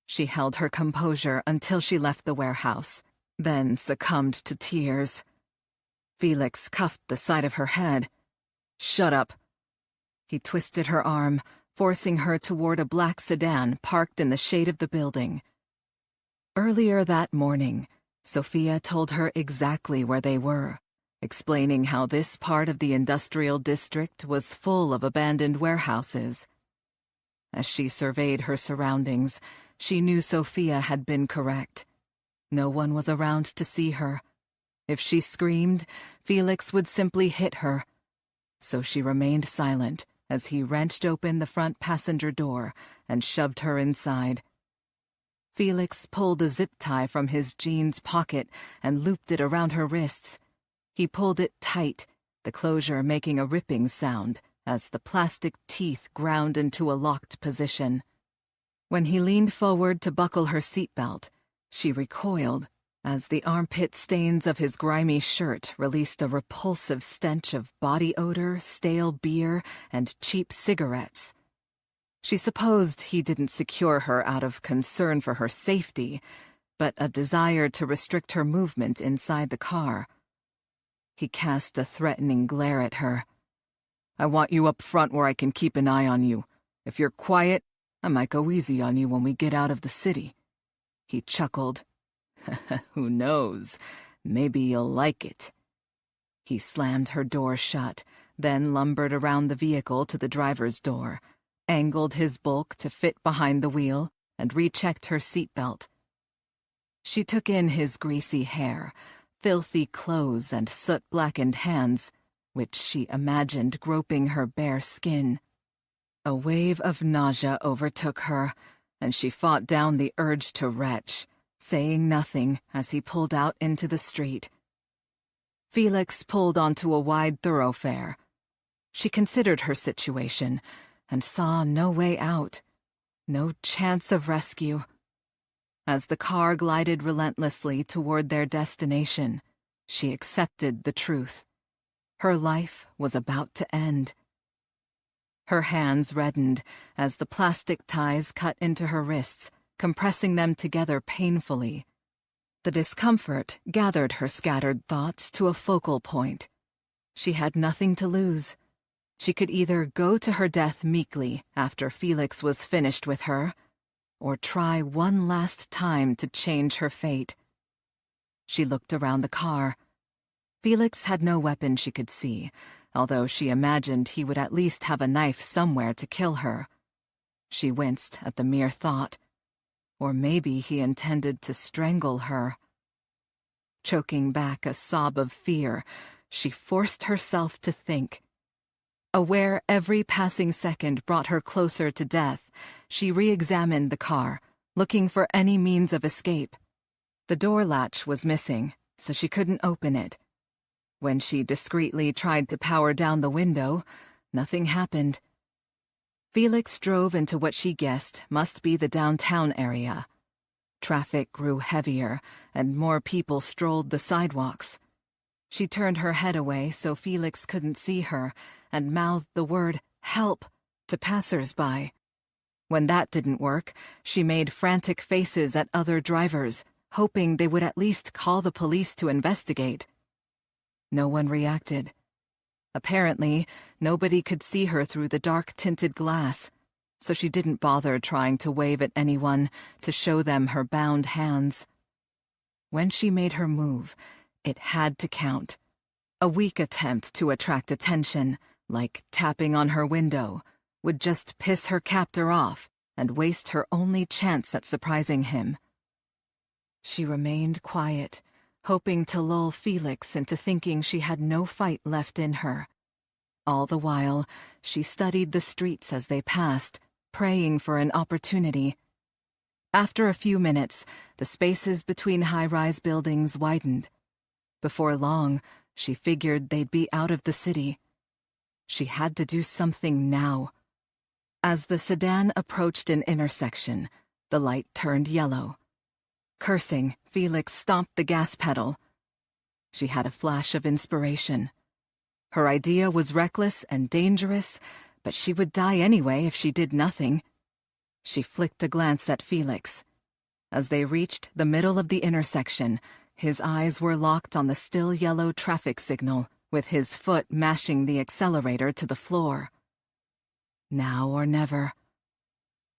She held her composure until she left the warehouse, then succumbed to tears. Felix cuffed the side of her head. Shut up. He twisted her arm, forcing her toward a black sedan parked in the shade of the building. Earlier that morning, Sophia told her exactly where they were, explaining how this part of the industrial district was full of abandoned warehouses. As she surveyed her surroundings, she knew Sophia had been correct. No one was around to see her. If she screamed, Felix would simply hit her. So she remained silent as he wrenched open the front passenger door and shoved her inside. Felix pulled a zip tie from his jeans pocket and looped it around her wrists. He pulled it tight, the closure making a ripping sound as the plastic teeth ground into a locked position. When he leaned forward to buckle her seatbelt, she recoiled as the armpit stains of his grimy shirt released a repulsive stench of body odor, stale beer, and cheap cigarettes. She supposed he didn't secure her out of concern for her safety, but a desire to restrict her movement inside the car. He cast a threatening glare at her. "I want you up front where I can keep an eye on you. If you're quiet, I might go easy on you when we get out of the city." He chuckled. "Who knows? Maybe you'll like it." He slammed her door shut, then lumbered around the vehicle to the driver's door, angled his bulk to fit behind the wheel, and rechecked her seatbelt. She took in his greasy hair, filthy clothes, and soot-blackened hands, which she imagined groping her bare skin. A wave of nausea overtook her, and she fought down the urge to retch, saying nothing as he pulled out into the street. Felix pulled onto a wide thoroughfare. She considered her situation and saw no way out, no chance of rescue. As the car glided relentlessly toward their destination, she accepted the truth. Her life was about to end. Her hands reddened as the plastic ties cut into her wrists, compressing them together painfully. The discomfort gathered her scattered thoughts to a focal point. She had nothing to lose. She could either go to her death meekly after Felix was finished with her, or try one last time to change her fate. She looked around the car. Felix had no weapon she could see, although she imagined he would at least have a knife somewhere to kill her. She winced at the mere thought. Or maybe he intended to strangle her. Choking back a sob of fear, she forced herself to think. Aware every passing second brought her closer to death, she re-examined the car, looking for any means of escape. The door latch was missing, so she couldn't open it. When she discreetly tried to power down the window, nothing happened. Felix drove into what she guessed must be the downtown area. Traffic grew heavier, and more people strolled the sidewalks. She turned her head away so Felix couldn't see her, and mouthed the word "help" to passers-by. When that didn't work, she made frantic faces at other drivers, hoping they would at least call the police to investigate. No one reacted. Apparently, nobody could see her through the dark-tinted glass, so she didn't bother trying to wave at anyone to show them her bound hands. When she made her move, it had to count. A weak attempt to attract attention, like tapping on her window, would just piss her captor off and waste her only chance at surprising him. She remained quiet, hoping to lull Felix into thinking she had no fight left in her. All the while, she studied the streets as they passed, praying for an opportunity. After a few minutes, the spaces between high-rise buildings widened. Before long, she figured they'd be out of the city. She had to do something now. As the sedan approached an intersection, the light turned yellow. Cursing, Felix stomped the gas pedal. She had a flash of inspiration. Her idea was reckless and dangerous, but she would die anyway if she did nothing. She flicked a glance at Felix. As they reached the middle of the intersection, his eyes were locked on the still yellow traffic signal, with his foot mashing the accelerator to the floor. Now or never.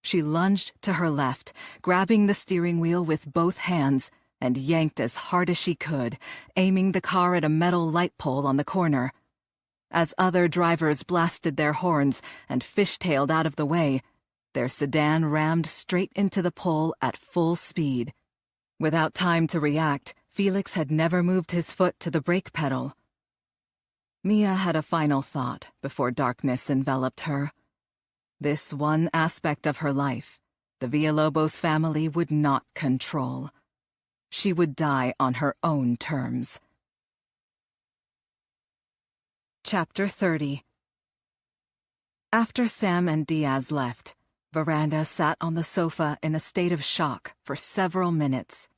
She lunged to her left, grabbing the steering wheel with both hands, and yanked as hard as she could, aiming the car at a metal light pole on the corner. As other drivers blasted their horns and fishtailed out of the way, their sedan rammed straight into the pole at full speed. Without time to react, Felix had never moved his foot to the brake pedal. Mia had a final thought before darkness enveloped her. This one aspect of her life, the Villalobos family would not control. She would die on her own terms. Chapter 30. After Sam and Diaz left, Veranda sat on the sofa in a state of shock for several minutes.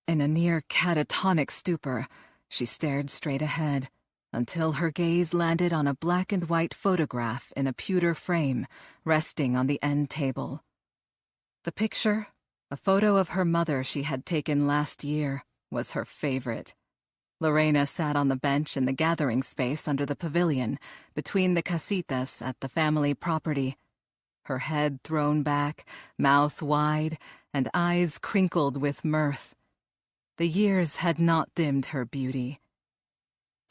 In a near catatonic stupor, she stared straight ahead, until her gaze landed on a black-and-white photograph in a pewter frame resting on the end table. The picture, a photo of her mother she had taken last year, was her favorite. Lorena sat on the bench in the gathering space under the pavilion, between the casitas at the family property, her head thrown back, mouth wide, and eyes crinkled with mirth. The years had not dimmed her beauty.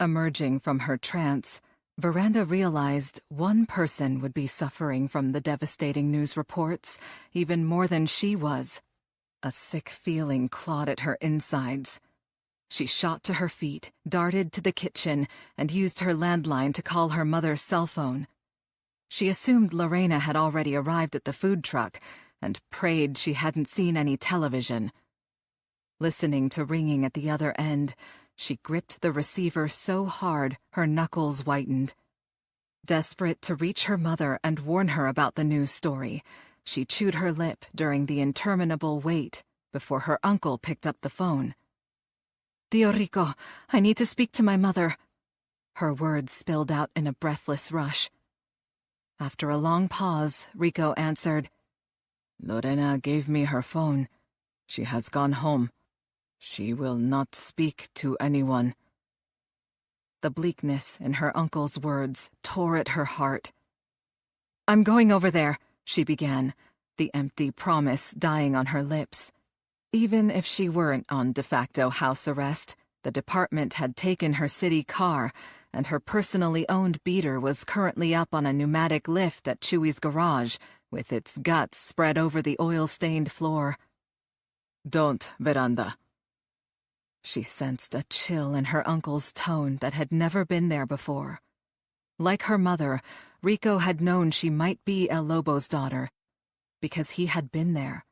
Emerging from her trance, Veranda realized one person would be suffering from the devastating news reports, even more than she was. A sick feeling clawed at her insides. She shot to her feet, darted to the kitchen, and used her landline to call her mother's cell phone. She assumed Lorena had already arrived at the food truck, and prayed she hadn't seen any television. Listening to ringing at the other end, she gripped the receiver so hard her knuckles whitened. Desperate to reach her mother and warn her about the news story, she chewed her lip during the interminable wait before her uncle picked up the phone. "Tío Rico, I need to speak to my mother." Her words spilled out in a breathless rush. After a long pause, Rico answered, "Lorena gave me her phone. She has gone home. She will not speak to anyone." The bleakness in her uncle's words tore at her heart. "I'm going over there," she began, the empty promise dying on her lips. Even if she weren't on de facto house arrest, the department had taken her city car, and her personally owned beater was currently up on a pneumatic lift at Chewy's garage, with its guts spread over the oil-stained floor. "Don't, Veranda." She sensed a chill in her uncle's tone that had never been there before. Like her mother, Rico had known she might be El Lobo's daughter, because he had been there.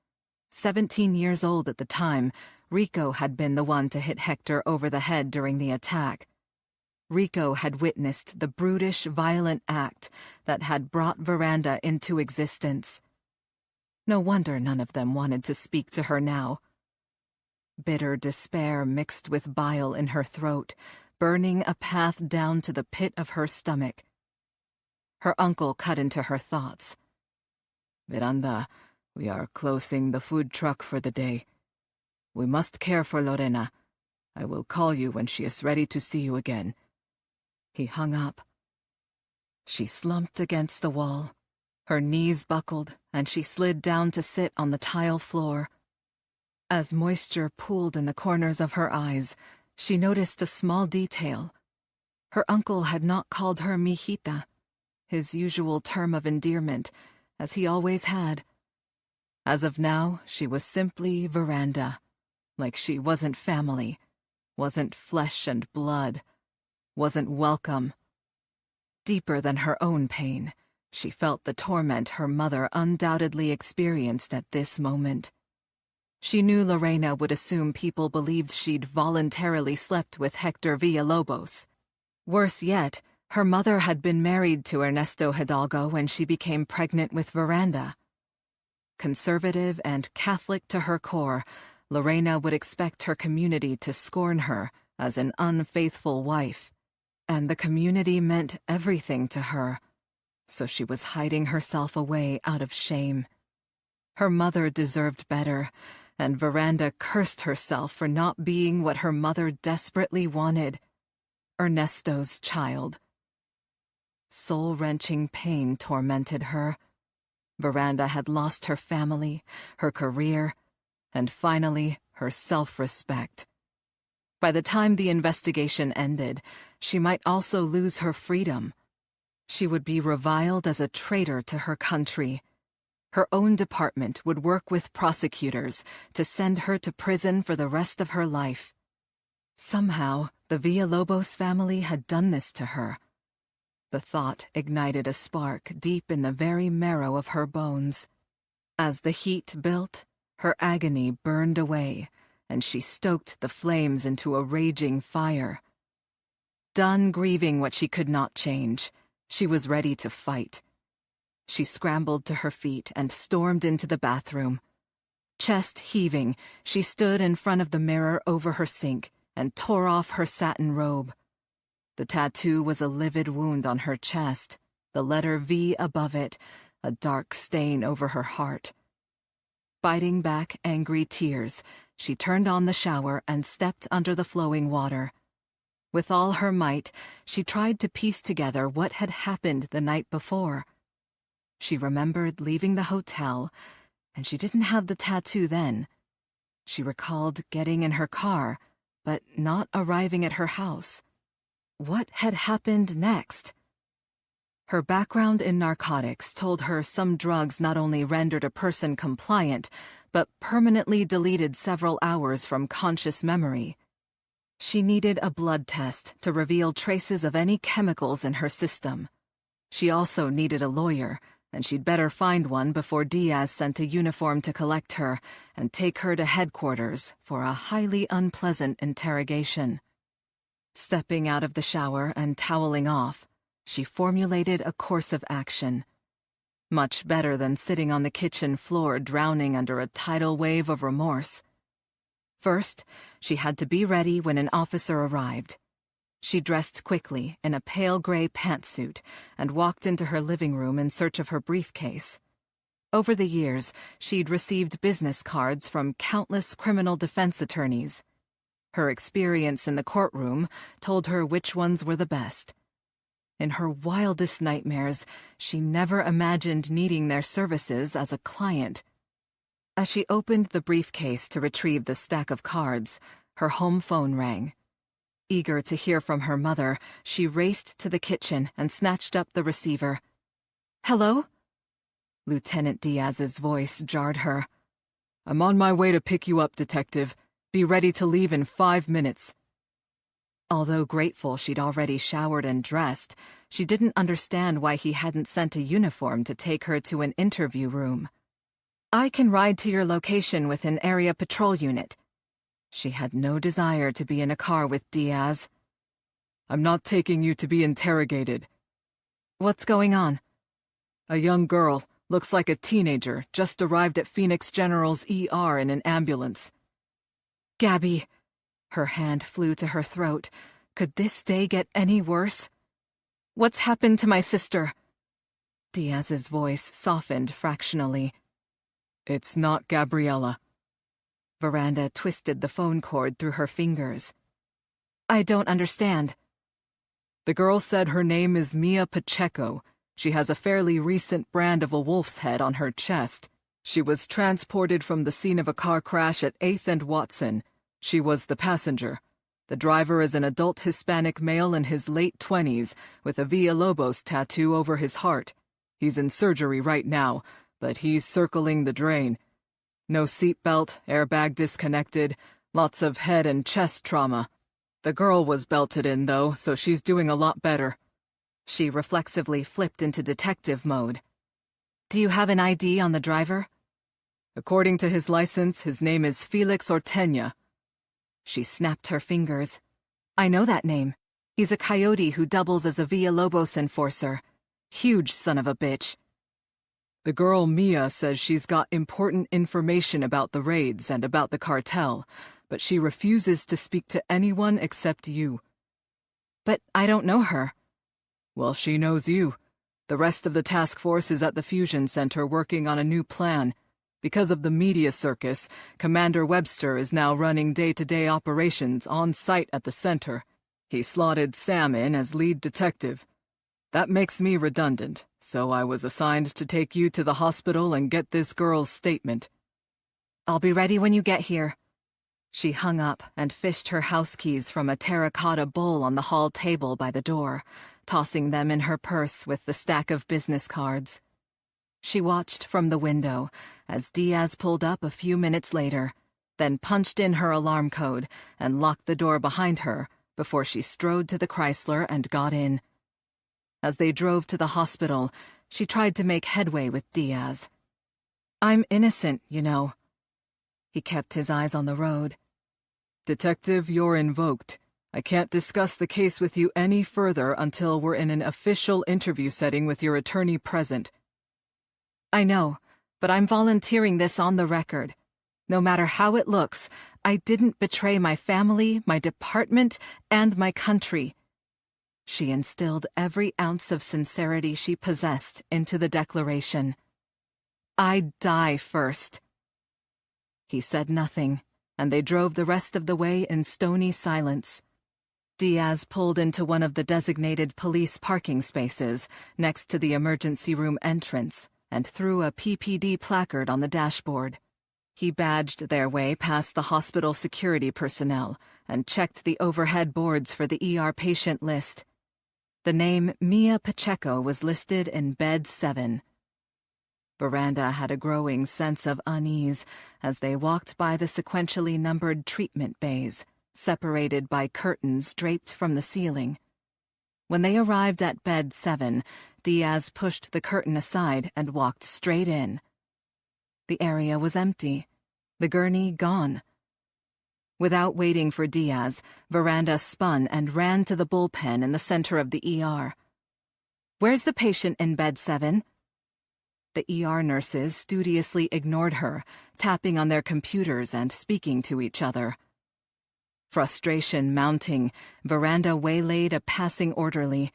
17 years old at the time, Rico had been the one to hit Hector over the head during the attack. Rico had witnessed the brutish, violent act that had brought Veranda into existence. No wonder none of them wanted to speak to her now. Bitter despair mixed with bile in her throat, burning a path down to the pit of her stomach. Her uncle cut into her thoughts. "Veranda, we are closing the food truck for the day. We must care for Lorena. I will call you when she is ready to see you again." He hung up. She slumped against the wall. Her knees buckled, and she slid down to sit on the tile floor. As moisture pooled in the corners of her eyes, she noticed a small detail. Her uncle had not called her mijita, his usual term of endearment, as he always had. As of now, she was simply Veranda, like she wasn't family, wasn't flesh and blood, wasn't welcome. Deeper than her own pain, she felt the torment her mother undoubtedly experienced at this moment. She knew Lorena would assume people believed she'd voluntarily slept with Hector Villalobos. Worse yet, her mother had been married to Ernesto Hidalgo when she became pregnant with Veranda. Conservative and Catholic to her core, Lorena would expect her community to scorn her as an unfaithful wife. And the community meant everything to her, so she was hiding herself away out of shame. Her mother deserved better, and Veranda cursed herself for not being what her mother desperately wanted. Ernesto's child. Soul-wrenching pain tormented her. Veranda had lost her family, her career, and finally, her self-respect. By the time the investigation ended, she might also lose her freedom. She would be reviled as a traitor to her country. Her own department would work with prosecutors to send her to prison for the rest of her life. Somehow, the Villalobos family had done this to her. The thought ignited a spark deep in the very marrow of her bones. As the heat built, her agony burned away, and she stoked the flames into a raging fire. Done grieving what she could not change, she was ready to fight. She scrambled to her feet and stormed into the bathroom. Chest heaving, she stood in front of the mirror over her sink and tore off her satin robe. The tattoo was a livid wound on her chest, the letter V above it, a dark stain over her heart. Fighting back angry tears, she turned on the shower and stepped under the flowing water. With all her might, she tried to piece together what had happened the night before. She remembered leaving the hotel, and she didn't have the tattoo then. She recalled getting in her car, but not arriving at her house. What had happened next? Her background in narcotics told her some drugs not only rendered a person compliant, but permanently deleted several hours from conscious memory. She needed a blood test to reveal traces of any chemicals in her system. She also needed a lawyer, and she'd better find one before Diaz sent a uniform to collect her and take her to headquarters for a highly unpleasant interrogation. Stepping out of the shower and toweling off, she formulated a course of action. Much better than sitting on the kitchen floor drowning under a tidal wave of remorse. First, she had to be ready when an officer arrived. She dressed quickly in a pale gray pantsuit and walked into her living room in search of her briefcase. Over the years, she'd received business cards from countless criminal defense attorneys. Her experience in the courtroom told her which ones were the best. In her wildest nightmares, she never imagined needing their services as a client. As she opened the briefcase to retrieve the stack of cards, her home phone rang. Eager to hear from her mother, she raced to the kitchen and snatched up the receiver. "Hello?" Lieutenant Diaz's voice jarred her. "I'm on my way to pick you up, Detective. Be ready to leave in 5 minutes." Although grateful she'd already showered and dressed, she didn't understand why he hadn't sent a uniform to take her to an interview room. "I can ride to your location with an area patrol unit." She had no desire to be in a car with Diaz. "I'm not taking you to be interrogated." "What's going on?" "A young girl, looks like a teenager, just arrived at Phoenix General's ER in an ambulance." "Gabby." Her hand flew to her throat. Could this day get any worse? "What's happened to my sister?" Diaz's voice softened fractionally. "It's not Gabriella." Veranda twisted the phone cord through her fingers. "I don't understand." "The girl said her name is Mia Pacheco. She has a fairly recent brand of a wolf's head on her chest. She was transported from the scene of a car crash at 8th and Watson. She was the passenger. The driver is an adult Hispanic male in his late 20s with a Villalobos tattoo over his heart. He's in surgery right now, but he's circling the drain. No seatbelt, airbag disconnected, lots of head and chest trauma. The girl was belted in, though, so she's doing a lot better." She reflexively flipped into detective mode. "Do you have an ID on the driver?" "According to his license, his name is Felix Orteña." She snapped her fingers. "I know that name. He's a coyote who doubles as a Villalobos enforcer. Huge son of a bitch." "The girl Mia says she's got important information about the raids and about the cartel, but she refuses to speak to anyone except you." "But I don't know her." "Well, she knows you. The rest of the task force is at the Fusion Center working on a new plan. Because of the media circus, Commander Webster is now running day-to-day operations on site at the center. He slotted Sam in as lead detective. That makes me redundant, so I was assigned to take you to the hospital and get this girl's statement. I'll be ready when you get here. She hung up and fished her house keys from a terracotta bowl on the hall table by the door, tossing them in her purse with the stack of business cards. She watched from the window as Diaz pulled up a few minutes later, then punched in her alarm code and locked the door behind her before she strode to the Chrysler and got in. As they drove to the hospital, she tried to make headway with Diaz. "I'm innocent, you know." He kept his eyes on the road. "Detective, you're invoked. I can't discuss the case with you any further until we're in an official interview setting with your attorney present." "I know, but I'm volunteering this on the record. No matter how it looks, I didn't betray my family, my department, and my country." She instilled every ounce of sincerity she possessed into the declaration. "I'd die first." He said nothing, and they drove the rest of the way in stony silence. Diaz pulled into one of the designated police parking spaces next to the emergency room entrance and threw a PPD placard on the dashboard. He badged their way past the hospital security personnel and checked the overhead boards for the ER patient list. The name Mia Pacheco was listed in bed 7. Veranda had a growing sense of unease as they walked by the sequentially numbered treatment bays, separated by curtains draped from the ceiling. When they arrived at bed 7, Diaz pushed the curtain aside and walked straight in. The area was empty, the gurney gone. Without waiting for Diaz, Veranda spun and ran to the bullpen in the center of the ER. "Where's the patient in bed 7? The ER nurses studiously ignored her, tapping on their computers and speaking to each other. Frustration mounting, Veranda waylaid a passing orderly.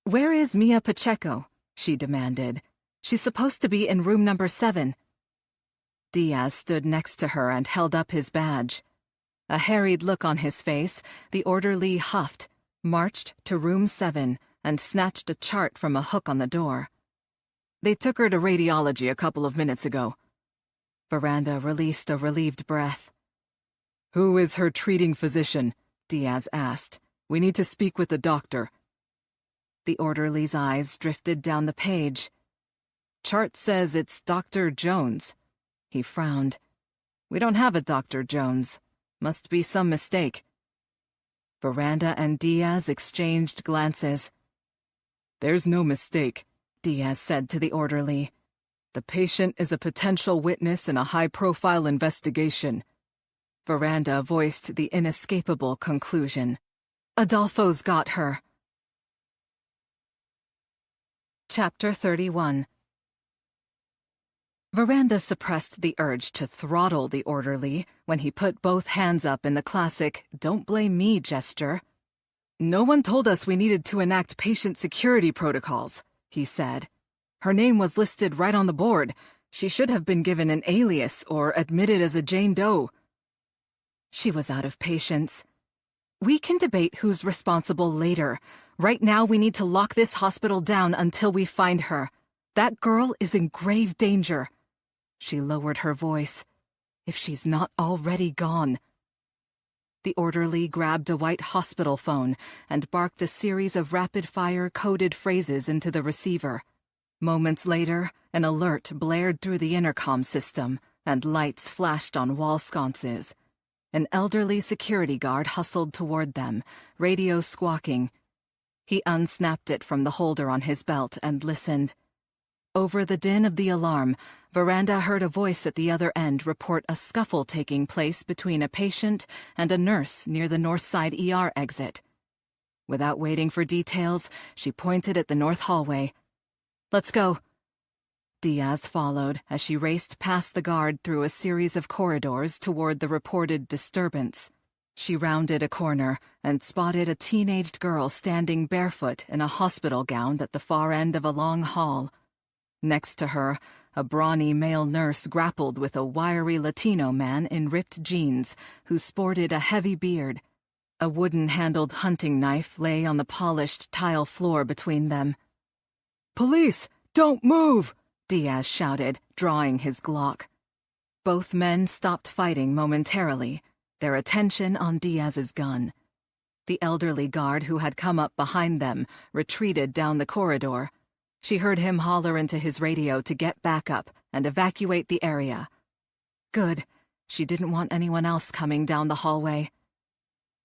"Where is Mia Pacheco?" she demanded. "She's supposed to be in room number 7. Diaz stood next to her and held up his badge. A harried look on his face, the orderly huffed, marched to room 7, and snatched a chart from a hook on the door. "They took her to radiology a couple of minutes ago." Veranda released a relieved breath. "Who is her treating physician?" Diaz asked. "We need to speak with the doctor." The orderly's eyes drifted down the page. "Chart says it's Dr. Jones." He frowned. "We don't have a Dr. Jones. Must be some mistake." Veranda and Diaz exchanged glances. "There's no mistake," Diaz said to the orderly. "The patient is a potential witness in a high-profile investigation." Veranda voiced the inescapable conclusion. "Adolfo's got her." Chapter 31. Veranda suppressed the urge to throttle the orderly when he put both hands up in the classic "don't blame me" gesture. "No one told us we needed to enact patient security protocols," he said. "Her name was listed right on the board. She should have been given an alias or admitted as a Jane Doe." She was out of patience. "We can debate who's responsible later. Right now we need to lock this hospital down until we find her. That girl is in grave danger." She lowered her voice. "If she's not already gone." The orderly grabbed a white hospital phone and barked a series of rapid-fire coded phrases into the receiver. Moments later, an alert blared through the intercom system, and lights flashed on wall sconces. An elderly security guard hustled toward them, radio squawking. He unsnapped it from the holder on his belt and listened. Over the din of the alarm, Veranda heard a voice at the other end report a scuffle taking place between a patient and a nurse near the North Side ER exit. Without waiting for details, she pointed at the north hallway. "Let's go." Diaz followed as she raced past the guard through a series of corridors toward the reported disturbance. She rounded a corner and spotted a teenaged girl standing barefoot in a hospital gown at the far end of a long hall. Next to her, a brawny male nurse grappled with a wiry Latino man in ripped jeans who sported a heavy beard. A wooden-handled hunting knife lay on the polished tile floor between them. "Police! Don't move!" Diaz shouted, drawing his Glock. Both men stopped fighting momentarily, their attention on Diaz's gun. The elderly guard who had come up behind them retreated down the corridor. She heard him holler into his radio to get backup and evacuate the area. Good. She didn't want anyone else coming down the hallway.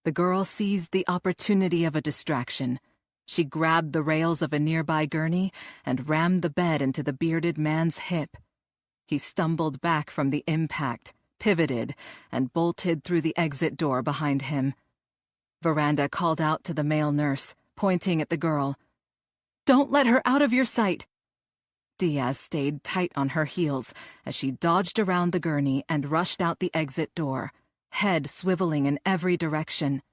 The girl seized the opportunity of a distraction. She grabbed the rails of a nearby gurney and rammed the bed into the bearded man's hip. He stumbled back from the impact, pivoted, and bolted through the exit door behind him. Veranda called out to the male nurse, pointing at the girl. "Don't let her out of your sight!" Diaz stayed tight on her heels as she dodged around the gurney and rushed out the exit door, head swiveling in every direction.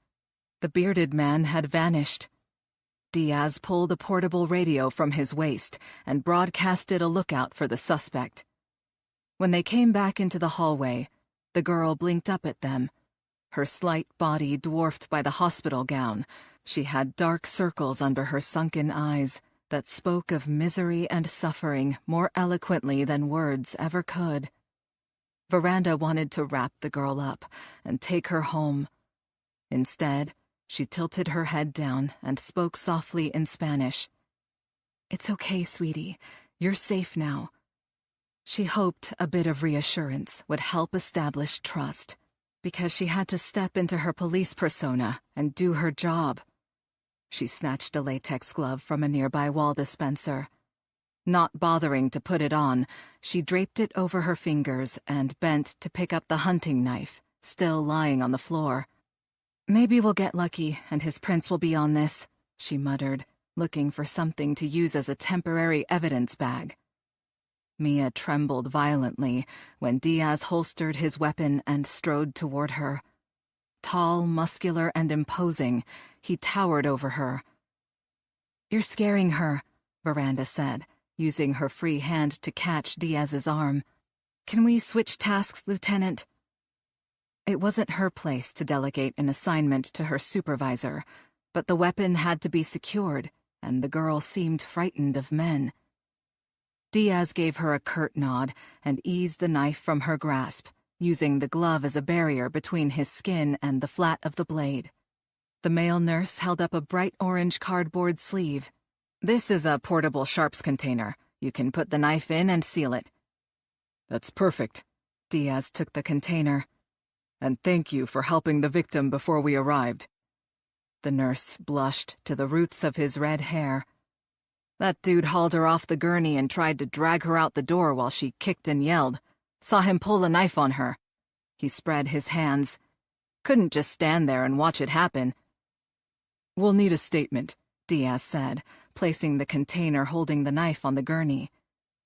The bearded man had vanished. Diaz pulled a portable radio from his waist and broadcasted a lookout for the suspect. When they came back into the hallway, the girl blinked up at them. Her slight body dwarfed by the hospital gown, she had dark circles under her sunken eyes that spoke of misery and suffering more eloquently than words ever could. Veranda wanted to wrap the girl up and take her home. Instead, she tilted her head down and spoke softly in Spanish. "It's okay, sweetie. You're safe now." She hoped a bit of reassurance would help establish trust, because she had to step into her police persona and do her job. She snatched a latex glove from a nearby wall dispenser. Not bothering to put it on, she draped it over her fingers and bent to pick up the hunting knife, still lying on the floor. "Maybe we'll get lucky and his prints will be on this," she muttered, looking for something to use as a temporary evidence bag. Mia trembled violently when Diaz holstered his weapon and strode toward her. Tall, muscular, and imposing, he towered over her. "You're scaring her," Veranda said, using her free hand to catch Diaz's arm. "Can we switch tasks, Lieutenant?" It wasn't her place to delegate an assignment to her supervisor, but the weapon had to be secured, and the girl seemed frightened of men. Diaz gave her a curt nod and eased the knife from her grasp, using the glove as a barrier between his skin and the flat of the blade. The male nurse held up a bright orange cardboard sleeve. "This is a portable sharps container. You can put the knife in and seal it." "That's perfect." Diaz took the container. "And thank you for helping the victim before we arrived." The nurse blushed to the roots of his red hair. "That dude hauled her off the gurney and tried to drag her out the door while she kicked and yelled. Saw him pull a knife on her." He spread his hands. "Couldn't just stand there and watch it happen." "We'll need a statement," Diaz said, placing the container holding the knife on the gurney.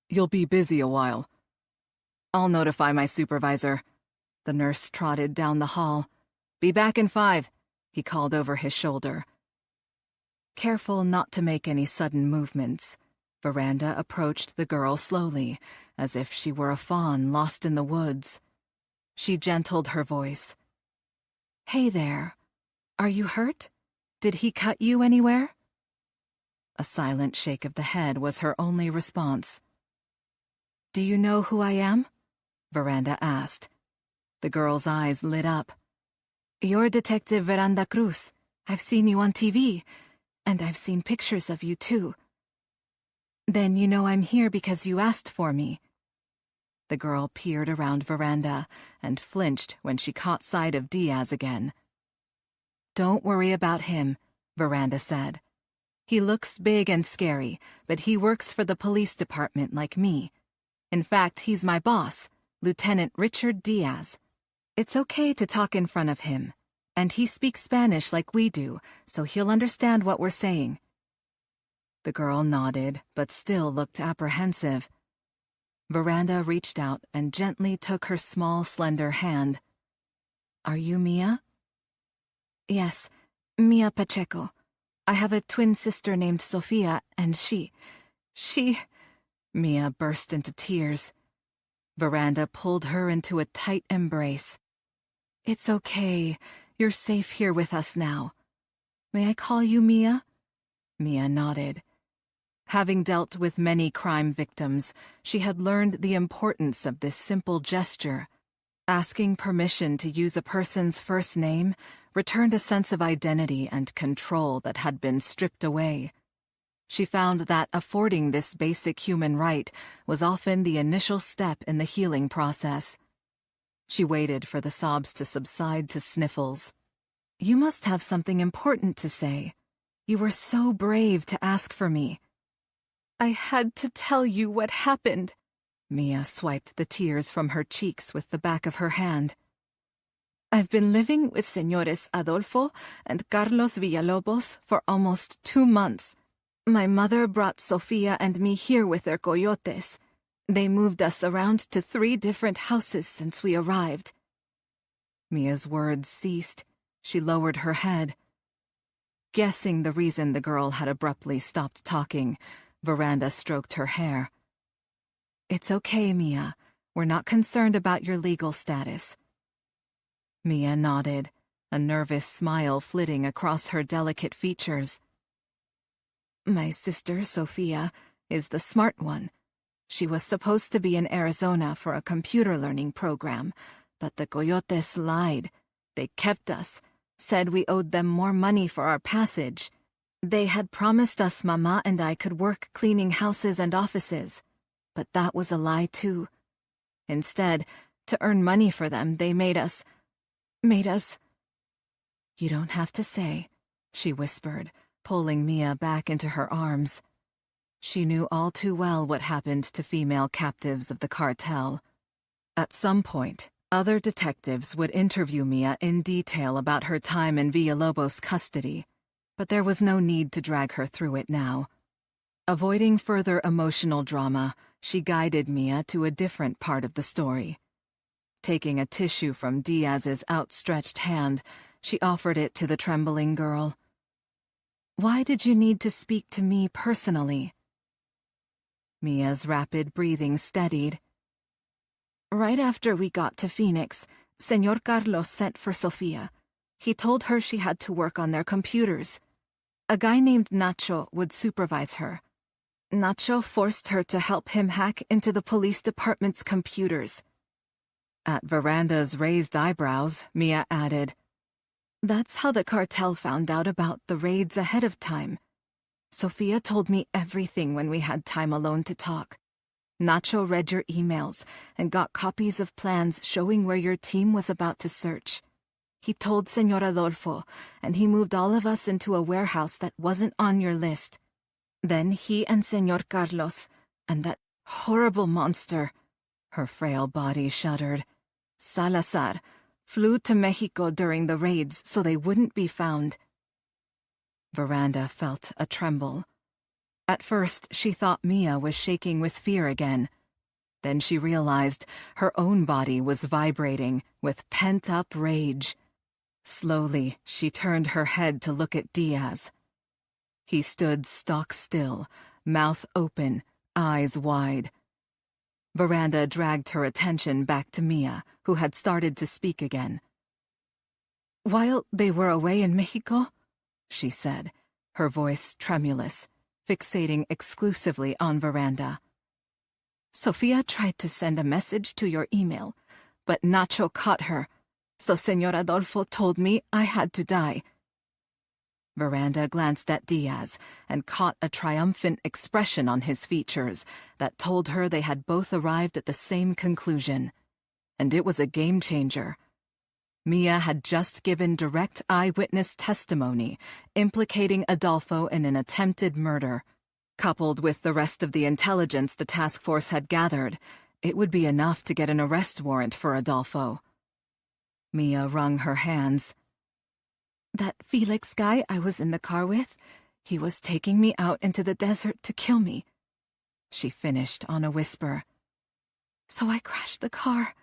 "You'll be busy a while." "I'll notify my supervisor." The nurse trotted down the hall. "Be back in 5, he called over his shoulder. Careful not to make any sudden movements, Veranda approached the girl slowly, as if she were a fawn lost in the woods. She gentled her voice. "Hey there. Are you hurt? Did he cut you anywhere?" A silent shake of the head was her only response. "Do you know who I am?" Veranda asked. The girl's eyes lit up. "You're Detective Veranda Cruz. I've seen you on TV, and I've seen pictures of you too. Then you know I'm here because you asked for me." The girl peered around Veranda and flinched when she caught sight of Diaz again. "Don't worry about him," Veranda said. "He looks big and scary, but he works for the police department like me. In fact, he's my boss, Lieutenant Richard Diaz. It's okay to talk in front of him, and he speaks Spanish like we do, so he'll understand what we're saying." The girl nodded, but still looked apprehensive. Veranda reached out and gently took her small, slender hand. "Are you Mia?" "Yes, Mia Pacheco. I have a twin sister named Sofia, and she... Mia burst into tears. Veranda pulled her into a tight embrace. "It's okay. You're safe here with us now. May I call you Mia? Mia nodded. Having dealt with many crime victims, she had learned the importance of this simple gesture. Asking permission to use a person's first name returned a sense of identity and control that had been stripped away. She found that affording this basic human right was often the initial step in the healing process. She waited for the sobs to subside to sniffles. You must have something important to say. You were so brave to ask for me. I had to tell you what happened. Mia swiped the tears from her cheeks with the back of her hand. I've been living with Señores Adolfo and Carlos Villalobos for almost 2 months. My mother brought Sofia and me here with their coyotes. They moved us around to 3 different houses since we arrived. Mia's words ceased. She lowered her head. Guessing the reason the girl had abruptly stopped talking, Veranda stroked her hair. It's okay, Mia. We're not concerned about your legal status. Mia nodded, a nervous smile flitting across her delicate features. My sister, Sofia, is the smart one. She was supposed to be in Arizona for a computer learning program, but the coyotes lied. They kept us, said we owed them more money for our passage. They had promised us Mama and I could work cleaning houses and offices, but that was a lie too. Instead, to earn money for them, they made us... You don't have to say, she whispered, pulling Mia back into her arms. She knew all too well what happened to female captives of the cartel. At some point, other detectives would interview Mia in detail about her time in Villalobos' custody, but there was no need to drag her through it now. Avoiding further emotional drama, she guided Mia to a different part of the story. Taking a tissue from Diaz's outstretched hand, she offered it to the trembling girl. Why did you need to speak to me personally? Mia's rapid breathing steadied. Right after we got to Phoenix, Señor Carlos sent for Sofia. He told her she had to work on their computers. A guy named Nacho would supervise her. Nacho forced her to help him hack into the police department's computers. At Veranda's raised eyebrows, Mia added, That's how the cartel found out about the raids ahead of time. Sofia told me everything when we had time alone to talk. Nacho read your emails and got copies of plans showing where your team was about to search. He told Señor Adolfo, and he moved all of us into a warehouse that wasn't on your list. Then he and Señor Carlos, and that horrible monster, her frail body shuddered, Salazar, flew to Mexico during the raids so they wouldn't be found. Veranda felt a tremble. At first, she thought Mia was shaking with fear again. Then she realized her own body was vibrating with pent-up rage. Slowly, she turned her head to look at Diaz. He stood stock still, mouth open, eyes wide. Veranda dragged her attention back to Mia, who had started to speak again. While they were away in Mexico, she said, her voice tremulous, fixating exclusively on Veranda. Sofia tried to send a message to your email, but Nacho caught her, so Señor Adolfo told me I had to die. Veranda glanced at Diaz and caught a triumphant expression on his features that told her they had both arrived at the same conclusion. And it was a game-changer. Mia had just given direct eyewitness testimony implicating Adolfo in an attempted murder. Coupled with the rest of the intelligence the task force had gathered, it would be enough to get an arrest warrant for Adolfo. Mia wrung her hands. That Felix guy I was in the car with, he was taking me out into the desert to kill me. She finished on a whisper. So I crashed the car.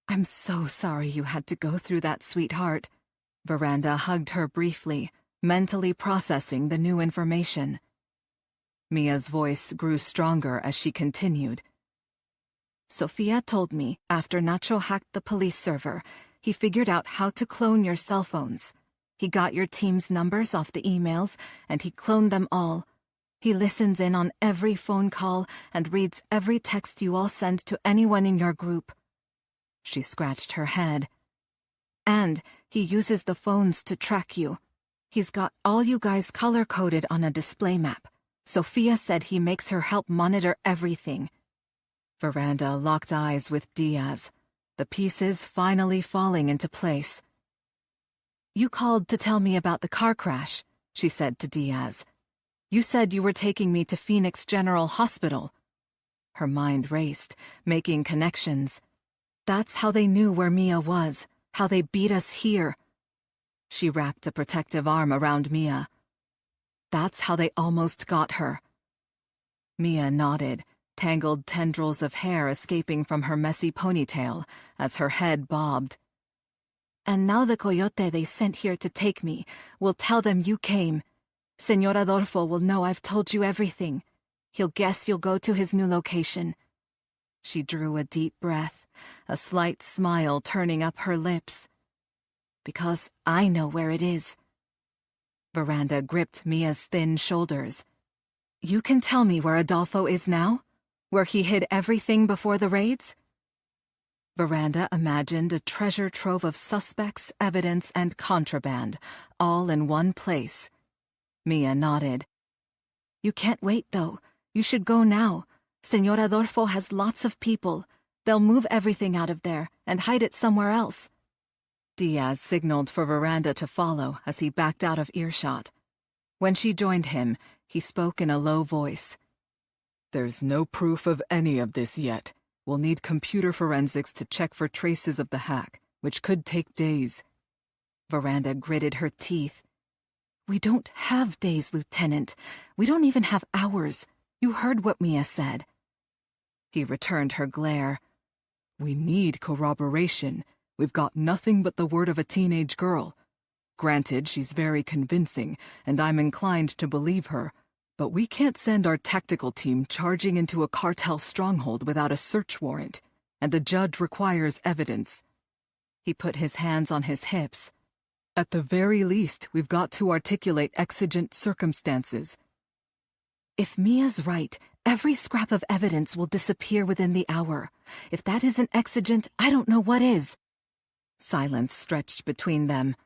I'm so sorry you had to go through that, sweetheart. Veranda hugged her briefly, mentally processing the new information. Mia's voice grew stronger as she continued. Sofia told me after Nacho hacked the police server, He figured out how to clone your cell phones. He got your team's numbers off the emails, and he cloned them all. He listens in on every phone call and reads every text you all send to anyone in your group. She scratched her head. And he uses the phones to track you. He's got all you guys color-coded on a display map. Sophia said he makes her help monitor everything. Veranda locked eyes with Diaz, the pieces finally falling into place. You called to tell me about the car crash, she said to Diaz. You said you were taking me to Phoenix General Hospital. Her mind raced, making connections. That's how they knew where Mia was, how they beat us here. She wrapped a protective arm around Mia. That's how they almost got her. Mia nodded, tangled tendrils of hair escaping from her messy ponytail as her head bobbed. And now the coyote they sent here to take me will tell them you came. Senor Adolfo will know I've told you everything. He'll guess you'll go to his new location. She drew a deep breath, a slight smile turning up her lips. Because I know where it is. Veranda gripped Mia's thin shoulders. You can tell me where Adolfo is now? Where he hid everything before the raids? Veranda imagined a treasure trove of suspects, evidence, and contraband, all in one place. Mia nodded. You can't wait, though. You should go now. Senor Adolfo has lots of people. They'll move everything out of there and hide it somewhere else. Diaz signaled for Veranda to follow as he backed out of earshot. When she joined him, he spoke in a low voice. There's no proof of any of this yet. We'll need computer forensics to check for traces of the hack, which could take days. Veranda gritted her teeth. We don't have days, Lieutenant. We don't even have hours. You heard what Mia said. He returned her glare. We need corroboration. We've got nothing but the word of a teenage girl. Granted, she's very convincing, and I'm inclined to believe her, but we can't send our tactical team charging into a cartel stronghold without a search warrant, and the judge requires evidence. He put his hands on his hips. At the very least, we've got to articulate exigent circumstances. If Mia's right, every scrap of evidence will disappear within the hour. If that isn't exigent, I don't know what is. Silence stretched between them.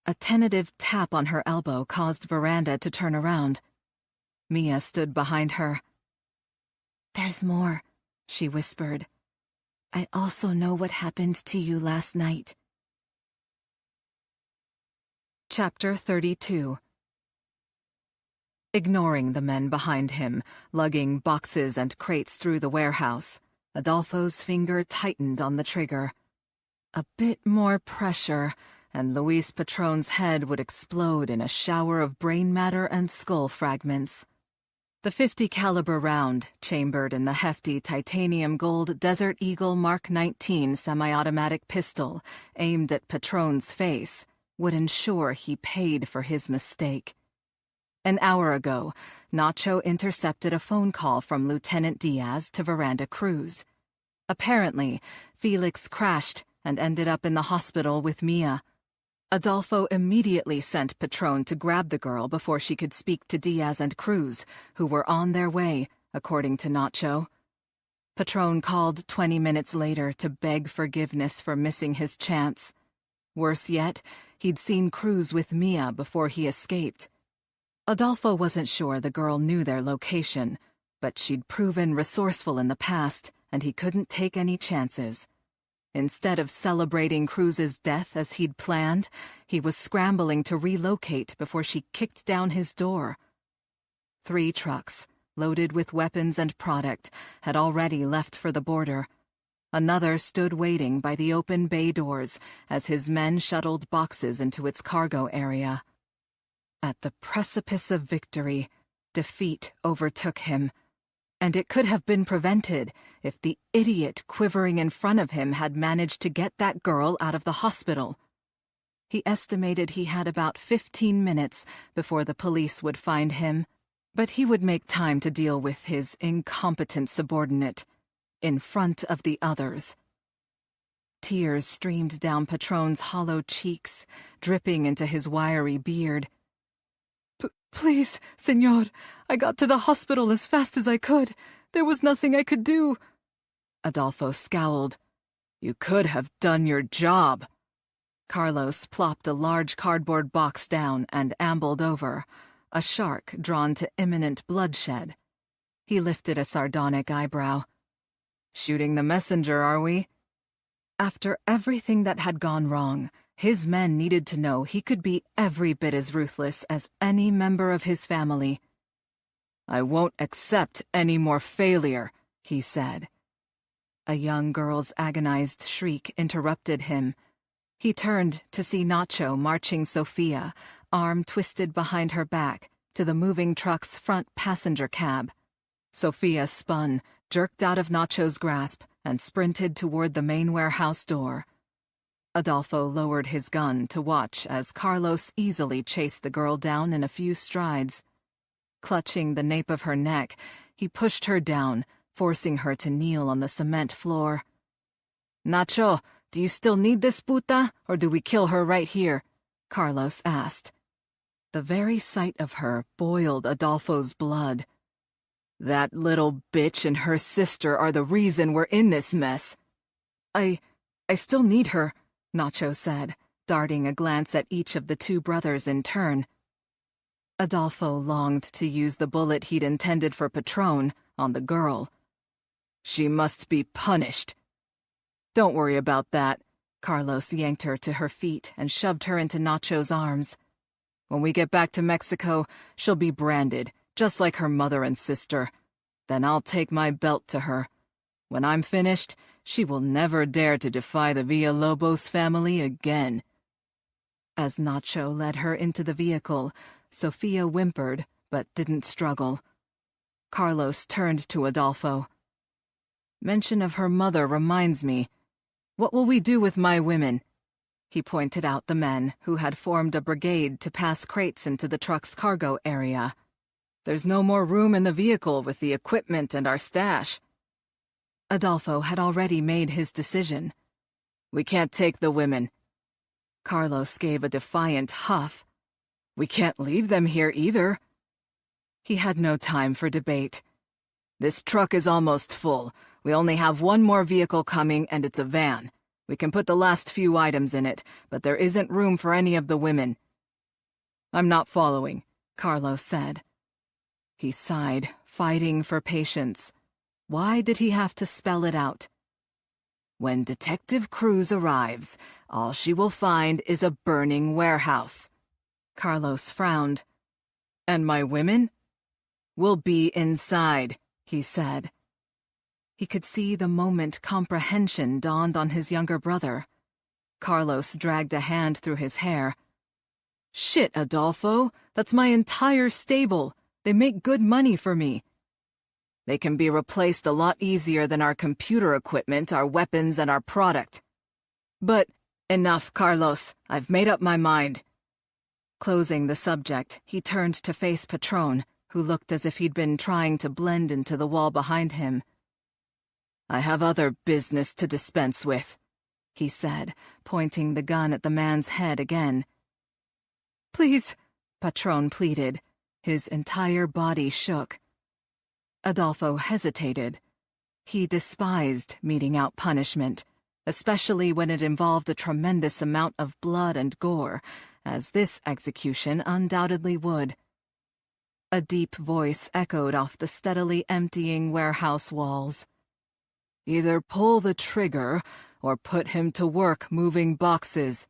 A tentative tap on her elbow caused Veranda to turn around. Mia stood behind her. There's more, she whispered. I also know what happened to you last night. Chapter 32. Ignoring the men behind him, lugging boxes and crates through the warehouse, Adolfo's finger tightened on the trigger. A bit more pressure, and Luis Patron's head would explode in a shower of brain matter and skull fragments. The .50 caliber round, chambered in the hefty titanium gold Desert Eagle Mark 19 semi-automatic pistol aimed at Patron's face, would ensure he paid for his mistake. An hour ago, Nacho intercepted a phone call from Lieutenant Diaz to Veranda Cruz. Apparently, Felix crashed and ended up in the hospital with Mia. Adolfo immediately sent Patron to grab the girl before she could speak to Diaz and Cruz, who were on their way, according to Nacho. Patron called 20 minutes later to beg forgiveness for missing his chance. Worse yet, he'd seen Cruz with Mia before he escaped. Adolfo wasn't sure the girl knew their location, but she'd proven resourceful in the past, and he couldn't take any chances. Instead of celebrating Cruz's death as he'd planned, he was scrambling to relocate before she kicked down his door. 3 trucks, loaded with weapons and product, had already left for the border. Another stood waiting by the open bay doors as his men shuttled boxes into its cargo area. At the precipice of victory, defeat overtook him. And it could have been prevented if the idiot quivering in front of him had managed to get that girl out of the hospital. He estimated he had about 15 minutes before the police would find him, but he would make time to deal with his incompetent subordinate in front of the others. Tears streamed down Patron's hollow cheeks, dripping into his wiry beard. Please, senor, I got to the hospital as fast as I could. There was nothing I could do. Adolfo scowled. You could have done your job. Carlos plopped a large cardboard box down and ambled over, a shark drawn to imminent bloodshed. He lifted a sardonic eyebrow. Shooting the messenger, are we? After everything that had gone wrong, his men needed to know he could be every bit as ruthless as any member of his family. I won't accept any more failure, he said. A young girl's agonized shriek interrupted him. He turned to see Nacho marching Sophia, arm twisted behind her back, to the moving truck's front passenger cab. Sophia spun, jerked out of Nacho's grasp, and sprinted toward the main warehouse door. Adolfo lowered his gun to watch as Carlos easily chased the girl down in a few strides. Clutching the nape of her neck, he pushed her down, forcing her to kneel on the cement floor. Nacho, do you still need this puta, or do we kill her right here? Carlos asked. The very sight of her boiled Adolfo's blood. That little bitch and her sister are the reason we're in this mess. I still need her, Nacho said, darting a glance at each of the two brothers in turn. Adolfo longed to use the bullet he'd intended for Patron on the girl. She must be punished. Don't worry about that. Carlos yanked her to her feet and shoved her into Nacho's arms. When we get back to Mexico, she'll be branded, just like her mother and sister. Then I'll take my belt to her. When I'm finished, she will never dare to defy the Villalobos family again. As Nacho led her into the vehicle, Sophia whimpered, but didn't struggle. Carlos turned to Adolfo. Mention of her mother reminds me. What will we do with my women? He pointed out the men who had formed a brigade to pass crates into the truck's cargo area. There's no more room in the vehicle with the equipment and our stash. Adolfo had already made his decision. We can't take the women. Carlos gave a defiant huff. We can't leave them here either. He had no time for debate. This truck is almost full. We only have one more vehicle coming, and it's a van. We can put the last few items in it, but there isn't room for any of the women. I'm not following, Carlos said. He sighed, fighting for patience. Why did he have to spell it out? When Detective Cruz arrives, all she will find is a burning warehouse. Carlos frowned. And my women? Will be inside, he said. He could see the moment comprehension dawned on his younger brother. Carlos dragged a hand through his hair. Shit, Adolfo, that's my entire stable. They make good money for me. They can be replaced a lot easier than our computer equipment, our weapons, and our product. But enough, Carlos. I've made up my mind. Closing the subject, he turned to face Patron, who looked as if he'd been trying to blend into the wall behind him. I have other business to dispense with, he said, pointing the gun at the man's head again. Please, Patron pleaded. His entire body shook. Adolfo hesitated. He despised meting out punishment, especially when it involved a tremendous amount of blood and gore, as this execution undoubtedly would. A deep voice echoed off the steadily emptying warehouse walls. Either pull the trigger or put him to work moving boxes.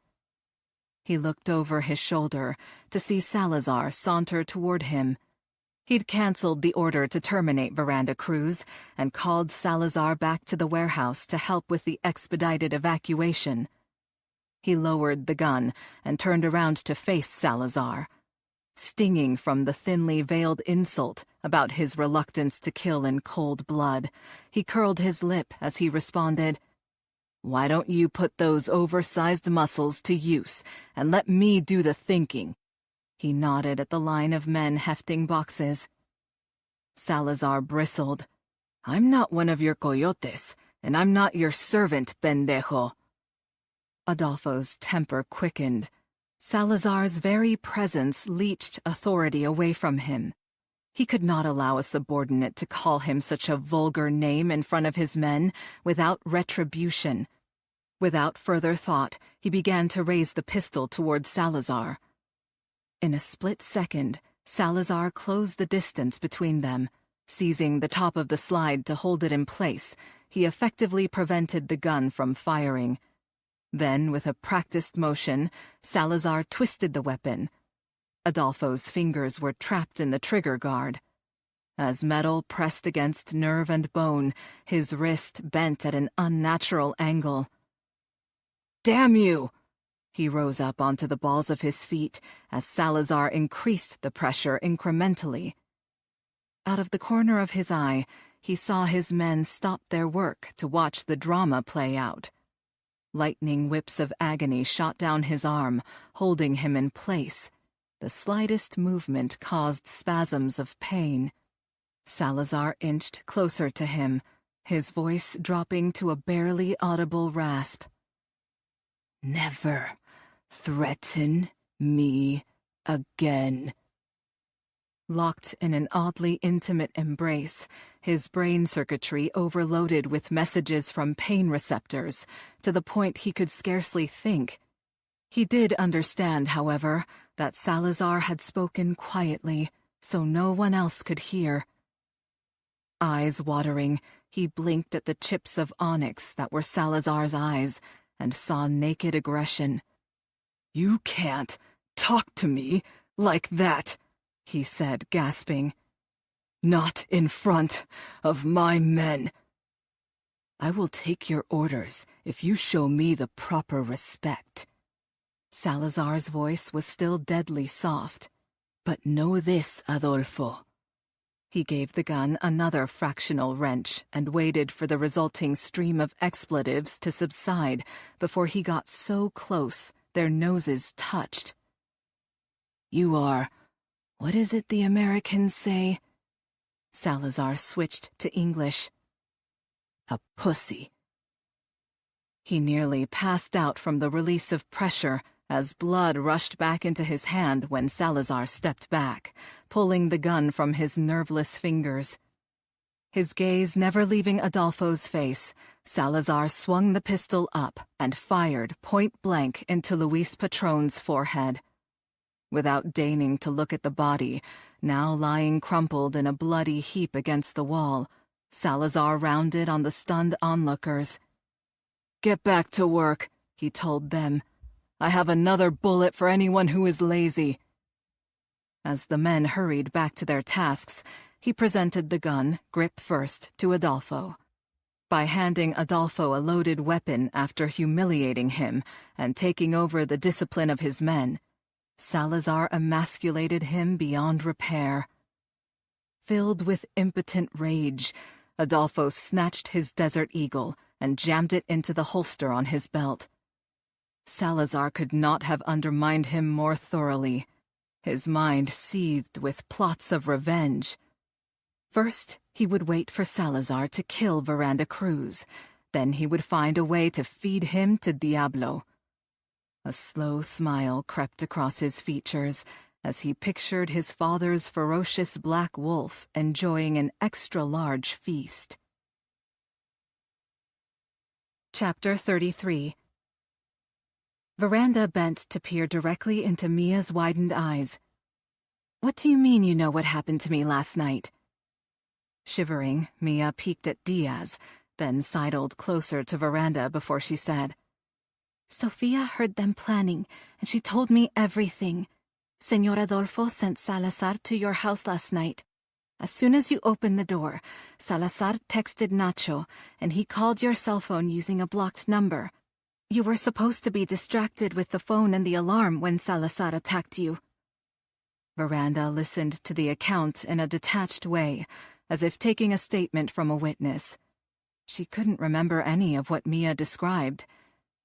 He looked over his shoulder to see Salazar saunter toward him. He'd canceled the order to terminate Veranda Cruz and called Salazar back to the warehouse to help with the expedited evacuation. He lowered the gun and turned around to face Salazar. Stinging from the thinly veiled insult about his reluctance to kill in cold blood, he curled his lip as he responded, "Why don't you put those oversized muscles to use and let me do the thinking?" He nodded at the line of men hefting boxes. Salazar bristled. "I'm not one of your coyotes, and I'm not your servant, pendejo." Adolfo's temper quickened. Salazar's very presence leached authority away from him. He could not allow a subordinate to call him such a vulgar name in front of his men without retribution. Without further thought, he began to raise the pistol toward Salazar. In a split second, Salazar closed the distance between them. Seizing the top of the slide to hold it in place, he effectively prevented the gun from firing. Then, with a practiced motion, Salazar twisted the weapon. Adolfo's fingers were trapped in the trigger guard. As metal pressed against nerve and bone, his wrist bent at an unnatural angle. "Damn you!" He rose up onto the balls of his feet as Salazar increased the pressure incrementally. Out of the corner of his eye, he saw his men stop their work to watch the drama play out. Lightning whips of agony shot down his arm, holding him in place. The slightest movement caused spasms of pain. Salazar inched closer to him, his voice dropping to a barely audible rasp. "Never threaten me again." Locked in an oddly intimate embrace, his brain circuitry overloaded with messages from pain receptors, to the point he could scarcely think. He did understand, however, that Salazar had spoken quietly, so no one else could hear. Eyes watering, he blinked at the chips of onyx that were Salazar's eyes, and saw naked aggression. "You can't talk to me like that," he said, gasping. "Not in front of my men. I will take your orders if you show me the proper respect." Salazar's voice was still deadly soft. "But know this, Adolfo." He gave the gun another fractional wrench and waited for the resulting stream of expletives to subside before he got so close their noses touched. "You are, what is it the Americans say?" Salazar switched to English. "A pussy." He nearly passed out from the release of pressure as blood rushed back into his hand when Salazar stepped back, pulling the gun from his nerveless fingers. His gaze never leaving Adolfo's face, Salazar swung the pistol up and fired point-blank into Luis Patron's forehead. Without deigning to look at the body, now lying crumpled in a bloody heap against the wall, Salazar rounded on the stunned onlookers. "Get back to work," he told them. "I have another bullet for anyone who is lazy." As the men hurried back to their tasks, he presented the gun, grip first, to Adolfo. By handing Adolfo a loaded weapon after humiliating him and taking over the discipline of his men, Salazar emasculated him beyond repair. Filled with impotent rage, Adolfo snatched his Desert Eagle and jammed it into the holster on his belt. Salazar could not have undermined him more thoroughly. His mind seethed with plots of revenge. First, he would wait for Salazar to kill Veranda Cruz. Then he would find a way to feed him to Diablo. A slow smile crept across his features as he pictured his father's ferocious black wolf enjoying an extra-large feast. Chapter 33. Veranda bent to peer directly into Mia's widened eyes. "What do you mean you know what happened to me last night?" Shivering, Mia peeked at Diaz, then sidled closer to Veranda before she said, "Sofia heard them planning, and she told me everything. Señor Adolfo sent Salazar to your house last night. As soon as you opened the door, Salazar texted Nacho, and he called your cell phone using a blocked number. You were supposed to be distracted with the phone and the alarm when Salazar attacked you." Veranda listened to the account in a detached way, as if taking a statement from a witness. She couldn't remember any of what Mia described.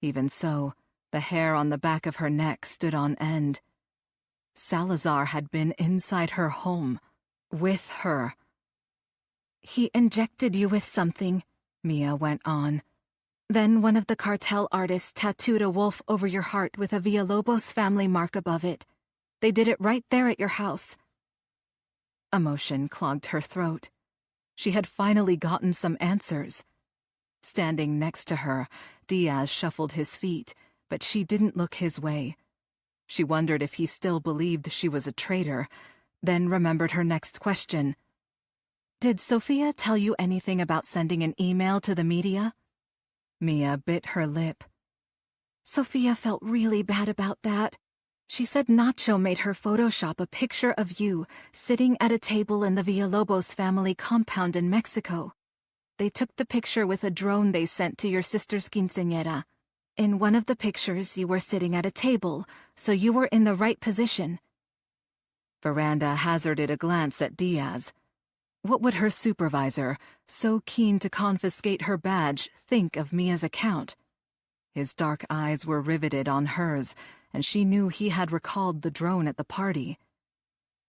Even so, the hair on the back of her neck stood on end. Salazar had been inside her home, with her. "He injected you with something," Mia went on. Then one of the cartel artists tattooed a wolf over your heart with a Villalobos family mark above it. They did it right there at your house. Emotion clogged her throat. She had finally gotten some answers. Standing next to her, Diaz shuffled his feet, but she didn't look his way. She wondered if he still believed she was a traitor, then remembered her next question. "Did Sophia tell you anything about sending an email to the media?" Mia bit her lip. Sophia felt really bad about that. She said Nacho made her Photoshop a picture of you sitting at a table in the Villalobos family compound in Mexico. They took the picture with a drone they sent to your sister's quinceañera. In one of the pictures, you were sitting at a table, so you were in the right position. Veranda hazarded a glance at Diaz. What would her supervisor, so keen to confiscate her badge, think of Mia's account? His dark eyes were riveted on hers, and she knew he had recalled the drone at the party.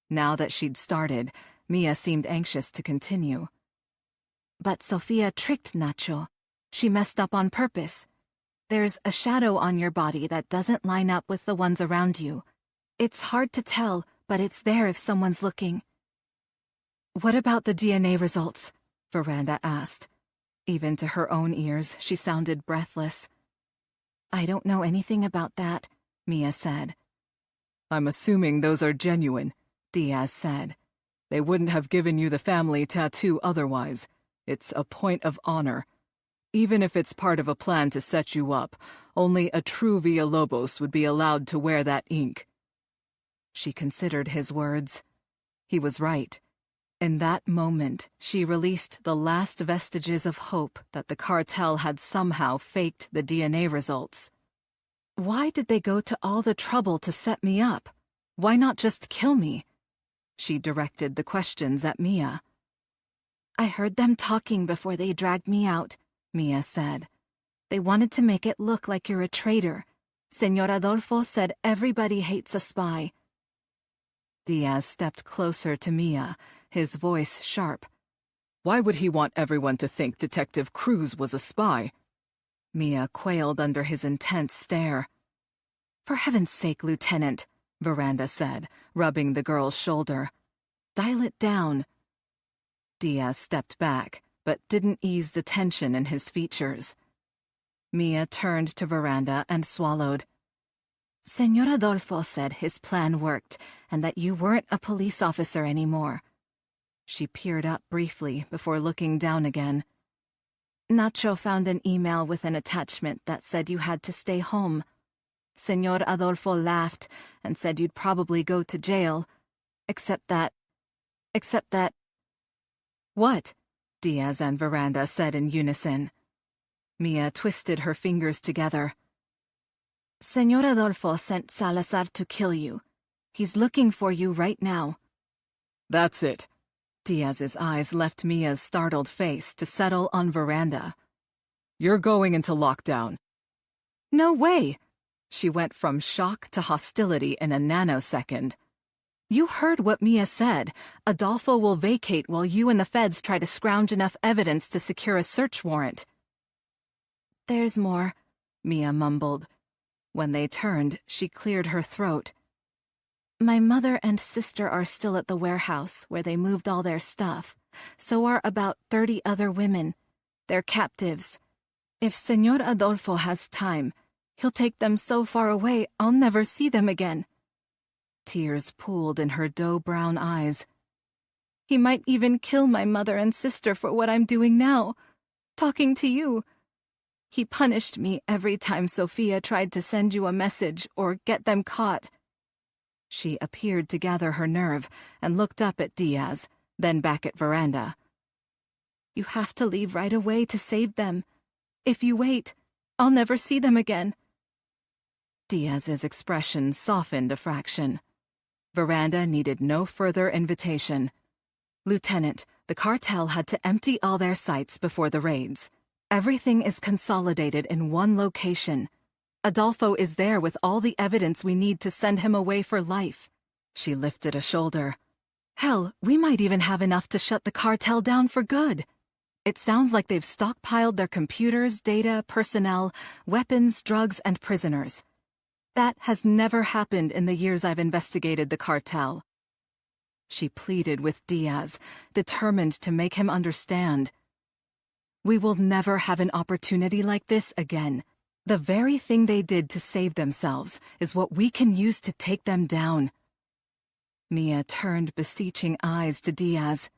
Now that she'd started, Mia seemed anxious to continue. But Sophia tricked Nacho. She messed up on purpose. There's a shadow on your body that doesn't line up with the ones around you. It's hard to tell, but it's there if someone's looking. "What about the DNA results?" Veranda asked. Even to her own ears, she sounded breathless. "I don't know anything about that," Mia said. "I'm assuming those are genuine," Diaz said. "They wouldn't have given you the family tattoo otherwise. It's a point of honor. Even if it's part of a plan to set you up, only a true Villalobos would be allowed to wear that ink." She considered his words. He was right. In that moment, she released the last vestiges of hope that the cartel had somehow faked the DNA results. "Why did they go to all the trouble to set me up? Why not just kill me?" She directed the questions at Mia. "I heard them talking before they dragged me out," Mia said. "They wanted to make it look like you're a traitor. Señor Adolfo said everybody hates a spy." Diaz stepped closer to Mia, his voice sharp. "Why would he want everyone to think Detective Cruz was a spy?" Mia quailed under his intense stare. "For heaven's sake, Lieutenant," Veranda said, rubbing the girl's shoulder. "Dial it down." Diaz stepped back, but didn't ease the tension in his features. Mia turned to Veranda and swallowed. "Señor Adolfo said his plan worked and that you weren't a police officer anymore." She peered up briefly before looking down again. "Nacho found an email with an attachment that said you had to stay home. Señor Adolfo laughed and said you'd probably go to jail. Except that... "What?" Diaz and Veranda said in unison. Mia twisted her fingers together. "Señor Adolfo sent Salazar to kill you. He's looking for you right now." "That's it." Diaz's eyes left Mia's startled face to settle on Veranda. "You're going into lockdown." "No way!" She went from shock to hostility in a nanosecond. "You heard what Mia said. Adolfo will vacate while you and the feds try to scrounge enough evidence to secure a search warrant." "There's more," Mia mumbled. When they turned, she cleared her throat. "My mother and sister are still at the warehouse where they moved all their stuff. So are about 30 other women. They're captives. If Señor Adolfo has time, he'll take them so far away I'll never see them again." Tears pooled in her dough-brown eyes. "He might even kill my mother and sister for what I'm doing now, talking to you. He punished me every time Sophia tried to send you a message or get them caught." She appeared to gather her nerve and looked up at Diaz, then back at Veranda. "You have to leave right away to save them. If you wait, I'll never see them again." Diaz's expression softened a fraction. Veranda needed no further invitation. "Lieutenant, the cartel had to empty all their sites before the raids. Everything is consolidated in one location. Adolfo is there with all the evidence we need to send him away for life." She lifted a shoulder. "Hell, we might even have enough to shut the cartel down for good." It sounds like they've stockpiled their computers, data, personnel, weapons, drugs, and prisoners. That has never happened in the years I've investigated the cartel. She pleaded with Diaz, determined to make him understand. We will never have an opportunity like this again. The very thing they did to save themselves is what we can use to take them down. Mia turned beseeching eyes to Diaz.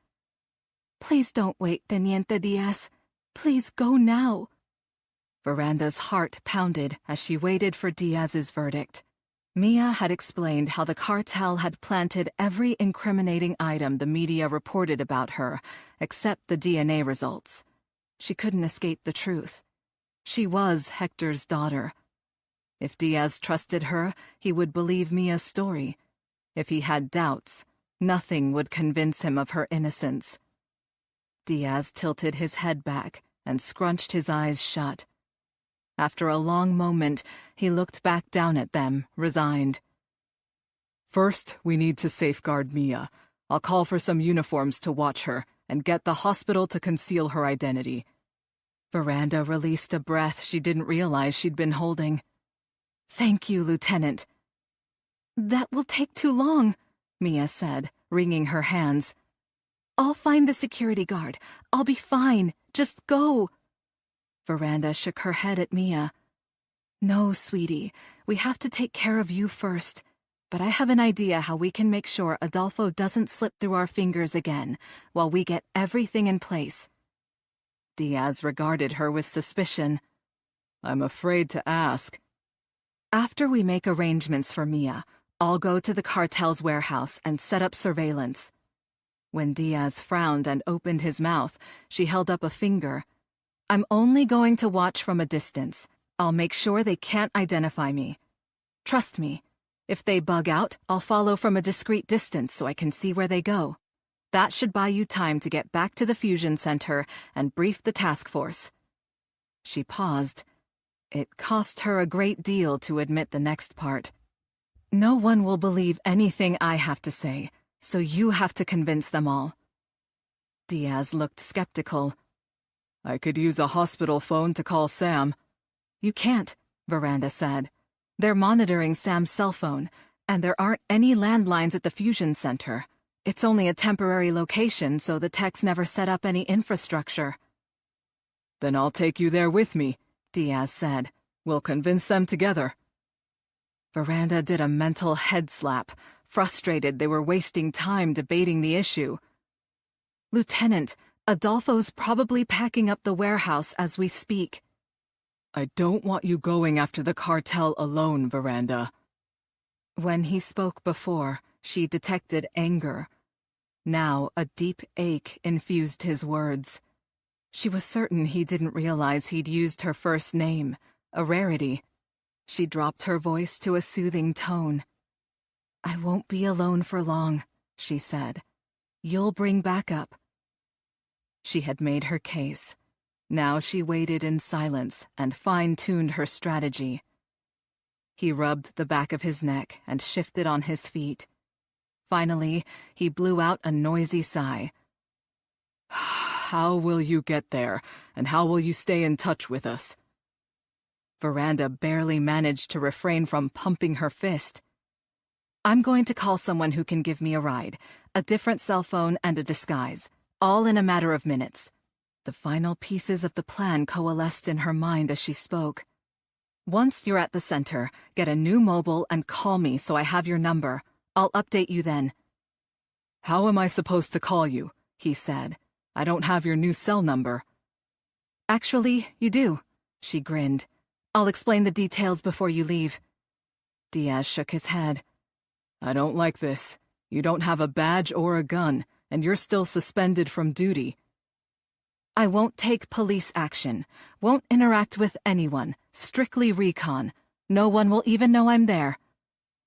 Please don't wait, Teniente Diaz. Please go now. Veranda's heart pounded as she waited for Diaz's verdict. Mia had explained how the cartel had planted every incriminating item the media reported about her, except the DNA results. She couldn't escape the truth. She was Hector's daughter. If Diaz trusted her, he would believe Mia's story. If he had doubts, nothing would convince him of her innocence. Diaz tilted his head back and scrunched his eyes shut. After a long moment, he looked back down at them, resigned. First, we need to safeguard Mia. I'll call for some uniforms to watch her and get the hospital to conceal her identity. Veranda released a breath she didn't realize she'd been holding. Thank you, Lieutenant. That will take too long, Mia said, wringing her hands. I'll find the security guard. I'll be fine. Just go. Veranda shook her head at Mia. No, sweetie. We have to take care of you first. But I have an idea how we can make sure Adolfo doesn't slip through our fingers again, while we get everything in place. Diaz regarded her with suspicion. I'm afraid to ask. After we make arrangements for Mia, I'll go to the cartel's warehouse and set up surveillance. When Diaz frowned and opened his mouth, she held up a finger. I'm only going to watch from a distance. I'll make sure they can't identify me. Trust me. If they bug out, I'll follow from a discreet distance so I can see where they go. That should buy you time to get back to the fusion center and brief the task force. She paused. It cost her a great deal to admit the next part. No one will believe anything I have to say, so you have to convince them all. Diaz looked skeptical. I could use a hospital phone to call Sam. You can't, Veranda said. They're monitoring Sam's cell phone, and there aren't any landlines at the fusion center. It's only a temporary location, so the techs never set up any infrastructure. Then I'll take you there with me, Diaz said. We'll convince them together. Veranda did a mental head slap, frustrated they were wasting time debating the issue. Lieutenant, Adolfo's probably packing up the warehouse as we speak. I don't want you going after the cartel alone, Veranda. When he spoke before, she detected anger. Now a deep ache infused his words. She was certain he didn't realize he'd used her first name, a rarity. She dropped her voice to a soothing tone. I won't be alone for long, she said. You'll bring backup. She had made her case. Now she waited in silence and fine-tuned her strategy. He rubbed the back of his neck and shifted on his feet. Finally, he blew out a noisy sigh. How will you get there, and how will you stay in touch with us? Veranda barely managed to refrain from pumping her fist. I'm going to call someone who can give me a ride, a different cell phone and a disguise, all in a matter of minutes. The final pieces of the plan coalesced in her mind as she spoke. Once you're at the center, get a new mobile and call me so I have your number. I'll update you then. How am I supposed to call you? He said. I don't have your new cell number. Actually, you do, she grinned. I'll explain the details before you leave. Diaz shook his head. I don't like this. You don't have a badge or a gun, and you're still suspended from duty. I won't take police action, won't interact with anyone, strictly recon. No one will even know I'm there.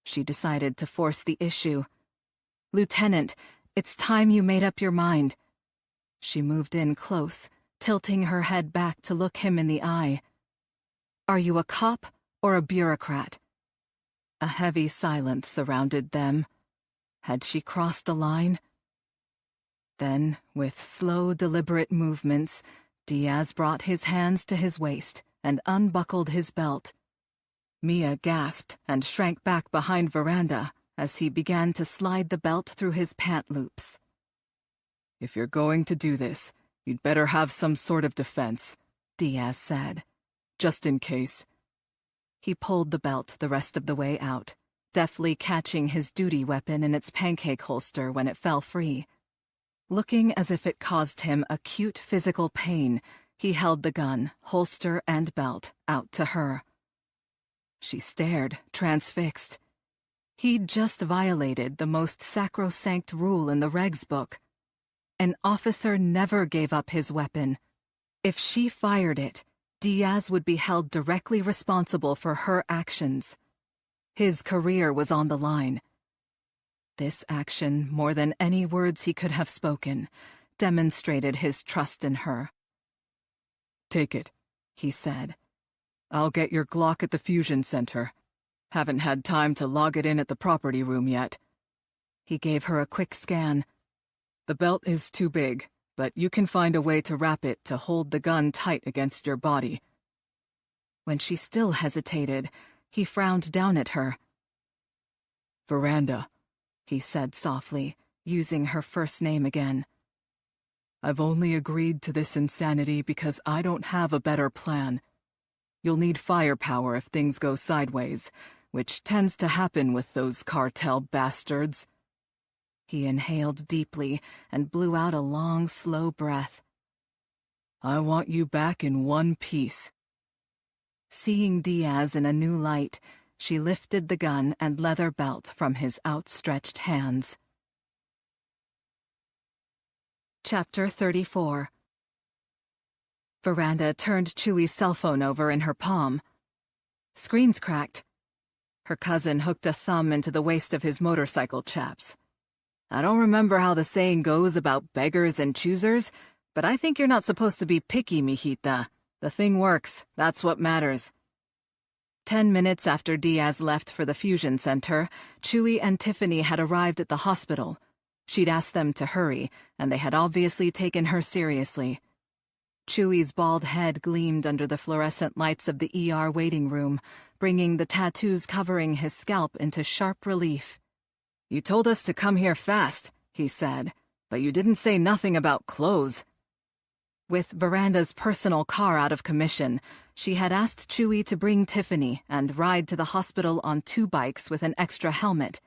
She decided to force the issue. Lieutenant, it's time you made up your mind. She moved in close, tilting her head back to look him in the eye. Are you a cop or a bureaucrat? A heavy silence surrounded them. Had she crossed a line? Then, with slow, deliberate movements, Diaz brought his hands to his waist and unbuckled his belt. Mia gasped and shrank back behind Veranda as he began to slide the belt through his pant loops. "If you're going to do this, you'd better have some sort of defense," Diaz said. "Just in case." He pulled the belt the rest of the way out, deftly catching his duty weapon in its pancake holster when it fell free. Looking as if it caused him acute physical pain, he held the gun, holster and belt, out to her. She stared, transfixed. He'd just violated the most sacrosanct rule in the regs book. An officer never gave up his weapon. If she fired it, Diaz would be held directly responsible for her actions. His career was on the line. This action, more than any words he could have spoken, demonstrated his trust in her. "Take it," he said. "I'll get your Glock at the fusion center. Haven't had time to log it in at the property room yet." He gave her a quick scan. "The belt is too big, but you can find a way to wrap it to hold the gun tight against your body." When she still hesitated, he frowned down at her. "Veranda," he said softly, using her first name again. "I've only agreed to this insanity because I don't have a better plan. You'll need firepower if things go sideways, which tends to happen with those cartel bastards." He inhaled deeply and blew out a long, slow breath. "I want you back in one piece." Seeing Diaz in a new light, she lifted the gun and leather belt from his outstretched hands. Chapter 34. Veranda turned Chewy's cell phone over in her palm. Screen's cracked. Her cousin hooked a thumb into the waist of his motorcycle chaps. "I don't remember how the saying goes about beggars and choosers, but I think you're not supposed to be picky, mijita. The thing works, that's what matters." 10 minutes after Diaz left for the fusion center, Chewy and Tiffany had arrived at the hospital. She'd asked them to hurry, and they had obviously taken her seriously. Chewy's bald head gleamed under the fluorescent lights of the ER waiting room, bringing the tattoos covering his scalp into sharp relief. "You told us to come here fast," he said, "but you didn't say nothing about clothes." With Veranda's personal car out of commission, she had asked Chewy to bring Tiffany and ride to the hospital on 2 bikes with an extra helmet.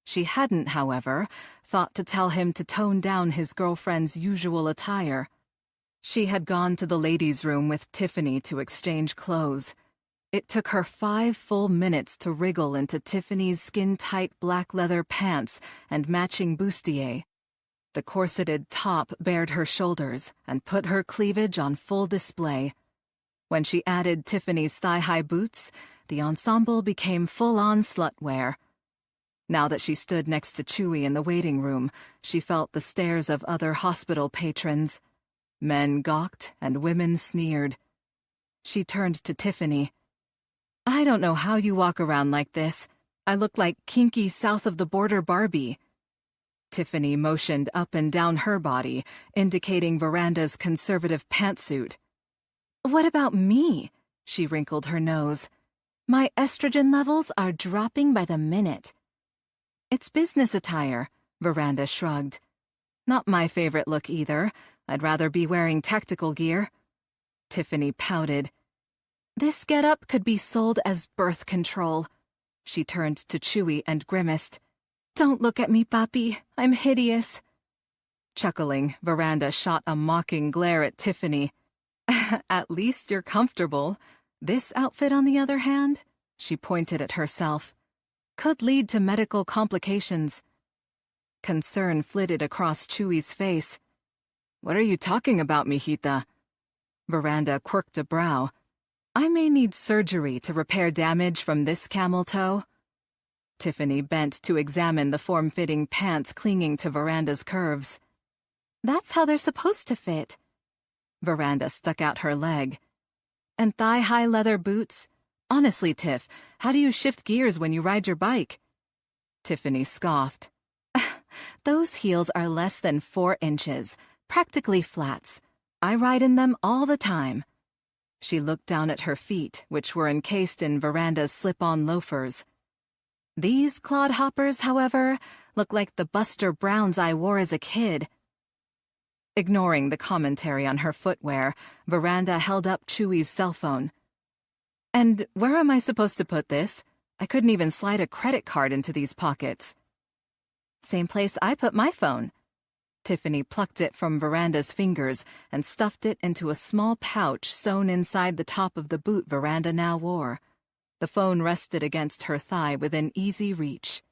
She hadn't, however, thought to tell him to tone down his girlfriend's usual attire. She had gone to the ladies' room with Tiffany to exchange clothes. It took her 5 full minutes to wriggle into Tiffany's skin-tight black leather pants and matching bustier. The corseted top bared her shoulders and put her cleavage on full display. When she added Tiffany's thigh-high boots, the ensemble became full-on slutwear. Now that she stood next to Chewy in the waiting room, she felt the stares of other hospital patrons. Men gawked and women sneered. She turned to Tiffany. "I don't know how you walk around like this. I look like kinky south-of-the-border Barbie." Tiffany motioned up and down her body, indicating Veranda's conservative pantsuit. "What about me?" She wrinkled her nose. "My estrogen levels are dropping by the minute." "It's business attire," Veranda shrugged. "Not my favorite look either. I'd rather be wearing tactical gear." Tiffany pouted. "This getup could be sold as birth control." She turned to Chewy and grimaced. "Don't look at me, papi. I'm hideous." Chuckling, Veranda shot a mocking glare at Tiffany. "At least you're comfortable. This outfit, on the other hand," she pointed at herself, "could lead to medical complications." Concern flitted across Chewy's face. "What are you talking about, mijita?" Veranda quirked a brow. "I may need surgery to repair damage from this camel toe." Tiffany bent to examine the form-fitting pants clinging to Veranda's curves. "That's how they're supposed to fit." Veranda stuck out her leg. "And thigh-high leather boots? Honestly, Tiff, how do you shift gears when you ride your bike?" Tiffany scoffed. Those heels are less than 4 inches, practically flats. I ride in them all the time. She looked down at her feet, which were encased in Veranda's slip-on loafers. These clodhoppers, however, look like the Buster Browns I wore as a kid. Ignoring the commentary on her footwear, Veranda held up Chewy's cell phone. And where am I supposed to put this? I couldn't even slide a credit card into these pockets. Same place I put my phone. Tiffany plucked it from Veranda's fingers and stuffed it into a small pouch sewn inside the top of the boot Veranda now wore. The phone rested against her thigh within easy reach.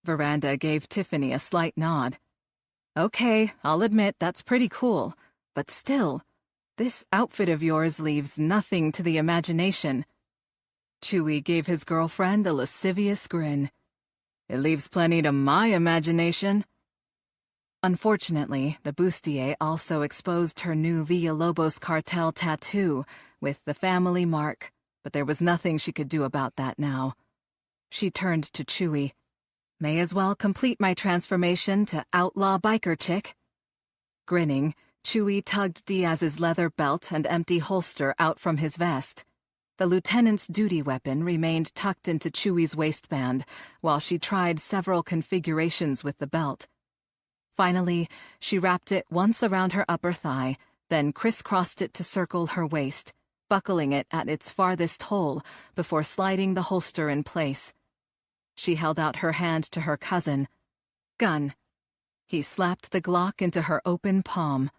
Veranda gave Tiffany a slight nod. Okay, I'll admit that's pretty cool, but still, this outfit of yours leaves nothing to the imagination. Chewy gave his girlfriend a lascivious grin. It leaves plenty to my imagination. Unfortunately, the bustier also exposed her new Villalobos cartel tattoo with the family mark, but there was nothing she could do about that now. She turned to Chewy. May as well complete my transformation to outlaw biker chick. Grinning, Chewy tugged Diaz's leather belt and empty holster out from his vest. The lieutenant's duty weapon remained tucked into Chewy's waistband, while she tried several configurations with the belt. Finally, she wrapped it once around her upper thigh, then crisscrossed it to circle her waist, buckling it at its farthest hole before sliding the holster in place. She held out her hand to her cousin. Gun. He slapped the Glock into her open palm.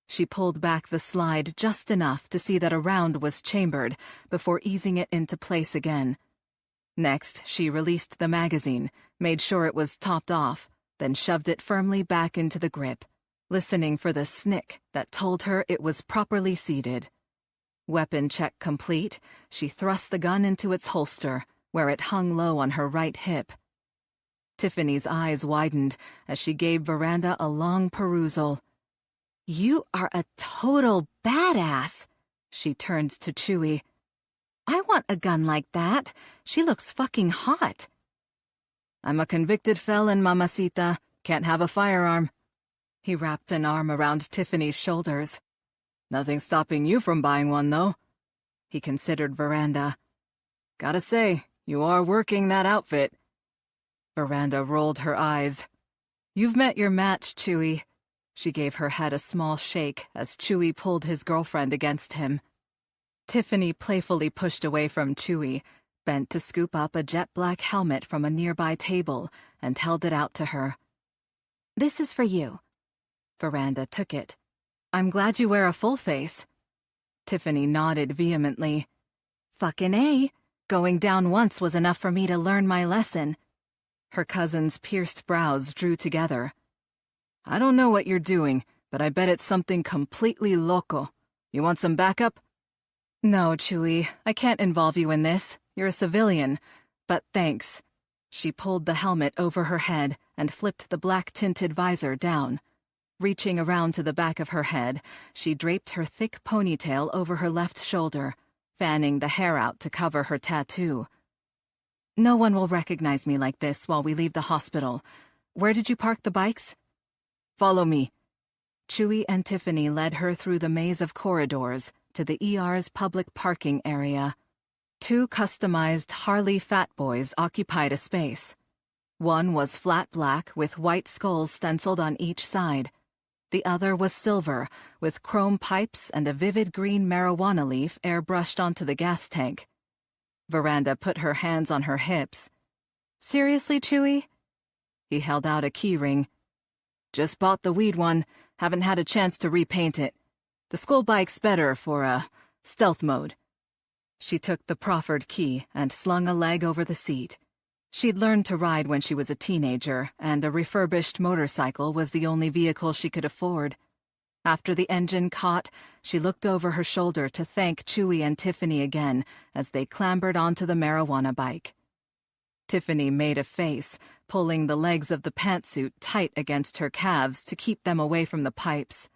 She pulled back the slide just enough to see that a round was chambered before easing it into place again. Next, she released the magazine, made sure it was topped off, then shoved it firmly back into the grip, listening for the snick that told her it was properly seated. Weapon check complete, she thrust the gun into its holster, where it hung low on her right hip. Tiffany's eyes widened as she gave Veranda a long perusal. You are a total badass, she turned to Chewy. I want a gun like that. She looks fucking hot. I'm a convicted felon, mamacita. Can't have a firearm. He wrapped an arm around Tiffany's shoulders. Nothing stopping you from buying one, though. He considered Veranda. Gotta say, you are working that outfit. Veranda rolled her eyes. You've met your match, Chewy. She gave her head a small shake as Chewy pulled his girlfriend against him. Tiffany playfully pushed away from Chewy, bent to scoop up a jet-black helmet from a nearby table, and held it out to her. This is for you. Veranda took it. I'm glad you wear a full face. Tiffany nodded vehemently. Fucking A. Going down once was enough for me to learn my lesson. Her cousin's pierced brows drew together. I don't know what you're doing, but I bet it's something completely loco. You want some backup? No, Chewy, I can't involve you in this. You're a civilian. But thanks. She pulled the helmet over her head and flipped the black-tinted visor down. Reaching around to the back of her head, she draped her thick ponytail over her left shoulder, fanning the hair out to cover her tattoo. No one will recognize me like this while we leave the hospital. Where did you park the bikes? Follow me. Chewy and Tiffany led her through the maze of corridors to the ER's public parking area. 2 customized Harley Fat Boys occupied a space. One was flat black with white skulls stenciled on each side. The other was silver, with chrome pipes and a vivid green marijuana leaf airbrushed onto the gas tank. Veranda put her hands on her hips. Seriously, Chewy? He held out a key ring. Just bought the weed one. Haven't had a chance to repaint it. The school bike's better for, stealth mode. She took the proffered key and slung a leg over the seat. She'd learned to ride when she was a teenager, and a refurbished motorcycle was the only vehicle she could afford. After the engine caught, she looked over her shoulder to thank Chewy and Tiffany again as they clambered onto the marijuana bike. Tiffany made a face, pulling the legs of the pantsuit tight against her calves to keep them away from the pipes.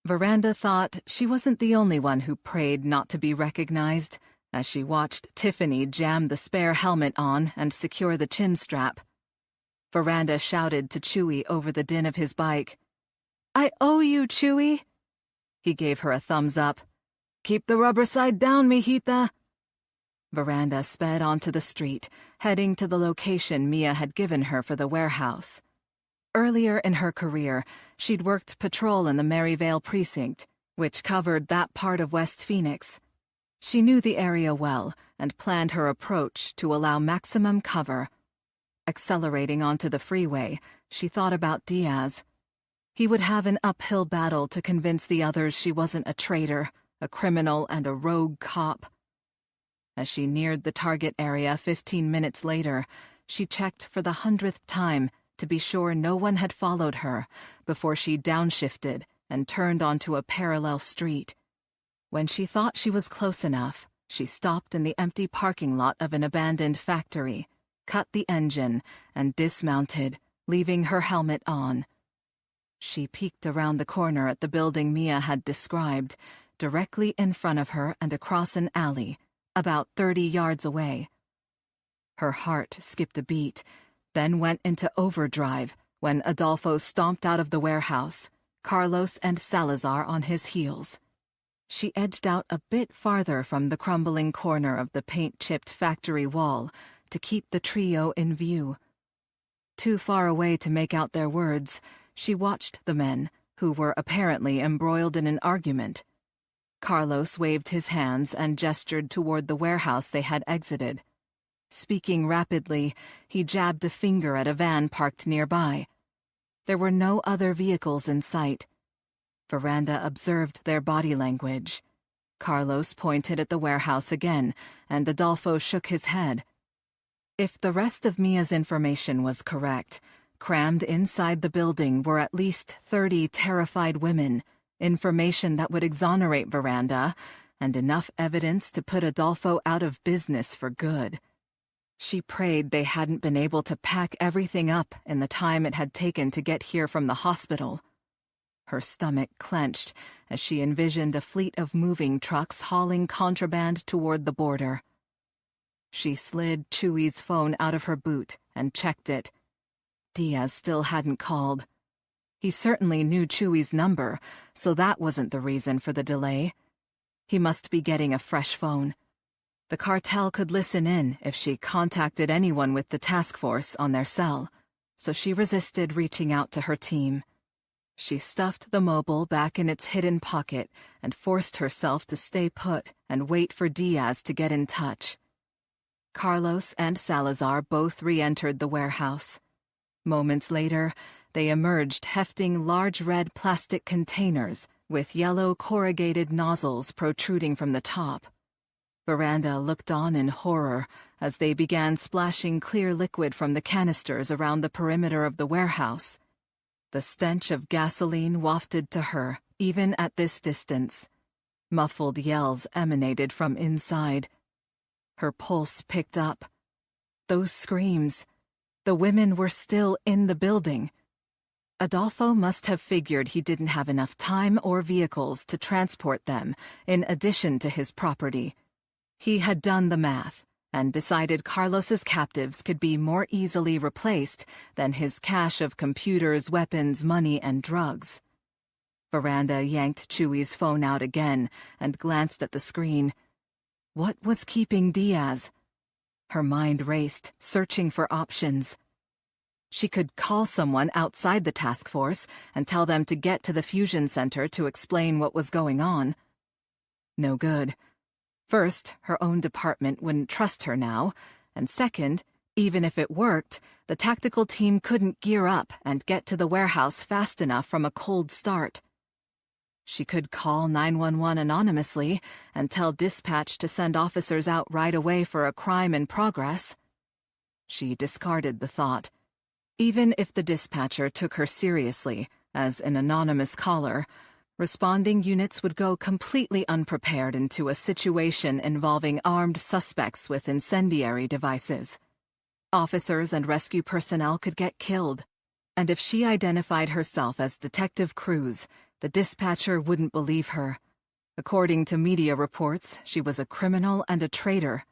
Veranda thought she wasn't the only one who prayed not to be recognized, as she watched Tiffany jam the spare helmet on and secure the chin strap. Veranda shouted to Chewie over the din of his bike. "I owe you, Chewie." He gave her a thumbs up. "Keep the rubber side down, mijita." Veranda sped onto the street, heading to the location Mia had given her for the warehouse. Earlier in her career, she'd worked patrol in the Maryvale precinct, which covered that part of West Phoenix. She knew the area well and planned her approach to allow maximum cover. Accelerating onto the freeway, she thought about Diaz. He would have an uphill battle to convince the others she wasn't a traitor, a criminal, and a rogue cop. As she neared the target area 15 minutes later, she checked for the 100th time to be sure no one had followed her before she downshifted and turned onto a parallel street. When she thought she was close enough, she stopped in the empty parking lot of an abandoned factory, cut the engine, and dismounted, leaving her helmet on. She peeked around the corner at the building Mia had described, directly in front of her and across an alley, about 30 yards away. Her heart skipped a beat, then went into overdrive when Adolfo stomped out of the warehouse, Carlos and Salazar on his heels. She edged out a bit farther from the crumbling corner of the paint-chipped factory wall to keep the trio in view. Too far away to make out their words, she watched the men, who were apparently embroiled in an argument. Carlos waved his hands and gestured toward the warehouse they had exited. Speaking rapidly, he jabbed a finger at a van parked nearby. There were no other vehicles in sight. Veranda observed their body language. Carlos pointed at the warehouse again, and Adolfo shook his head. If the rest of Mia's information was correct, crammed inside the building were at least 30 terrified women, information that would exonerate Veranda, and enough evidence to put Adolfo out of business for good. She prayed they hadn't been able to pack everything up in the time it had taken to get here from the hospital. Her stomach clenched as she envisioned a fleet of moving trucks hauling contraband toward the border. She slid Chewie's phone out of her boot and checked it. Diaz still hadn't called. He certainly knew Chewie's number, so that wasn't the reason for the delay. He must be getting a fresh phone. The cartel could listen in if she contacted anyone with the task force on their cell, so she resisted reaching out to her team. She stuffed the mobile back in its hidden pocket and forced herself to stay put and wait for Diaz to get in touch. Carlos and Salazar both re-entered the warehouse. Moments later, they emerged hefting large red plastic containers with yellow corrugated nozzles protruding from the top. Veranda looked on in horror as they began splashing clear liquid from the canisters around the perimeter of the warehouse. The stench of gasoline wafted to her, even at this distance. Muffled yells emanated from inside. Her pulse picked up. Those screams. The women were still in the building. Adolfo must have figured he didn't have enough time or vehicles to transport them, in addition to his property. He had done the math and decided Carlos's captives could be more easily replaced than his cache of computers, weapons, money, and drugs. Veranda yanked Chewie's phone out again and glanced at the screen. What was keeping Diaz? Her mind raced, searching for options. She could call someone outside the task force and tell them to get to the fusion center to explain what was going on. No good. First, her own department wouldn't trust her now, and second, even if it worked, the tactical team couldn't gear up and get to the warehouse fast enough from a cold start. She could call 911 anonymously and tell dispatch to send officers out right away for a crime in progress. She discarded the thought. Even if the dispatcher took her seriously, as an anonymous caller, responding units would go completely unprepared into a situation involving armed suspects with incendiary devices. Officers and rescue personnel could get killed, and if she identified herself as Detective Cruz, the dispatcher wouldn't believe her. According to media reports, she was a criminal and a traitor.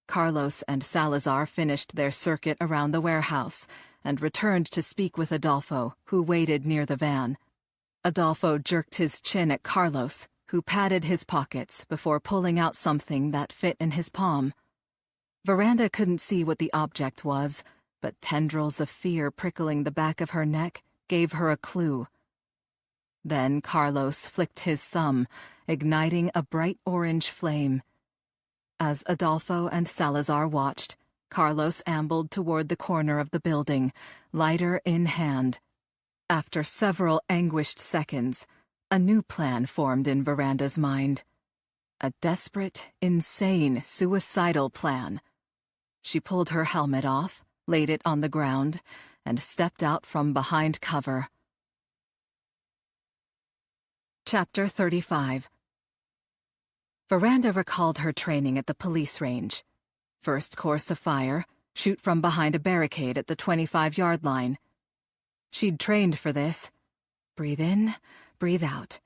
Carlos and Salazar finished their circuit around the warehouse, and returned to speak with Adolfo, who waited near the van. Adolfo jerked his chin at Carlos, who patted his pockets before pulling out something that fit in his palm. Veranda couldn't see what the object was, but tendrils of fear prickling the back of her neck gave her a clue. Then Carlos flicked his thumb, igniting a bright orange flame. As Adolfo and Salazar watched, Carlos ambled toward the corner of the building, lighter in hand. After several anguished seconds, a new plan formed in Veranda's mind. A desperate, insane, suicidal plan. She pulled her helmet off, laid it on the ground, and stepped out from behind cover. Chapter 35. Veranda recalled her training at the police range. First course of fire, shoot from behind a barricade at the 25-yard line. She'd trained for this. Breathe in, breathe out.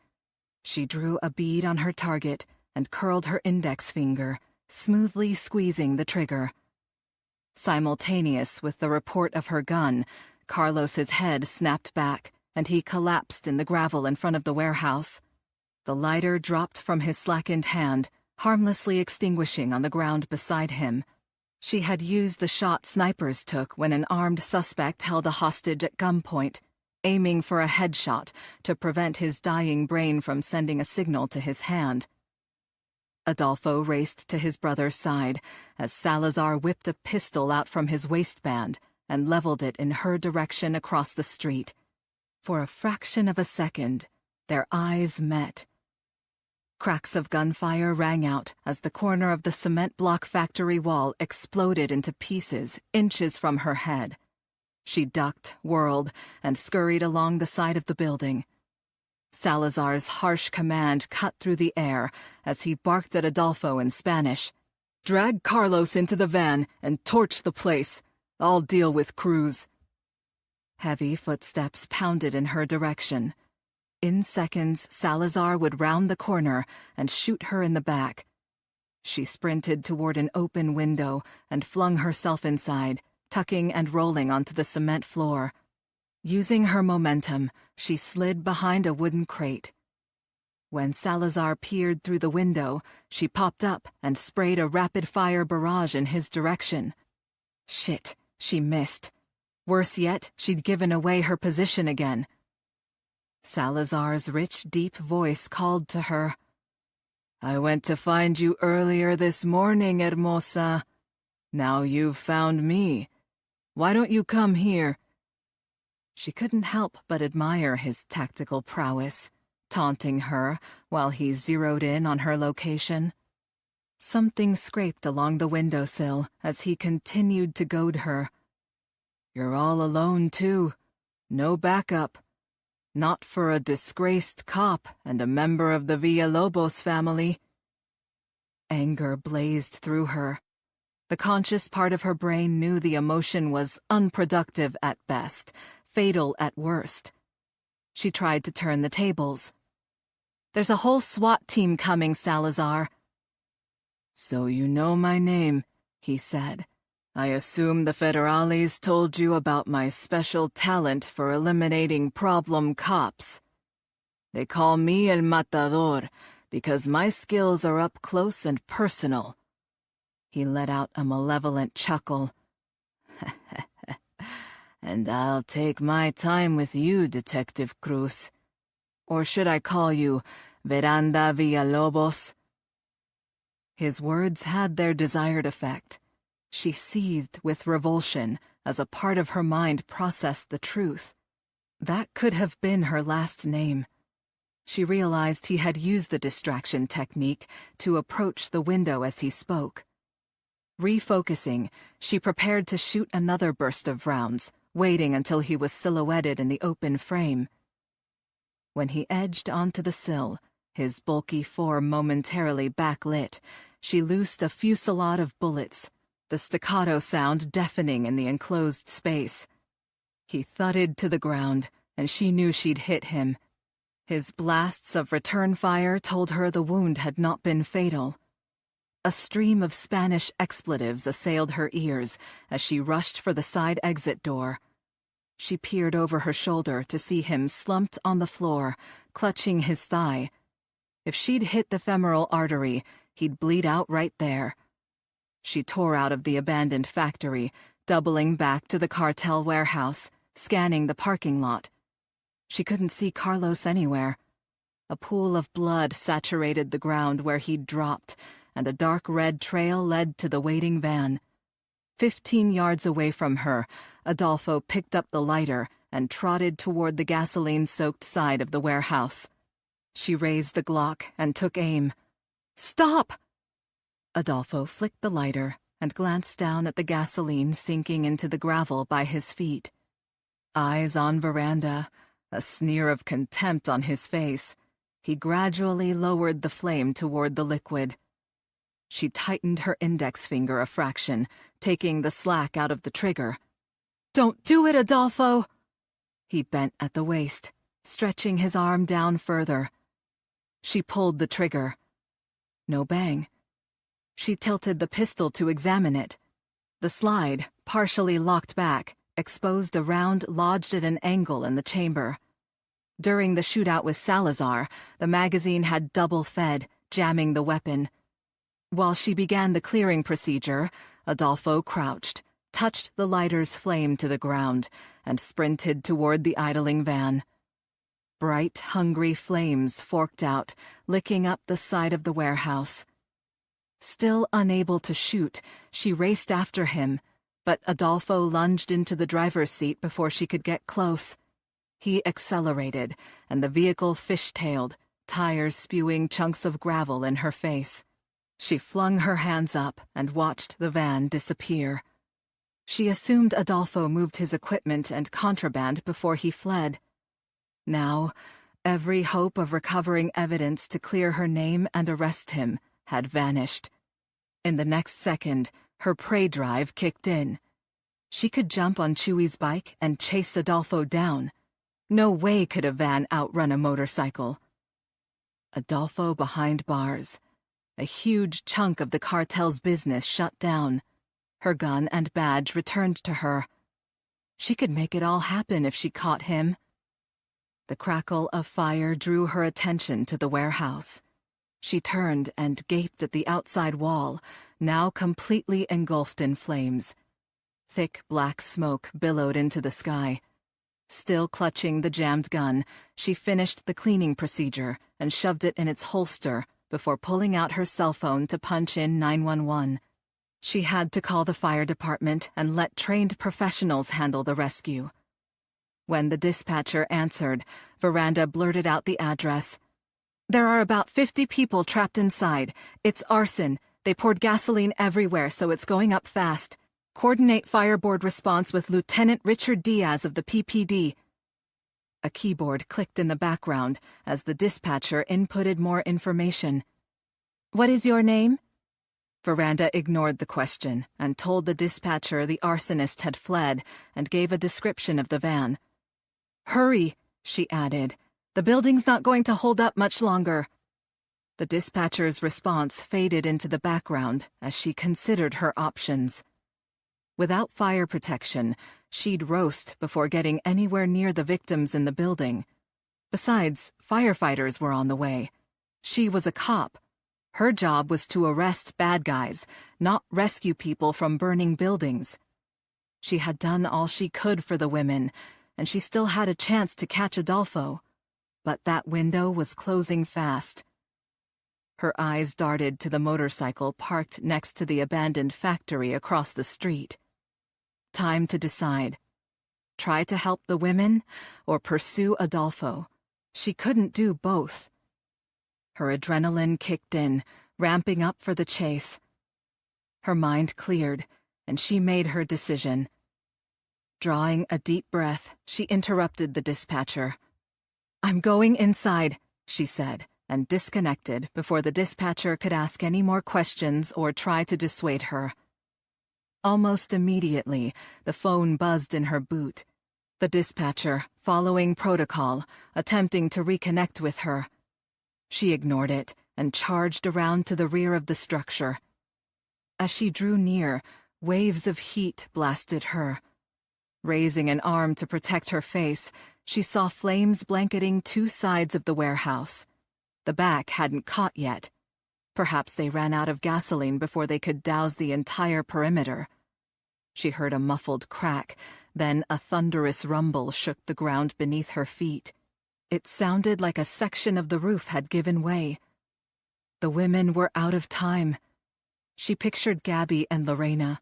She drew a bead on her target and curled her index finger, smoothly squeezing the trigger. Simultaneous with the report of her gun, Carlos's head snapped back, and he collapsed in the gravel in front of the warehouse. The lighter dropped from his slackened hand, harmlessly extinguishing on the ground beside him. She had used the shot snipers took when an armed suspect held a hostage at gunpoint, aiming for a headshot to prevent his dying brain from sending a signal to his hand. Adolfo raced to his brother's side as Salazar whipped a pistol out from his waistband and leveled it in her direction across the street. For a fraction of a second, their eyes met. Cracks of gunfire rang out as the corner of the cement block factory wall exploded into pieces inches from her head. She ducked, whirled, and scurried along the side of the building. Salazar's harsh command cut through the air as he barked at Adolfo in Spanish. "Drag Carlos into the van and torch the place. I'll deal with Cruz." Heavy footsteps pounded in her direction. In seconds, Salazar would round the corner and shoot her in the back. She sprinted toward an open window and flung herself inside, tucking and rolling onto the cement floor. Using her momentum, she slid behind a wooden crate. When Salazar peered through the window, she popped up and sprayed a rapid-fire barrage in his direction. Shit, she missed. Worse yet, she'd given away her position again. Salazar's rich, deep voice called to her. "I went to find you earlier this morning, hermosa. Now you've found me. Why don't you come here?" She couldn't help but admire his tactical prowess, taunting her while he zeroed in on her location. Something scraped along the windowsill as he continued to goad her. "You're all alone, too. No backup. Not for a disgraced cop and a member of the Villalobos family." Anger blazed through her. The conscious part of her brain knew the emotion was unproductive at best, fatal at worst. She tried to turn the tables. "There's a whole SWAT team coming, Salazar." "So you know my name," he said. "I assume the federales told you about my special talent for eliminating problem cops. They call me El Matador because my skills are up close and personal." He let out a malevolent chuckle. "And I'll take my time with you, Detective Cruz. Or should I call you Veranda Villalobos?" His words had their desired effect. She seethed with revulsion as a part of her mind processed the truth. That could have been her last name. She realized he had used the distraction technique to approach the window as he spoke. Refocusing, she prepared to shoot another burst of rounds, waiting until he was silhouetted in the open frame. When he edged onto the sill, his bulky form momentarily backlit, she loosed a fusillade of bullets, the staccato sound deafening in the enclosed space. He thudded to the ground, and she knew she'd hit him. His blasts of return fire told her the wound had not been fatal. A stream of Spanish expletives assailed her ears as she rushed for the side exit door. She peered over her shoulder to see him slumped on the floor, clutching his thigh. If she'd hit the femoral artery, he'd bleed out right there. She tore out of the abandoned factory, doubling back to the cartel warehouse, scanning the parking lot. She couldn't see Carlos anywhere. A pool of blood saturated the ground where he'd dropped, and a dark red trail led to the waiting van. 15 yards away from her, Adolfo picked up the lighter and trotted toward the gasoline-soaked side of the warehouse. She raised the Glock and took aim. "Stop!" Adolfo flicked the lighter and glanced down at the gasoline sinking into the gravel by his feet. Eyes on Veranda, a sneer of contempt on his face, he gradually lowered the flame toward the liquid. She tightened her index finger a fraction, taking the slack out of the trigger. "Don't do it, Adolfo!" He bent at the waist, stretching his arm down further. She pulled the trigger. No bang. She tilted the pistol to examine it. The slide, partially locked back, exposed a round lodged at an angle in the chamber. During the shootout with Salazar, the magazine had double fed, jamming the weapon. While she began the clearing procedure, Adolfo crouched, touched the lighter's flame to the ground, and sprinted toward the idling van. Bright, hungry flames forked out, licking up the side of the warehouse. Still unable to shoot, she raced after him, but Adolfo lunged into the driver's seat before she could get close. He accelerated, and the vehicle fishtailed, tires spewing chunks of gravel in her face. She flung her hands up and watched the van disappear. She assumed Adolfo moved his equipment and contraband before he fled. Now, every hope of recovering evidence to clear her name and arrest him had vanished. In the next second, her prey drive kicked in. She could jump on Chewy's bike and chase Adolfo down. No way could a van outrun a motorcycle. Adolfo behind bars. A huge chunk of the cartel's business shut down. Her gun and badge returned to her. She could make it all happen if she caught him. The crackle of fire drew her attention to the warehouse. She turned and gaped at the outside wall, now completely engulfed in flames. Thick black smoke billowed into the sky. Still clutching the jammed gun, she finished the cleaning procedure and shoved it in its holster before pulling out her cell phone to punch in 911. She had to call the fire department and let trained professionals handle the rescue. When the dispatcher answered, Veranda blurted out the address. "There are about 50 people trapped inside. It's arson. They poured gasoline everywhere, so it's going up fast. Coordinate fireboard response with Lieutenant Richard Diaz of the PPD." A keyboard clicked in the background as the dispatcher inputted more information. "What is your name?" Veranda ignored the question and told the dispatcher the arsonist had fled and gave a description of the van. "Hurry," she added. "The building's not going to hold up much longer." The dispatcher's response faded into the background as she considered her options. Without fire protection, she'd roast before getting anywhere near the victims in the building. Besides, firefighters were on the way. She was a cop. Her job was to arrest bad guys, not rescue people from burning buildings. She had done all she could for the women, and she still had a chance to catch Adolfo. But that window was closing fast. Her eyes darted to the motorcycle parked next to the abandoned factory across the street. Time to decide. Try to help the women or pursue Adolfo. She couldn't do both. Her adrenaline kicked in, ramping up for the chase. Her mind cleared, and she made her decision. Drawing a deep breath, she interrupted the dispatcher. "I'm going inside," she said, and disconnected before the dispatcher could ask any more questions or try to dissuade her. Almost immediately, the phone buzzed in her boot. The dispatcher, following protocol, attempting to reconnect with her. She ignored it and charged around to the rear of the structure. As she drew near, waves of heat blasted her. Raising an arm to protect her face, she saw flames blanketing two sides of the warehouse. The back hadn't caught yet. Perhaps they ran out of gasoline before they could douse the entire perimeter. She heard a muffled crack, then a thunderous rumble shook the ground beneath her feet. It sounded like a section of the roof had given way. The women were out of time. She pictured Gabby and Lorena.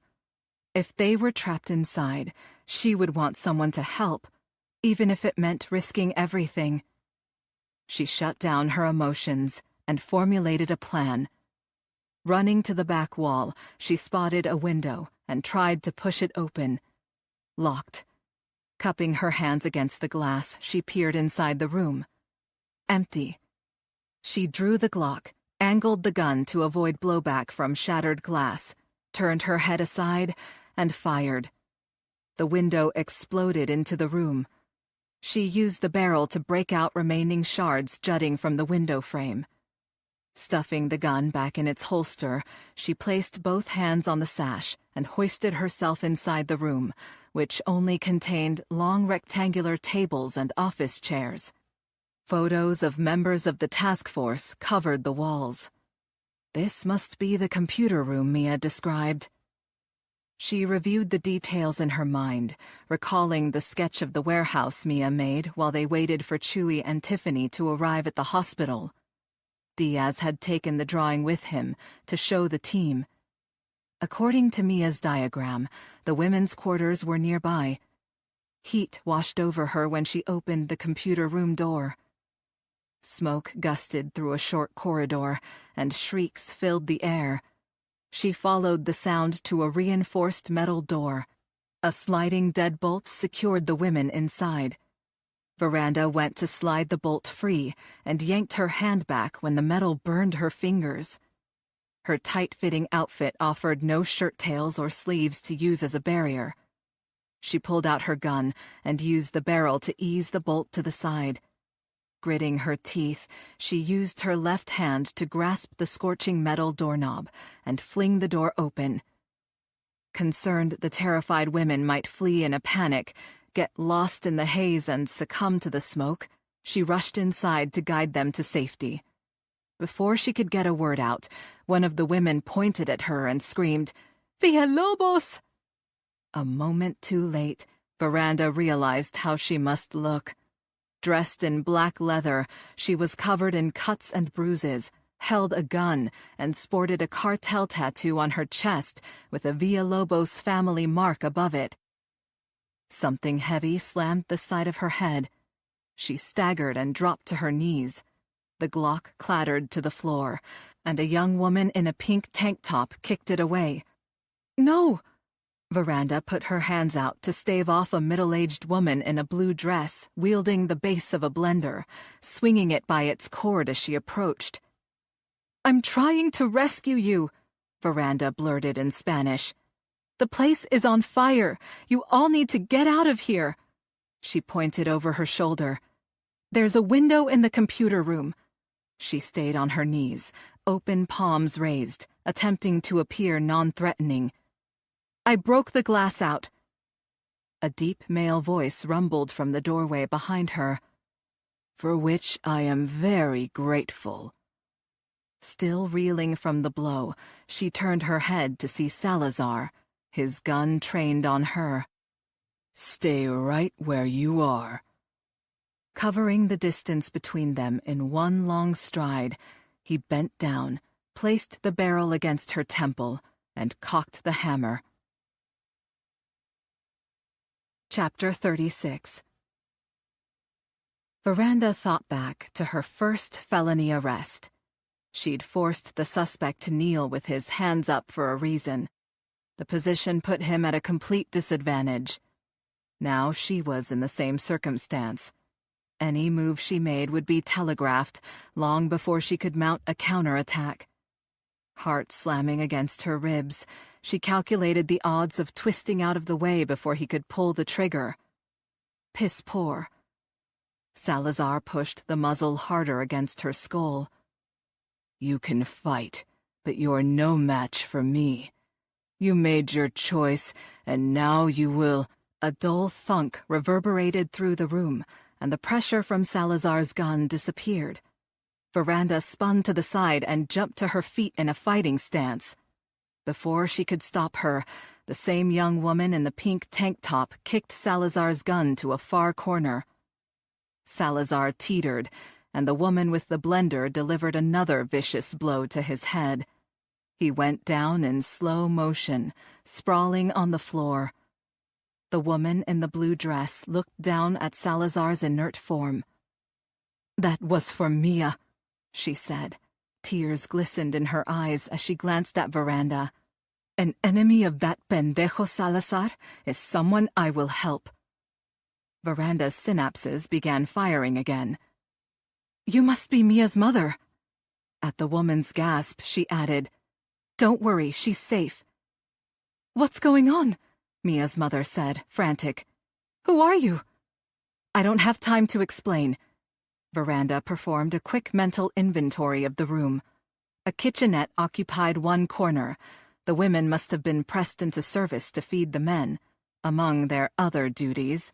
If they were trapped inside, she would want someone to help, even if it meant risking everything. She shut down her emotions and formulated a plan. Running to the back wall, she spotted a window and tried to push it open. Locked. Cupping her hands against the glass, she peered inside the room. Empty. She drew the Glock, angled the gun to avoid blowback from shattered glass, turned her head aside, and fired. The window exploded into the room. She used the barrel to break out remaining shards jutting from the window frame. Stuffing the gun back in its holster, she placed both hands on the sash and hoisted herself inside the room, which only contained long rectangular tables and office chairs. Photos of members of the task force covered the walls. This must be the computer room Mia described. She reviewed the details in her mind, recalling the sketch of the warehouse Mia made while they waited for Chewie and Tiffany to arrive at the hospital. Diaz had taken the drawing with him to show the team. According to Mia's diagram, the women's quarters were nearby. Heat washed over her when she opened the computer room door. Smoke gusted through a short corridor, and shrieks filled the air. She followed the sound to a reinforced metal door. A sliding deadbolt secured the women inside. Veranda went to slide the bolt free and yanked her hand back when the metal burned her fingers. Her tight-fitting outfit offered no shirt tails or sleeves to use as a barrier. She pulled out her gun and used the barrel to ease the bolt to the side. Gritting her teeth, she used her left hand to grasp the scorching metal doorknob and fling the door open. Concerned the terrified women might flee in a panic, get lost in the haze and succumb to the smoke, she rushed inside to guide them to safety. Before she could get a word out, one of the women pointed at her and screamed, "Villalobos!" A moment too late, Veranda realized how she must look. Dressed in black leather, she was covered in cuts and bruises, held a gun, and sported a cartel tattoo on her chest with a Villalobos family mark above it. Something heavy slammed the side of her head. She staggered and dropped to her knees. The Glock clattered to the floor, and a young woman in a pink tank top kicked it away. "No!" Veranda put her hands out to stave off a middle-aged woman in a blue dress wielding the base of a blender, swinging it by its cord as she approached. "I'm trying to rescue you," Veranda blurted in Spanish. "The place is on fire. You all need to get out of here." She pointed over her shoulder. "There's a window in the computer room." She stayed on her knees, open palms raised, attempting to appear non-threatening. "I broke the glass out." A deep male voice rumbled from the doorway behind her. "For which I am very grateful." Still reeling from the blow, she turned her head to see Salazar, his gun trained on her. "Stay right where you are." Covering the distance between them in one long stride, he bent down, placed the barrel against her temple, and cocked the hammer. Chapter 36. Veranda thought back to her first felony arrest. She'd forced the suspect to kneel with his hands up for a reason. The position put him at a complete disadvantage. Now she was in the same circumstance. Any move she made would be telegraphed long before she could mount a counterattack. Heart slamming against her ribs, she calculated the odds of twisting out of the way before he could pull the trigger. Piss poor. Salazar pushed the muzzle harder against her skull. "You can fight, but you're no match for me. You made your choice, and now you will..." A dull thunk reverberated through the room, and the pressure from Salazar's gun disappeared. Veranda spun to the side and jumped to her feet in a fighting stance. Before she could stop her, the same young woman in the pink tank top kicked Salazar's gun to a far corner. Salazar teetered, and the woman with the blender delivered another vicious blow to his head. He went down in slow motion, sprawling on the floor. The woman in the blue dress looked down at Salazar's inert form. "That was for Mia," she said. Tears glistened in her eyes as she glanced at Veranda. "An enemy of that pendejo Salazar is someone I will help." Veranda's synapses began firing again. "You must be Mia's mother." At the woman's gasp, she added, "Don't worry, she's safe." "What's going on?" Mia's mother said, frantic. "Who are you?" "I don't have time to explain." Veranda performed a quick mental inventory of the room. A kitchenette occupied one corner. The women must have been pressed into service to feed the men, among their other duties.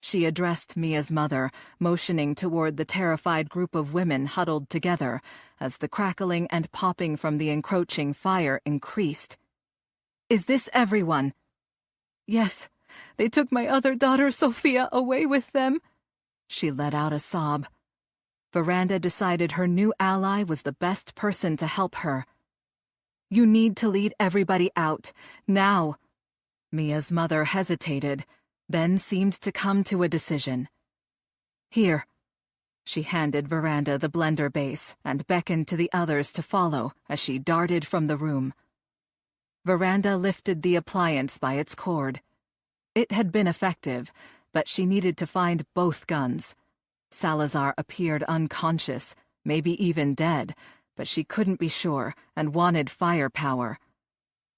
She addressed Mia's mother, motioning toward the terrified group of women huddled together as the crackling and popping from the encroaching fire increased. "Is this everyone?" "Yes, they took my other daughter, Sophia, away with them." She let out a sob. Veranda decided her new ally was the best person to help her. "You need to lead everybody out, now." Mia's mother hesitated, then seemed to come to a decision. "Here." She handed Veranda the blender base and beckoned to the others to follow as she darted from the room. Veranda lifted the appliance by its cord. It had been effective, but she needed to find both guns. Salazar appeared unconscious, maybe even dead, but she couldn't be sure and wanted firepower.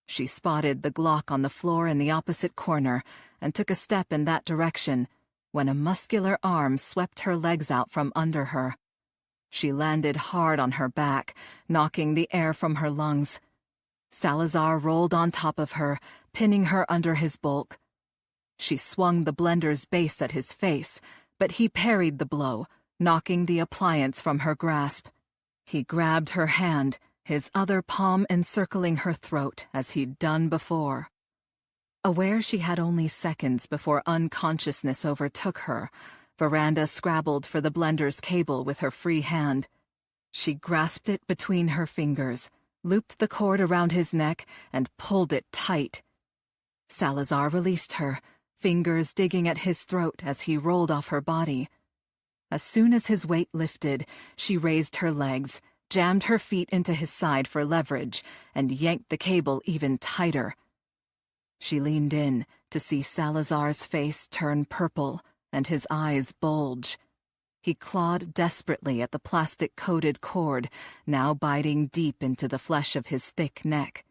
She spotted the Glock on the floor in the opposite corner and took a step in that direction when a muscular arm swept her legs out from under her. She landed hard on her back, knocking the air from her lungs. Salazar rolled on top of her, pinning her under his bulk. She swung the blender's base at his face, but he parried the blow, knocking the appliance from her grasp. He grabbed her hand, his other palm encircling her throat as he'd done before. Aware she had only seconds before unconsciousness overtook her, Veranda scrabbled for the blender's cable with her free hand. She grasped it between her fingers, looped the cord around his neck, and pulled it tight. Salazar released her, fingers digging at his throat as he rolled off her body. As soon as his weight lifted, she raised her legs, jammed her feet into his side for leverage, and yanked the cable even tighter. She leaned in to see Salazar's face turn purple and his eyes bulge. He clawed desperately at the plastic-coated cord, now biting deep into the flesh of his thick neck.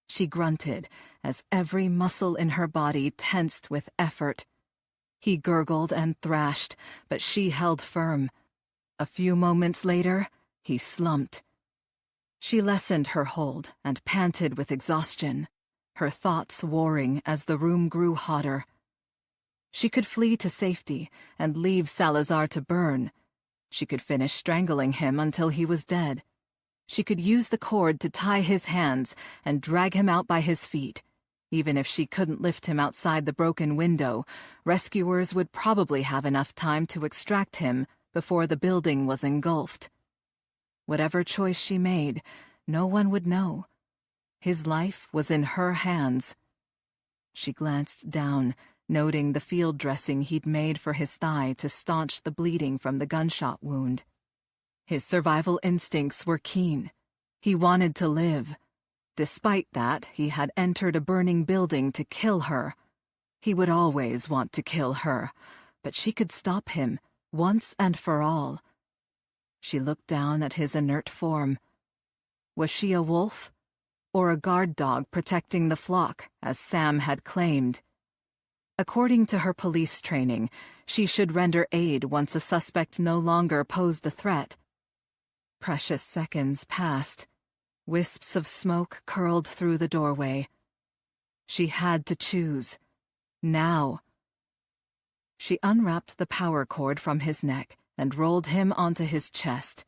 She grunted as every muscle in her body tensed with effort. He gurgled and thrashed, but she held firm. A few moments later, he slumped. She lessened her hold and panted with exhaustion, her thoughts warring as the room grew hotter. She could flee to safety and leave Salazar to burn. She could finish strangling him until he was dead. She could use the cord to tie his hands and drag him out by his feet. Even if she couldn't lift him outside the broken window, rescuers would probably have enough time to extract him before the building was engulfed. Whatever choice she made, no one would know. His life was in her hands. She glanced down, noting the field dressing he'd made for his thigh to staunch the bleeding from the gunshot wound. His survival instincts were keen. He wanted to live. Despite that, he had entered a burning building to kill her. He would always want to kill her, but she could stop him, once and for all. She looked down at his inert form. Was she a wolf? Or a guard dog protecting the flock, as Sam had claimed? According to her police training, she should render aid once a suspect no longer posed a threat. Precious seconds passed. Wisps of smoke curled through the doorway. She had to choose. Now. She unwrapped the power cord from his neck and rolled him onto his chest.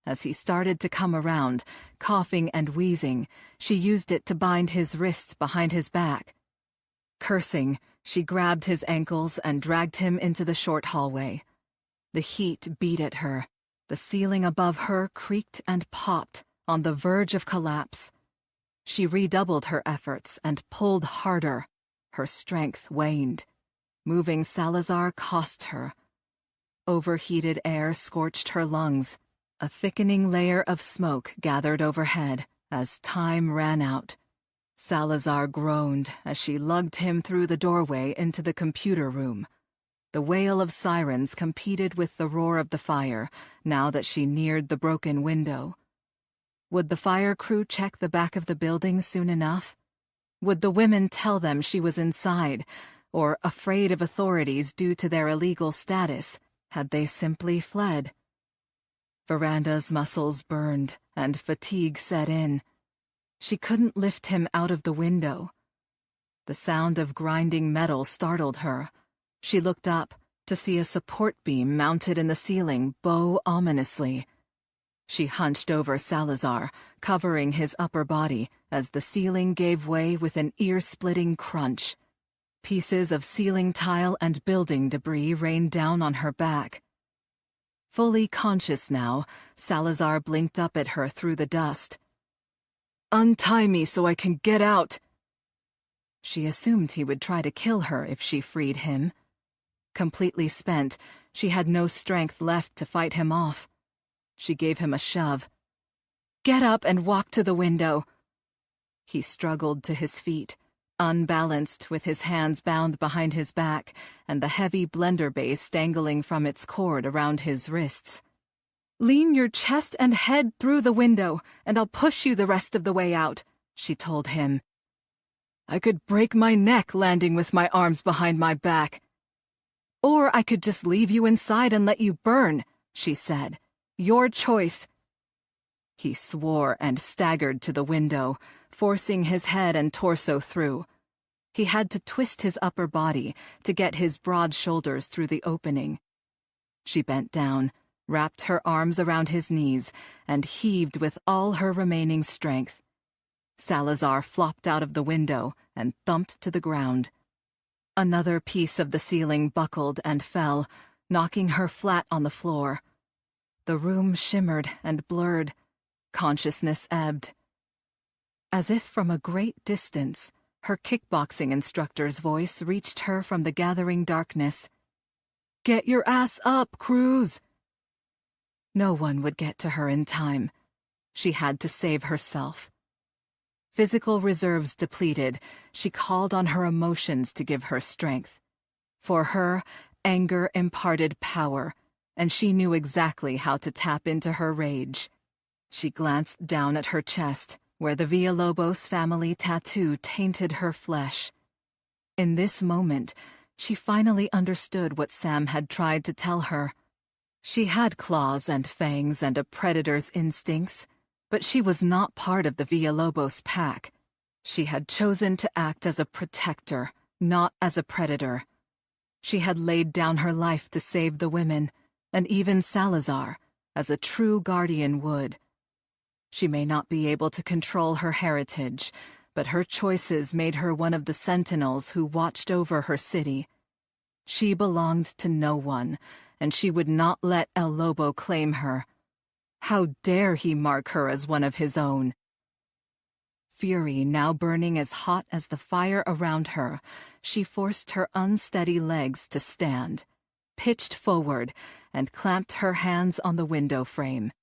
As he started to come around, coughing and wheezing, she used it to bind his wrists behind his back. Cursing, she grabbed his ankles and dragged him into the short hallway. The heat beat at her. The ceiling above her creaked and popped, on the verge of collapse. She redoubled her efforts and pulled harder. Her strength waned. Moving Salazar cost her. Overheated air scorched her lungs. A thickening layer of smoke gathered overhead as time ran out. Salazar groaned as she lugged him through the doorway into the computer room. The wail of sirens competed with the roar of the fire now that she neared the broken window. Would the fire crew check the back of the building soon enough? Would the women tell them she was inside, or afraid of authorities due to their illegal status? Had they simply fled? Veranda's muscles burned, and fatigue set in. She couldn't lift him out of the window. The sound of grinding metal startled her. She looked up to see a support beam mounted in the ceiling bow ominously. She hunched over Salazar, covering his upper body, as the ceiling gave way with an ear-splitting crunch. Pieces of ceiling tile and building debris rained down on her back. Fully conscious now, Salazar blinked up at her through the dust. "Untie me so I can get out!" She assumed he would try to kill her if she freed him. Completely spent, she had no strength left to fight him off. She gave him a shove. "Get up and walk to the window." He struggled to his feet, unbalanced with his hands bound behind his back and the heavy blender base dangling from its cord around his wrists. "Lean your chest and head through the window, and I'll push you the rest of the way out," she told him. "I could break my neck landing with my arms behind my back." "Or I could just leave you inside and let you burn," she said. "Your choice." He swore and staggered to the window, forcing his head and torso through. He had to twist his upper body to get his broad shoulders through the opening. She bent down, wrapped her arms around his knees, and heaved with all her remaining strength. Salazar flopped out of the window and thumped to the ground. Another piece of the ceiling buckled and fell, knocking her flat on the floor. The room shimmered and blurred. Consciousness ebbed. As if from a great distance, her kickboxing instructor's voice reached her from the gathering darkness. "Get your ass up, Cruz!" No one would get to her in time. She had to save herself. Physical reserves depleted, she called on her emotions to give her strength. For her, anger imparted power, and she knew exactly how to tap into her rage. She glanced down at her chest, where the Villalobos family tattoo tainted her flesh. In this moment, she finally understood what Sam had tried to tell her. She had claws and fangs and a predator's instincts, but she was not part of the Villalobos pack. She had chosen to act as a protector, not as a predator. She had laid down her life to save the women, and even Salazar, as a true guardian would. She may not be able to control her heritage, but her choices made her one of the sentinels who watched over her city. She belonged to no one, and she would not let El Lobo claim her. How dare he mark her as one of his own? Fury now burning as hot as the fire around her, she forced her unsteady legs to stand, pitched forward, and clamped her hands on the window frame.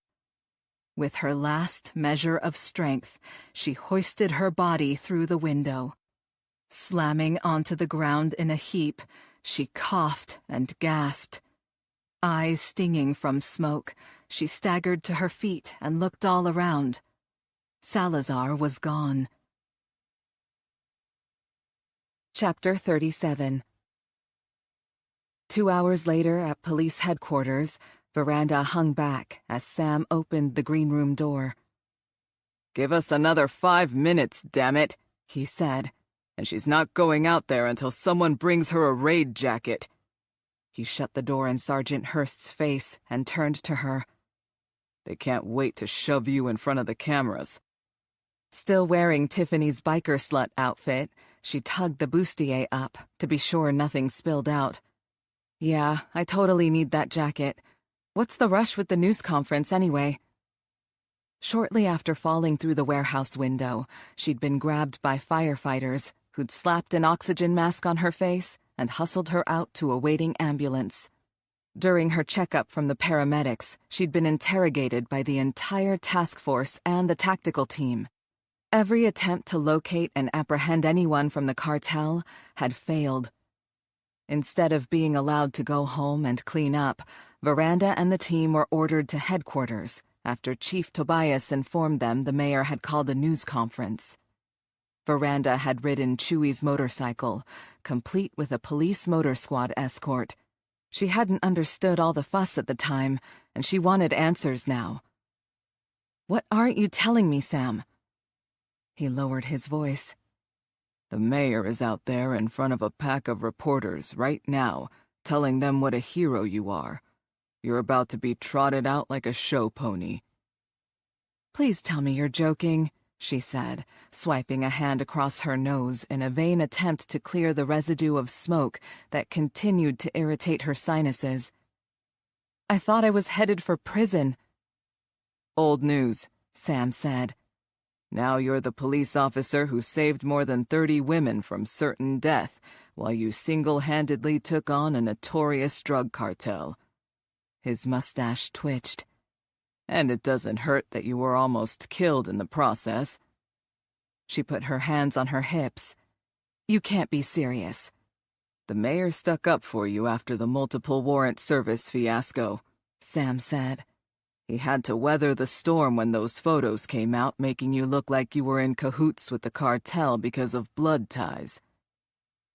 With her last measure of strength, she hoisted her body through the window. Slamming onto the ground in a heap, she coughed and gasped. Eyes stinging from smoke, she staggered to her feet and looked all around. Salazar was gone. Chapter 37. 2 hours later at police headquarters, Veranda hung back as Sam opened the green room door. "Give us another 5 minutes, damn it," he said. and she's not going out there until someone brings her a raid jacket." He shut the door in Sergeant Hurst's face and turned to her. "They can't wait to shove you in front of the cameras." Still wearing Tiffany's biker slut outfit, she tugged the bustier up to be sure nothing spilled out. "Yeah, I totally need that jacket. What's the rush with the news conference anyway?" Shortly after falling through the warehouse window, she'd been grabbed by firefighters who'd slapped an oxygen mask on her face and hustled her out to a waiting ambulance. During her checkup from the paramedics, she'd been interrogated by the entire task force and the tactical team. Every attempt to locate and apprehend anyone from the cartel had failed. Instead of being allowed to go home and clean up, Veranda and the team were ordered to headquarters after Chief Tobias informed them the mayor had called a news conference. Veranda had ridden Chewy's motorcycle, complete with a police motor squad escort. She hadn't understood all the fuss at the time, and she wanted answers now. "What aren't you telling me, Sam?" He lowered his voice. "The mayor is out there in front of a pack of reporters right now, telling them what a hero you are. You're about to be trotted out like a show pony." "Please tell me you're joking," she said, swiping a hand across her nose in a vain attempt to clear the residue of smoke that continued to irritate her sinuses. "I thought I was headed for prison." "Old news," Sam said. "Now you're the police officer who saved more than 30 women from certain death while you single-handedly took on a notorious drug cartel." His mustache twitched. "And it doesn't hurt that you were almost killed in the process." She put her hands on her hips. "You can't be serious." "The mayor stuck up for you after the multiple warrant service fiasco," Sam said. "He had to weather the storm when those photos came out, making you look like you were in cahoots with the cartel because of blood ties."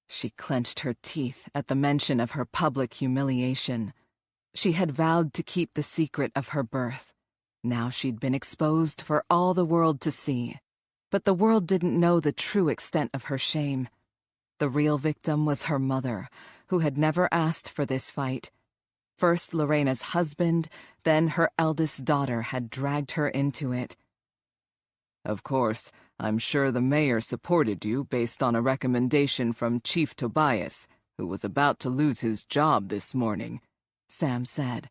She clenched her teeth at the mention of her public humiliation. She had vowed to keep the secret of her birth. Now she'd been exposed for all the world to see. But the world didn't know the true extent of her shame. The real victim was her mother, who had never asked for this fight. First Lorena's husband, then her eldest daughter had dragged her into it. "Of course, I'm sure the mayor supported you based on a recommendation from Chief Tobias, who was about to lose his job this morning," Sam said.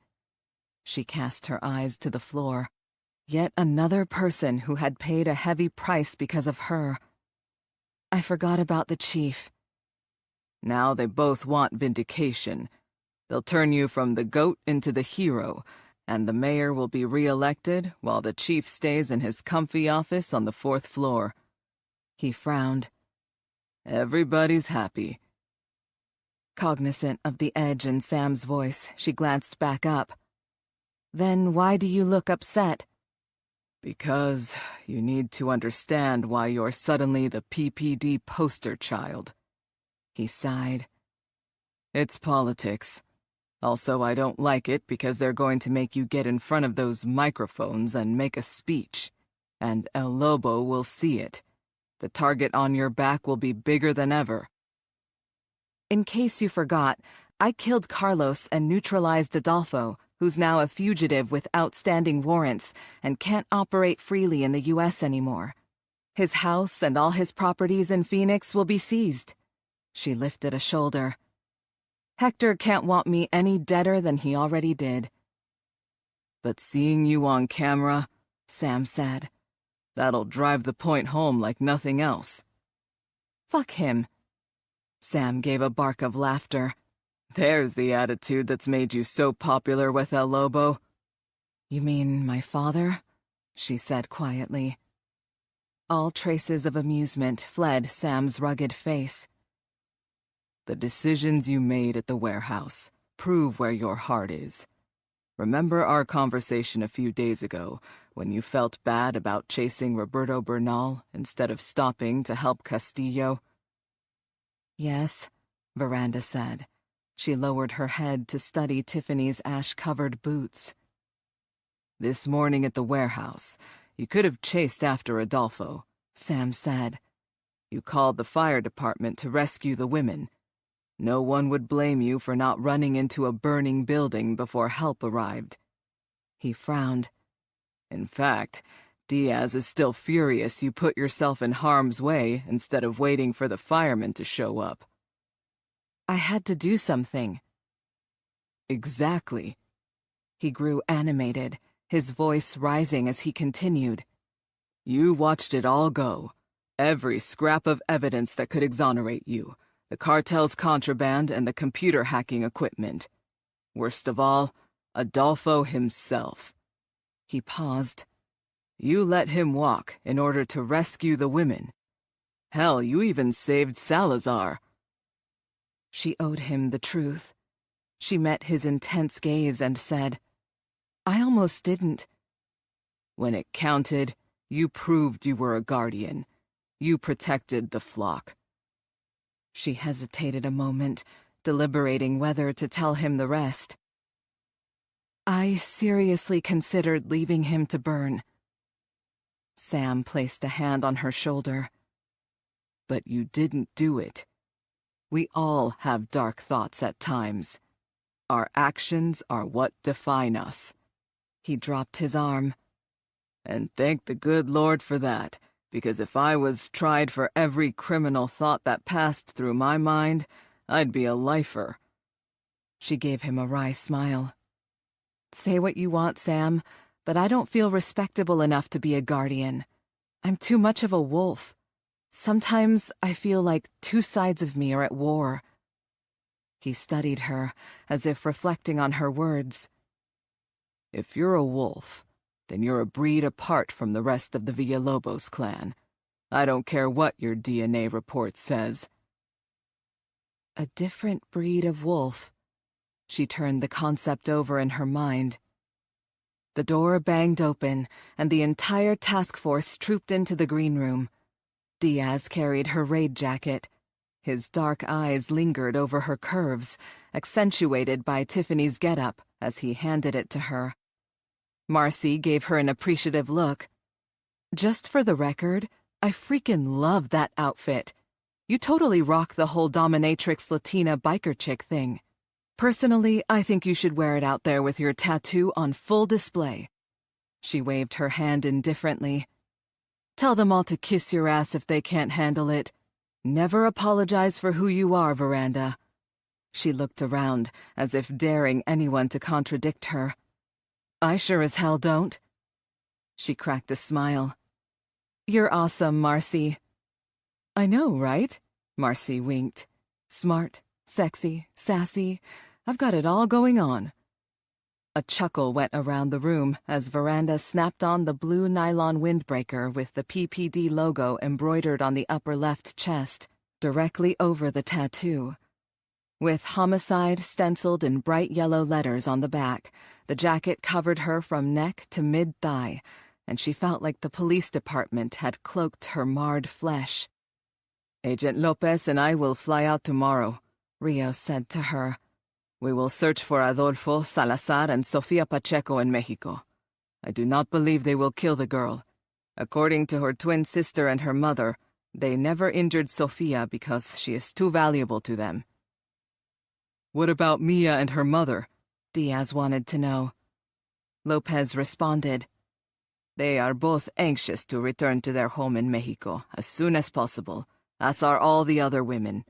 She cast her eyes to the floor. Yet another person who had paid a heavy price because of her. "I forgot about the chief." "Now they both want vindication. They'll turn you from the goat into the hero, and the mayor will be re-elected while the chief stays in his comfy office on the 4th floor." He frowned. "Everybody's happy." Cognizant of the edge in Sam's voice, she glanced back up. "Then why do you look upset?" "Because you need to understand why you're suddenly the PPD poster child." He sighed. "It's politics. Also, I don't like it because they're going to make you get in front of those microphones and make a speech. And El Lobo will see it. The target on your back will be bigger than ever." "In case you forgot, I killed Carlos and neutralized Adolfo, who's now a fugitive with outstanding warrants and can't operate freely in the U.S. anymore. His house and all his properties in Phoenix will be seized." She lifted a shoulder. "Hector can't want me any deader than he already did." "But seeing you on camera," Sam said, "that'll drive the point home like nothing else." "Fuck him." Sam gave a bark of laughter. "There's the attitude that's made you so popular with El Lobo." "You mean my father?" she said quietly. All traces of amusement fled Sam's rugged face. "The decisions you made at the warehouse prove where your heart is. Remember our conversation a few days ago when you felt bad about chasing Roberto Bernal instead of stopping to help Castillo?" "Yes," Veranda said. She lowered her head to study Tiffany's ash-covered boots. "This morning at the warehouse, you could have chased after Adolfo," Sam said. You called the fire department to rescue the women. No one would blame you for not running into a burning building before help arrived." He frowned. "In fact, Diaz is still furious you put yourself in harm's way instead of waiting for the firemen to show up." "I had to do something." "Exactly." He grew animated, his voice rising as he continued. "You watched it all go. Every scrap of evidence that could exonerate you. The cartel's contraband and the computer hacking equipment. Worst of all, Adolfo himself." He paused. "You let him walk in order to rescue the women. Hell, you even saved Salazar." She owed him the truth. She met his intense gaze and said, "I almost didn't." "When it counted, you proved you were a guardian. You protected the flock." She hesitated a moment, deliberating whether to tell him the rest. "I seriously considered leaving him to burn." Sam placed a hand on her shoulder. "But you didn't do it. We all have dark thoughts at times. Our actions are what define us." He dropped his arm. "And thank the good Lord for that, because if I was tried for every criminal thought that passed through my mind, I'd be a lifer." She gave him a wry smile. "Say what you want, Sam, but I don't feel respectable enough to be a guardian. I'm too much of a wolf. Sometimes I feel like two sides of me are at war." He studied her, as if reflecting on her words. "If you're a wolf, then you're a breed apart from the rest of the Villalobos clan. I don't care what your DNA report says." A different breed of wolf. She turned the concept over in her mind. The door banged open, and the entire task force trooped into the green room. Diaz carried her raid jacket. His dark eyes lingered over her curves, accentuated by Tiffany's getup as he handed it to her. Marcy gave her an appreciative look. "Just for the record, I freaking love that outfit. You totally rock the whole dominatrix Latina biker chick thing. Personally, I think you should wear it out there with your tattoo on full display." She waved her hand indifferently. "Tell them all to kiss your ass if they can't handle it. Never apologize for who you are, Veranda." She looked around, as if daring anyone to contradict her. "I sure as hell don't." She cracked a smile. "You're awesome, Marcy." "I know, right?" Marcy winked. "Smart, sexy, sassy. I've got it all going on." A chuckle went around the room as Veranda snapped on the blue nylon windbreaker with the PPD logo embroidered on the upper left chest, directly over the tattoo. With homicide stenciled in bright yellow letters on the back, the jacket covered her from neck to mid-thigh, and she felt like the police department had cloaked her marred flesh. "Agent Lopez and I will fly out tomorrow," Rios said to her. "We will search for Adolfo, Salazar, and Sofia Pacheco in Mexico. I do not believe they will kill the girl. According to her twin sister and her mother, they never injured Sofia because she is too valuable to them." "What about Mia and her mother?" Diaz wanted to know. Lopez responded. "They are both anxious to return to their home in Mexico as soon as possible, as are all the other women.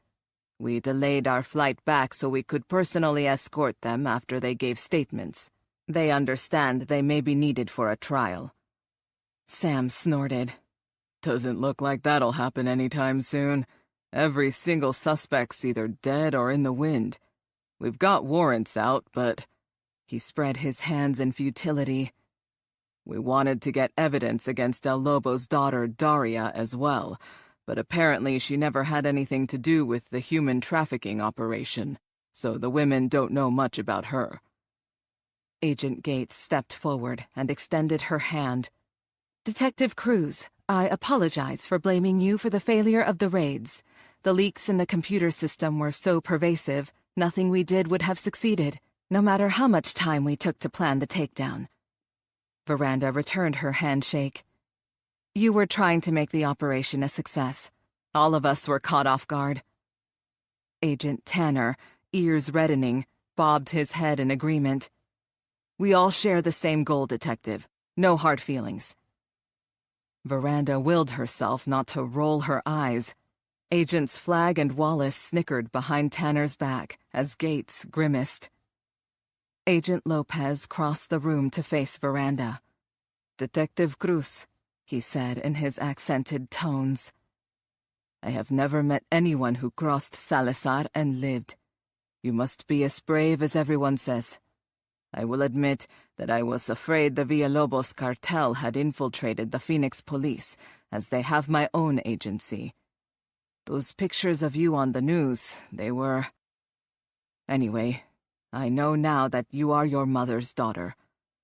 We delayed our flight back so we could personally escort them after they gave statements. They understand they may be needed for a trial." Sam snorted. "Doesn't look like that'll happen anytime soon. Every single suspect's either dead or in the wind. We've got warrants out, but—" He spread his hands in futility. "We wanted to get evidence against El Lobo's daughter, Daria, as well, but apparently she never had anything to do with the human trafficking operation, so the women don't know much about her." Agent Gates stepped forward and extended her hand. "Detective Cruz, I apologize for blaming you for the failure of the raids. The leaks in the computer system were so pervasive, nothing we did would have succeeded, no matter how much time we took to plan the takedown." Veranda returned her handshake. "You were trying to make the operation a success. All of us were caught off guard. Agent Tanner, ears reddening, bobbed his head in agreement. We all share the same goal, Detective. No hard feelings. Veranda willed herself not to roll her eyes. Agents Flagg and Wallace snickered behind Tanner's back as Gates grimaced. Agent Lopez crossed the room to face Veranda. Detective Cruz, he said in his accented tones. I have never met anyone who crossed Salazar and lived. You must be as brave as everyone says. I will admit that I was afraid the Villalobos cartel had infiltrated the Phoenix police, as they have my own agency. Those pictures of you on the news, they were... Anyway, I know now that you are your mother's daughter.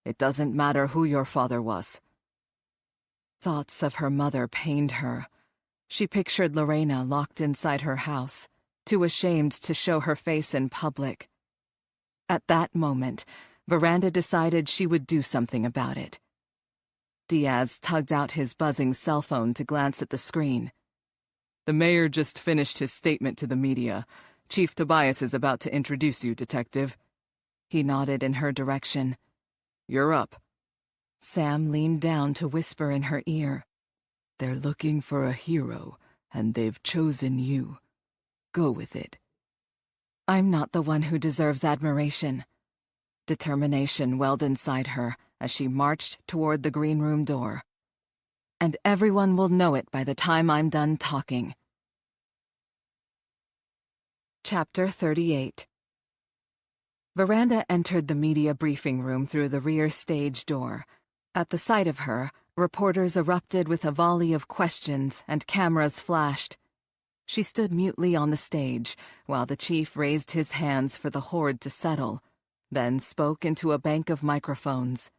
It doesn't matter who your father was. Thoughts of her mother pained her. She pictured Lorena locked inside her house, too ashamed to show her face in public. At that moment, Veranda decided she would do something about it. Diaz tugged out his buzzing cell phone to glance at the screen. The mayor just finished his statement to the media. Chief Tobias is about to introduce you, Detective. He nodded in her direction. You're up. Sam leaned down to whisper in her ear. They're looking for a hero, and they've chosen you. Go with it. I'm not the one who deserves admiration. Determination welled inside her as she marched toward the green room door. And everyone will know it by the time I'm done talking. Chapter 38. Veranda entered the media briefing room through the rear stage door. At the sight of her, reporters erupted with a volley of questions and cameras flashed. She stood mutely on the stage while the chief raised his hands for the horde to settle, then spoke into a bank of microphones.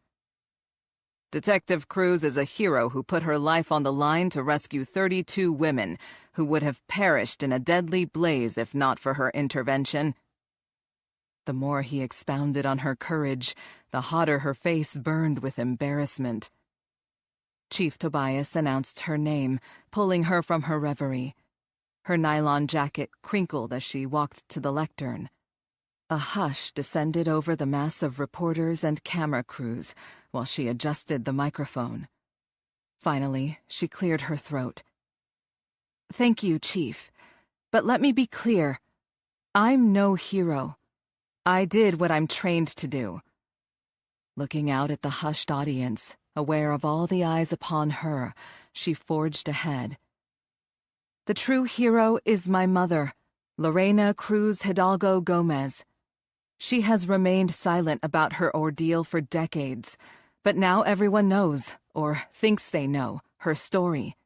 Detective Cruz is a hero who put her life on the line to rescue 32 women who would have perished in a deadly blaze if not for her intervention. The more he expounded on her courage, the hotter her face burned with embarrassment. Chief Tobias announced her name, pulling her from her reverie. Her nylon jacket crinkled as she walked to the lectern. A hush descended over the mass of reporters and camera crews while she adjusted the microphone. Finally, she cleared her throat. Thank you, Chief. But let me be clear. I'm no hero. I did what I'm trained to do. Looking out at the hushed audience, aware of all the eyes upon her, she forged ahead. The true hero is my mother, Lorena Cruz Hidalgo Gomez. She has remained silent about her ordeal for decades, but now everyone knows, or thinks they know, her story.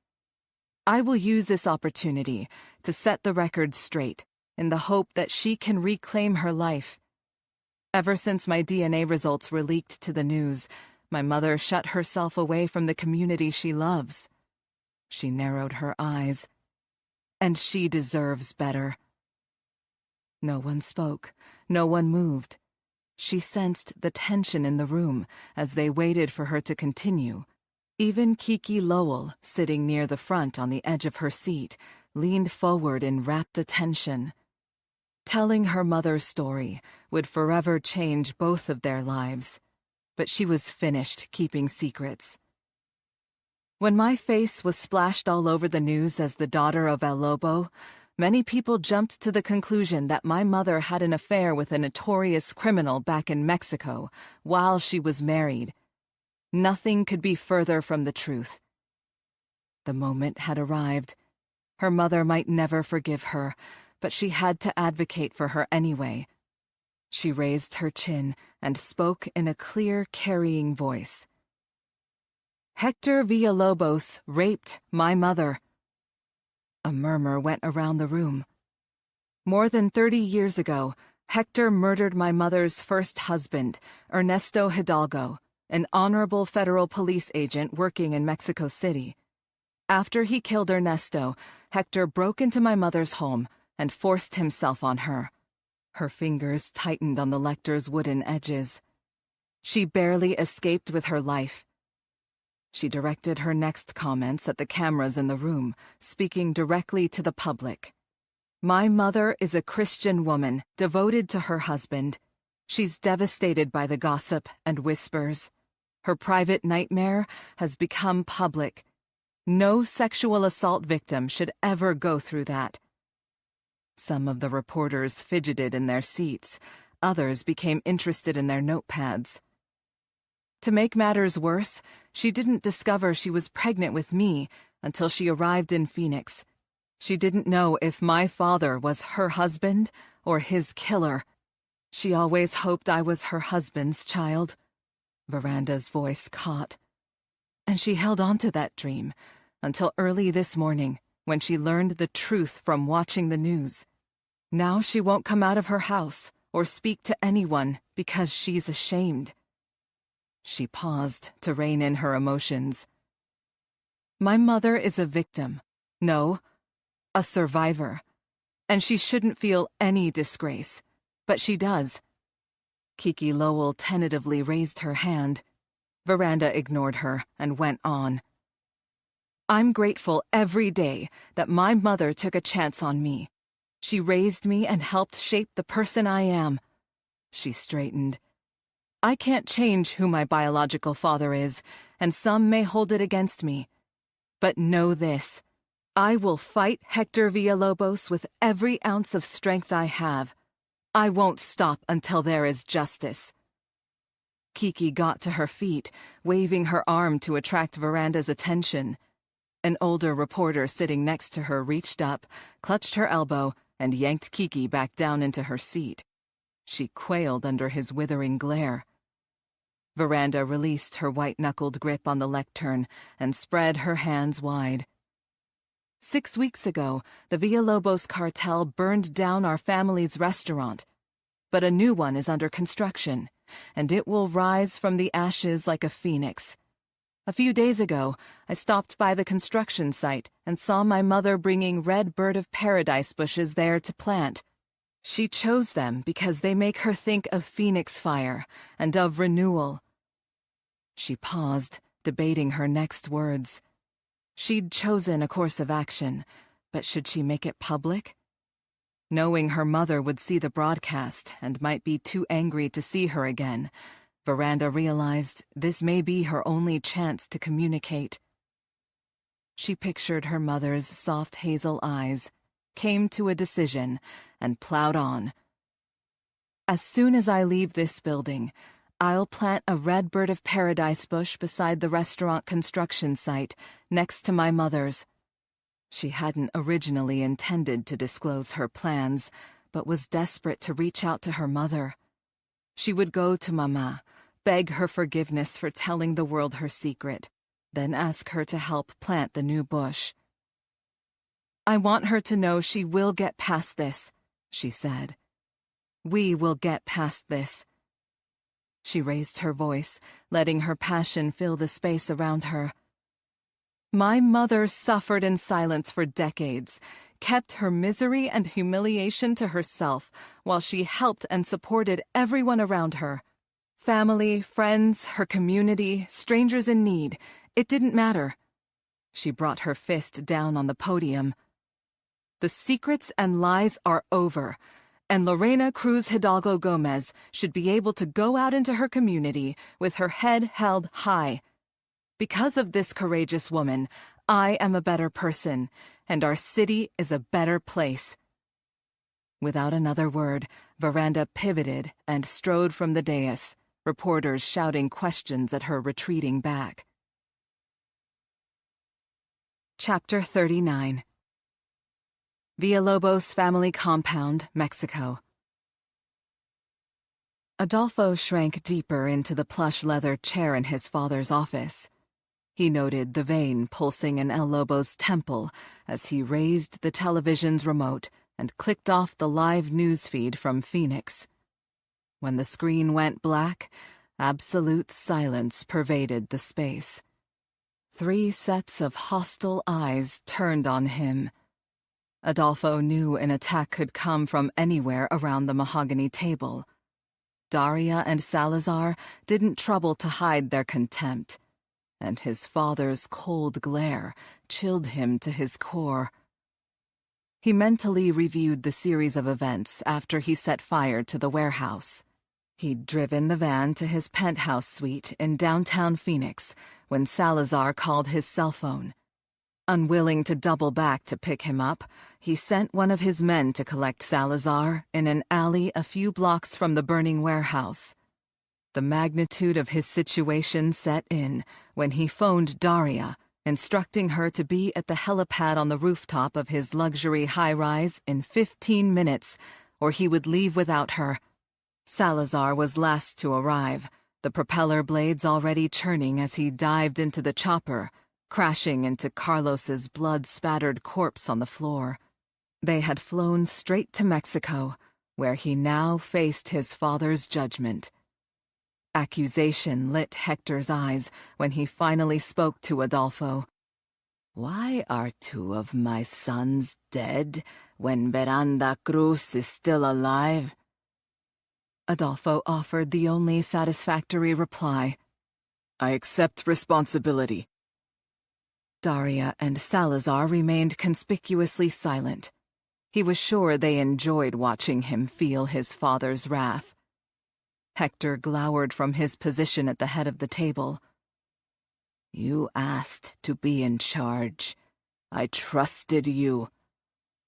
I will use this opportunity to set the record straight, in the hope that she can reclaim her life. Ever since my DNA results were leaked to the news, my mother shut herself away from the community she loves. She narrowed her eyes. And she deserves better. No one spoke. No one moved. She sensed the tension in the room as they waited for her to continue. Even Kiki Lowell, sitting near the front on the edge of her seat, leaned forward in rapt attention. Telling her mother's story would forever change both of their lives, but she was finished keeping secrets. When my face was splashed all over the news as the daughter of El Lobo, many people jumped to the conclusion that my mother had an affair with a notorious criminal back in Mexico while she was married. Nothing could be further from the truth. The moment had arrived. Her mother might never forgive her, but she had to advocate for her anyway. She raised her chin and spoke in a clear, carrying voice. Hector Villalobos raped my mother. A murmur went around the room. More than 30 years ago, Hector murdered my mother's first husband, Ernesto Hidalgo, an honorable federal police agent working in Mexico City. After he killed Ernesto, Hector broke into my mother's home and forced himself on her. Her fingers tightened on the lectern's wooden edges. She barely escaped with her life. She directed her next comments at the cameras in the room, speaking directly to the public. My mother is a Christian woman, devoted to her husband. She's devastated by the gossip and whispers. Her private nightmare has become public. No sexual assault victim should ever go through that. Some of the reporters fidgeted in their seats. Others became interested in their notepads. To make matters worse, she didn't discover she was pregnant with me until she arrived in Phoenix. She didn't know if my father was her husband or his killer. She always hoped I was her husband's child. Veranda's voice caught. And she held on to that dream until early this morning, when she learned the truth from watching the news. Now she won't come out of her house or speak to anyone because she's ashamed. She paused to rein in her emotions. My mother is a victim. No, a survivor. And she shouldn't feel any disgrace. But she does. Kiki Lowell tentatively raised her hand. Veranda ignored her and went on. I'm grateful every day that my mother took a chance on me. She raised me and helped shape the person I am. She straightened. I can't change who my biological father is, and some may hold it against me. But know this. I will fight Hector Villalobos with every ounce of strength I have. I won't stop until there is justice. Kiki got to her feet, waving her arm to attract Veranda's attention. An older reporter sitting next to her reached up, clutched her elbow, and yanked Kiki back down into her seat. She quailed under his withering glare. Veranda released her white-knuckled grip on the lectern and spread her hands wide. 6 weeks ago, the Villalobos cartel burned down our family's restaurant. But a new one is under construction, and it will rise from the ashes like a phoenix. A few days ago, I stopped by the construction site and saw my mother bringing red bird of paradise bushes there to plant. She chose them because they make her think of phoenix fire and of renewal. She paused, debating her next words. She'd chosen a course of action, but should she make it public? Knowing her mother would see the broadcast and might be too angry to see her again, Veranda realized this may be her only chance to communicate. She pictured her mother's soft hazel eyes, came to a decision, and plowed on. As soon as I leave this building, I'll plant a red bird of paradise bush beside the restaurant construction site, next to my mother's. She hadn't originally intended to disclose her plans, but was desperate to reach out to her mother. She would go to Mama, beg her forgiveness for telling the world her secret, then ask her to help plant the new bush. I want her to know she will get past this, she said. We will get past this. She raised her voice, letting her passion fill the space around her. My mother suffered in silence for decades, kept her misery and humiliation to herself while she helped and supported everyone around her. Family, friends, her community, strangers in need. It didn't matter. She brought her fist down on the podium. The secrets and lies are over, and Lorena Cruz Hidalgo Gomez should be able to go out into her community with her head held high. Because of this courageous woman, I am a better person, and our city is a better place. Without another word, Veranda pivoted and strode from the dais, reporters shouting questions at her retreating back. Chapter 39. Villalobos Family Compound, Mexico. Adolfo shrank deeper into the plush leather chair in his father's office. He noted the vein pulsing in El Lobo's temple as he raised the television's remote and clicked off the live news feed from Phoenix. When the screen went black, absolute silence pervaded the space. 3 sets of hostile eyes turned on him. Adolfo knew an attack could come from anywhere around the mahogany table. Daria and Salazar didn't trouble to hide their contempt. and his father's cold glare chilled him to his core. He mentally reviewed the series of events after he set fire to the warehouse. He'd driven the van to his penthouse suite in downtown Phoenix when Salazar called his cell phone. Unwilling to double back to pick him up, he sent one of his men to collect Salazar in an alley a few blocks from the burning warehouse. The magnitude of his situation set in when he phoned Daria, instructing her to be at the helipad on the rooftop of his luxury high-rise in 15 minutes, or he would leave without her. Salazar was last to arrive, the propeller blades already churning as he dived into the chopper, crashing into Carlos's blood-spattered corpse on the floor. They had flown straight to Mexico, where he now faced his father's judgment. Accusation lit Hector's eyes when he finally spoke to Adolfo. "Why are two of my sons dead when Veranda Cruz is still alive?" Adolfo offered the only satisfactory reply. "I accept responsibility." Daria and Salazar remained conspicuously silent. He was sure they enjoyed watching him feel his father's wrath. Hector glowered from his position at the head of the table. "You asked to be in charge. I trusted you.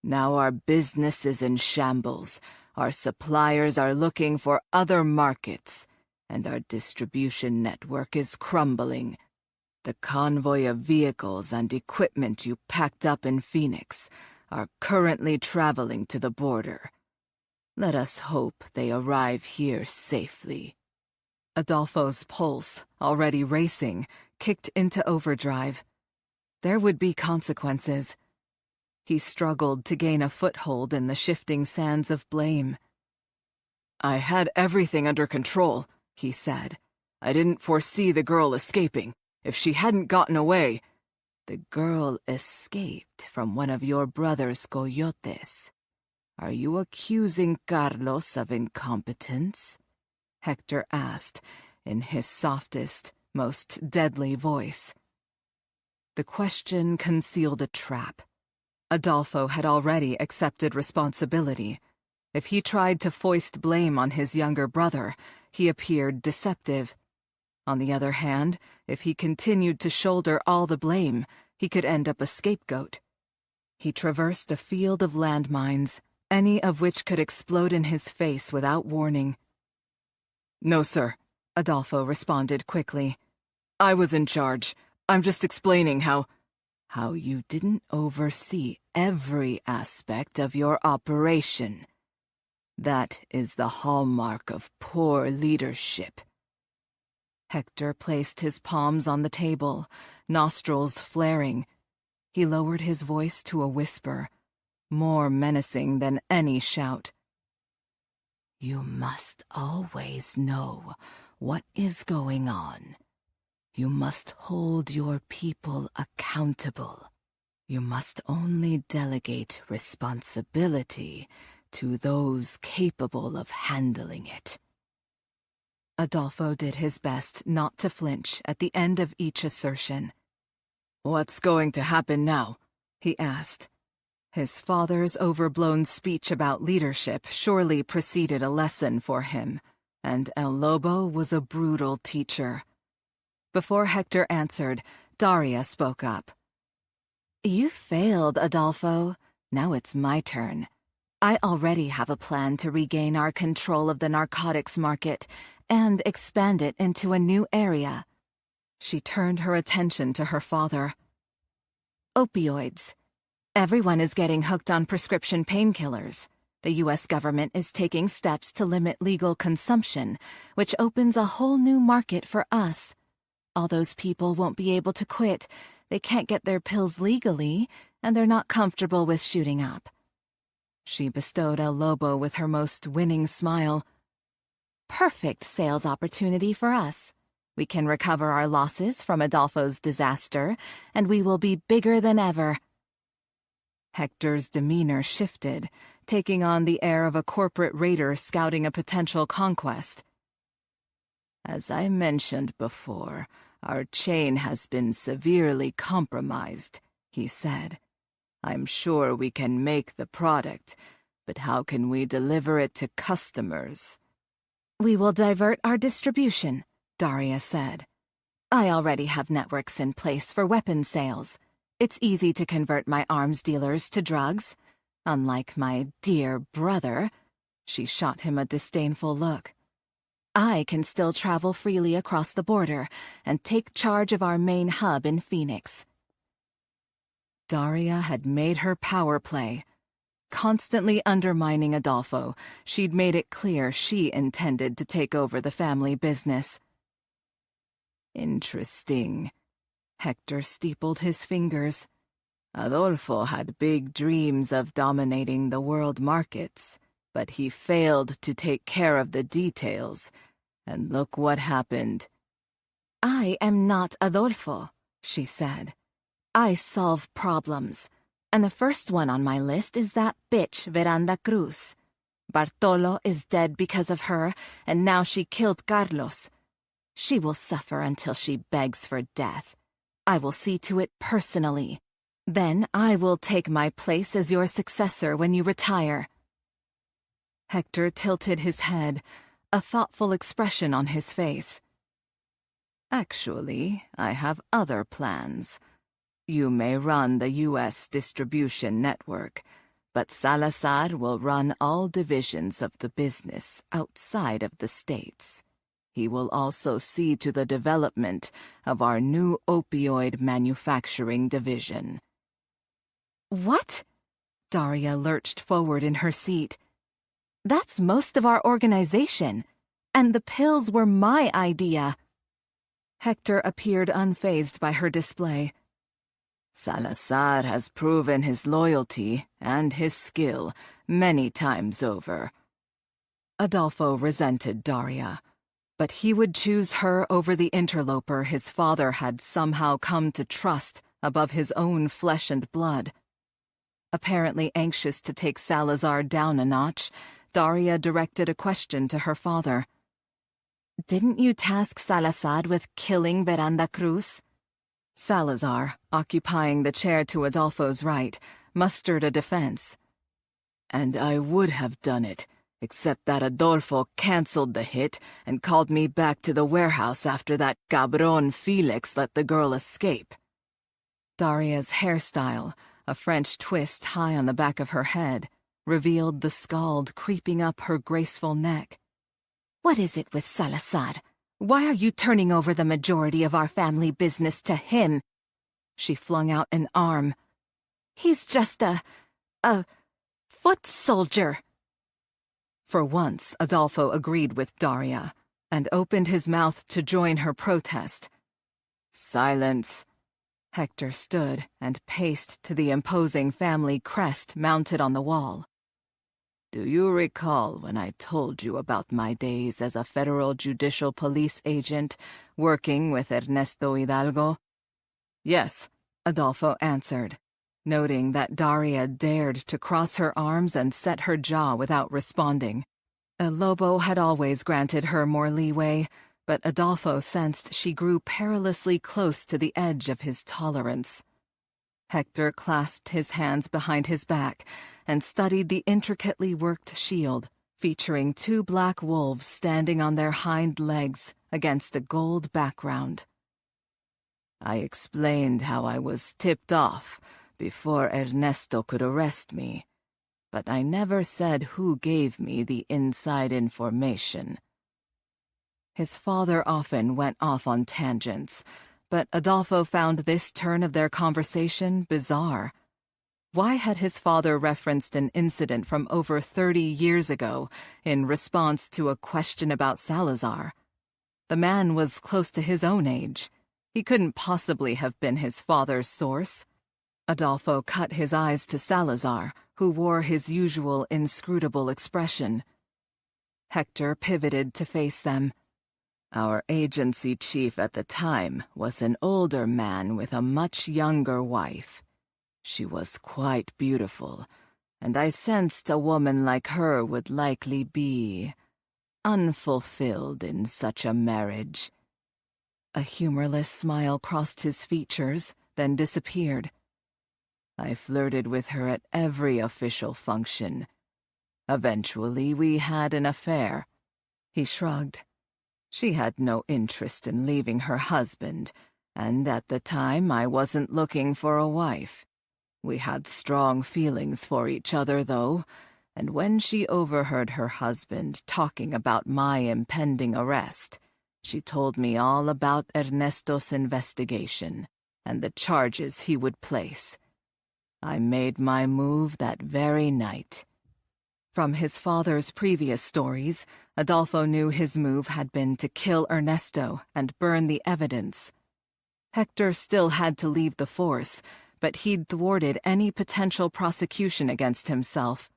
Now our business is in shambles. Our suppliers are looking for other markets, and our distribution network is crumbling. The convoy of vehicles and equipment you packed up in Phoenix are currently traveling to the border. Let us hope they arrive here safely." Adolfo's pulse, already racing, kicked into overdrive. There would be consequences. He struggled to gain a foothold in the shifting sands of blame. "I had everything under control," he said. "I didn't foresee the girl escaping. If she hadn't gotten away—" "The girl escaped from one of your brother's coyotes. Are you accusing Carlos of incompetence?" Hector asked, in his softest, most deadly voice. The question concealed a trap. Adolfo had already accepted responsibility. If he tried to foist blame on his younger brother, he appeared deceptive. On the other hand, if he continued to shoulder all the blame, he could end up a scapegoat. He traversed a field of landmines, any of which could explode in his face without warning. "No, sir," Adolfo responded quickly. "I was in charge. I'm just explaining how you didn't oversee every aspect of your operation. That is the hallmark of poor leadership." Hector placed his palms on the table, nostrils flaring. He lowered his voice to a whisper, more menacing than any shout. "You must always know what is going on. You must hold your people accountable. You must only delegate responsibility to those capable of handling it." Adolfo did his best not to flinch at the end of each assertion. "What's going to happen now?" he asked. His father's overblown speech about leadership surely preceded a lesson for him, and El Lobo was a brutal teacher. Before Hector answered, Daria spoke up. "You failed, Adolfo. Now it's my turn. I already have a plan to regain our control of the narcotics market and expand it into a new area." She turned her attention to her father. "Opioids. Everyone is getting hooked on prescription painkillers. The U.S. government is taking steps to limit legal consumption, which opens a whole new market for us. All those people won't be able to quit. They can't get their pills legally, and they're not comfortable with shooting up." She bestowed El Lobo with her most winning smile. "Perfect sales opportunity for us. We can recover our losses from Adolfo's disaster, and we will be bigger than ever." Hector's demeanor shifted, taking on the air of a corporate raider scouting a potential conquest. "As I mentioned before, Our chain has been severely compromised, he said. I'm sure we can make the product, but how can we deliver it to customers? We will divert our distribution, Daria said. I already have networks in place for weapons sales. It's easy to convert my arms dealers to drugs. Unlike my dear brother, she shot him a disdainful look. I can still travel freely across the border and take charge of our main hub in Phoenix. Daria had made her power play. Constantly undermining Adolfo, she'd made it clear she intended to take over the family business. Interesting. Hector steepled his fingers. Adolfo had big dreams of dominating the world markets, but he failed to take care of the details, and look what happened. I am not Adolfo, she said. I solve problems, and the first one on my list is that bitch Veranda Cruz. Bartolo is dead because of her, and now she killed Carlos. She will suffer until she begs for death. I will see to it personally. Then I will take my place as your successor when you retire. Hector tilted his head, a thoughtful expression on his face. Actually, I have other plans. You may run the U.S. distribution network, but Salazar will run all divisions of the business outside of the States. He will also see to the development of our new opioid manufacturing division. What? Daria lurched forward in her seat. That's most of our organization, and the pills were my idea. Hector appeared unfazed by her display. Salazar has proven his loyalty and his skill many times over. Adolfo resented Daria, but he would choose her over the interloper his father had somehow come to trust above his own flesh and blood. Apparently anxious to take Salazar down a notch, Daria directed a question to her father. Didn't you task Salazar with killing Veranda Cruz? Salazar, occupying the chair to Adolfo's right, mustered a defense. And I would have done it, except that Adolfo canceled the hit and called me back to the warehouse after that cabron Felix let the girl escape. Daria's hairstyle, a French twist high on the back of her head, revealed the scald creeping up her graceful neck. What is it with Salazar? Why are you turning over the majority of our family business to him? She flung out an arm. He's just a foot soldier. For once, Adolfo agreed with Daria, and opened his mouth to join her protest. Silence. Hector stood and paced to the imposing family crest mounted on the wall. Do you recall when I told you about my days as a federal judicial police agent working with Ernesto Hidalgo? Yes, Adolfo answered, noting that Daria dared to cross her arms and set her jaw without responding. El Lobo had always granted her more leeway, but Adolfo sensed she grew perilously close to the edge of his tolerance. Hector clasped his hands behind his back and studied the intricately worked shield, featuring two black wolves standing on their hind legs against a gold background. I explained how I was tipped off before Ernesto could arrest me, but I never said who gave me the inside information. His father often went off on tangents, but Adolfo found this turn of their conversation bizarre. Why had his father referenced an incident from over 30 years ago in response to a question about Salazar? The man was close to his own age. He couldn't possibly have been his father's source. Adolfo cut his eyes to Salazar, who wore his usual inscrutable expression. Hector pivoted to face them. Our agency chief at the time was an older man with a much younger wife. She was quite beautiful, and I sensed a woman like her would likely be unfulfilled in such a marriage. A humorless smile crossed his features, then disappeared. I flirted with her at every official function. Eventually, we had an affair. He shrugged. She had no interest in leaving her husband, and at the time I wasn't looking for a wife. We had strong feelings for each other, though, and when she overheard her husband talking about my impending arrest, she told me all about Ernesto's investigation and the charges he would place. I made my move that very night. From his father's previous stories, Adolfo knew his move had been to kill Ernesto and burn the evidence. Hector still had to leave the force, but he'd thwarted any potential prosecution against himself.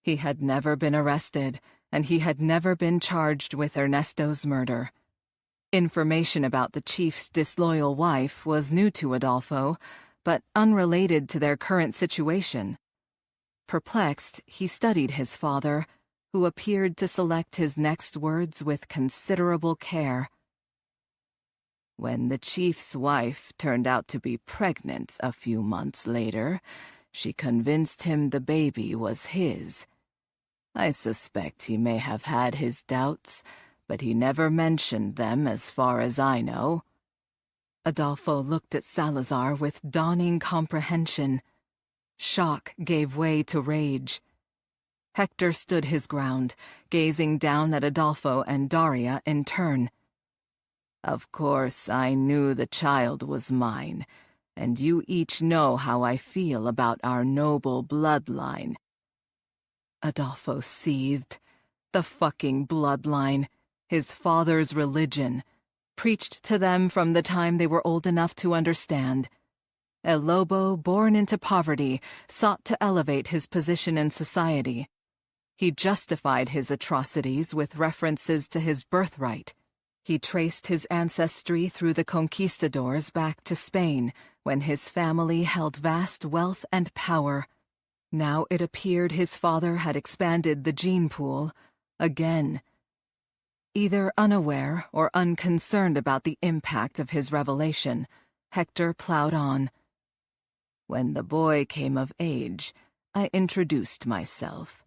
He had never been arrested, and he had never been charged with Ernesto's murder. Information about the chief's disloyal wife was new to Adolfo, but unrelated to their current situation. Perplexed, he studied his father, who appeared to select his next words with considerable care. When the chief's wife turned out to be pregnant a few months later, she convinced him the baby was his. I suspect he may have had his doubts, but he never mentioned them as far as I know. Adolfo looked at Salazar with dawning comprehension. Shock gave way to rage. Hector stood his ground, gazing down at Adolfo and Daria in turn. Of course, I knew the child was mine, and you each know how I feel about our noble bloodline. Adolfo seethed. The fucking bloodline, his father's religion, preached to them from the time they were old enough to understand. El Lobo, born into poverty, sought to elevate his position in society. He justified his atrocities with references to his birthright. He traced his ancestry through the conquistadors back to Spain, when his family held vast wealth and power. Now it appeared his father had expanded the gene pool, again. Either unaware or unconcerned about the impact of his revelation, Hector plowed on. When the boy came of age, I introduced myself.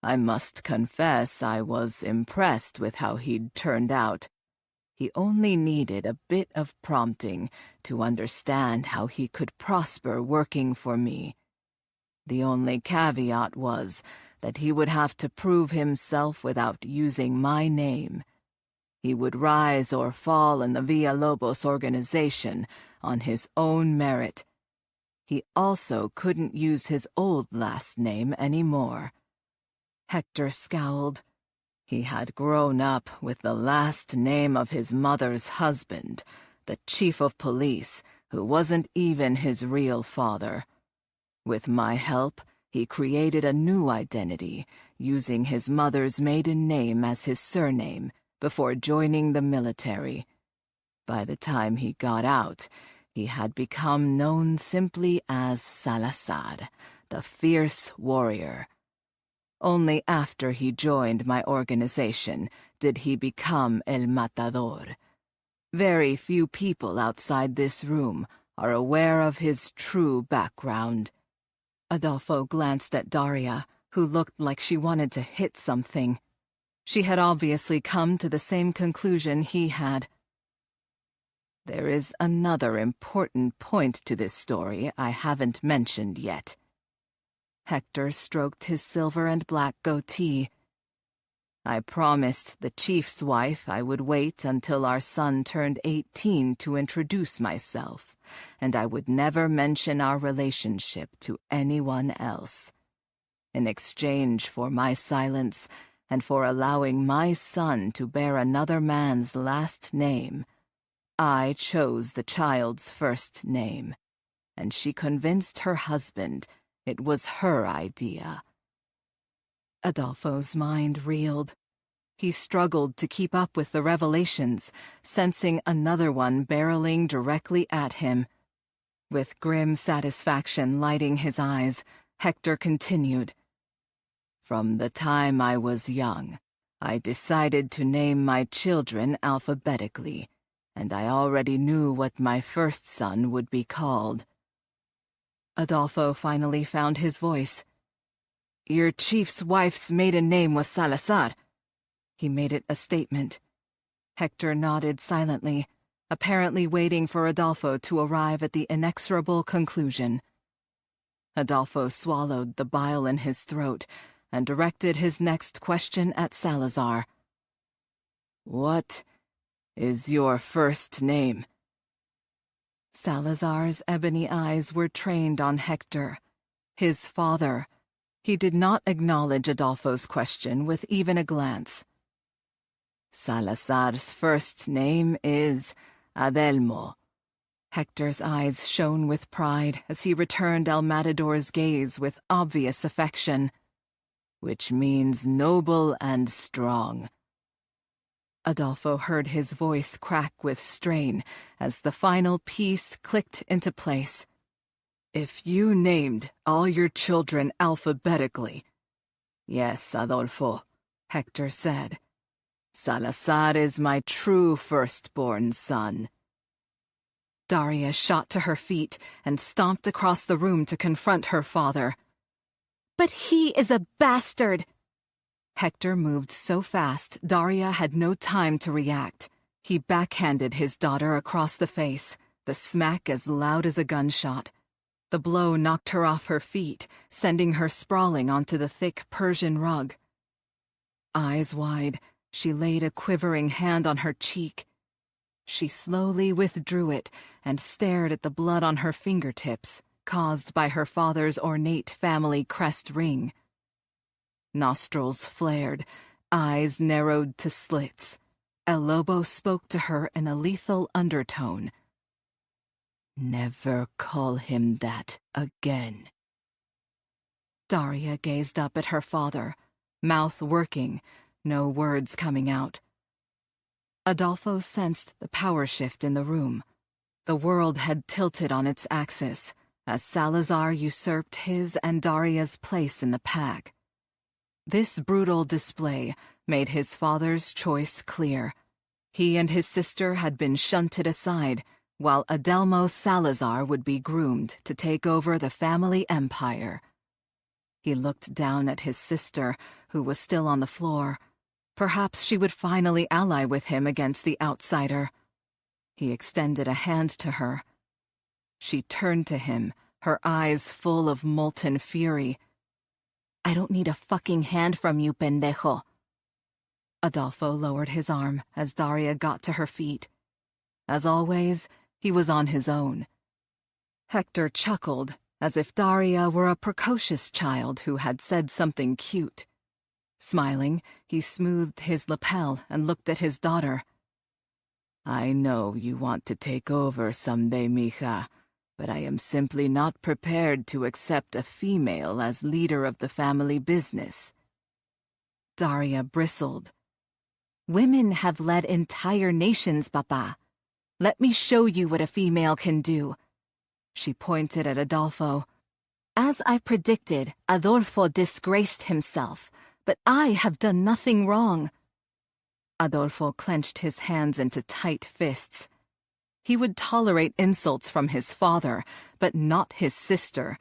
I must confess I was impressed with how he'd turned out. He only needed a bit of prompting to understand how he could prosper working for me. The only caveat was that he would have to prove himself without using my name. He would rise or fall in the Villalobos organization on his own merit. He also couldn't use his old last name anymore. Hector scowled. He had grown up with the last name of his mother's husband, the chief of police, who wasn't even his real father. With my help, he created a new identity, using his mother's maiden name as his surname, before joining the military. By the time he got out, he had become known simply as Salazar, the fierce warrior. Only after he joined my organization did he become El Matador. Very few people outside this room are aware of his true background. Adolfo glanced at Daria, who looked like she wanted to hit something. She had obviously come to the same conclusion he had. There is another important point to this story I haven't mentioned yet. Hector stroked his silver and black goatee. I promised the chief's wife I would wait until our son turned 18 to introduce myself, and I would never mention our relationship to anyone else. In exchange for my silence, and for allowing my son to bear another man's last name, I chose the child's first name, and she convinced her husband it was her idea. Adolfo's mind reeled. He struggled to keep up with the revelations, sensing another one barreling directly at him. With grim satisfaction lighting his eyes, Hector continued. From the time I was young, I decided to name my children alphabetically, and I already knew what my first son would be called. Adolfo finally found his voice. Your chief's wife's maiden name was Salazar. He made it a statement. Hector nodded silently, apparently waiting for Adolfo to arrive at the inexorable conclusion. Adolfo swallowed the bile in his throat and directed his next question at Salazar. What is your first name? Salazar's ebony eyes were trained on Hector, his father. He did not acknowledge Adolfo's question with even a glance. Salazar's first name is Adelmo. Hector's eyes shone with pride as he returned El Matador's gaze with obvious affection. Which means noble and strong. Adolfo heard his voice crack with strain as the final piece clicked into place. If you named all your children alphabetically— Yes, Adolfo, Hector said. Salazar is my true firstborn son. Daria shot to her feet and stomped across the room to confront her father. But he is a bastard! Hector moved so fast, Daria had no time to react. He backhanded his daughter across the face, the smack as loud as a gunshot. The blow knocked her off her feet, sending her sprawling onto the thick Persian rug. Eyes wide, she laid a quivering hand on her cheek. She slowly withdrew it and stared at the blood on her fingertips, caused by her father's ornate family crest ring. Nostrils flared, eyes narrowed to slits. El Lobo spoke to her in a lethal undertone. Never call him that again. Daria gazed up at her father, mouth working, no words coming out. Adolfo sensed the power shift in the room. The world had tilted on its axis as Salazar usurped his and Daria's place in the pack. This brutal display made his father's choice clear. He and his sister had been shunted aside, while Adelmo Salazar would be groomed to take over the family empire. He looked down at his sister, who was still on the floor. Perhaps she would finally ally with him against the outsider. He extended a hand to her. She turned to him, her eyes full of molten fury. I don't need a fucking hand from you, pendejo. Adolfo lowered his arm as Daria got to her feet. As always, he was on his own. Hector chuckled, as if Daria were a precocious child who had said something cute. Smiling, he smoothed his lapel and looked at his daughter. I know you want to take over someday, mija, but I am simply not prepared to accept a female as leader of the family business. Daria bristled. Women have led entire nations, Papa. Let me show you what a female can do. She pointed at Adolfo. As I predicted, Adolfo disgraced himself, but I have done nothing wrong. Adolfo clenched his hands into tight fists. He would tolerate insults from his father, but not his sister.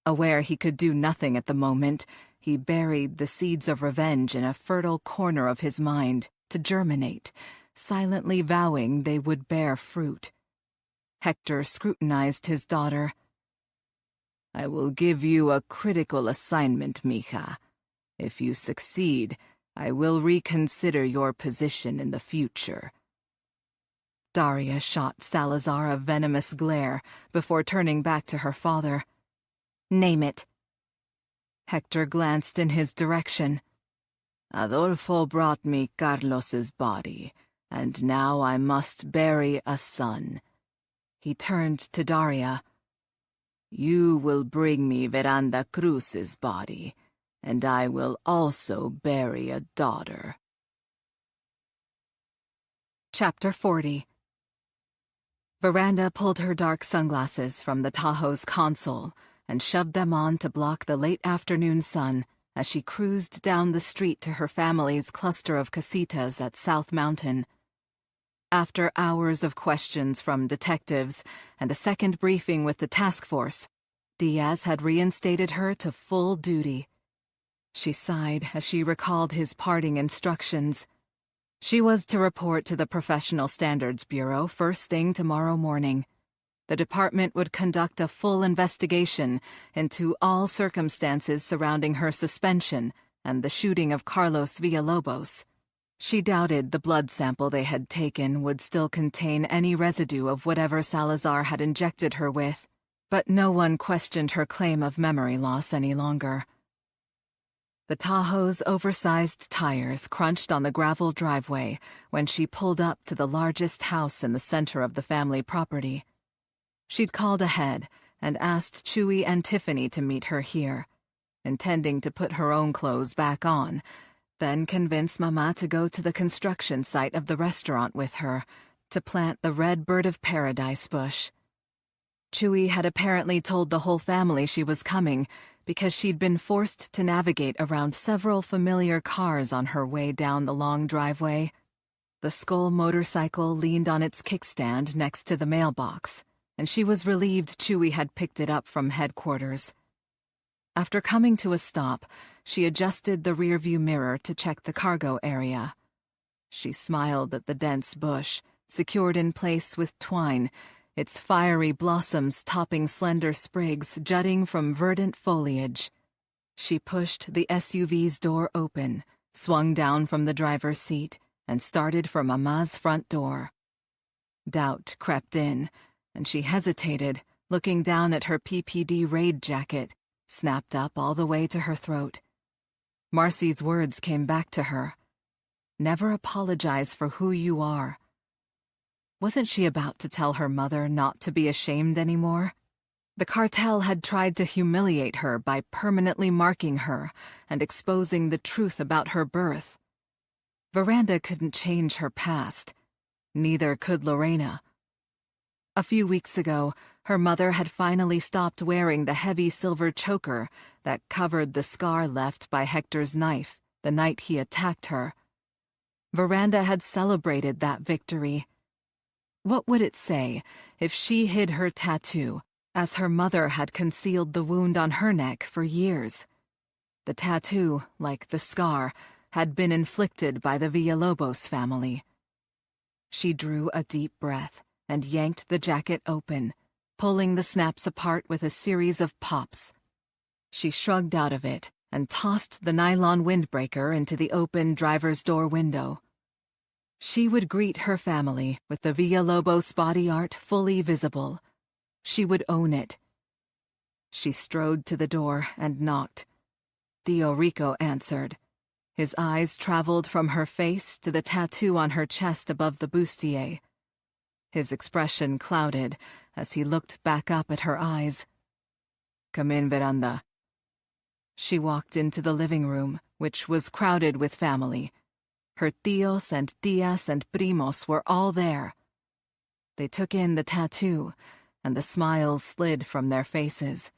Aware he could do nothing at the moment, he buried the seeds of revenge in a fertile corner of his mind to germinate, silently vowing they would bear fruit. Hector scrutinized his daughter. I will give you a critical assignment, mija. If you succeed, I will reconsider your position in the future. Daria shot Salazar a venomous glare before turning back to her father. Name it. Hector glanced in his direction. Adolfo brought me Carlos's body, and now I must bury a son. He turned to Daria. You will bring me Veranda Cruz's body, and I will also bury a daughter. Chapter 40. Veranda pulled her dark sunglasses from the Tahoe's console and shoved them on to block the late afternoon sun as she cruised down the street to her family's cluster of casitas at South Mountain. After hours of questions from detectives and a second briefing with the task force, Diaz had reinstated her to full duty. She sighed as she recalled his parting instructions. She was to report to the Professional Standards Bureau first thing tomorrow morning. The department would conduct a full investigation into all circumstances surrounding her suspension and the shooting of Carlos Villalobos. She doubted the blood sample they had taken would still contain any residue of whatever Salazar had injected her with, but no one questioned her claim of memory loss any longer. The Tahoe's oversized tires crunched on the gravel driveway when she pulled up to the largest house in the center of the family property. She'd called ahead and asked Chewie and Tiffany to meet her here, intending to put her own clothes back on, then convince Mama to go to the construction site of the restaurant with her to plant the red bird of paradise bush. Chewie had apparently told the whole family she was coming because she'd been forced to navigate around several familiar cars on her way down the long driveway. The Skull motorcycle leaned on its kickstand next to the mailbox, and she was relieved Chewie had picked it up from headquarters. After coming to a stop, she adjusted the rearview mirror to check the cargo area. She smiled at the dense bush, secured in place with twine, its fiery blossoms topping slender sprigs jutting from verdant foliage. She pushed the SUV's door open, swung down from the driver's seat, and started for Mama's front door. Doubt crept in, and she hesitated, looking down at her PPD raid jacket, snapped up all the way to her throat. Marcy's words came back to her. Never apologize for who you are. Wasn't she about to tell her mother not to be ashamed anymore? The cartel had tried to humiliate her by permanently marking her and exposing the truth about her birth. Veranda couldn't change her past. Neither could Lorena. A few weeks ago, her mother had finally stopped wearing the heavy silver choker that covered the scar left by Hector's knife the night he attacked her. Veranda had celebrated that victory. What would it say if she hid her tattoo, as her mother had concealed the wound on her neck for years? The tattoo, like the scar, had been inflicted by the Villalobos family. She drew a deep breath and yanked the jacket open, pulling the snaps apart with a series of pops. She shrugged out of it and tossed the nylon windbreaker into the open driver's door window. She would greet her family with the Villalobos body art fully visible. She would own it. She strode to the door and knocked. Theo Rico answered. His eyes traveled from her face to the tattoo on her chest above the bustier. His expression clouded as he looked back up at her eyes. "Come in, Veranda." She walked into the living room, which was crowded with family. Her tios and tias and primos were all there. They took in the tattoo, and the smiles slid from their faces.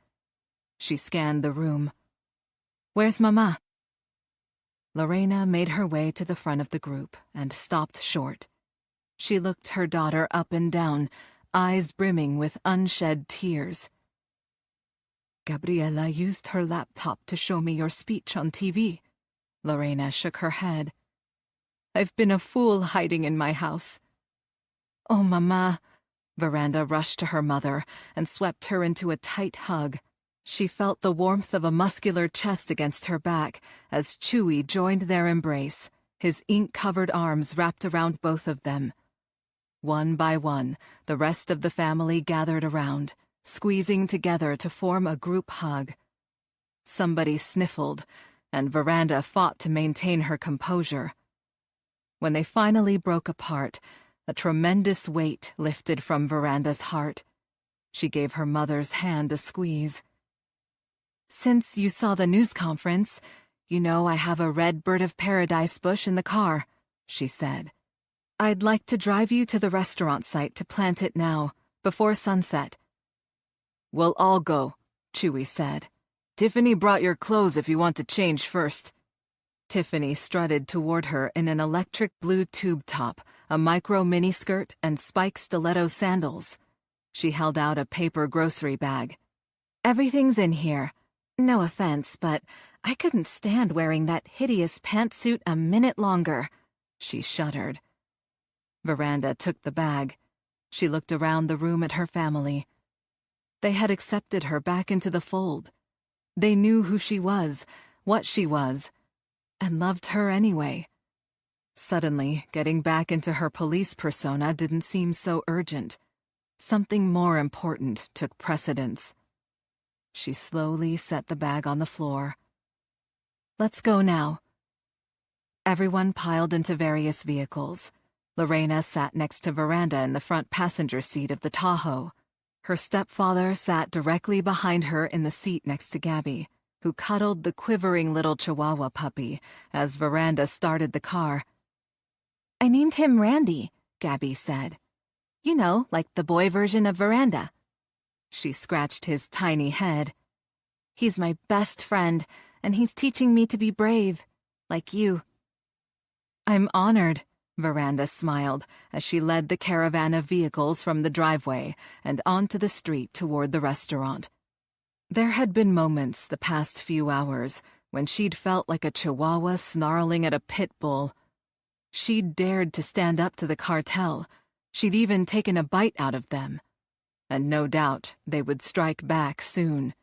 She scanned the room. "Where's Mama?" Lorena made her way to the front of the group and stopped short. She looked her daughter up and down, eyes brimming with unshed tears. "Gabriela used her laptop to show me your speech on TV." Lorena shook her head. "I've been a fool hiding in my house." "Oh, Mama." Veranda rushed to her mother and swept her into a tight hug. She felt the warmth of a muscular chest against her back as Chewie joined their embrace, his ink-covered arms wrapped around both of them. One by one, the rest of the family gathered around, squeezing together to form a group hug. Somebody sniffled, and Veranda fought to maintain her composure. When they finally broke apart, a tremendous weight lifted from Veranda's heart. She gave her mother's hand a squeeze. "Since you saw the news conference, you know I have a red bird of paradise bush in the car," she said. "I'd like to drive you to the restaurant site to plant it now, before sunset." "We'll all go," Chewie said. "Tiffany brought your clothes if you want to change first." Tiffany strutted toward her in an electric blue tube top, a micro miniskirt, and spike stiletto sandals. She held out a paper grocery bag. "Everything's in here. No offense, but I couldn't stand wearing that hideous pantsuit a minute longer." She shuddered. Veranda took the bag. She looked around the room at her family. They had accepted her back into the fold. They knew who she was, what she was, and loved her anyway. Suddenly, getting back into her police persona didn't seem so urgent. Something more important took precedence. She slowly set the bag on the floor. "Let's go now." Everyone piled into various vehicles. Lorena sat next to Veranda in the front passenger seat of the Tahoe. Her stepfather sat directly behind her in the seat next to Gabby, who cuddled the quivering little Chihuahua puppy as Veranda started the car. "I named him Randy," Gabby said. "You know, like the boy version of Veranda." She scratched his tiny head. "He's my best friend, and he's teaching me to be brave, like you." "I'm honored," Veranda smiled as she led the caravan of vehicles from the driveway and onto the street toward the restaurant. There had been moments the past few hours when she'd felt like a Chihuahua snarling at a pit bull. She'd dared to stand up to the cartel. She'd even taken a bite out of them. And no doubt they would strike back soon.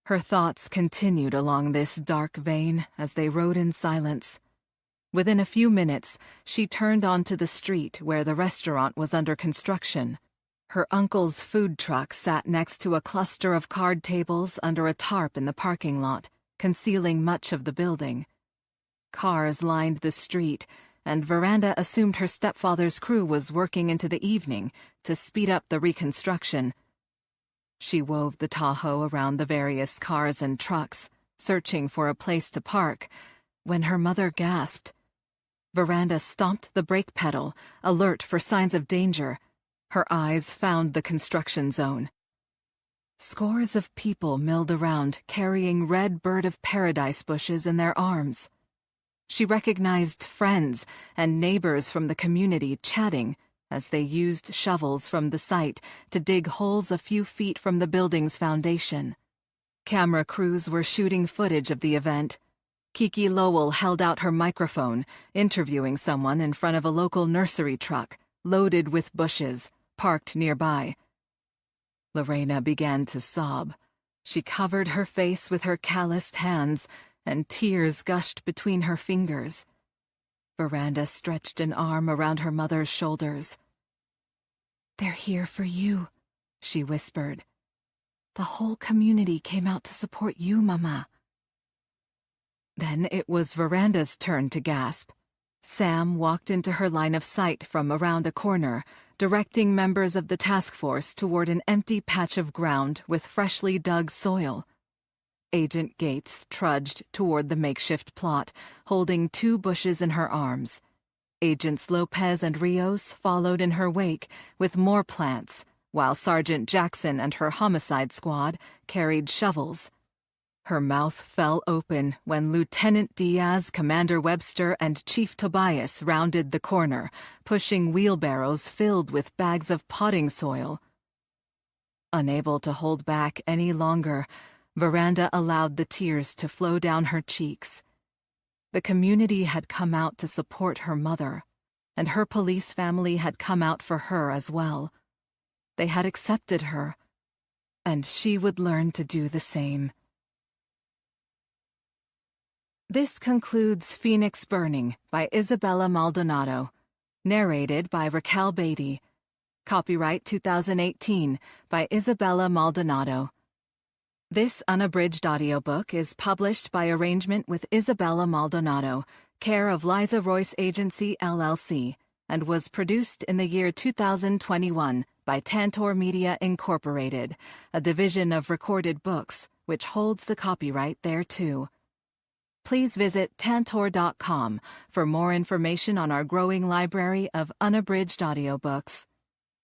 Her thoughts continued along this dark vein as they rode in silence. Within a few minutes, she turned onto the street where the restaurant was under construction. Her uncle's food truck sat next to a cluster of card tables under a tarp in the parking lot, concealing much of the building. Cars lined the street, and Veranda assumed her stepfather's crew was working into the evening to speed up the reconstruction. She wove the Tahoe around the various cars and trucks, searching for a place to park, when her mother gasped. Veranda stomped the brake pedal, alert for signs of danger. Her eyes found the construction zone. Scores of people milled around, carrying red bird of paradise bushes in their arms. She recognized friends and neighbors from the community chatting as they used shovels from the site to dig holes a few feet from the building's foundation. Camera crews were shooting footage of the event. Kiki Lowell held out her microphone, interviewing someone in front of a local nursery truck, loaded with bushes, parked nearby. Lorena began to sob. She covered her face with her calloused hands, and tears gushed between her fingers. Veranda stretched an arm around her mother's shoulders. "They're here for you," she whispered. "The whole community came out to support you, Mama." Then it was Veranda's turn to gasp. Sam walked into her line of sight from around a corner, directing members of the task force toward an empty patch of ground with freshly dug soil. Agent Gates trudged toward the makeshift plot, holding 2 bushes in her arms. Agents Lopez and Rios followed in her wake with more plants, while Sergeant Jackson and her homicide squad carried shovels. Her mouth fell open when Lieutenant Diaz, Commander Webster, and Chief Tobias rounded the corner, pushing wheelbarrows filled with bags of potting soil. Unable to hold back any longer, Veranda allowed the tears to flow down her cheeks. The community had come out to support her mother, and her police family had come out for her as well. They had accepted her, and she would learn to do the same. This concludes Phoenix Burning by Isabella Maldonado, narrated by Raquel Beatty. Copyright 2018 by Isabella Maldonado. This unabridged audiobook is published by arrangement with Isabella Maldonado, care of Liza Royce Agency, LLC, and was produced in the year 2021 by Tantor Media Incorporated, a division of Recorded Books, which holds the copyright thereto. Please visit tantor.com for more information on our growing library of unabridged audiobooks.